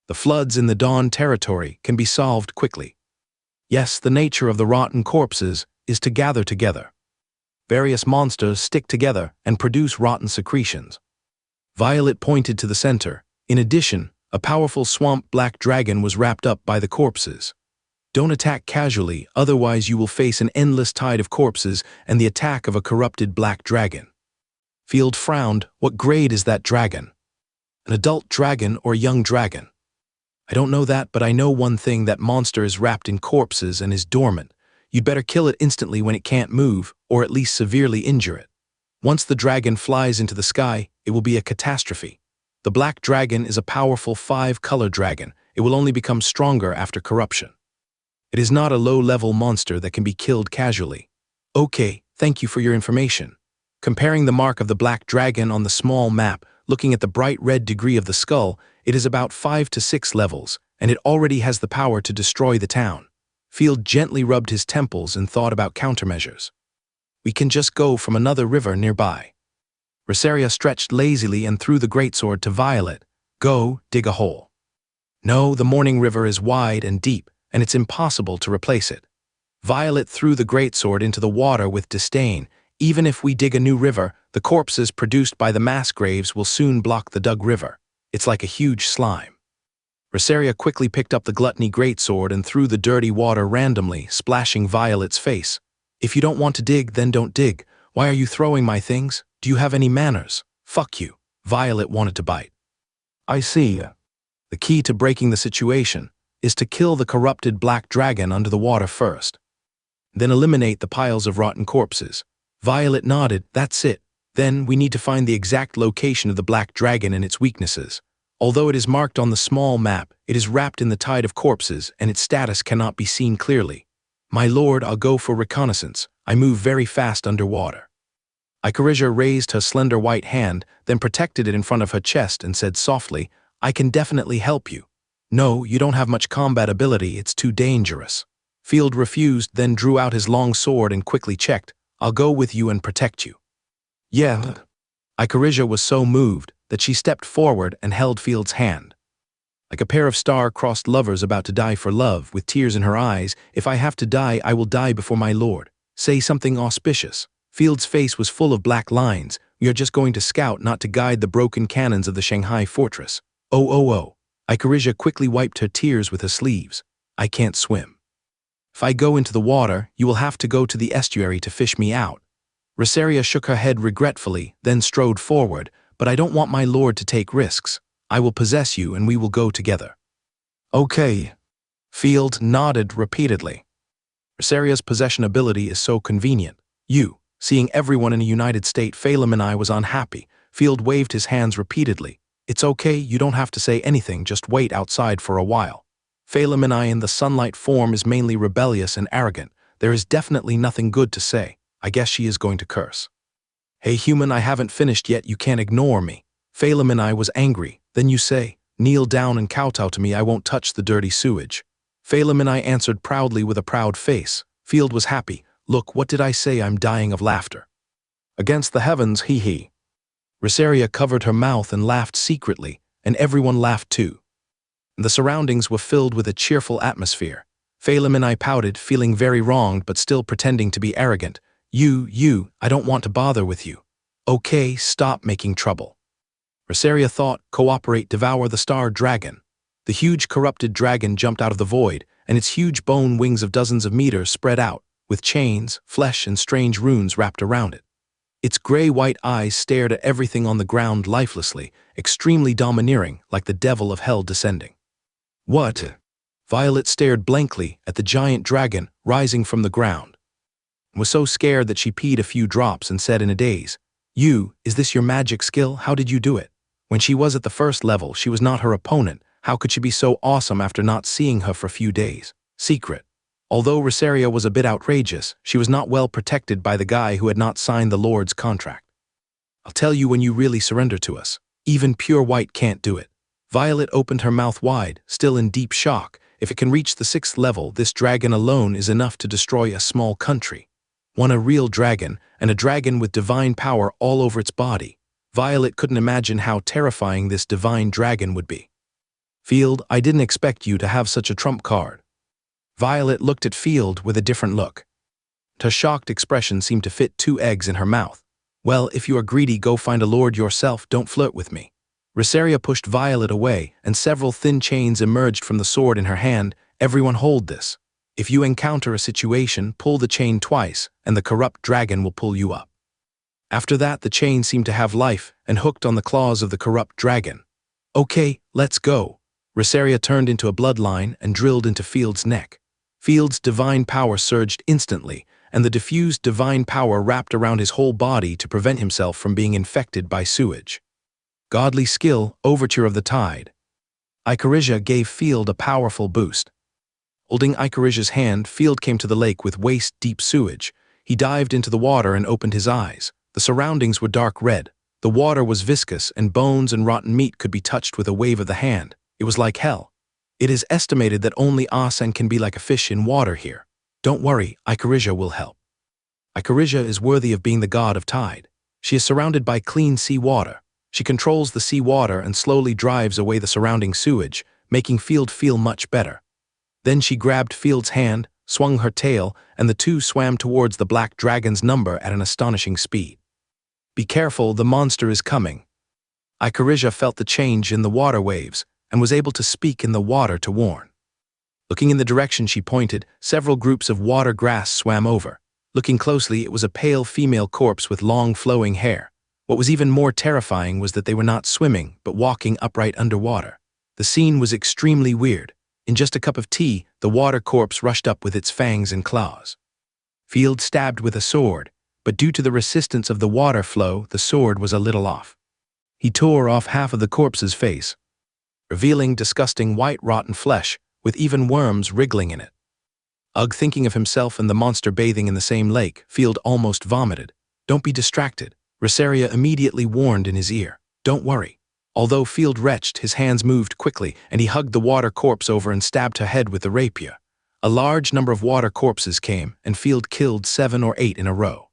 The floods in the Dawn Territory can be solved quickly. Yes, the nature of the rotten corpses is to gather together. Various monsters stick together and produce rotten secretions. Violet pointed to the center. In addition, a powerful swamp black dragon was wrapped up by the corpses. Don't attack casually, otherwise you will face an endless tide of corpses and the attack of a corrupted black dragon. Field frowned. What grade is that dragon? An adult dragon or young dragon? I don't know that, but I know one thing: that monster is wrapped in corpses and is dormant. You'd better kill it instantly when it can't move, or at least severely injure it. Once the dragon flies into the sky, it will be a catastrophe. The black dragon is a powerful 5-color dragon. It will only become stronger after corruption. It is not a low-level monster that can be killed casually. Okay, thank you for your information. Comparing the mark of the black dragon on the small map, looking at the bright red degree of the skull, it is about 5 to 6 levels, and it already has the power to destroy the town. Field gently rubbed his temples and thought about countermeasures. We can just go from another river nearby. Rosaria stretched lazily and threw the greatsword to Violet. Go, dig a hole. No, the Morning River is wide and deep, and it's impossible to replace it. Violet threw the greatsword into the water with disdain. Even if we dig a new river, the corpses produced by the mass graves will soon block the dug river. It's like a huge slime. Rosaria quickly picked up the gluttony greatsword and threw the dirty water randomly, splashing Violet's face. If you don't want to dig, then don't dig. Why are you throwing my things? Do you have any manners? Fuck you. Violet wanted to bite. I see. The key to breaking the situation is to kill the corrupted black dragon under the water first. Then eliminate the piles of rotten corpses. Violet nodded. That's it. Then we need to find the exact location of the black dragon and its weaknesses. Although it is marked on the small map, it is wrapped in the tide of corpses and its status cannot be seen clearly. My lord, I'll go for reconnaissance. I move very fast underwater. Icarisia raised her slender white hand, then protected it in front of her chest and said softly, I can definitely help you. No, you don't have much combat ability, it's too dangerous. Field refused, then drew out his long sword and quickly checked, I'll go with you and protect you. Yeah. Icarisia was so moved that she stepped forward and held Field's hand. Like a pair of star-crossed lovers about to die for love, with tears in her eyes, if I have to die, I will die before my lord. Say something auspicious. Field's face was full of black lines. We are just going to scout, not to guide the broken cannons of the Shanghai fortress. Oh. Icarisia quickly wiped her tears with her sleeves. I can't swim. If I go into the water, you will have to go to the estuary to fish me out. Rosaria shook her head regretfully, then strode forward, but I don't want my lord to take risks. I will possess you and we will go together. Okay. Field nodded repeatedly. Rosaria's possession ability is so convenient. Seeing everyone in a United State, Phelim and I was unhappy. Field waved his hands repeatedly. It's okay, you don't have to say anything, just wait outside for a while. Phelim and I in the sunlight form is mainly rebellious and arrogant. There is definitely nothing good to say. I guess she is going to curse. Hey human, I haven't finished yet, you can't ignore me. Phelim and I was angry. Then you say, kneel down and kowtow to me, I won't touch the dirty sewage. Phelim and I answered proudly with a proud face. Field was happy. Look, what did I say? I'm dying of laughter. Against the heavens, hee. Rosaria covered her mouth and laughed secretly, and everyone laughed too. The surroundings were filled with a cheerful atmosphere. Phelim and I pouted, feeling very wronged but still pretending to be arrogant. I don't want to bother with you. Okay, stop making trouble. Rosaria thought, cooperate, devour the star dragon. The huge corrupted dragon jumped out of the void, and its huge bone wings of dozens of meters spread out, with chains, flesh, and strange runes wrapped around it. Its gray-white eyes stared at everything on the ground lifelessly, extremely domineering, like the devil of hell descending. What? Violet stared blankly at the giant dragon rising from the ground, and was so scared that she peed a few drops and said in a daze, Is this your magic skill? How did you do it? When she was at the first level, she was not her opponent. How could she be so awesome after not seeing her for a few days? Secret. Although Rosaria was a bit outrageous, she was not well protected by the guy who had not signed the Lord's contract. I'll tell you when you really surrender to us. Even pure white can't do it. Violet opened her mouth wide, still in deep shock. If it can reach the 6th level, this dragon alone is enough to destroy a small country. A real dragon, and a dragon with divine power all over its body. Violet couldn't imagine how terrifying this divine dragon would be. Field, I didn't expect you to have such a trump card. Violet looked at Field with a different look. Her shocked expression seemed to fit 2 eggs in her mouth. Well, if you are greedy, go find a lord yourself, don't flirt with me. Rosaria pushed Violet away, and several thin chains emerged from the sword in her hand. Everyone hold this. If you encounter a situation, pull the chain twice, and the corrupt dragon will pull you up. After that, the chain seemed to have life and hooked on the claws of the corrupt dragon. Okay, let's go. Rosaria turned into a bloodline and drilled into Field's neck. Field's divine power surged instantly, and the diffused divine power wrapped around his whole body to prevent himself from being infected by sewage. Godly skill, overture of the tide. Icarizia gave Field a powerful boost. Holding Icarizia's hand, Field came to the lake with waist-deep sewage. He dived into the water and opened his eyes. The surroundings were dark red. The water was viscous, and bones and rotten meat could be touched with a wave of the hand. It was like hell. It is estimated that only Asen can be like a fish in water here. Don't worry, Icarizia will help. Icarizia is worthy of being the god of tide. She is surrounded by clean sea water. She controls the sea water and slowly drives away the surrounding sewage, making Field feel much better. Then she grabbed Field's hand, swung her tail, and the two swam towards the black dragon's number at an astonishing speed. Be careful, the monster is coming. Icarizia felt the change in the water waves and was able to speak in the water to warn. Looking in the direction she pointed, several groups of water grass swam over. Looking closely, it was a pale female corpse with long flowing hair. What was even more terrifying was that they were not swimming, but walking upright underwater. The scene was extremely weird. In just a cup of tea, the water corpse rushed up with its fangs and claws. Field stabbed with a sword, but due to the resistance of the water flow, the sword was a little off. He tore off half of the corpse's face, revealing disgusting white rotten flesh, with even worms wriggling in it. Ugh, thinking of himself and the monster bathing in the same lake, Field almost vomited. Don't be distracted. Rosaria immediately warned in his ear. Don't worry. Although Field retched, his hands moved quickly, and he hugged the water corpse over and stabbed her head with the rapier. A large number of water corpses came, and Field killed 7 or 8 in a row.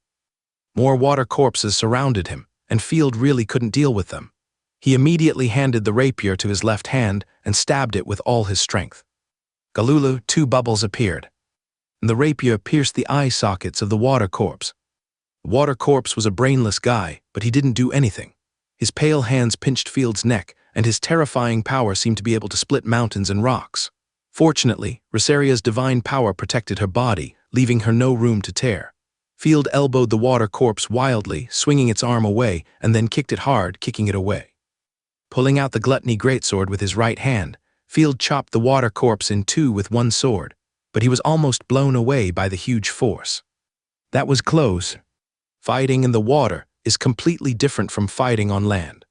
More water corpses surrounded him, and Field really couldn't deal with them. He immediately handed the rapier to his left hand and stabbed it with all his strength. Galulu, 2 bubbles appeared, and the rapier pierced the eye sockets of the water corpse. The water corpse was a brainless guy, but he didn't do anything. His pale hands pinched Field's neck, and his terrifying power seemed to be able to split mountains and rocks. Fortunately, Rosaria's divine power protected her body, leaving her no room to tear. Field elbowed the water corpse wildly, swinging its arm away, and then kicked it hard, kicking it away. Pulling out the gluttony greatsword with his right hand, Field chopped the water corpse in 2 with one sword, but he was almost blown away by the huge force. That was close. Fighting in the water is completely different from fighting on land.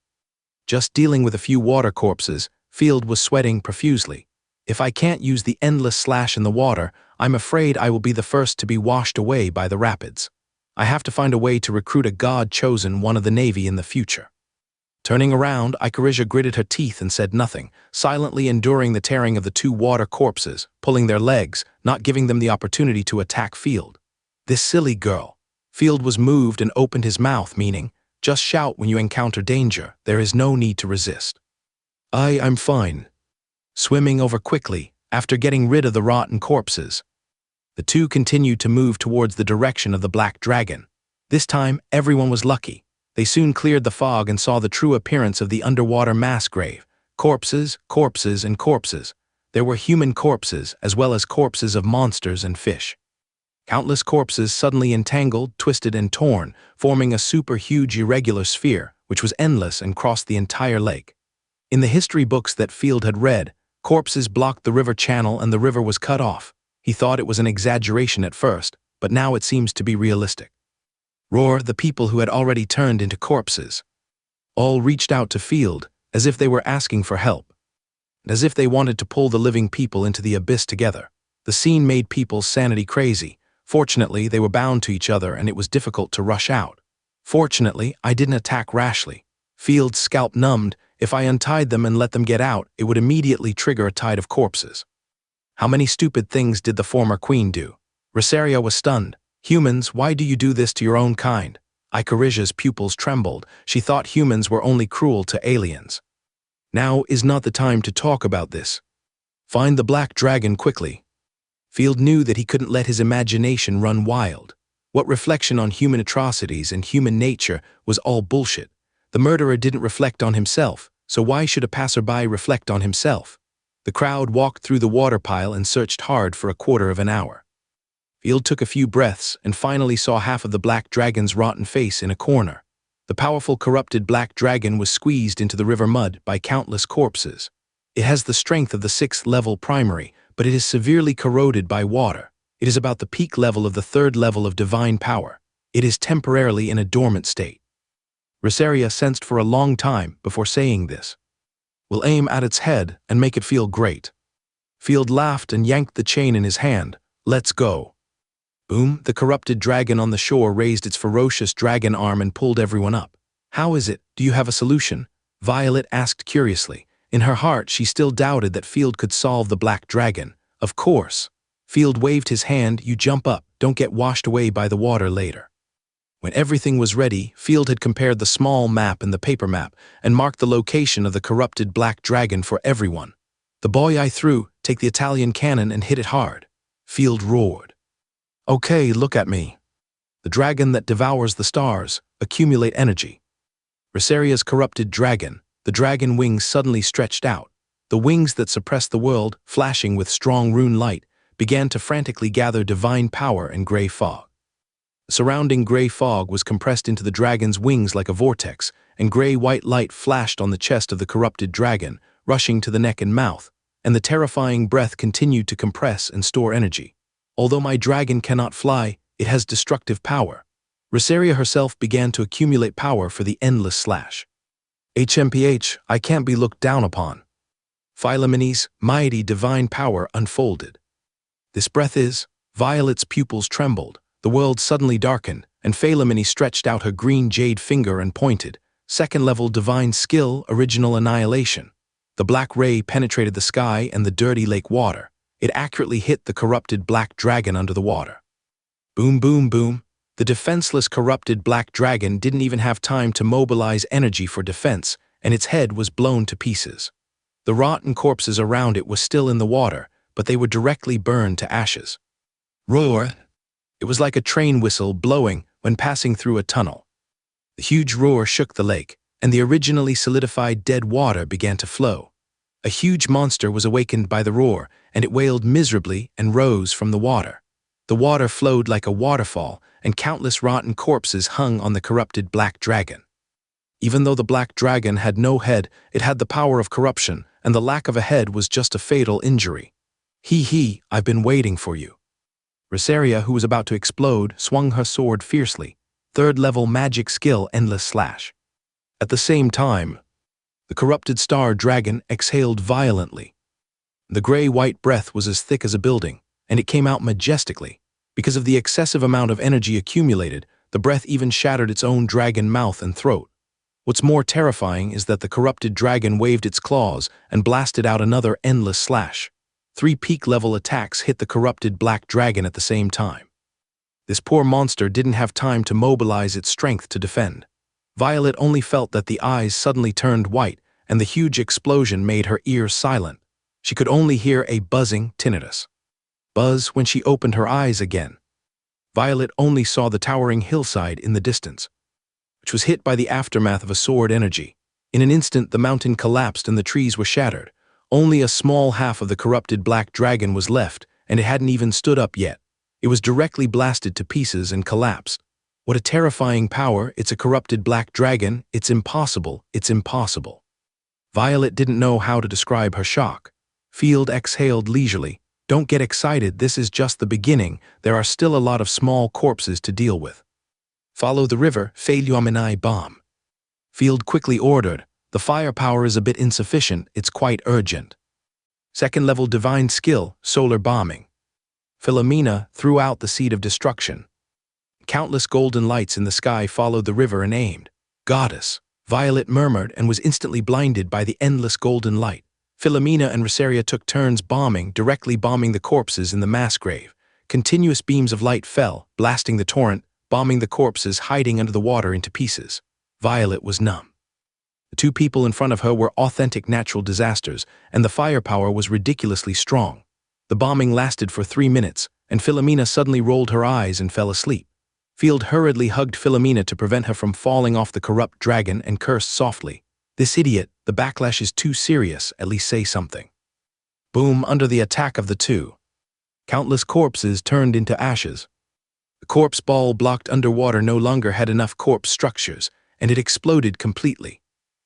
Just dealing with a few water corpses, Field was sweating profusely. If I can't use the endless slash in the water, I'm afraid I will be the first to be washed away by the rapids. I have to find a way to recruit a god-chosen one of the Navy in the future. Turning around, Icarizia gritted her teeth and said nothing, silently enduring the tearing of the 2 water corpses, pulling their legs, not giving them the opportunity to attack Field. This silly girl. Field was moved and opened his mouth, meaning, just shout when you encounter danger, there is no need to resist. I'm fine. Swimming over quickly, after getting rid of the rotten corpses. The 2 continued to move towards the direction of the black dragon. This time, everyone was lucky. They soon cleared the fog and saw the true appearance of the underwater mass grave. Corpses, corpses, and corpses. There were human corpses, as well as corpses of monsters and fish. Countless corpses suddenly entangled, twisted, and torn, forming a super-huge irregular sphere, which was endless and crossed the entire lake. In the history books that Field had read, Corpses blocked the river channel and the river was cut off. He thought it was an exaggeration at first, but now it seems to be realistic. Roar, the people who had already turned into corpses. All reached out to Field, as if they were asking for help, and as if they wanted to pull the living people into the abyss together. The scene made people's sanity crazy. Fortunately, they were bound to each other and it was difficult to rush out. Fortunately, I didn't attack rashly. Field's scalp numbed. If I untied them and let them get out, it would immediately trigger a tide of corpses. How many stupid things did the former queen do? Rosaria was stunned. Humans, why do you do this to your own kind? Ikarisha's pupils trembled. She thought humans were only cruel to aliens. Now is not the time to talk about this. Find the black dragon quickly. Field knew that he couldn't let his imagination run wild. What reflection on human atrocities and human nature was all bullshit. The murderer didn't reflect on himself, so why should a passerby reflect on himself? The crowd walked through the water pile and searched hard for a quarter of an hour. Field took a few breaths and finally saw half of the black dragon's rotten face in a corner. The powerful corrupted black dragon was squeezed into the river mud by countless corpses. It has the strength of the 6th level primary, but it is severely corroded by water. It is about the peak level of the 3rd level of divine power. It is temporarily in a dormant state. Rosaria sensed for a long time before saying this. We'll aim at its head and make it feel great. Field laughed and yanked the chain in his hand. Let's go. Boom, the corrupted dragon on the shore raised its ferocious dragon arm and pulled everyone up. How is it? Do you have a solution? Violet asked curiously. In her heart, she still doubted that Field could solve the black dragon. Of course. Field waved his hand. You jump up. Don't get washed away by the water later. When everything was ready, Field had compared the small map and the paper map and marked the location of the corrupted black dragon for everyone. The boy I threw, take the Italian cannon and hit it hard. Field roared. Okay, look at me. The dragon that devours the stars, accumulate energy. Rosaria's corrupted dragon, the dragon wings suddenly stretched out. The wings that suppressed the world, flashing with strong rune light, began to frantically gather divine power and gray fog. The surrounding gray fog was compressed into the dragon's wings like a vortex, and gray-white light flashed on the chest of the corrupted dragon, rushing to the neck and mouth, and the terrifying breath continued to compress and store energy. Although my dragon cannot fly, it has destructive power. Rosaria herself began to accumulate power for the endless slash. HMPH, I can't be looked down upon. Philomene's mighty divine power unfolded. This breath is, Violet's pupils trembled, the world suddenly darkened, and Philomene stretched out her green jade finger and pointed. 2nd level divine skill, original annihilation. The black ray penetrated the sky and the dirty lake water. It accurately hit the corrupted black dragon under the water. Boom, boom, boom. The defenseless corrupted black dragon didn't even have time to mobilize energy for defense, and its head was blown to pieces. The rotten corpses around it were still in the water, but they were directly burned to ashes. Roar! It was like a train whistle blowing when passing through a tunnel. The huge roar shook the lake, and the originally solidified dead water began to flow. A huge monster was awakened by the roar, and it wailed miserably and rose from the water. The water flowed like a waterfall, and countless rotten corpses hung on the corrupted black dragon. Even though the black dragon had no head, it had the power of corruption, and the lack of a head was just a fatal injury. Hee, I've been waiting for you. Rosaria, who was about to explode, swung her sword fiercely. 3rd level magic skill, endless slash. At the same time, the corrupted star dragon exhaled violently. The gray-white breath was as thick as a building, and it came out majestically. Because of the excessive amount of energy accumulated, the breath even shattered its own dragon mouth and throat. What's more terrifying is that the corrupted dragon waved its claws and blasted out another endless slash. 3 peak-level attacks hit the corrupted black dragon at the same time. This poor monster didn't have time to mobilize its strength to defend. Violet only felt that the eyes suddenly turned white, and the huge explosion made her ears silent. She could only hear a buzzing tinnitus. Buzz when she opened her eyes again. Violet only saw the towering hillside in the distance, which was hit by the aftermath of a sword energy. In an instant, the mountain collapsed and the trees were shattered. Only a small half of the corrupted black dragon was left, and it hadn't even stood up yet. It was directly blasted to pieces and collapsed. What a terrifying power! It's a corrupted black dragon. It's impossible. It's impossible. Violet didn't know how to describe her shock. Field exhaled leisurely. Don't get excited, this is just the beginning. There are still a lot of small corpses to deal with. Follow the river, Feiluamenai bomb. Field quickly ordered. The firepower is a bit insufficient, it's quite urgent. Second level divine skill, solar bombing. Philomena threw out the seed of destruction. Countless golden lights in the sky followed the river and aimed. Goddess. Violet murmured and was instantly blinded by the endless golden light. Philomena and Rosaria took turns bombing, directly bombing the corpses in the mass grave. Continuous beams of light fell, blasting the torrent, bombing the corpses hiding under the water into pieces. Violet was numb. The two people in front of her were authentic natural disasters, and the firepower was ridiculously strong. The bombing lasted for 3 minutes, and Philomena suddenly rolled her eyes and fell asleep. Field hurriedly hugged Philomena to prevent her from falling off the corrupt dragon and cursed softly. This idiot, the backlash is too serious, at least say something. Boom, under the attack of the two. Countless corpses turned into ashes. The corpse ball blocked underwater no longer had enough corpse structures, and it exploded completely.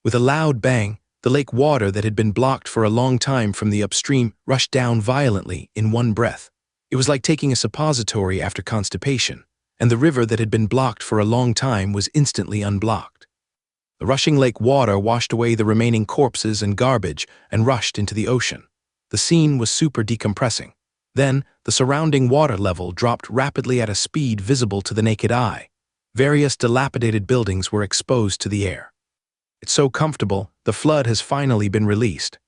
With a loud bang, the lake water that had been blocked for a long time from the upstream rushed down violently in one breath. It was like taking a suppository after constipation, and the river that had been blocked for a long time was instantly unblocked. The rushing lake water washed away the remaining corpses and garbage and rushed into the ocean. The scene was super decompressing. Then, the surrounding water level dropped rapidly at a speed visible to the naked eye. Various dilapidated buildings were exposed to the air. It's so comfortable, the flood has finally been released.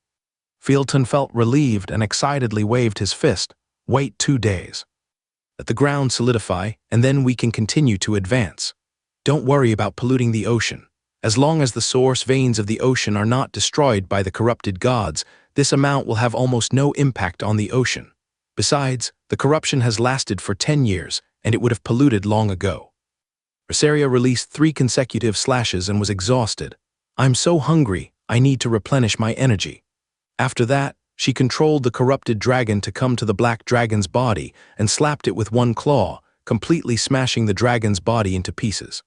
Fieldton felt relieved and excitedly waved his fist. Wait 2 days. Let the ground solidify, and then we can continue to advance. Don't worry about polluting the ocean. As long as the source veins of the ocean are not destroyed by the corrupted gods, this amount will have almost no impact on the ocean. Besides, the corruption has lasted for 10 years, and it would have polluted long ago. Rosaria released 3 consecutive slashes and was exhausted. I'm so hungry, I need to replenish my energy. After that, she controlled the corrupted dragon to come to the black dragon's body and slapped it with one claw, completely smashing the dragon's body into pieces.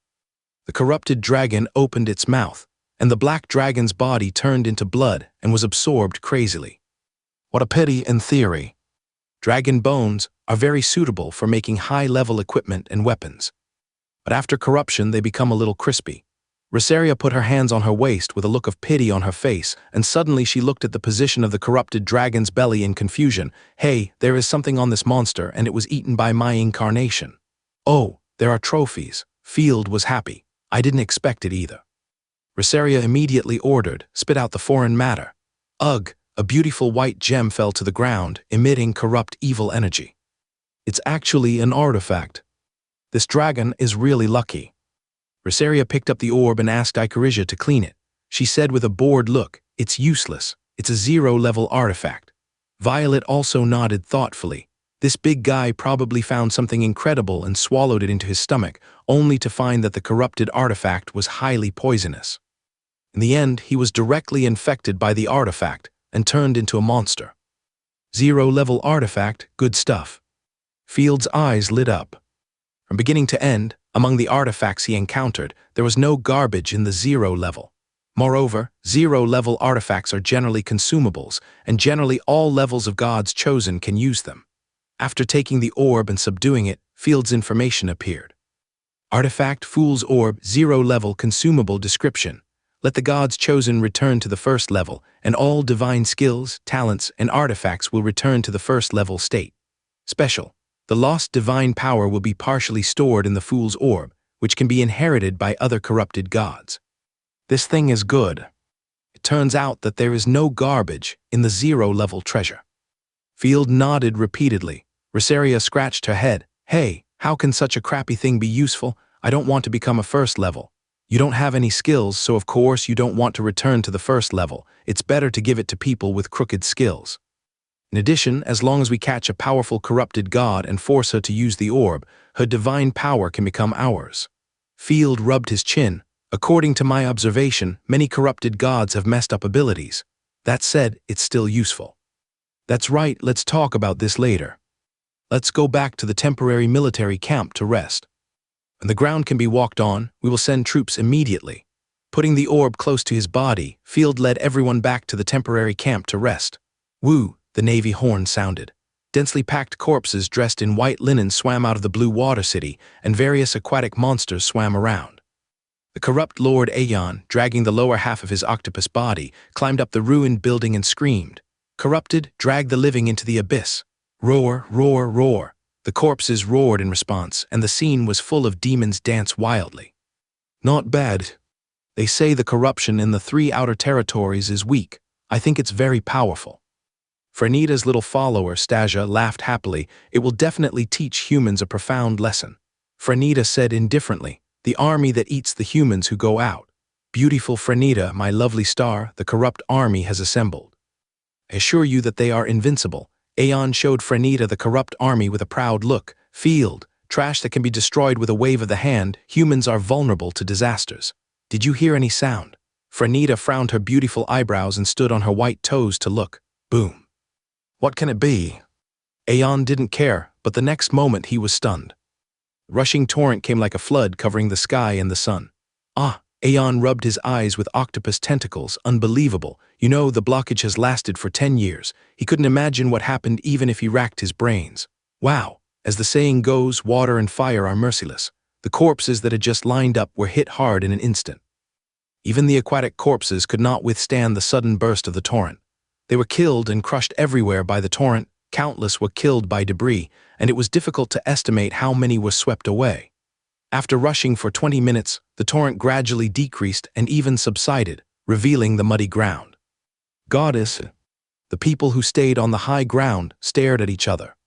The corrupted dragon opened its mouth, and the black dragon's body turned into blood and was absorbed crazily. What a pity in theory. Dragon bones are very suitable for making high-level equipment and weapons. But after corruption, they become a little crispy. Rosaria put her hands on her waist with a look of pity on her face, and suddenly she looked at the position of the corrupted dragon's belly in confusion. Hey, there is something on this monster, and it was eaten by my incarnation. Oh, there are trophies. Field was happy. I didn't expect it either. Rosaria immediately ordered, spit out the foreign matter. Ugh, a beautiful white gem fell to the ground, emitting corrupt evil energy. It's actually an artifact. This dragon is really lucky. Rosaria picked up the orb and asked Icarisia to clean it. She said with a bored look, it's useless. It's a 0-level artifact. Violet also nodded thoughtfully. This big guy probably found something incredible and swallowed it into his stomach, only to find that the corrupted artifact was highly poisonous. In the end, he was directly infected by the artifact and turned into a monster. 0-level artifact, good stuff. Field's eyes lit up. From beginning to end, among the artifacts he encountered, there was no garbage in the 0 level. Moreover, 0-level artifacts are generally consumables, and generally all levels of gods chosen can use them. After taking the orb and subduing it, Field's information appeared. Artifact Fool's Orb 0-level consumable description. Let the gods chosen return to the first level, and all divine skills, talents, and artifacts will return to the first level state. Special. The lost divine power will be partially stored in the Fool's Orb, which can be inherited by other corrupted gods. This thing is good. It turns out that there is no garbage in the 0-level treasure. Field nodded repeatedly. Rosaria scratched her head. Hey, how can such a crappy thing be useful? I don't want to become a first level. You don't have any skills, so of course you don't want to return to the first level. It's better to give it to people with crooked skills. In addition, as long as we catch a powerful corrupted god and force her to use the orb, her divine power can become ours. Field rubbed his chin. According to my observation, many corrupted gods have messed up abilities. That said, it's still useful. That's right, let's talk about this later. Let's go back to the temporary military camp to rest. When the ground can be walked on, we will send troops immediately. Putting the orb close to his body, Field led everyone back to the temporary camp to rest. Woo, The navy horn sounded. Densely packed corpses dressed in white linen swam out of the blue water city, and various aquatic monsters swam around. The corrupt Lord Aeon, dragging the lower half of his octopus body, climbed up the ruined building and screamed. Corrupted, dragged the living into the abyss. Roar, roar, roar. The corpses roared in response, and the scene was full of demons dance wildly. Not bad. They say the corruption in the 3 outer territories is weak. I think it's very powerful. Frenita's little follower, Stasia, laughed happily. It will definitely teach humans a profound lesson. Frenita said indifferently, the army that eats the humans who go out. Beautiful Frenita, my lovely star, the corrupt army has assembled. I assure you that they are invincible. Aeon showed Frenita the corrupt army with a proud look. Field, trash that can be destroyed with a wave of the hand, humans are vulnerable to disasters. Did you hear any sound? Frenita frowned her beautiful eyebrows and stood on her white toes to look. Boom. What can it be? Aeon didn't care, but the next moment he was stunned. The rushing torrent came like a flood covering the sky and the sun. Ah, Aeon rubbed his eyes with octopus tentacles. Unbelievable. You know, the blockage has lasted for 10 years. He couldn't imagine what happened even if he racked his brains. Wow. As the saying goes, water and fire are merciless. The corpses that had just lined up were hit hard in an instant. Even the aquatic corpses could not withstand the sudden burst of the torrent. They were killed and crushed everywhere by the torrent. Countless were killed by debris, and it was difficult to estimate how many were swept away. After rushing for 20 minutes, the torrent gradually decreased and even subsided, revealing the muddy ground. Goddess, the people who stayed on the high ground stared at each other,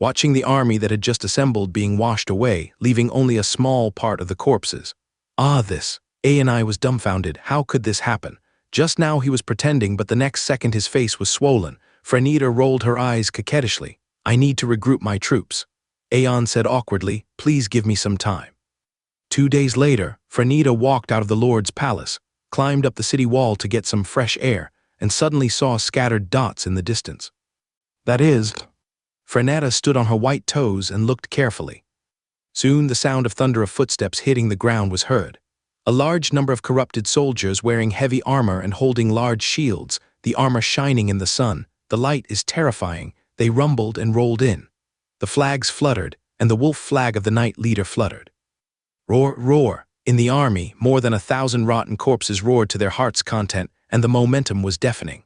watching the army that had just assembled being washed away, leaving only a small part of the corpses. Aeon was dumbfounded. How could this happen? Just now he was pretending, but the next second his face was swollen. Frenita rolled her eyes coquettishly. I need to regroup my troops. Aeon said awkwardly, please give me some time. 2 days later, Frenita walked out of the Lord's palace, climbed up the city wall to get some fresh air, and suddenly saw scattered dots in the distance. That is, Frenita stood on her white toes and looked carefully. Soon the sound of thunder of footsteps hitting the ground was heard. A large number of corrupted soldiers wearing heavy armor and holding large shields, the armor shining in the sun. The light is terrifying. They rumbled and rolled in. The flags fluttered, and the wolf flag of the night leader fluttered. Roar, roar. In the army, more than 1,000 rotten corpses roared to their heart's content, and the momentum was deafening.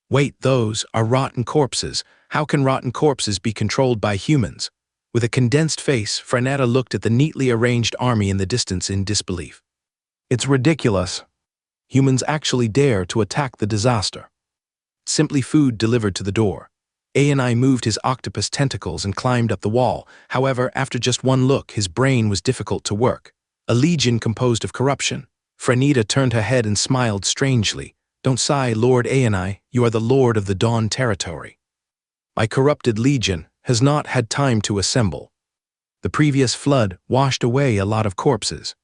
Wait, those are rotten corpses. How can rotten corpses be controlled by humans? With a condensed face, Frenita looked at the neatly arranged army in the distance in disbelief. It's ridiculous. Humans actually dare to attack the disaster. Simply food delivered to the door. Aeon moved his octopus tentacles and climbed up the wall. However, after just one look, his brain was difficult to work. A legion composed of corruption. Frenita turned her head and smiled strangely. Don't sigh, Lord Aeon, you are the Lord of the Dawn territory. My corrupted legion has not had time to assemble. The previous flood washed away a lot of corpses.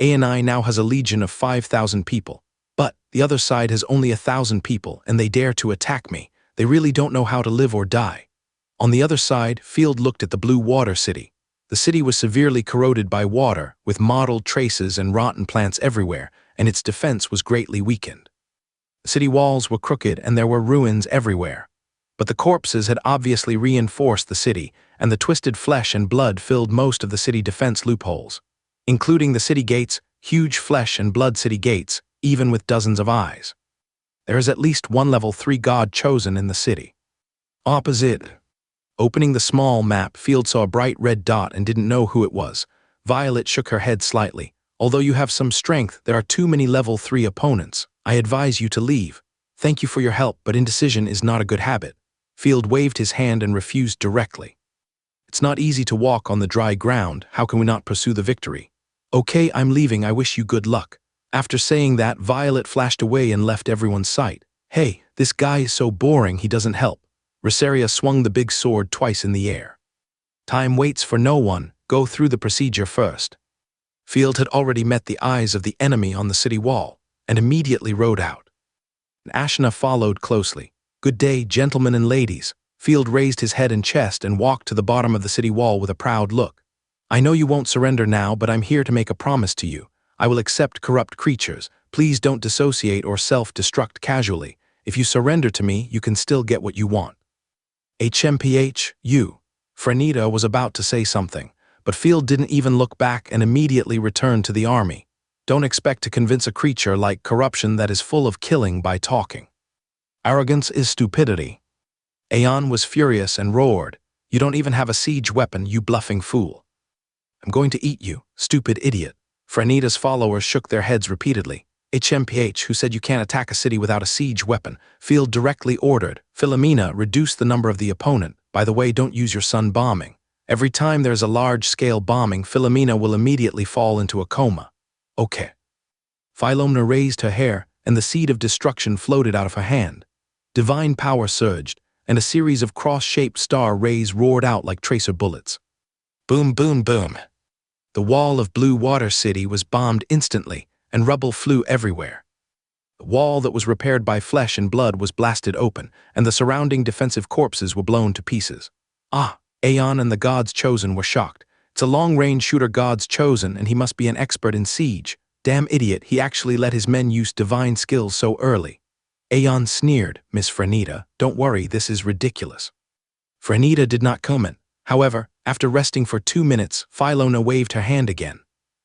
Aeon now has a legion of 5,000 people. But the other side has only 1,000 people, and they dare to attack me. They really don't know how to live or die. On the other side, Field looked at the blue water city. The city was severely corroded by water, with mottled traces and rotten plants everywhere, and its defense was greatly weakened. The city walls were crooked, and there were ruins everywhere. But the corpses had obviously reinforced the city, and the twisted flesh and blood filled most of the city defense loopholes, including the city gates, huge flesh and blood city gates, even with dozens of eyes. There is at least one level 3 god chosen in the city. Opposite. Opening the small map, Field saw a bright red dot and didn't know who it was. Violet shook her head slightly. Although you have some strength, there are too many level 3 opponents. I advise you to leave. Thank you for your help, but indecision is not a good habit. Field waved his hand and refused directly. It's not easy to walk on the dry ground. How can we not pursue the victory? Okay, I'm leaving. I wish you good luck. After saying that, Violet flashed away and left everyone's sight. Hey, this guy is so boring, he doesn't help. Rosaria swung the big sword twice in the air. Time waits for no one. Go through the procedure first. Field had already met the eyes of the enemy on the city wall, and immediately rode out. Ashna followed closely. Good day, gentlemen and ladies. Field raised his head and chest and walked to the bottom of the city wall with a proud look. I know you won't surrender now, but I'm here to make a promise to you. I will accept corrupt creatures. Please don't dissociate or self-destruct casually. If you surrender to me, you can still get what you want. HMPH, you. Franita was about to say something, but Field didn't even look back and immediately returned to the army. Don't expect to convince a creature like corruption that is full of killing by talking. Arrogance is stupidity. Aeon was furious and roared, "You don't even have a siege weapon, you bluffing fool. I'm going to eat you, stupid idiot." Franita's followers shook their heads repeatedly. HMPH, who said you can't attack a city without a siege weapon, Field directly ordered, "Philomena, reduce the number of the opponent. By the way, don't use your sun bombing. Every time there's a large-scale bombing, Philomena will immediately fall into a coma." Okay. Philomena raised her hair, and the seed of destruction floated out of her hand. Divine power surged, and a series of cross-shaped star rays roared out like tracer bullets. Boom, boom, boom. The wall of Blue Water City was bombed instantly, and rubble flew everywhere. The wall that was repaired by flesh and blood was blasted open, and the surrounding defensive corpses were blown to pieces. Aeon and the Gods Chosen were shocked. It's a long-range shooter Gods Chosen, and he must be an expert in siege. Damn idiot, he actually let his men use divine skills so early. Aeon sneered, "Miss Franita, don't worry, this is ridiculous." Franita did not comment. However, after resting for 2 minutes, Philomena waved her hand again.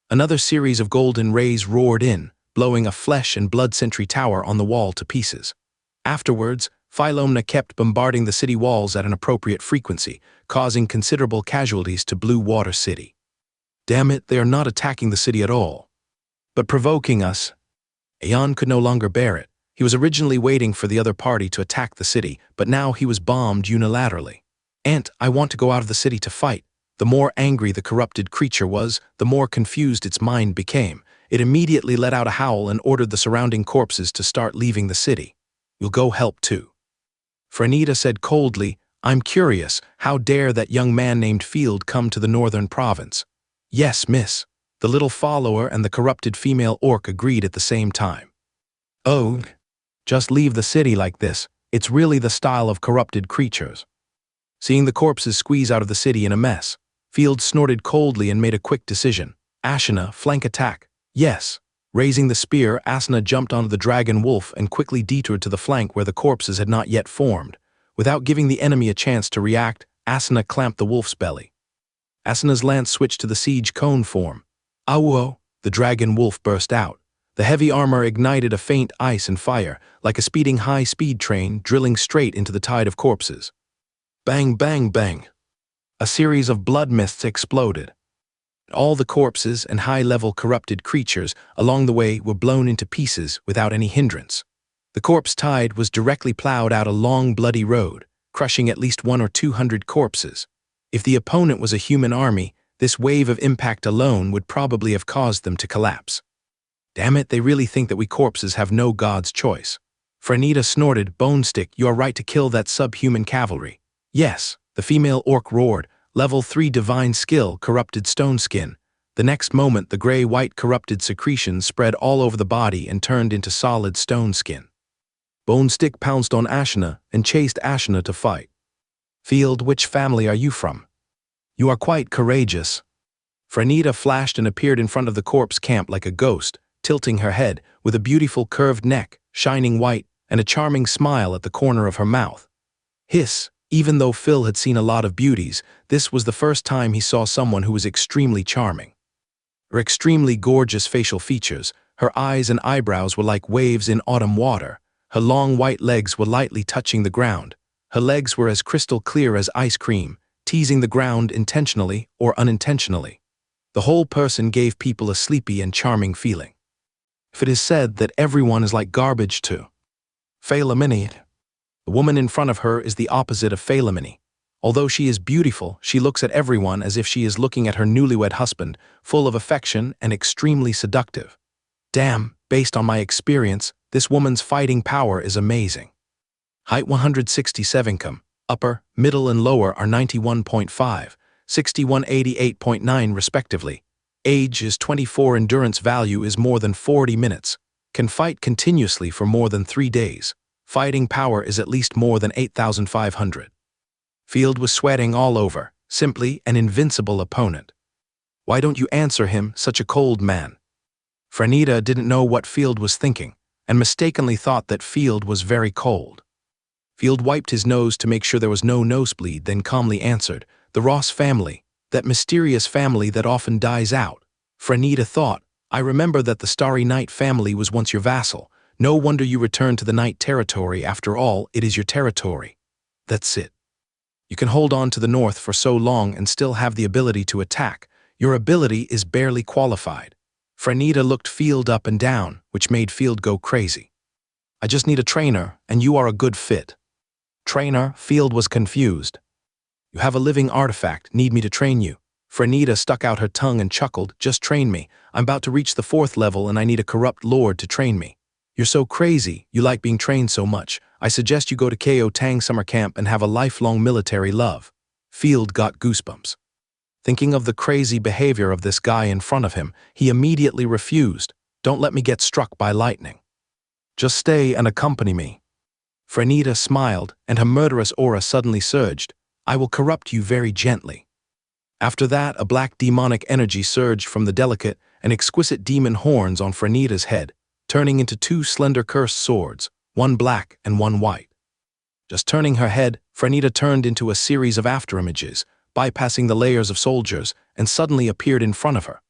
Another series of golden rays roared in, blowing a flesh and blood sentry tower on the wall to pieces. Afterwards, Philomena kept bombarding the city walls at an appropriate frequency, causing considerable casualties to Blue Water City. Damn it, they are not attacking the city at all, but provoking us. Aeon could no longer bear it. He was originally waiting for the other party to attack the city, but now he was bombed unilaterally. I want to go out of the city to fight." The more angry the corrupted creature was, the more confused its mind became. It immediately let out a howl and ordered the surrounding corpses to start leaving the city. "You'll go help too." Franita said coldly, "I'm curious, how dare that young man named Field come to the northern province?" "Yes, miss." The little follower and the corrupted female orc agreed at the same time. "Oh, just leave the city like this. It's really the style of corrupted creatures." Seeing the corpses squeeze out of the city in a mess, Field snorted coldly and made a quick decision. "Ashina, flank attack." "Yes." Raising the spear, Asuna jumped onto the dragon wolf and quickly detoured to the flank where the corpses had not yet formed. Without giving the enemy a chance to react, Asuna clamped the wolf's belly. Asuna's lance switched to the siege cone form. "Awuo!" The dragon wolf burst out. The heavy armor ignited a faint ice and fire, like a speeding high-speed train drilling straight into the tide of corpses. Bang, bang, bang. A series of blood mists exploded. All the corpses and high-level corrupted creatures along the way were blown into pieces without any hindrance. The corpse tide was directly plowed out a long, bloody road, crushing at least 100 or 200 corpses. If the opponent was a human army, this wave of impact alone would probably have caused them to collapse. Damn it, they really think that we corpses have no god's choice. Franita snorted, "Bonestick, you are right to kill that subhuman cavalry." "Yes," the female orc roared, "Level 3 divine skill, corrupted stone skin." The next moment, the gray-white corrupted secretions spread all over the body and turned into solid stone skin. Bonestick pounced on Ashina and chased Ashina to fight. "Field, which family are you from?" "You are quite courageous." Franita flashed and appeared in front of the corpse camp like a ghost, tilting her head, with a beautiful curved neck, shining white, and a charming smile at the corner of her mouth. Hiss. Even though Phil had seen a lot of beauties, this was the first time he saw someone who was extremely charming. Her extremely gorgeous facial features, her eyes and eyebrows were like waves in autumn water, her long white legs were lightly touching the ground, her legs were as crystal clear as ice cream, teasing the ground intentionally or unintentionally. The whole person gave people a sleepy and charming feeling. If it is said that everyone is like garbage to Philomena, the woman in front of her is the opposite of Philomena. Although she is beautiful, she looks at everyone as if she is looking at her newlywed husband, full of affection and extremely seductive. Damn, based on my experience, this woman's fighting power is amazing. Height 167 km, upper, middle and lower are 91.5, 6188.9 respectively. Age is 24, endurance value is more than 40 minutes. Can fight continuously for more than 3 days. Fighting power is at least more than 8,500. Field was sweating all over, simply an invincible opponent. "Why don't you answer him, such a cold man?" Franita didn't know what Field was thinking. and mistakenly thought that Field was very cold. Field wiped his nose to make sure there was no nosebleed, then calmly answered, "The Ross family, that mysterious family that often dies out." Franita thought, "I remember that the Starry Night family was once your vassal. No wonder you returned to the Night territory. After all, it is your territory. That's it. You can hold on to the North for so long and still have the ability to attack. Your ability is barely qualified." Franita looked Field up and down, which made Field go crazy. "I just need a trainer, and you are a good fit." "Trainer?" Field was confused. "You have a living artifact, need me to train you." Franita stuck out her tongue and chuckled, "Just train me. I'm about to reach the 4th level and I need a corrupt lord to train me." "You're so crazy, you like being trained so much. I suggest you go to Ko Tang summer camp and have a lifelong military love." Field got goosebumps. Thinking of the crazy behavior of this guy in front of him, he immediately refused. "Don't let me get struck by lightning. Just stay and accompany me." Franita smiled, and her murderous aura suddenly surged. "I will corrupt you very gently." After that, a black demonic energy surged from the delicate and exquisite demon horns on Franita's head, turning into 2 slender cursed swords, one black and one white. Just turning her head, Franita turned into a series of afterimages, bypassing the layers of soldiers, and suddenly appeared in front of her.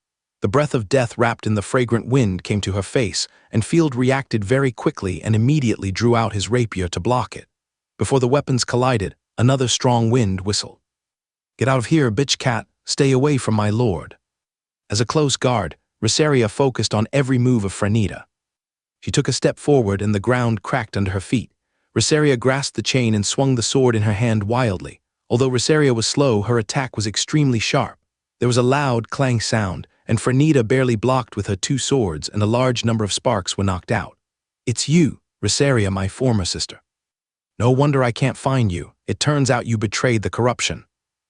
The breath of death wrapped in the fragrant wind came to her face, and Field reacted very quickly and immediately drew out his rapier to block it. Before the weapons collided, another strong wind whistled. "Get out of here, bitch cat, stay away from my lord." As a close guard, Rosaria focused on every move of Franita. She took a step forward and the ground cracked under her feet. Rosaria grasped the chain and swung the sword in her hand wildly. Although Rosaria was slow, her attack was extremely sharp. There was a loud clang sound, and Franita barely blocked with her 2 swords, and a large number of sparks were knocked out. "It's you, Rosaria, my former sister. No wonder I can't find you. It turns out you betrayed the corruption."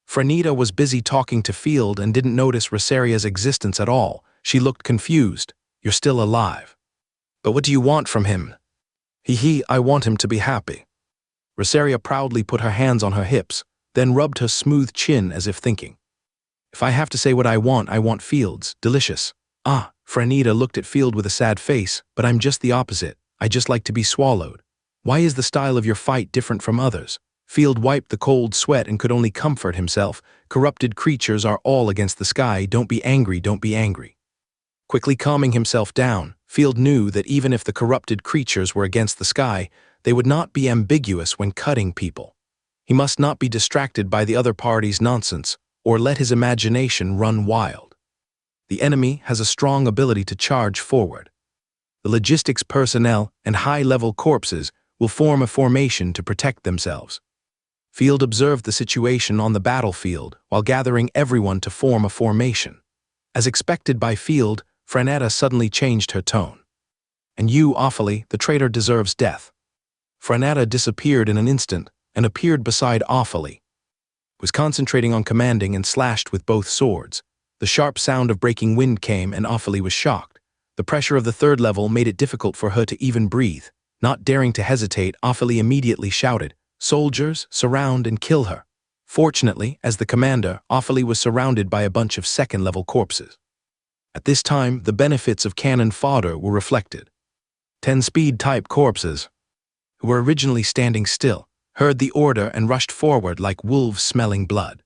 Franita was busy talking to Field and didn't notice Rosaria's existence at all. She looked confused. "You're still alive. But what do you want from him?" I want him to be happy." Rosaria proudly put her hands on her hips, then rubbed her smooth chin as if thinking. "If I have to say what I want Field's delicious." "Ah," Franita looked at Field with a sad face, "but I'm just the opposite. I just like to be swallowed." "Why is the style of your fight different from others?" Field wiped the cold sweat and could only comfort himself. "Corrupted creatures are all against the sky. Don't be angry, don't be angry." Quickly calming himself down, Field knew that even if the corrupted creatures were against the sky, they would not be ambiguous when cutting people. He must not be distracted by the other party's nonsense, or let his imagination run wild. The enemy has a strong ability to charge forward. The logistics personnel and high-level corpses will form a formation to protect themselves. Field observed the situation on the battlefield while gathering everyone to form a formation. As expected by Field, Franetta suddenly changed her tone. "And you, Ophalie, the traitor deserves death." Franetta disappeared in an instant and appeared beside Ophalie. Was concentrating on commanding and slashed with both swords. The sharp sound of breaking wind came and Ophalie was shocked. The pressure of the 3rd level made it difficult for her to even breathe. Not daring to hesitate, Ophalie immediately shouted, "Soldiers, surround and kill her." Fortunately, as the commander, Ophalie was surrounded by a bunch of 2nd-level corpses. At this time, the benefits of cannon fodder were reflected. 10-speed-type corpses, who were originally standing still, heard the order and rushed forward like wolves smelling blood.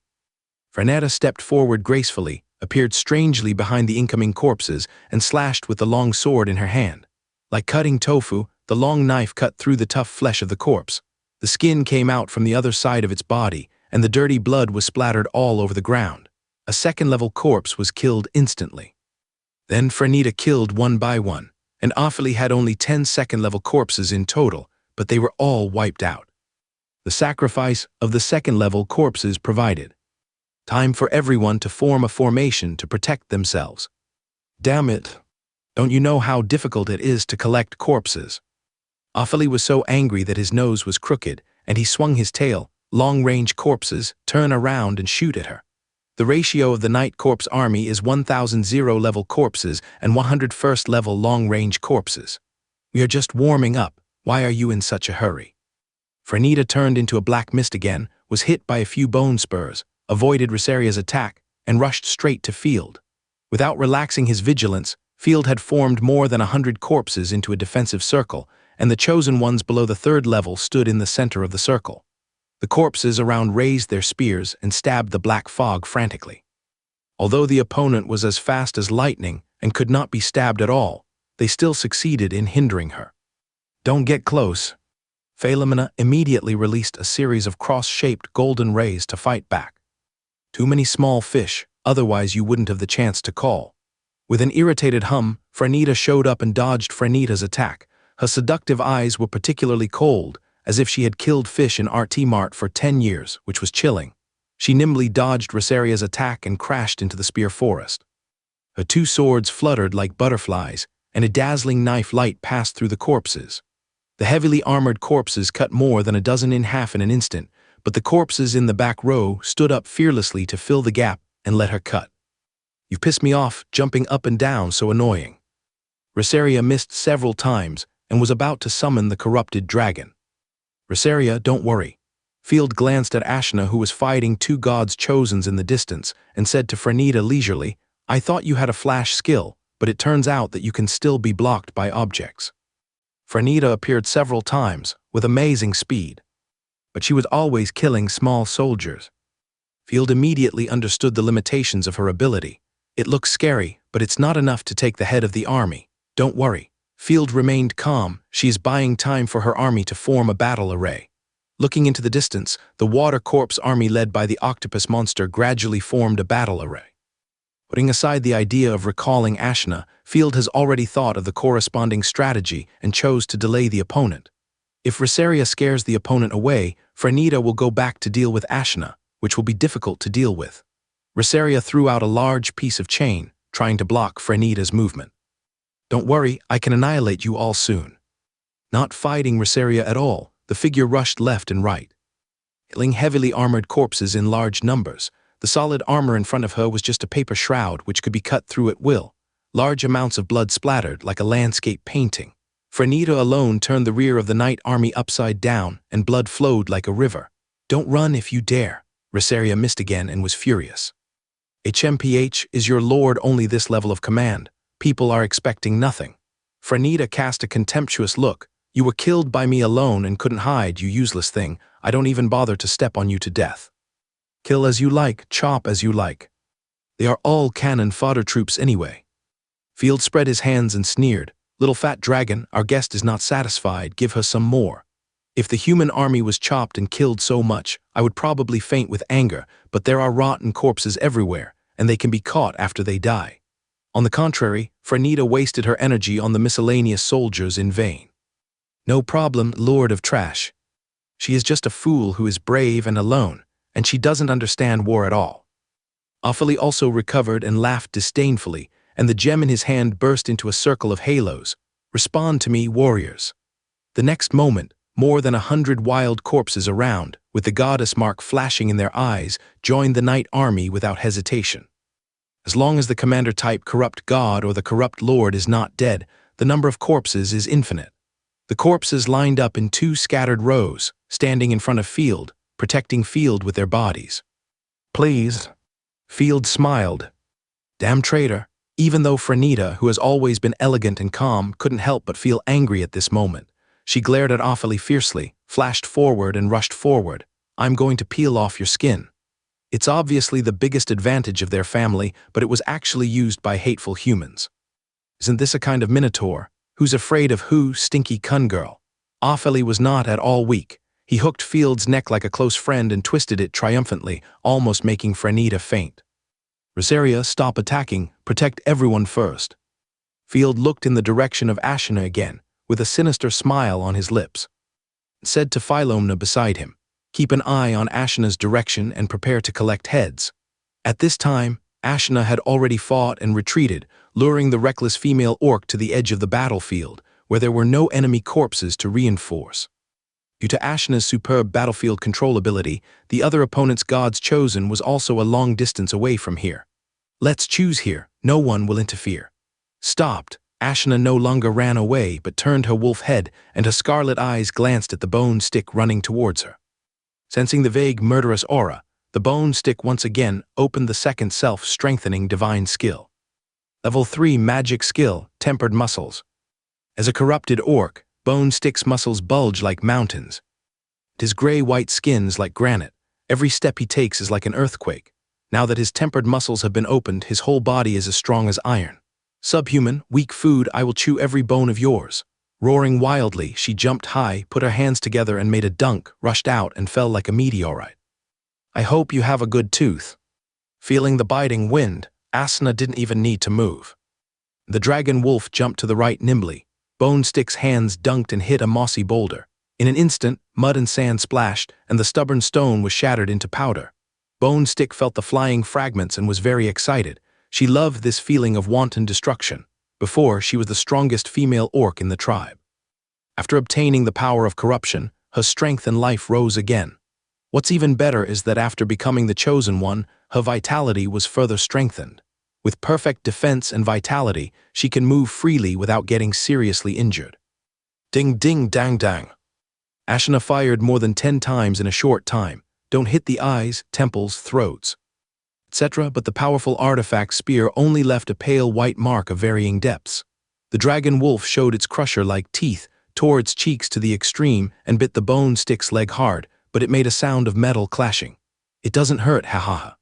Franetta stepped forward gracefully, appeared strangely behind the incoming corpses, and slashed with the long sword in her hand. Like cutting tofu, the long knife cut through the tough flesh of the corpse. The skin came out from the other side of its body, and the dirty blood was splattered all over the ground. A 2nd-level corpse was killed instantly. Then Franita killed one by one, and Ophalie had only 10 2nd-level corpses in total, but they were all wiped out. The sacrifice of the 2nd-level corpses provided time for everyone to form a formation to protect themselves. "Damn it. Don't you know how difficult it is to collect corpses?" Ophalie was so angry that his nose was crooked, and he swung his tail. "Long-range corpses, turn around and shoot at her." The ratio of the Night Corpse army is 1,000 0-level corpses and 101st-level long-range corpses. "We are just warming up. Why are you in such a hurry?" Franita turned into a black mist again, was hit by a few bone spurs, avoided Rosaria's attack, and rushed straight to Field. Without relaxing his vigilance, Field had formed more than 100 corpses into a defensive circle, and the chosen ones below the third level stood in the center of the circle. The corpses around raised their spears and stabbed the black fog frantically. Although the opponent was as fast as lightning and could not be stabbed at all, they still succeeded in hindering her. "Don't get close." Philomena immediately released a series of cross-shaped golden rays to fight back. "Too many small fish, otherwise you wouldn't have the chance to call." With an irritated hum, Franita showed up and dodged Franita's attack. Her seductive eyes were particularly cold, as if she had killed fish in RT Mart for 10 years, which was chilling. She nimbly dodged Rosaria's attack and crashed into the spear forest. Her two swords fluttered like butterflies, and a dazzling knife light passed through the corpses. The heavily armored corpses cut more than a dozen in half in an instant, but the corpses in the back row stood up fearlessly to fill the gap and let her cut. "You've pissed me off, jumping up and down so annoying." Rosaria missed several times and was about to summon the corrupted dragon. "Rosaria, don't worry." Field glanced at Ashna, who was fighting two gods' chosens in the distance, and said to Franita leisurely, "I thought you had a flash skill, but it turns out that you can still be blocked by objects." Franita appeared several times, with amazing speed. But she was always killing small soldiers. Field immediately understood the limitations of her ability. "It looks scary, but it's not enough to take the head of the army. Don't worry." Field remained calm. She is buying time for her army to form a battle array. Looking into the distance, the water corpse army led by the octopus monster gradually formed a battle array. Putting aside the idea of recalling Ashna, Field has already thought of the corresponding strategy and chose to delay the opponent. If Rosaria scares the opponent away, Franita will go back to deal with Ashna, which will be difficult to deal with. Rosaria threw out a large piece of chain, trying to block Franita's movement. "Don't worry, I can annihilate you all soon." Not fighting Rosaria at all, the figure rushed left and right, killing heavily armored corpses in large numbers. The solid armor in front of her was just a paper shroud which could be cut through at will. Large amounts of blood splattered like a landscape painting. Franita alone turned the rear of the night army upside down, and blood flowed like a river. "Don't run if you dare." Rosaria missed again and was furious. "HMPH, is your lord only this level of command? People are expecting nothing." Franita cast a contemptuous look. "You were killed by me alone and couldn't hide, you useless thing. I don't even bother to step on you to death. Kill as you like, chop as you like. They are all cannon fodder troops anyway." Field spread his hands and sneered. "Little fat dragon, our guest is not satisfied, give her some more." If the human army was chopped and killed so much, I would probably faint with anger, but there are rotten corpses everywhere, and they can be caught after they die. On the contrary, Franita wasted her energy on the miscellaneous soldiers in vain. "No problem, Lord of Trash. She is just a fool who is brave and alone, and she doesn't understand war at all." Ophalie also recovered and laughed disdainfully, and the gem in his hand burst into a circle of halos. "Respond to me, warriors." The next moment, more than 100 wild corpses around, with the goddess mark flashing in their eyes, joined the night army without hesitation. As long as the commander type corrupt god or the corrupt lord is not dead, the number of corpses is infinite. The corpses lined up in two scattered rows, standing in front of Field, protecting Field with their bodies. "Please." Field smiled. "Damn traitor." Even though Franita, who has always been elegant and calm, couldn't help but feel angry at this moment. She glared at Ophalie fiercely, flashed forward and rushed forward. "I'm going to peel off your skin." It's obviously the biggest advantage of their family, but it was actually used by hateful humans. Isn't this a kind of minotaur? Who's afraid of who, stinky cun girl? Ophalie was not at all weak. He hooked Field's neck like a close friend and twisted it triumphantly, almost making Franita faint. "Rosaria, stop attacking. Protect everyone first." Field looked in the direction of Ashna again, with a sinister smile on his lips. Said to Philomena beside him, "Keep an eye on Ashna's direction and prepare to collect heads." At this time, Ashna had already fought and retreated, luring the reckless female orc to the edge of the battlefield, where there were no enemy corpses to reinforce. Due to Ashna's superb battlefield control ability, the other opponent's god's chosen was also a long distance away from here. "Let's choose here, no one will interfere." Stopped, Ashna no longer ran away but turned her wolf head, and her scarlet eyes glanced at the bone stick running towards her. Sensing the vague murderous aura, the bone stick once again opened the second self-strengthening divine skill. Level 3 Magic Skill, Tempered Muscles. As a corrupted orc, Bone Stick's muscles bulge like mountains. His gray-white skin's like granite. Every step he takes is like an earthquake. Now that his tempered muscles have been opened, his whole body is as strong as iron. Subhuman, weak food, I will chew every bone of yours. Roaring wildly, she jumped high, put her hands together and made a dunk, rushed out and fell like a meteorite. I hope you have a good tooth. Feeling the biting wind, Asuna didn't even need to move. The dragon wolf jumped to the right nimbly. Bone Stick's hands dunked and hit a mossy boulder. In an instant, mud and sand splashed, and the stubborn stone was shattered into powder. Bone Stick felt the flying fragments and was very excited. She loved this feeling of wanton destruction. Before, she was the strongest female orc in the tribe. After obtaining the power of corruption, her strength and life rose again. What's even better is that after becoming the chosen one, her vitality was further strengthened. With perfect defense and vitality, she can move freely without getting seriously injured. Ding ding dang dang. Asuna fired more than 10 times in a short time. Don't hit the eyes, temples, throats, etc., but the powerful artifact spear only left a pale white mark of varying depths. The dragon wolf showed its crusher-like teeth, tore its cheeks to the extreme, and bit the Bone Stick's leg hard, but it made a sound of metal clashing. It doesn't hurt, ha.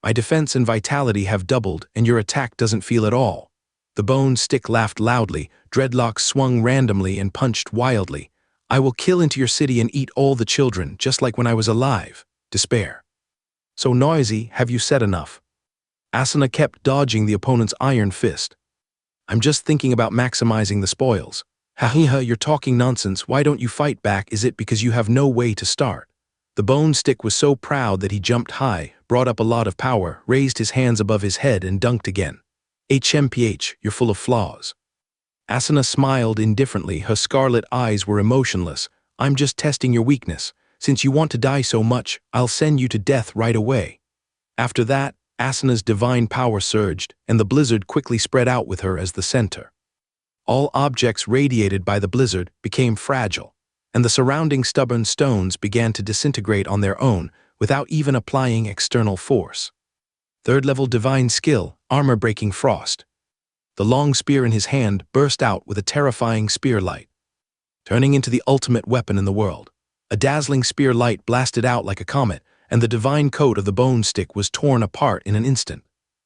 My defense and vitality have doubled, and your attack doesn't feel at all. The Bone Stick laughed loudly, dreadlocks swung randomly and punched wildly. I will kill into your city and eat all the children, just like when I was alive. Despair. So noisy, have you said enough? Asuna kept dodging the opponent's iron fist. I'm just thinking about maximizing the spoils. Ha, you're talking nonsense, why don't you fight back? Is it because you have no way to start? The Bone Stick was so proud that he jumped high, brought up a lot of power, raised his hands above his head and dunked again. HMPH, you're full of flaws. Asuna smiled indifferently, her scarlet eyes were emotionless. I'm just testing your weakness. Since you want to die so much, I'll send you to death right away. After that, Asuna's divine power surged, and the blizzard quickly spread out with her as the center. All objects radiated by the blizzard became fragile, and the surrounding stubborn stones began to disintegrate on their own without even applying external force. Third-level divine skill, armor-breaking frost. The long spear in his hand burst out with a terrifying spear light, turning into the ultimate weapon in the world. A dazzling spear light blasted out like a comet, and the divine coat of the Bone Stick was torn apart in an instant.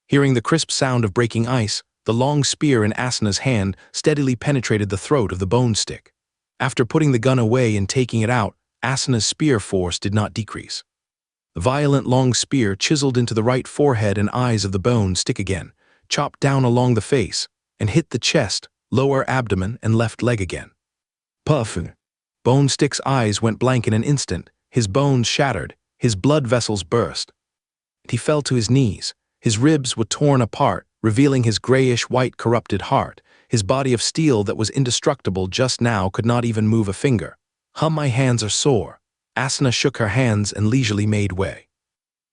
Hearing the crisp sound of breaking ice, the long spear in Asuna's hand steadily penetrated the throat of the Bone Stick. After putting the gun away and taking it out, Asuna's spear force did not decrease. The violent long spear chiseled into the right forehead and eyes of the Bone Stick again, chopped down along the face, and hit the chest, lower abdomen, and left leg again. Puff! Bone Stick's eyes went blank in an instant, his bones shattered, his blood vessels burst. He fell to his knees. His ribs were torn apart, revealing his grayish-white corrupted heart. His body of steel that was indestructible just now could not even move a finger. My hands are sore. Asuna shook her hands and leisurely made way.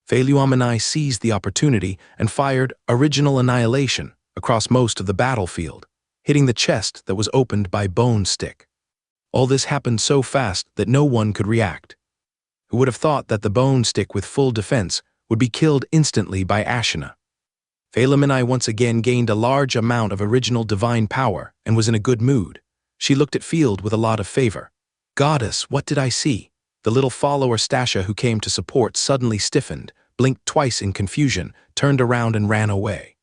Feluamanai seized the opportunity and fired Original Annihilation across most of the battlefield, hitting the chest that was opened by Bone Stick. All this happened so fast that no one could react. Who would have thought that the Bone Stick with full defense would be killed instantly by Asuna? Feluamanai once again gained a large amount of original divine power and was in a good mood. She looked at Field with a lot of favor. Goddess, what did I see? The little follower Stasha who came to support suddenly stiffened, blinked twice in confusion, turned around and ran away.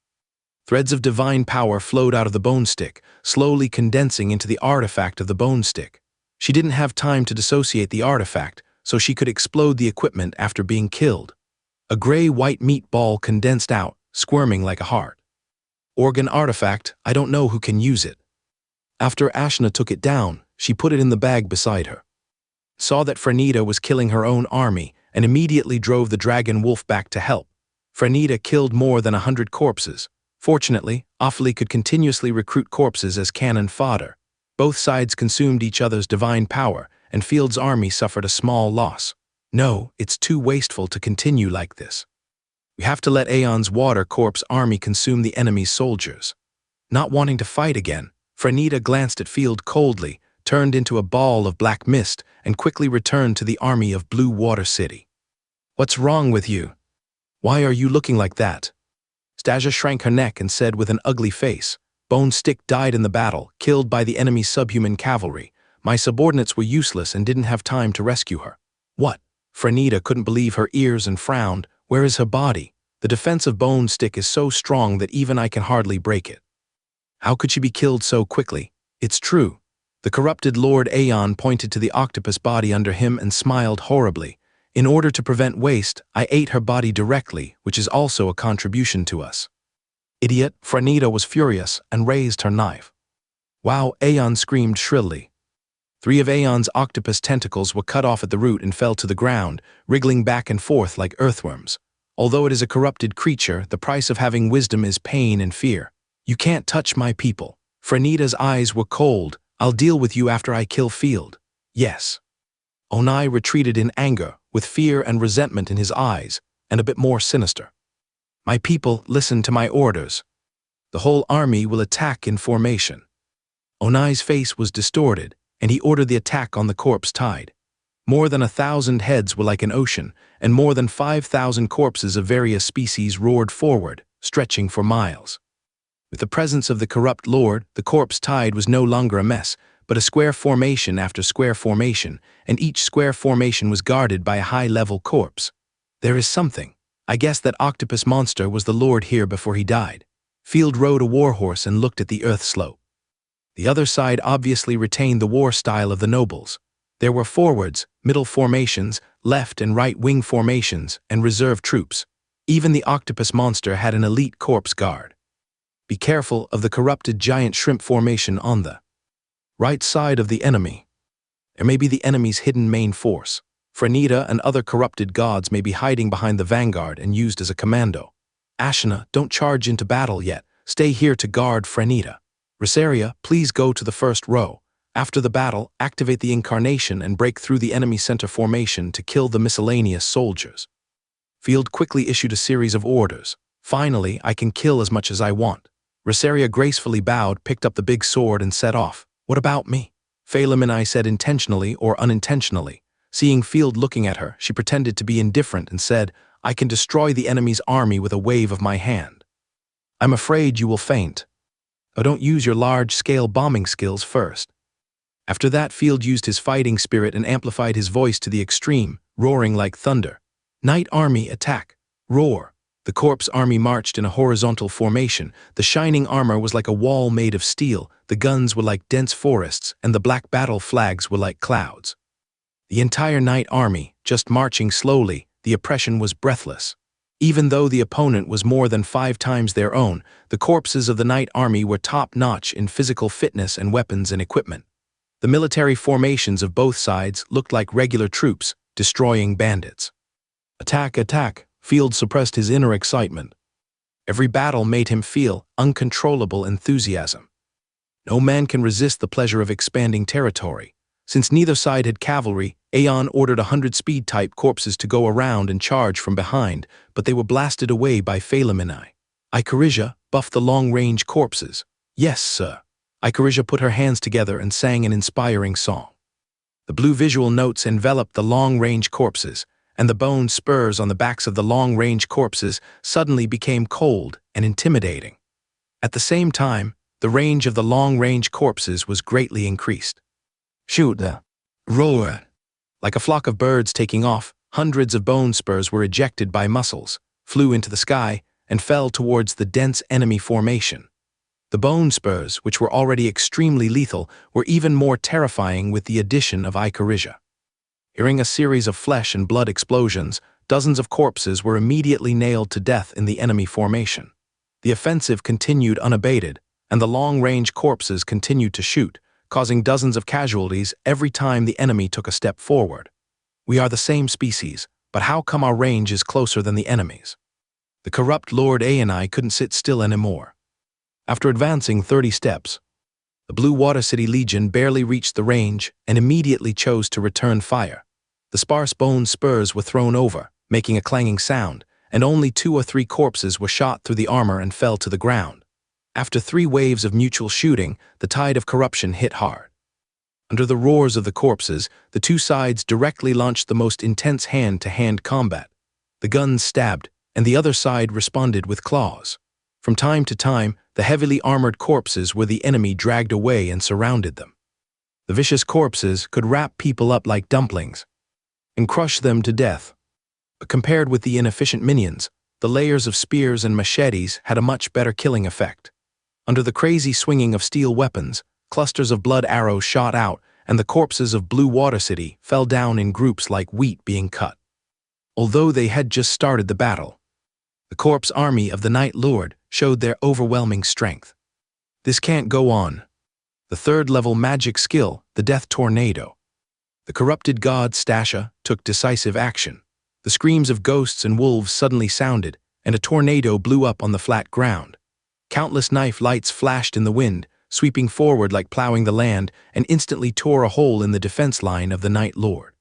Threads of divine power flowed out of the Bone Stick, slowly condensing into the artifact of the Bone Stick. She didn't have time to dissociate the artifact, so she could explode the equipment after being killed. A gray-white meat ball condensed out, squirming like a heart. Organ artifact, I don't know who can use it. After Asuna took it down, she put it in the bag beside her. Saw that Franita was killing her own army and immediately drove the dragon wolf back to help. Franita killed more than 100 corpses. Fortunately, Afli could continuously recruit corpses as cannon fodder. Both sides consumed each other's divine power, and Field's army suffered a small loss. No, it's too wasteful to continue like this. We have to let Aeon's Water Corps army consume the enemy's soldiers. Not wanting to fight again, Franita glanced at Field coldly, turned into a ball of black mist, and quickly returned to the army of Blue Water City. What's wrong with you? Why are you looking like that? Stasia shrank her neck and said with an ugly face, "Bone Stick died in the battle, killed by the enemy's subhuman cavalry. My subordinates were useless and didn't have time to rescue her." "What?" Franita couldn't believe her ears and frowned. "Where is her body? The defense of Bone Stick is so strong that even I can hardly break it. How could she be killed so quickly?" "It's true." The corrupted Lord Aeon pointed to the octopus body under him and smiled horribly. "In order to prevent waste, I ate her body directly, which is also a contribution to us." "Idiot!" Franita was furious and raised her knife. "Wow!" Aeon screamed shrilly. 3 of Aeon's octopus tentacles were cut off at the root and fell to the ground, wriggling back and forth like earthworms. Although it is a corrupted creature, the price of having wisdom is pain and fear. "You can't touch my people." Franita's eyes were cold. "I'll deal with you after I kill Field." "Yes." Onai retreated in anger, with fear and resentment in his eyes, and a bit more sinister. "My people, listen to my orders. The whole army will attack in formation." Onai's face was distorted, and he ordered the attack on the corpse tide. More than 1,000 heads were like an ocean, and more than 5,000 corpses of various species roared forward, stretching for miles. With the presence of the corrupt lord, the corpse tide was no longer a mess, but a square formation after square formation, and each square formation was guarded by a high-level corpse. "There is something. I guess that octopus monster was the lord here before he died." Field rode a warhorse and looked at the earth slope. The other side obviously retained the war style of the nobles. There were forwards, middle formations, left and right wing formations, and reserve troops. Even the octopus monster had an elite corpse guard. Be careful of the corrupted giant shrimp formation on the right side of the enemy. There may be the enemy's hidden main force. Franita and other corrupted gods may be hiding behind the vanguard and used as a commando. "Ashina, don't charge into battle yet. Stay here to guard Franita. Rosaria, please go to the first row. After the battle, activate the incarnation and break through the enemy center formation to kill the miscellaneous soldiers." Field quickly issued a series of orders. "Finally, I can kill as much as I want." Rosaria gracefully bowed, picked up the big sword, and set off. "What about me?" Phalamini said intentionally or unintentionally. Seeing Field looking at her, she pretended to be indifferent and said, "I can destroy the enemy's army with a wave of my hand." "I'm afraid you will faint. Oh, don't use your large-scale bombing skills first." After that, Field used his fighting spirit and amplified his voice to the extreme, roaring like thunder. "Night Army, attack! Roar!" The corpse army marched in a horizontal formation. The shining armor was like a wall made of steel, the guns were like dense forests, and the black battle flags were like clouds. The entire Night Army, just marching slowly, the oppression was breathless. Even though the opponent was more than 5 times their own, the corpses of the Night Army were top-notch in physical fitness and weapons and equipment. The military formations of both sides looked like regular troops, destroying bandits. "Attack, attack!" Field suppressed his inner excitement. Every battle made him feel uncontrollable enthusiasm. No man can resist the pleasure of expanding territory. Since neither side had cavalry, Aeon ordered 100 speed-type corpses to go around and charge from behind, but they were blasted away by Phalamini. Icarisia buffed the long-range corpses. "Yes, sir." Icarisia put her hands together and sang an inspiring song. The blue visual notes enveloped the long-range corpses, and the bone spurs on the backs of the long-range corpses suddenly became cold and intimidating. At the same time, the range of the long-range corpses was greatly increased. "Shoot! Roar!" Like a flock of birds taking off, hundreds of bone spurs were ejected by muscles, flew into the sky, and fell towards the dense enemy formation. The bone spurs, which were already extremely lethal, were even more terrifying with the addition of Icarisia. Hearing a series of flesh and blood explosions, dozens of corpses were immediately nailed to death in the enemy formation. The offensive continued unabated, and the long-range corpses continued to shoot, causing dozens of casualties every time the enemy took a step forward. "We are the same species, but how come our range is closer than the enemy's?" The corrupt Lord Aeoni couldn't sit still anymore. After advancing 30 steps, the Blue Water City Legion barely reached the range and immediately chose to return fire. The sparse bone spurs were thrown over, making a clanging sound, and only 2 or 3 corpses were shot through the armor and fell to the ground. After 3 waves of mutual shooting, the tide of corruption hit hard. Under the roars of the corpses, the 2 sides directly launched the most intense hand-to-hand combat. The guns stabbed, and the other side responded with claws. From time to time, the heavily armored corpses were the enemy dragged away and surrounded them. The vicious corpses could wrap people up like dumplings and crush them to death. But compared with the inefficient minions, the layers of spears and machetes had a much better killing effect. Under the crazy swinging of steel weapons, clusters of blood arrows shot out, and the corpses of Blue Water City fell down in groups like wheat being cut. Although they had just started the battle, the corpse army of the Night Lord showed their overwhelming strength. This can't go on. The third-level magic skill, the Death Tornado. The corrupted god Stasha took decisive action. The screams of ghosts and wolves suddenly sounded, and a tornado blew up on the flat ground. Countless knife lights flashed in the wind, sweeping forward like plowing the land, and instantly tore a hole in the defense line of the Night Lord.